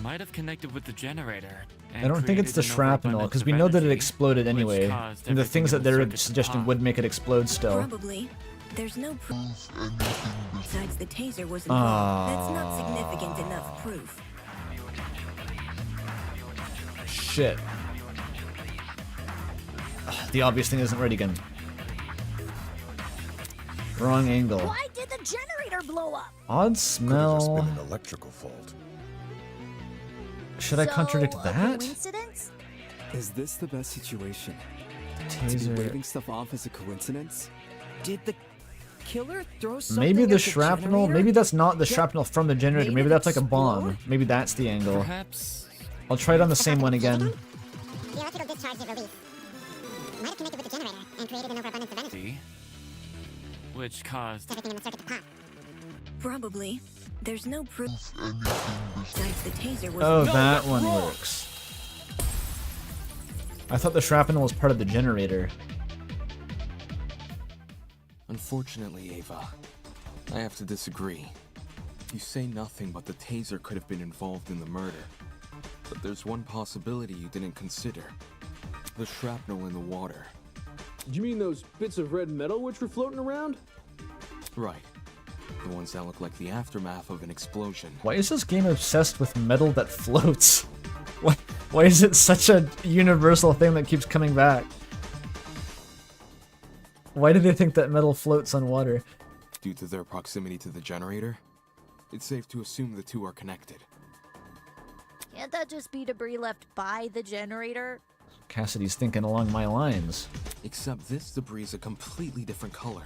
[SPEAKER 18] might have connected with the generator.
[SPEAKER 1] I don't think it's the shrapnel, because we know that it exploded anyway. And the things that they're suggesting would make it explode still.
[SPEAKER 21] Probably. There's no proof besides the taser was involved. That's not significant enough proof.
[SPEAKER 1] Shit. The obvious thing isn't ready again. Wrong angle.
[SPEAKER 4] Why did the generator blow up?
[SPEAKER 1] Odd
[SPEAKER 17] Could have just
[SPEAKER 1] smell.
[SPEAKER 17] been an electrical fault.
[SPEAKER 1] Should I contradict
[SPEAKER 19] So, a
[SPEAKER 1] that?
[SPEAKER 19] coincidence?
[SPEAKER 3] Is this the best situation? To
[SPEAKER 1] Taser.
[SPEAKER 3] be waving stuff off as a coincidence?
[SPEAKER 12] Did the killer throw something
[SPEAKER 1] Maybe
[SPEAKER 12] at
[SPEAKER 1] the shrapnel.
[SPEAKER 12] generator
[SPEAKER 1] Maybe that's not the
[SPEAKER 12] that
[SPEAKER 1] shrapnel from the generator.
[SPEAKER 12] made
[SPEAKER 1] Maybe
[SPEAKER 12] it
[SPEAKER 1] that's like a bomb.
[SPEAKER 12] explode?
[SPEAKER 1] Maybe that's the angle.
[SPEAKER 18] Perhaps
[SPEAKER 1] I'll try it on the same one again.
[SPEAKER 14] The electrical discharge it released might have connected with the generator and created an overabundance of energy.
[SPEAKER 18] which caused
[SPEAKER 14] Everything in the circuit to pop.
[SPEAKER 21] Probably. There's no proof besides the taser was
[SPEAKER 1] Oh,
[SPEAKER 21] involved.
[SPEAKER 1] that one works. I thought the shrapnel was part of the generator.
[SPEAKER 20] Unfortunately, Ava, I have to disagree. You say nothing but the taser could have been involved in the murder. But there's one possibility you didn't consider. The shrapnel in the water.
[SPEAKER 15] Do you mean those bits of red metal which were floating around?
[SPEAKER 20] Right. The ones that look like the aftermath of an explosion.
[SPEAKER 1] Why is this game obsessed with metal that floats? Why is it such a universal thing that keeps coming back? Why do they think that metal floats on water?
[SPEAKER 20] Due to their proximity to the generator, it's safe to assume the two are connected.
[SPEAKER 19] Can't that just be debris left by the generator?
[SPEAKER 1] Cassidy's thinking along my lines.
[SPEAKER 20] Except this debris is a completely different color.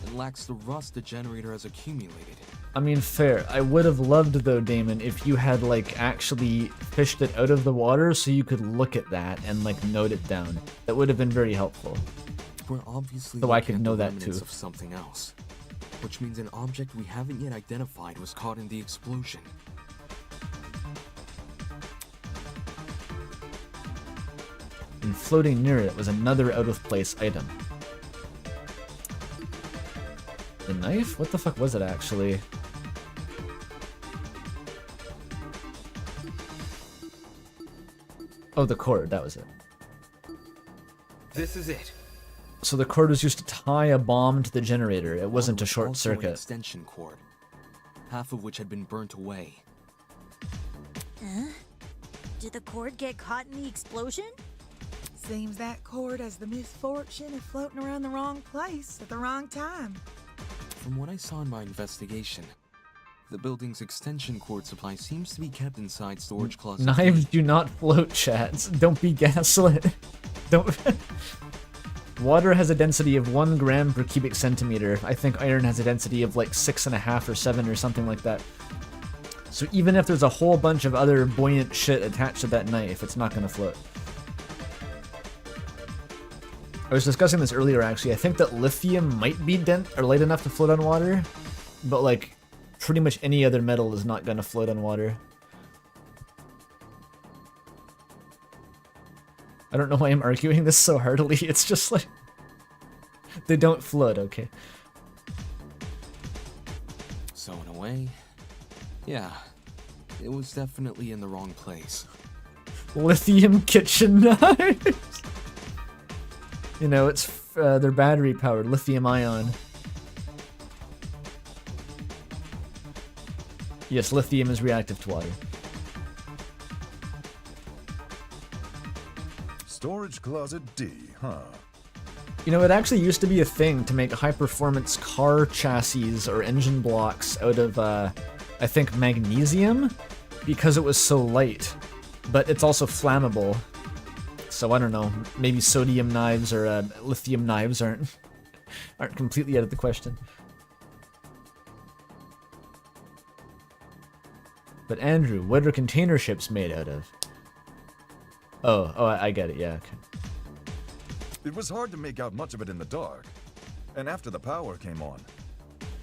[SPEAKER 20] It lacks the rust the generator has accumulated.
[SPEAKER 1] I mean, fair. I would have loved, though, Damon, if you had, like, actually fished it out of the water so you could look at that and, like, note it down. That would have been very helpful.
[SPEAKER 20] We're obviously
[SPEAKER 1] So I
[SPEAKER 20] looking
[SPEAKER 1] could
[SPEAKER 20] at
[SPEAKER 1] know
[SPEAKER 20] the
[SPEAKER 1] that,
[SPEAKER 20] remnants
[SPEAKER 1] too.
[SPEAKER 20] of something else, which means an object we haven't yet identified was caught in the explosion.
[SPEAKER 1] And floating near it was another out-of-place item. The knife? What the fuck was it, actually? Oh, the cord. That was it.
[SPEAKER 22] This is it.
[SPEAKER 1] So the cord was used to tie a bomb to the generator. It wasn't a short
[SPEAKER 20] Also an
[SPEAKER 1] circuit.
[SPEAKER 20] extension cord, half of which had been burnt away.
[SPEAKER 19] Huh? Did the cord get caught in the explosion?
[SPEAKER 13] Seems that cord has the misfortune of floating around the wrong place at the wrong time.
[SPEAKER 20] From what I saw in my investigation, the building's extension cord supply seems to be kept inside storage closets.
[SPEAKER 1] Knives do not float, chats. Don't be gaslit. Don't. Water has a density of 1 gram per cubic centimeter. I think iron has a density of like 6.5 or 7 or something like that. So even if there's a whole bunch of other buoyant shit attached to that knife, it's not gonna float. I was discussing this earlier, actually. I think that lithium might be light enough to float on water, but like pretty much any other metal is not gonna float on water. I don't know why I'm arguing this so heartily. It's just like they don't float, okay?
[SPEAKER 20] So in a way, yeah, it was definitely in the wrong place.
[SPEAKER 1] Lithium kitchen knives. You know, it's they're battery powered, lithium ion. Yes, lithium is reactive to water.
[SPEAKER 17] Storage closet D, huh?
[SPEAKER 1] You know, it actually used to be a thing to make high-performance car chassis or engine blocks out of, I think, magnesium, because it was so light. But it's also flammable. So I don't know, maybe sodium knives or lithium knives aren't completely out of the question. But Andrew, what are container ships made out of? Oh, I get it, yeah, okay.
[SPEAKER 17] It was hard to make out much of it in the dark. And after the power came on,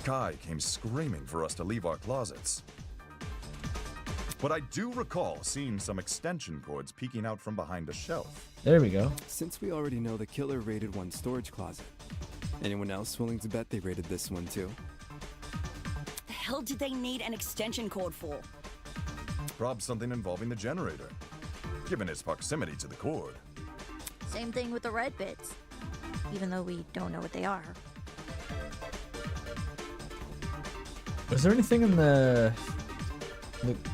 [SPEAKER 17] Kai came screaming for us to leave our closets. But I do recall seeing some extension cords peeking out from behind a shelf.
[SPEAKER 1] There we go.
[SPEAKER 3] Since we already know the killer raided one storage closet, anyone else willing to bet they raided this one too?
[SPEAKER 4] The hell did they need an extension cord for?
[SPEAKER 17] Probably something involving the generator, given its proximity to the cord.
[SPEAKER 19] Same thing with the red bits, even though we don't know what they are.
[SPEAKER 1] Was there anything in the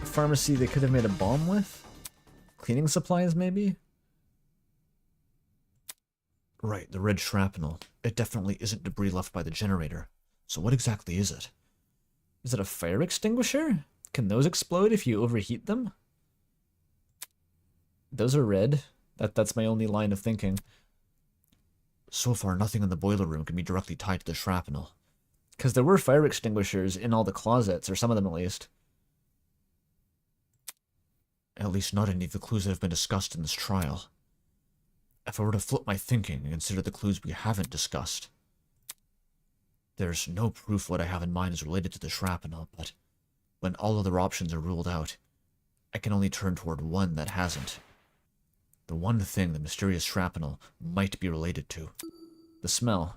[SPEAKER 1] pharmacy they could have made a bomb with? Cleaning supplies, maybe?
[SPEAKER 6] Right, the red shrapnel. It definitely isn't debris left by the generator. So what exactly is it?
[SPEAKER 1] Is it a fire extinguisher? Can those explode if you overheat them? Those are red. That's my only line of thinking.
[SPEAKER 6] So far, nothing in the boiler room can be directly tied to the shrapnel.
[SPEAKER 1] Because there were fire extinguishers in all the closets, or some of them at least.
[SPEAKER 6] At least not any of the clues that have been discussed in this trial. If I were to flip my thinking and consider the clues we haven't discussed, there's no proof what I have in mind is related to the shrapnel, but when all other options are ruled out, I can only turn toward one that hasn't. The one thing the mysterious shrapnel might be related to.
[SPEAKER 1] The smell.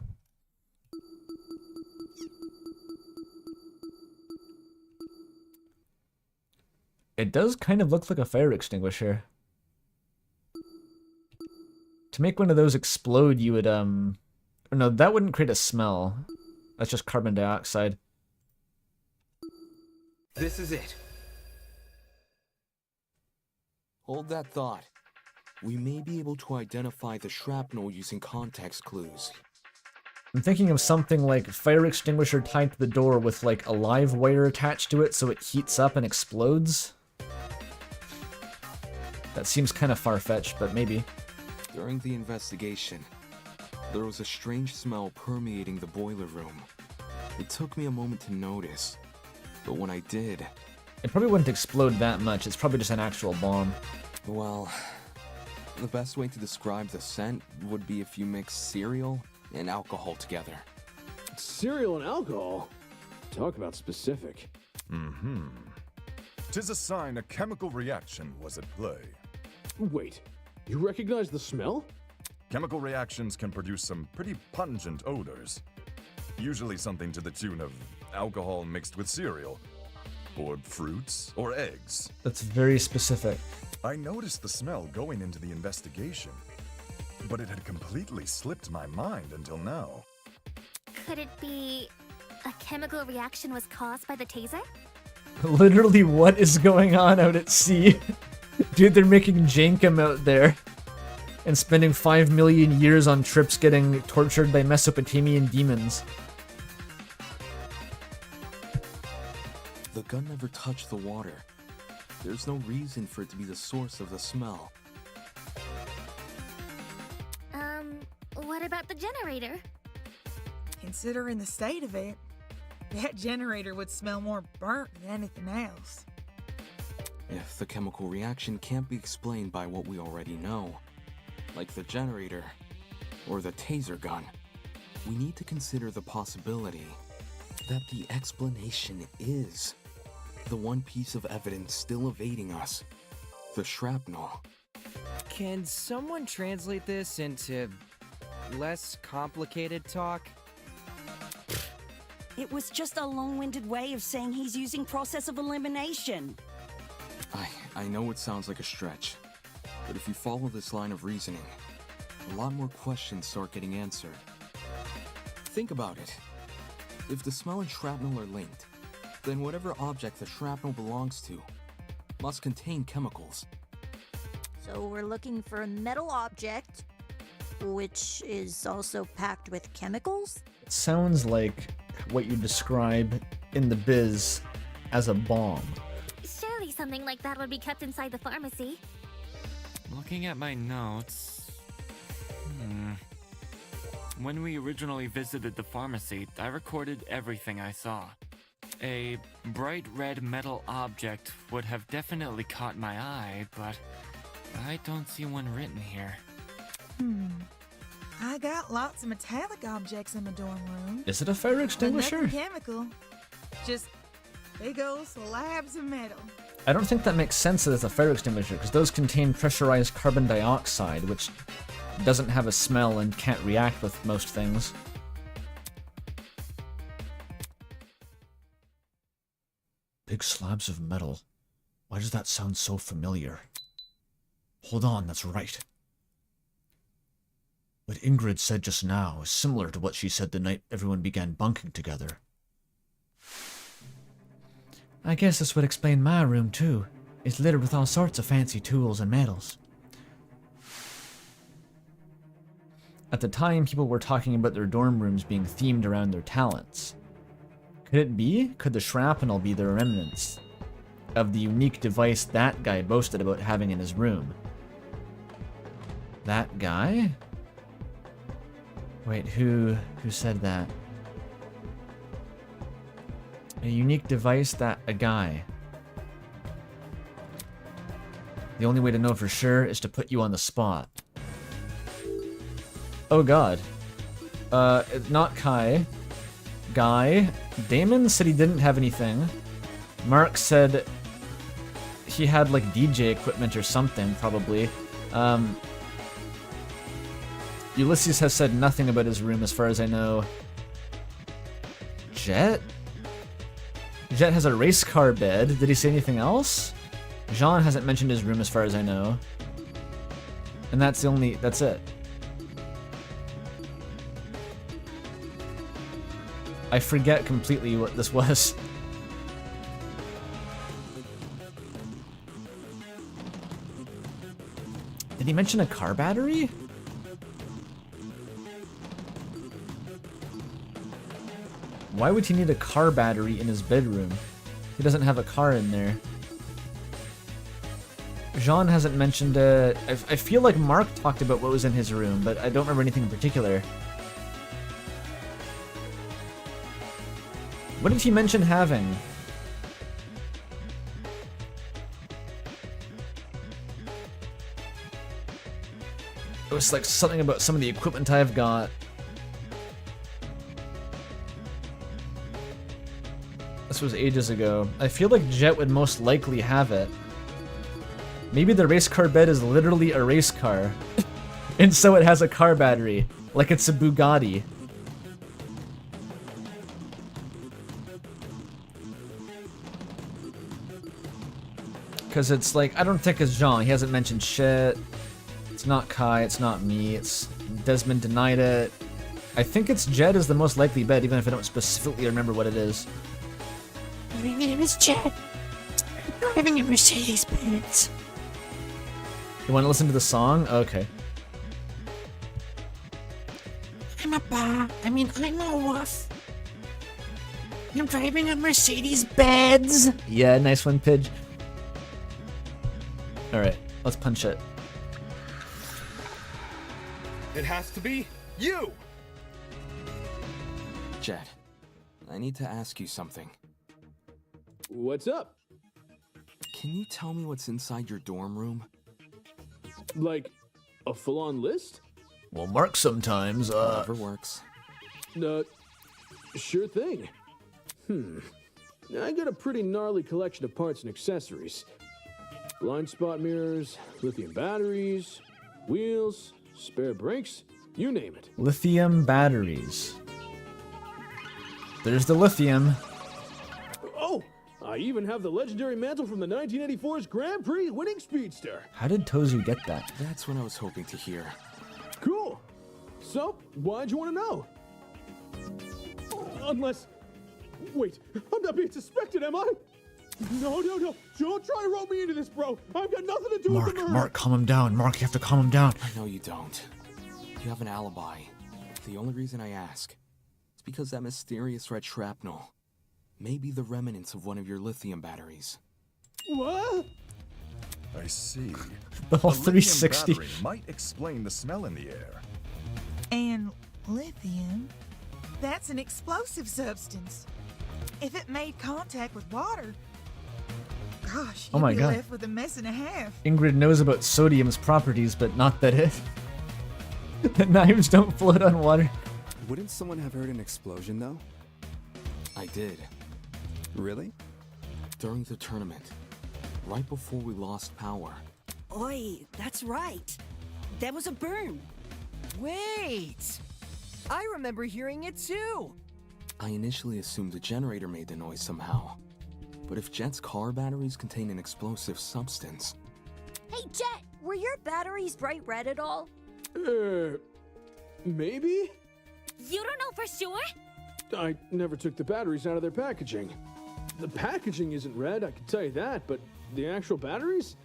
[SPEAKER 1] It does kind of look like a fire extinguisher. To make one of those explode, you would, no, that wouldn't create a smell. That's just carbon dioxide.
[SPEAKER 22] This is it.
[SPEAKER 20] Hold that thought. We may be able to identify the shrapnel using context clues.
[SPEAKER 1] I'm thinking of something like fire extinguisher tied to the door with like a live wire attached to it so it heats up and explodes. That seems kind of far-fetched, but maybe.
[SPEAKER 20] During the investigation, there was a strange smell permeating the boiler room. It took me a moment to notice, but when I did...
[SPEAKER 1] It probably wouldn't explode that much, it's probably just an actual bomb.
[SPEAKER 20] Well, the best way to describe the scent would be if you mix cereal and alcohol together.
[SPEAKER 15] Cereal and alcohol? Talk about specific.
[SPEAKER 17] Mm-hmm. 'Tis a sign a chemical reaction was at play.
[SPEAKER 15] Wait, you recognize the smell?
[SPEAKER 17] Chemical reactions can produce some pretty pungent odors. Usually something to the tune of alcohol mixed with cereal, or fruits, or eggs.
[SPEAKER 1] That's very specific.
[SPEAKER 17] I noticed the smell going into the investigation, but it had completely slipped my mind until now.
[SPEAKER 9] Could it be a chemical reaction was caused by the taser?
[SPEAKER 1] Literally, what is going on out at sea? Dude, they're making jankum out there. And spending 5 million years on trips getting tortured by Mesopotamian demons.
[SPEAKER 20] The gun never touched the water. There's no reason for it to be the source of the smell.
[SPEAKER 9] What about the generator?
[SPEAKER 13] Considering the state of it, that generator would smell more burnt than anything else.
[SPEAKER 20] If the chemical reaction can't be explained by what we already know, like the generator or the taser gun, we need to consider the possibility that the explanation is the one piece of evidence still evading us, the shrapnel.
[SPEAKER 12] Can someone translate this into less complicated talk?
[SPEAKER 4] It was just a long-winded way of saying he's using process of elimination.
[SPEAKER 20] I know it sounds like a stretch, but if you follow this line of reasoning, a lot more questions start getting answered. Think about it. If the smell and shrapnel are linked, then whatever object the shrapnel belongs to must contain chemicals.
[SPEAKER 19] So we're looking for a metal object, which is also packed with chemicals?
[SPEAKER 1] It sounds like what you describe in the biz as a bomb.
[SPEAKER 9] Surely something like that would be kept inside the pharmacy.
[SPEAKER 18] Looking at my notes... When we originally visited the pharmacy, I recorded everything I saw. A bright red metal object would have definitely caught my eye, but I don't see one written here.
[SPEAKER 13] I got lots of metallic objects in my dorm room.
[SPEAKER 1] Is it a fire extinguisher?
[SPEAKER 13] Nothing chemical. Just big old slabs of metal.
[SPEAKER 1] I don't think that makes sense as a fire extinguisher, because those contain pressurized carbon dioxide, which doesn't have a smell and can't react with most things.
[SPEAKER 6] Big slabs of metal. Why does that sound so familiar? Hold on, that's right. What Ingrid said just now is similar to what she said the night everyone began bunking together.
[SPEAKER 5] I guess this would explain my room, too. It's littered with all sorts of fancy tools and metals.
[SPEAKER 1] At the time, people were talking about their dorm rooms being themed around their talents. Could it be? Could the shrapnel be the remnants of the unique device that guy boasted about having in his room? That guy? Wait, who said that? A unique device that a guy. The only way to know for sure is to put you on the spot. Oh god. Not Kai. Guy. Damon said he didn't have anything. Mark said he had like DJ equipment or something, probably. Ulysses has said nothing about his room as far as I know. Jet? Jet has a race car bed. Did he say anything else? Jean hasn't mentioned his room as far as I know. And that's it. I forget completely what this was. Did he mention a car battery? Why would he need a car battery in his bedroom? He doesn't have a car in there. Jean hasn't mentioned I feel like Mark talked about what was in his room, but I don't remember anything in particular. What did he mention having? It was like something about some of the equipment I've got. This was ages ago. I feel like Jet would most likely have it. Maybe the race car bed is literally a race car. And so it has a car battery. Like it's a Bugatti. Because it's like, I don't think it's Jean. He hasn't mentioned shit. It's not Kai. It's not me. It's Desmond denied it. I think it's Jed is the most likely bet, even if I don't specifically remember what it is.
[SPEAKER 5] My name is Jet. I'm driving a Mercedes-Benz.
[SPEAKER 1] You want to listen to the song? Okay.
[SPEAKER 5] I'm a wolf. I'm driving a Mercedes-Benz.
[SPEAKER 1] Yeah, nice one, Pidge. Alright, let's punch it.
[SPEAKER 22] It has to be you!
[SPEAKER 20] Jet, I need to ask you something.
[SPEAKER 15] What's up?
[SPEAKER 20] Can you tell me what's inside your dorm room?
[SPEAKER 15] Like, a full-on list?
[SPEAKER 6] Well, Mark sometimes,
[SPEAKER 20] Whatever works.
[SPEAKER 15] Sure thing. I got a pretty gnarly collection of parts and accessories. Blind spot mirrors, lithium batteries, wheels, spare brakes, you name it.
[SPEAKER 1] Lithium batteries. There's the lithium.
[SPEAKER 15] Oh, I even have the legendary mantle from the 1984's Grand Prix winning Speedster.
[SPEAKER 1] How did Tozu get that?
[SPEAKER 20] That's what I was hoping to hear.
[SPEAKER 15] Cool. So, why'd you want to know? Unless Wait, I'm not being suspected, am I? No. Don't try to rope me into this, bro. I've got nothing to do with the murder.
[SPEAKER 6] Mark, calm him down. Mark, you have to calm him down.
[SPEAKER 20] I know you don't. You have an alibi. The only reason I ask is because that mysterious red shrapnel may be the remnants of one of your lithium batteries.
[SPEAKER 15] What?
[SPEAKER 17] I see.
[SPEAKER 6] The whole
[SPEAKER 17] A lithium
[SPEAKER 6] 360.
[SPEAKER 17] battery might explain the smell in the air.
[SPEAKER 13] And lithium, that's an explosive substance. If it made contact with water, gosh,
[SPEAKER 1] Oh
[SPEAKER 13] you'd
[SPEAKER 1] my
[SPEAKER 13] be
[SPEAKER 1] God.
[SPEAKER 13] left with a mess and a half.
[SPEAKER 1] Ingrid knows about sodium's properties, but not that the knives don't float on water.
[SPEAKER 3] Wouldn't someone have heard an explosion, though?
[SPEAKER 20] I did.
[SPEAKER 3] Really?
[SPEAKER 20] During the tournament, right before we lost power.
[SPEAKER 4] Oi, that's right. There was a boom.
[SPEAKER 12] Wait! I remember hearing it too!
[SPEAKER 20] I initially assumed the generator made the noise somehow. But if Jet's car batteries contain an explosive substance...
[SPEAKER 19] Hey, Jet, were your batteries bright red at all?
[SPEAKER 15] Maybe?
[SPEAKER 9] You don't know for sure?
[SPEAKER 15] I never took the batteries out of their packaging. The packaging isn't red, I can tell you that, but the actual batteries?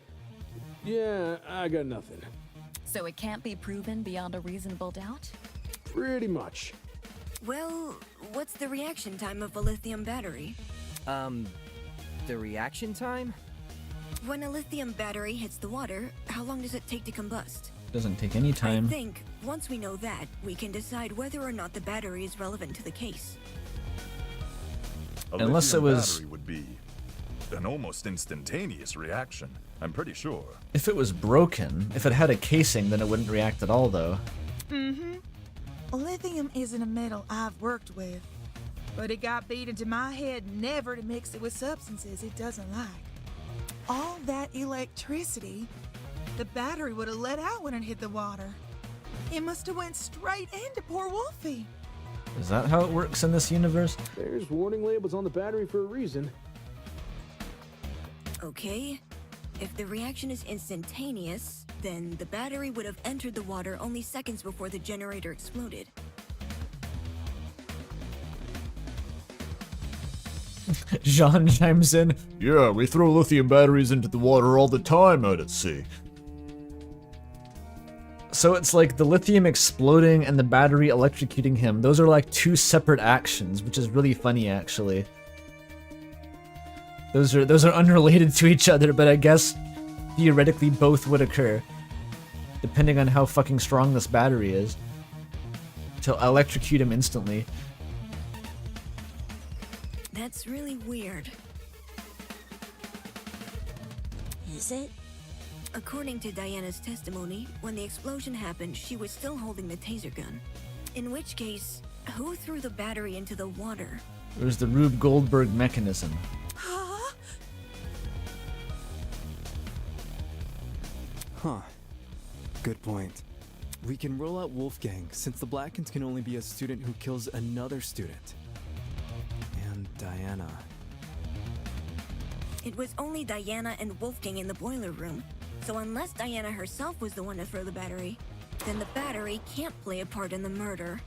[SPEAKER 15] Yeah, I got nothing.
[SPEAKER 11] So it can't be proven beyond a reasonable doubt?
[SPEAKER 15] Pretty much.
[SPEAKER 21] Well, what's the reaction time of a lithium battery?
[SPEAKER 12] The reaction time?
[SPEAKER 21] When a lithium battery hits the water, how long does it take to combust?
[SPEAKER 1] Doesn't take any
[SPEAKER 21] I
[SPEAKER 1] time.
[SPEAKER 21] think, once we know that, we can decide whether or not the battery is relevant to the case.
[SPEAKER 17] A
[SPEAKER 1] Unless it
[SPEAKER 17] lithium
[SPEAKER 1] was-
[SPEAKER 17] battery would be an almost instantaneous reaction. I'm pretty sure.
[SPEAKER 1] If it was broken, if it had a casing, then it wouldn't react at all, though.
[SPEAKER 13] Mm-hmm. Lithium isn't a metal I've worked with, but it got beat into my head never to mix it with substances it doesn't like. All that electricity, the battery would have let out when it hit the water. It must have went straight into poor Wolfie.
[SPEAKER 1] Is that how it works in this universe?
[SPEAKER 15] There's warning labels on the battery for a reason.
[SPEAKER 21] Okay. If the reaction is instantaneous, then the battery would have entered the water only seconds before the generator exploded.
[SPEAKER 6] Jean chimes in. Yeah, we throw lithium batteries into the water all the time out at sea.
[SPEAKER 1] So it's like the lithium exploding and the battery electrocuting him. Those are like two separate actions, which is really funny, actually. Those are unrelated to each other, but I guess theoretically both would occur, depending on how fucking strong this battery is, to electrocute him instantly.
[SPEAKER 21] That's really weird.
[SPEAKER 19] Is it?
[SPEAKER 21] According to Diana's testimony, when the explosion happened, she was still holding the taser gun. In which case, who threw the battery into the water?
[SPEAKER 1] It was the Rube Goldberg mechanism.
[SPEAKER 3] Huh. Good point. We can rule out Wolfgang, since the Blackens can only be a student who kills another student. And Diana.
[SPEAKER 21] It was only Diana and Wolfgang in the boiler room, so unless Diana herself was the one to throw the battery, then the battery can't play a part in the murder.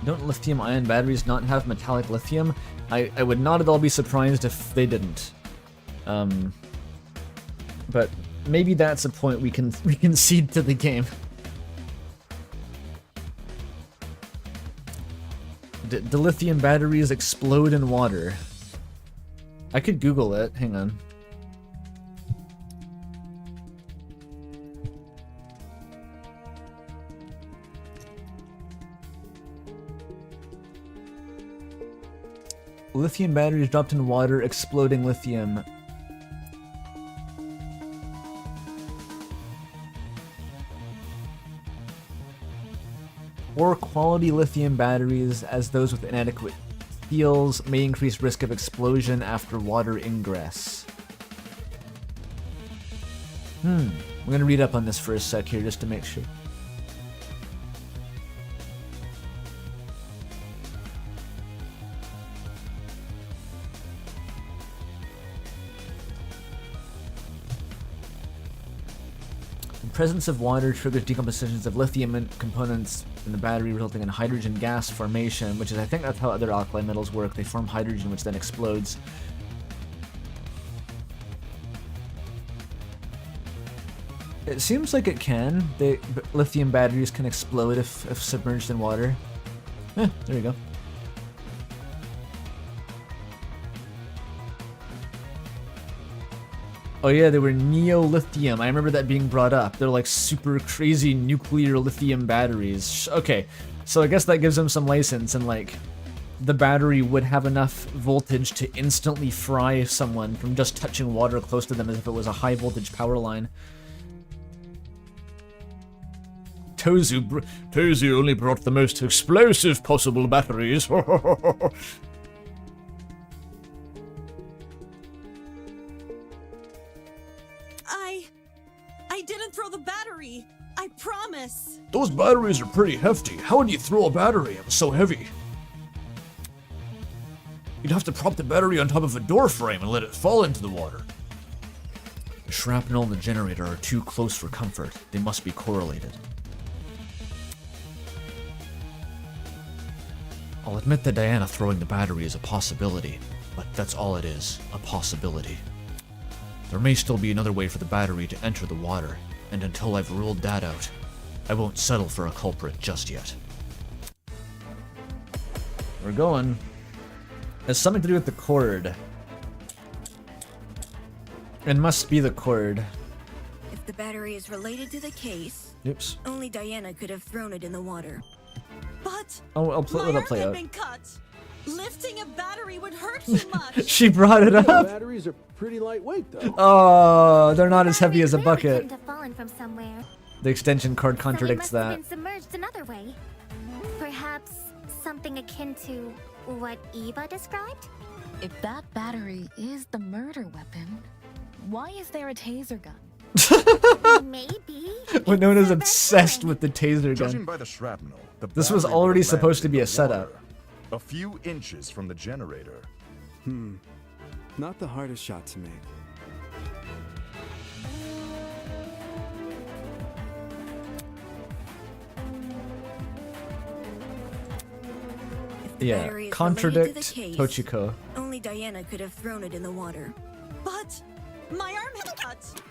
[SPEAKER 1] Don't lithium-ion batteries not have metallic lithium? I would not at all be surprised if they didn't. But maybe that's a point we can concede to the game. Do lithium batteries explode in water? I could Google it. Hang on. Lithium batteries dropped in water, exploding lithium. Poor quality lithium batteries, as those with inadequate seals, may increase risk of explosion after water ingress. I'm gonna read up on this for a sec here just to make sure. Presence of water triggers decompositions of lithium components in the battery, resulting in hydrogen gas formation, which is, I think that's how other alkali metals work. They form hydrogen, which then explodes. It seems like it can. Lithium batteries can explode if submerged in water. There you go. Oh yeah, they were neo-lithium. I remember that being brought up. They're like super crazy nuclear lithium batteries. Okay, so I guess that gives them some license, and like the battery would have enough voltage to instantly fry someone from just touching water close to them as if it was a high voltage power line. Tozu only brought the most explosive possible batteries.
[SPEAKER 2] I didn't throw the battery. I promise.
[SPEAKER 6] Those batteries are pretty hefty. How would you throw a battery? It was so heavy. You'd have to prop the battery on top of a door frame and let it fall into the water. The shrapnel and the generator are too close for comfort. They must be correlated. I'll admit that Diana throwing the battery is a possibility, but that's all it is, a possibility. There may still be another way for the battery to enter the water, and until I've ruled that out, I won't settle for a culprit just yet.
[SPEAKER 1] We're going. Has something to do with the cord. It must be the cord.
[SPEAKER 21] If the battery is related to the case,
[SPEAKER 1] Oops.
[SPEAKER 21] only Diana could have thrown it in the water.
[SPEAKER 2] But
[SPEAKER 1] I'll
[SPEAKER 2] my
[SPEAKER 1] play
[SPEAKER 2] arm
[SPEAKER 1] play
[SPEAKER 2] had
[SPEAKER 1] out.
[SPEAKER 2] been cut. Lifting a battery would hurt too much.
[SPEAKER 1] She brought it up.
[SPEAKER 15] Batteries are pretty lightweight, though.
[SPEAKER 1] Oh, they're not as heavy as a bucket.
[SPEAKER 9] Couldn't have fallen from somewhere.
[SPEAKER 1] The extension cord
[SPEAKER 9] So
[SPEAKER 1] contradicts
[SPEAKER 9] he must
[SPEAKER 1] that.
[SPEAKER 9] have been submerged another way. Perhaps something akin to what Eva described?
[SPEAKER 11] If that battery is the murder weapon, why is there a taser gun?
[SPEAKER 9] Maybe.
[SPEAKER 1] Winona's obsessed with the taser
[SPEAKER 17] Judging
[SPEAKER 1] gun.
[SPEAKER 17] by the shrapnel, the
[SPEAKER 1] This was
[SPEAKER 17] battery
[SPEAKER 1] already
[SPEAKER 17] would have
[SPEAKER 1] supposed to
[SPEAKER 17] landed
[SPEAKER 1] be
[SPEAKER 17] in
[SPEAKER 1] a
[SPEAKER 17] the
[SPEAKER 1] setup.
[SPEAKER 17] water, a few inches from the generator.
[SPEAKER 3] Not the hardest shot to make.
[SPEAKER 1] Yeah,
[SPEAKER 21] Battery is
[SPEAKER 1] contradict
[SPEAKER 21] related to the case,
[SPEAKER 1] Tochiko.
[SPEAKER 21] Only Diana could have thrown it in the water.
[SPEAKER 2] But my arm had cut.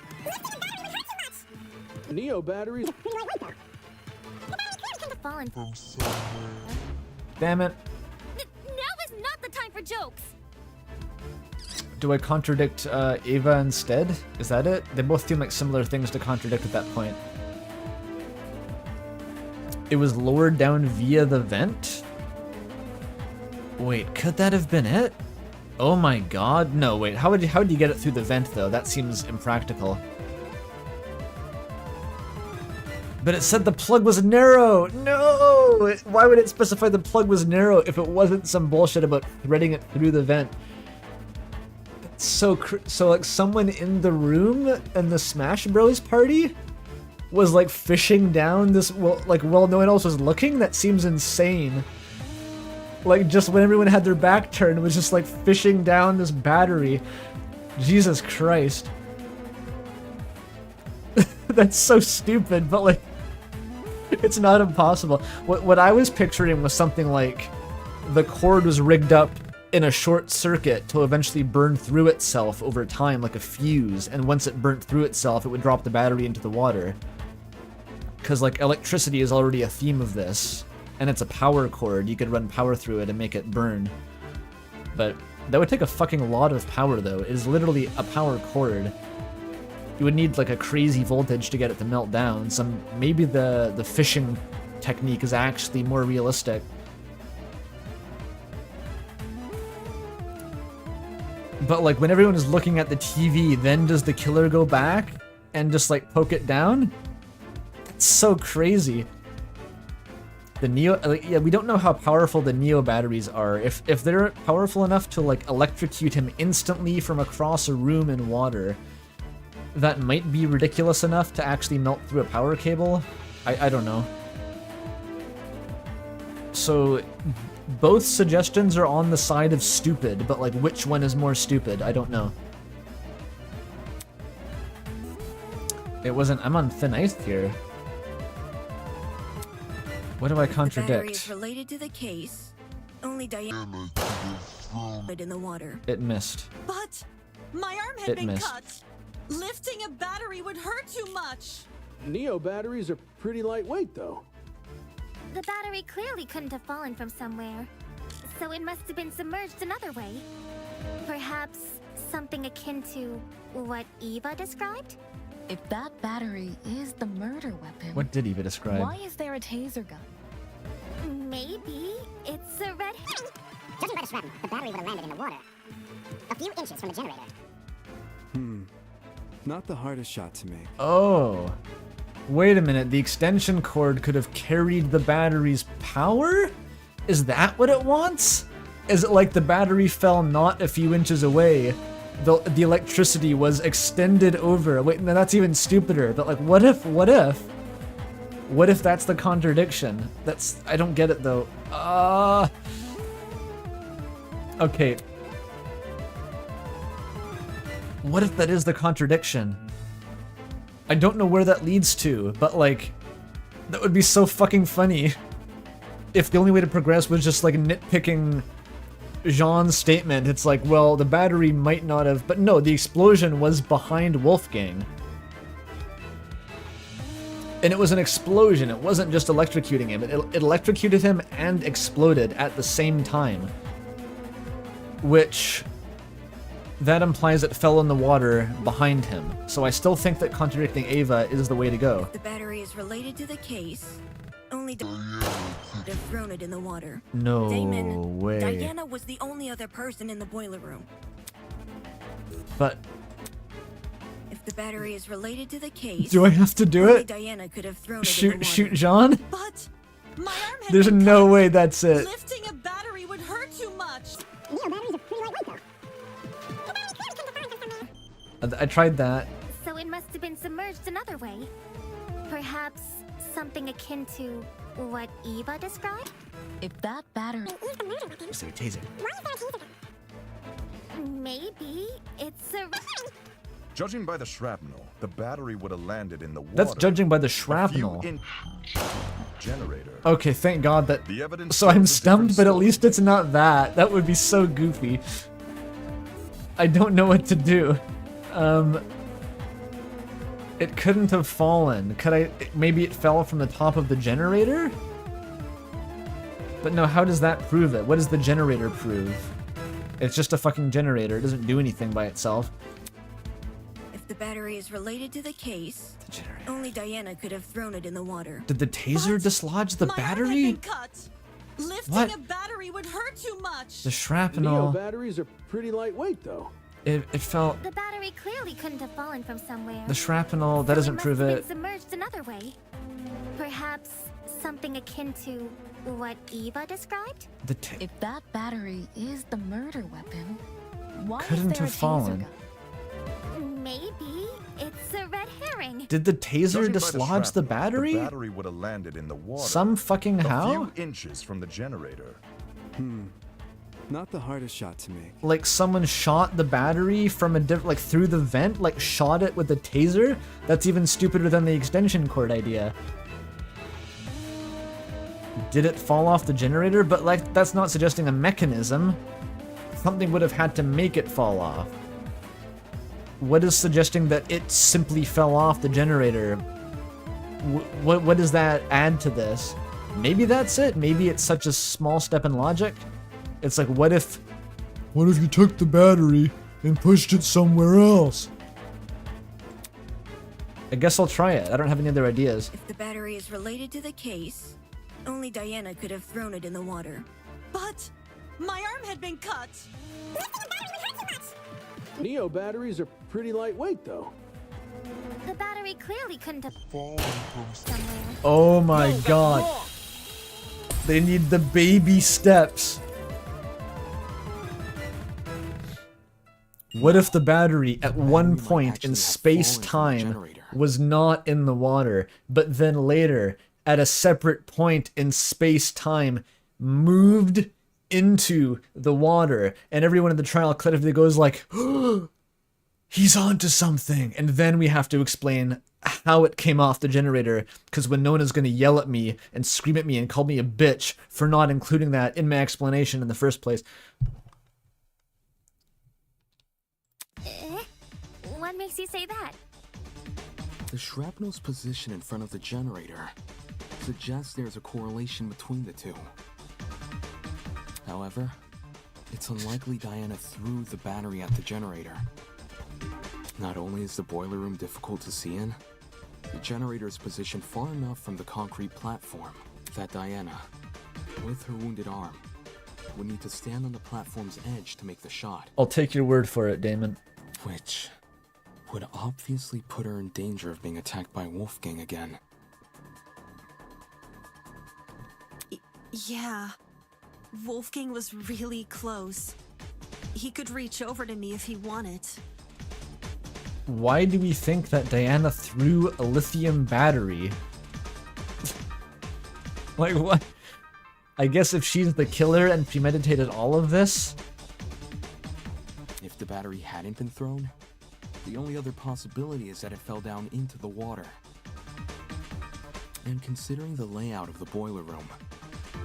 [SPEAKER 15] Neo batteries.
[SPEAKER 9] Fallen.
[SPEAKER 1] Damn it.
[SPEAKER 9] Now is not the time for jokes.
[SPEAKER 1] Do I contradict Ava instead? Is that it? They both seem like similar things to contradict at that point. It was lowered down via the vent? Wait, could that have been it? Oh my god, no, wait, how would you get it through the vent though? That seems impractical. But it said the plug was narrow! No! Why would it specify the plug was narrow if it wasn't some bullshit about threading it through the vent? That's so like someone in the room in the Smash Bros party was like fishing down this, while no one else was looking? That seems insane. Like just when everyone had their back turned, it was just like fishing down this battery. Jesus Christ. That's so stupid, but like, it's not impossible. What I was picturing was something like the cord was rigged up in a short circuit to eventually burn through itself over time like a fuse, and once it burnt through itself, it would drop the battery into the water. Because like electricity is already a theme of this, and it's a power cord, you could run power through it and make it burn. But that would take a fucking lot of power though. It is literally a power cord. You would need like a crazy voltage to get it to melt down. Maybe the fishing technique is actually more realistic. But like when everyone is looking at the TV, then does the killer go back and just like poke it down? That's so crazy. The Neo, yeah, we don't know how powerful the Neo batteries are. If they're powerful enough to like electrocute him instantly from across a room in water, that might be ridiculous enough to actually melt through a power cable. I don't know. So both suggestions are on the side of stupid, but like which one is more stupid? I don't know. It wasn't. I'm on thin ice here. What do I
[SPEAKER 21] The battery is
[SPEAKER 1] contradict?
[SPEAKER 21] related to the case. Only Diana it in the water.
[SPEAKER 1] It missed.
[SPEAKER 2] But my arm had
[SPEAKER 1] It
[SPEAKER 2] been
[SPEAKER 1] missed.
[SPEAKER 2] cut. Lifting a battery would hurt too much.
[SPEAKER 15] Neo batteries are pretty lightweight, though.
[SPEAKER 9] The battery clearly couldn't have fallen from somewhere, so it must have been submerged another way. Perhaps something akin to what Eva described?
[SPEAKER 11] If that battery is the murder weapon,
[SPEAKER 1] What did Eva describe?
[SPEAKER 11] why is there a taser gun?
[SPEAKER 9] Maybe it's a red herring.
[SPEAKER 14] Judging by the shrapnel, the battery would have landed in the water. A few inches from the generator.
[SPEAKER 3] Not the hardest shot to make.
[SPEAKER 1] Oh. Wait a minute, the extension cord could have carried the battery's power? Is that what it wants? Is it like the battery fell not a few inches away? The electricity was extended over. Wait, no, that's even stupider. But like, what if that's the contradiction? I don't get it though. Okay. What if that is the contradiction? I don't know where that leads to, but like, that would be so fucking funny if the only way to progress was just like nitpicking Jean's statement. It's like, well, the battery might not have, but no, the explosion was behind Wolfgang. And it was an explosion, it wasn't just electrocuting him. It electrocuted him and exploded at the same time. Which, that implies it fell in the water behind him. So I still think that contradicting Ava is the way to go.
[SPEAKER 21] The battery is related to the case. Only Diana would have thrown it in the water.
[SPEAKER 1] No
[SPEAKER 21] Damon,
[SPEAKER 1] way.
[SPEAKER 21] Diana was the only other person in the boiler room.
[SPEAKER 1] But
[SPEAKER 21] If the battery is related to the case,
[SPEAKER 1] do I have to do
[SPEAKER 21] only
[SPEAKER 1] it?
[SPEAKER 21] Diana could have thrown it in the water.
[SPEAKER 1] Shoot Jean?
[SPEAKER 2] But my arm had
[SPEAKER 1] There's
[SPEAKER 2] been
[SPEAKER 1] no
[SPEAKER 2] cut.
[SPEAKER 1] way that's it.
[SPEAKER 2] Lifting a battery would hurt too much.
[SPEAKER 14] Neo batteries are pretty lightweight, though.
[SPEAKER 1] I tried that.
[SPEAKER 9] So it must have been submerged another way. Perhaps something akin to what Eva described?
[SPEAKER 11] If that battery...
[SPEAKER 1] Say taser.
[SPEAKER 9] Maybe it's a...
[SPEAKER 17] Judging by the shrapnel, the battery would have landed in the water.
[SPEAKER 1] That's judging by the
[SPEAKER 17] A few
[SPEAKER 1] shrapnel.
[SPEAKER 17] Generator.
[SPEAKER 1] Okay, thank God that...
[SPEAKER 17] The evidence
[SPEAKER 1] So I'm
[SPEAKER 17] shows a
[SPEAKER 1] stumped,
[SPEAKER 17] different
[SPEAKER 1] but at
[SPEAKER 17] story.
[SPEAKER 1] least it's not that. That would be so goofy. I don't know what to do. It couldn't have fallen. Maybe it fell from the top of the generator? But no, how does that prove it? What does the generator prove? It's just a fucking generator. It doesn't do anything by itself.
[SPEAKER 21] If the battery is related to the case, only Diana could have thrown it in the water.
[SPEAKER 1] Did the taser dislodge the
[SPEAKER 2] My arm had
[SPEAKER 1] battery?
[SPEAKER 2] been cut. Lifting
[SPEAKER 1] What?
[SPEAKER 2] a battery would hurt too much.
[SPEAKER 1] The
[SPEAKER 15] Neo
[SPEAKER 1] shrapnel.
[SPEAKER 15] batteries are pretty lightweight, though.
[SPEAKER 1] It fell...
[SPEAKER 9] The battery clearly couldn't have fallen from somewhere.
[SPEAKER 1] The shrapnel, that
[SPEAKER 9] So
[SPEAKER 1] doesn't
[SPEAKER 9] must
[SPEAKER 1] prove
[SPEAKER 9] have
[SPEAKER 1] it.
[SPEAKER 9] been submerged another way. Perhaps something akin to what Eva described?
[SPEAKER 11] If that battery is the murder weapon, why
[SPEAKER 1] Couldn't
[SPEAKER 11] is there
[SPEAKER 1] have
[SPEAKER 11] a taser
[SPEAKER 1] fallen.
[SPEAKER 11] gun?
[SPEAKER 9] Maybe it's a red herring.
[SPEAKER 1] Did the taser
[SPEAKER 17] Judging by the
[SPEAKER 1] dislodge the
[SPEAKER 17] shrapnel,
[SPEAKER 1] battery?
[SPEAKER 17] The battery would have landed in the water.
[SPEAKER 1] Some fucking
[SPEAKER 17] A
[SPEAKER 1] how?
[SPEAKER 17] few inches from the generator.
[SPEAKER 3] Not the hardest shot to make.
[SPEAKER 1] Like someone shot the battery from a like through the vent, like shot it with a taser? That's even stupider than the extension cord idea. Did it fall off the generator? But like, that's not suggesting a mechanism. Something would have had to make it fall off. What is suggesting that it simply fell off the generator? What does that add to this? Maybe that's it. Maybe it's such a small step in logic. It's like, what if you took the battery and pushed it somewhere else? I guess I'll try it. I don't have any other ideas.
[SPEAKER 21] If the battery is related to the case, only Diana could have thrown it in the water.
[SPEAKER 2] But my arm had been cut.
[SPEAKER 15] Neo batteries are pretty lightweight, though.
[SPEAKER 9] The battery clearly couldn't have fallen from somewhere.
[SPEAKER 1] Oh my god. They need the baby steps. What if the battery at one point in space-time was not in the water, but then later, at a separate point in space-time, moved into the water, and everyone in the trial collectively goes like,
[SPEAKER 6] he's onto something. And then we have to explain how it came off the generator, because Winona's going to yell at me and scream at me and call me a bitch for not including that in my explanation in the first place.
[SPEAKER 9] What makes you say that?
[SPEAKER 20] The shrapnel's position in front of the generator suggests there's a correlation between the two. However, it's unlikely Diana threw the battery at the generator. Not only is the boiler room difficult to see in, the generator is positioned far enough from the concrete platform that Diana, with her wounded arm, would need to stand on the platform's edge to make the shot.
[SPEAKER 1] I'll take your word for it, Damon.
[SPEAKER 20] Which would obviously put her in danger of being attacked by Wolfgang again.
[SPEAKER 2] Yeah. Wolfgang was really close. He could reach over to me if he wanted.
[SPEAKER 1] Why do we think that Diana threw a lithium battery? Like, what? I guess if she's the killer and premeditated all of this?
[SPEAKER 20] If the battery hadn't been thrown, the only other possibility is that it fell down into the water. And considering the layout of the boiler room,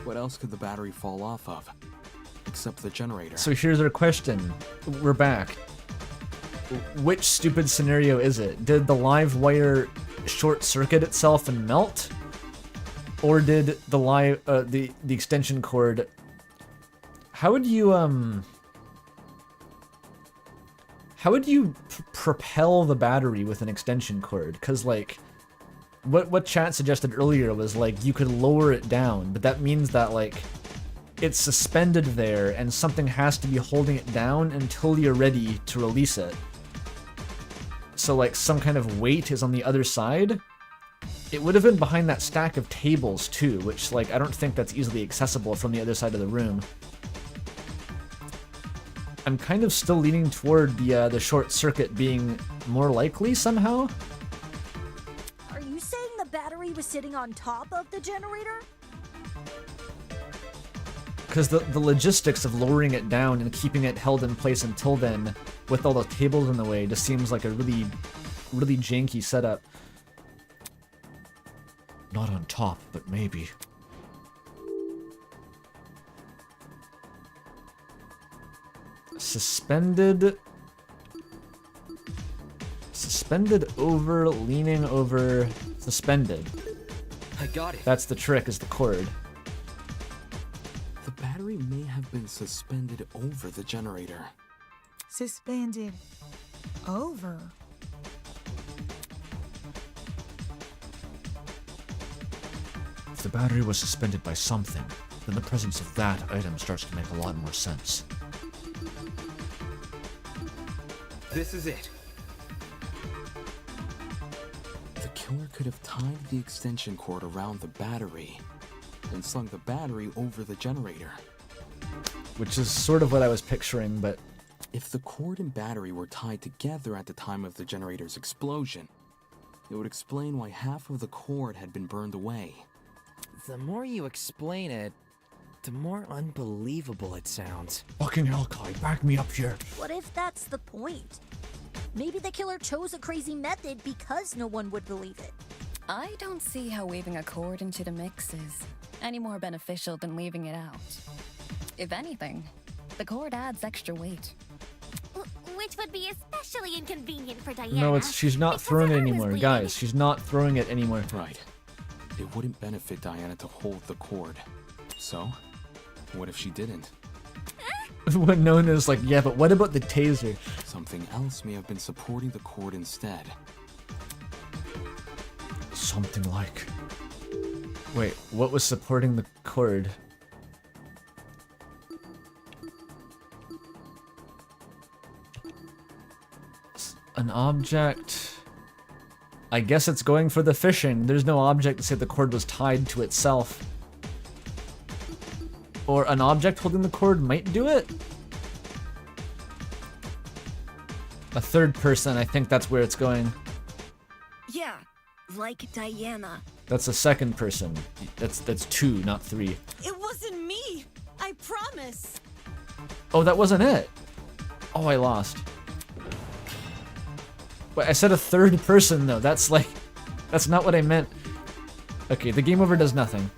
[SPEAKER 20] what else could the battery fall off of? Except the generator.
[SPEAKER 1] So here's our question. We're back. Which stupid scenario is it? Did the live wire short circuit itself and melt? Or did the live the extension cord... How would you propel the battery with an extension cord? Cuz like what chat suggested earlier was like you could lower it down, but that means that like it's suspended there and something has to be holding it down until you're ready to release it. So like some kind of weight is on the other side. It would have been behind that stack of tables too, which like I don't think that's easily accessible from the other side of the room. I'm kind of still leaning toward the short circuit being more likely somehow.
[SPEAKER 19] Are you saying the battery was sitting on top of the generator?
[SPEAKER 1] Because the logistics of lowering it down and keeping it held in place until then, with all the tables in the way, just seems like a really, really janky setup.
[SPEAKER 6] Not on top, but maybe.
[SPEAKER 1] Suspended over, leaning over, suspended.
[SPEAKER 20] I got it.
[SPEAKER 1] That's the trick, is the cord.
[SPEAKER 20] The battery may have been suspended over the generator.
[SPEAKER 13] Suspended over?
[SPEAKER 6] If the battery was suspended by something, then the presence of that item starts to make a lot more sense.
[SPEAKER 12] This is it.
[SPEAKER 20] The killer could have tied the extension cord around the battery and slung the battery over the generator.
[SPEAKER 1] Which is sort of what I was picturing, but...
[SPEAKER 20] If the cord and battery were tied together at the time of the generator's explosion, it would explain why half of the cord had been burned away.
[SPEAKER 12] The more you explain it, the more unbelievable it sounds.
[SPEAKER 6] Fucking hell, Kai, back me up here.
[SPEAKER 19] What if that's the point? Maybe the killer chose a crazy method because no one would believe it.
[SPEAKER 11] I don't see how weaving a cord into the mix is any more beneficial than leaving it out. If anything, the cord adds extra weight.
[SPEAKER 9] Which would be especially inconvenient for Diana.
[SPEAKER 1] No, she's not throwing it anymore. Guys, she's not throwing it anymore.
[SPEAKER 20] Right. It wouldn't benefit Diana to hold the cord. So, what if she didn't?
[SPEAKER 1] Winona's like, yeah, but what about the taser?
[SPEAKER 20] Something else may have been supporting the cord instead.
[SPEAKER 6] Something like...
[SPEAKER 1] Wait, what was supporting the cord? An object... I guess it's going for the fishing. There's no object to say the cord was tied to itself. Or an object holding the cord might do it? A third person, I think that's where it's going.
[SPEAKER 21] Yeah, like Diana.
[SPEAKER 1] That's a second person. That's two, not three.
[SPEAKER 2] It wasn't me! I promise!
[SPEAKER 1] Oh, that wasn't it! Oh, I lost. Wait, I said a third person though. That's like, that's not what I meant. Okay, the game over does nothing.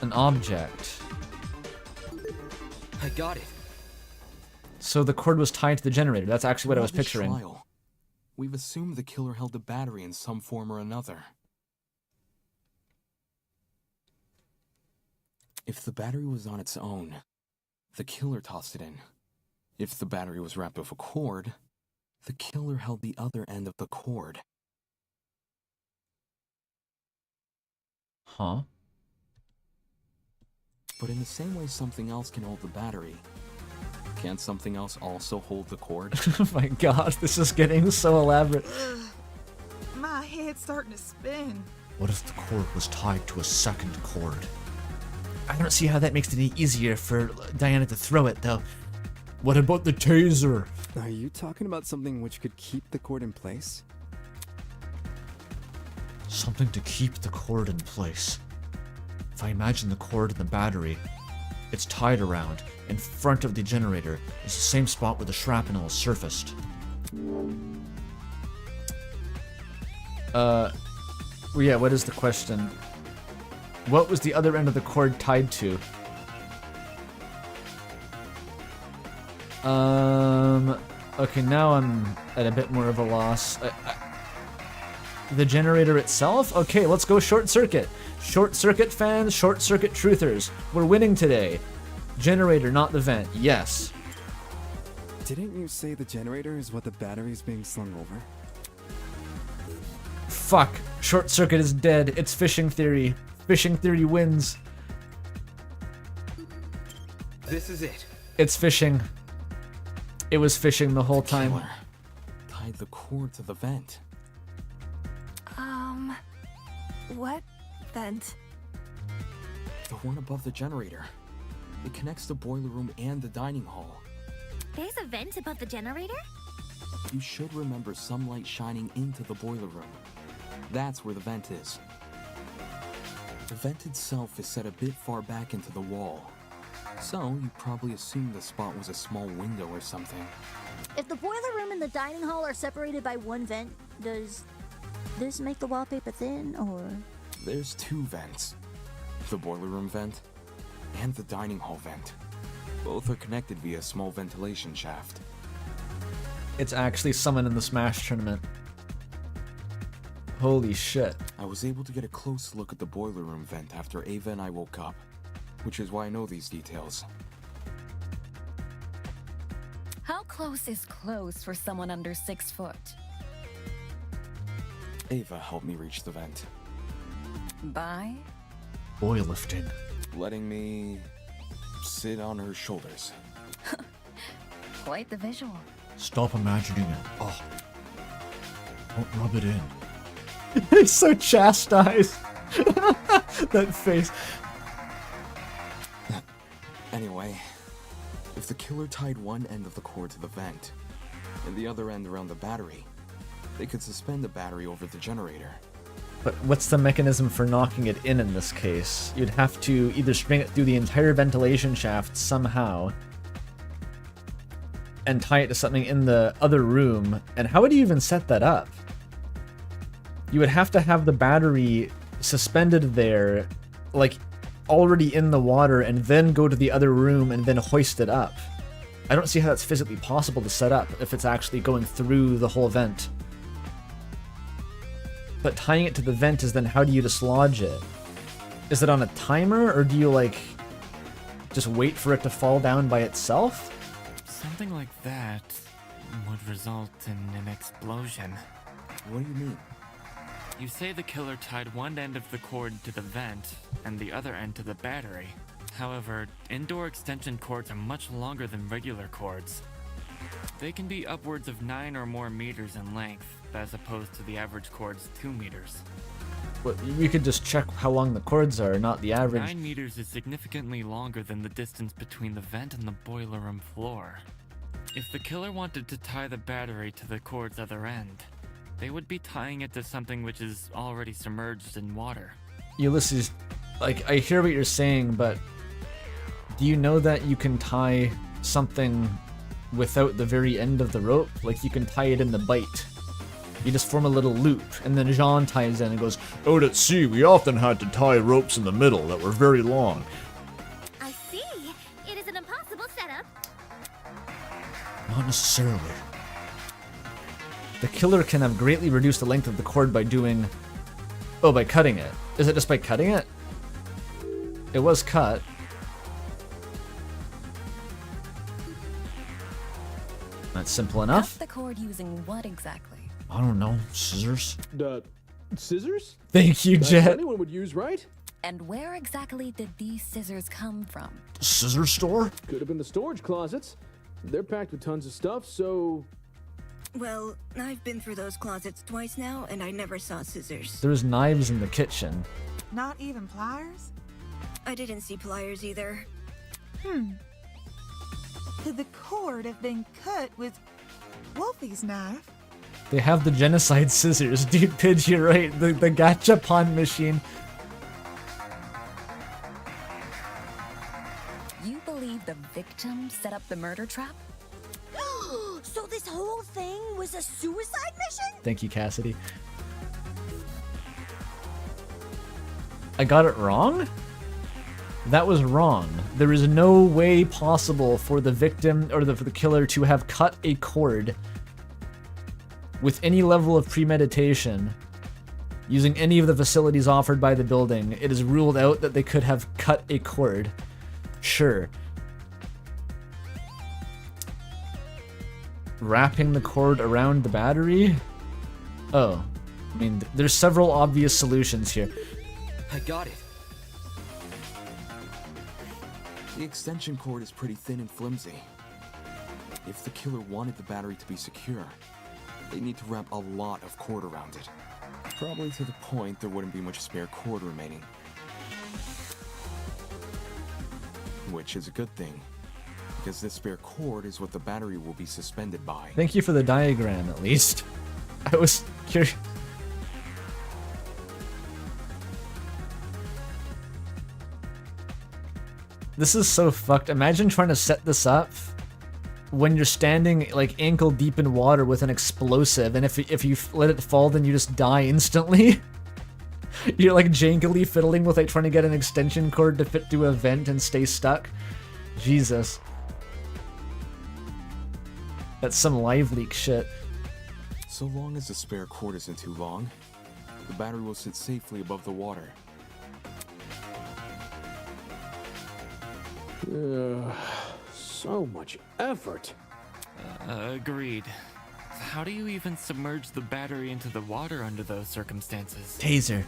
[SPEAKER 1] An object.
[SPEAKER 20] I got it.
[SPEAKER 1] So the cord was tied to the generator. That's actually what I was
[SPEAKER 20] Throughout this
[SPEAKER 1] picturing.
[SPEAKER 20] trial, we've assumed the killer held the battery in some form or another. If the battery was on its own, the killer tossed it in. If the battery was wrapped with a cord, the killer held the other end of the cord.
[SPEAKER 1] Huh?
[SPEAKER 20] But in the same way something else can hold the battery, can't something else also hold the cord?
[SPEAKER 1] Oh my god, this is getting so elaborate.
[SPEAKER 13] My head's starting to spin.
[SPEAKER 6] What if the cord was tied to a second cord?
[SPEAKER 5] I don't see how that makes it any easier for Diana to throw it, though.
[SPEAKER 6] What about the taser?
[SPEAKER 3] Are you talking about something which could keep the cord in place?
[SPEAKER 6] Something to keep the cord in place. If I imagine the cord in the battery, it's tied around in front of the generator. It's the same spot where the shrapnel is surfaced.
[SPEAKER 1] Yeah, what is the question? What was the other end of the cord tied to? Okay, now I'm at a bit more of a loss. The generator itself? Okay, let's go short circuit. Short circuit fans, short circuit truthers. We're winning today. Generator, not the vent. Yes.
[SPEAKER 3] Didn't you say the generator is what the battery's being slung over?
[SPEAKER 1] Fuck. Short circuit is dead. It's fishing theory. Fishing theory wins.
[SPEAKER 20] This is it.
[SPEAKER 1] It's fishing. It was fishing the whole time.
[SPEAKER 20] Killer tied the cord to the vent.
[SPEAKER 16] What vent?
[SPEAKER 20] The one above the generator. It connects the boiler room and the dining hall.
[SPEAKER 9] There's a vent above the generator?
[SPEAKER 20] You should remember some light shining into the boiler room. That's where the vent is. The vent itself is set a bit far back into the wall, so you probably assumed the spot was a small window or something.
[SPEAKER 19] If the boiler room and the dining hall are separated by one vent, does this make the wallpaper thin, or...?
[SPEAKER 20] There's two vents. The boiler room vent and the dining hall vent. Both are connected via a small ventilation shaft.
[SPEAKER 1] It's actually someone in the Smash tournament. Holy shit.
[SPEAKER 20] I was able to get a close look at the boiler room vent after Ava and I woke up, which is why I know these details.
[SPEAKER 11] How close is close for someone under 6 foot?
[SPEAKER 20] Ava helped me reach the vent.
[SPEAKER 11] By?
[SPEAKER 6] Boy lifting.
[SPEAKER 20] Letting me sit on her shoulders.
[SPEAKER 11] Quite the visual.
[SPEAKER 6] Stop imagining it. Oh. Don't rub it in.
[SPEAKER 1] He's so chastised. That face.
[SPEAKER 20] Anyway, if the killer tied one end of the cord to the vent and the other end around the battery, they could suspend the battery over the generator.
[SPEAKER 1] But what's the mechanism for knocking it in this case? You'd have to either string it through the entire ventilation shaft somehow and tie it to something in the other room. And how would you even set that up? You would have to have the battery suspended there, like already in the water, and then go to the other room and then hoist it up. I don't see how that's physically possible to set up if it's actually going through the whole vent. But tying it to the vent is then how do you dislodge it? Is it on a timer, or do you like just wait for it to fall down by itself?
[SPEAKER 18] Something like that would result in an explosion.
[SPEAKER 20] What do you mean?
[SPEAKER 18] You say the killer tied one end of the cord to the vent and the other end to the battery. However, indoor extension cords are much longer than regular cords. They can be upwards of 9 or more meters in length, as opposed to the average cord's 2 meters.
[SPEAKER 1] Well, we could just check how long the cords are, not the average.
[SPEAKER 18] 9 meters is significantly longer than the distance between the vent and the boiler room floor. If the killer wanted to tie the battery to the cord's other end, they would be tying it to something which is already submerged in water.
[SPEAKER 1] Ulysses, like, I hear what you're saying, but do you know that you can tie something without the very end of the rope, like you can tie it in the bite. You just form a little loop, and then Jean ties in and goes,
[SPEAKER 6] "Out at sea, we often had to tie ropes in the middle that were very long."
[SPEAKER 9] I see. It is an impossible setup.
[SPEAKER 6] Not necessarily.
[SPEAKER 1] The killer can have greatly reduced the length of the cord by doing... Oh, by cutting it. Is it just by cutting it? It was cut. That's simple enough.
[SPEAKER 11] Cut the cord using what exactly?
[SPEAKER 6] I don't know. Scissors?
[SPEAKER 15] Scissors?
[SPEAKER 1] Thank you,
[SPEAKER 15] That's
[SPEAKER 1] Jet.
[SPEAKER 15] what anyone would use, right?
[SPEAKER 11] And where exactly did these scissors come from?
[SPEAKER 6] Scissor store?
[SPEAKER 15] Could have been the storage closets. They're packed with tons of stuff, so...
[SPEAKER 21] Well, I've been through those closets twice now, and I never saw scissors.
[SPEAKER 1] There's knives in the kitchen.
[SPEAKER 13] Not even pliers?
[SPEAKER 21] I didn't see pliers either.
[SPEAKER 13] Could the cord have been cut with Wolfie's knife?
[SPEAKER 1] They have the genocide scissors. Dude, Pidge, you're right. The gachapon machine.
[SPEAKER 11] You believe the victim set up the murder trap?
[SPEAKER 4] So this whole thing was a suicide mission?
[SPEAKER 1] Thank you, Cassidy. I got it wrong? That was wrong. There is no way possible for the victim or for the killer to have cut a cord with any level of premeditation using any of the facilities offered by the building. It is ruled out that they could have cut a cord. Sure. Wrapping the cord around the battery? Oh. I mean, there's several obvious solutions here.
[SPEAKER 20] I got it. The extension cord is pretty thin and flimsy. If the killer wanted the battery to be secure, they need to wrap a lot of cord around it. Probably to the point there wouldn't be much spare cord remaining. Which is a good thing, because this spare cord is what the battery will be suspended by.
[SPEAKER 1] Thank you for the diagram, at least. I was curious. This is so fucked. Imagine trying to set this up when you're standing like ankle deep in water with an explosive, and if you let it fall, then you just die instantly. You're like jankily fiddling with like trying to get an extension cord to fit through a vent and stay stuck. Jesus. That's some live leak shit.
[SPEAKER 20] So long as the spare cord isn't too long, the battery will sit safely above the water.
[SPEAKER 15] So much effort.
[SPEAKER 18] Agreed. How do you even submerge the battery into the water under those circumstances?
[SPEAKER 6] Taser.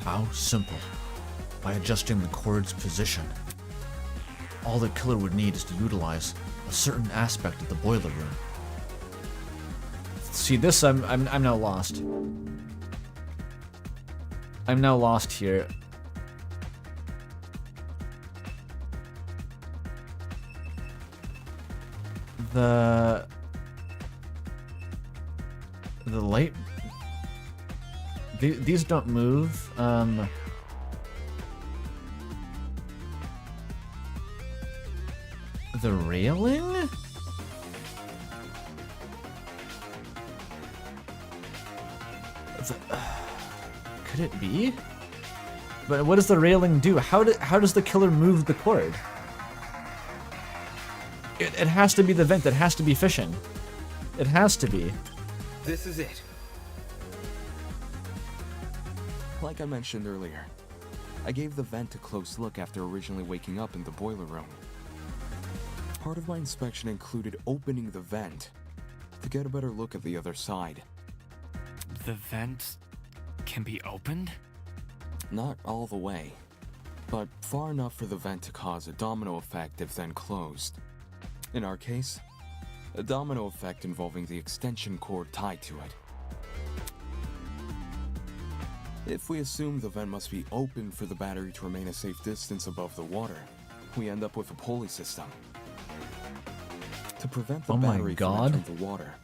[SPEAKER 6] How simple. By adjusting the cord's position. All the killer would need is to utilize a certain aspect of the boiler room.
[SPEAKER 1] See, this I'm now lost. I'm now lost here. The light. These don't move. The railing? Could it be? But what does the railing do? How does the killer move the cord? It has to be the vent. It has to be fishing. It has to be.
[SPEAKER 20] This is it. Like I mentioned earlier, I gave the vent a close look after originally waking up in the boiler room. Part of my inspection included opening the vent to get a better look at the other side.
[SPEAKER 18] The vent can be opened?
[SPEAKER 20] Not all the way, but far enough for the vent to cause a domino effect if then closed. In our case, a domino effect involving the extension cord tied to it. If we assume the vent must be open for the battery to remain a safe distance above the water, we end up with a pulley system. To prevent the battery from entering the water,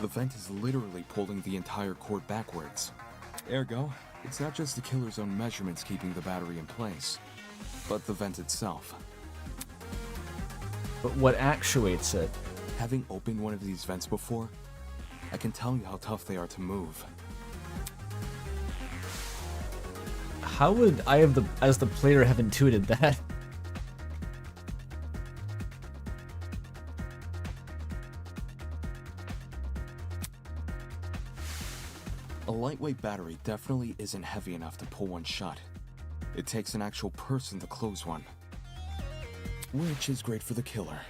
[SPEAKER 20] the vent is literally pulling the entire cord backwards. Ergo, it's not just the killer's own measurements keeping the battery in place, but the vent itself.
[SPEAKER 1] But what actuates it?
[SPEAKER 20] Having opened one of these vents before, I can tell you how tough they are to move.
[SPEAKER 1] How would I have as the player have intuited that?
[SPEAKER 20] A lightweight battery definitely isn't heavy enough to pull one shut. It takes an actual person to close one. Which is great for the killer,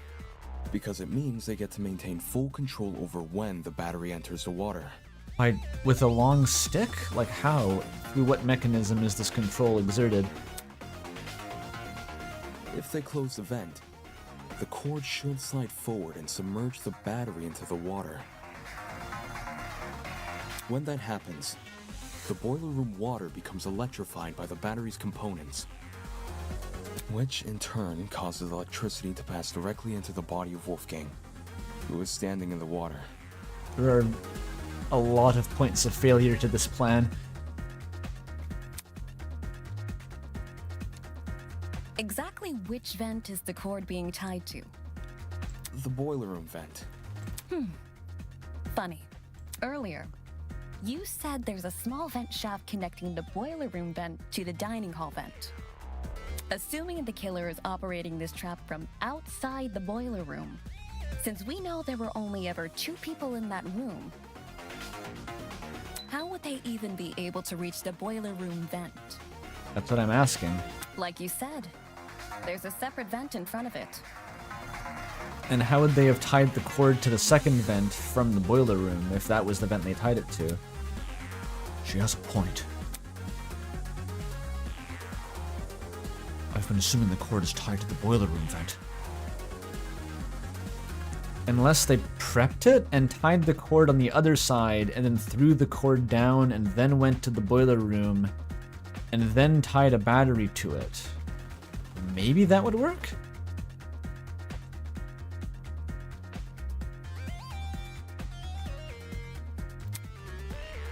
[SPEAKER 20] because it means they get to maintain full control over when the battery enters the water.
[SPEAKER 1] With a long stick? Like how? Through what mechanism is this control exerted?
[SPEAKER 20] If they close the vent, the cord should slide forward and submerge the battery into the water. When that happens, the boiler room water becomes electrified by the battery's components, which in turn causes electricity to pass directly into the body of Wolfgang, who is standing in the water.
[SPEAKER 1] There are a lot of points of failure to this plan.
[SPEAKER 11] Exactly which vent is the cord being tied to?
[SPEAKER 20] The boiler room vent.
[SPEAKER 11] Funny. Earlier, you said there's a small vent shaft connecting the boiler room vent to the dining hall vent. Assuming the killer is operating this trap from outside the boiler room, since we know there were only ever 2 people in that room, how would they even be able to reach the boiler room vent?
[SPEAKER 1] That's what I'm asking.
[SPEAKER 11] Like you said, there's a separate vent in front of it.
[SPEAKER 1] And how would they have tied the cord to the second vent from the boiler room if that was the vent they tied it to?
[SPEAKER 6] She has a point. I've been assuming the cord is tied to the boiler room vent.
[SPEAKER 1] Unless they prepped it and tied the cord on the other side and then threw the cord down and then went to the boiler room and then tied a battery to it. Maybe that would work?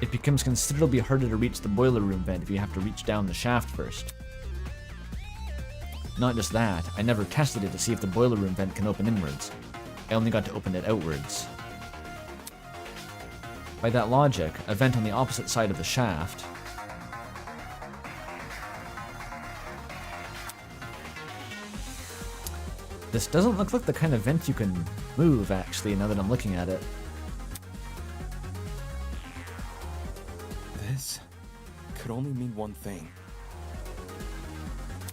[SPEAKER 1] It becomes considerably harder to reach the boiler room vent if you have to reach down the shaft first. Not just that, I never tested it to see if the boiler room vent can open inwards. I only got to open it outwards. By that logic, a vent on the opposite side of the shaft This doesn't look like the kind of vent you can move, actually, now that I'm looking at it.
[SPEAKER 20] This could only mean one thing.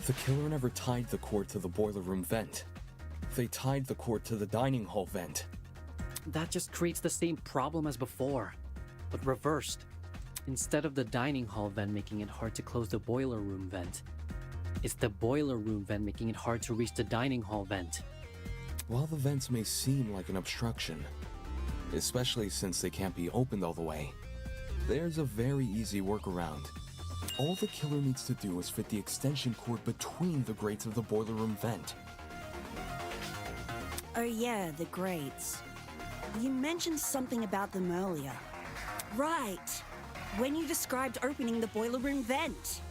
[SPEAKER 20] The killer never tied the cord to the boiler room vent. They tied the cord to the dining hall vent.
[SPEAKER 7] That just creates the same problem as before, but reversed. Instead of the dining hall vent making it hard to close the boiler room vent, it's the boiler room vent making it hard to reach the dining hall vent.
[SPEAKER 20] While the vents may seem like an obstruction, especially since they can't be opened all the way, there's a very easy workaround. All the killer needs to do is fit the extension cord between the grates of the boiler room vent.
[SPEAKER 4] Oh yeah, the grates. You mentioned something about them earlier. Right, when you described opening the boiler room vent.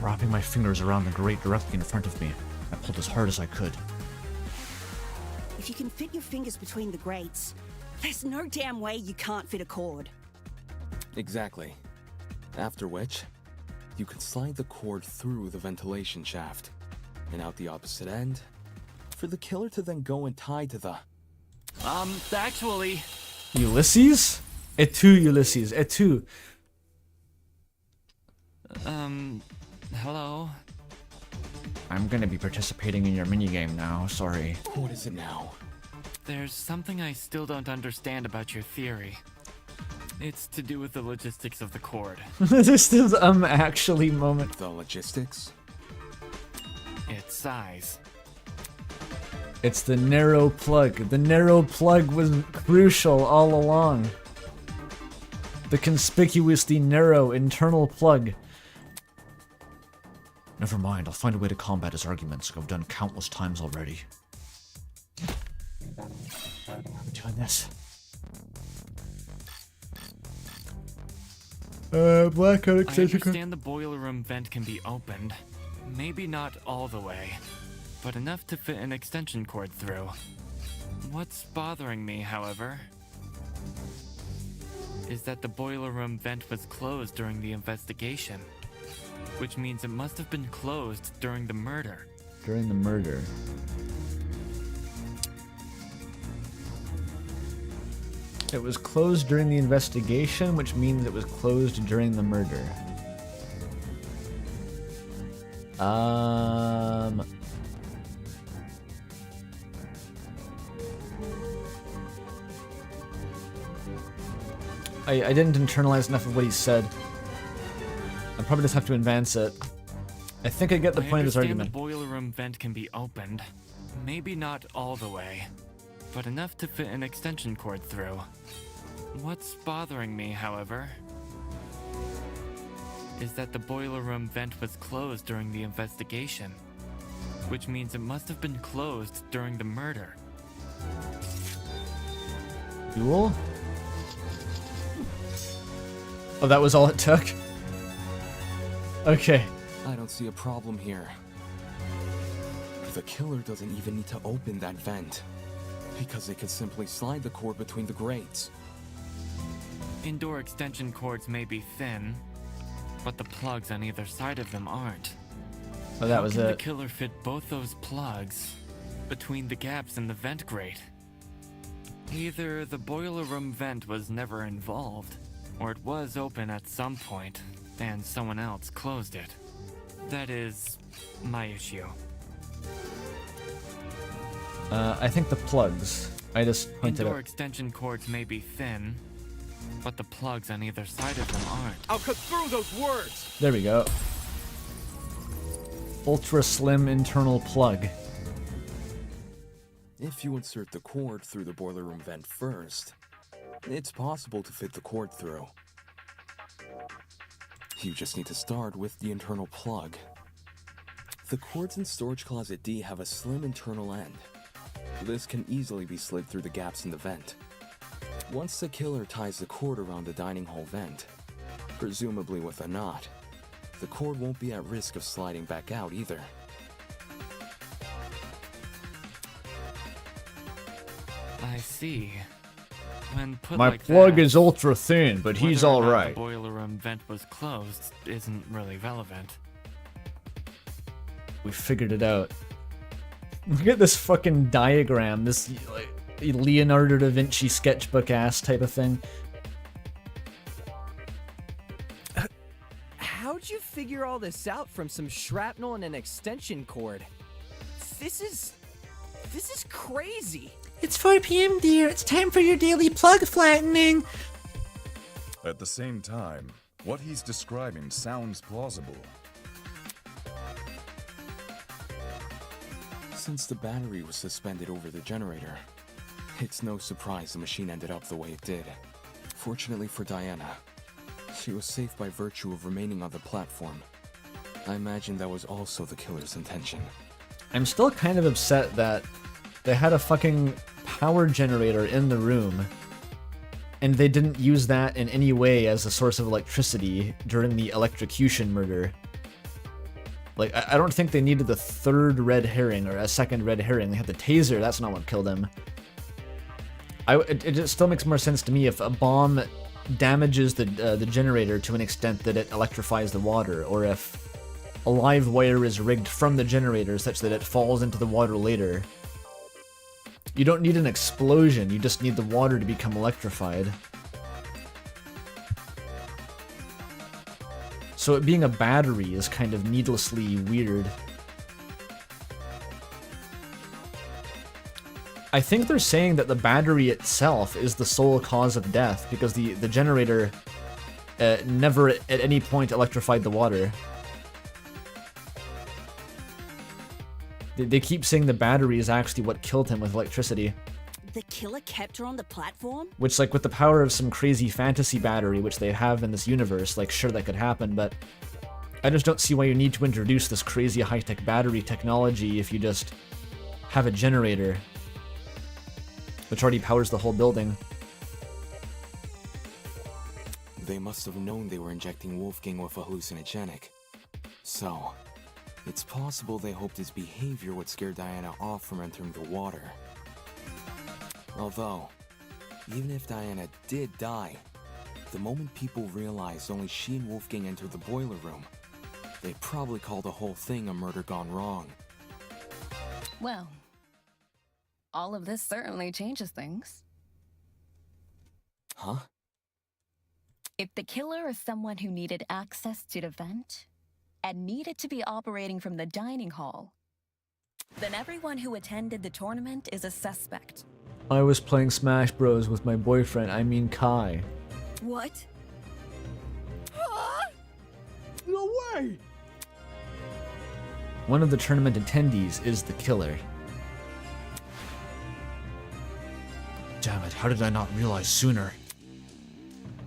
[SPEAKER 6] Wrapping my fingers around the grate directly in front of me, I pulled as hard as I could.
[SPEAKER 4] If you can fit your fingers between the grates, there's no damn way you can't fit a cord.
[SPEAKER 20] Exactly. After which, you can slide the cord through the ventilation shaft and out the opposite end for the killer to then go and tie to the...
[SPEAKER 18] Actually...
[SPEAKER 1] Ulysses? Et tu, Ulysses, et tu.
[SPEAKER 18] Hello?
[SPEAKER 6] I'm gonna be participating in your minigame now, sorry.
[SPEAKER 20] What is it now?
[SPEAKER 18] There's something I still don't understand about your theory. It's to do with the logistics of the cord.
[SPEAKER 1] This is actually moment.
[SPEAKER 20] The logistics?
[SPEAKER 18] Its size.
[SPEAKER 1] It's the narrow plug. The narrow plug was crucial all along. The conspicuously narrow internal plug.
[SPEAKER 6] Never mind, I'll find a way to combat his arguments, like I've done countless times already.
[SPEAKER 1] I'm doing this. Blackout
[SPEAKER 18] I
[SPEAKER 1] extension cord.
[SPEAKER 18] understand the boiler room vent can be opened. Maybe not all the way, but enough to fit an extension cord through. What's bothering me, however, is that the boiler room vent was closed during the investigation, which means it must have been closed during the murder.
[SPEAKER 1] During the murder. It was closed during the investigation, which means it was closed during the murder. I didn't internalize enough of what he said. I probably just have to advance it. I think I get the point of his argument.
[SPEAKER 18] The boiler room vent can be opened. Maybe not all the way, but enough to fit an extension cord through. What's bothering me, however, is that the boiler room vent was closed during the investigation, which means it must have been closed during the murder.
[SPEAKER 1] Duel? Oh, that was all it took? Okay.
[SPEAKER 20] I don't see a problem here. The killer doesn't even need to open that vent, because they could simply slide the cord between the grates.
[SPEAKER 18] Indoor extension cords may be thin, but the plugs on either side of them aren't.
[SPEAKER 1] Oh, that was
[SPEAKER 18] How can
[SPEAKER 1] it.
[SPEAKER 18] the killer fit both those plugs between the gaps in the vent grate? Either the boiler room vent was never involved, or it was open at some point, and someone else closed it. That is my issue.
[SPEAKER 1] I think the plugs. I just pointed
[SPEAKER 18] Indoor
[SPEAKER 1] out.
[SPEAKER 18] extension cords may be thin, but the plugs on either side of them aren't.
[SPEAKER 12] I'll cut through those words!
[SPEAKER 1] There we go. Ultra slim internal plug.
[SPEAKER 20] If you insert the cord through the boiler room vent first, it's possible to fit the cord through. You just need to start with the internal plug. The cords in Storage Closet D have a slim internal end. This can easily be slid through the gaps in the vent. Once the killer ties the cord around the dining hall vent, presumably with a knot, the cord won't be at risk of sliding back out either.
[SPEAKER 18] I see. When put
[SPEAKER 1] My
[SPEAKER 18] like
[SPEAKER 1] plug
[SPEAKER 18] that,
[SPEAKER 1] is ultra thin, but he's
[SPEAKER 18] whether or not
[SPEAKER 1] alright.
[SPEAKER 18] The boiler room vent was closed isn't really relevant.
[SPEAKER 1] We figured it out. Look at this fucking diagram, this like Leonardo da Vinci sketchbook ass type of thing.
[SPEAKER 12] How'd you figure all this out from some shrapnel and an extension cord? This is crazy.
[SPEAKER 5] It's 4 p.m., dear. It's time for your daily plug flattening.
[SPEAKER 17] At the same time, what he's describing sounds plausible.
[SPEAKER 20] Since the battery was suspended over the generator, it's no surprise the machine ended up the way it did. Fortunately for Diana, she was safe by virtue of remaining on the platform. I imagine that was also the killer's intention.
[SPEAKER 1] I'm still kind of upset that they had a fucking power generator in the room and they didn't use that in any way as a source of electricity during the electrocution murder. Like, I don't think they needed the third red herring or a second red herring. They had the taser, that's not what killed him. It just still makes more sense to me if a bomb damages the generator to an extent that it electrifies the water, or if a live wire is rigged from the generator such that it falls into the water later. You don't need an explosion, you just need the water to become electrified. So it being a battery is kind of needlessly weird. I think they're saying that the battery itself is the sole cause of death because the generator never at any point electrified the water. They keep saying the battery is actually what killed him with electricity.
[SPEAKER 4] The killer kept her on the platform?
[SPEAKER 1] Which, like, with the power of some crazy fantasy battery, which they have in this universe, like, sure, that could happen, but I just don't see why you need to introduce this crazy high-tech battery technology if you just have a generator, which already powers the whole building.
[SPEAKER 20] They must have known they were injecting Wolfgang with a hallucinogenic. So, it's possible they hoped his behavior would scare Diana off from entering the water. Although, even if Diana did die, the moment people realized only she and Wolfgang entered the boiler room, they'd probably call the whole thing a murder gone wrong.
[SPEAKER 11] Well, all of this certainly changes things.
[SPEAKER 20] Huh?
[SPEAKER 11] If the killer is someone who needed access to the vent, and needed to be operating from the dining hall, then everyone who attended the tournament is a suspect.
[SPEAKER 1] I was playing Smash Bros with my boyfriend, I mean Kai.
[SPEAKER 21] What?
[SPEAKER 15] No way!
[SPEAKER 1] One of the tournament attendees is the killer.
[SPEAKER 6] Damn it, how did I not realize sooner?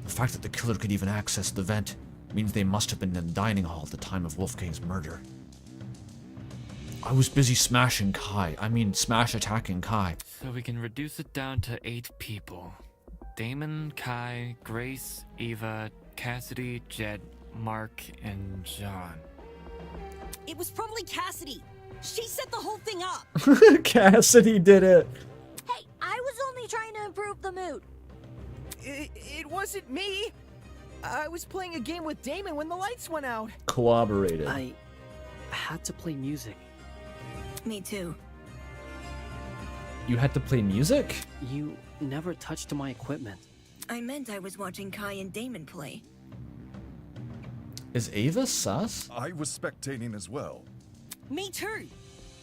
[SPEAKER 6] The fact that the killer could even access the vent means they must have been in the dining hall at the time of Wolfgang's murder. I was busy smashing Kai. I mean, smash attacking Kai.
[SPEAKER 18] So we can reduce it down to 8 people. Damon, Kai, Grace, Eva, Cassidy, Jed, Mark, and John.
[SPEAKER 4] It was probably Cassidy. She set the whole thing up.
[SPEAKER 1] Cassidy did it.
[SPEAKER 19] Hey, I was only trying to improve the mood.
[SPEAKER 12] It wasn't me. I was playing a game with Damon when the lights went out.
[SPEAKER 1] Corroborated.
[SPEAKER 7] I had to play music.
[SPEAKER 21] Me too.
[SPEAKER 1] You had to play music?
[SPEAKER 7] You never touched my equipment.
[SPEAKER 21] I meant I was watching Kai and Damon play.
[SPEAKER 1] Is Ava sus?
[SPEAKER 17] I was spectating as well.
[SPEAKER 4] Me too.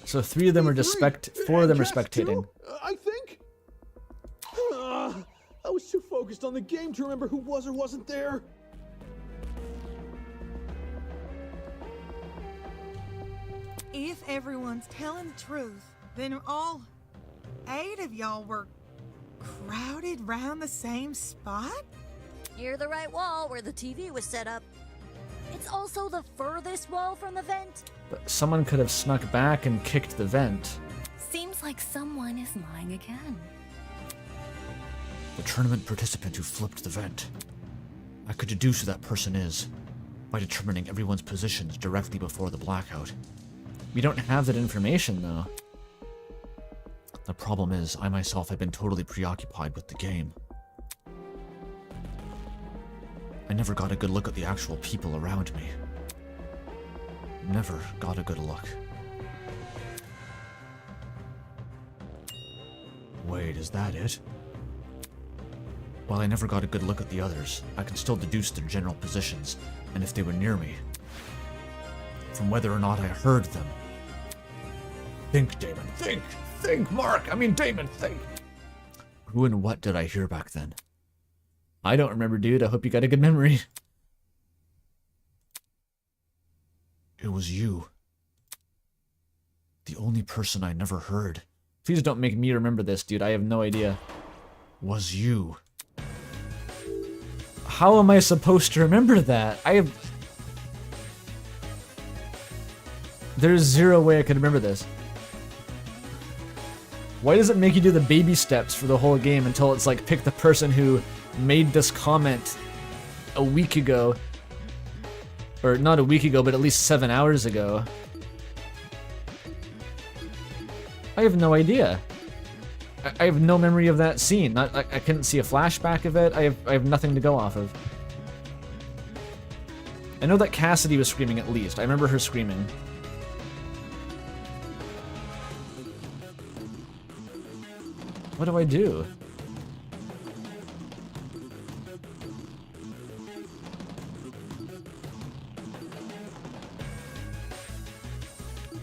[SPEAKER 1] So 3 of them are just 4 of them are spectating.
[SPEAKER 15] I think. I was too focused on the game to remember who was or wasn't there.
[SPEAKER 13] If everyone's telling the truth, then all 8 of y'all were crowded round the same spot?
[SPEAKER 19] Near the right wall where the TV was set up. It's also the furthest wall from the vent.
[SPEAKER 1] But someone could have snuck back and kicked the vent.
[SPEAKER 11] Seems like someone is lying again.
[SPEAKER 6] The tournament participant who flipped the vent. I could deduce who that person is by determining everyone's positions directly before the blackout.
[SPEAKER 1] We don't have that information, though.
[SPEAKER 6] The problem is, I myself have been totally preoccupied with the game. I never got a good look at the actual people around me. Never got a good look. Wait, is that it? While I never got a good look at the others, I can still deduce their general positions, and if they were near me, from whether or not I heard them. Think, Damon, think! Think, Mark! I mean, Damon, think! Who and what did I hear back then?
[SPEAKER 1] I don't remember, dude. I hope you got a good memory.
[SPEAKER 6] It was you. The only person I never heard.
[SPEAKER 1] Please don't make me remember this, dude. I have no idea.
[SPEAKER 6] Was you.
[SPEAKER 1] How am I supposed to remember that? There's zero way I could remember this. Why does it make you do the baby steps for the whole game until it's like pick the person who made this comment a week ago? Or not a week ago, but at least 7 hours ago. I have no idea. I have no memory of that scene. I couldn't see a flashback of it. I have nothing to go off of. I know that Cassidy was screaming at least. I remember her screaming. What do I do?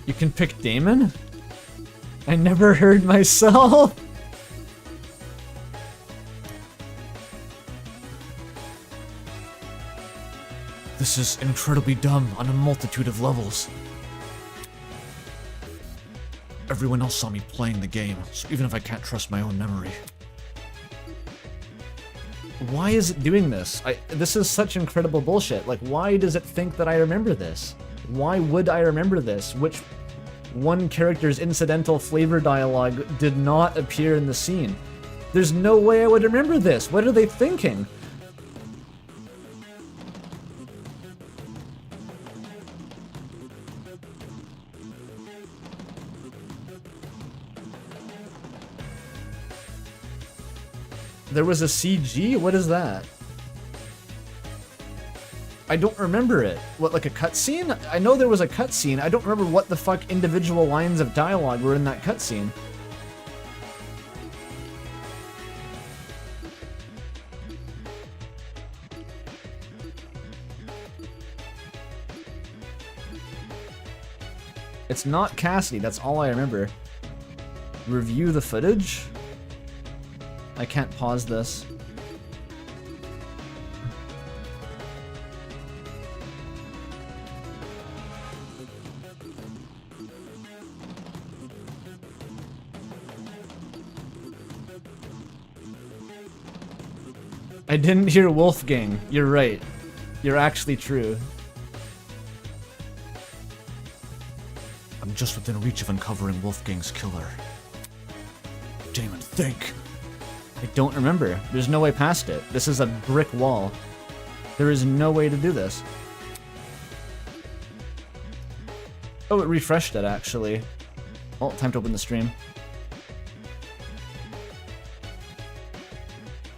[SPEAKER 1] You can pick Damon? I never heard myself.
[SPEAKER 6] This is incredibly dumb on a multitude of levels. Everyone else saw me playing the game, so even if I can't trust my own memory.
[SPEAKER 1] Why is it doing this? This is such incredible bullshit. Like, why does it think that I remember this? Why would I remember this? Which one character's incidental flavor dialogue did not appear in the scene? There's no way I would remember this. What are they thinking? There was a CG? What is that? I don't remember it. What, like a cutscene? I know there was a cutscene. I don't remember what the fuck individual lines of dialogue were in that cutscene. It's not Cassidy, that's all I remember. Review the footage? I can't pause this. I didn't hear Wolfgang. You're right. You're actually true.
[SPEAKER 6] I'm just within reach of uncovering Wolfgang's killer. Damon, think!
[SPEAKER 1] I don't remember. There's no way past it. This is a brick wall. There is no way to do this. Oh, it refreshed it, actually. Oh, time to open the stream.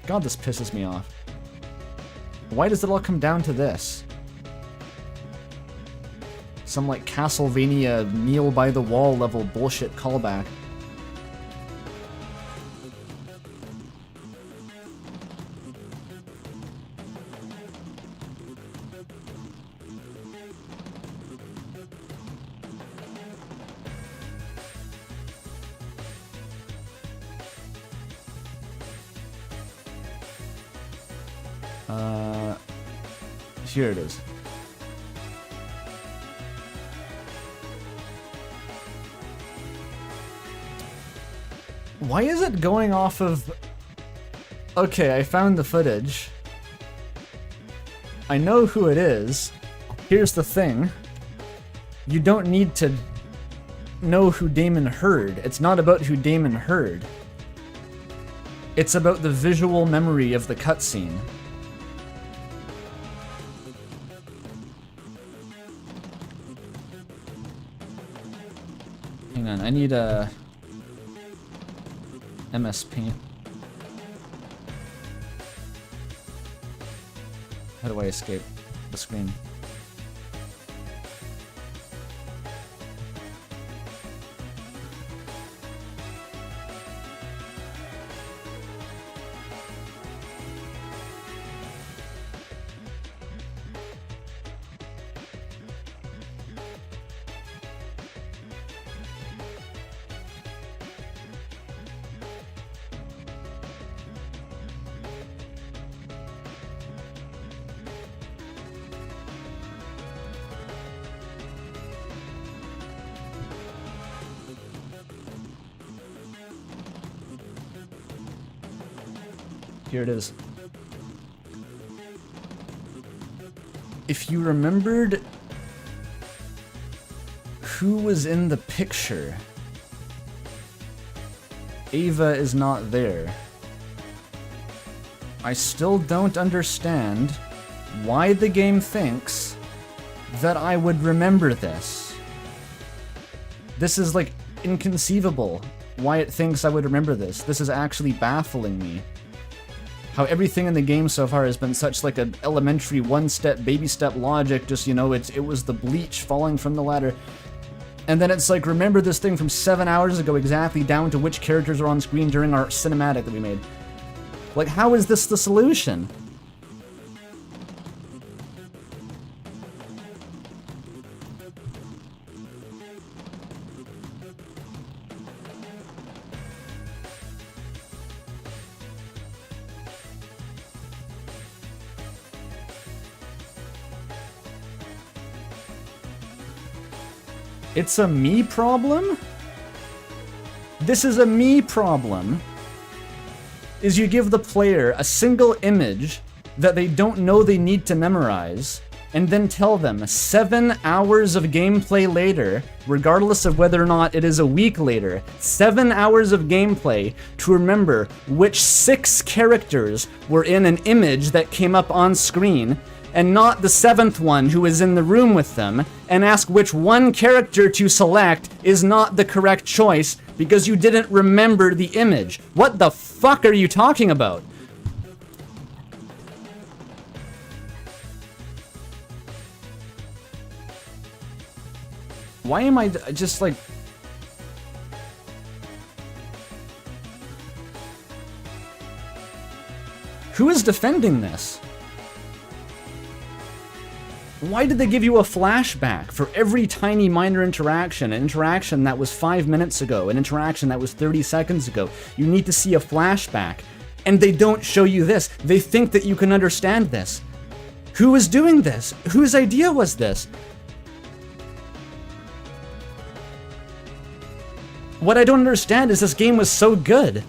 [SPEAKER 1] God, this pisses me off. Why does it all come down to this? Some, like, Castlevania kneel by the wall level bullshit callback. Here it is. Why is it going off of... Okay, I found the footage. I know who it is. Here's the thing. You don't need to know who Damon heard. It's not about who Damon heard. It's about the visual memory of the cutscene. Hang on, I need a MS Paint. How do I escape the screen? Here it is. If you remembered who was in the picture, Ava is not there. I still don't understand why the game thinks that I would remember this. This is like inconceivable why it thinks I would remember this. This is actually baffling me. How everything in the game so far has been such like an elementary one-step, baby-step logic, just, you know, it was the bleach falling from the ladder. And then it's like, remember this thing from 7 hours ago exactly down to which characters are on screen during our cinematic that we made. Like, how is this the solution? It's a me problem? This is a me problem. Is you give the player a single image that they don't know they need to memorize, and then tell them 7 hours of gameplay later, regardless of whether or not it is a week later, 7 hours of gameplay to remember which 6 characters were in an image that came up on screen, and not the 7th one who is in the room with them, and ask which one character to select is not the correct choice because you didn't remember the image. What the fuck are you talking about? Why am I just like... Who is defending this? Why did they give you a flashback for every tiny minor interaction? An interaction that was 5 minutes ago, an interaction that was 30 seconds ago. You need to see a flashback. And they don't show you this. They think that you can understand this. Who is doing this? Whose idea was this? What I don't understand is this game was so good.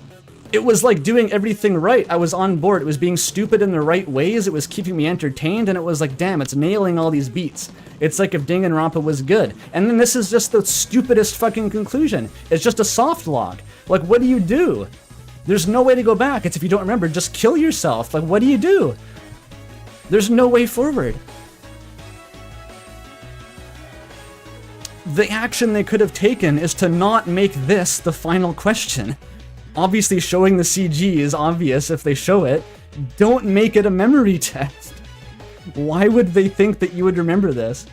[SPEAKER 1] It was like doing everything right. I was on board. It was being stupid in the right ways. It was keeping me entertained, and it was like, damn, it's nailing all these beats. It's like if Danganronpa was good. And then this is just the stupidest fucking conclusion. It's just a soft log. Like, what do you do? There's no way to go back. It's if you don't remember, just kill yourself. Like, what do you do? There's no way forward. The action they could have taken is to not make this the final question. Obviously, showing the CG is obvious if they show it. Don't make it a memory test. Why would they think that you would remember this?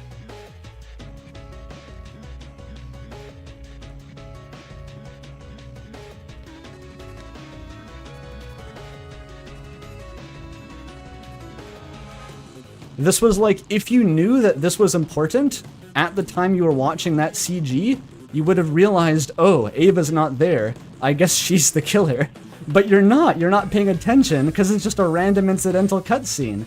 [SPEAKER 1] This was like, if you knew that this was important at the time you were watching that CG, you would have realized, oh, Ava's not there. I guess she's the killer. But you're not paying attention because it's just a random incidental cutscene.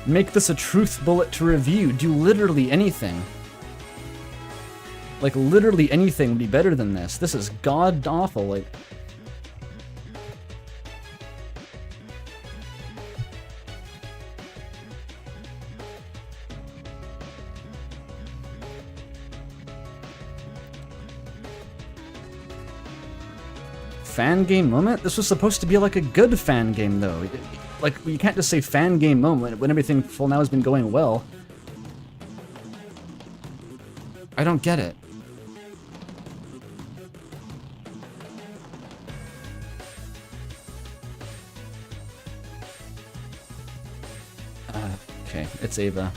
[SPEAKER 1] Make this a truth bullet to review. Do literally anything. Like, literally anything would be better than this. This is god-awful, like... Fan game moment? This was supposed to be like a good fan game, though. Like, you can't just say fan game moment when everything full now has been going well. I don't get it. Okay, it's Ava.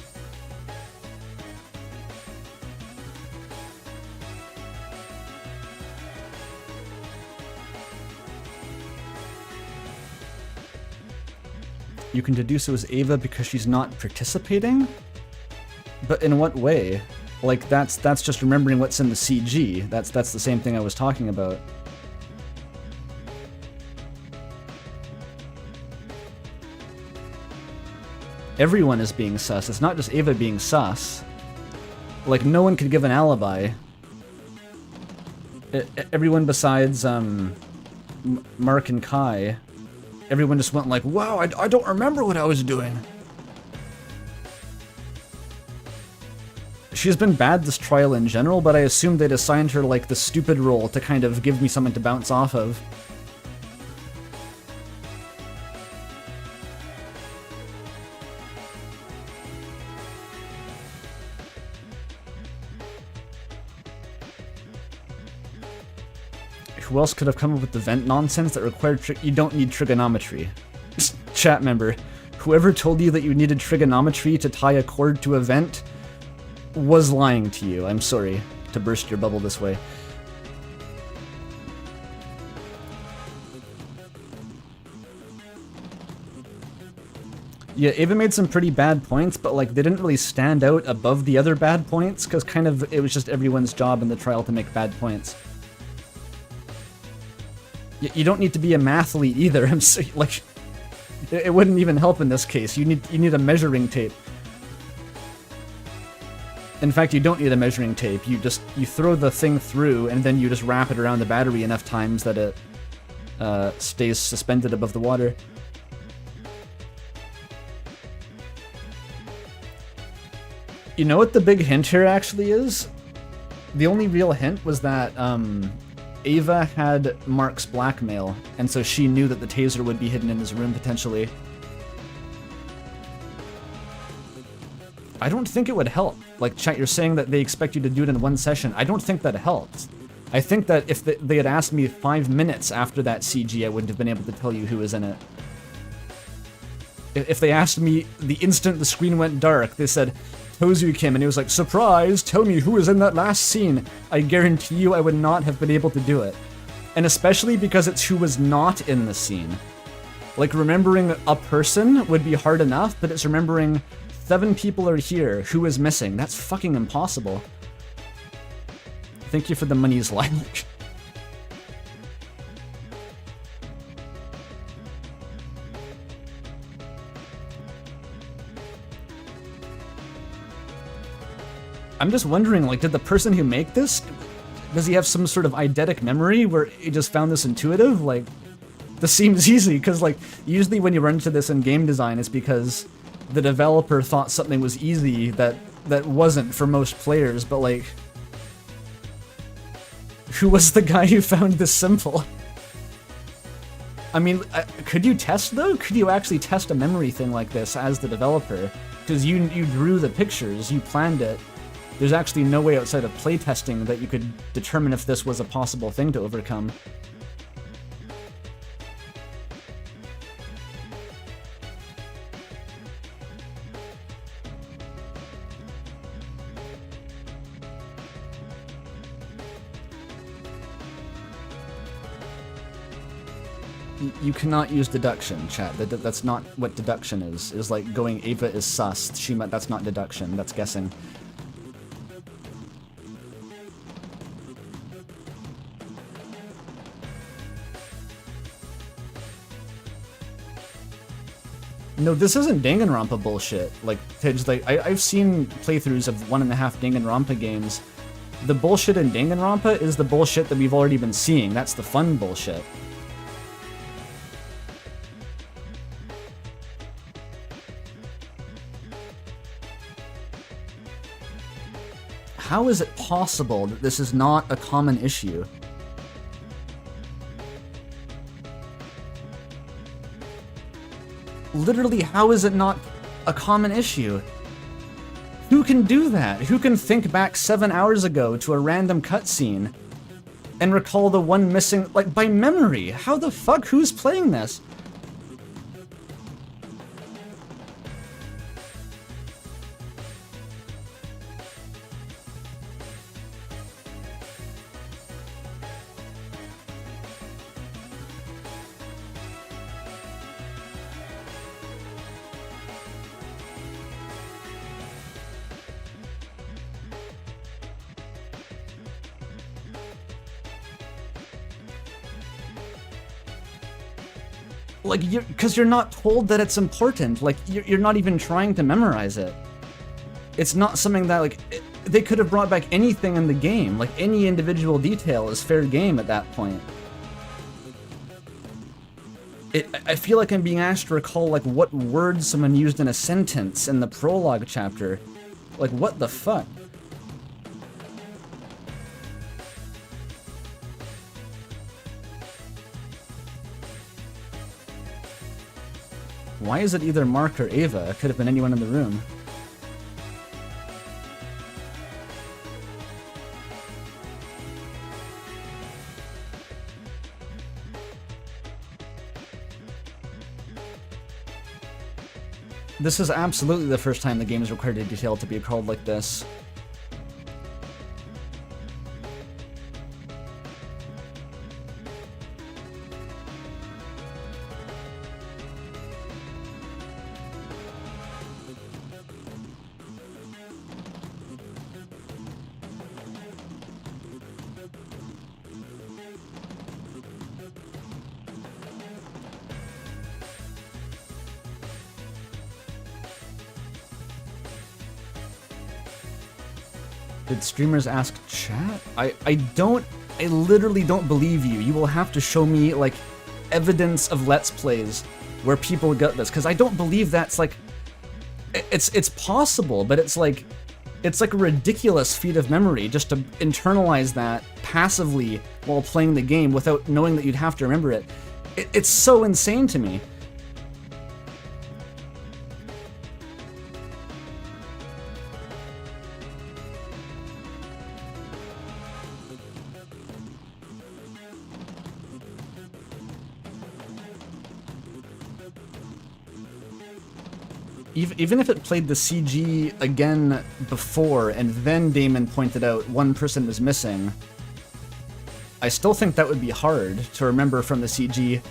[SPEAKER 1] You can deduce it was Ava because she's not participating? But in what way? Like, that's just remembering what's in the CG. That's the same thing I was talking about. Everyone is being sus. It's not just Ava being sus. Like, no one could give an alibi. Everyone besides, Mark and Kai. Everyone just went like, wow, I don't remember what I was doing. She's been bad this trial in general, but I assumed they'd assigned her like the stupid role to kind of give me something to bounce off of. Who else could have come up with the vent nonsense that required you don't need trigonometry? Chat member, whoever told you that you needed trigonometry to tie a cord to a vent was lying to you. I'm sorry to burst your bubble this way. Yeah, Ava made some pretty bad points, but like they didn't really stand out above the other bad points because kind of it was just everyone's job in the trial to make bad points. You don't need to be a mathlete either. I'm so, like, it wouldn't even help in this case. You need a measuring tape. In fact, you don't need a measuring tape. You throw the thing through and then you just wrap it around the battery enough times that it stays suspended above the water. You know what the big hint here actually is? The only real hint was that Ava had Mark's blackmail, and so she knew that the taser would be hidden in his room, potentially. I don't think it would help. Like, chat, you're saying that they expect you to do it in one session. I don't think that helps. I think that if they had asked me 5 minutes after that CG, I wouldn't have been able to tell you who was in it. If they asked me the instant the screen went dark, they said, Tozu Kim, and he was like, surprise, tell me who was in that last scene. I guarantee you I would not have been able to do it. And especially because it's who was not in the scene. Like, remembering a person would be hard enough, but it's remembering 7 people are here, who is missing. That's fucking impossible. Thank you for the money's like. I'm just wondering, like, did the person who made this, does he have some sort of eidetic memory where he just found this intuitive? Like, this seems easy, because, like, usually when you run into this in game design, it's because the developer thought something was easy that wasn't for most players, but, like, who was the guy who found this simple? I mean, could you test, though? Could you actually test a memory thing like this as the developer? Because you drew the pictures, you planned it. There's actually no way outside of playtesting that you could determine if this was a possible thing to overcome. You cannot use deduction, chat. That's not what deduction is. It's like going Ava is sus. That's not deduction, that's guessing. No, this isn't Danganronpa bullshit. Like, I've seen playthroughs of 1.5 Danganronpa games. The bullshit in Danganronpa is the bullshit that we've already been seeing. That's the fun bullshit. How is it possible that this is not a common issue? Literally, how is it not a common issue? Who can do that? Who can think back 7 hours ago to a random cutscene and recall the one missing, like, by memory? How the fuck? Who's playing this? Like, because you're not told that it's important. Like, you're not even trying to memorize it. It's not something that, like, they could have brought back anything in the game. Like, any individual detail is fair game at that point. I feel like I'm being asked to recall, like, what words someone used in a sentence in the prologue chapter. Like, what the fuck? Why is it either Mark or Ava? It could have been anyone in the room. This is absolutely the first time the game has required a detail to be called like this. Did streamers ask chat? I literally don't believe you. You will have to show me, like, evidence of Let's Plays where people got this, because I don't believe that's, like, it's possible, but it's like a ridiculous feat of memory just to internalize that passively while playing the game without knowing that you'd have to remember it. It's so insane to me. even if it played the CG again before and then Damon pointed out one person was missing, I still think that would be hard to remember from the CG.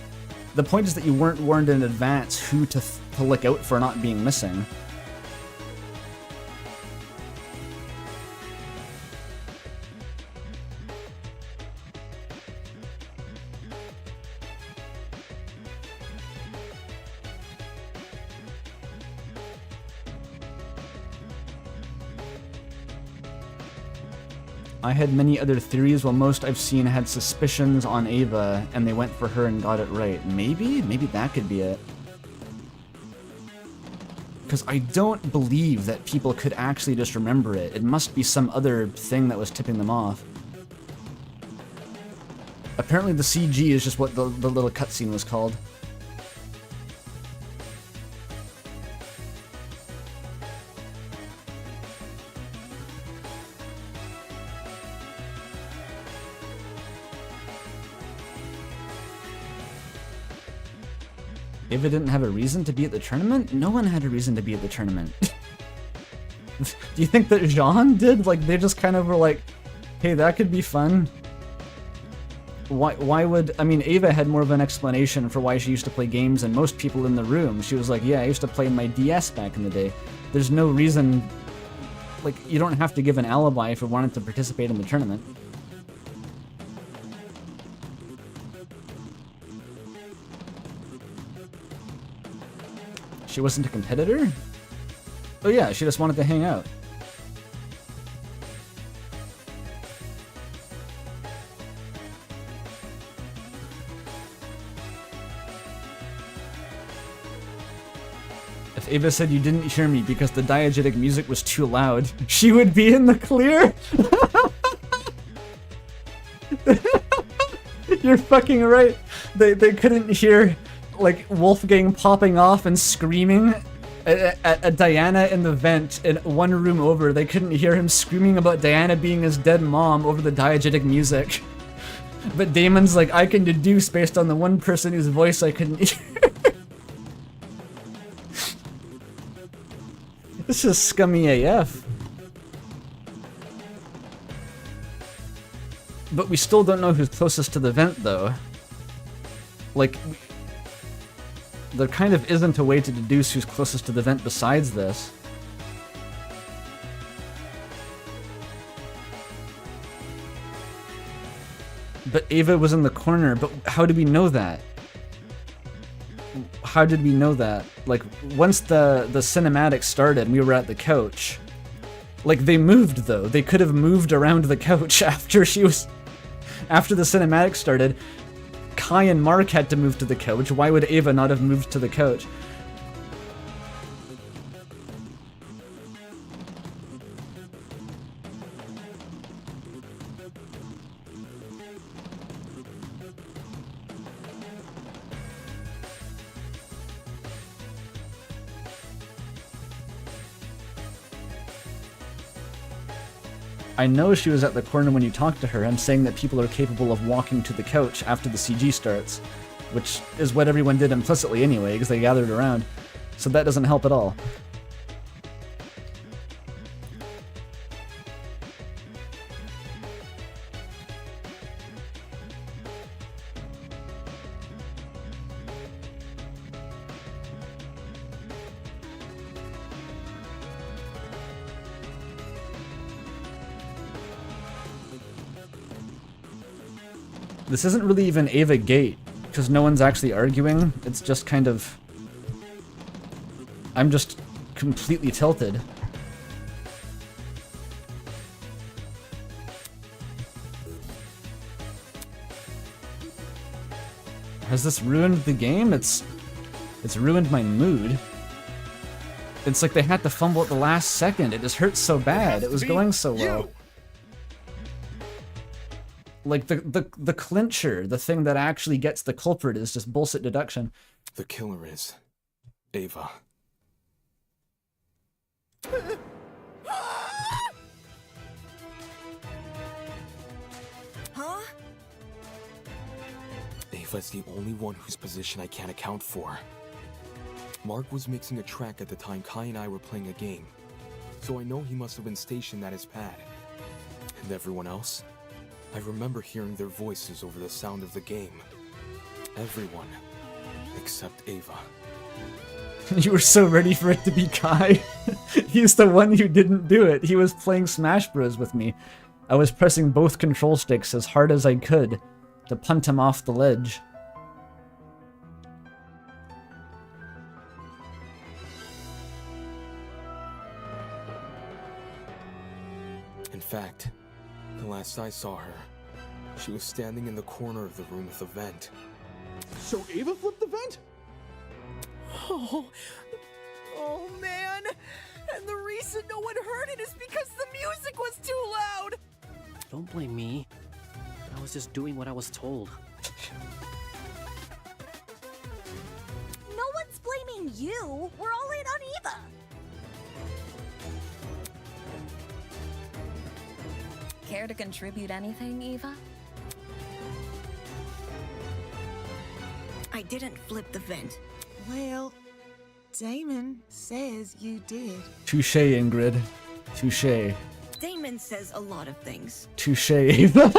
[SPEAKER 1] The point is that you weren't warned in advance who to look out for not being missing. I had many other theories, while most I've seen had suspicions on Ava, and they went for her and got it right. Maybe that could be it. Because I don't believe that people could actually just remember it. It must be some other thing that was tipping them off. Apparently the CG is just what the little cutscene was called. Ava didn't have a reason to be at the tournament? No one had a reason to be at the tournament. Do you think that Jean did? Like, they just kind of were like, hey, that could be fun. Why would... I mean, Ava had more of an explanation for why she used to play games than most people in the room. She was like, yeah, I used to play my DS back in the day. There's no reason... Like, you don't have to give an alibi for wanting to participate in the tournament. She wasn't a competitor? Oh yeah, she just wanted to hang out. If Ava said you didn't hear me because the diegetic music was too loud, she would be in the clear? You're fucking right. They couldn't hear... like Wolfgang popping off and screaming at Diana in the vent in one room over. They couldn't hear him screaming about Diana being his dead mom over the diegetic music. But Damon's like, I can deduce based on the one person whose voice I couldn't hear. This is scummy AF. But we still don't know who's closest to the vent though. Like... there kind of isn't a way to deduce who's closest to the vent besides this. But Ava was in the corner, but how did we know that? How did we know that? Like, once the cinematic started and we were at the couch, like, they moved though. They could have moved around the couch after the cinematic started. Kai and Mark had to move to the couch. Why would Ava not have moved to the couch? I know she was at the corner when you talked to her. I'm saying that people are capable of walking to the couch after the CG starts, which is what everyone did implicitly anyway, because they gathered around. So that doesn't help at all. This isn't really even Ava Gate, because no one's actually arguing. It's just kind of... I'm just completely tilted. Has this ruined the game? It's ruined my mood. It's like they had to fumble at the last second. It just hurts so bad. It was going so well. Like, the clincher, the thing that actually gets the culprit, is just bullshit deduction.
[SPEAKER 20] The killer is Ava.
[SPEAKER 21] Huh?
[SPEAKER 20] Ava's the only one whose position I can't account for. Mark was mixing a track at the time Kai and I were playing a game, so I know he must have been stationed at his pad. And everyone else? I remember hearing their voices over the sound of the game. Everyone, except Ava.
[SPEAKER 1] You were so ready for it to be Kai. He's the one who didn't do it. He was playing Smash Bros. With me. I was pressing both control sticks as hard as I could to punt him off the ledge.
[SPEAKER 20] In fact, the last I saw her, she was standing in the corner of the room with a vent.
[SPEAKER 15] So Ava flipped the vent?
[SPEAKER 12] Oh man! And the reason no one heard it is because the music was too loud!
[SPEAKER 7] Don't blame me. I was just doing what I was told.
[SPEAKER 4] No one's blaming you. We're all in on Eva.
[SPEAKER 11] Care to contribute anything, Eva?
[SPEAKER 21] I didn't flip the vent.
[SPEAKER 13] Well, Damon says you did.
[SPEAKER 1] Touche, Ingrid. Touche.
[SPEAKER 21] Damon says a lot of things.
[SPEAKER 1] Touche, Ava.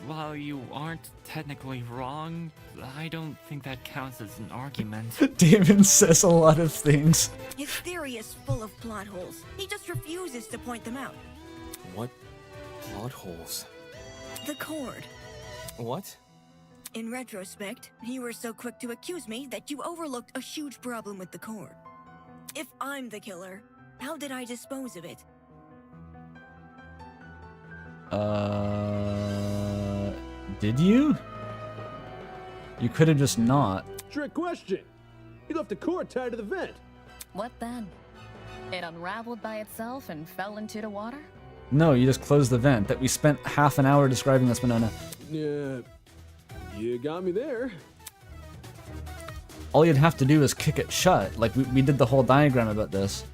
[SPEAKER 18] While you aren't technically wrong, I don't think that counts as an argument.
[SPEAKER 1] Damon says a lot of things.
[SPEAKER 21] His theory is full of plot holes. He just refuses to point them out.
[SPEAKER 20] What plot holes?
[SPEAKER 21] The cord.
[SPEAKER 20] What?
[SPEAKER 21] In retrospect, you were so quick to accuse me that you overlooked a huge problem with the cord. If I'm the killer, how did I dispose of it?
[SPEAKER 1] Did you? You could have just not.
[SPEAKER 15] Trick question. You left the cord tied to the vent.
[SPEAKER 11] What then? It unraveled by itself and fell into the water?
[SPEAKER 1] No, you just closed the vent. That we spent half an hour describing this, Winona.
[SPEAKER 15] Yeah, you got me there.
[SPEAKER 1] All you'd have to do is kick it shut. Like, we did the whole diagram about this.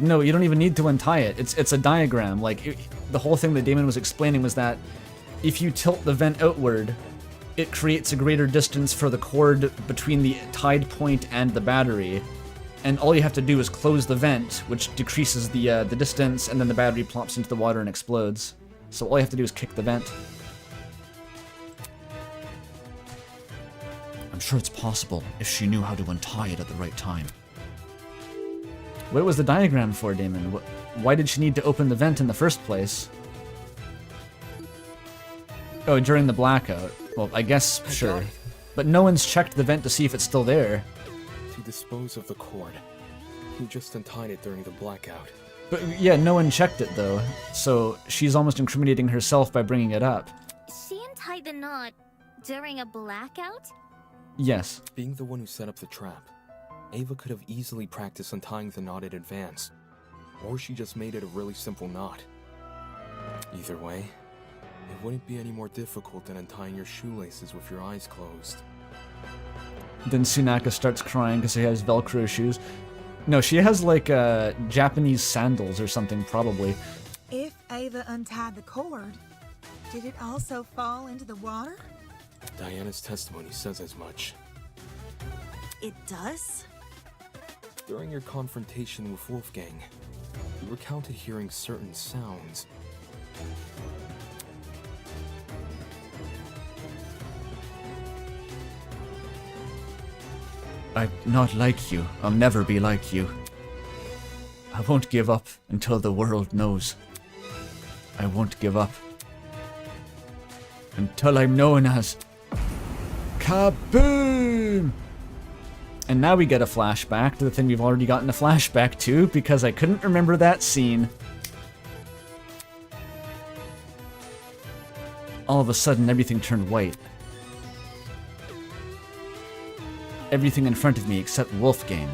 [SPEAKER 1] No, you don't even need to untie it. It's a diagram. The whole thing that Damon was explaining was that if you tilt the vent outward, it creates a greater distance for the cord between the tied point and the battery. And all you have to do is close the vent, which decreases the distance, and then the battery plops into the water and explodes. So all you have to do is kick the vent.
[SPEAKER 6] I'm sure it's possible if she knew how to untie it at the right time.
[SPEAKER 1] What was the diagram for, Damon? Why did she need to open the vent in the first place? Oh, during the blackout. Well, I guess, sure. But no one's checked the vent to see if it's still there.
[SPEAKER 20] To dispose of the cord. You just untied it during the blackout.
[SPEAKER 1] But yeah, no one checked it though. So she's almost incriminating herself by bringing it up.
[SPEAKER 9] She untied the knot during a blackout?
[SPEAKER 1] Yes.
[SPEAKER 20] Being the one who set up the trap, Ava could have easily practiced untying the knot in advance. Or she just made it a really simple knot. Either way, it wouldn't be any more difficult than untying your shoelaces with your eyes closed.
[SPEAKER 1] Then Sunaka starts crying because she has Velcro shoes. No, she has Japanese sandals or something, probably.
[SPEAKER 13] If Ava untied the cord, did it also fall into the water?
[SPEAKER 20] Diana's testimony says as much.
[SPEAKER 2] It does?
[SPEAKER 20] During your confrontation with Wolfgang, you recounted hearing certain sounds.
[SPEAKER 6] I'm not like you. I'll never be like you. I won't give up until the world knows. I won't give up until I'm known as Kaboom!
[SPEAKER 1] And now we get a flashback to the thing we've already gotten a flashback to, because I couldn't remember that scene. All of a sudden, everything turned white. Everything in front of me except Wolfgang.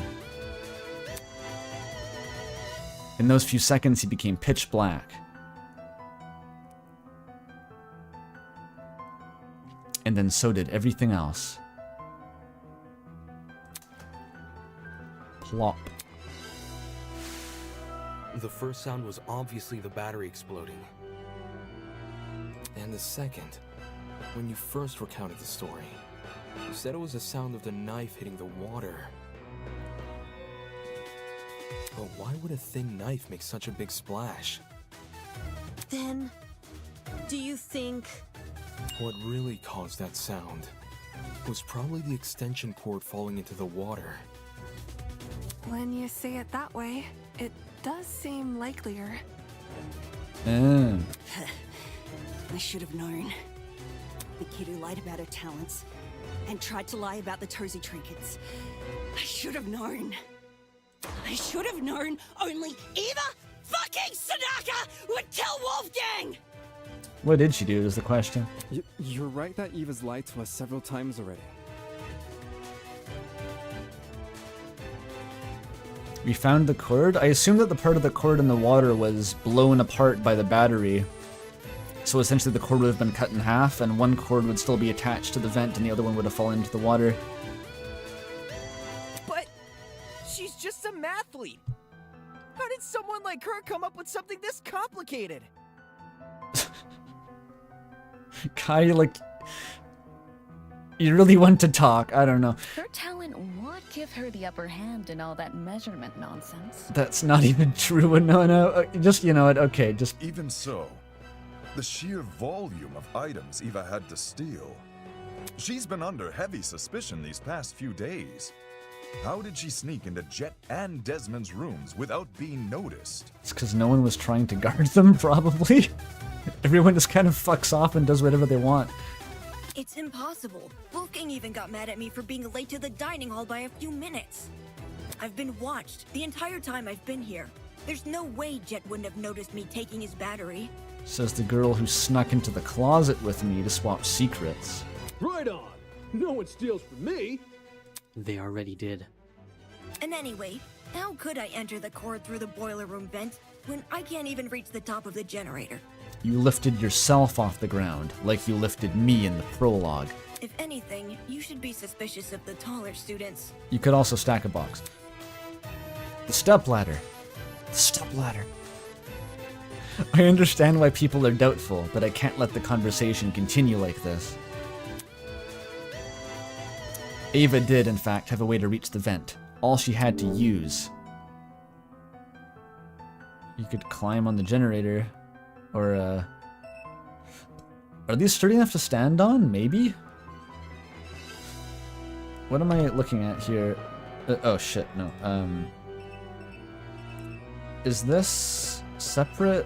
[SPEAKER 1] In those few seconds, he became pitch black. And then so did everything else. Plop.
[SPEAKER 20] The first sound was obviously the battery exploding. And the second, when you first recounted the story, you said it was the sound of the knife hitting the water. But why would a thin knife make such a big splash?
[SPEAKER 2] Then, do you think...
[SPEAKER 20] What really caused that sound was probably the extension cord falling into the water.
[SPEAKER 16] When you say it that way, it does seem likelier.
[SPEAKER 4] I should have known. The kid who lied about her talents and tried to lie about the Tozy trinkets. I should have known. I should have known only Eva fucking Sadaka would kill Wolfgang!
[SPEAKER 1] What did she do is the question.
[SPEAKER 3] You're right that Eva's lied to us several times already.
[SPEAKER 1] We found the cord. I assume that the part of the cord in the water was blown apart by the battery. So essentially the cord would have been cut in half, and one cord would still be attached to the vent and the other one would have fallen into the water.
[SPEAKER 12] But she's just a mathlete. How did someone like her come up with something this complicated?
[SPEAKER 1] Kai, like, you really want to talk. I don't know.
[SPEAKER 11] Her talent would give her the upper hand in all that measurement nonsense.
[SPEAKER 1] That's not even true. No. Just, you know what? Okay, just...
[SPEAKER 17] Even so, the sheer volume of items Eva had to steal. She's been under heavy suspicion these past few days. How did she sneak into Jet and Desmond's rooms without being noticed?
[SPEAKER 1] It's because no one was trying to guard them, probably. Everyone just kind of fucks off and does whatever they want.
[SPEAKER 21] It's impossible. Wolfgang even got mad at me for being late to the dining hall by a few minutes. I've been watched the entire time I've been here. There's no way Jet wouldn't have noticed me taking his battery.
[SPEAKER 1] Says the girl who snuck into the closet with me to swap secrets.
[SPEAKER 15] Right on. No one steals from me.
[SPEAKER 7] They already did.
[SPEAKER 21] And anyway, how could I enter the cord through the boiler room vent when I can't even reach the top of the generator?
[SPEAKER 1] You lifted yourself off the ground, like you lifted me in the prologue.
[SPEAKER 21] If anything, you should be suspicious of the taller students.
[SPEAKER 1] You could also stack a box. The stepladder. The stepladder. I understand why people are doubtful, but I can't let the conversation continue like this. Ava did, in fact, have a way to reach the vent. All she had to use. You could climb on the generator. Or, are these sturdy enough to stand on? Maybe? What am I looking at here? Oh shit, no. Is this separate?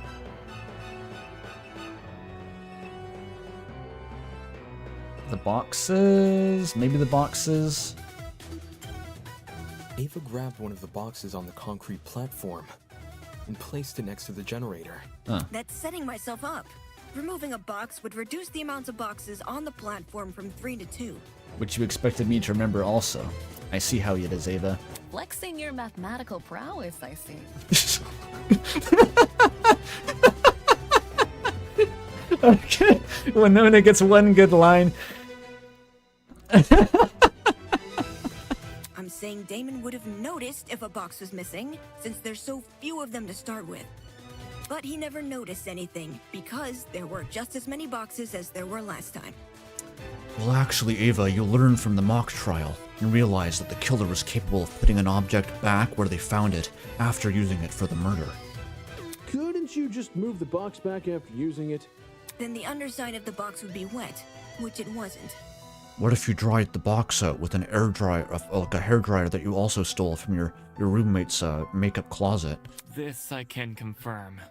[SPEAKER 1] The boxes? Maybe the boxes?
[SPEAKER 20] Ava grabbed one of the boxes on the concrete platform and placed it next to the generator.
[SPEAKER 21] That's setting myself up. Removing a box would reduce the amount of boxes on the platform from 3 to 2.
[SPEAKER 1] Which you expected me to remember also. I see how it is, Ava.
[SPEAKER 11] Flexing your mathematical prowess, I see.
[SPEAKER 1] Okay, Winona gets one good line.
[SPEAKER 21] I'm saying Damon would have noticed if a box was missing, since there's so few of them to start with. But he never noticed anything, because there were just as many boxes as there were last time.
[SPEAKER 6] Well, actually, Ava, you learn from the mock trial and realize that the killer was capable of putting an object back where they found it after using it for the murder.
[SPEAKER 15] Couldn't you just move the box back after using it?
[SPEAKER 21] Then the underside of the box would be wet, which it wasn't.
[SPEAKER 6] What if you dried the box out with an air dryer, like a hair dryer that you also stole from your roommate's makeup closet?
[SPEAKER 18] This I can confirm.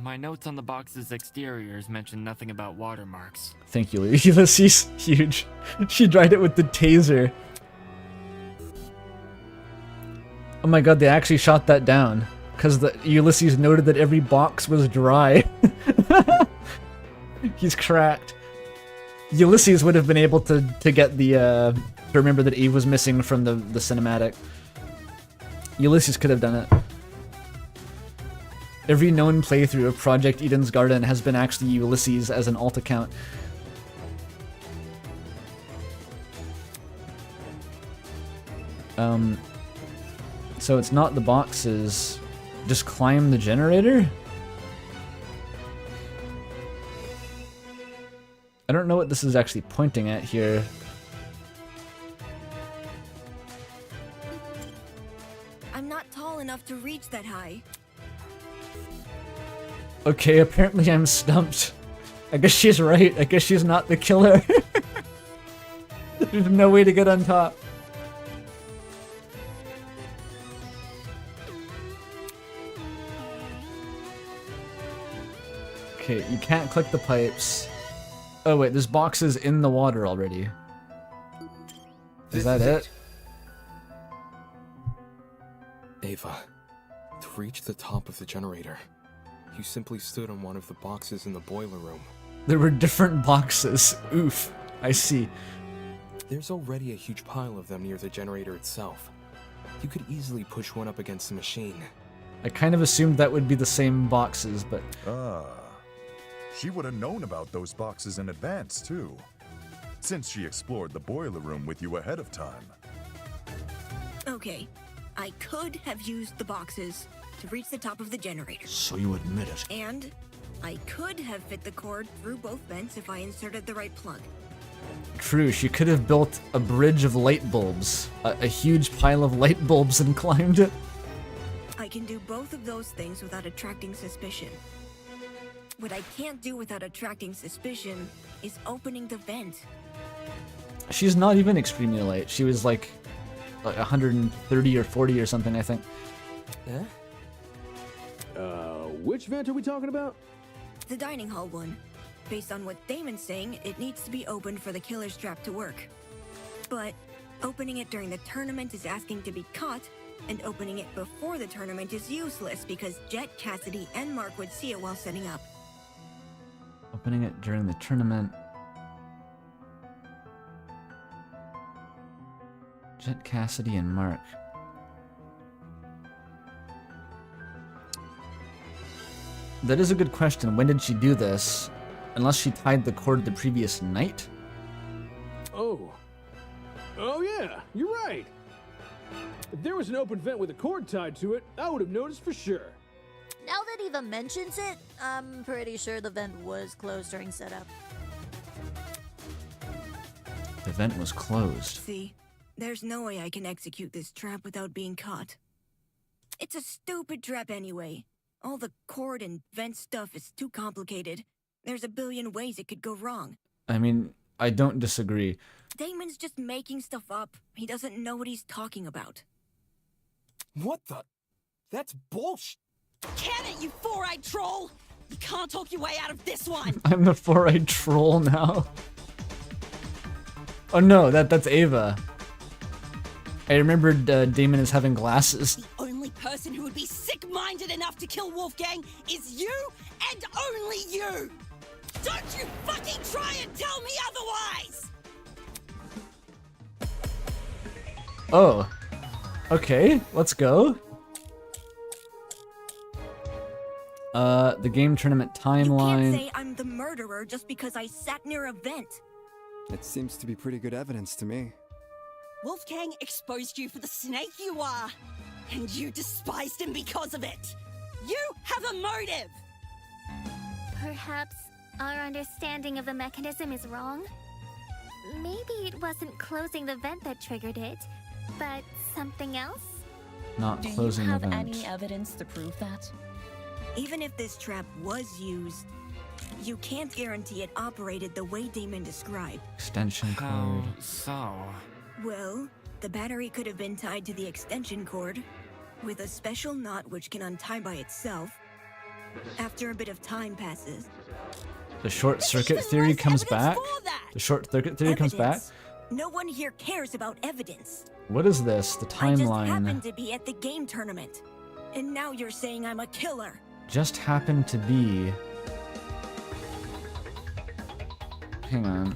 [SPEAKER 18] My notes on the box's exteriors mention nothing about watermarks.
[SPEAKER 1] Thank you, Ulysses. Huge. She dried it with the taser. Oh my god, they actually shot that down. Because Ulysses noted that every box was dry. He's cracked. Ulysses would have been able to get the, to remember that Eve was missing from the cinematic. Ulysses could have done it. Every known playthrough of Project Eden's Garden has been actually Ulysses as an alt account. So it's not the boxes. Just climb the generator? what this is actually pointing at here.
[SPEAKER 21] I'm not tall enough to reach that high.
[SPEAKER 1] Okay, apparently I'm stumped. I guess she's right. I guess she's not the killer. There's no way to get on top. Okay, you can't click the pipes. Oh wait, there's boxes in the water already. Is that it?
[SPEAKER 20] Ava, to reach the top of the generator, you simply stood on one of the boxes in the boiler room.
[SPEAKER 1] There were different boxes. Oof. I see.
[SPEAKER 20] There's already a huge pile of them near the generator itself. You could easily push one up against the machine.
[SPEAKER 1] I kind of assumed that would be the same boxes, but...
[SPEAKER 17] Ah. She would have known about those boxes in advance, too. Since she explored the boiler room with you ahead of time.
[SPEAKER 21] Okay, I could have used the boxes to reach the top of the generator.
[SPEAKER 6] So you admit it.
[SPEAKER 21] And I could have fit the cord through both vents if I inserted the right plug.
[SPEAKER 1] True, she could have built a bridge of light bulbs. A huge pile of light bulbs and climbed it.
[SPEAKER 21] I can do both of those things without attracting suspicion. What I can't do without attracting suspicion is opening the vent.
[SPEAKER 1] She's not even extremely light. She was like 130 or 40 or something, I think.
[SPEAKER 20] Eh?
[SPEAKER 15] Which vent are we talking about?
[SPEAKER 21] The dining hall one. Based on what Damon's saying, it needs to be opened for the killer's trap to work. But opening it during the tournament is asking to be caught, and opening it before the tournament is useless because Jet, Cassidy, and Mark would see it while setting up.
[SPEAKER 1] Opening it during the tournament. Jet, Cassidy, and Mark. That is a good question. When did she do this? Unless she tied the cord the previous night?
[SPEAKER 15] Oh. Oh yeah, you're right. If there was an open vent with a cord tied to it, I would have noticed for sure.
[SPEAKER 19] Now that Eva mentions it, I'm pretty sure the vent was closed during setup.
[SPEAKER 1] The vent was closed.
[SPEAKER 21] See, there's no way I can execute this trap without being caught. It's a stupid trap anyway. All the cord and vent stuff is too complicated. There's a billion ways it could go wrong.
[SPEAKER 1] I mean, I don't disagree.
[SPEAKER 21] Damon's just making stuff up. He doesn't know what he's talking about.
[SPEAKER 20] What the? That's bullshit.
[SPEAKER 4] Can it, you four-eyed troll? You can't talk your way out of this one.
[SPEAKER 1] I'm the four-eyed troll now. Oh no, that's Ava. I remembered Damon as having glasses.
[SPEAKER 4] The only person who would be sick-minded enough to kill Wolfgang is you, and only you! Don't you fucking try and tell me otherwise!
[SPEAKER 1] Oh. Okay, let's go. The game tournament timeline.
[SPEAKER 21] You can't say I'm the murderer just because I sat near a vent.
[SPEAKER 3] It seems to be pretty good evidence to me.
[SPEAKER 4] Wolfgang exposed you for the snake you are, and you despised him because of it. You have a motive!
[SPEAKER 9] Perhaps our understanding of the mechanism is wrong? Maybe it wasn't closing the vent that triggered it, but something else?
[SPEAKER 1] Not
[SPEAKER 11] Do
[SPEAKER 1] closing
[SPEAKER 11] you
[SPEAKER 1] the
[SPEAKER 11] have
[SPEAKER 1] vent.
[SPEAKER 11] any evidence to prove that?
[SPEAKER 21] Even if this trap was used, you can't guarantee it operated the way Damon described.
[SPEAKER 1] Extension cord.
[SPEAKER 18] How so?
[SPEAKER 21] Well, the battery could have been tied to the extension cord with a special knot which can untie by itself. After a bit of time passes,
[SPEAKER 1] The short circuit theory comes back. The short circuit theory comes back.
[SPEAKER 21] no one here cares about evidence.
[SPEAKER 1] What is this? The
[SPEAKER 21] I just
[SPEAKER 1] timeline.
[SPEAKER 21] happened to be at the game tournament. And now you're saying I'm a killer.
[SPEAKER 1] Just happened to be. Hang on.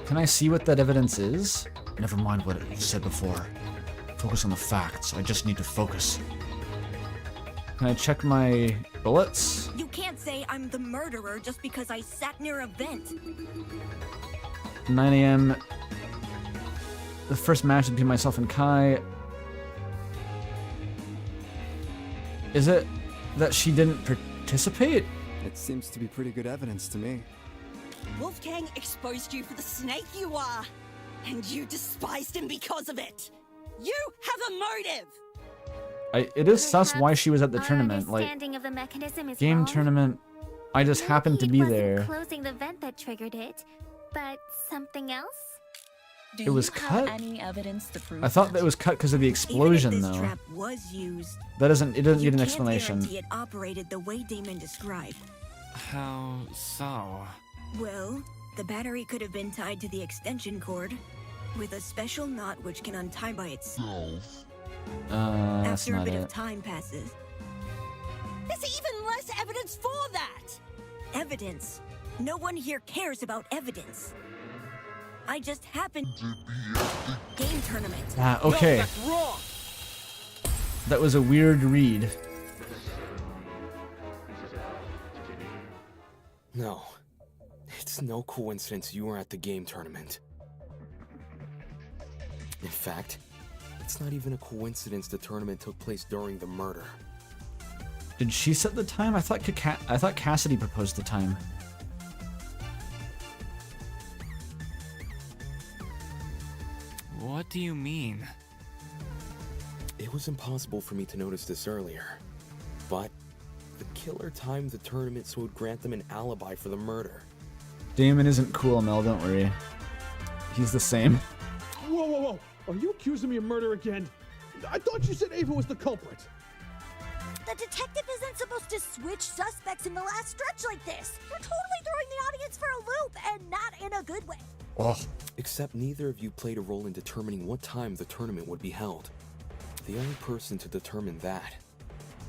[SPEAKER 1] Can I see what that evidence is?
[SPEAKER 6] Never mind what you said before. Focus on the facts. I just need to focus.
[SPEAKER 1] Can I check my bullets?
[SPEAKER 21] You can't say I'm the murderer just because I sat near a vent.
[SPEAKER 1] 9 a.m. The first match between myself and Kai. Is it that she didn't participate?
[SPEAKER 3] It seems to be pretty good evidence to me.
[SPEAKER 4] Wolfgang exposed you for the snake you are, and you despised him because of it. You have a motive.
[SPEAKER 1] It is sus why she was at the tournament. Like,
[SPEAKER 9] Understanding of the mechanism is
[SPEAKER 1] game
[SPEAKER 9] wrong.
[SPEAKER 1] tournament, I just happened to be
[SPEAKER 9] Wasn't
[SPEAKER 1] there.
[SPEAKER 9] closing the vent that triggered it, but something else?
[SPEAKER 11] Do
[SPEAKER 1] It was
[SPEAKER 11] you
[SPEAKER 1] cut?
[SPEAKER 11] have any evidence to prove
[SPEAKER 1] I thought that it was cut because of the explosion,
[SPEAKER 4] Even if this
[SPEAKER 1] though.
[SPEAKER 4] trap was used,
[SPEAKER 1] It doesn't
[SPEAKER 4] you
[SPEAKER 1] need an
[SPEAKER 4] can't
[SPEAKER 1] explanation.
[SPEAKER 4] guarantee it operated the way Damon described.
[SPEAKER 18] How so?
[SPEAKER 21] Well, the battery could have been tied to the extension cord with a special knot which can untie by itself.
[SPEAKER 1] That's
[SPEAKER 21] After a
[SPEAKER 1] not
[SPEAKER 21] bit of
[SPEAKER 1] it.
[SPEAKER 21] time passes.
[SPEAKER 4] There's even less evidence for that!
[SPEAKER 21] Evidence? No one here cares about evidence. I just happened to be at the game tournament.
[SPEAKER 1] Ah, okay.
[SPEAKER 21] No, that's wrong!
[SPEAKER 1] That was a weird read.
[SPEAKER 20] No. It's no coincidence you were at the game tournament. In fact, it's not even a coincidence the tournament took place during the murder.
[SPEAKER 1] Did she set the time? I thought Cassidy proposed the time.
[SPEAKER 18] What do you mean?
[SPEAKER 20] It was impossible for me to notice this earlier, but the killer timed the tournament so it would grant them an alibi for the murder.
[SPEAKER 1] Damon isn't cool, Mel, don't worry. He's the same.
[SPEAKER 15] Whoa, whoa, whoa! Are you accusing me of murder again? I thought you said Ava was the culprit.
[SPEAKER 19] The detective isn't supposed to switch suspects in the last stretch like this. You're totally throwing the audience for a loop, and not in a good way.
[SPEAKER 20] Except neither of you played a role in determining what time the tournament would be held. The only person to determine that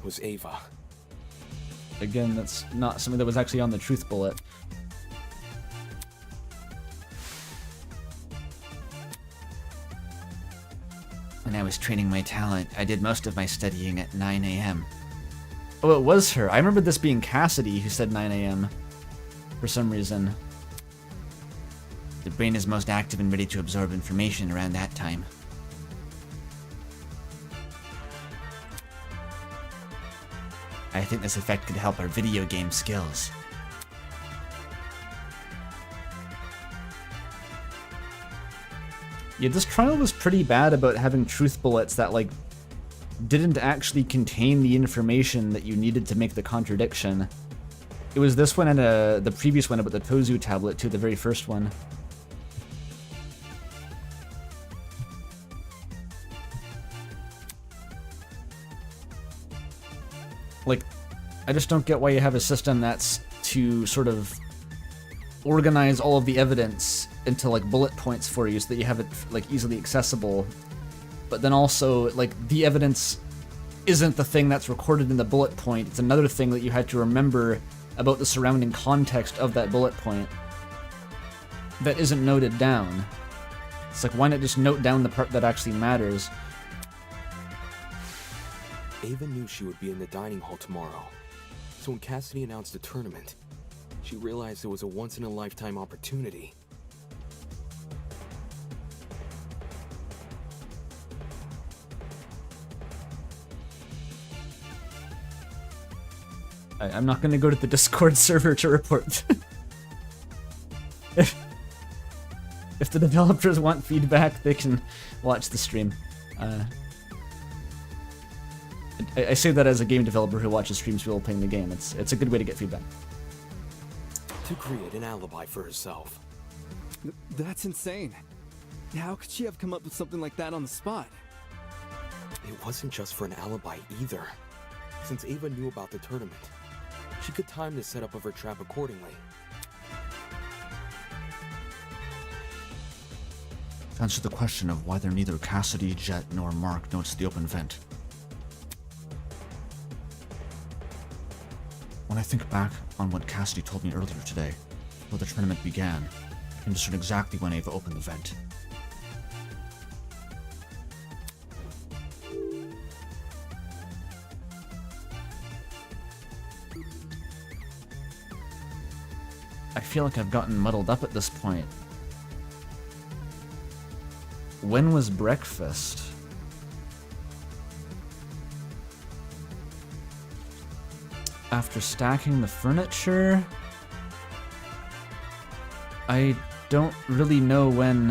[SPEAKER 20] was Ava.
[SPEAKER 1] Again, that's not something that was actually on the truth bullet.
[SPEAKER 5] When I was training my talent, I did most of my studying at 9 a.m.
[SPEAKER 1] Oh, it was her. I remember this being Cassidy who said 9 a.m. for some reason.
[SPEAKER 5] The brain is most active and ready to absorb information around that time. I think this effect could help our video game skills.
[SPEAKER 1] Yeah, this trial was pretty bad about having truth bullets that, like, didn't actually contain the information that you needed to make the contradiction. It was this one and the previous one about the Tozu tablet, too, the very first one. Like, I just don't get why you have a system that's to sort of organize all of the evidence into, like, bullet points for you so that you have it, like, easily accessible. But then also, like, the evidence isn't the thing that's recorded in the bullet point. It's another thing that you had to remember about the surrounding context of that bullet point that isn't noted down. It's like, why not just note down the part that actually matters?
[SPEAKER 20] Ava knew she would be in the dining hall tomorrow, so when Cassidy announced the tournament, she realized it was a once-in-a-lifetime opportunity.
[SPEAKER 1] I'm not going to go to the Discord server to report. If the developers want feedback, they can watch the stream. I say that as a game developer who watches streams while playing the game. It's a good way to get feedback.
[SPEAKER 20] To create an alibi for herself.
[SPEAKER 3] That's insane. How could she have come up with something like that on the spot?
[SPEAKER 20] It wasn't just for an alibi either. Since Ava knew about the tournament, she could time the setup of her trap accordingly.
[SPEAKER 6] To answer the question of whether neither Cassidy, Jet, nor Mark noticed the open vent. When I think back on what Cassidy told me earlier today, where the tournament began, I can discern exactly when Ava opened the vent.
[SPEAKER 1] I feel like I've gotten muddled up at this point. When was breakfast? After stacking the furniture? I don't really know when...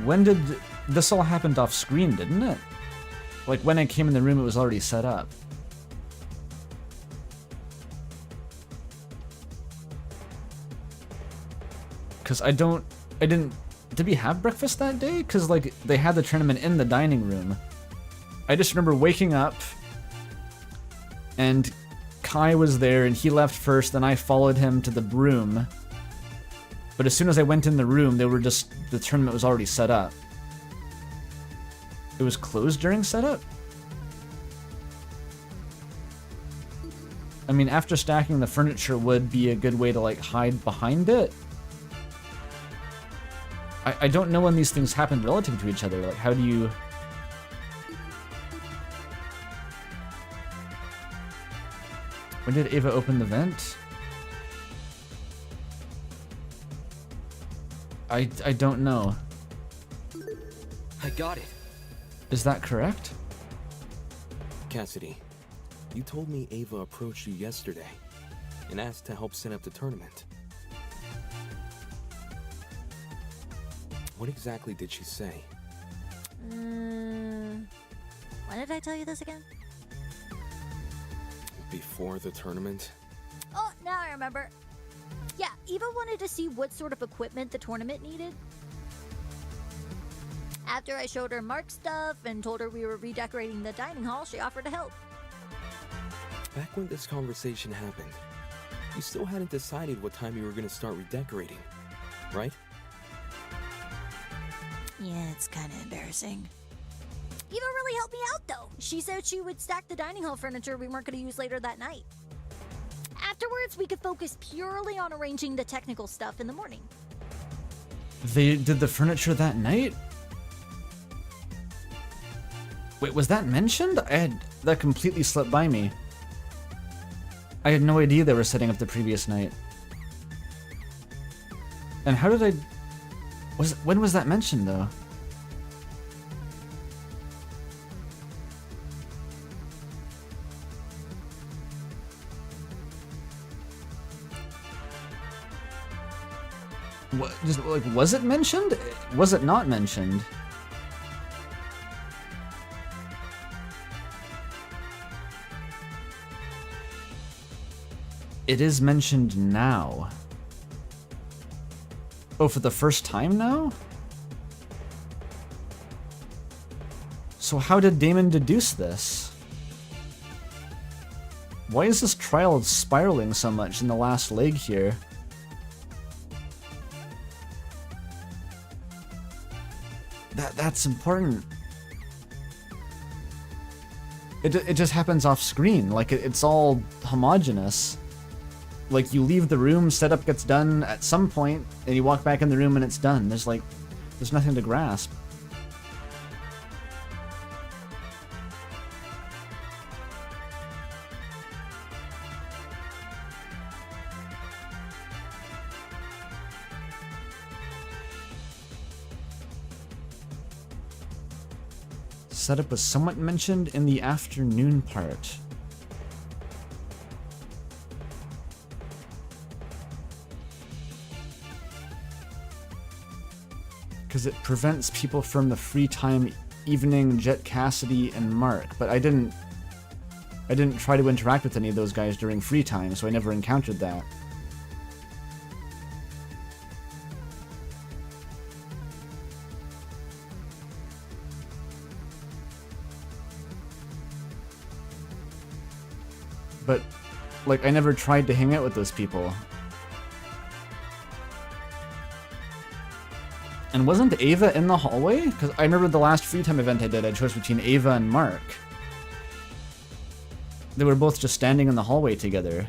[SPEAKER 1] When did... This all happened off screen, didn't it? Like, when I came in the room, it was already set up. Because I didn't... Did we have breakfast that day? Because, like, they had the tournament in the dining room. I just remember waking up, and Kai was there, and he left first, then I followed him to the room. But as soon as I went in the room, the tournament was already set up. It was closed during setup? I mean, after stacking the furniture would be a good way to, like, hide behind it. I don't know when these things happen relative to each other. Like, how do you... When did Ava open the vent? I don't know.
[SPEAKER 20] I got it.
[SPEAKER 1] Is that correct?
[SPEAKER 20] Cassidy, you told me Ava approached you yesterday and asked to help set up the tournament. What exactly did she say?
[SPEAKER 19] When did I tell you this again?
[SPEAKER 20] Before the tournament?
[SPEAKER 19] Oh, now I remember. Yeah, Eva wanted to see what sort of equipment the tournament needed. After I showed her Mark's stuff and told her we were redecorating the dining hall, she offered to help.
[SPEAKER 20] Back when this conversation happened, you still hadn't decided what time you were going to start redecorating, right?
[SPEAKER 19] Yeah, it's kind of embarrassing. Eva really helped me out, though. She said she would stack the dining hall furniture we weren't going to use later that night. Afterwards, we could focus purely on arranging the technical stuff in the morning.
[SPEAKER 1] They did the furniture that night? Wait, was that mentioned? That completely slipped by me. I had no idea they were setting up the previous night. And how did when was that mentioned, though? What, just, like, was it mentioned? Was it not mentioned? It is mentioned now. Oh, for the first time now? So how did Damon deduce this? Why is this trial spiraling so much in the last leg here? That's important. It just happens off screen, like it's all homogenous. Like, you leave the room, setup gets done at some point, and you walk back in the room and it's done. There's nothing to grasp. Setup was somewhat mentioned in the afternoon part. Because it prevents people from the free time evening Jet Cassidy and Mark, but I didn't try to interact with any of those guys during free time, so I never encountered that. But, like, I never tried to hang out with those people. And wasn't Ava in the hallway? Because I remember the last free time event I did, I chose between Ava and Mark. They were both just standing in the hallway together.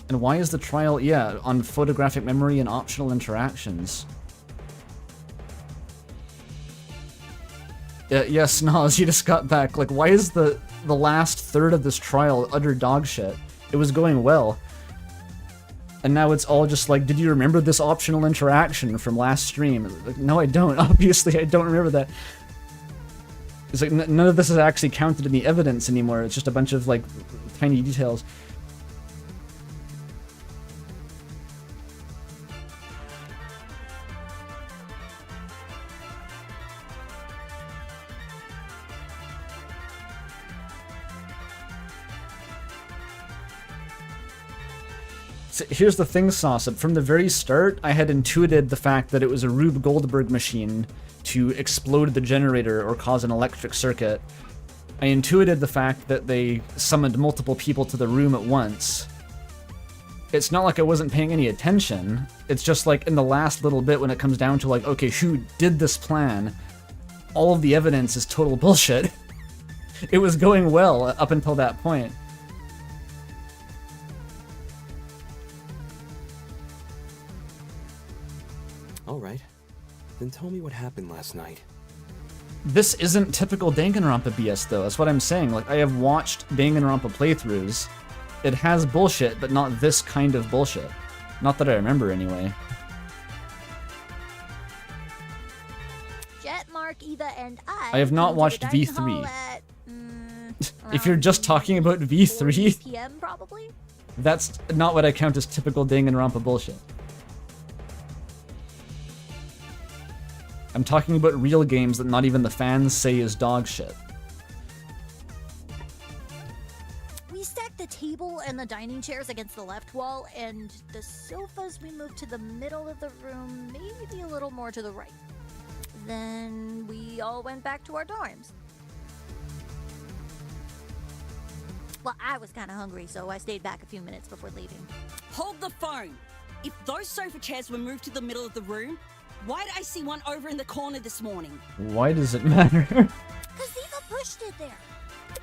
[SPEAKER 1] And why is the trial, yeah, on photographic memory and optional interactions? Yes, Nas, you just got back. Like, why is the last third of this trial utter dog shit? It was going well. And now it's all just like, did you remember this optional interaction from last stream? Like, no, I don't. Obviously, I don't remember that. It's like, none of this is actually counted in the evidence anymore. It's just a bunch of, like, tiny details. So here's the thing, Sauce. From the very start, I had intuited the fact that it was a Rube Goldberg machine to explode the generator or cause an electric circuit. I intuited the fact that they summoned multiple people to the room at once. It's not like I wasn't paying any attention. It's just like in the last little bit when it comes down to like, okay, who did this plan? All of the evidence is total bullshit. It was going well up until that point.
[SPEAKER 20] Alright. Then tell me what happened last night.
[SPEAKER 1] This isn't typical Danganronpa BS though, that's what I'm saying. Like, I have watched Danganronpa playthroughs. It has bullshit, but not this kind of bullshit. Not that I remember anyway.
[SPEAKER 19] Jet, Mark, Eva, and
[SPEAKER 1] I have not watched V3. If you're just talking about V3,
[SPEAKER 19] PM probably?
[SPEAKER 1] that's not what I count as typical Danganronpa bullshit. I'm talking about real games that not even the fans say is dog shit.
[SPEAKER 19] We stacked the table and the dining chairs against the left wall, and the sofas we moved to the middle of the room, maybe a little more to the right. Then we all went back to our dorms. Well, I was kind of hungry, so I stayed back a few minutes before leaving.
[SPEAKER 4] Hold the phone! If those sofa chairs were moved to the middle of the room, why did I see one over in the corner this morning?
[SPEAKER 1] Why does it matter?
[SPEAKER 19] Because Eva pushed it there.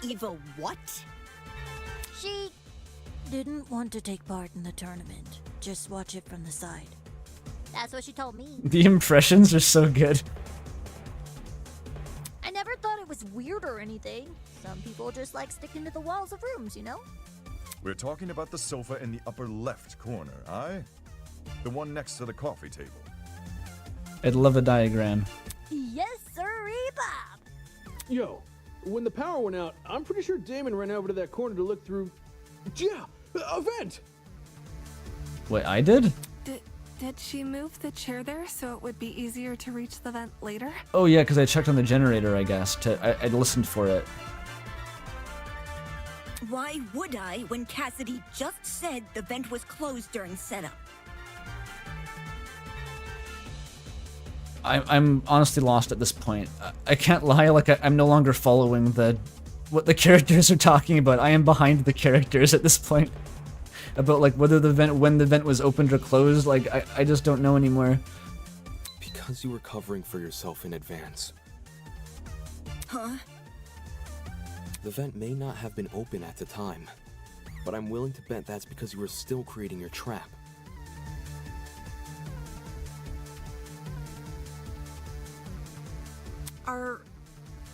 [SPEAKER 4] Eva what?
[SPEAKER 19] She didn't want to take part in the tournament. Just watch it from the side. That's what she told me.
[SPEAKER 1] The impressions are so good.
[SPEAKER 19] I never thought it was weird or anything. Some people just like sticking to the walls of rooms, you know?
[SPEAKER 17] We're talking about the sofa in the upper left corner, aye? The one next to the coffee table.
[SPEAKER 1] I'd love a diagram.
[SPEAKER 19] Yes, sir, Bob.
[SPEAKER 15] Yo, when the power went out, I'm pretty sure Damon ran over to that corner to look through. Yeah, a vent.
[SPEAKER 1] Wait, I did?
[SPEAKER 16] Did she move the chair there so it would be easier to reach the vent later?
[SPEAKER 1] Oh yeah, because I checked on the generator, I guess. I listened for it.
[SPEAKER 4] Why would I when Cassidy just said the vent was closed during setup?
[SPEAKER 1] I'm honestly lost at this point. I can't lie, like I'm no longer following what the characters are talking about. I am behind the characters at this point. About like when the vent was opened or closed, like I just don't know anymore.
[SPEAKER 20] Because you were covering for yourself in advance.
[SPEAKER 4] Huh?
[SPEAKER 20] The vent may not have been open at the time, but I'm willing to bet that's because you were still creating your trap.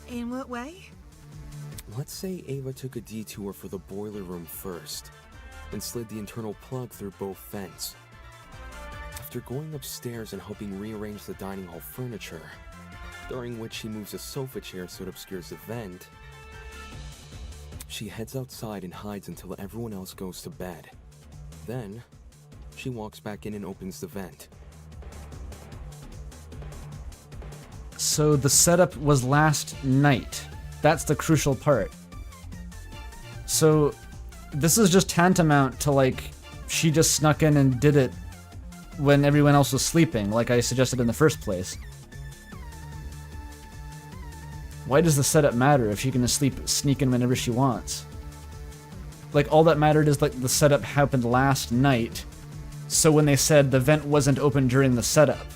[SPEAKER 13] In what way?
[SPEAKER 20] Let's say Ava took a detour for the boiler room first, and slid the internal plug through both vents. After going upstairs and helping rearrange the dining hall furniture, during which she moves a sofa chair so it obscures the vent, she heads outside and hides until everyone else goes to bed. Then, she walks back in and opens the vent.
[SPEAKER 1] So the setup was last night. That's the crucial part. So this is just tantamount to like she just snuck in and did it when everyone else was sleeping, like I suggested in the first place. Why does the setup matter if she can sneak in whenever she wants? Like all that mattered is like the setup happened last night. So when they said the vent wasn't open during the setup,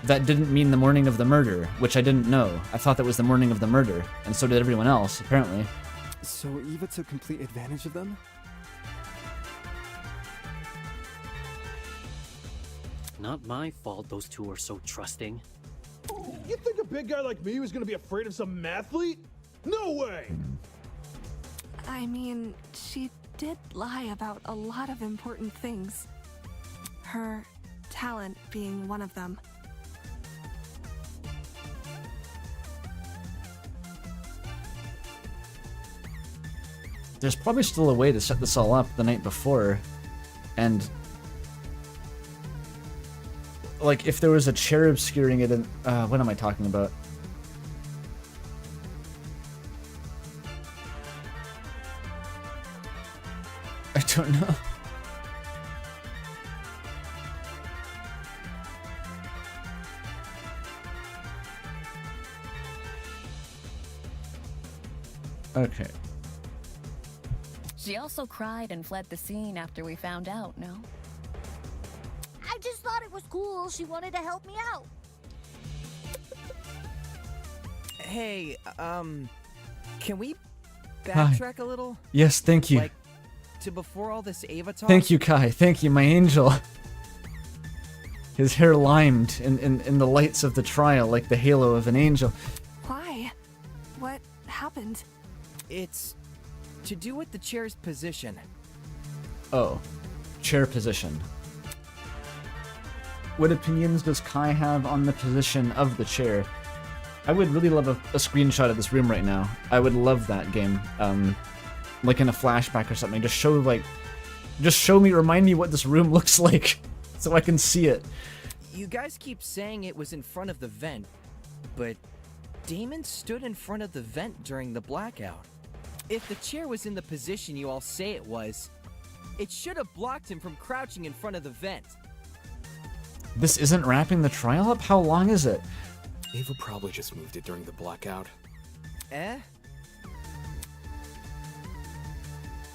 [SPEAKER 1] that didn't mean the morning of the murder, which I didn't know. I thought that was the morning of the murder, and so did everyone else, apparently.
[SPEAKER 3] So Eva took complete advantage of them?
[SPEAKER 7] Not my fault those two are so trusting.
[SPEAKER 15] You think a big guy like me was gonna be afraid of some mathlete? No way!
[SPEAKER 16] I mean, she did lie about a lot of important things. Her talent being one of them.
[SPEAKER 1] There's probably still a way to set this all up the night before, and like if there was a chair obscuring it, and what am I talking about? I don't know. Okay.
[SPEAKER 11] She also cried and fled the scene after we found out, no?
[SPEAKER 19] I just thought it was cool. She wanted to help me out.
[SPEAKER 12] Hey, can we backtrack a little?
[SPEAKER 1] Yes, thank you.
[SPEAKER 12] Like, to before all this Ava talk?
[SPEAKER 1] Thank you, Kai. Thank you, my angel. His hair limed in the lights of the trial like the halo of an angel.
[SPEAKER 16] Why? What happened?
[SPEAKER 12] It's to do with the chair's position.
[SPEAKER 1] Oh, chair position. What opinions does Kai have on the position of the chair? I would really love a screenshot of this room right now. I would love that game. Like in a flashback or something. Just show me, remind me what this room looks like so I can see it.
[SPEAKER 12] You guys keep saying it was in front of the vent, but Damon stood in front of the vent during the blackout. If the chair was in the position you all say it was, it should have blocked him from crouching in front of the vent.
[SPEAKER 1] This isn't wrapping the trial up? How long is it?
[SPEAKER 20] Ava probably just moved it during the blackout.
[SPEAKER 12] Eh?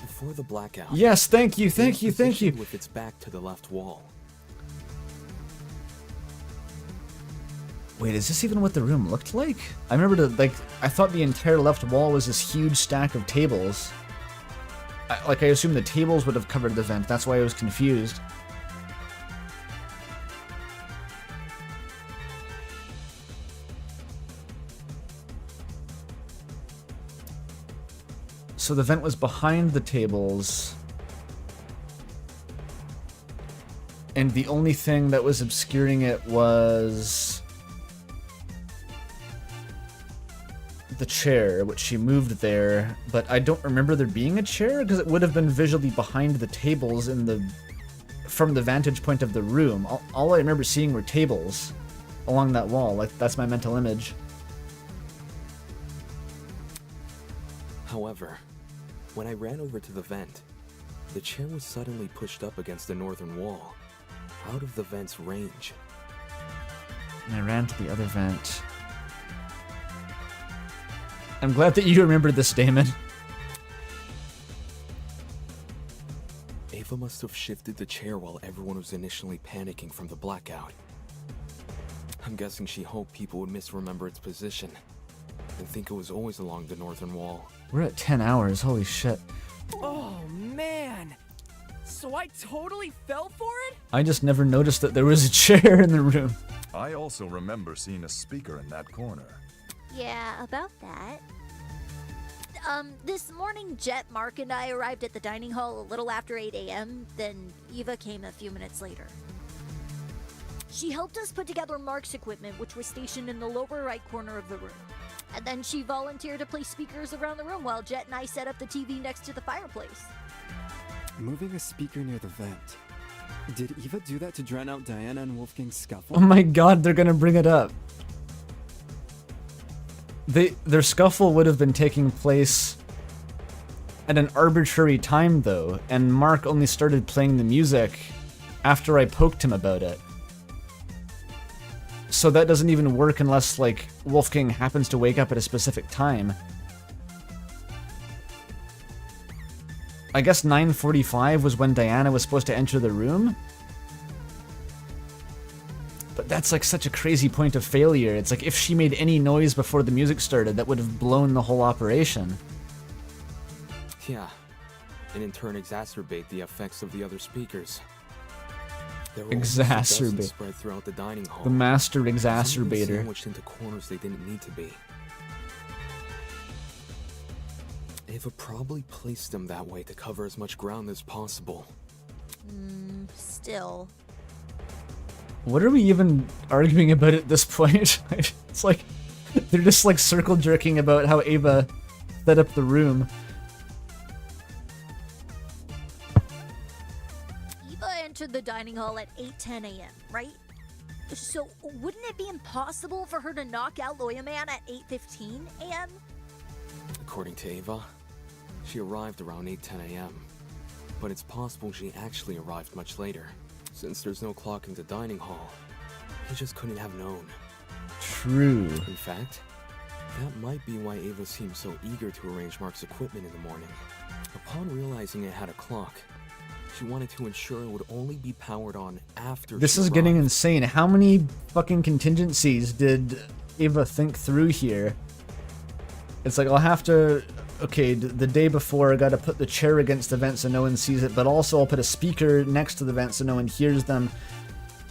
[SPEAKER 20] Before the blackout.
[SPEAKER 1] Yes, thank you.
[SPEAKER 20] With its back to the left wall.
[SPEAKER 1] Wait, is this even what the room looked like? I remember I thought the entire left wall was this huge stack of tables. I assumed the tables would have covered the vent. That's why I was confused. So the vent was behind the tables. And the only thing that was obscuring it was the chair, which she moved there, but I don't remember there being a chair because it would have been visually behind the tables from the vantage point of the room. All I remember seeing were tables along that wall. Like, that's my mental image.
[SPEAKER 20] However, when I ran over to the vent, the chair was suddenly pushed up against the northern wall, out of the vent's range.
[SPEAKER 1] And I ran to the other vent. I'm glad that you remembered this, Damon.
[SPEAKER 20] Ava must have shifted the chair while everyone was initially panicking from the blackout. I'm guessing she hoped people would misremember its position and think it was always along the northern wall.
[SPEAKER 1] We're at 10 hours, holy shit.
[SPEAKER 12] Oh man! So I totally fell for it?
[SPEAKER 1] I just never noticed that there was a chair in the room.
[SPEAKER 17] I also remember seeing a speaker in that corner.
[SPEAKER 19] Yeah, about that. This morning, Jet, Mark, and I arrived at the dining hall a little after 8 a.m., then Eva came a few minutes later. She helped us put together Mark's equipment, which was stationed in the lower right corner of the room. And then she volunteered to place speakers around the room while Jet and I set up the TV next to the fireplace.
[SPEAKER 3] Moving a speaker near the vent. Did Eva do that to drown out Diana and Wolfgang's scuffle?
[SPEAKER 1] Oh my god, they're gonna bring it up. Their scuffle would have been taking place at an arbitrary time, though, and Mark only started playing the music after I poked him about it. So that doesn't even work unless, like, Wolfgang happens to wake up at a specific time. I guess 9:45 was when Diana was supposed to enter the room? But that's like such a crazy point of failure. It's like if she made any noise before the music started, that would have blown the whole operation.
[SPEAKER 20] Yeah, and in turn exacerbate the effects of the other speakers. There were
[SPEAKER 1] Exacerbate.
[SPEAKER 20] spread throughout the dining hall.
[SPEAKER 1] The master
[SPEAKER 20] Some even
[SPEAKER 1] exacerbator.
[SPEAKER 20] sandwiched into corners they didn't need to be. Ava probably placed them that way to cover as much ground as possible.
[SPEAKER 19] Still.
[SPEAKER 1] What are we even arguing about at this point? It's like they're just like circle jerking about how Ava set up the room.
[SPEAKER 19] Eva entered the dining hall at 8:10 a.m., right? So wouldn't it be impossible for her to knock out Lawyer Man at 8:15 a.m.?
[SPEAKER 20] According to Ava, she arrived around 8:10 a.m. But it's possible she actually arrived much later. Since there's no clock in the dining hall, he just couldn't have known.
[SPEAKER 1] True.
[SPEAKER 20] In fact, That might be why Ava seemed so eager to arrange Mark's equipment in the morning. Upon realizing it had a clock, she wanted to ensure it would only be powered on after
[SPEAKER 1] This
[SPEAKER 20] she
[SPEAKER 1] is getting
[SPEAKER 20] arrived.
[SPEAKER 1] insane. How many fucking contingencies did Ava think through here? It's like, I'll have to... Okay, the day before, I gotta put the chair against the vent so no one sees it, but also I'll put a speaker next to the vent so no one hears them.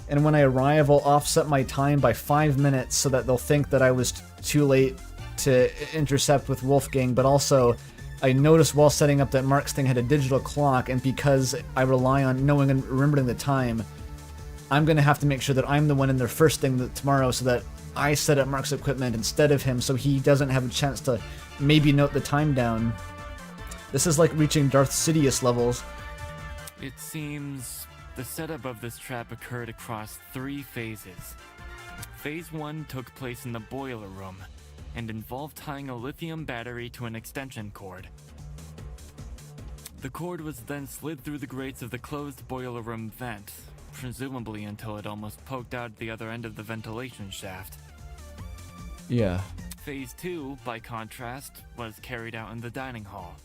[SPEAKER 1] And when I arrive, I'll offset my time by 5 minutes so that they'll think that I was too late to intercept with Wolfgang, but also I noticed while setting up that Mark's thing had a digital clock, and because I rely on knowing and remembering the time, I'm gonna have to make sure that I'm the one in there first thing tomorrow so that I set up Mark's equipment instead of him so he doesn't have a chance to maybe note the time down. This is like reaching Darth Sidious levels.
[SPEAKER 18] It seems the setup of this trap occurred across 3 phases. Phase 1 took place in the boiler room and involved tying a lithium battery to an extension cord. The cord was then slid through the grates of the closed boiler room vent, presumably until it almost poked out the other end of the ventilation shaft.
[SPEAKER 1] Yeah.
[SPEAKER 18] Phase 2, by contrast, was carried out in the dining hall.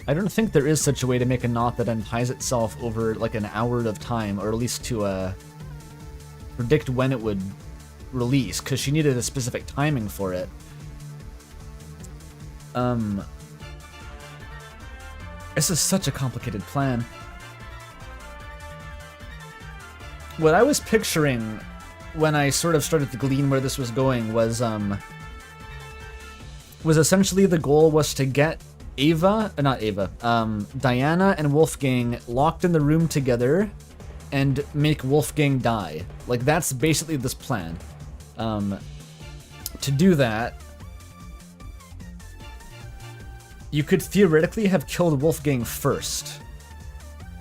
[SPEAKER 1] I don't think there is such a way to make a knot that unties itself over like an hour of time, or at least to predict when it would release, because she needed a specific timing for it. This is such a complicated plan. What I was picturing when I sort of started to glean where this was going was essentially the goal was to get Diana and Wolfgang locked in the room together and make Wolfgang die. Like, that's basically this plan. To do that, you could theoretically have killed Wolfgang first.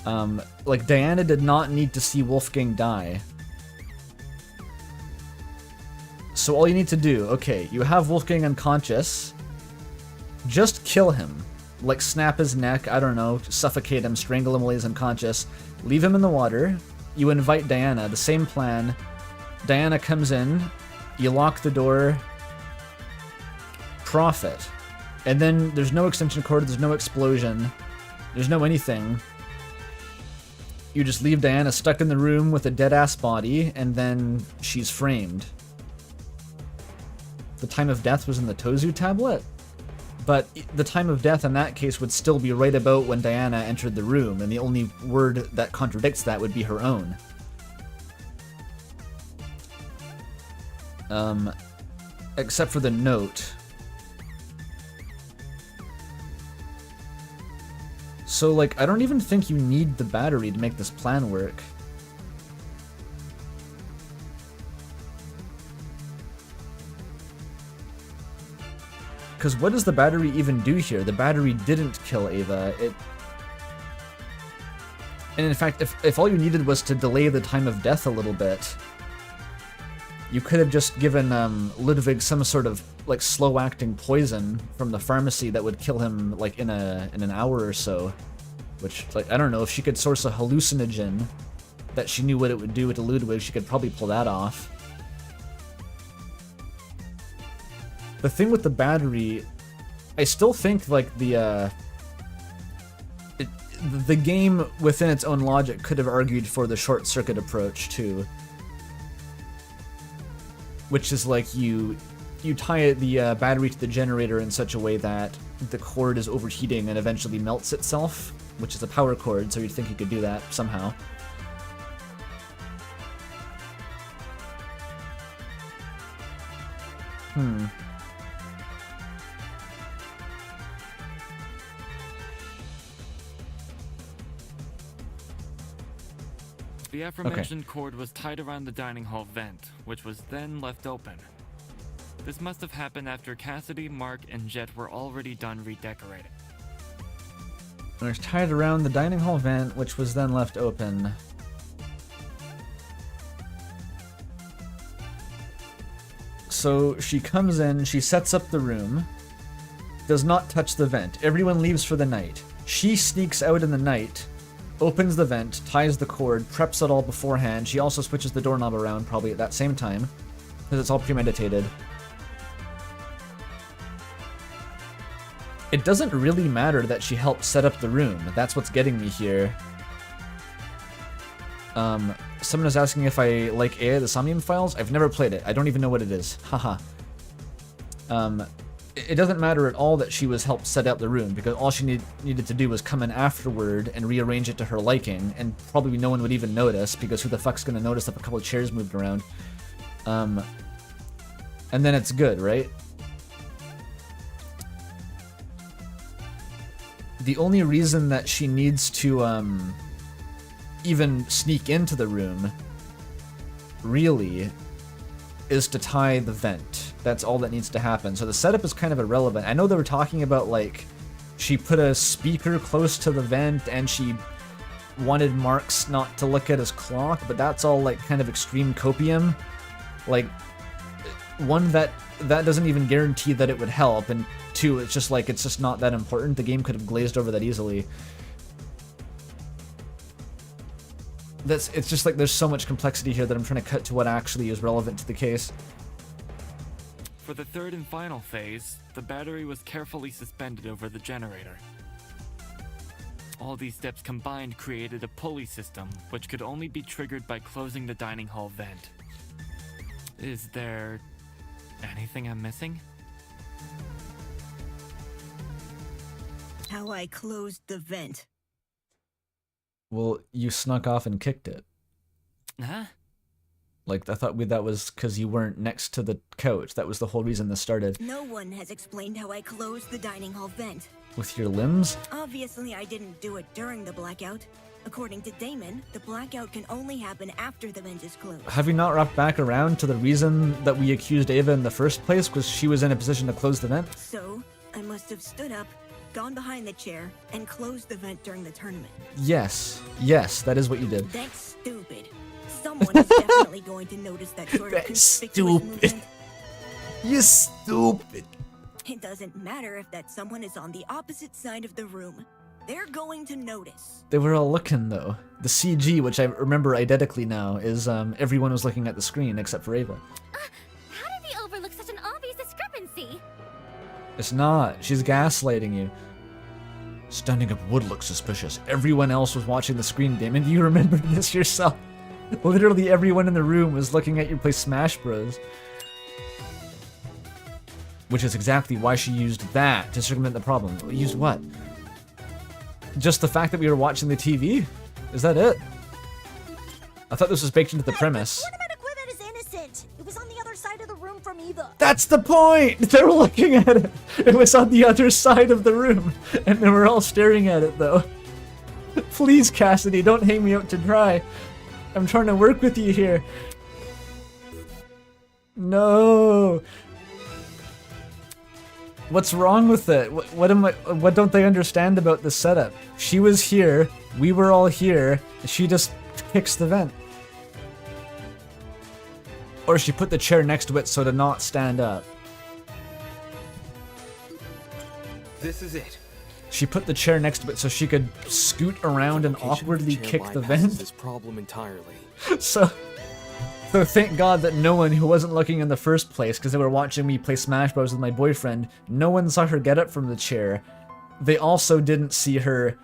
[SPEAKER 1] Like, Diana did not need to see Wolfgang die. So all you need to do, okay, you have Wolfgang unconscious, just kill him. Like, snap his neck, I don't know, suffocate him, strangle him while he's unconscious, leave him in the water, you invite Diana, the same plan. Diana comes in, you lock the door, profit. And then there's no extension cord, there's no explosion, there's no anything. You just leave Diana stuck in the room with a dead-ass body, and then she's framed. The time of death was in the Tozu tablet? But the time of death in that case would still be right about when Diana entered the room, and the only word that contradicts that would be her own. Except for the note. So, like, I don't even think you need the battery to make this plan work. Because what does the battery even do here? The battery didn't kill Ava. And in fact, if all you needed was to delay the time of death a little bit, you could have just given Ludwig some sort of like slow-acting poison from the pharmacy that would kill him like in an hour or so. Which, like, I don't know, if she could source a hallucinogen that she knew what it would do to Ludwig, she could probably pull that off. The thing with the battery, I still think like the game within its own logic could have argued for the short circuit approach too, which is like you tie the battery to the generator in such a way that the cord is overheating and eventually melts itself, which is a power cord, so you'd think you could do that somehow.
[SPEAKER 18] The aforementioned cord was tied around the dining hall vent, which was then left open. This must have happened after Cassidy, Mark, and Jet were already done redecorating.
[SPEAKER 1] It was tied around the dining hall vent, which was then left open. So she comes in, she sets up the room, does not touch the vent. Everyone leaves for the night. She sneaks out in the night opens the vent, ties the cord, preps it all beforehand. She also switches the doorknob around probably at that same time, because it's all premeditated. It doesn't really matter that she helped set up the room. That's what's getting me here. Someone is asking if I like A, the Somnium Files. I've never played it. I don't even know what it is. Haha. It doesn't matter at all that she was helped set up the room, because all she needed to do was come in afterward and rearrange it to her liking, and probably no one would even notice, because who the fuck's gonna notice if a couple of chairs moved around? And then it's good, right? The only reason that she needs to even sneak into the room, really, is to tie the vent. That's all that needs to happen. So the setup is kind of irrelevant. I know they were talking about, like, she put a speaker close to the vent and she wanted Marks not to look at his clock, but that's all, like, kind of extreme copium. Like, one, that doesn't even guarantee that it would help, and two, it's just like, it's just not that important. The game could have glazed over that easily. It's just like there's so much complexity here that I'm trying to cut to what actually is relevant to the case.
[SPEAKER 18] For the third and final phase, the battery was carefully suspended over the generator. All these steps combined created a pulley system, which could only be triggered by closing the dining hall vent. Is there anything I'm missing?
[SPEAKER 21] How I closed the vent.
[SPEAKER 1] Well, you snuck off and kicked it.
[SPEAKER 18] Huh?
[SPEAKER 1] Like, I thought that was because you weren't next to the couch. That was the whole reason this started.
[SPEAKER 21] No one has explained how I closed the dining hall vent.
[SPEAKER 1] With your limbs?
[SPEAKER 21] Obviously, I didn't do it during the blackout. According to Damon, the blackout can only happen after the vent is closed.
[SPEAKER 1] Have you not wrapped back around to the reason that we accused Ava in the first place? Because she was in a position to close the vent?
[SPEAKER 21] So, I must have stood up, gone behind the chair, and closed the vent during the tournament.
[SPEAKER 1] Yes. Yes, that is what you did.
[SPEAKER 21] That's stupid. Someone is definitely going to notice that sort of conspicuous movement.
[SPEAKER 6] You stupid.
[SPEAKER 21] It doesn't matter if that someone is on the opposite side of the room. They're going to notice.
[SPEAKER 1] They were all looking, though. The CG, which I remember identically now, is everyone was looking at the screen except for Ava.
[SPEAKER 9] How did they overlook such an obvious discrepancy?
[SPEAKER 1] It's not. She's gaslighting you.
[SPEAKER 6] Standing up would look suspicious.
[SPEAKER 1] Everyone else was watching the screen, Damon. Do you remember this yourself? Literally everyone in the room was looking at you play Smash Bros. Which is exactly why she used that to circumvent the problem. Used what? Just the fact that we were watching the TV? Is that it? I thought this was baked into the premise.
[SPEAKER 19] Tournament equipment is innocent. It was on the other side of the room from Eva.
[SPEAKER 1] That's the point! They were looking at it. It was on the other side of the room. And they were all staring at it, though. Please, Cassidy, don't hang me out to dry. I'm trying to work with you here. No. What's wrong with it? What don't they understand about the setup? She was here, we were all here, she just kicks the vent. Or she put the chair next to it so to not stand up.
[SPEAKER 22] This is it.
[SPEAKER 1] She put the chair next to it so she could scoot around and awkwardly kick the vent.
[SPEAKER 20] This problem entirely.
[SPEAKER 1] So thank God that no one who wasn't looking in the first place, because they were watching me play Smash Bros with my boyfriend, no one saw her get up from the chair. They also didn't see her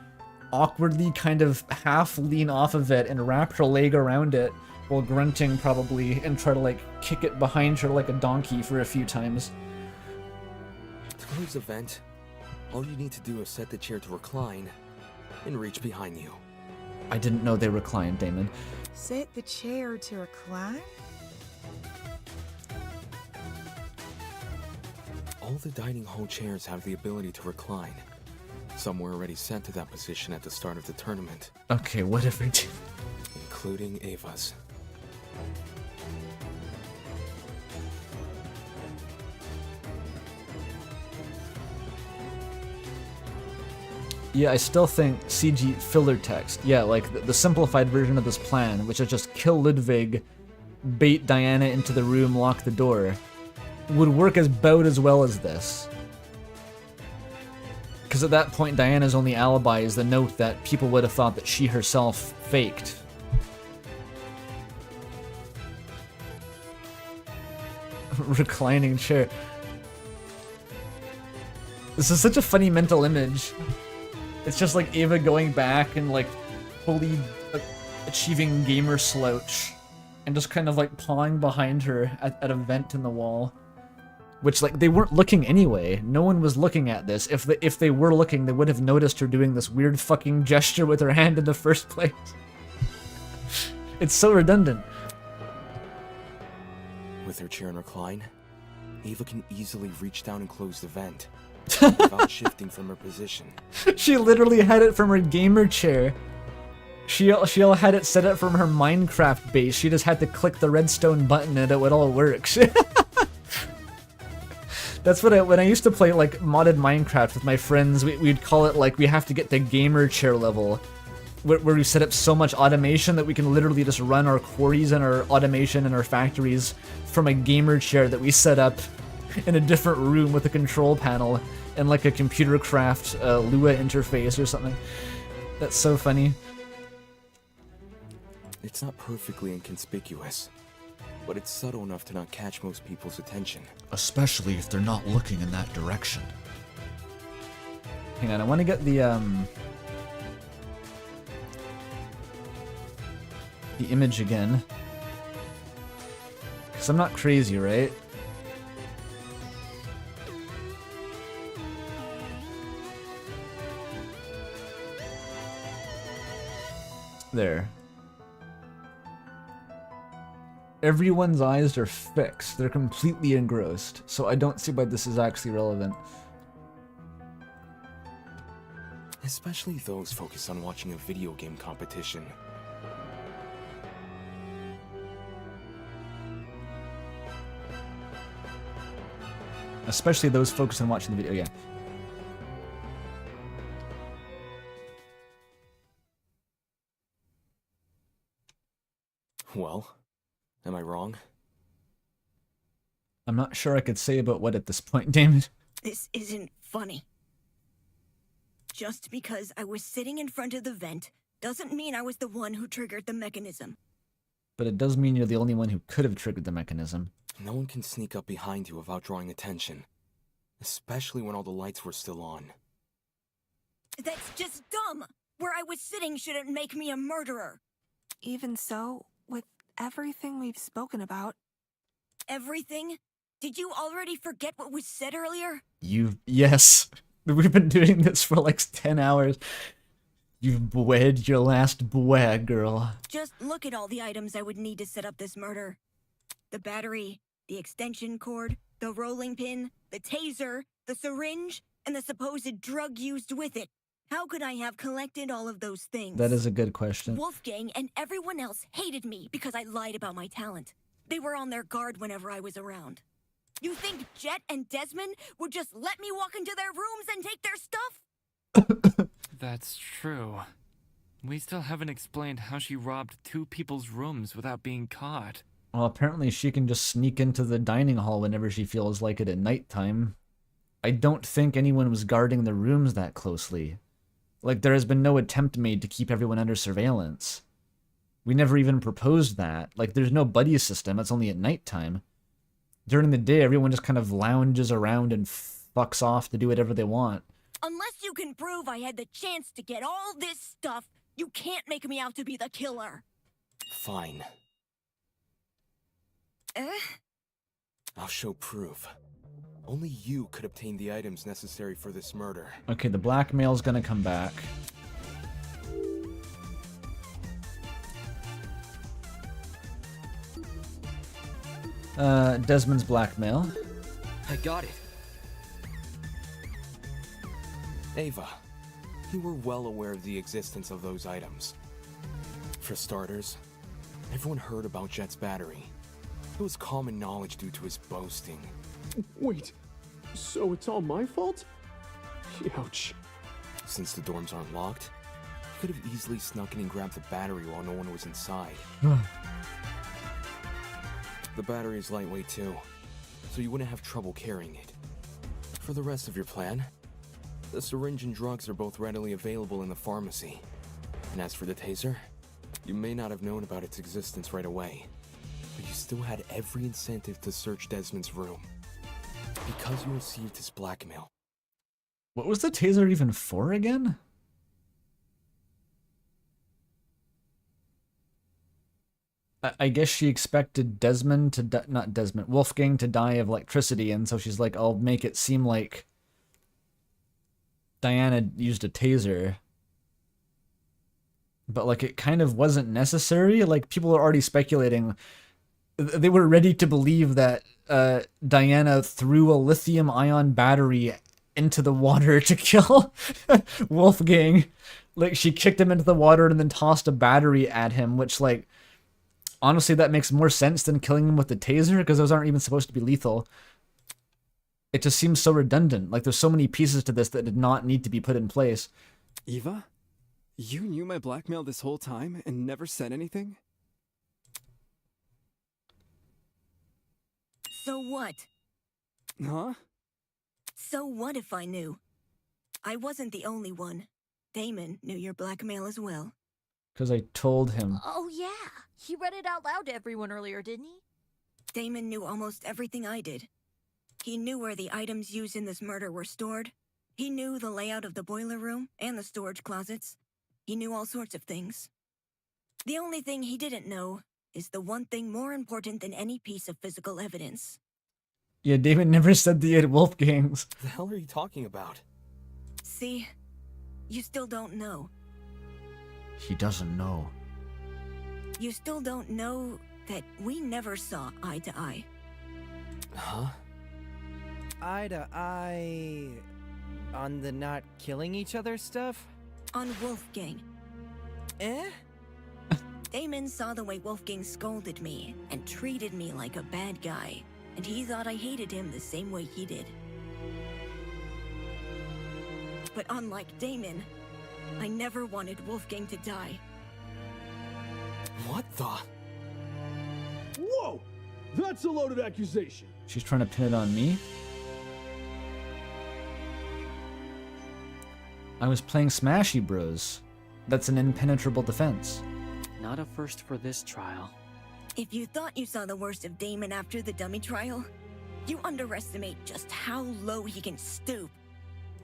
[SPEAKER 1] awkwardly kind of half lean off of it and wrap her leg around it while grunting probably and try to like kick it behind her like a donkey for a few times.
[SPEAKER 20] To close the vent, all you need to do is set the chair to recline and reach behind you.
[SPEAKER 1] I didn't know they reclined, Damon.
[SPEAKER 13] Set the chair to recline?
[SPEAKER 20] All the dining hall chairs have the ability to recline. Some were already set to that position at the start of the tournament.
[SPEAKER 1] Okay, whatever.
[SPEAKER 20] Including Ava's.
[SPEAKER 1] Yeah, I still think CG filler text. Yeah, like the simplified version of this plan, which is just kill Ludwig, bait Diana into the room, lock the door, would work about as well as this. Because at that point, Diana's only alibi is the note that people would have thought that she herself faked. Reclining chair. This is such a funny mental image. It's just like Ava going back and like fully achieving gamer slouch and just kind of like pawing behind her at a vent in the wall. Which, like, they weren't looking anyway. No one was looking at this. If they were looking, they would have noticed her doing this weird fucking gesture with her hand in the first place. It's so redundant.
[SPEAKER 20] With her chair and recline, Ava can easily reach down and close the vent without shifting from her position.
[SPEAKER 1] She literally had it from her gamer chair. She all had it set up from her Minecraft base. She just had to click the redstone button and it would all work. That's what when I used to play like modded Minecraft with my friends, we'd call it like we have to get to gamer chair level, where we set up so much automation that we can literally just run our quarries and our automation and our factories from a gamer chair that we set up in a different room with a control panel and like a computer craft Lua interface or something. That's so funny.
[SPEAKER 20] It's not perfectly inconspicuous, but it's subtle enough to not catch most people's attention.
[SPEAKER 6] Especially if they're not looking in that direction.
[SPEAKER 1] Hang on, I want to get the image again. Because I'm not crazy, right? There. Everyone's eyes are fixed. They're completely engrossed. So I don't see why this is actually relevant.
[SPEAKER 20] Especially those focused on watching a video game competition.
[SPEAKER 1] Especially those focused on watching the video game.
[SPEAKER 20] Well, am I wrong?
[SPEAKER 1] I'm not sure I could say about what at this point, Damon.
[SPEAKER 21] This isn't funny. Just because I was sitting in front of the vent doesn't mean I was the one who triggered the mechanism.
[SPEAKER 1] But it does mean you're the only one who could have triggered the mechanism.
[SPEAKER 20] No one can sneak up behind you without drawing attention. Especially when all the lights were still on.
[SPEAKER 21] That's just dumb! Where I was sitting shouldn't make me a murderer.
[SPEAKER 16] Even so, with everything we've spoken about...
[SPEAKER 21] Everything? Did you already forget what was said earlier?
[SPEAKER 1] Yes. We've been doing this for like 10 hours. You've bled your last bled, girl.
[SPEAKER 21] Just look at all the items I would need to set up this murder. The battery, the extension cord, the rolling pin, the taser, the syringe, and the supposed drug used with it. How could I have collected all of those things?
[SPEAKER 1] That is a good question.
[SPEAKER 21] Wolfgang and everyone else hated me because I lied about my talent. They were on their guard whenever I was around. You think Jet and Desmond would just let me walk into their rooms and take their stuff?
[SPEAKER 18] That's true. We still haven't explained how she robbed 2 people's rooms without being caught.
[SPEAKER 1] Well, apparently she can just sneak into the dining hall whenever she feels like it at nighttime. I don't think anyone was guarding the rooms that closely. Like, there has been no attempt made to keep everyone under surveillance. We never even proposed that. Like, there's no buddy system, it's only at nighttime. During the day, everyone just kind of lounges around and fucks off to do whatever they want.
[SPEAKER 21] Unless you can prove I had the chance to get all this stuff, you can't make me out to be the killer.
[SPEAKER 20] Fine. I'll show proof. Only you could obtain the items necessary for this murder.
[SPEAKER 1] Okay, the blackmail's gonna come back. Desmond's blackmail.
[SPEAKER 20] I got it. Ava, you were well aware of the existence of those items. For starters, everyone heard about Jet's battery. It was common knowledge due to his boasting.
[SPEAKER 15] Wait, so it's all my fault? Ouch.
[SPEAKER 20] Since the dorms aren't locked, you could have easily snuck in and grabbed the battery while no one was inside. The battery is lightweight too, so you wouldn't have trouble carrying it. For the rest of your plan, The syringe and drugs are both readily available in the pharmacy. And as for the taser, you may not have known about its existence right away, but you still had every incentive to search Desmond's room. Because you received his blackmail.
[SPEAKER 1] What was the taser even for again? I guess she expected Desmond to not Desmond, Wolfgang to die of electricity, and so she's like, I'll make it seem like Diana used a taser. But like, it kind of wasn't necessary. Like, people are already speculating. They were ready to believe that Diana threw a lithium-ion battery into the water to kill Wolfgang. Like, she kicked him into the water and then tossed a battery at him, which, like, honestly, that makes more sense than killing him with the taser, because those aren't even supposed to be lethal. It just seems so redundant. Like, there's so many pieces to this that did not need to be put in place.
[SPEAKER 3] Eva? You knew my blackmail this whole time and never said anything?
[SPEAKER 21] So what?
[SPEAKER 3] Huh?
[SPEAKER 21] So what if I knew? I wasn't the only one. Damon knew your blackmail as well.
[SPEAKER 1] Because I told him.
[SPEAKER 19] Oh yeah, he read it out loud to everyone earlier, didn't he?
[SPEAKER 21] Damon knew almost everything I did. He knew where the items used in this murder were stored. He knew the layout of the boiler room and the storage closets. He knew all sorts of things. The only thing he didn't know is the one thing more important than any piece of physical evidence.
[SPEAKER 1] Yeah, David never said the 8 Wolfgangs.
[SPEAKER 20] What the hell are you talking about?
[SPEAKER 21] See? You still don't know.
[SPEAKER 6] He doesn't know.
[SPEAKER 21] You still don't know that we never saw eye to eye.
[SPEAKER 20] Huh?
[SPEAKER 12] Eye to eye... on the not killing each other stuff?
[SPEAKER 21] On Wolfgang.
[SPEAKER 12] Eh?
[SPEAKER 21] Damon saw the way Wolfgang scolded me and treated me like a bad guy, and he thought I hated him the same way he did. But unlike Damon, I never wanted Wolfgang to die.
[SPEAKER 20] What the?
[SPEAKER 15] Whoa! That's a loaded accusation.
[SPEAKER 1] She's trying to pin it on me. I was playing Smashy Bros. That's an impenetrable defense.
[SPEAKER 7] Not a first for this trial.
[SPEAKER 21] If you thought you saw the worst of Damon after the dummy trial, you underestimate just how low he can stoop.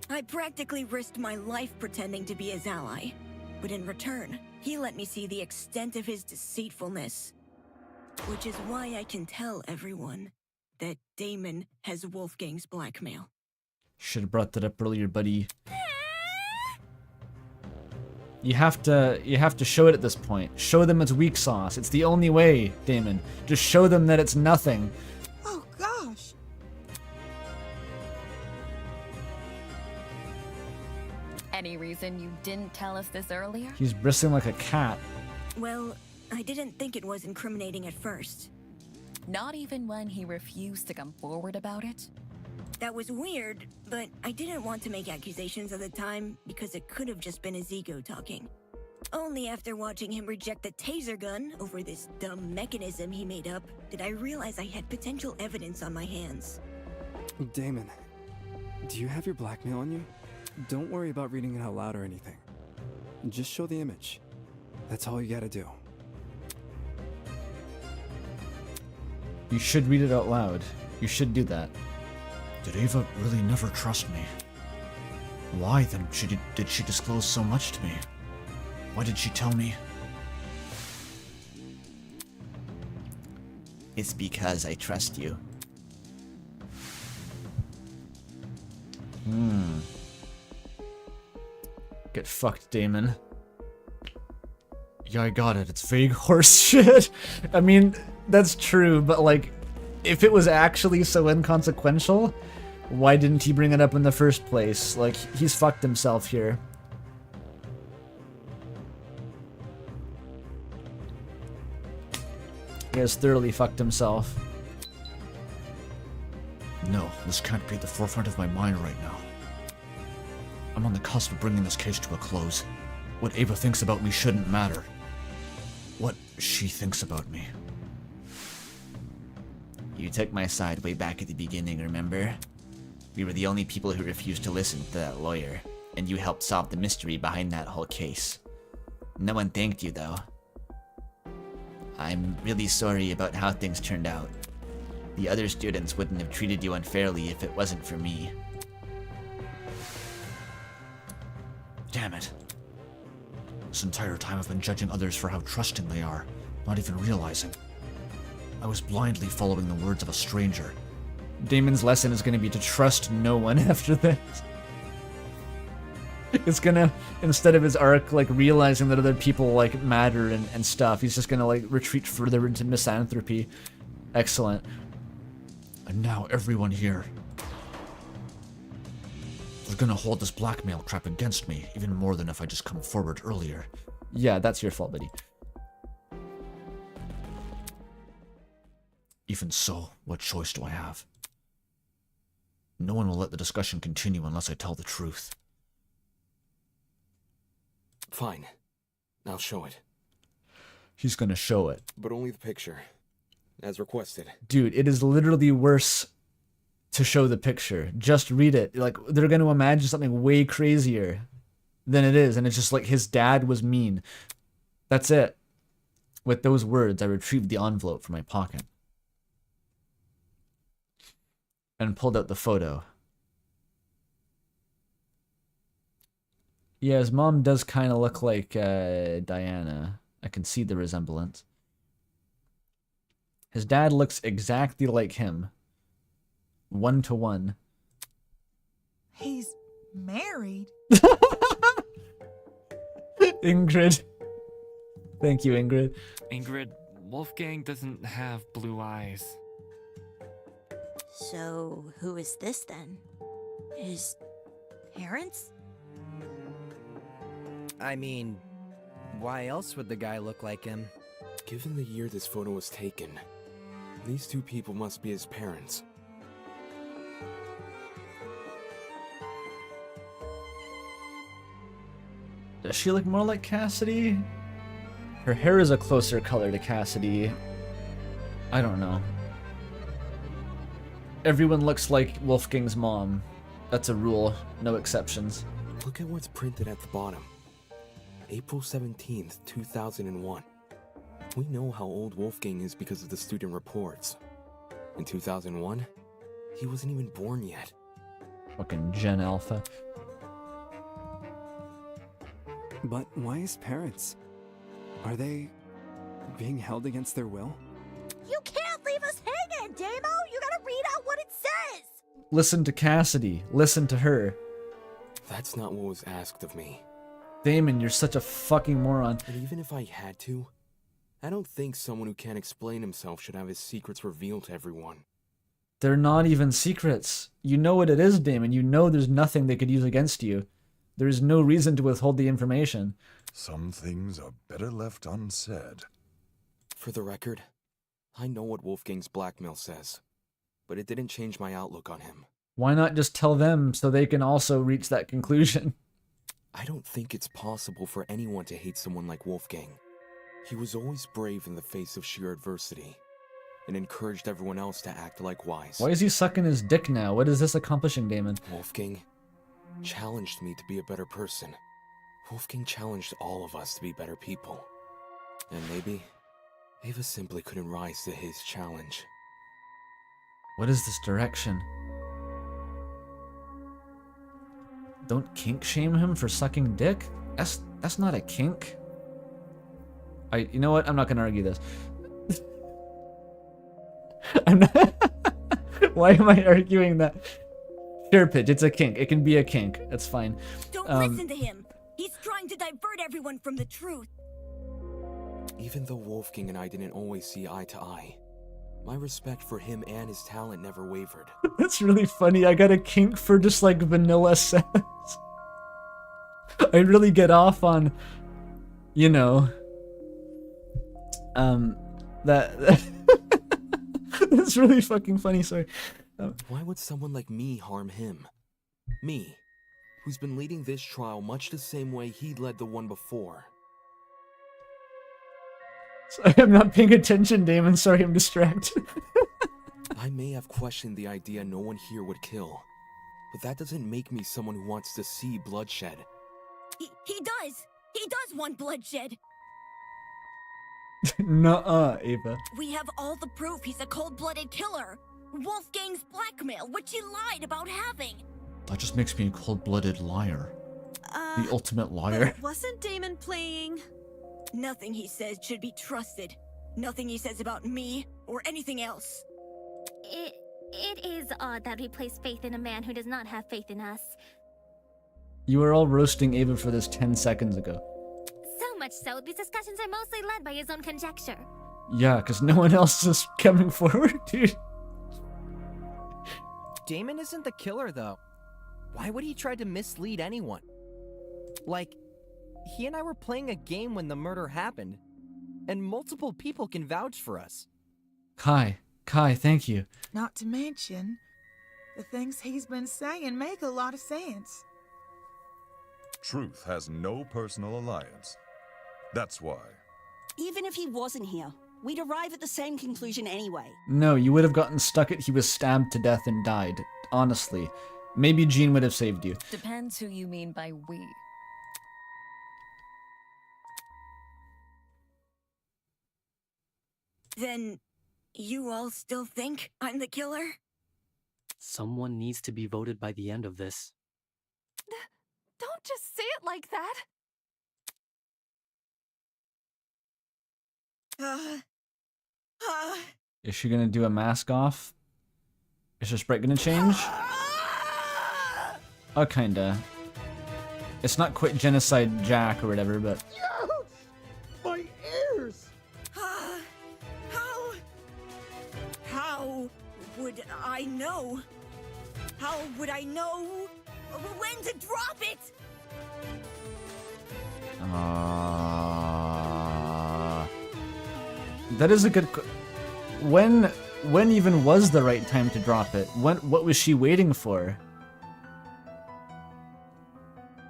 [SPEAKER 21] I practically risked my life pretending to be his ally, but in return, he let me see the extent of his deceitfulness. Which is why I can tell everyone that Damon has Wolfgang's blackmail.
[SPEAKER 1] Should have brought that up earlier, buddy. You have to show it at this point. Show them it's weak sauce. It's the only way, Damon. Just show them that it's nothing.
[SPEAKER 13] Oh gosh.
[SPEAKER 11] Any reason you didn't tell us this earlier?
[SPEAKER 1] He's bristling like a cat.
[SPEAKER 21] Well, I didn't think it was incriminating at first.
[SPEAKER 11] Not even when he refused to come forward about it?
[SPEAKER 21] That was weird, but I didn't want to make accusations at the time because it could have just been his ego talking. Only after watching him reject the taser gun over this dumb mechanism he made up did I realize I had potential evidence on my hands.
[SPEAKER 3] Damon, do you have your blackmail on you? Don't worry about reading it out loud or anything. Just show the image. That's all you gotta do.
[SPEAKER 1] You should read it out loud. You should do that.
[SPEAKER 6] Did Ava really never trust me? Why then did she disclose so much to me? Why did she tell me?
[SPEAKER 5] It's because I trust you.
[SPEAKER 1] Get fucked, Damon. Yeah, I got it. It's vague horse shit. I mean, that's true, but like, if it was actually so inconsequential, why didn't he bring it up in the first place? Like, he's fucked himself here. He has thoroughly fucked himself.
[SPEAKER 6] No, this can't be at the forefront of my mind right now. I'm on the cusp of bringing this case to a close. What Ava thinks about me shouldn't matter. What she thinks about me.
[SPEAKER 5] You took my side way back at the beginning, remember? We were the only people who refused to listen to that lawyer, and you helped solve the mystery behind that whole case. No one thanked you, though. I'm really sorry about how things turned out. The other students wouldn't have treated you unfairly if it wasn't for me.
[SPEAKER 6] Damn it. This entire time I've been judging others for how trusting they are, not even realizing. I was blindly following the words of a stranger.
[SPEAKER 1] Damon's lesson is going to be to trust no one after this. It's gonna, instead of his arc, like, realizing that other people, like, matter and stuff, he's just gonna, like, retreat further into misanthropy. Excellent.
[SPEAKER 6] And now everyone here. They're gonna hold this blackmail crap against me, even more than if I just come forward earlier.
[SPEAKER 1] Yeah, that's your fault, buddy.
[SPEAKER 6] Even so, what choice do I have? No one will let the discussion continue unless I tell the truth.
[SPEAKER 20] Fine. I'll show it.
[SPEAKER 1] He's gonna show it.
[SPEAKER 20] But only the picture. As requested.
[SPEAKER 1] Dude, it is literally worse to show the picture. Just read it. Like, they're gonna imagine something way crazier than it is, and it's just like his dad was mean. That's it. With those words, I retrieved the envelope from my pocket and pulled out the photo. Yeah, his mom does kind of look like Diana. I can see the resemblance. His dad looks exactly like him. 1-to-1.
[SPEAKER 13] He's married?
[SPEAKER 1] Ingrid. Thank you, Ingrid.
[SPEAKER 18] Ingrid, Wolfgang doesn't have blue eyes.
[SPEAKER 19] So, who is this then? His parents?
[SPEAKER 12] I mean, why else would the guy look like him?
[SPEAKER 20] Given the year this photo was taken, these two people must be his parents.
[SPEAKER 1] Does she look more like Cassidy? Her hair is a closer color to Cassidy. I don't know. Everyone looks like Wolfgang's mom. That's a rule, no exceptions.
[SPEAKER 20] Look at what's printed at the bottom. April 17th, 2001. We know how old Wolfgang is because of the student reports. In 2001, he wasn't even born yet.
[SPEAKER 1] Fucking Gen Alpha.
[SPEAKER 3] But why his parents? Are they being held against their will?
[SPEAKER 19] You can't leave us hanging, Damo! You gotta read out what it says!
[SPEAKER 1] Listen to Cassidy. Listen to her.
[SPEAKER 20] That's not what was asked of me.
[SPEAKER 1] Damon, you're such a fucking moron.
[SPEAKER 20] And even if I had to, I don't think someone who can't explain himself should have his secrets revealed to everyone.
[SPEAKER 1] They're not even secrets. You know what it is, Damon. You know there's nothing they could use against you. There is no reason to withhold the information.
[SPEAKER 17] Some things are better left unsaid.
[SPEAKER 20] For the record, I know what Wolfgang's blackmail says, but it didn't change my outlook on him.
[SPEAKER 1] Why not just tell them so they can also reach that conclusion?
[SPEAKER 20] I don't think it's possible for anyone to hate someone like Wolfgang. He was always brave in the face of sheer adversity, and encouraged everyone else to act likewise.
[SPEAKER 1] Why is he sucking his dick now? What is this accomplishing, Damon?
[SPEAKER 20] Wolfgang challenged me to be a better person. Wolfgang challenged all of us to be better people. And maybe Ava simply couldn't rise to his challenge.
[SPEAKER 1] What is this direction? Don't kink shame him for sucking dick? That's not a kink. You know what? I'm not gonna argue this. I'm not. Why am I arguing that? Sure, Pidge, it's a kink. It can be a kink. That's fine.
[SPEAKER 4] Don't listen to him. He's trying to divert everyone from the truth.
[SPEAKER 20] Even though Wolfgang and I didn't always see eye to eye, my respect for him and his talent never wavered.
[SPEAKER 1] That's really funny. I got a kink for just like vanilla sex. I really get off on, you know, that that's really fucking funny. Sorry.
[SPEAKER 20] Why would someone like me harm him? Me, who's been leading this trial much the same way he led the one before.
[SPEAKER 1] Sorry, I'm not paying attention, Damon. Sorry, I'm distracted.
[SPEAKER 20] I may have questioned the idea no one here would kill, but that doesn't make me someone who wants to see bloodshed.
[SPEAKER 21] He does! He does want bloodshed!
[SPEAKER 1] Nuh-uh, Ava.
[SPEAKER 21] We have all the proof he's a cold-blooded killer! Wolfgang's blackmail, which he lied about having!
[SPEAKER 6] That just makes me a cold-blooded liar. The ultimate liar.
[SPEAKER 2] But wasn't Damon playing?
[SPEAKER 21] Nothing he says should be trusted. Nothing he says about me, or anything else.
[SPEAKER 9] It is odd that we place faith in a man who does not have faith in us.
[SPEAKER 1] You were all roasting Ava for this 10 seconds ago.
[SPEAKER 9] So much so, these discussions are mostly led by his own conjecture.
[SPEAKER 1] Yeah, because no one else is coming forward, dude.
[SPEAKER 12] Damon isn't the killer, though. Why would he try to mislead anyone? Like, he and I were playing a game when the murder happened, and multiple people can vouch for us.
[SPEAKER 1] Kai, thank you.
[SPEAKER 13] Not to mention, the things he's been saying make a lot of sense.
[SPEAKER 17] Truth has no personal alliance. That's why.
[SPEAKER 4] Even if he wasn't here, we'd arrive at the same conclusion anyway.
[SPEAKER 1] No, you would have gotten stuck at he was stabbed to death and died. Honestly. Maybe Jean would have saved you.
[SPEAKER 11] Depends who you mean by we.
[SPEAKER 21] Then, you all still think I'm the killer?
[SPEAKER 7] Someone needs to be voted by the end of this.
[SPEAKER 16] Don't just say it like that!
[SPEAKER 1] Is she gonna do a mask off? Is her sprite gonna change? Oh, kinda. It's not quite Genocide Jack or whatever, but...
[SPEAKER 12] Ouch! My ears!
[SPEAKER 21] How would I know? How would I know when to drop it?
[SPEAKER 1] That is a good... When even was the right time to drop it? What was she waiting for?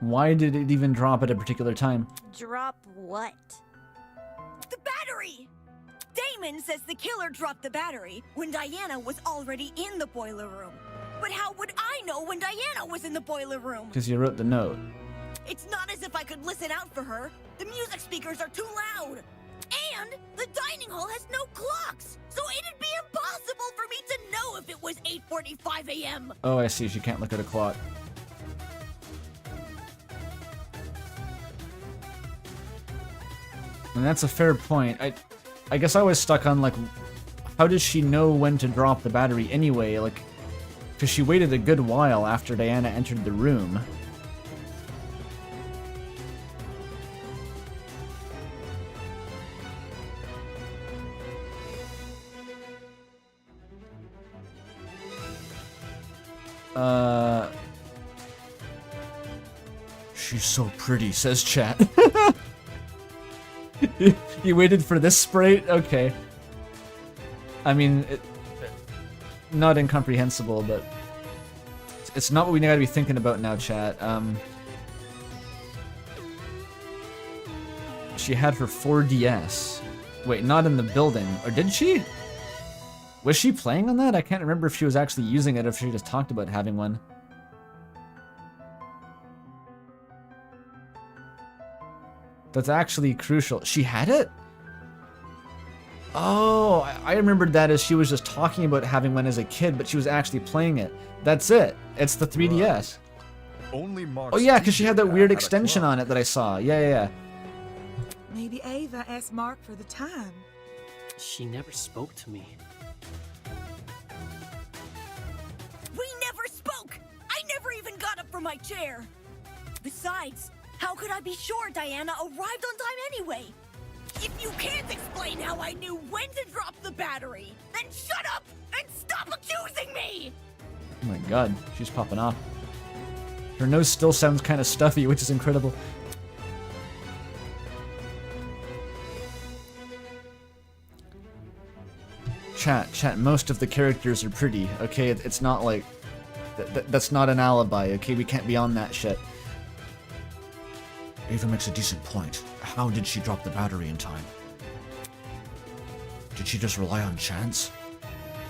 [SPEAKER 1] Why did it even drop at a particular time?
[SPEAKER 19] Drop what?
[SPEAKER 21] The battery! Damon says the killer dropped the battery when Diana was already in the boiler room. But how would I know when Diana was in the boiler room?
[SPEAKER 1] Because you wrote the note.
[SPEAKER 21] It's not as if I could listen out for her. The music speakers are too loud. And the dining hall has no clocks, so it'd be impossible for me to know if it was 8:45 a.m.
[SPEAKER 1] Oh, I see. She can't look at a clock. And that's a fair point. I guess I was stuck on, like, how does she know when to drop the battery anyway? Like, because she waited a good while after Diana entered the room.
[SPEAKER 6] She's so pretty, says chat.
[SPEAKER 1] You waited for this sprite? Okay. I mean, not incomprehensible, but it's not what we gotta be thinking about now, chat. She had her 4DS. Wait, not in the building. Or did she? Was she playing on that? I can't remember if she was actually using it or if she just talked about having one. That's actually crucial. She had it? Oh, I remembered that as she was just talking about having one as a kid, but she was actually playing it. That's it. It's the 3DS.
[SPEAKER 17] Only
[SPEAKER 1] Oh yeah, because she had that weird extension on it that I saw. Yeah.
[SPEAKER 13] Maybe Ava asked Mark for the time.
[SPEAKER 7] She never spoke to me.
[SPEAKER 21] We never spoke! I never even got up from my chair! Besides, how could I be sure Diana arrived on time anyway? If you can't explain how I knew when to drop the battery, then shut up and stop accusing me!
[SPEAKER 1] Oh my god, she's popping off. Her nose still sounds kind of stuffy, which is incredible. Chat, most of the characters are pretty, okay? It's not like... That's not an alibi, okay? We can't be on that shit.
[SPEAKER 6] Ava makes a decent point. How did she drop the battery in time? Did she just rely on chance?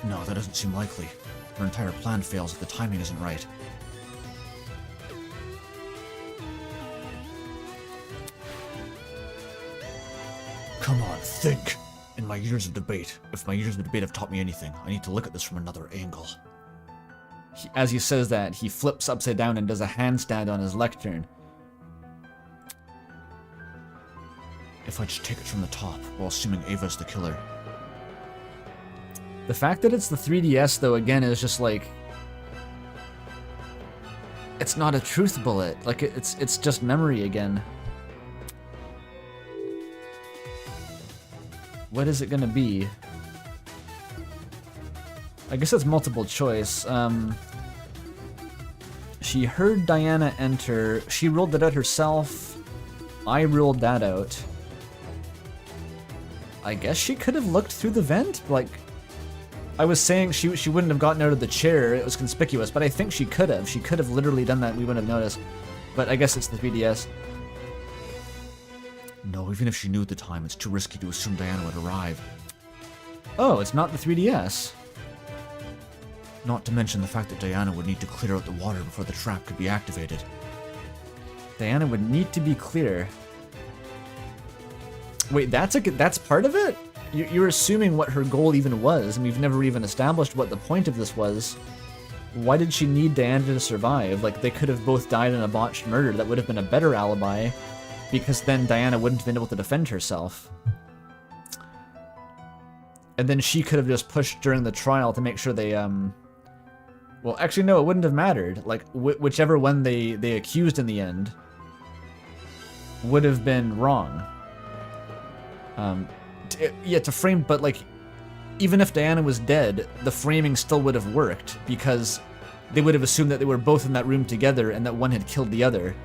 [SPEAKER 6] No, that doesn't seem likely. Her entire plan fails if the timing isn't right. can't think. In my years of debate, if my years of debate have taught me anything, I need to look at this from another angle.
[SPEAKER 1] As he says that, he flips upside down and does a handstand on his lectern.
[SPEAKER 6] If I just take it from the top, while assuming Ava's the killer.
[SPEAKER 1] The fact that it's the 3DS, though, again, is just like... It's not a truth bullet. Like, it's just memory again. What is it gonna be? I guess it's multiple choice. She heard Diana enter. She ruled that out herself. I ruled that out. I guess she could have looked through the vent? Like, I was saying she wouldn't have gotten out of the chair. It was conspicuous, but I think she could have. She could have literally done that. We wouldn't have noticed. But I guess it's the 3DS.
[SPEAKER 6] No, even if she knew at the time, it's too risky to assume Diana would arrive.
[SPEAKER 1] Oh, it's not the 3DS.
[SPEAKER 6] Not to mention the fact that Diana would need to clear out the water before the trap could be activated.
[SPEAKER 1] Diana would need to be clear. Wait, that's part of it? You're assuming what her goal even was, and we've never even established what the point of this was. Why did she need Diana to survive? Like, they could have both died in a botched murder. That would have been a better alibi, because then Diana wouldn't have been able to defend herself. And then she could have just pushed during the trial to make sure they, well, actually, no, it wouldn't have mattered. Like, whichever one they accused in the end would have been wrong. To frame, but like, even if Diana was dead, the framing still would have worked, because they would have assumed that they were both in that room together and that one had killed the other.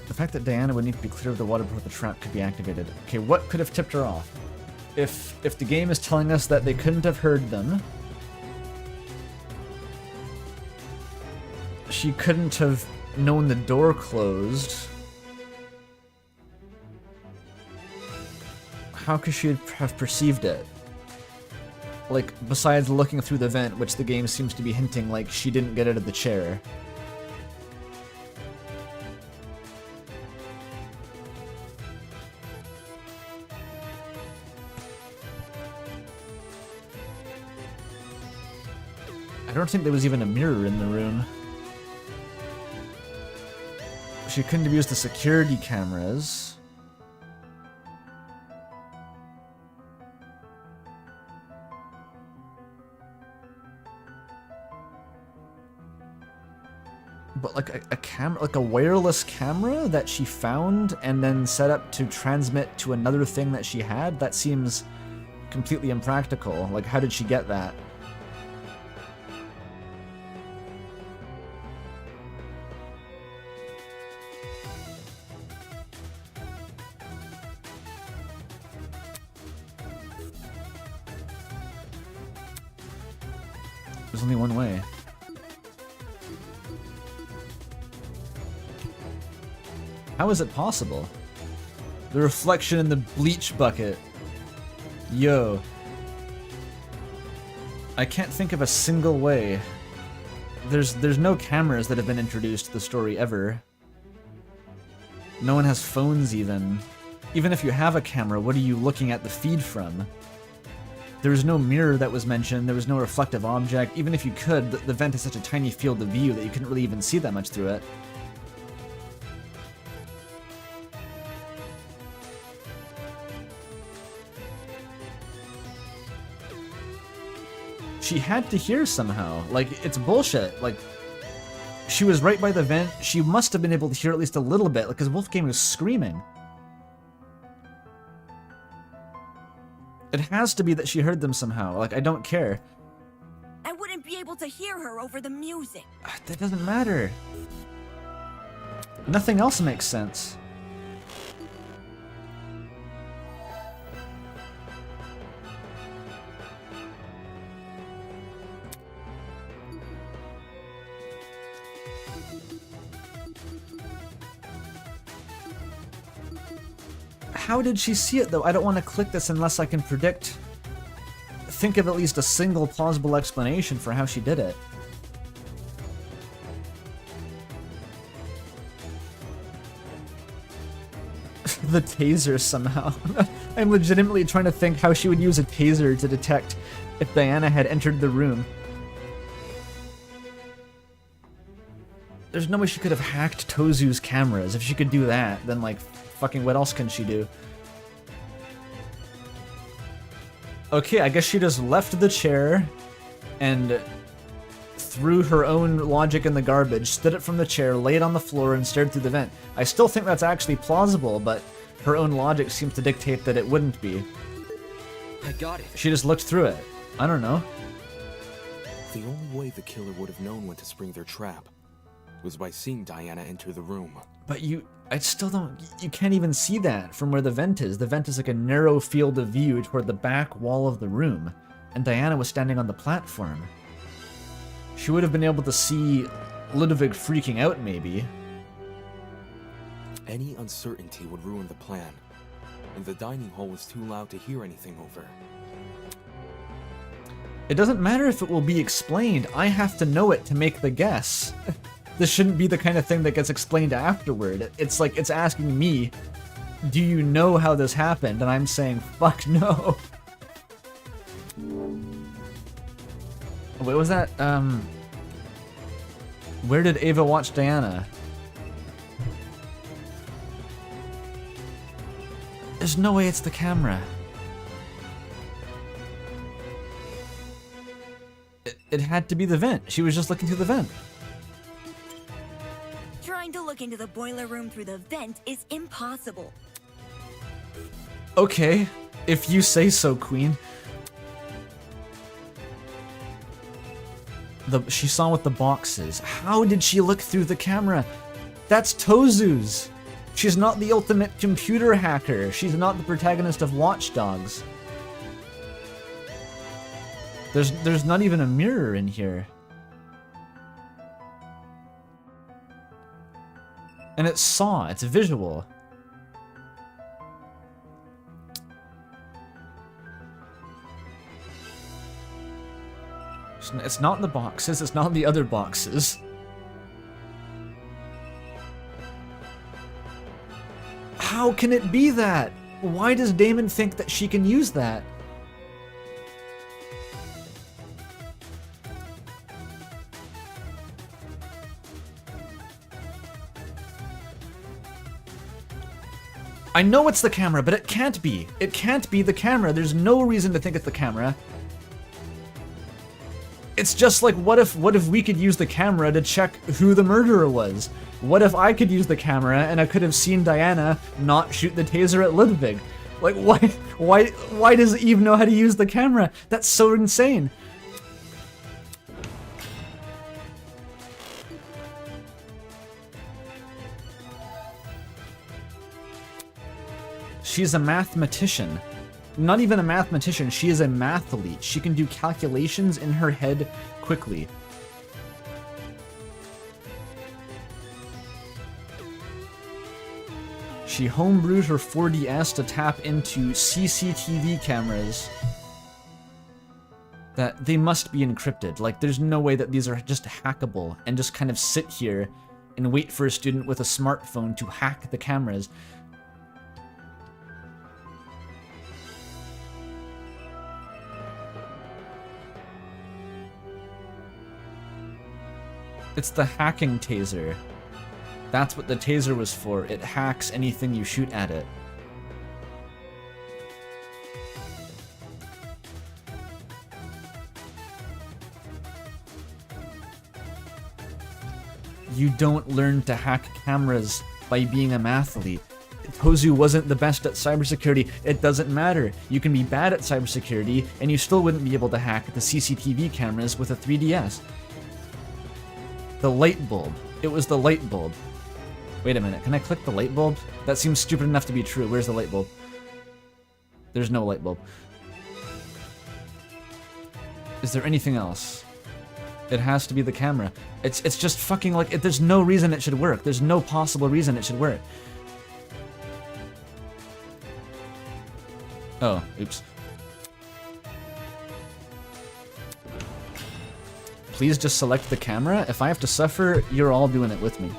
[SPEAKER 1] The fact that Diana would need to be clear of the water before the trap could be activated. Okay, what could have tipped her off? If the game is telling us that they couldn't have heard them, she couldn't have known the door closed. How could she have perceived it? Like, besides looking through the vent, which the game seems to be hinting like she didn't get out of the chair. I don't think there was even a mirror in the room. She couldn't have used the security cameras. But like a camera, like a wireless camera that she found and then set up to transmit to another thing that she had? That seems completely impractical. Like, how did she get that? There's only one way. How is it possible? The reflection in the bleach bucket. Yo. I can't think of a single way. There's no cameras that have been introduced to the story ever. No one has phones even. Even if you have a camera, what are you looking at the feed from? There was no mirror that was mentioned, there was no reflective object. Even if you could, the vent is such a tiny field of view that you couldn't really even see that much through it. She had to hear somehow. Like, it's bullshit. Like, she was right by the vent. She must have been able to hear at least a little bit, because Wolfgang was screaming. It has to be that she heard them somehow. Like, I don't care.
[SPEAKER 4] I wouldn't be able to hear her over the music.
[SPEAKER 1] That doesn't matter. Nothing else makes sense. How did she see it, though? I don't want to click this unless I can think of at least a single plausible explanation for how she did it. The taser somehow. I'm legitimately trying to think how she would use a taser to detect if Diana had entered the room. There's no way she could have hacked Tozu's cameras. If she could do that, then like, fucking what else can she do? Okay, I guess she just left the chair and threw her own logic in the garbage, stood it from the chair, laid on the floor, and stared through the vent. I still think that's actually plausible, but her own logic seems to dictate that it wouldn't be.
[SPEAKER 20] I got it.
[SPEAKER 1] She just looked through it. I don't know.
[SPEAKER 20] The only way the killer would have known when to spring their trap was by seeing Diana enter the room.
[SPEAKER 1] But I still don't, you can't even see that from where the vent is. The vent is like a narrow field of view toward the back wall of the room, and Diana was standing on the platform. She would have been able to see Ludwig freaking out, maybe.
[SPEAKER 20] Any uncertainty would ruin the plan, and the dining hall was too loud to hear anything over.
[SPEAKER 1] It doesn't matter if it will be explained, I have to know it to make the guess. This shouldn't be the kind of thing that gets explained afterward. It's like, it's asking me, do you know how this happened? And I'm saying, fuck no. Wait, was that, where did Ava watch Diana? There's no way it's the camera. It had to be the vent. She was just looking through the vent.
[SPEAKER 21] Trying to look into the boiler room through the vent is impossible.
[SPEAKER 1] Okay, if you say so, Queen. She saw what the box is. How did she look through the camera? That's Tozu's. She's not the ultimate computer hacker. She's not the protagonist of Watch Dogs. There's not even a mirror in here. And it's saw, it's visual. It's not in the boxes, it's not in the other boxes. How can it be that? Why does Damon think that she can use that? I know it's the camera, but it can't be. It can't be the camera. There's no reason to think it's the camera. It's just like, what if we could use the camera to check who the murderer was? What if I could use the camera and I could have seen Diana not shoot the taser at Ludwig? Like, why does Eve know how to use the camera? That's so insane. She's a mathematician. Not even a mathematician, she is a mathlete. She can do calculations in her head quickly. She homebrewed her 4DS to tap into CCTV cameras. That they must be encrypted. Like, there's no way that these are just hackable and just kind of sit here and wait for a student with a smartphone to hack the cameras. It's the hacking taser. That's what the taser was for. It hacks anything you shoot at it. You don't learn to hack cameras by being a mathlete. Tozu wasn't the best at cybersecurity. It doesn't matter. You can be bad at cybersecurity, and you still wouldn't be able to hack the CCTV cameras with a 3DS. The light bulb. It was the light bulb. Wait a minute, can I click the light bulb? That seems stupid enough to be true. Where's the light bulb? There's no light bulb. Is there anything else? It has to be the camera. It's just fucking like, there's no reason it should work. There's no possible reason it should work. Oh, oops. Please just select the camera. If I have to suffer, you're all doing it with me.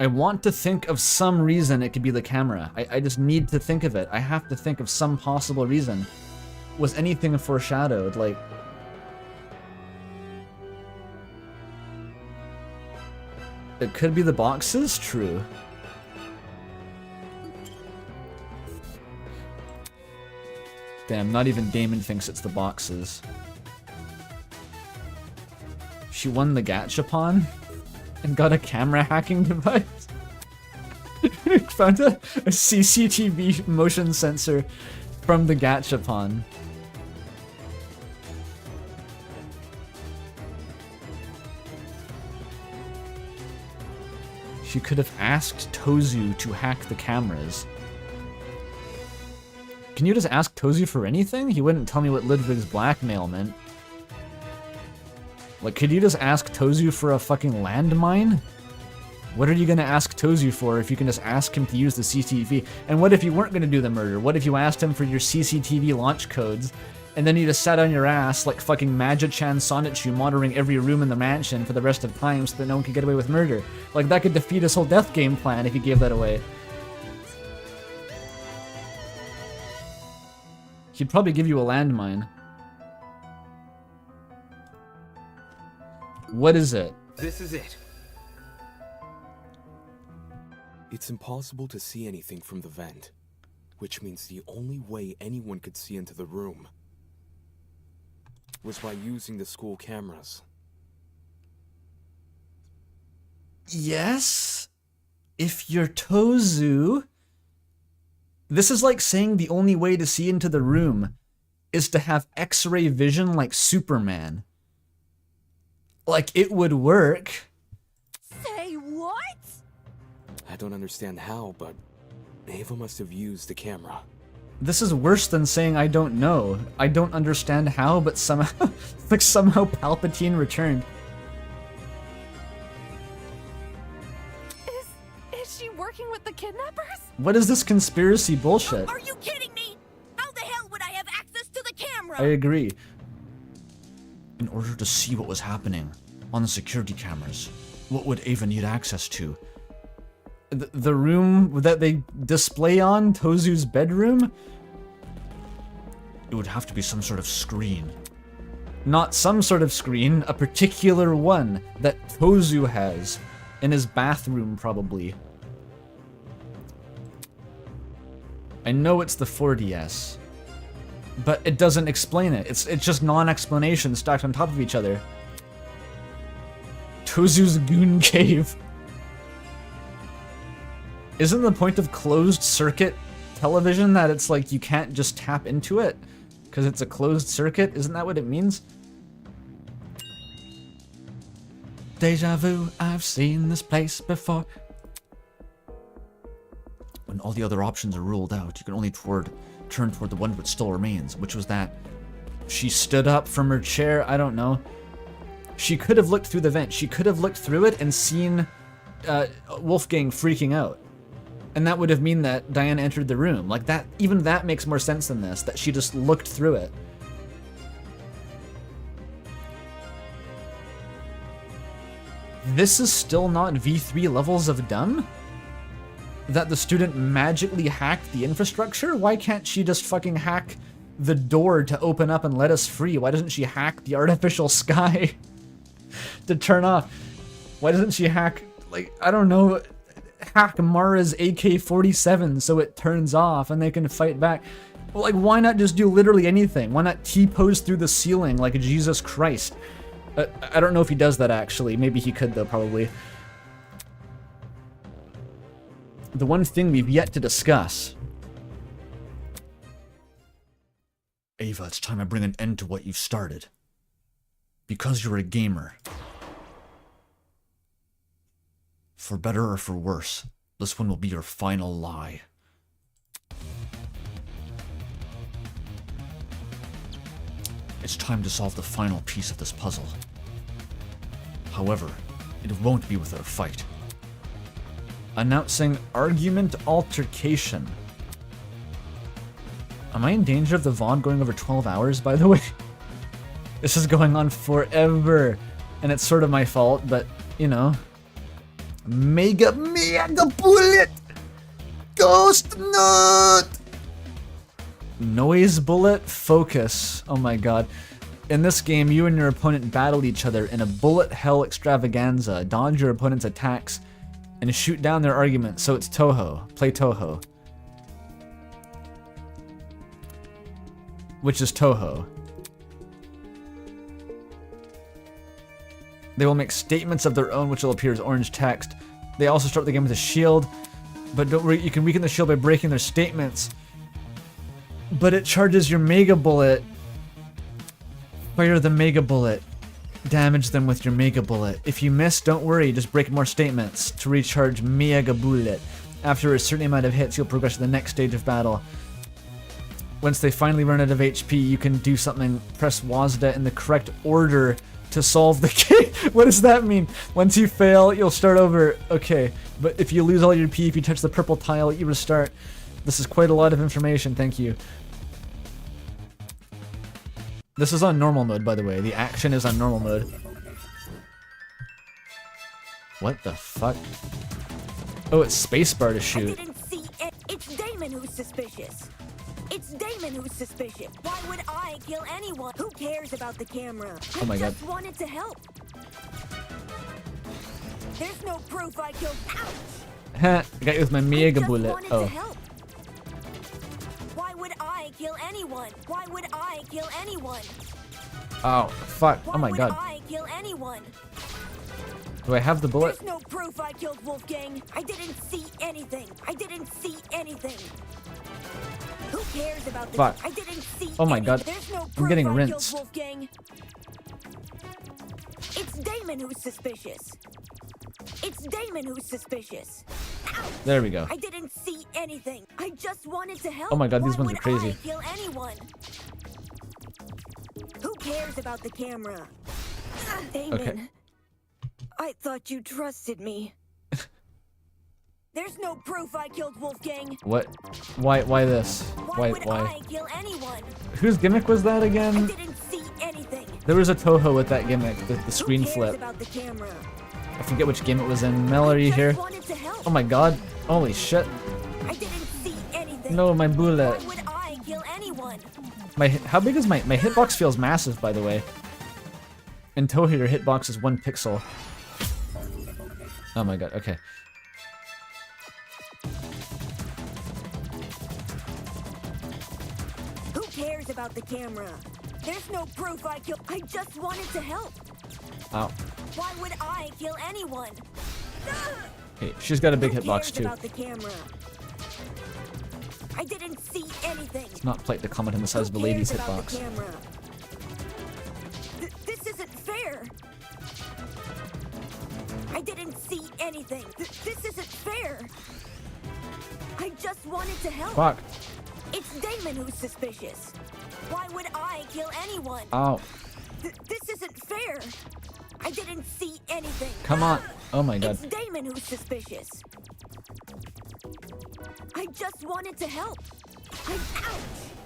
[SPEAKER 1] I want to think of some reason it could be the camera. I just need to think of it. I have to think of some possible reason. Was anything foreshadowed? Like... It could be the boxes? True. Damn, not even Damon thinks it's the boxes. She won the gachapon and got a camera hacking device. Found a CCTV motion sensor from the gachapon. She could have asked Tozu to hack the cameras. Can you just ask Tozu for anything? He wouldn't tell me what Ludwig's blackmail meant. Like, could you just ask Tozu for a fucking landmine? What are you gonna ask Tozu for if you can just ask him to use the CCTV? And what if you weren't gonna do the murder? What if you asked him for your CCTV launch codes, and then you just sat on your ass like fucking Maja-chan Sonichu monitoring every room in the mansion for the rest of time so that no one could get away with murder? Like, that could defeat his whole death game plan if you gave that away. He'd probably give you a landmine. What is it?
[SPEAKER 22] This is it.
[SPEAKER 20] It's impossible to see anything from the vent, which means the only way anyone could see into the room was by using the school cameras.
[SPEAKER 1] Yes? If you're Tozu... This is like saying the only way to see into the room is to have X-ray vision like Superman. Like, it would work.
[SPEAKER 19] Say what?
[SPEAKER 20] I don't understand how, but Ava must have used the camera.
[SPEAKER 1] This is worse than saying I don't know. I don't understand how, but somehow, like somehow Palpatine returned.
[SPEAKER 16] Is she working with the kidnappers?
[SPEAKER 1] What is this conspiracy bullshit?
[SPEAKER 19] Are you kidding me? How the hell would I have access to the camera?
[SPEAKER 1] I agree.
[SPEAKER 6] In order to see what was happening on the security cameras, what would Ava need access to?
[SPEAKER 1] The room that they display on, Tozu's bedroom?
[SPEAKER 6] It would have to be some sort of screen.
[SPEAKER 1] Not some sort of screen, a particular one that Tozu has. In his bathroom, probably. I know it's the 4DS. But it doesn't explain it. It's just non-explanation stacked on top of each other. Tozu's Goon Cave. Isn't the point of closed circuit television that it's like you can't just tap into it? Because it's a closed circuit? Isn't that what it means? Deja vu, I've seen this place before.
[SPEAKER 6] When all the other options are ruled out, you can only turn toward the one which still remains, which was that
[SPEAKER 1] she stood up from her chair. I don't know. She could have looked through the vent. She could have looked through it and seen Wolfgang freaking out. And that would have mean that Diana entered the room. Like that, even that makes more sense than this, that she just looked through it. This is still not V3 levels of dumb? That the student magically hacked the infrastructure? Why can't she just fucking hack the door to open up and let us free? Why doesn't she hack the artificial sky to turn off? Why doesn't she hack, like, I don't know, hack Mara's AK-47 so it turns off and they can fight back? Well, like, why not just do literally anything? Why not T-pose through the ceiling like Jesus Christ? I don't know if he does that, actually. Maybe he could, though, probably. The one thing we've yet to discuss.
[SPEAKER 6] Ava, it's time I bring an end to what you've started. Because you're a gamer. For better or for worse, this one will be your final lie. It's time to solve the final piece of this puzzle. However, it won't be without a fight.
[SPEAKER 1] Announcing argument altercation. Am I in danger of the VOD going over 12 hours, by the way? This is going on forever. And it's sort of my fault, but, you know. Mega bullet! Ghost nut! Noise bullet focus. Oh my god. In this game, you and your opponent battle each other in a bullet hell extravaganza. Dodge your opponent's attacks and shoot down their arguments. So it's Toho. Play Toho. Which is Toho. They will make statements of their own which will appear as orange text. They also start the game with a shield, but don't worry, you can weaken the shield by breaking their statements. But it charges your Mega Bullet. Fire the Mega Bullet. Damage them with your Mega Bullet. If you miss, don't worry, just break more statements to recharge Mega Bullet. After a certain amount of hits, you'll progress to the next stage of battle. Once they finally run out of HP, you can do something, press WASD in the correct order to solve the game. What does that mean? Once you fail, you'll start over. Okay, but if you lose all your P, if you touch the purple tile, you restart. This is quite a lot of information, thank you. This is on normal mode, by the way. The action is on normal mode. What the fuck? Oh, it's spacebar to shoot.
[SPEAKER 21] I didn't see it. It's Damon who's suspicious. It's Damon who's suspicious. Why would I kill anyone? Who cares about the camera?
[SPEAKER 1] Oh my
[SPEAKER 21] I
[SPEAKER 1] god.
[SPEAKER 21] just wanted to help. There's no proof I killed. Ouch!
[SPEAKER 1] Heh, I got you with my Mega Bullet.
[SPEAKER 21] Wanted
[SPEAKER 1] Oh.
[SPEAKER 21] to help. Why would I kill anyone? Why would I kill anyone?
[SPEAKER 1] Oh, fuck. Oh my god.
[SPEAKER 21] Why would I kill anyone?
[SPEAKER 1] Do I have the bullet?
[SPEAKER 21] There's no proof I killed Wolfgang. I didn't see anything. I didn't see anything. Who cares about the
[SPEAKER 1] Fuck.
[SPEAKER 21] I didn't see
[SPEAKER 1] Oh my god.
[SPEAKER 21] There's no
[SPEAKER 1] I'm
[SPEAKER 21] proof
[SPEAKER 1] getting
[SPEAKER 21] I killed
[SPEAKER 1] rinsed.
[SPEAKER 21] Wolfgang. It's Damon who's suspicious. It's Damon who's suspicious. Ouch!
[SPEAKER 1] There we go.
[SPEAKER 21] I didn't see anything. I just wanted to help.
[SPEAKER 1] Oh my god, these
[SPEAKER 21] Why
[SPEAKER 1] ones are
[SPEAKER 21] would
[SPEAKER 1] crazy.
[SPEAKER 21] I kill anyone? Who cares about the camera? Damon.
[SPEAKER 1] Okay.
[SPEAKER 21] I thought you trusted me. There's no proof I killed Wolfgang.
[SPEAKER 1] What? Why this?
[SPEAKER 21] Why would I kill anyone?
[SPEAKER 1] Whose gimmick was that
[SPEAKER 21] I
[SPEAKER 1] again?
[SPEAKER 21] didn't see anything.
[SPEAKER 1] There was a Toho with that gimmick, the screen
[SPEAKER 21] Who cares
[SPEAKER 1] flip.
[SPEAKER 21] about the camera?
[SPEAKER 1] I forget which game it was in. Mel, are you here?
[SPEAKER 21] Wanted to help.
[SPEAKER 1] Oh my god. Holy shit.
[SPEAKER 21] I didn't see anything.
[SPEAKER 1] No, my bullet.
[SPEAKER 21] Why would I kill anyone?
[SPEAKER 1] How big is my hitbox? Feels massive, by the way. In Toho, your hitbox is 1 pixel. Oh my god, okay.
[SPEAKER 21] Who cares about the camera? There's no proof I killed. I just wanted to help.
[SPEAKER 1] Ow.
[SPEAKER 21] Why would I kill anyone?
[SPEAKER 1] Okay, she's got a big
[SPEAKER 21] Who
[SPEAKER 1] hitbox
[SPEAKER 21] cares
[SPEAKER 1] too.
[SPEAKER 21] about the camera? I didn't see anything.
[SPEAKER 1] It's not polite to comment on the size of a lady's
[SPEAKER 21] Cares about the
[SPEAKER 1] hitbox.
[SPEAKER 21] camera? This isn't fair. I didn't see anything. This isn't fair. I just wanted to help.
[SPEAKER 1] Fuck.
[SPEAKER 21] It's Damon who's suspicious. Why would I kill anyone?
[SPEAKER 1] Ow.
[SPEAKER 21] This isn't fair. I didn't see anything.
[SPEAKER 1] Come on. Oh my god.
[SPEAKER 21] It's Damon who's suspicious. I just wanted to help. I'm out.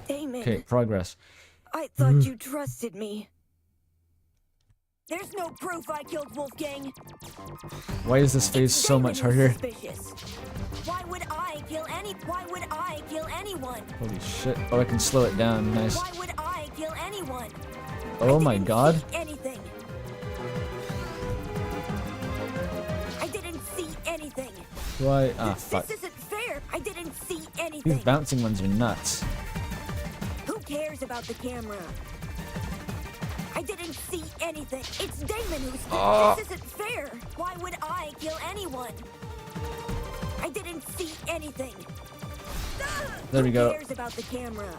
[SPEAKER 21] Damon.
[SPEAKER 1] Okay, progress.
[SPEAKER 21] I thought you trusted me. There's no proof I killed Wolfgang.
[SPEAKER 1] Why is this phase so much harder?
[SPEAKER 21] Suspicious. Why would I kill anyone?
[SPEAKER 1] Holy shit. Oh, I can slow it down. Nice.
[SPEAKER 21] Why would I kill anyone?
[SPEAKER 1] Oh my god.
[SPEAKER 21] Anything. I didn't see anything.
[SPEAKER 1] Why? Ah, fuck.
[SPEAKER 21] This isn't fair. I didn't see
[SPEAKER 1] These
[SPEAKER 21] anything.
[SPEAKER 1] bouncing ones are nuts.
[SPEAKER 21] Who cares about the camera? I didn't see anything. It's Damon who's.
[SPEAKER 1] Oh.
[SPEAKER 21] This isn't fair. Why would I kill anyone? I didn't see anything.
[SPEAKER 1] There we go.
[SPEAKER 21] Who cares about the camera?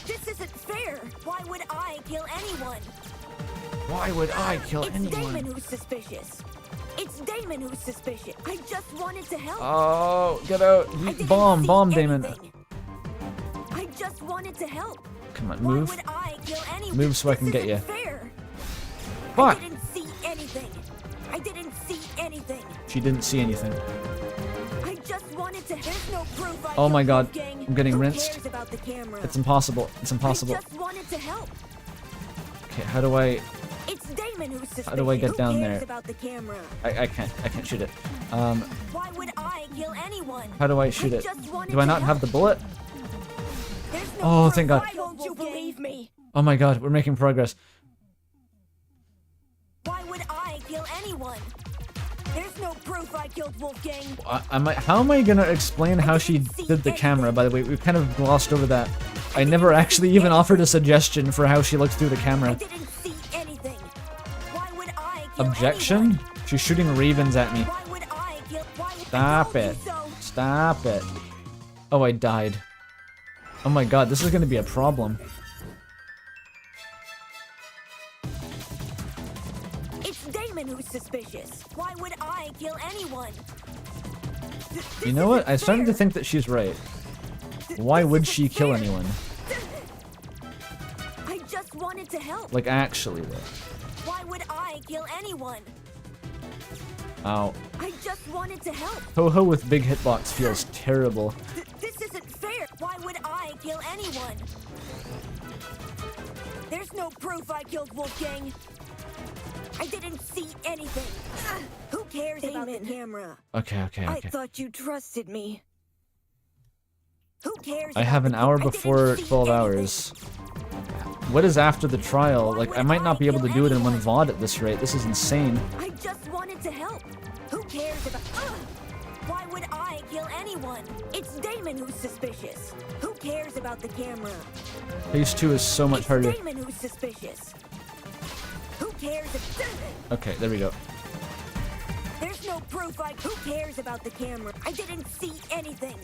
[SPEAKER 21] This isn't fair. Why would I kill anyone?
[SPEAKER 1] Why would I kill
[SPEAKER 21] It's
[SPEAKER 1] anyone?
[SPEAKER 21] Damon who's suspicious. It's Damon who's suspicious. I just wanted to help.
[SPEAKER 1] Oh, get out. Bomb, Damon.
[SPEAKER 21] I just wanted to help.
[SPEAKER 1] Come on,
[SPEAKER 21] Why
[SPEAKER 1] move.
[SPEAKER 21] would I kill anyone?
[SPEAKER 1] Move so I can get you.
[SPEAKER 21] Fair.
[SPEAKER 1] Fuck!
[SPEAKER 21] I didn't see anything. I didn't see anything.
[SPEAKER 1] She didn't see anything.
[SPEAKER 21] I just wanted to. There's no proof.
[SPEAKER 1] Oh my god,
[SPEAKER 21] Wolfgang.
[SPEAKER 1] I'm getting
[SPEAKER 21] Who
[SPEAKER 1] rinsed.
[SPEAKER 21] cares about the camera?
[SPEAKER 1] It's impossible. It's impossible.
[SPEAKER 21] I just wanted to help.
[SPEAKER 1] Okay, how do I...
[SPEAKER 21] It's Damon who's suspicious.
[SPEAKER 1] How do I get
[SPEAKER 21] Who
[SPEAKER 1] down
[SPEAKER 21] cares
[SPEAKER 1] there?
[SPEAKER 21] about the camera?
[SPEAKER 1] I can't shoot it.
[SPEAKER 21] Why would I kill anyone?
[SPEAKER 1] How do I shoot it?
[SPEAKER 21] just wanted
[SPEAKER 1] Do I
[SPEAKER 21] to
[SPEAKER 1] not have
[SPEAKER 21] help.
[SPEAKER 1] the bullet?
[SPEAKER 21] There's no
[SPEAKER 1] Oh,
[SPEAKER 21] proof.
[SPEAKER 1] thank God.
[SPEAKER 21] Why don't you believe me?
[SPEAKER 1] Oh my god, we're making progress.
[SPEAKER 21] Why would I kill anyone? There's no proof I killed Wolfgang.
[SPEAKER 1] How am I gonna explain how she did the camera, by the way? We've kind of glossed over that. I never actually even offered a suggestion for how she looks through the camera.
[SPEAKER 21] Didn't see anything. Why would I kill
[SPEAKER 1] Objection? She's shooting ravens at me.
[SPEAKER 21] Why would I kill? Why would
[SPEAKER 1] Stop it. Stop it. Oh, I died. Oh my god, this is gonna be a problem.
[SPEAKER 21] It's Damon who's suspicious. Why would I kill anyone?
[SPEAKER 1] You know what? I started to think that she's right. Why would she kill anyone?
[SPEAKER 21] I just wanted to help.
[SPEAKER 1] Like, actually, though.
[SPEAKER 21] Why would I kill anyone?
[SPEAKER 1] Ow.
[SPEAKER 21] I just wanted to help.
[SPEAKER 1] Ho-ho with big hitbox feels terrible.
[SPEAKER 21] This isn't fair. Why would I kill anyone? There's no proof I killed Wolfgang. I didn't see anything. Who cares about the camera?
[SPEAKER 1] Okay.
[SPEAKER 21] I thought you trusted me. Who cares?
[SPEAKER 1] I have an hour before 12 hours. What is after the trial? Like, I might not be able to do it in one VOD at this rate. This is insane.
[SPEAKER 21] I just wanted to help. Who cares about... Why would I kill anyone? It's Damon who's suspicious. Who cares about the camera?
[SPEAKER 1] Phase 2 is so much harder.
[SPEAKER 21] Damon who's suspicious. Who cares if...
[SPEAKER 1] Okay, there we go.
[SPEAKER 21] There's no proof Who cares about the camera? I didn't see anything.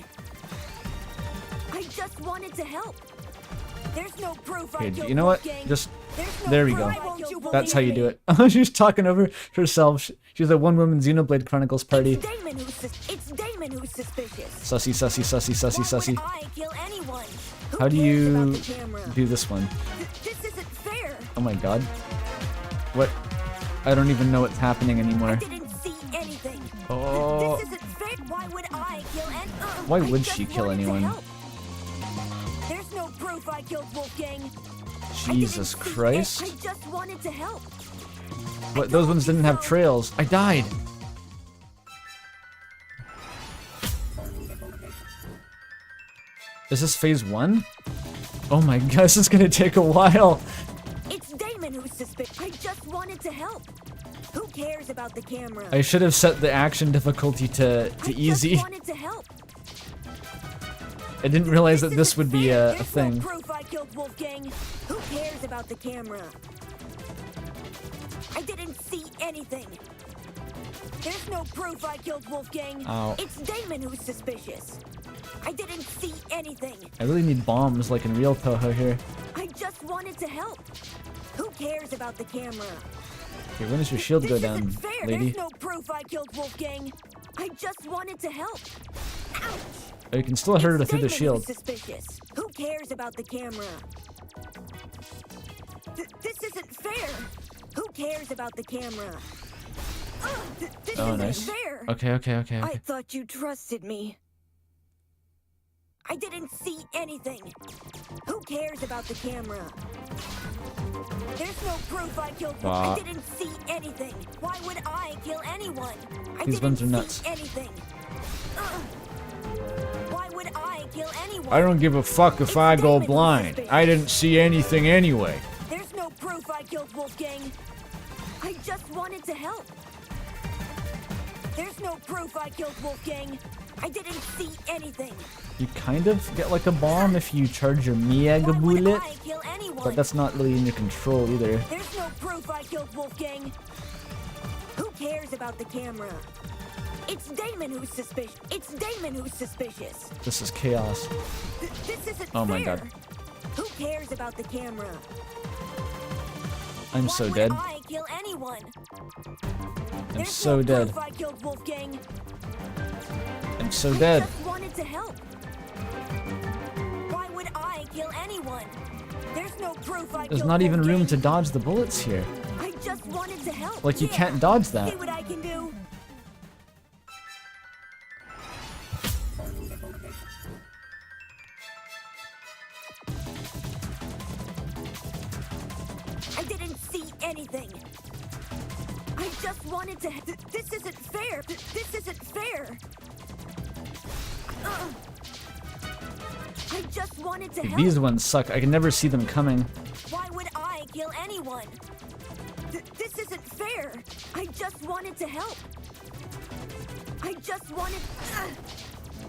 [SPEAKER 21] I just wanted to help. There's no proof I
[SPEAKER 1] Okay,
[SPEAKER 21] killed
[SPEAKER 1] you know what?
[SPEAKER 21] Wolfgang.
[SPEAKER 1] Just
[SPEAKER 21] There's no
[SPEAKER 1] there we
[SPEAKER 21] proof.
[SPEAKER 1] go.
[SPEAKER 21] Won't you
[SPEAKER 1] That's how you
[SPEAKER 21] believe
[SPEAKER 1] do it. She's talking over herself. She's a one-woman Xenoblade Chronicles party.
[SPEAKER 21] It's Damon who's suspicious.
[SPEAKER 1] Sussy, sussy, sussy, sussy, sussy.
[SPEAKER 21] I kill anyone.
[SPEAKER 1] How do you do this one?
[SPEAKER 21] This isn't fair.
[SPEAKER 1] Oh my god. What? I don't even know what's happening anymore.
[SPEAKER 21] Didn't see anything.
[SPEAKER 1] Oh.
[SPEAKER 21] This isn't fair. Why would I kill anyone?
[SPEAKER 1] Why would she kill anyone?
[SPEAKER 21] There's no proof I killed Wolfgang.
[SPEAKER 1] Jesus Christ.
[SPEAKER 21] I just wanted to help.
[SPEAKER 1] What? Those ones didn't have trails. I died. Is this phase 1? Oh my god, this is gonna take a while.
[SPEAKER 21] It's Damon who's suspicious. I just wanted to help. Who cares about the camera?
[SPEAKER 1] I should have set the action difficulty to easy.
[SPEAKER 21] I wanted to help.
[SPEAKER 1] I didn't realize that this would be a thing.
[SPEAKER 21] No proof I killed Wolfgang. Who cares about the camera? I didn't see anything. There's no proof I killed Wolfgang.
[SPEAKER 1] Ow.
[SPEAKER 21] It's Damon who's suspicious. I didn't see anything.
[SPEAKER 1] I really need bombs like in real Toho here.
[SPEAKER 21] I just wanted to help. Who cares about the camera?
[SPEAKER 1] Okay, when does your shield go down,
[SPEAKER 21] Fair.
[SPEAKER 1] lady?
[SPEAKER 21] There's no proof I killed Wolfgang. I just wanted to help. Ouch.
[SPEAKER 1] Oh, you can still hurt her through the
[SPEAKER 21] Damon
[SPEAKER 1] shield.
[SPEAKER 21] who's suspicious. Who cares about the camera? This isn't fair. Who cares about the camera? This
[SPEAKER 1] Oh,
[SPEAKER 21] isn't
[SPEAKER 1] nice.
[SPEAKER 21] fair.
[SPEAKER 1] Okay.
[SPEAKER 21] I thought you trusted me. I didn't see anything. Who cares about the camera? There's no proof I killed.
[SPEAKER 1] Wow.
[SPEAKER 21] I didn't see anything. Why would I kill anyone? I
[SPEAKER 1] These
[SPEAKER 21] didn't
[SPEAKER 1] ones are
[SPEAKER 21] see
[SPEAKER 1] nuts.
[SPEAKER 21] anything. Why would I kill anyone?
[SPEAKER 6] I don't give a fuck if I go blind. I didn't see anything anyway.
[SPEAKER 21] There's no proof I killed Wolfgang. I just wanted to help. There's no proof I killed Wolfgang. I didn't see anything.
[SPEAKER 1] You kind of get like a bomb if you charge your Mega Bullet,
[SPEAKER 21] I kill anyone.
[SPEAKER 1] but that's not really in your control either.
[SPEAKER 21] There's no proof I killed Wolfgang. Who cares about the camera? It's Damon who's suspicious. It's Damon who's suspicious.
[SPEAKER 1] This is chaos.
[SPEAKER 21] This isn't
[SPEAKER 1] Oh my
[SPEAKER 21] fair.
[SPEAKER 1] god.
[SPEAKER 21] Who cares about the camera?
[SPEAKER 1] I'm so dead.
[SPEAKER 21] I kill anyone.
[SPEAKER 1] I'm so dead.
[SPEAKER 21] Proof I killed Wolfgang.
[SPEAKER 1] I'm so dead.
[SPEAKER 21] I just wanted to help. Why would I kill anyone? There's no proof I
[SPEAKER 1] There's
[SPEAKER 21] killed
[SPEAKER 1] not even room
[SPEAKER 21] Wolfgang.
[SPEAKER 1] to dodge the bullets here.
[SPEAKER 21] I just wanted to help.
[SPEAKER 1] Like, you
[SPEAKER 21] Yeah.
[SPEAKER 1] can't dodge that.
[SPEAKER 21] See what I can do? I didn't see anything. I just wanted to. This isn't fair. This isn't fair. I just wanted to help.
[SPEAKER 1] These ones suck. I can never see them coming.
[SPEAKER 21] Why would I kill anyone? This isn't fair. I just wanted to help. I just wanted.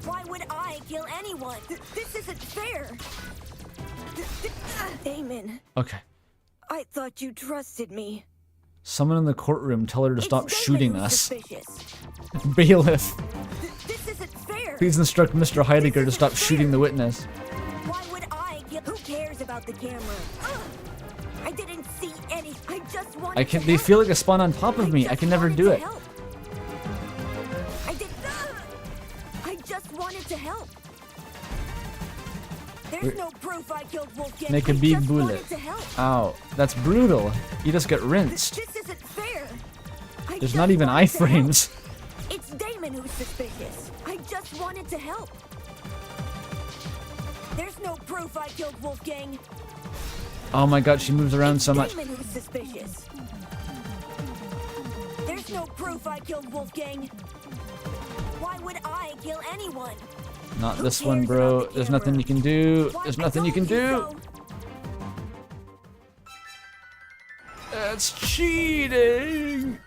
[SPEAKER 21] Why would I kill anyone? This isn't fair. Damon,
[SPEAKER 1] Okay.
[SPEAKER 21] I thought you trusted me.
[SPEAKER 1] Someone in the courtroom tell her to stop
[SPEAKER 21] Damon
[SPEAKER 1] shooting
[SPEAKER 21] who's
[SPEAKER 1] us.
[SPEAKER 21] suspicious.
[SPEAKER 1] Bailiff,
[SPEAKER 21] This isn't fair.
[SPEAKER 1] please instruct Mr. Heidegger to stop shooting the witness.
[SPEAKER 21] Why would I kill? Who cares about the camera? I didn't see any. I just wanted
[SPEAKER 1] I can.
[SPEAKER 21] to
[SPEAKER 1] They
[SPEAKER 21] help.
[SPEAKER 1] feel like a spawn on top of me. I can never do
[SPEAKER 21] to
[SPEAKER 1] it.
[SPEAKER 21] help. I did. I just wanted to help. There's
[SPEAKER 1] Wait.
[SPEAKER 21] no proof I killed Wolfgang.
[SPEAKER 1] Make a
[SPEAKER 21] I
[SPEAKER 1] big
[SPEAKER 21] just
[SPEAKER 1] bullet.
[SPEAKER 21] wanted to help.
[SPEAKER 1] Ow, that's brutal. You just get rinsed.
[SPEAKER 21] This isn't fair. I
[SPEAKER 1] There's
[SPEAKER 21] just
[SPEAKER 1] not even
[SPEAKER 21] wanted to help.
[SPEAKER 1] iframes.
[SPEAKER 21] It's Damon who's suspicious. I just wanted to help. There's no proof I killed Wolfgang.
[SPEAKER 1] Oh my god, she moves around so much.
[SPEAKER 21] Damon who's suspicious. There's no proof I killed Wolfgang. Why would I kill anyone?
[SPEAKER 1] Not this one, bro. There's nothing you can do. There's nothing you can do. That's cheating.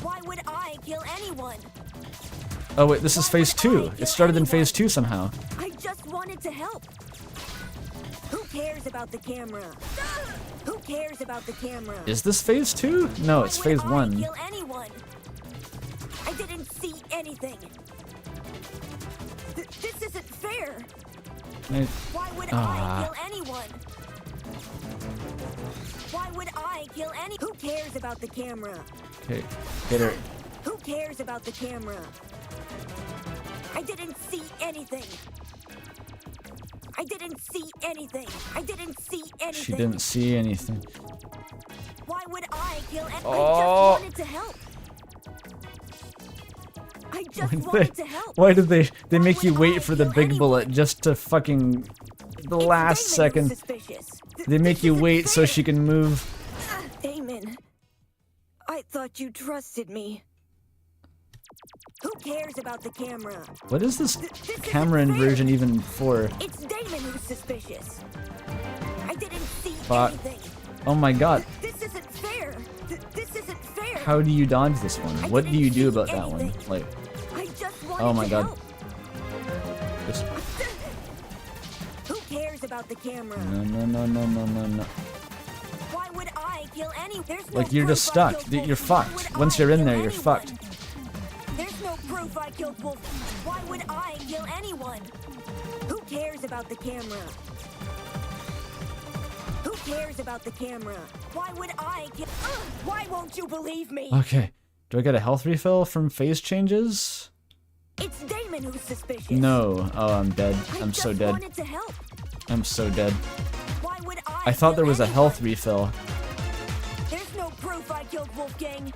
[SPEAKER 21] Why would I kill anyone?
[SPEAKER 1] Oh wait, this is phase 2. It started in phase 2 somehow.
[SPEAKER 21] I just wanted to help. Who cares about the camera? Who cares about the camera?
[SPEAKER 1] Is this phase 2? No, it's phase 1.
[SPEAKER 21] Kill anyone. I didn't see anything. This isn't fair. Why would I kill anyone? Why would I kill any? Who cares about the camera?
[SPEAKER 1] Okay, hit her.
[SPEAKER 21] Who cares about the camera? I didn't see anything. I didn't see anything. I didn't see anything.
[SPEAKER 1] She didn't see anything.
[SPEAKER 21] Why would I kill anyone?
[SPEAKER 1] Oh.
[SPEAKER 21] I just wanted to help. I just wanted to help.
[SPEAKER 1] Why did they make you wait for the big bullet just to fucking the last second?
[SPEAKER 21] Suspicious.
[SPEAKER 1] They make you wait so she can move.
[SPEAKER 21] Damon, I thought you trusted me. Who cares about the camera?
[SPEAKER 1] What is this camera inversion even for?
[SPEAKER 21] It's Damon who's suspicious. I didn't see
[SPEAKER 1] Fuck.
[SPEAKER 21] anything.
[SPEAKER 1] Oh my god.
[SPEAKER 21] This isn't fair. This isn't fair.
[SPEAKER 1] How do you dodge this one? What do you do about that one? Like,
[SPEAKER 21] I just wanted
[SPEAKER 1] oh my
[SPEAKER 21] to
[SPEAKER 1] god.
[SPEAKER 21] help.
[SPEAKER 1] Just,
[SPEAKER 21] Who cares about the camera?
[SPEAKER 1] no.
[SPEAKER 21] Why would I kill any? There's no
[SPEAKER 1] Like, you're just
[SPEAKER 21] proof I
[SPEAKER 1] stuck.
[SPEAKER 21] killed
[SPEAKER 1] You're
[SPEAKER 21] Wolf. Why
[SPEAKER 1] fucked.
[SPEAKER 21] would
[SPEAKER 1] Once
[SPEAKER 21] I
[SPEAKER 1] you're in
[SPEAKER 21] kill
[SPEAKER 1] there, you're
[SPEAKER 21] anyone?
[SPEAKER 1] fucked.
[SPEAKER 21] There's no proof I killed Wolf. Why would I kill anyone? Who cares about the camera? Who cares about the camera? Why would I kill? Why won't you believe me?
[SPEAKER 1] Okay. Do I get a health refill from phase changes?
[SPEAKER 21] It's Damon who's suspicious.
[SPEAKER 1] No. Oh, I'm dead. I'm so dead.
[SPEAKER 21] Wanted to help.
[SPEAKER 1] I'm so dead.
[SPEAKER 21] Why would
[SPEAKER 1] I thought there was a health refill.
[SPEAKER 21] There's no proof I killed Wolfgang.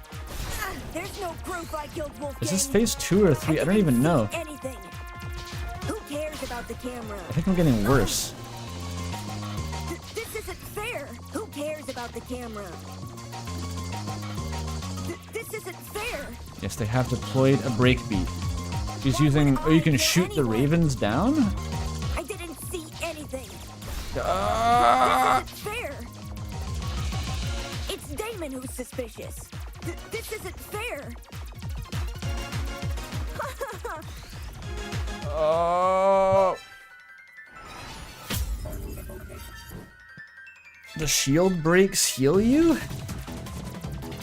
[SPEAKER 21] There's no proof I killed Wolfgang.
[SPEAKER 1] Is this phase 2 or 3? I don't even know.
[SPEAKER 21] Anything. Who cares about the camera?
[SPEAKER 1] I think I'm getting worse.
[SPEAKER 21] This isn't fair. Who cares about the camera? This isn't fair.
[SPEAKER 1] Yes, they have deployed a breakbeat. She's using... Oh, you can shoot the ravens down?
[SPEAKER 21] I didn't see anything.
[SPEAKER 1] Ah!
[SPEAKER 21] This isn't fair. It's Damon who's suspicious. This isn't fair.
[SPEAKER 1] Oh. The shield breaks heal you?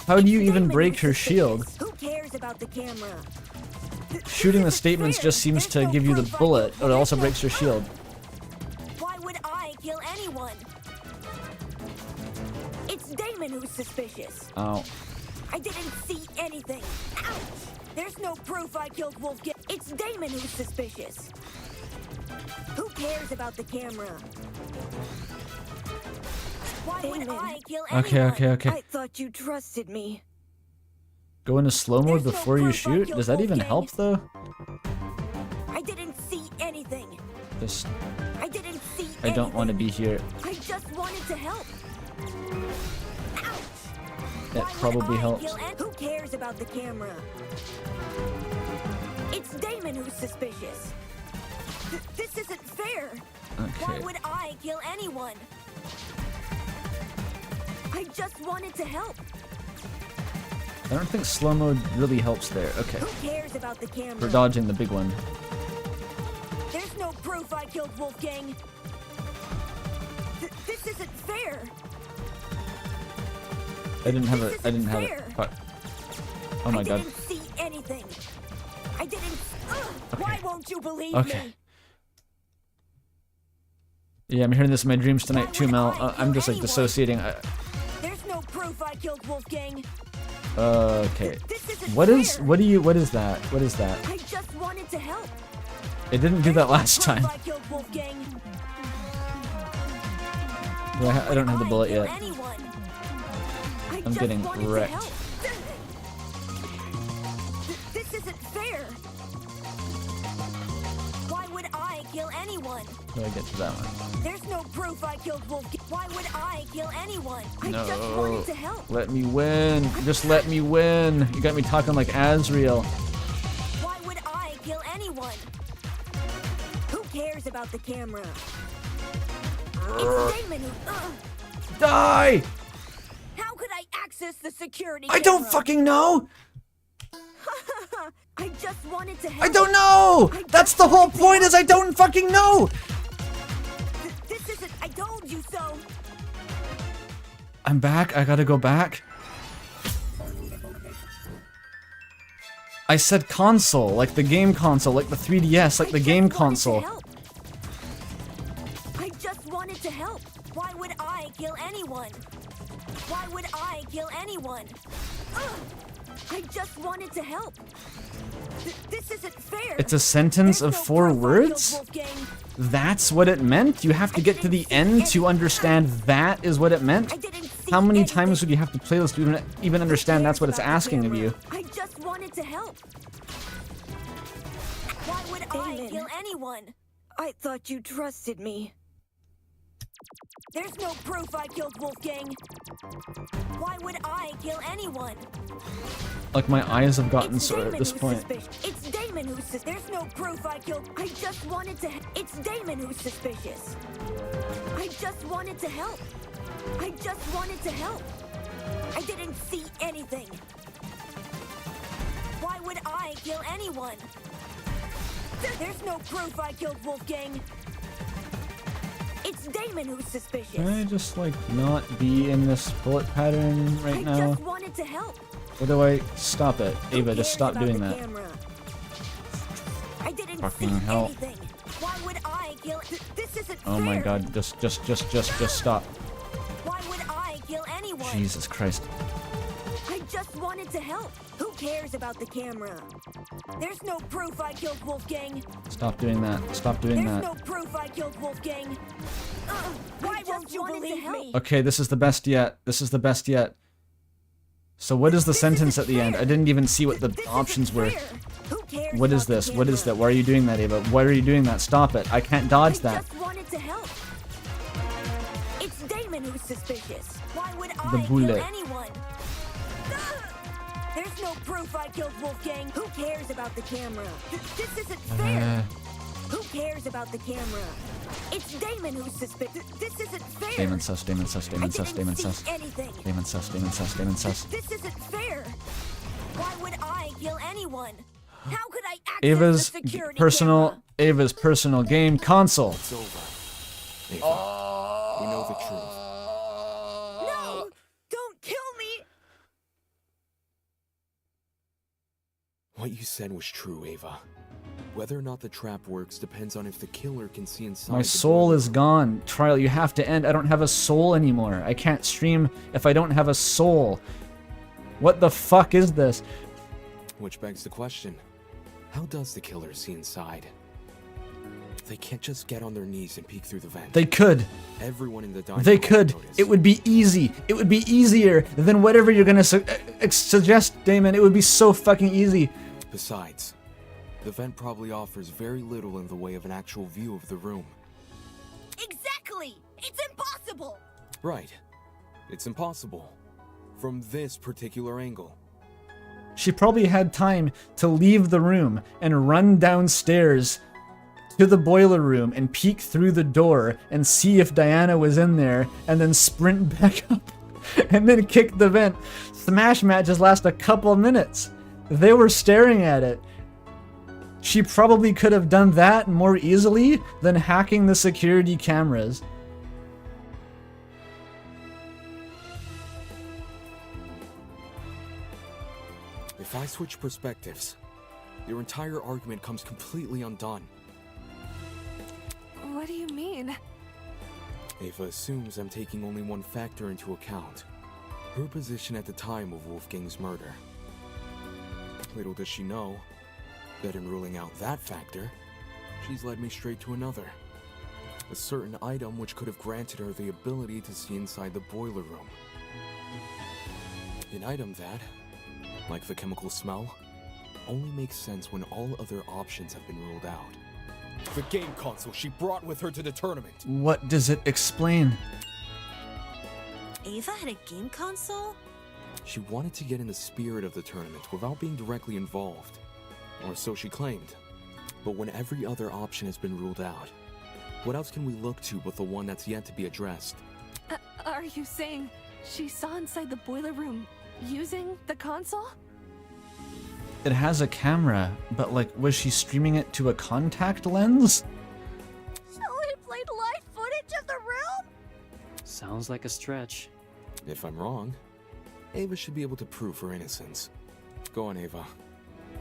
[SPEAKER 1] How do you even break her shield?
[SPEAKER 21] Who cares about the camera?
[SPEAKER 1] Shooting the statements just seems to give you the bullet, but it also breaks her shield.
[SPEAKER 21] Why would I kill anyone? It's Damon who's suspicious.
[SPEAKER 1] Ow.
[SPEAKER 21] I didn't see anything. Ouch! There's no proof I killed Wolfgang. It's Damon who's suspicious. Who cares about the camera? Why would I kill
[SPEAKER 1] Okay,
[SPEAKER 21] anyone?
[SPEAKER 1] okay.
[SPEAKER 21] I thought you trusted me.
[SPEAKER 1] Go into slow mode before you shoot? Does that even help though?
[SPEAKER 21] I didn't see anything.
[SPEAKER 1] Just
[SPEAKER 21] I didn't see
[SPEAKER 1] I don't want to be here.
[SPEAKER 21] I just wanted to help.
[SPEAKER 1] That probably helps.
[SPEAKER 21] Who cares about the camera? It's Damon who's suspicious. This isn't fair. Why
[SPEAKER 1] Okay.
[SPEAKER 21] would I kill anyone? I just wanted to help.
[SPEAKER 1] I don't think slow mode really helps there. Okay.
[SPEAKER 21] Who cares about the camera?
[SPEAKER 1] We're dodging the big one.
[SPEAKER 21] There's no proof I killed Wolfgang. This isn't fair.
[SPEAKER 1] I didn't have it. I didn't have it. Fuck. Oh my god.
[SPEAKER 21] I didn't see anything. I didn't. Why won't you believe
[SPEAKER 1] Okay.
[SPEAKER 21] me?
[SPEAKER 1] Yeah, I'm hearing this in my dreams tonight too, Mel. I'm just like dissociating.
[SPEAKER 21] There's no proof I killed Wolfgang.
[SPEAKER 1] Okay. What is that? What is that?
[SPEAKER 21] I just wanted to help.
[SPEAKER 1] It didn't do that last time.
[SPEAKER 21] I killed Wolfgang.
[SPEAKER 1] Yeah, I don't have the bullet yet.
[SPEAKER 21] Anyone. I
[SPEAKER 1] I'm
[SPEAKER 21] just
[SPEAKER 1] getting
[SPEAKER 21] wanted to
[SPEAKER 1] wrecked.
[SPEAKER 21] help. This isn't fair. Why would I kill anyone?
[SPEAKER 1] How do I get to that one?
[SPEAKER 21] There's no proof I killed Wolfgang. Why would I kill anyone? I just wanted
[SPEAKER 1] No.
[SPEAKER 21] to help.
[SPEAKER 1] Let me win. Just let me win. You got me talking like Azriel.
[SPEAKER 21] Why would I kill anyone? Who cares about the camera? It's Damon who.
[SPEAKER 1] Die!
[SPEAKER 21] How could I access the security
[SPEAKER 1] I don't
[SPEAKER 21] camera?
[SPEAKER 1] fucking know!
[SPEAKER 21] I just wanted to help.
[SPEAKER 1] I don't know! That's the whole point is I don't fucking know!
[SPEAKER 21] This isn't. I told you so.
[SPEAKER 1] I'm back. I gotta go back. I said console, like the game console, like the 3DS, like the game console.
[SPEAKER 21] I just wanted to help. Why would I kill anyone? Why would I kill anyone? I just wanted to help. This isn't fair.
[SPEAKER 1] It's a sentence of 4 words? That's what it meant? You have to get to the end to understand that is what it meant? How many times would you have to play this to even understand that's what it's asking of you?
[SPEAKER 21] I just wanted to help. Why would I kill anyone? I thought you trusted me. There's no proof I killed Wolfgang. Why would I kill anyone?
[SPEAKER 1] Like my eyes have gotten sore at this point.
[SPEAKER 21] It's Damon who's suspicious. There's no proof I killed. I just wanted to. It's Damon who's suspicious. I just wanted to help. I just wanted to help. I didn't see anything. Why would I kill anyone? There's no proof I killed Wolfgang. It's Damon who's suspicious.
[SPEAKER 1] Can I just like not be in this bullet pattern right
[SPEAKER 21] I
[SPEAKER 1] now?
[SPEAKER 21] just wanted to help.
[SPEAKER 1] Or do I stop it? Ava, just stop doing that.
[SPEAKER 21] I didn't
[SPEAKER 1] Fucking
[SPEAKER 21] see
[SPEAKER 1] hell.
[SPEAKER 21] anything. Why would I kill? This isn't
[SPEAKER 1] Oh my
[SPEAKER 21] fair.
[SPEAKER 1] god, just stop.
[SPEAKER 21] Why would I kill anyone?
[SPEAKER 1] Jesus Christ.
[SPEAKER 21] I just wanted to help. Who cares about the camera? There's no proof I killed Wolfgang.
[SPEAKER 1] Stop doing that. Stop doing
[SPEAKER 21] There's
[SPEAKER 1] that.
[SPEAKER 21] no proof I killed Wolfgang. Why won't you believe me?
[SPEAKER 1] Okay, this is the best yet. This is the best yet. So what is the sentence at the end? I didn't even see what the options were. What is this? What is that? Why are you doing that, Ava? Why are you doing that? Stop it. I can't dodge that.
[SPEAKER 21] Just wanted to help. It's Damon who's suspicious. Why would
[SPEAKER 1] The
[SPEAKER 21] I
[SPEAKER 1] bullet.
[SPEAKER 21] kill anyone? There's no proof I killed Wolfgang. Who cares about the camera? This isn't fair. Who cares about the camera? It's Damon who's suspicious. This isn't fair.
[SPEAKER 1] Damon sus, Damon sus, Damon sus, Damon sus.
[SPEAKER 21] Anything.
[SPEAKER 1] Damon sus, Damon sus, Damon sus.
[SPEAKER 21] This isn't fair. Why would I kill anyone? How could I access
[SPEAKER 1] Ava's
[SPEAKER 21] the security
[SPEAKER 1] Ava's personal game console.
[SPEAKER 20] It's over. Ava, we know the truth.
[SPEAKER 21] No! Don't kill me!
[SPEAKER 20] What you said was true, Ava. Whether or not the trap works depends on if the killer can see inside
[SPEAKER 1] My
[SPEAKER 20] the
[SPEAKER 1] soul
[SPEAKER 20] boiler
[SPEAKER 1] is
[SPEAKER 20] room.
[SPEAKER 1] gone. Trial, you have to end. I don't have a soul anymore. I can't stream if I don't have a soul. What the fuck is this?
[SPEAKER 20] Which begs the question, how does the killer see inside? They can't just get on their knees and peek through the vent.
[SPEAKER 1] They could.
[SPEAKER 20] Everyone in the dining
[SPEAKER 1] They
[SPEAKER 20] hall
[SPEAKER 1] could.
[SPEAKER 20] noticed.
[SPEAKER 1] It would be easy. It would be easier than whatever you're gonna suggest, Damon. It would be so fucking easy.
[SPEAKER 20] Besides, the vent probably offers very little in the way of an actual view of the room.
[SPEAKER 4] Exactly! It's impossible!
[SPEAKER 20] Right. It's impossible. From this particular angle.
[SPEAKER 1] She probably had time to leave the room and run downstairs to the boiler room and peek through the door and see if Diana was in there and then sprint back up and then kick the vent. Smash matches last a couple minutes. They were staring at it. She probably could have done that more easily than hacking the security cameras.
[SPEAKER 20] If I switch perspectives, your entire argument comes completely undone.
[SPEAKER 16] What do you mean?
[SPEAKER 20] Ava assumes I'm taking only one factor into account. Her position at the time of Wolfgang's murder. Little does she know that in ruling out that factor, she's led me straight to another. A certain item which could have granted her the ability to see inside the boiler room. An item that, like the chemical smell, only makes sense when all other options have been ruled out. The game console she brought with her to the tournament.
[SPEAKER 1] What does it explain?
[SPEAKER 2] Ava had a game console?
[SPEAKER 20] She wanted to get in the spirit of the tournament without being directly involved. Or so she claimed. But when every other option has been ruled out, what else can we look to but the one that's yet to be addressed?
[SPEAKER 16] Are you saying she saw inside the boiler room using the console?
[SPEAKER 1] It has a camera, but like, was she streaming it to a contact lens?
[SPEAKER 19] So it played live footage of the room?
[SPEAKER 7] Sounds like a stretch.
[SPEAKER 20] If I'm wrong, Ava should be able to prove her innocence. Go on, Ava.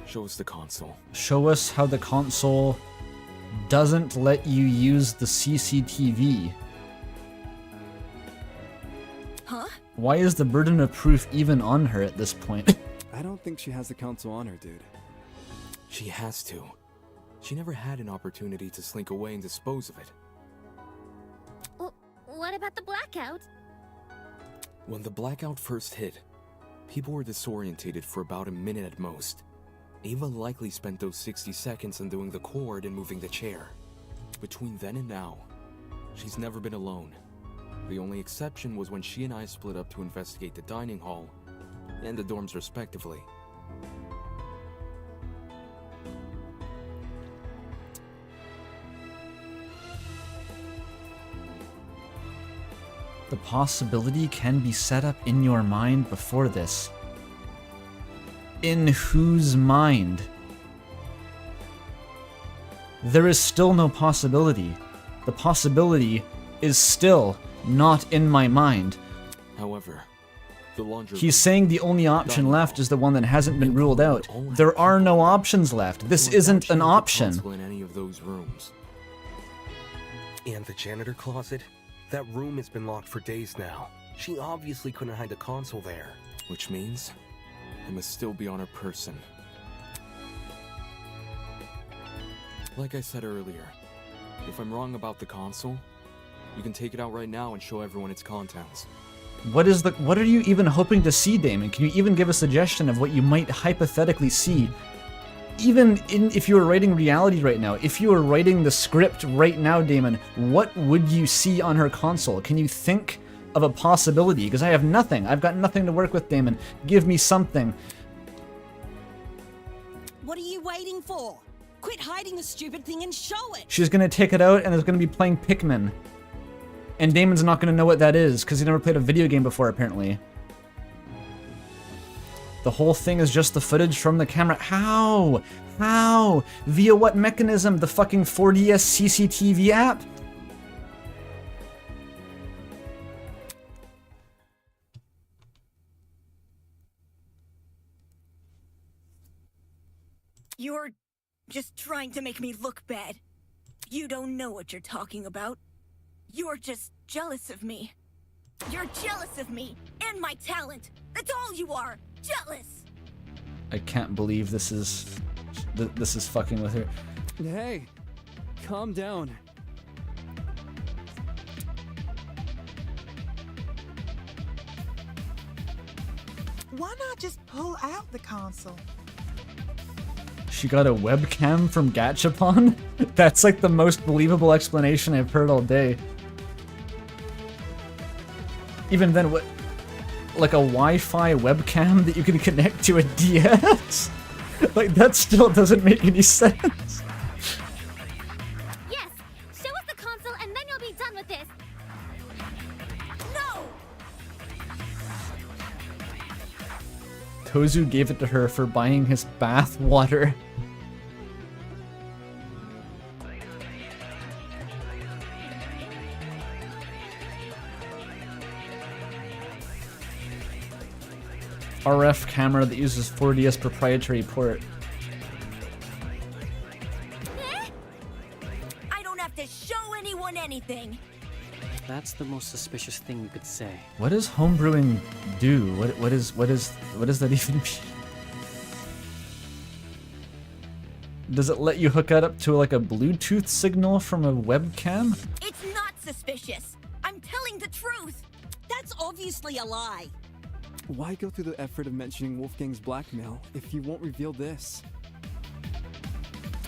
[SPEAKER 20] Show us the console.
[SPEAKER 1] Show us how the console doesn't let you use the CCTV.
[SPEAKER 4] Huh?
[SPEAKER 1] Why is the burden of proof even on her at this point?
[SPEAKER 3] I don't think she has the console on her, dude.
[SPEAKER 20] She has to. She never had an opportunity to slink away and dispose of it.
[SPEAKER 9] What about the blackout?
[SPEAKER 20] When the blackout first hit, people were disorientated for about a minute at most. Ava likely spent those 60 seconds undoing the cord and moving the chair. Between then and now, she's never been alone. The only exception was when she and I split up to investigate the dining hall and the dorms respectively.
[SPEAKER 1] The possibility can be set up in your mind before this. In whose mind? There is still no possibility. The possibility is still not in my mind.
[SPEAKER 20] However, the laundry
[SPEAKER 1] He's saying the only option left is the one that hasn't been ruled out. There are no options left. This isn't an option.
[SPEAKER 20] in any of those rooms. And the janitor closet? That room has been locked for days now. She obviously couldn't hide the console there. Which means it must still be on her person. Like I said earlier, if I'm wrong about the console, you can take it out right now and show everyone its contents.
[SPEAKER 1] What are you even hoping to see, Damon? Can you even give a suggestion of what you might hypothetically see? Even if you were writing reality right now, if you were writing the script right now, Damon, what would you see on her console? Can you think of a possibility? Because I have nothing. I've got nothing to work with, Damon. Give me something.
[SPEAKER 4] What are you waiting for? Quit hiding the stupid thing and show it!
[SPEAKER 1] She's gonna take it out and it's gonna be playing Pikmin. And Damon's not gonna know what that is, because he never played a video game before, apparently. The whole thing is just the footage from the camera. How? How? Via what mechanism? The fucking 4DS CCTV app?
[SPEAKER 4] You're just trying to make me look bad. You don't know what you're talking about. You're just jealous of me. You're jealous of me and my talent. That's all you are. Jealous.
[SPEAKER 1] I can't believe this is fucking with her.
[SPEAKER 3] Hey,
[SPEAKER 12] calm down.
[SPEAKER 13] Why not just pull out the console?
[SPEAKER 1] She got a webcam from Gachapon? That's like the most believable explanation I've heard all day. Even then, what? Like a Wi-Fi webcam that you can connect to a DS? Like, that still doesn't make any sense.
[SPEAKER 9] Yes! Show us the console and then you'll be done with this!
[SPEAKER 19] No!
[SPEAKER 1] Tozu gave it to her for buying his bath water. RF camera that uses 4DS proprietary port.
[SPEAKER 19] I don't have to show anyone anything.
[SPEAKER 7] That's the most suspicious thing you could say.
[SPEAKER 1] What does homebrewing do? What does that even mean? Does it let you hook that up to like a Bluetooth signal from a webcam?
[SPEAKER 19] It's not suspicious. I'm telling the truth. That's obviously a lie.
[SPEAKER 3] Why go through the effort of mentioning Wolfgang's blackmail if you won't reveal this?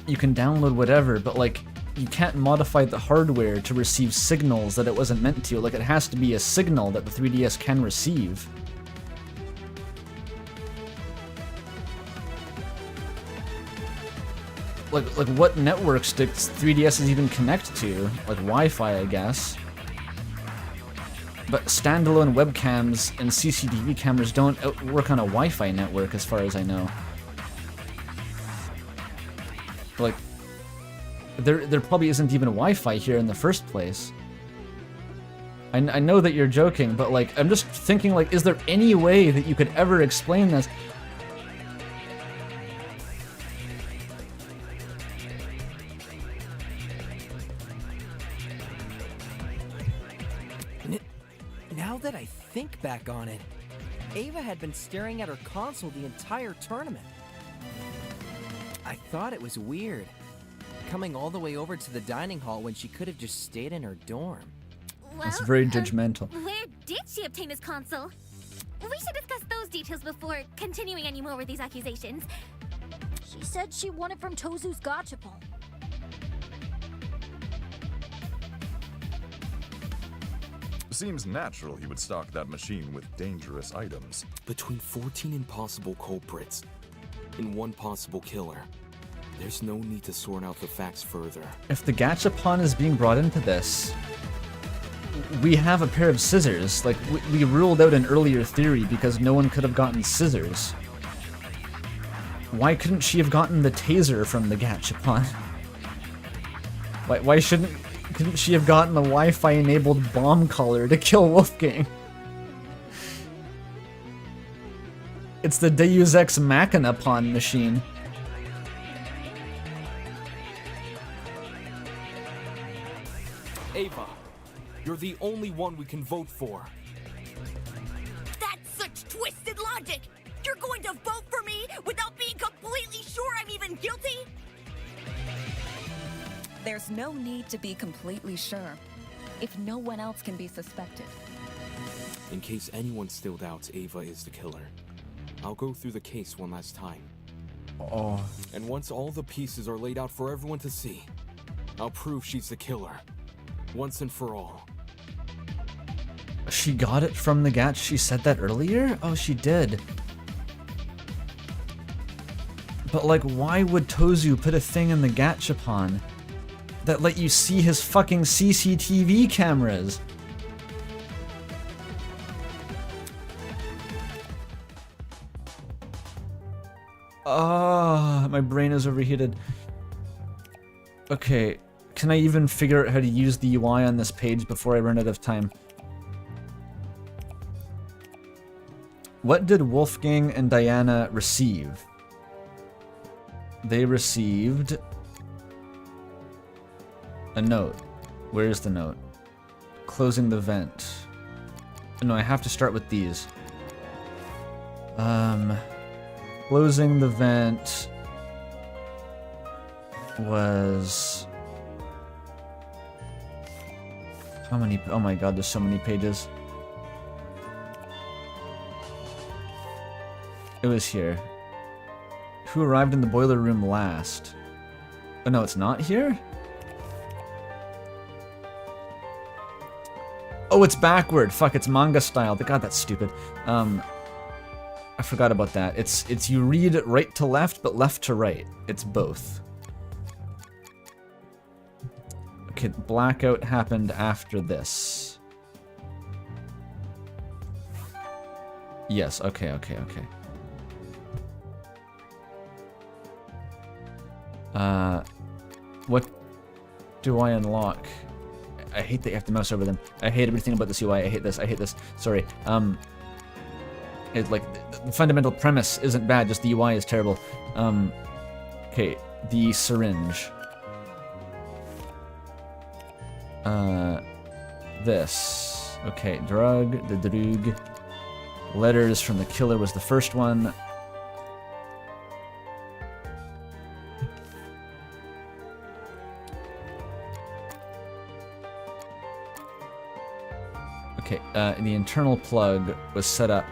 [SPEAKER 1] You can download whatever, but like, you can't modify the hardware to receive signals that it wasn't meant to. Like, it has to be a signal that the 3DS can receive. Like what networks do 3DSs even connect to? Like Wi-Fi, I guess. But standalone webcams and CCTV cameras don't work on a Wi-Fi network, as far as I know. Like, there probably isn't even Wi-Fi here in the first place. I know that you're joking, but like, I'm just thinking, like, is there any way that you could ever explain this?
[SPEAKER 12] Now that I think back on it, Ava had been staring at her console the entire tournament. I thought it was weird, coming all the way over to the dining hall when she could have just stayed in her dorm.
[SPEAKER 9] Well,
[SPEAKER 1] That's very judgmental.
[SPEAKER 9] Where did she obtain his console? We should discuss those details before continuing any more with these accusations.
[SPEAKER 19] She said she won it from Tozu's Gachapon.
[SPEAKER 17] Seems natural he would stock that machine with dangerous items.
[SPEAKER 20] Between 14 impossible culprits and one possible killer, there's no need to sort out the facts further.
[SPEAKER 1] If the Gachapon is being brought into this, we have a pair of scissors. Like, we ruled out an earlier theory because no one could have gotten scissors. Why couldn't she have gotten the taser from the Gachapon? Why couldn't she have gotten the Wi-Fi enabled bomb collar to kill Wolfgang? It's the Deus Ex Machina pawn machine.
[SPEAKER 20] Ava, you're the only one we can vote for.
[SPEAKER 19] That's such twisted logic! You're going to vote for me without being completely sure I'm even guilty?
[SPEAKER 11] There's no need to be completely sure, if no one else can be suspected.
[SPEAKER 20] In case anyone still doubts Ava is the killer, I'll go through the case one last time.
[SPEAKER 1] Oh.
[SPEAKER 20] And once all the pieces are laid out for everyone to see, I'll prove she's the killer, once and for all.
[SPEAKER 1] She got it from the Gat? She said that earlier? Oh, she did. But like, why would Tozu put a thing in the Gachapon that let you see his fucking CCTV cameras? Ah, my brain is overheated. Okay, can I even figure out how to use the UI on this page before I run out of time? What did Wolfgang and Diana receive? They received a note. Where is the note? Closing the vent. No, I have to start with these. Closing the vent was How many? Oh my god, there's so many pages. It was here. Who arrived in the boiler room last? Oh no, it's not here? Oh, it's backward. Fuck, it's manga style. God, that's stupid. I forgot about that. It's you read right to left, but left to right. It's both. Okay, blackout happened after this. Yes, okay. What do I unlock? I hate that you have to mouse over them. I hate everything about this UI. I hate this. Sorry. It, like, the fundamental premise isn't bad, just the UI is terrible. Okay, the syringe. This. Okay, drug, the drug. Letters from the killer was the first one. Okay, the internal plug was set up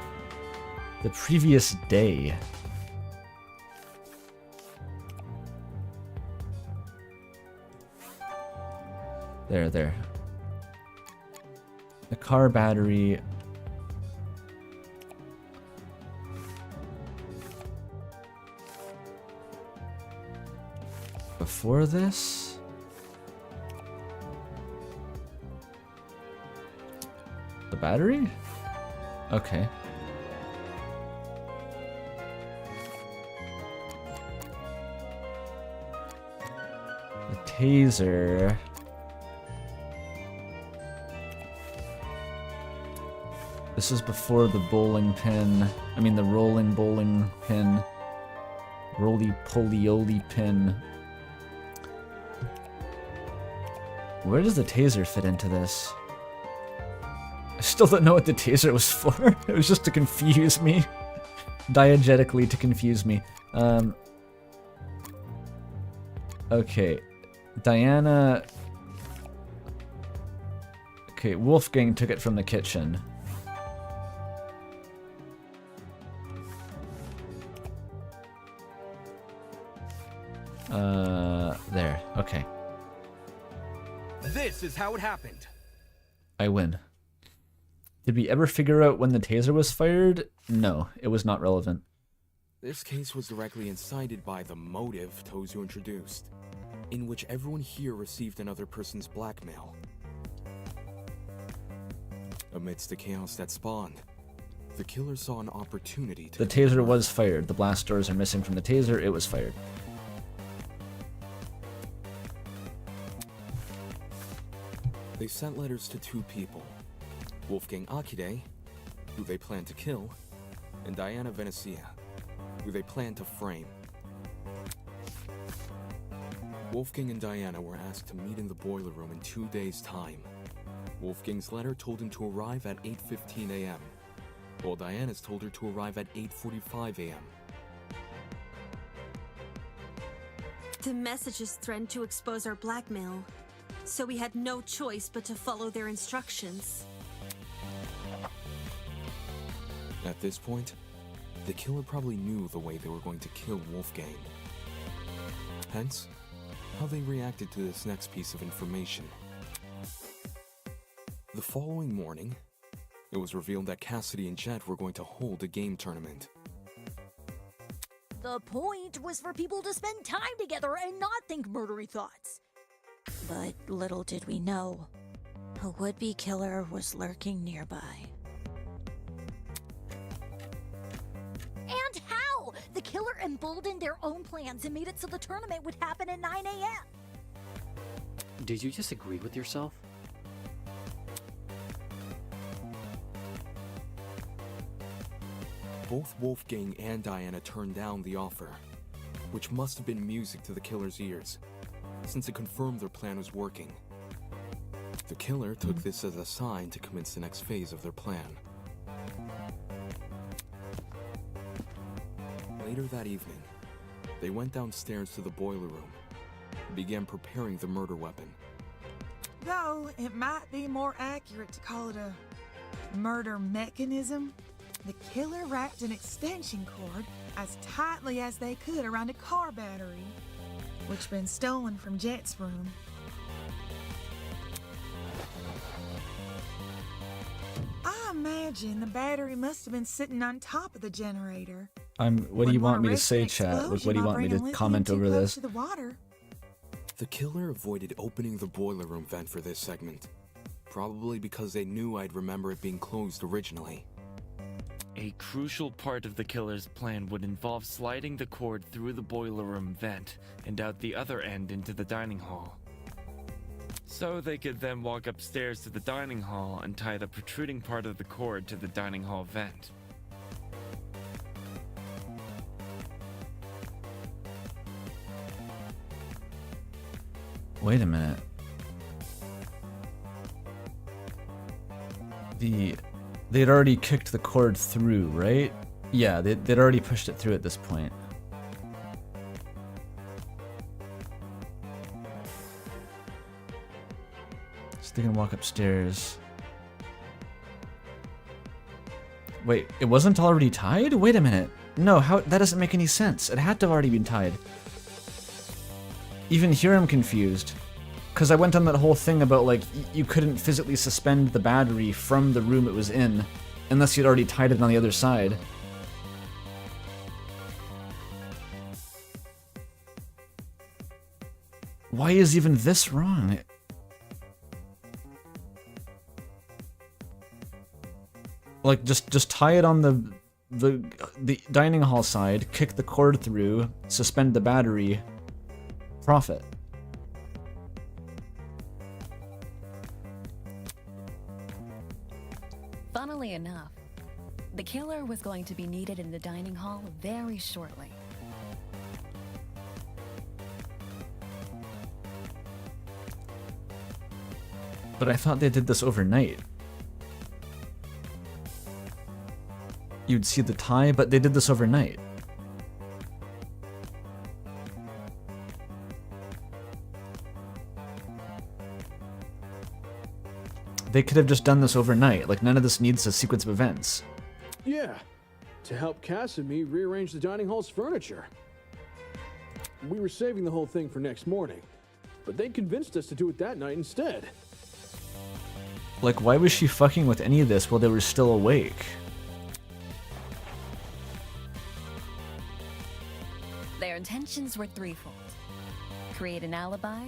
[SPEAKER 1] the previous day. There. The car battery. Before this? The battery? Okay. The taser. This is before the bowling pin. I mean the rolling bowling pin. Roly-poly-oly pin. Where does the taser fit into this? I still don't know what the taser was for. It was just to confuse me. Diegetically to confuse me. Okay. Diana... Okay, Wolfgang took it from the kitchen. There. Okay.
[SPEAKER 22] This is how it happened.
[SPEAKER 1] I win. Did we ever figure out when the taser was fired? No, it was not relevant.
[SPEAKER 20] This case was directly incited by the motive Tozu introduced, in which everyone here received another person's blackmail. Amidst the chaos that spawned, the killer saw an opportunity to...
[SPEAKER 1] The taser was fired. The blast doors are missing from the taser. It was fired.
[SPEAKER 20] They sent letters to two people, Wolfgang Akide, who they planned to kill, and Diana Venezia, who they planned to frame. Wolfgang and Diana were asked to meet in the boiler room in 2 days' time. Wolfgang's letter told him to arrive at 8:15 a.m., while Diana's told her to arrive at 8:45 a.m.
[SPEAKER 2] The messages threatened to expose our blackmail, so we had no choice but to follow their instructions.
[SPEAKER 20] At this point, the killer probably knew the way they were going to kill Wolfgang. Hence, how they reacted to this next piece of information. The following morning, it was revealed that Cassidy and Jet were going to hold a game tournament.
[SPEAKER 19] The point was for people to spend time together and not think murdery thoughts. But little did we know, a would-be killer was lurking nearby. And how? The killer emboldened their own plans and made it so the tournament would happen at 9 a.m.
[SPEAKER 7] Did you just agree with yourself?
[SPEAKER 20] Both Wolfgang and Diana turned down the offer, which must have been music to the killer's ears, since it confirmed their plan was working. The killer took this as a sign to commence the next phase of their plan. Later that evening, they went downstairs to the boiler room and began preparing the murder weapon.
[SPEAKER 13] Though it might be more accurate to call it a murder mechanism, the killer wrapped an extension cord as tightly as they could around a car battery, which been stolen from Jet's room. I imagine the battery must have been sitting on top of the generator.
[SPEAKER 1] What do you want me to say, chat? Like, what do you want me to comment over this?
[SPEAKER 13] The water.
[SPEAKER 20] The killer avoided opening the boiler room vent for this segment. Probably because they knew I'd remember it being closed originally.
[SPEAKER 18] A crucial part of the killer's plan would involve sliding the cord through the boiler room vent and out the other end into the dining hall. So they could then walk upstairs to the dining hall and tie the protruding part of the cord to the dining hall vent.
[SPEAKER 1] Wait a minute. They'd already kicked the cord through, right? Yeah, they'd already pushed it through at this point. So they can walk upstairs. Wait, it wasn't already tied? Wait a minute. No, that doesn't make any sense. It had to have already been tied. Even here I'm confused. Because I went on that whole thing about, like, you couldn't physically suspend the battery from the room it was in unless you'd already tied it on the other side. Why is even this wrong? Like, just tie it on the dining hall side, kick the cord through, suspend the battery, profit.
[SPEAKER 11] Funnily enough, the killer was going to be needed in the dining hall very shortly.
[SPEAKER 1] But I thought they did this overnight. You'd see the tie, but they did this overnight. They could have just done this overnight. Like, none of this needs a sequence of events.
[SPEAKER 15] Yeah, to help Cass and me rearrange the dining hall's furniture. We were saving the whole thing for next morning, but they convinced us to do it that night instead.
[SPEAKER 1] Like, why was she fucking with any of this while they were still awake?
[SPEAKER 11] Their intentions were threefold. Create an alibi,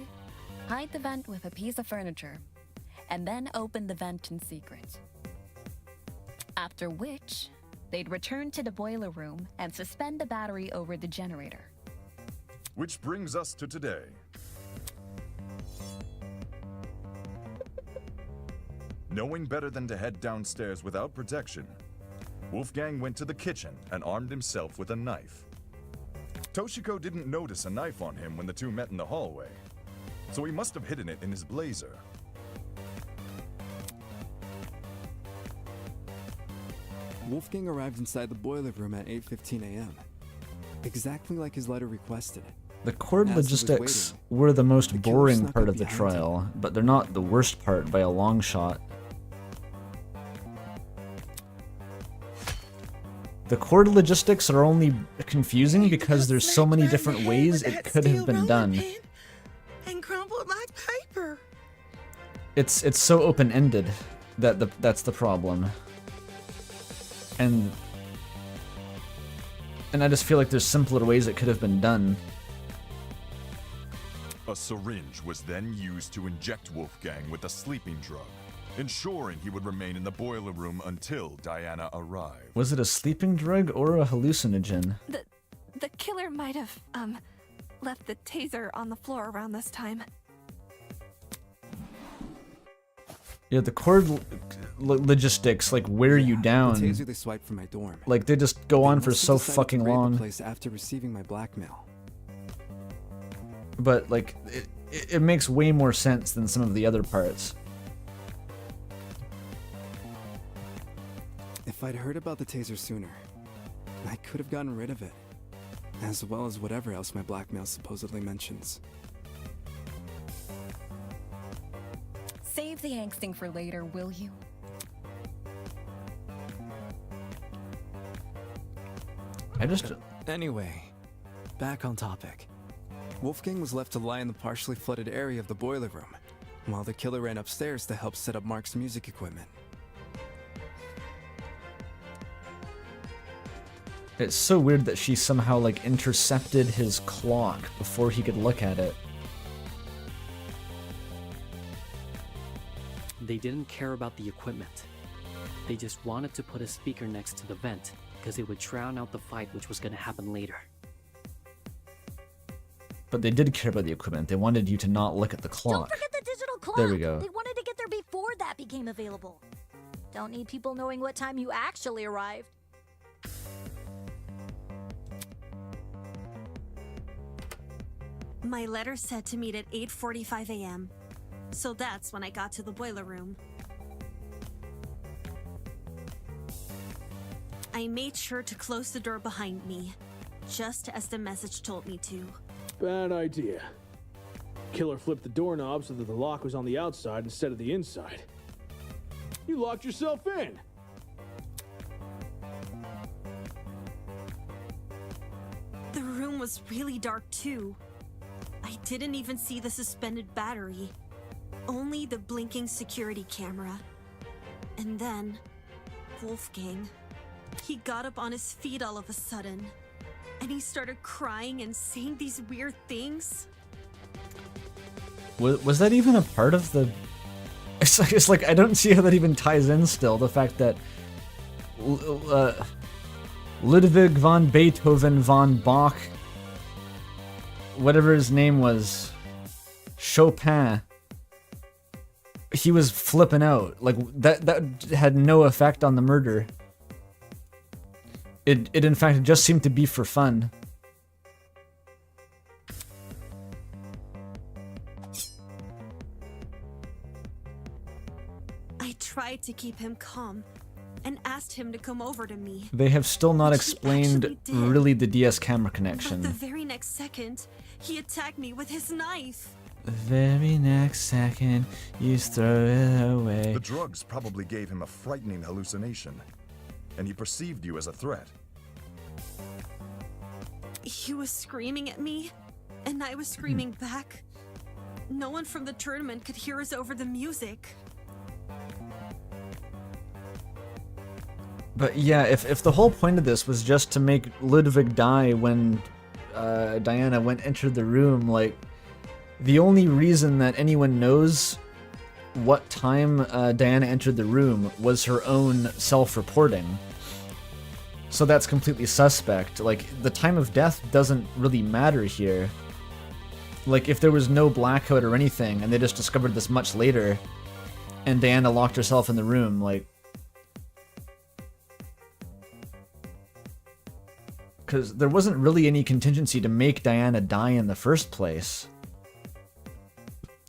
[SPEAKER 11] hide the vent with a piece of furniture, and then open the vent in secret. After which, they'd return to the boiler room and suspend the battery over the generator.
[SPEAKER 17] Which brings us to today. Knowing better than to head downstairs without protection, Wolfgang went to the kitchen and armed himself with a knife. Toshiko didn't notice a knife on him when the two met in the hallway, so he must have hidden it in his blazer.
[SPEAKER 3] Wolfgang arrived inside the boiler room at 8:15 a.m., exactly like his letter requested.
[SPEAKER 1] The cord logistics were the most boring part of the trial, but they're not the worst part by a long shot. The cord logistics are only confusing because there's so many different ways it could have been done.
[SPEAKER 13] And crumpled like paper.
[SPEAKER 1] It's so open-ended that that's the problem. And I just feel like there's simpler ways it could have been done.
[SPEAKER 17] A syringe was then used to inject Wolfgang with a sleeping drug, ensuring he would remain in the boiler room until Diana arrived.
[SPEAKER 1] Was it a sleeping drug or a hallucinogen?
[SPEAKER 16] The killer might have, left the taser on the floor around this time.
[SPEAKER 1] Yeah, the cord logistics like wear you down.
[SPEAKER 3] The taser they swiped from my dorm.
[SPEAKER 1] Like they just go on for so fucking
[SPEAKER 3] to raid the
[SPEAKER 1] long.
[SPEAKER 3] place after receiving my blackmail.
[SPEAKER 1] But like it makes way more sense than some of the other parts.
[SPEAKER 3] If I'd heard about the taser sooner, I could have gotten rid of it, as well as whatever else my blackmail supposedly mentions.
[SPEAKER 11] the angsting for later, will you?
[SPEAKER 3] Anyway, back on topic. Wolfgang was left to lie in the partially flooded area of the boiler room, while the killer ran upstairs to help set up Mark's music equipment.
[SPEAKER 1] It's so weird that she somehow, like, intercepted his clock before he could look at it.
[SPEAKER 7] They didn't care about the equipment. They just wanted to put a speaker next to the vent, because it would drown out the fight which was going to happen later.
[SPEAKER 1] But they did care about the equipment. They wanted you to not look at the clock.
[SPEAKER 19] Don't forget the digital clock!
[SPEAKER 1] There we go.
[SPEAKER 19] They wanted to get there before that became available. Don't need people knowing what time you actually arrived.
[SPEAKER 2] My letter said to meet at 8:45 a.m. So that's when I got to the boiler room. I made sure to close the door behind me, just as the message told me to.
[SPEAKER 15] Bad idea. Killer flipped the doorknob so that the lock was on the outside instead of the inside. You locked yourself in!
[SPEAKER 2] The room was really dark too. I didn't even see the suspended battery, only the blinking security camera. And then, Wolfgang, he got up on his feet all of a sudden, and he started crying and saying these weird things.
[SPEAKER 1] Was that even a part of the... It's like I don't see how that even ties in still, the fact that Ludwig von Beethoven von Bach, whatever his name was, Chopin, he was flipping out. Like, that had no effect on the murder. It in fact just seemed to be for fun.
[SPEAKER 2] I tried to keep him calm and asked him to come over to me.
[SPEAKER 1] They have still not
[SPEAKER 2] Which he
[SPEAKER 1] explained
[SPEAKER 2] actually did.
[SPEAKER 1] really the DS camera
[SPEAKER 2] But
[SPEAKER 1] connection.
[SPEAKER 2] the very next second, he attacked me with his knife.
[SPEAKER 1] The very next second, you throw it away.
[SPEAKER 17] The drugs probably gave him a frightening hallucination, and he perceived you as a threat.
[SPEAKER 2] He was screaming at me, and I was screaming back. No one from the tournament could hear us over the music.
[SPEAKER 1] But yeah, if the whole point of this was just to make Ludwig die when Diana entered the room, like, the only reason that anyone knows what time Diana entered the room was her own self-reporting. So that's completely suspect. Like, the time of death doesn't really matter here. Like, if there was no blackout or anything, and they just discovered this much later, and Diana locked herself in the room, like... Because there wasn't really any contingency to make Diana die in the first place.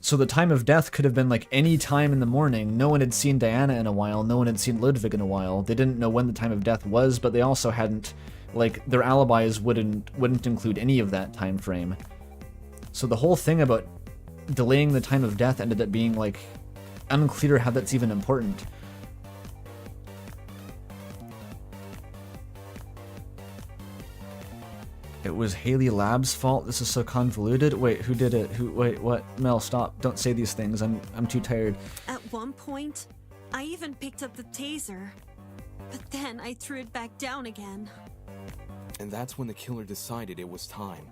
[SPEAKER 1] So the time of death could have been like any time in the morning. No one had seen Diana in a while, no one had seen Ludwig in a while. They didn't know when the time of death was, but they also hadn't, like, their alibis wouldn't include any of that time frame. So the whole thing about delaying the time of death ended up being, like, unclear how that's even important. It was Haley Lab's fault. This is so convoluted. Wait, who did it? Wait, what? Mel, stop. Don't say these things. I'm too tired.
[SPEAKER 2] At one point, I even picked up the taser, but then I threw it back down again.
[SPEAKER 20] And that's when the killer decided it was time.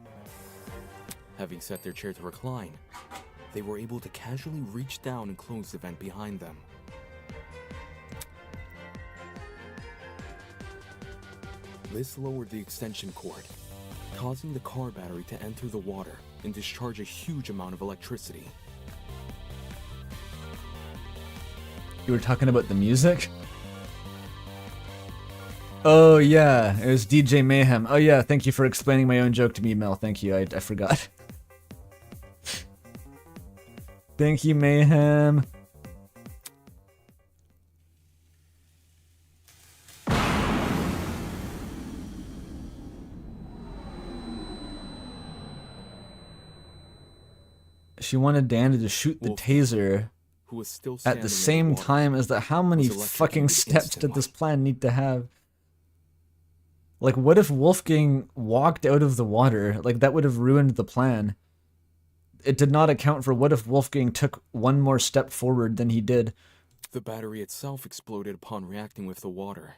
[SPEAKER 20] Having set their chair to recline, they were able to casually reach down and close the vent behind them. This lowered the extension cord, causing the car battery to enter the water and discharge a huge amount of electricity.
[SPEAKER 1] You were talking about the music? Oh yeah, it was DJ Mayhem. Oh yeah, thank you for explaining my own joke to me, Mel. Thank you, I forgot. Thank you, Mayhem. She wanted Diana to shoot the taser.
[SPEAKER 20] who was still
[SPEAKER 1] at
[SPEAKER 20] standing
[SPEAKER 1] the
[SPEAKER 20] in
[SPEAKER 1] same
[SPEAKER 20] water,
[SPEAKER 1] time as that, how many
[SPEAKER 20] was
[SPEAKER 1] fucking
[SPEAKER 20] electrocuted
[SPEAKER 1] steps did
[SPEAKER 20] instantly.
[SPEAKER 1] this plan need to have? Like, what if Wolfgang walked out of the water? Like, that would have ruined the plan. It did not account for what if Wolfgang took one more step forward than he did.
[SPEAKER 20] The battery itself exploded upon reacting with the water,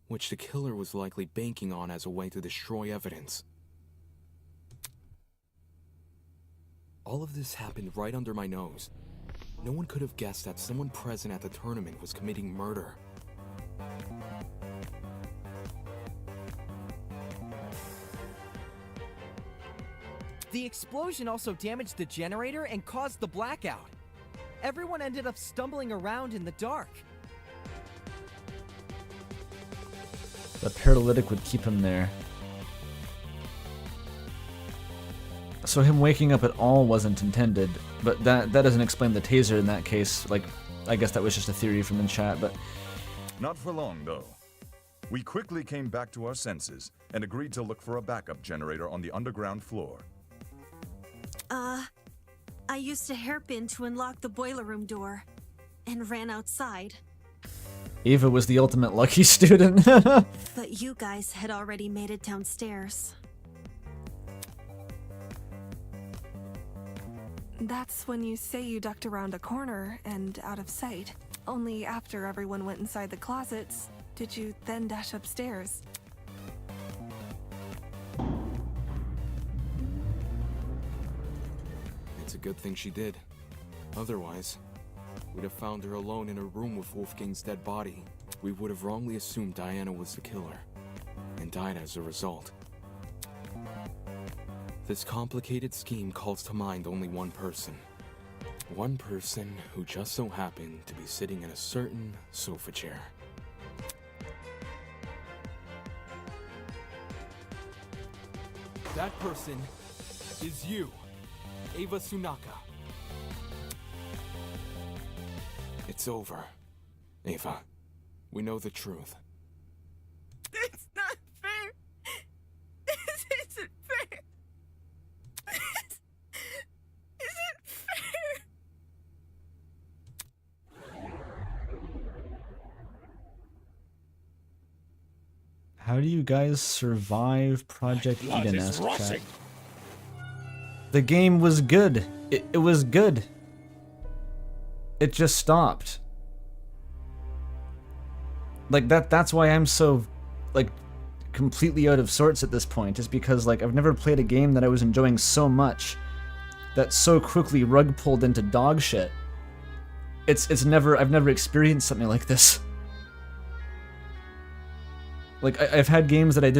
[SPEAKER 20] which the killer was likely banking on as a way to destroy evidence. All of this happened right under my nose. No one could have guessed that someone present at the tournament was committing murder.
[SPEAKER 12] The explosion also damaged the generator and caused the blackout. Everyone ended up stumbling around in the dark.
[SPEAKER 1] The paralytic would keep him there. So him waking up at all wasn't intended, but that doesn't explain the taser in that case. Like, I guess that was just a theory from the chat, but...
[SPEAKER 17] Not for long, though. We quickly came back to our senses and agreed to look for a backup generator on the underground floor.
[SPEAKER 2] I used a hairpin to unlock the boiler room door and ran outside.
[SPEAKER 1] Ava was the ultimate lucky student.
[SPEAKER 2] But you guys had already made it downstairs.
[SPEAKER 16] That's when you say you ducked around a corner and out of sight. Only after everyone went inside the closets did you then dash upstairs.
[SPEAKER 20] It's a good thing she did. Otherwise, we'd have found her alone in a room with Wolfgang's dead body. We would have wrongly assumed Diana was the killer, and died as a result. This complicated scheme calls to mind only one person. One person who just so happened to be sitting in a certain sofa chair. That person is you, Ava Sunaka. It's over, Ava. We know the truth.
[SPEAKER 21] It's not fair. This isn't fair. This isn't fair.
[SPEAKER 1] How do you guys survive Project Eden? Asked chat. The game was good. It was good. It just stopped. Like that's why I'm so like completely out of sorts at this point, is because like I've never played a game that I was enjoying so much that so quickly rug pulled into dog shit. I've never experienced something like this. Like, I've had games that I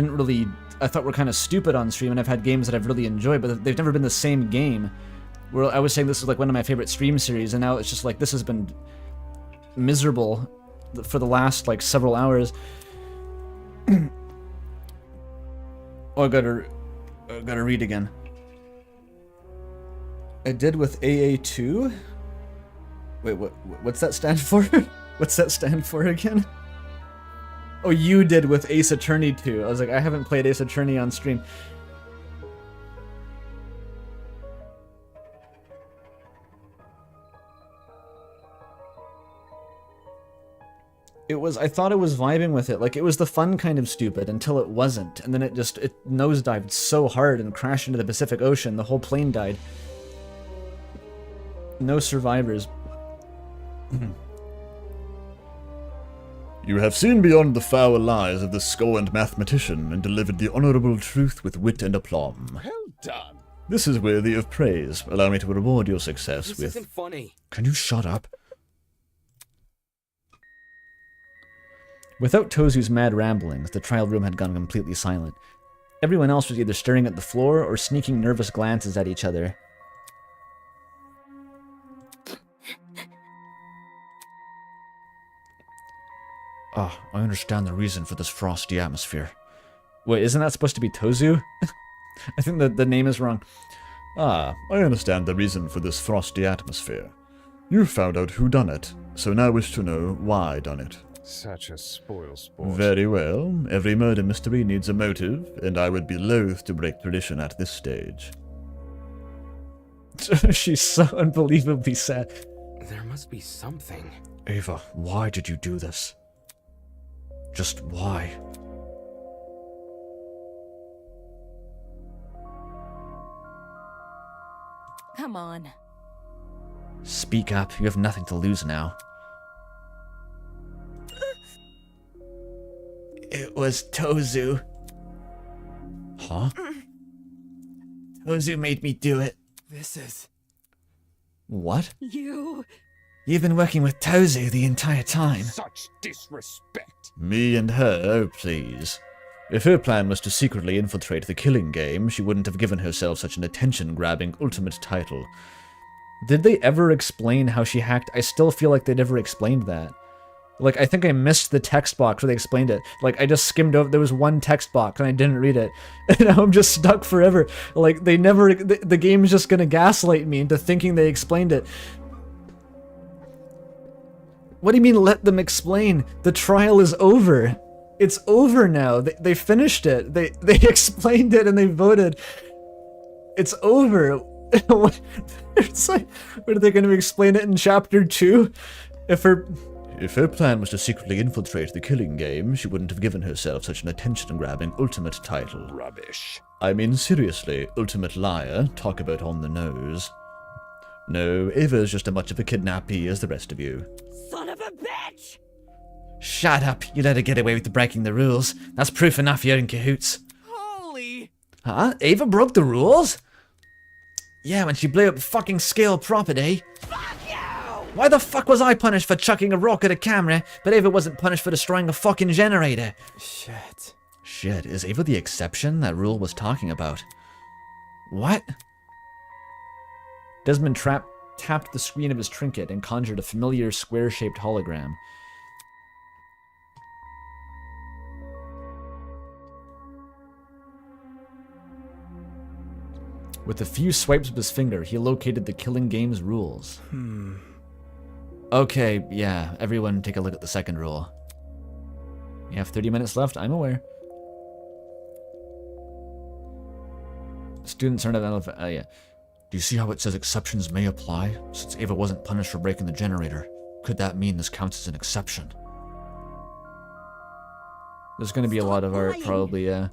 [SPEAKER 1] thought were kind of stupid on stream, and I've had games that I've really enjoyed, but they've never been the same game. Where I was saying this is like one of my favorite stream series, and now it's just like, this has been miserable for the last, like, several hours. Oh, I gotta read again. I did with AA2? Wait, what's that stand for? What's that stand for again? Oh, you did with Ace Attorney 2. I was like, I haven't played Ace Attorney on stream. I thought I was vibing with it. Like, it was the fun kind of stupid until it wasn't. And then it nosedived so hard and crashed into the Pacific Ocean. The whole plane died. No survivors.
[SPEAKER 6] You have seen beyond the foul lies of the scorned mathematician and delivered the honorable truth with wit and aplomb.
[SPEAKER 8] Well done.
[SPEAKER 6] This is worthy of praise. Allow me to reward your success with...
[SPEAKER 20] This isn't funny.
[SPEAKER 6] Can you shut up?
[SPEAKER 1] Without Tozu's mad ramblings, the trial room had gone completely silent. Everyone else was either staring at the floor or sneaking nervous glances at each other.
[SPEAKER 6] Ah, I understand the reason for this frosty atmosphere.
[SPEAKER 1] Wait, isn't that supposed to be Tozu? I think the name is wrong.
[SPEAKER 6] Ah, I understand the reason for this frosty atmosphere. You found out who done it, so now wish to know why done it.
[SPEAKER 8] Such a spoil sport.
[SPEAKER 6] Very well. Every murder mystery needs a motive, and I would be loath to break tradition at this stage.
[SPEAKER 1] She's so unbelievably sad.
[SPEAKER 22] There must be something.
[SPEAKER 6] Ava, why did you do this? Just why?
[SPEAKER 11] Come on.
[SPEAKER 1] Speak up. You have nothing to lose now.
[SPEAKER 5] It was Tozu.
[SPEAKER 6] Huh?
[SPEAKER 5] Tozu made me do it.
[SPEAKER 22] This is...
[SPEAKER 1] What?
[SPEAKER 4] You...
[SPEAKER 5] You've been working with Tozu the entire time.
[SPEAKER 8] Such disrespect.
[SPEAKER 6] Me and her, oh please. If her plan was to secretly infiltrate the killing game, she wouldn't have given herself such an attention-grabbing ultimate title.
[SPEAKER 1] Did they ever explain how she hacked? I still feel like they never explained that. Like, I think I missed the text box where they explained it. Like, I just skimmed over, there was one text box and I didn't read it. And now I'm just stuck forever. Like, they never, the game's just gonna gaslight me into thinking they explained it. What do you mean, let them explain? The trial is over. It's over now. They finished it. They explained it and they voted. It's over. It's like, what are they going to explain it in chapter 2? If her plan was to secretly infiltrate the killing game, she wouldn't have given herself such an attention-grabbing ultimate title.
[SPEAKER 8] Rubbish.
[SPEAKER 6] I mean, seriously, ultimate liar, talk about on the nose. No, Ava's just as much of a kidnappee as the rest of you.
[SPEAKER 4] Son of a bitch!
[SPEAKER 5] Shut up. You let her get away with breaking the rules. That's proof enough you're in cahoots.
[SPEAKER 12] Holy...
[SPEAKER 5] Huh? Ava broke the rules? Yeah, when she blew up fucking scale property.
[SPEAKER 4] Fuck you!
[SPEAKER 5] Why the fuck was I punished for chucking a rock at a camera, but Ava wasn't punished for destroying a fucking generator?
[SPEAKER 3] Shit.
[SPEAKER 1] Shit, is Ava the exception that Rule was talking about?
[SPEAKER 5] What?
[SPEAKER 1] Desmond tapped the screen of his trinket and conjured a familiar square-shaped hologram. With a few swipes of his finger, he located the killing game's rules. Okay, yeah, everyone take a look at the second rule. You have 30 minutes left, I'm aware. Students are not... yeah.
[SPEAKER 6] Do you see how it says exceptions may apply? Since Ava wasn't punished for breaking the generator, could that mean this counts as an exception?
[SPEAKER 1] There's gonna be a lot of art, probably, yeah.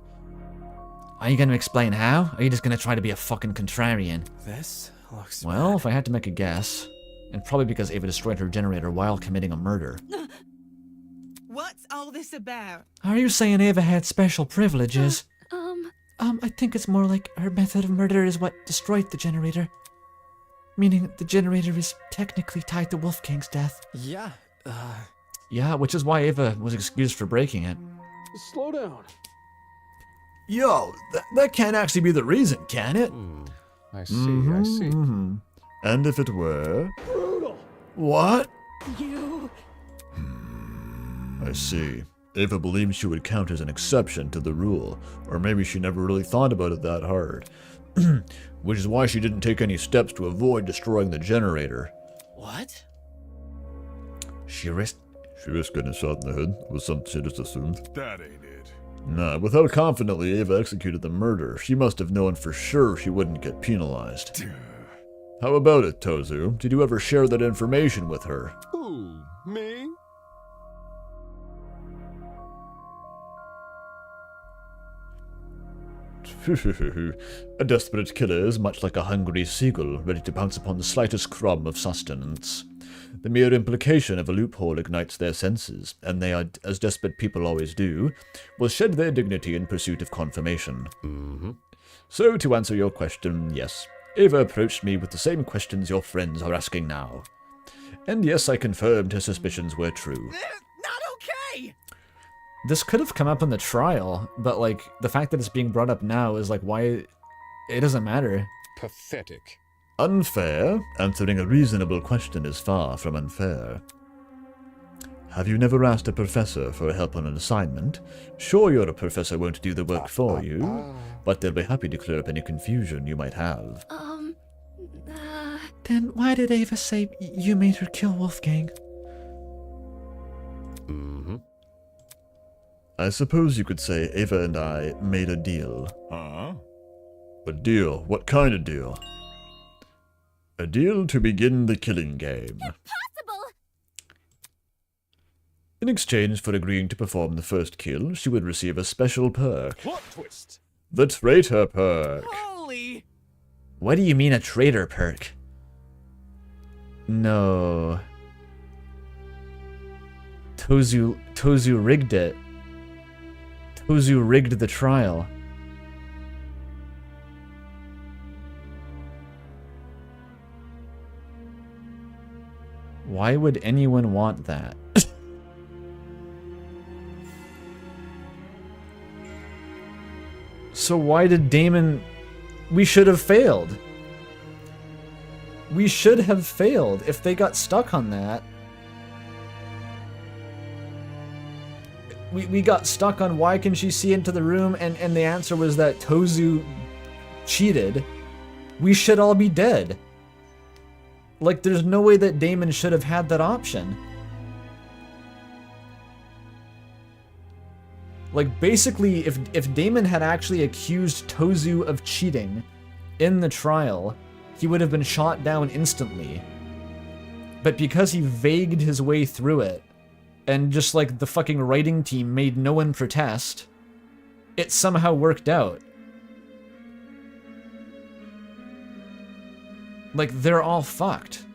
[SPEAKER 5] Are you going to explain how? Or are you just going to try to be a fucking contrarian?
[SPEAKER 3] This looks
[SPEAKER 1] Well, if I had to make a guess, and probably because Ava destroyed her generator while committing a murder.
[SPEAKER 13] What's all this about?
[SPEAKER 5] Are you saying Ava had special privileges? I think it's more like her method of murder is what destroyed the generator. Meaning the generator is technically tied to Wolfgang's death.
[SPEAKER 3] Yeah,
[SPEAKER 1] Yeah, which is why Ava was excused for breaking it.
[SPEAKER 15] Slow down.
[SPEAKER 6] Yo, that can't actually be the reason, can it?
[SPEAKER 8] I see, I see.
[SPEAKER 6] And if it were?
[SPEAKER 15] Brutal.
[SPEAKER 6] What?
[SPEAKER 4] You...
[SPEAKER 6] I see. Ava believed she would count as an exception to the rule, or maybe she never really thought about it that hard. Which is why she didn't take any steps to avoid destroying the generator.
[SPEAKER 12] What?
[SPEAKER 6] She risked getting a shot in the head, was something she just assumed.
[SPEAKER 17] That ain't it.
[SPEAKER 6] Nah, with how confidently Ava executed the murder, she must have known for sure she wouldn't get penalized. How about it, Tozu? Did you ever share that information with her?
[SPEAKER 8] Who? Me?
[SPEAKER 6] A desperate killer is much like a hungry seagull, ready to pounce upon the slightest crumb of sustenance. The mere implication of a loophole ignites their senses, and they, as desperate people always do, will shed their dignity in pursuit of confirmation. So, to answer your question, yes, Ava approached me with the same questions your friends are asking now. And yes, I confirmed her suspicions were true.
[SPEAKER 12] Not okay!
[SPEAKER 1] This could have come up in the trial, but, like, the fact that it's being brought up now is, like, why... It doesn't matter.
[SPEAKER 8] Pathetic.
[SPEAKER 6] Unfair? Answering a reasonable question is far from unfair. Have you never asked a professor for help on an assignment? Sure, your professor won't do the work for you, but they'll be happy to clear up any confusion you might have.
[SPEAKER 5] Then why did Ava say you made her kill Wolfgang?
[SPEAKER 6] I suppose you could say Ava and I made a deal.
[SPEAKER 17] Huh?
[SPEAKER 6] A deal? What kind of deal? A deal to begin the killing game.
[SPEAKER 9] Impossible!
[SPEAKER 6] In exchange for agreeing to perform the first kill, she would receive a special perk.
[SPEAKER 8] Plot twist.
[SPEAKER 6] The traitor perk.
[SPEAKER 12] Holy!
[SPEAKER 1] What do you mean a traitor perk? No. Tozu rigged it. Tozu rigged the trial. Why would anyone want that? So why did Damon... We should have failed. We should have failed if they got stuck on that. We got stuck on why can she see into the room, and the answer was that Tozu cheated. We should all be dead. Like, there's no way that Damon should have had that option. Like, basically, if Damon had actually accused Tozu of cheating in the trial, he would have been shot down instantly. But because he vagued his way through it, and just like the fucking writing team made no one protest, it somehow worked out. Like, they're all fucked.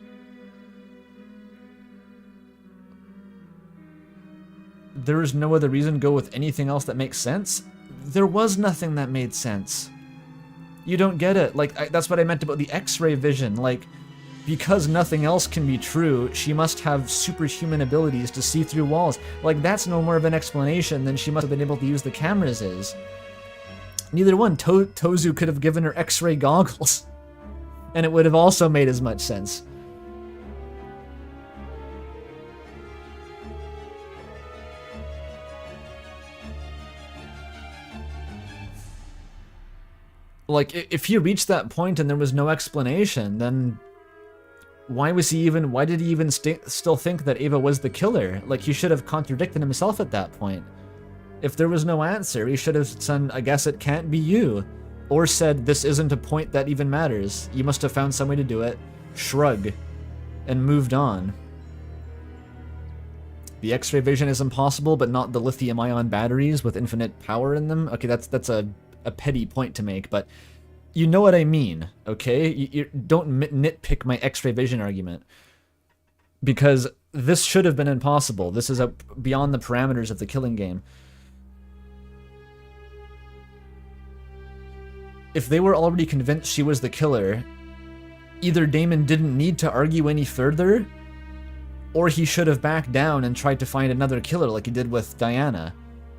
[SPEAKER 1] There is no other reason to go with anything else that makes sense. There was nothing that made sense. You don't get it. Like, that's what I meant about the X-ray vision. Like, because nothing else can be true, she must have superhuman abilities to see through walls. Like, that's no more of an explanation than she must have been able to use the cameras is. Neither one. Tozu could have given her X-ray goggles. And it would have also made as much sense. Like, if he reached that point and there was no explanation, then why did he even still think that Ava was the killer? Like, he should have contradicted himself at that point. If there was no answer, he should have said, I guess it can't be you. Or said, this isn't a point that even matters. You must have found some way to do it. Shrug. And moved on. The X-ray vision is impossible, but not the lithium-ion batteries with infinite power in them. Okay, that's a petty point to make, but you know what I mean, okay? You don't nitpick my X-ray vision argument. Because this should have been impossible. This is beyond the parameters of the killing game. If they were already convinced she was the killer, either Damon didn't need to argue any further, or he should have backed down and tried to find another killer like he did with Diana.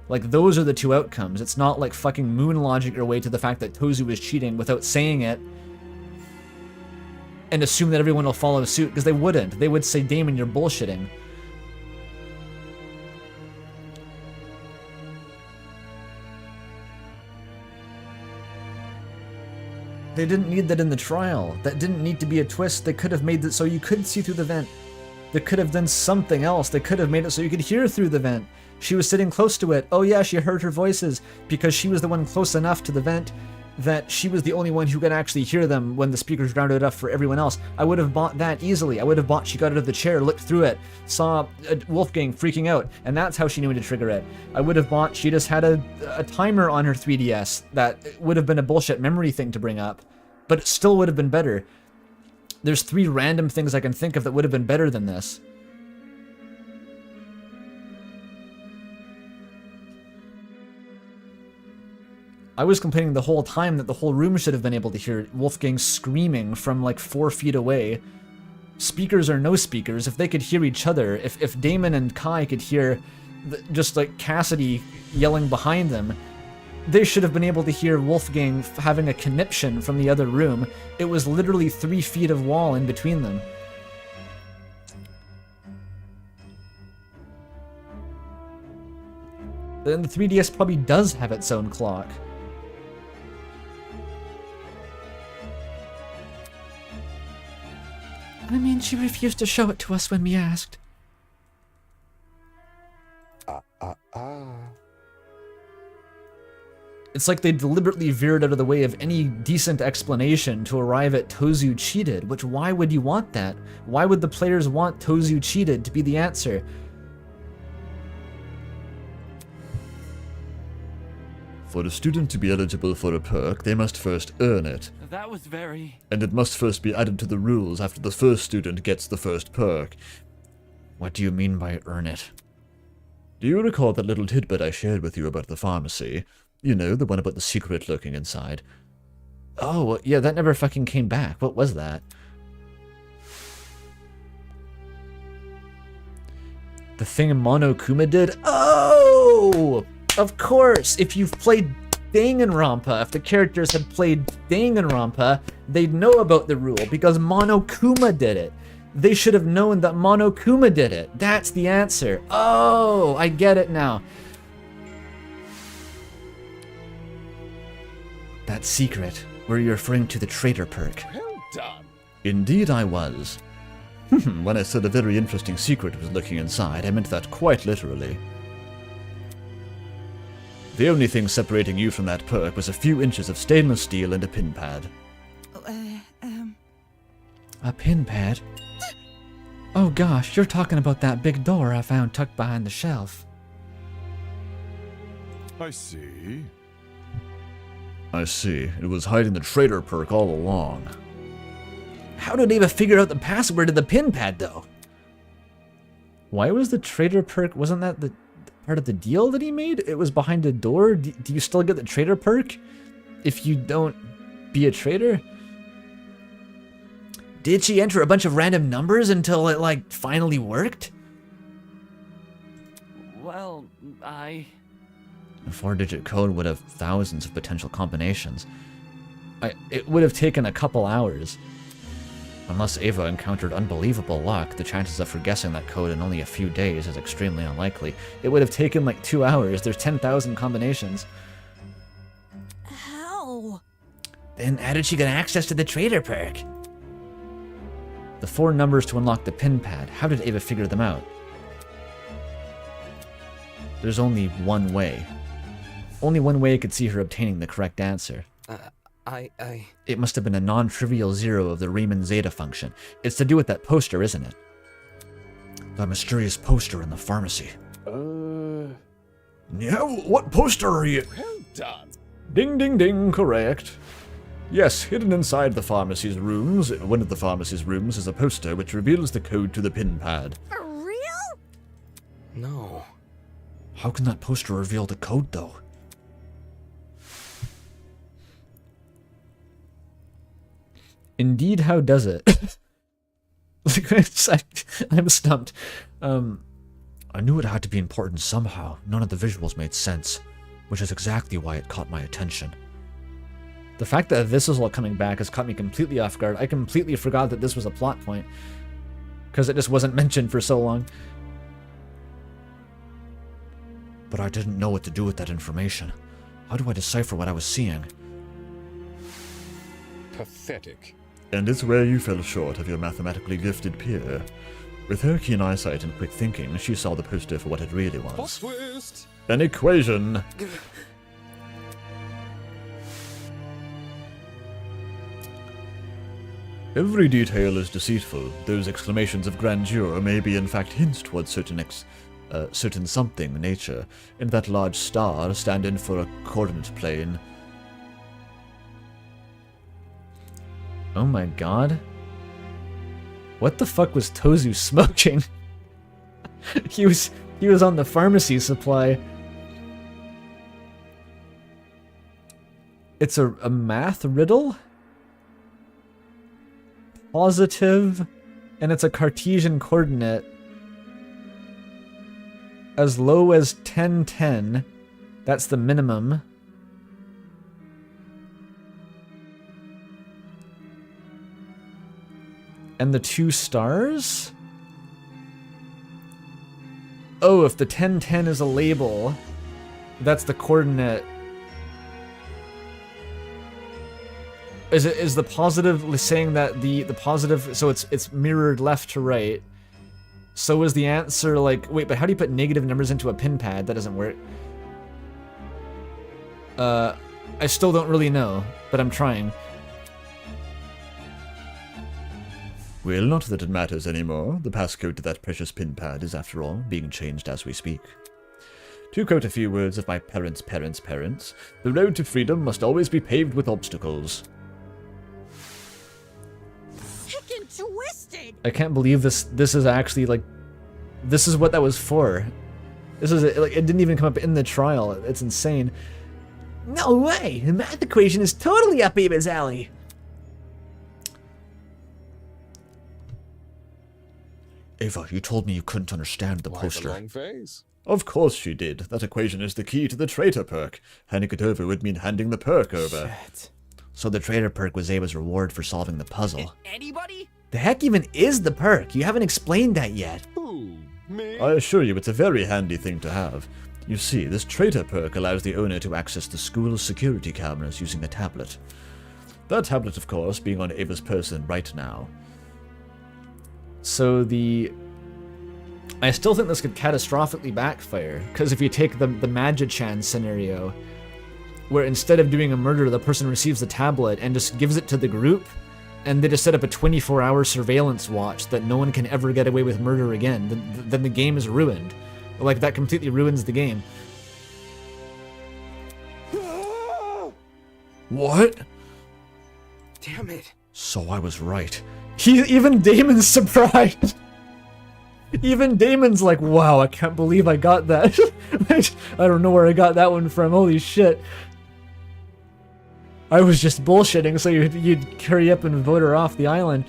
[SPEAKER 1] Like, those are the two outcomes. It's not like fucking moon logic your way to the fact that Tozu was cheating without saying it and assume that everyone will follow suit, because they wouldn't. They would say, Damon, you're bullshitting. They didn't need that in the trial. That didn't need to be a twist. They could have made it so you could see through the vent. They could have done something else. They could have made it so you could hear through the vent. She was sitting close to it. Oh yeah, she heard her voices because she was the one close enough to the vent that she was the only one who could actually hear them when the speakers drowned it up for everyone else. I would have bought that easily. I would have bought she got out of the chair, looked through it, saw Wolfgang freaking out, and that's how she knew to trigger it. I would have bought she just had a timer on her 3DS that would have been a bullshit memory thing to bring up, but it still would have been better. There's 3 random things I can think of that would have been better than this. I was complaining the whole time that the whole room should have been able to hear Wolfgang screaming from like 4 feet away. Speakers or no speakers, if they could hear each other, if Damon and Kai could hear just like Cassidy yelling behind them, they should have been able to hear Wolfgang having a conniption from the other room. It was literally 3 feet of wall in between them. Then the 3DS probably does have its own clock.
[SPEAKER 5] I mean, she refused to show it to us when we asked.
[SPEAKER 1] It's like they deliberately veered out of the way of any decent explanation to arrive at Tozu cheated, which why would you want that? Why would the players want Tozu cheated to be the answer?
[SPEAKER 6] For a student to be eligible for a perk, they must first earn it.
[SPEAKER 18] That was very...
[SPEAKER 6] And it must first be added to the rules after the first student gets the first perk.
[SPEAKER 1] What do you mean by earn it?
[SPEAKER 6] Do you recall that little tidbit I shared with you about the pharmacy? You know, the one about the secret lurking inside.
[SPEAKER 1] Oh, yeah, that never fucking came back. What was that? The thing Monokuma did? Oh! Of course! If you've played Danganronpa, if the characters had played Danganronpa, they'd know about the rule, because Monokuma did it. They should have known that Monokuma did it. That's the answer. Oh, I get it now. That secret. Were you referring to the traitor perk?
[SPEAKER 8] Well done.
[SPEAKER 6] Indeed I was. When I said a very interesting secret was lurking inside, I meant that quite literally. The only thing separating you from that perk was a few inches of stainless steel and a pin pad.
[SPEAKER 5] A pin pad? Oh gosh, you're talking about that big door I found tucked behind the shelf.
[SPEAKER 17] I see.
[SPEAKER 6] I see. It was hiding the traitor perk all along.
[SPEAKER 1] How did Ava figure out the password to the pin pad, though? Why was the traitor perk... Wasn't that the part of the deal that he made? It was behind a door? Do you still get the traitor perk if you don't be a traitor? Did she enter a bunch of random numbers until it, like, finally worked?
[SPEAKER 18] Well,
[SPEAKER 1] A 4-digit code would have thousands of potential combinations. It would have taken a couple hours. Unless Ava encountered unbelievable luck, the chances of her guessing that code in only a few days is extremely unlikely. It would have taken like 2 hours. There's 10,000 combinations.
[SPEAKER 19] How?
[SPEAKER 1] Then how did she get access to the traitor perk? The 4 numbers to unlock the pin pad. How did Ava figure them out? There's only one way. Only one way I could see her obtaining the correct answer. It must have been a non-trivial zero of the Riemann zeta function. It's to do with that poster, isn't it?
[SPEAKER 6] That mysterious poster in the pharmacy.
[SPEAKER 1] Yeah, what poster are you?
[SPEAKER 8] Well done.
[SPEAKER 6] Ding, ding, ding, correct. Yes, hidden inside the pharmacy's rooms, one of the pharmacy's rooms is a poster which reveals the code to the pin pad.
[SPEAKER 19] For real?
[SPEAKER 20] No.
[SPEAKER 6] How can that poster reveal the code, though?
[SPEAKER 1] Indeed, how does it? I'm stumped.
[SPEAKER 6] I knew it had to be important somehow. None of the visuals made sense, which is exactly why it caught my attention.
[SPEAKER 1] The fact that this is all coming back has caught me completely off guard. I completely forgot that this was a plot point, because it just wasn't mentioned for so long.
[SPEAKER 6] But I didn't know what to do with that information. How do I decipher what I was seeing?
[SPEAKER 8] Pathetic.
[SPEAKER 6] And it's where you fell short of your mathematically gifted peer. With her keen eyesight and quick thinking, she saw the poster for what it really was.
[SPEAKER 8] Plot twist.
[SPEAKER 6] An equation. Every detail is deceitful. Those exclamations of grandeur may be in fact hints towards certain something nature. In that large star, stand in for a coordinate plane.
[SPEAKER 1] Oh my god. What the fuck was Tozu smoking? he was on the pharmacy supply. It's a math riddle? Positive, and it's a Cartesian coordinate. As low as 10, 10. That's the minimum. And the 2 stars? Oh, if the 10, 10 is a label, that's the coordinate. Is the positive saying that the positive, so it's mirrored left to right. So is the answer like, wait, but how do you put negative numbers into a pin pad? That doesn't work. I still don't really know, but I'm trying.
[SPEAKER 6] Well, not that it matters anymore. The passcode to that precious pin pad is, after all, being changed as we speak. To quote a few words of my parents' parents' parents, the road to freedom must always be paved with obstacles.
[SPEAKER 4] Sick and twisted!
[SPEAKER 1] I can't believe this is actually, like, this is what that was for. This is, like, it didn't even come up in the trial. It's insane.
[SPEAKER 5] No way! The math equation is totally up Eva's alley!
[SPEAKER 6] Ava, you told me you couldn't understand the
[SPEAKER 8] Why
[SPEAKER 6] poster.
[SPEAKER 8] the long face?
[SPEAKER 6] Of course she did. That equation is the key to the traitor perk. Handing it over would mean handing the perk over.
[SPEAKER 5] Shit.
[SPEAKER 1] So the traitor perk was Ava's reward for solving the puzzle.
[SPEAKER 12] Anybody?
[SPEAKER 5] The heck even is the perk? You haven't explained that yet.
[SPEAKER 8] Who? Me?
[SPEAKER 6] I assure you, it's a very handy thing to have. You see, this traitor perk allows the owner to access the school's security cameras using a tablet. That tablet, of course, being on Ava's person right now.
[SPEAKER 1] So I still think this could catastrophically backfire, because if you take the Magi-chan scenario, where instead of doing a murder, the person receives the tablet and just gives it to the group, and they just set up a 24-hour surveillance watch that no one can ever get away with murder again, then the game is ruined. Like, that completely ruins the game.
[SPEAKER 6] What?
[SPEAKER 12] Damn it.
[SPEAKER 6] So I was right.
[SPEAKER 1] Even Damon's surprised. Even Damon's like, wow, I can't believe I got that. I don't know where I got that one from. Holy shit. I was just bullshitting so you'd hurry up and vote her off the island.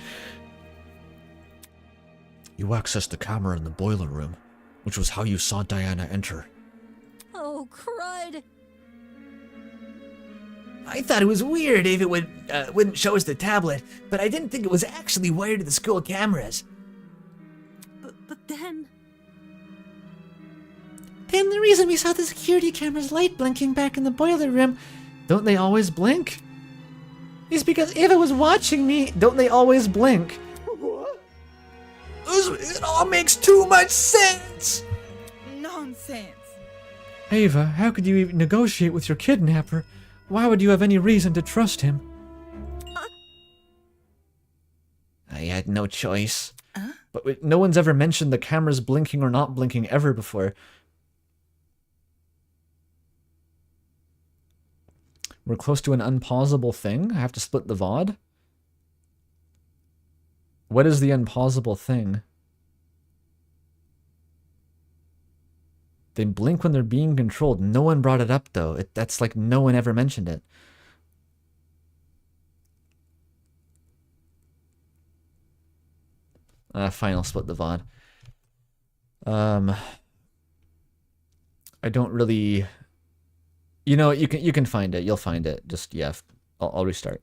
[SPEAKER 6] You accessed the camera in the boiler room, which was how you saw Diana enter.
[SPEAKER 19] Oh, crud.
[SPEAKER 5] I thought it was weird if it wouldn't show us the tablet, but I didn't think it was actually wired to the school cameras.
[SPEAKER 2] But then...
[SPEAKER 5] Then the reason we saw the security camera's light blinking back in the boiler room,
[SPEAKER 1] Don't they always blink?
[SPEAKER 5] is because Ava was watching me.
[SPEAKER 1] Don't they always blink?
[SPEAKER 8] What?
[SPEAKER 5] It all makes too much sense!
[SPEAKER 13] Nonsense.
[SPEAKER 1] Ava, how could you even negotiate with your kidnapper? Why would you have any reason to trust him?
[SPEAKER 5] I had no choice.
[SPEAKER 1] But no one's ever mentioned the cameras blinking or not blinking ever before. We're close to an unpausable thing. I have to split the VOD. What is the unpausable thing? They blink when they're being controlled. No one brought it up, though. That's like no one ever mentioned it. Fine, I'll split the VOD. I don't really... You know, you can find it. You'll find it. Just, yeah, I'll restart.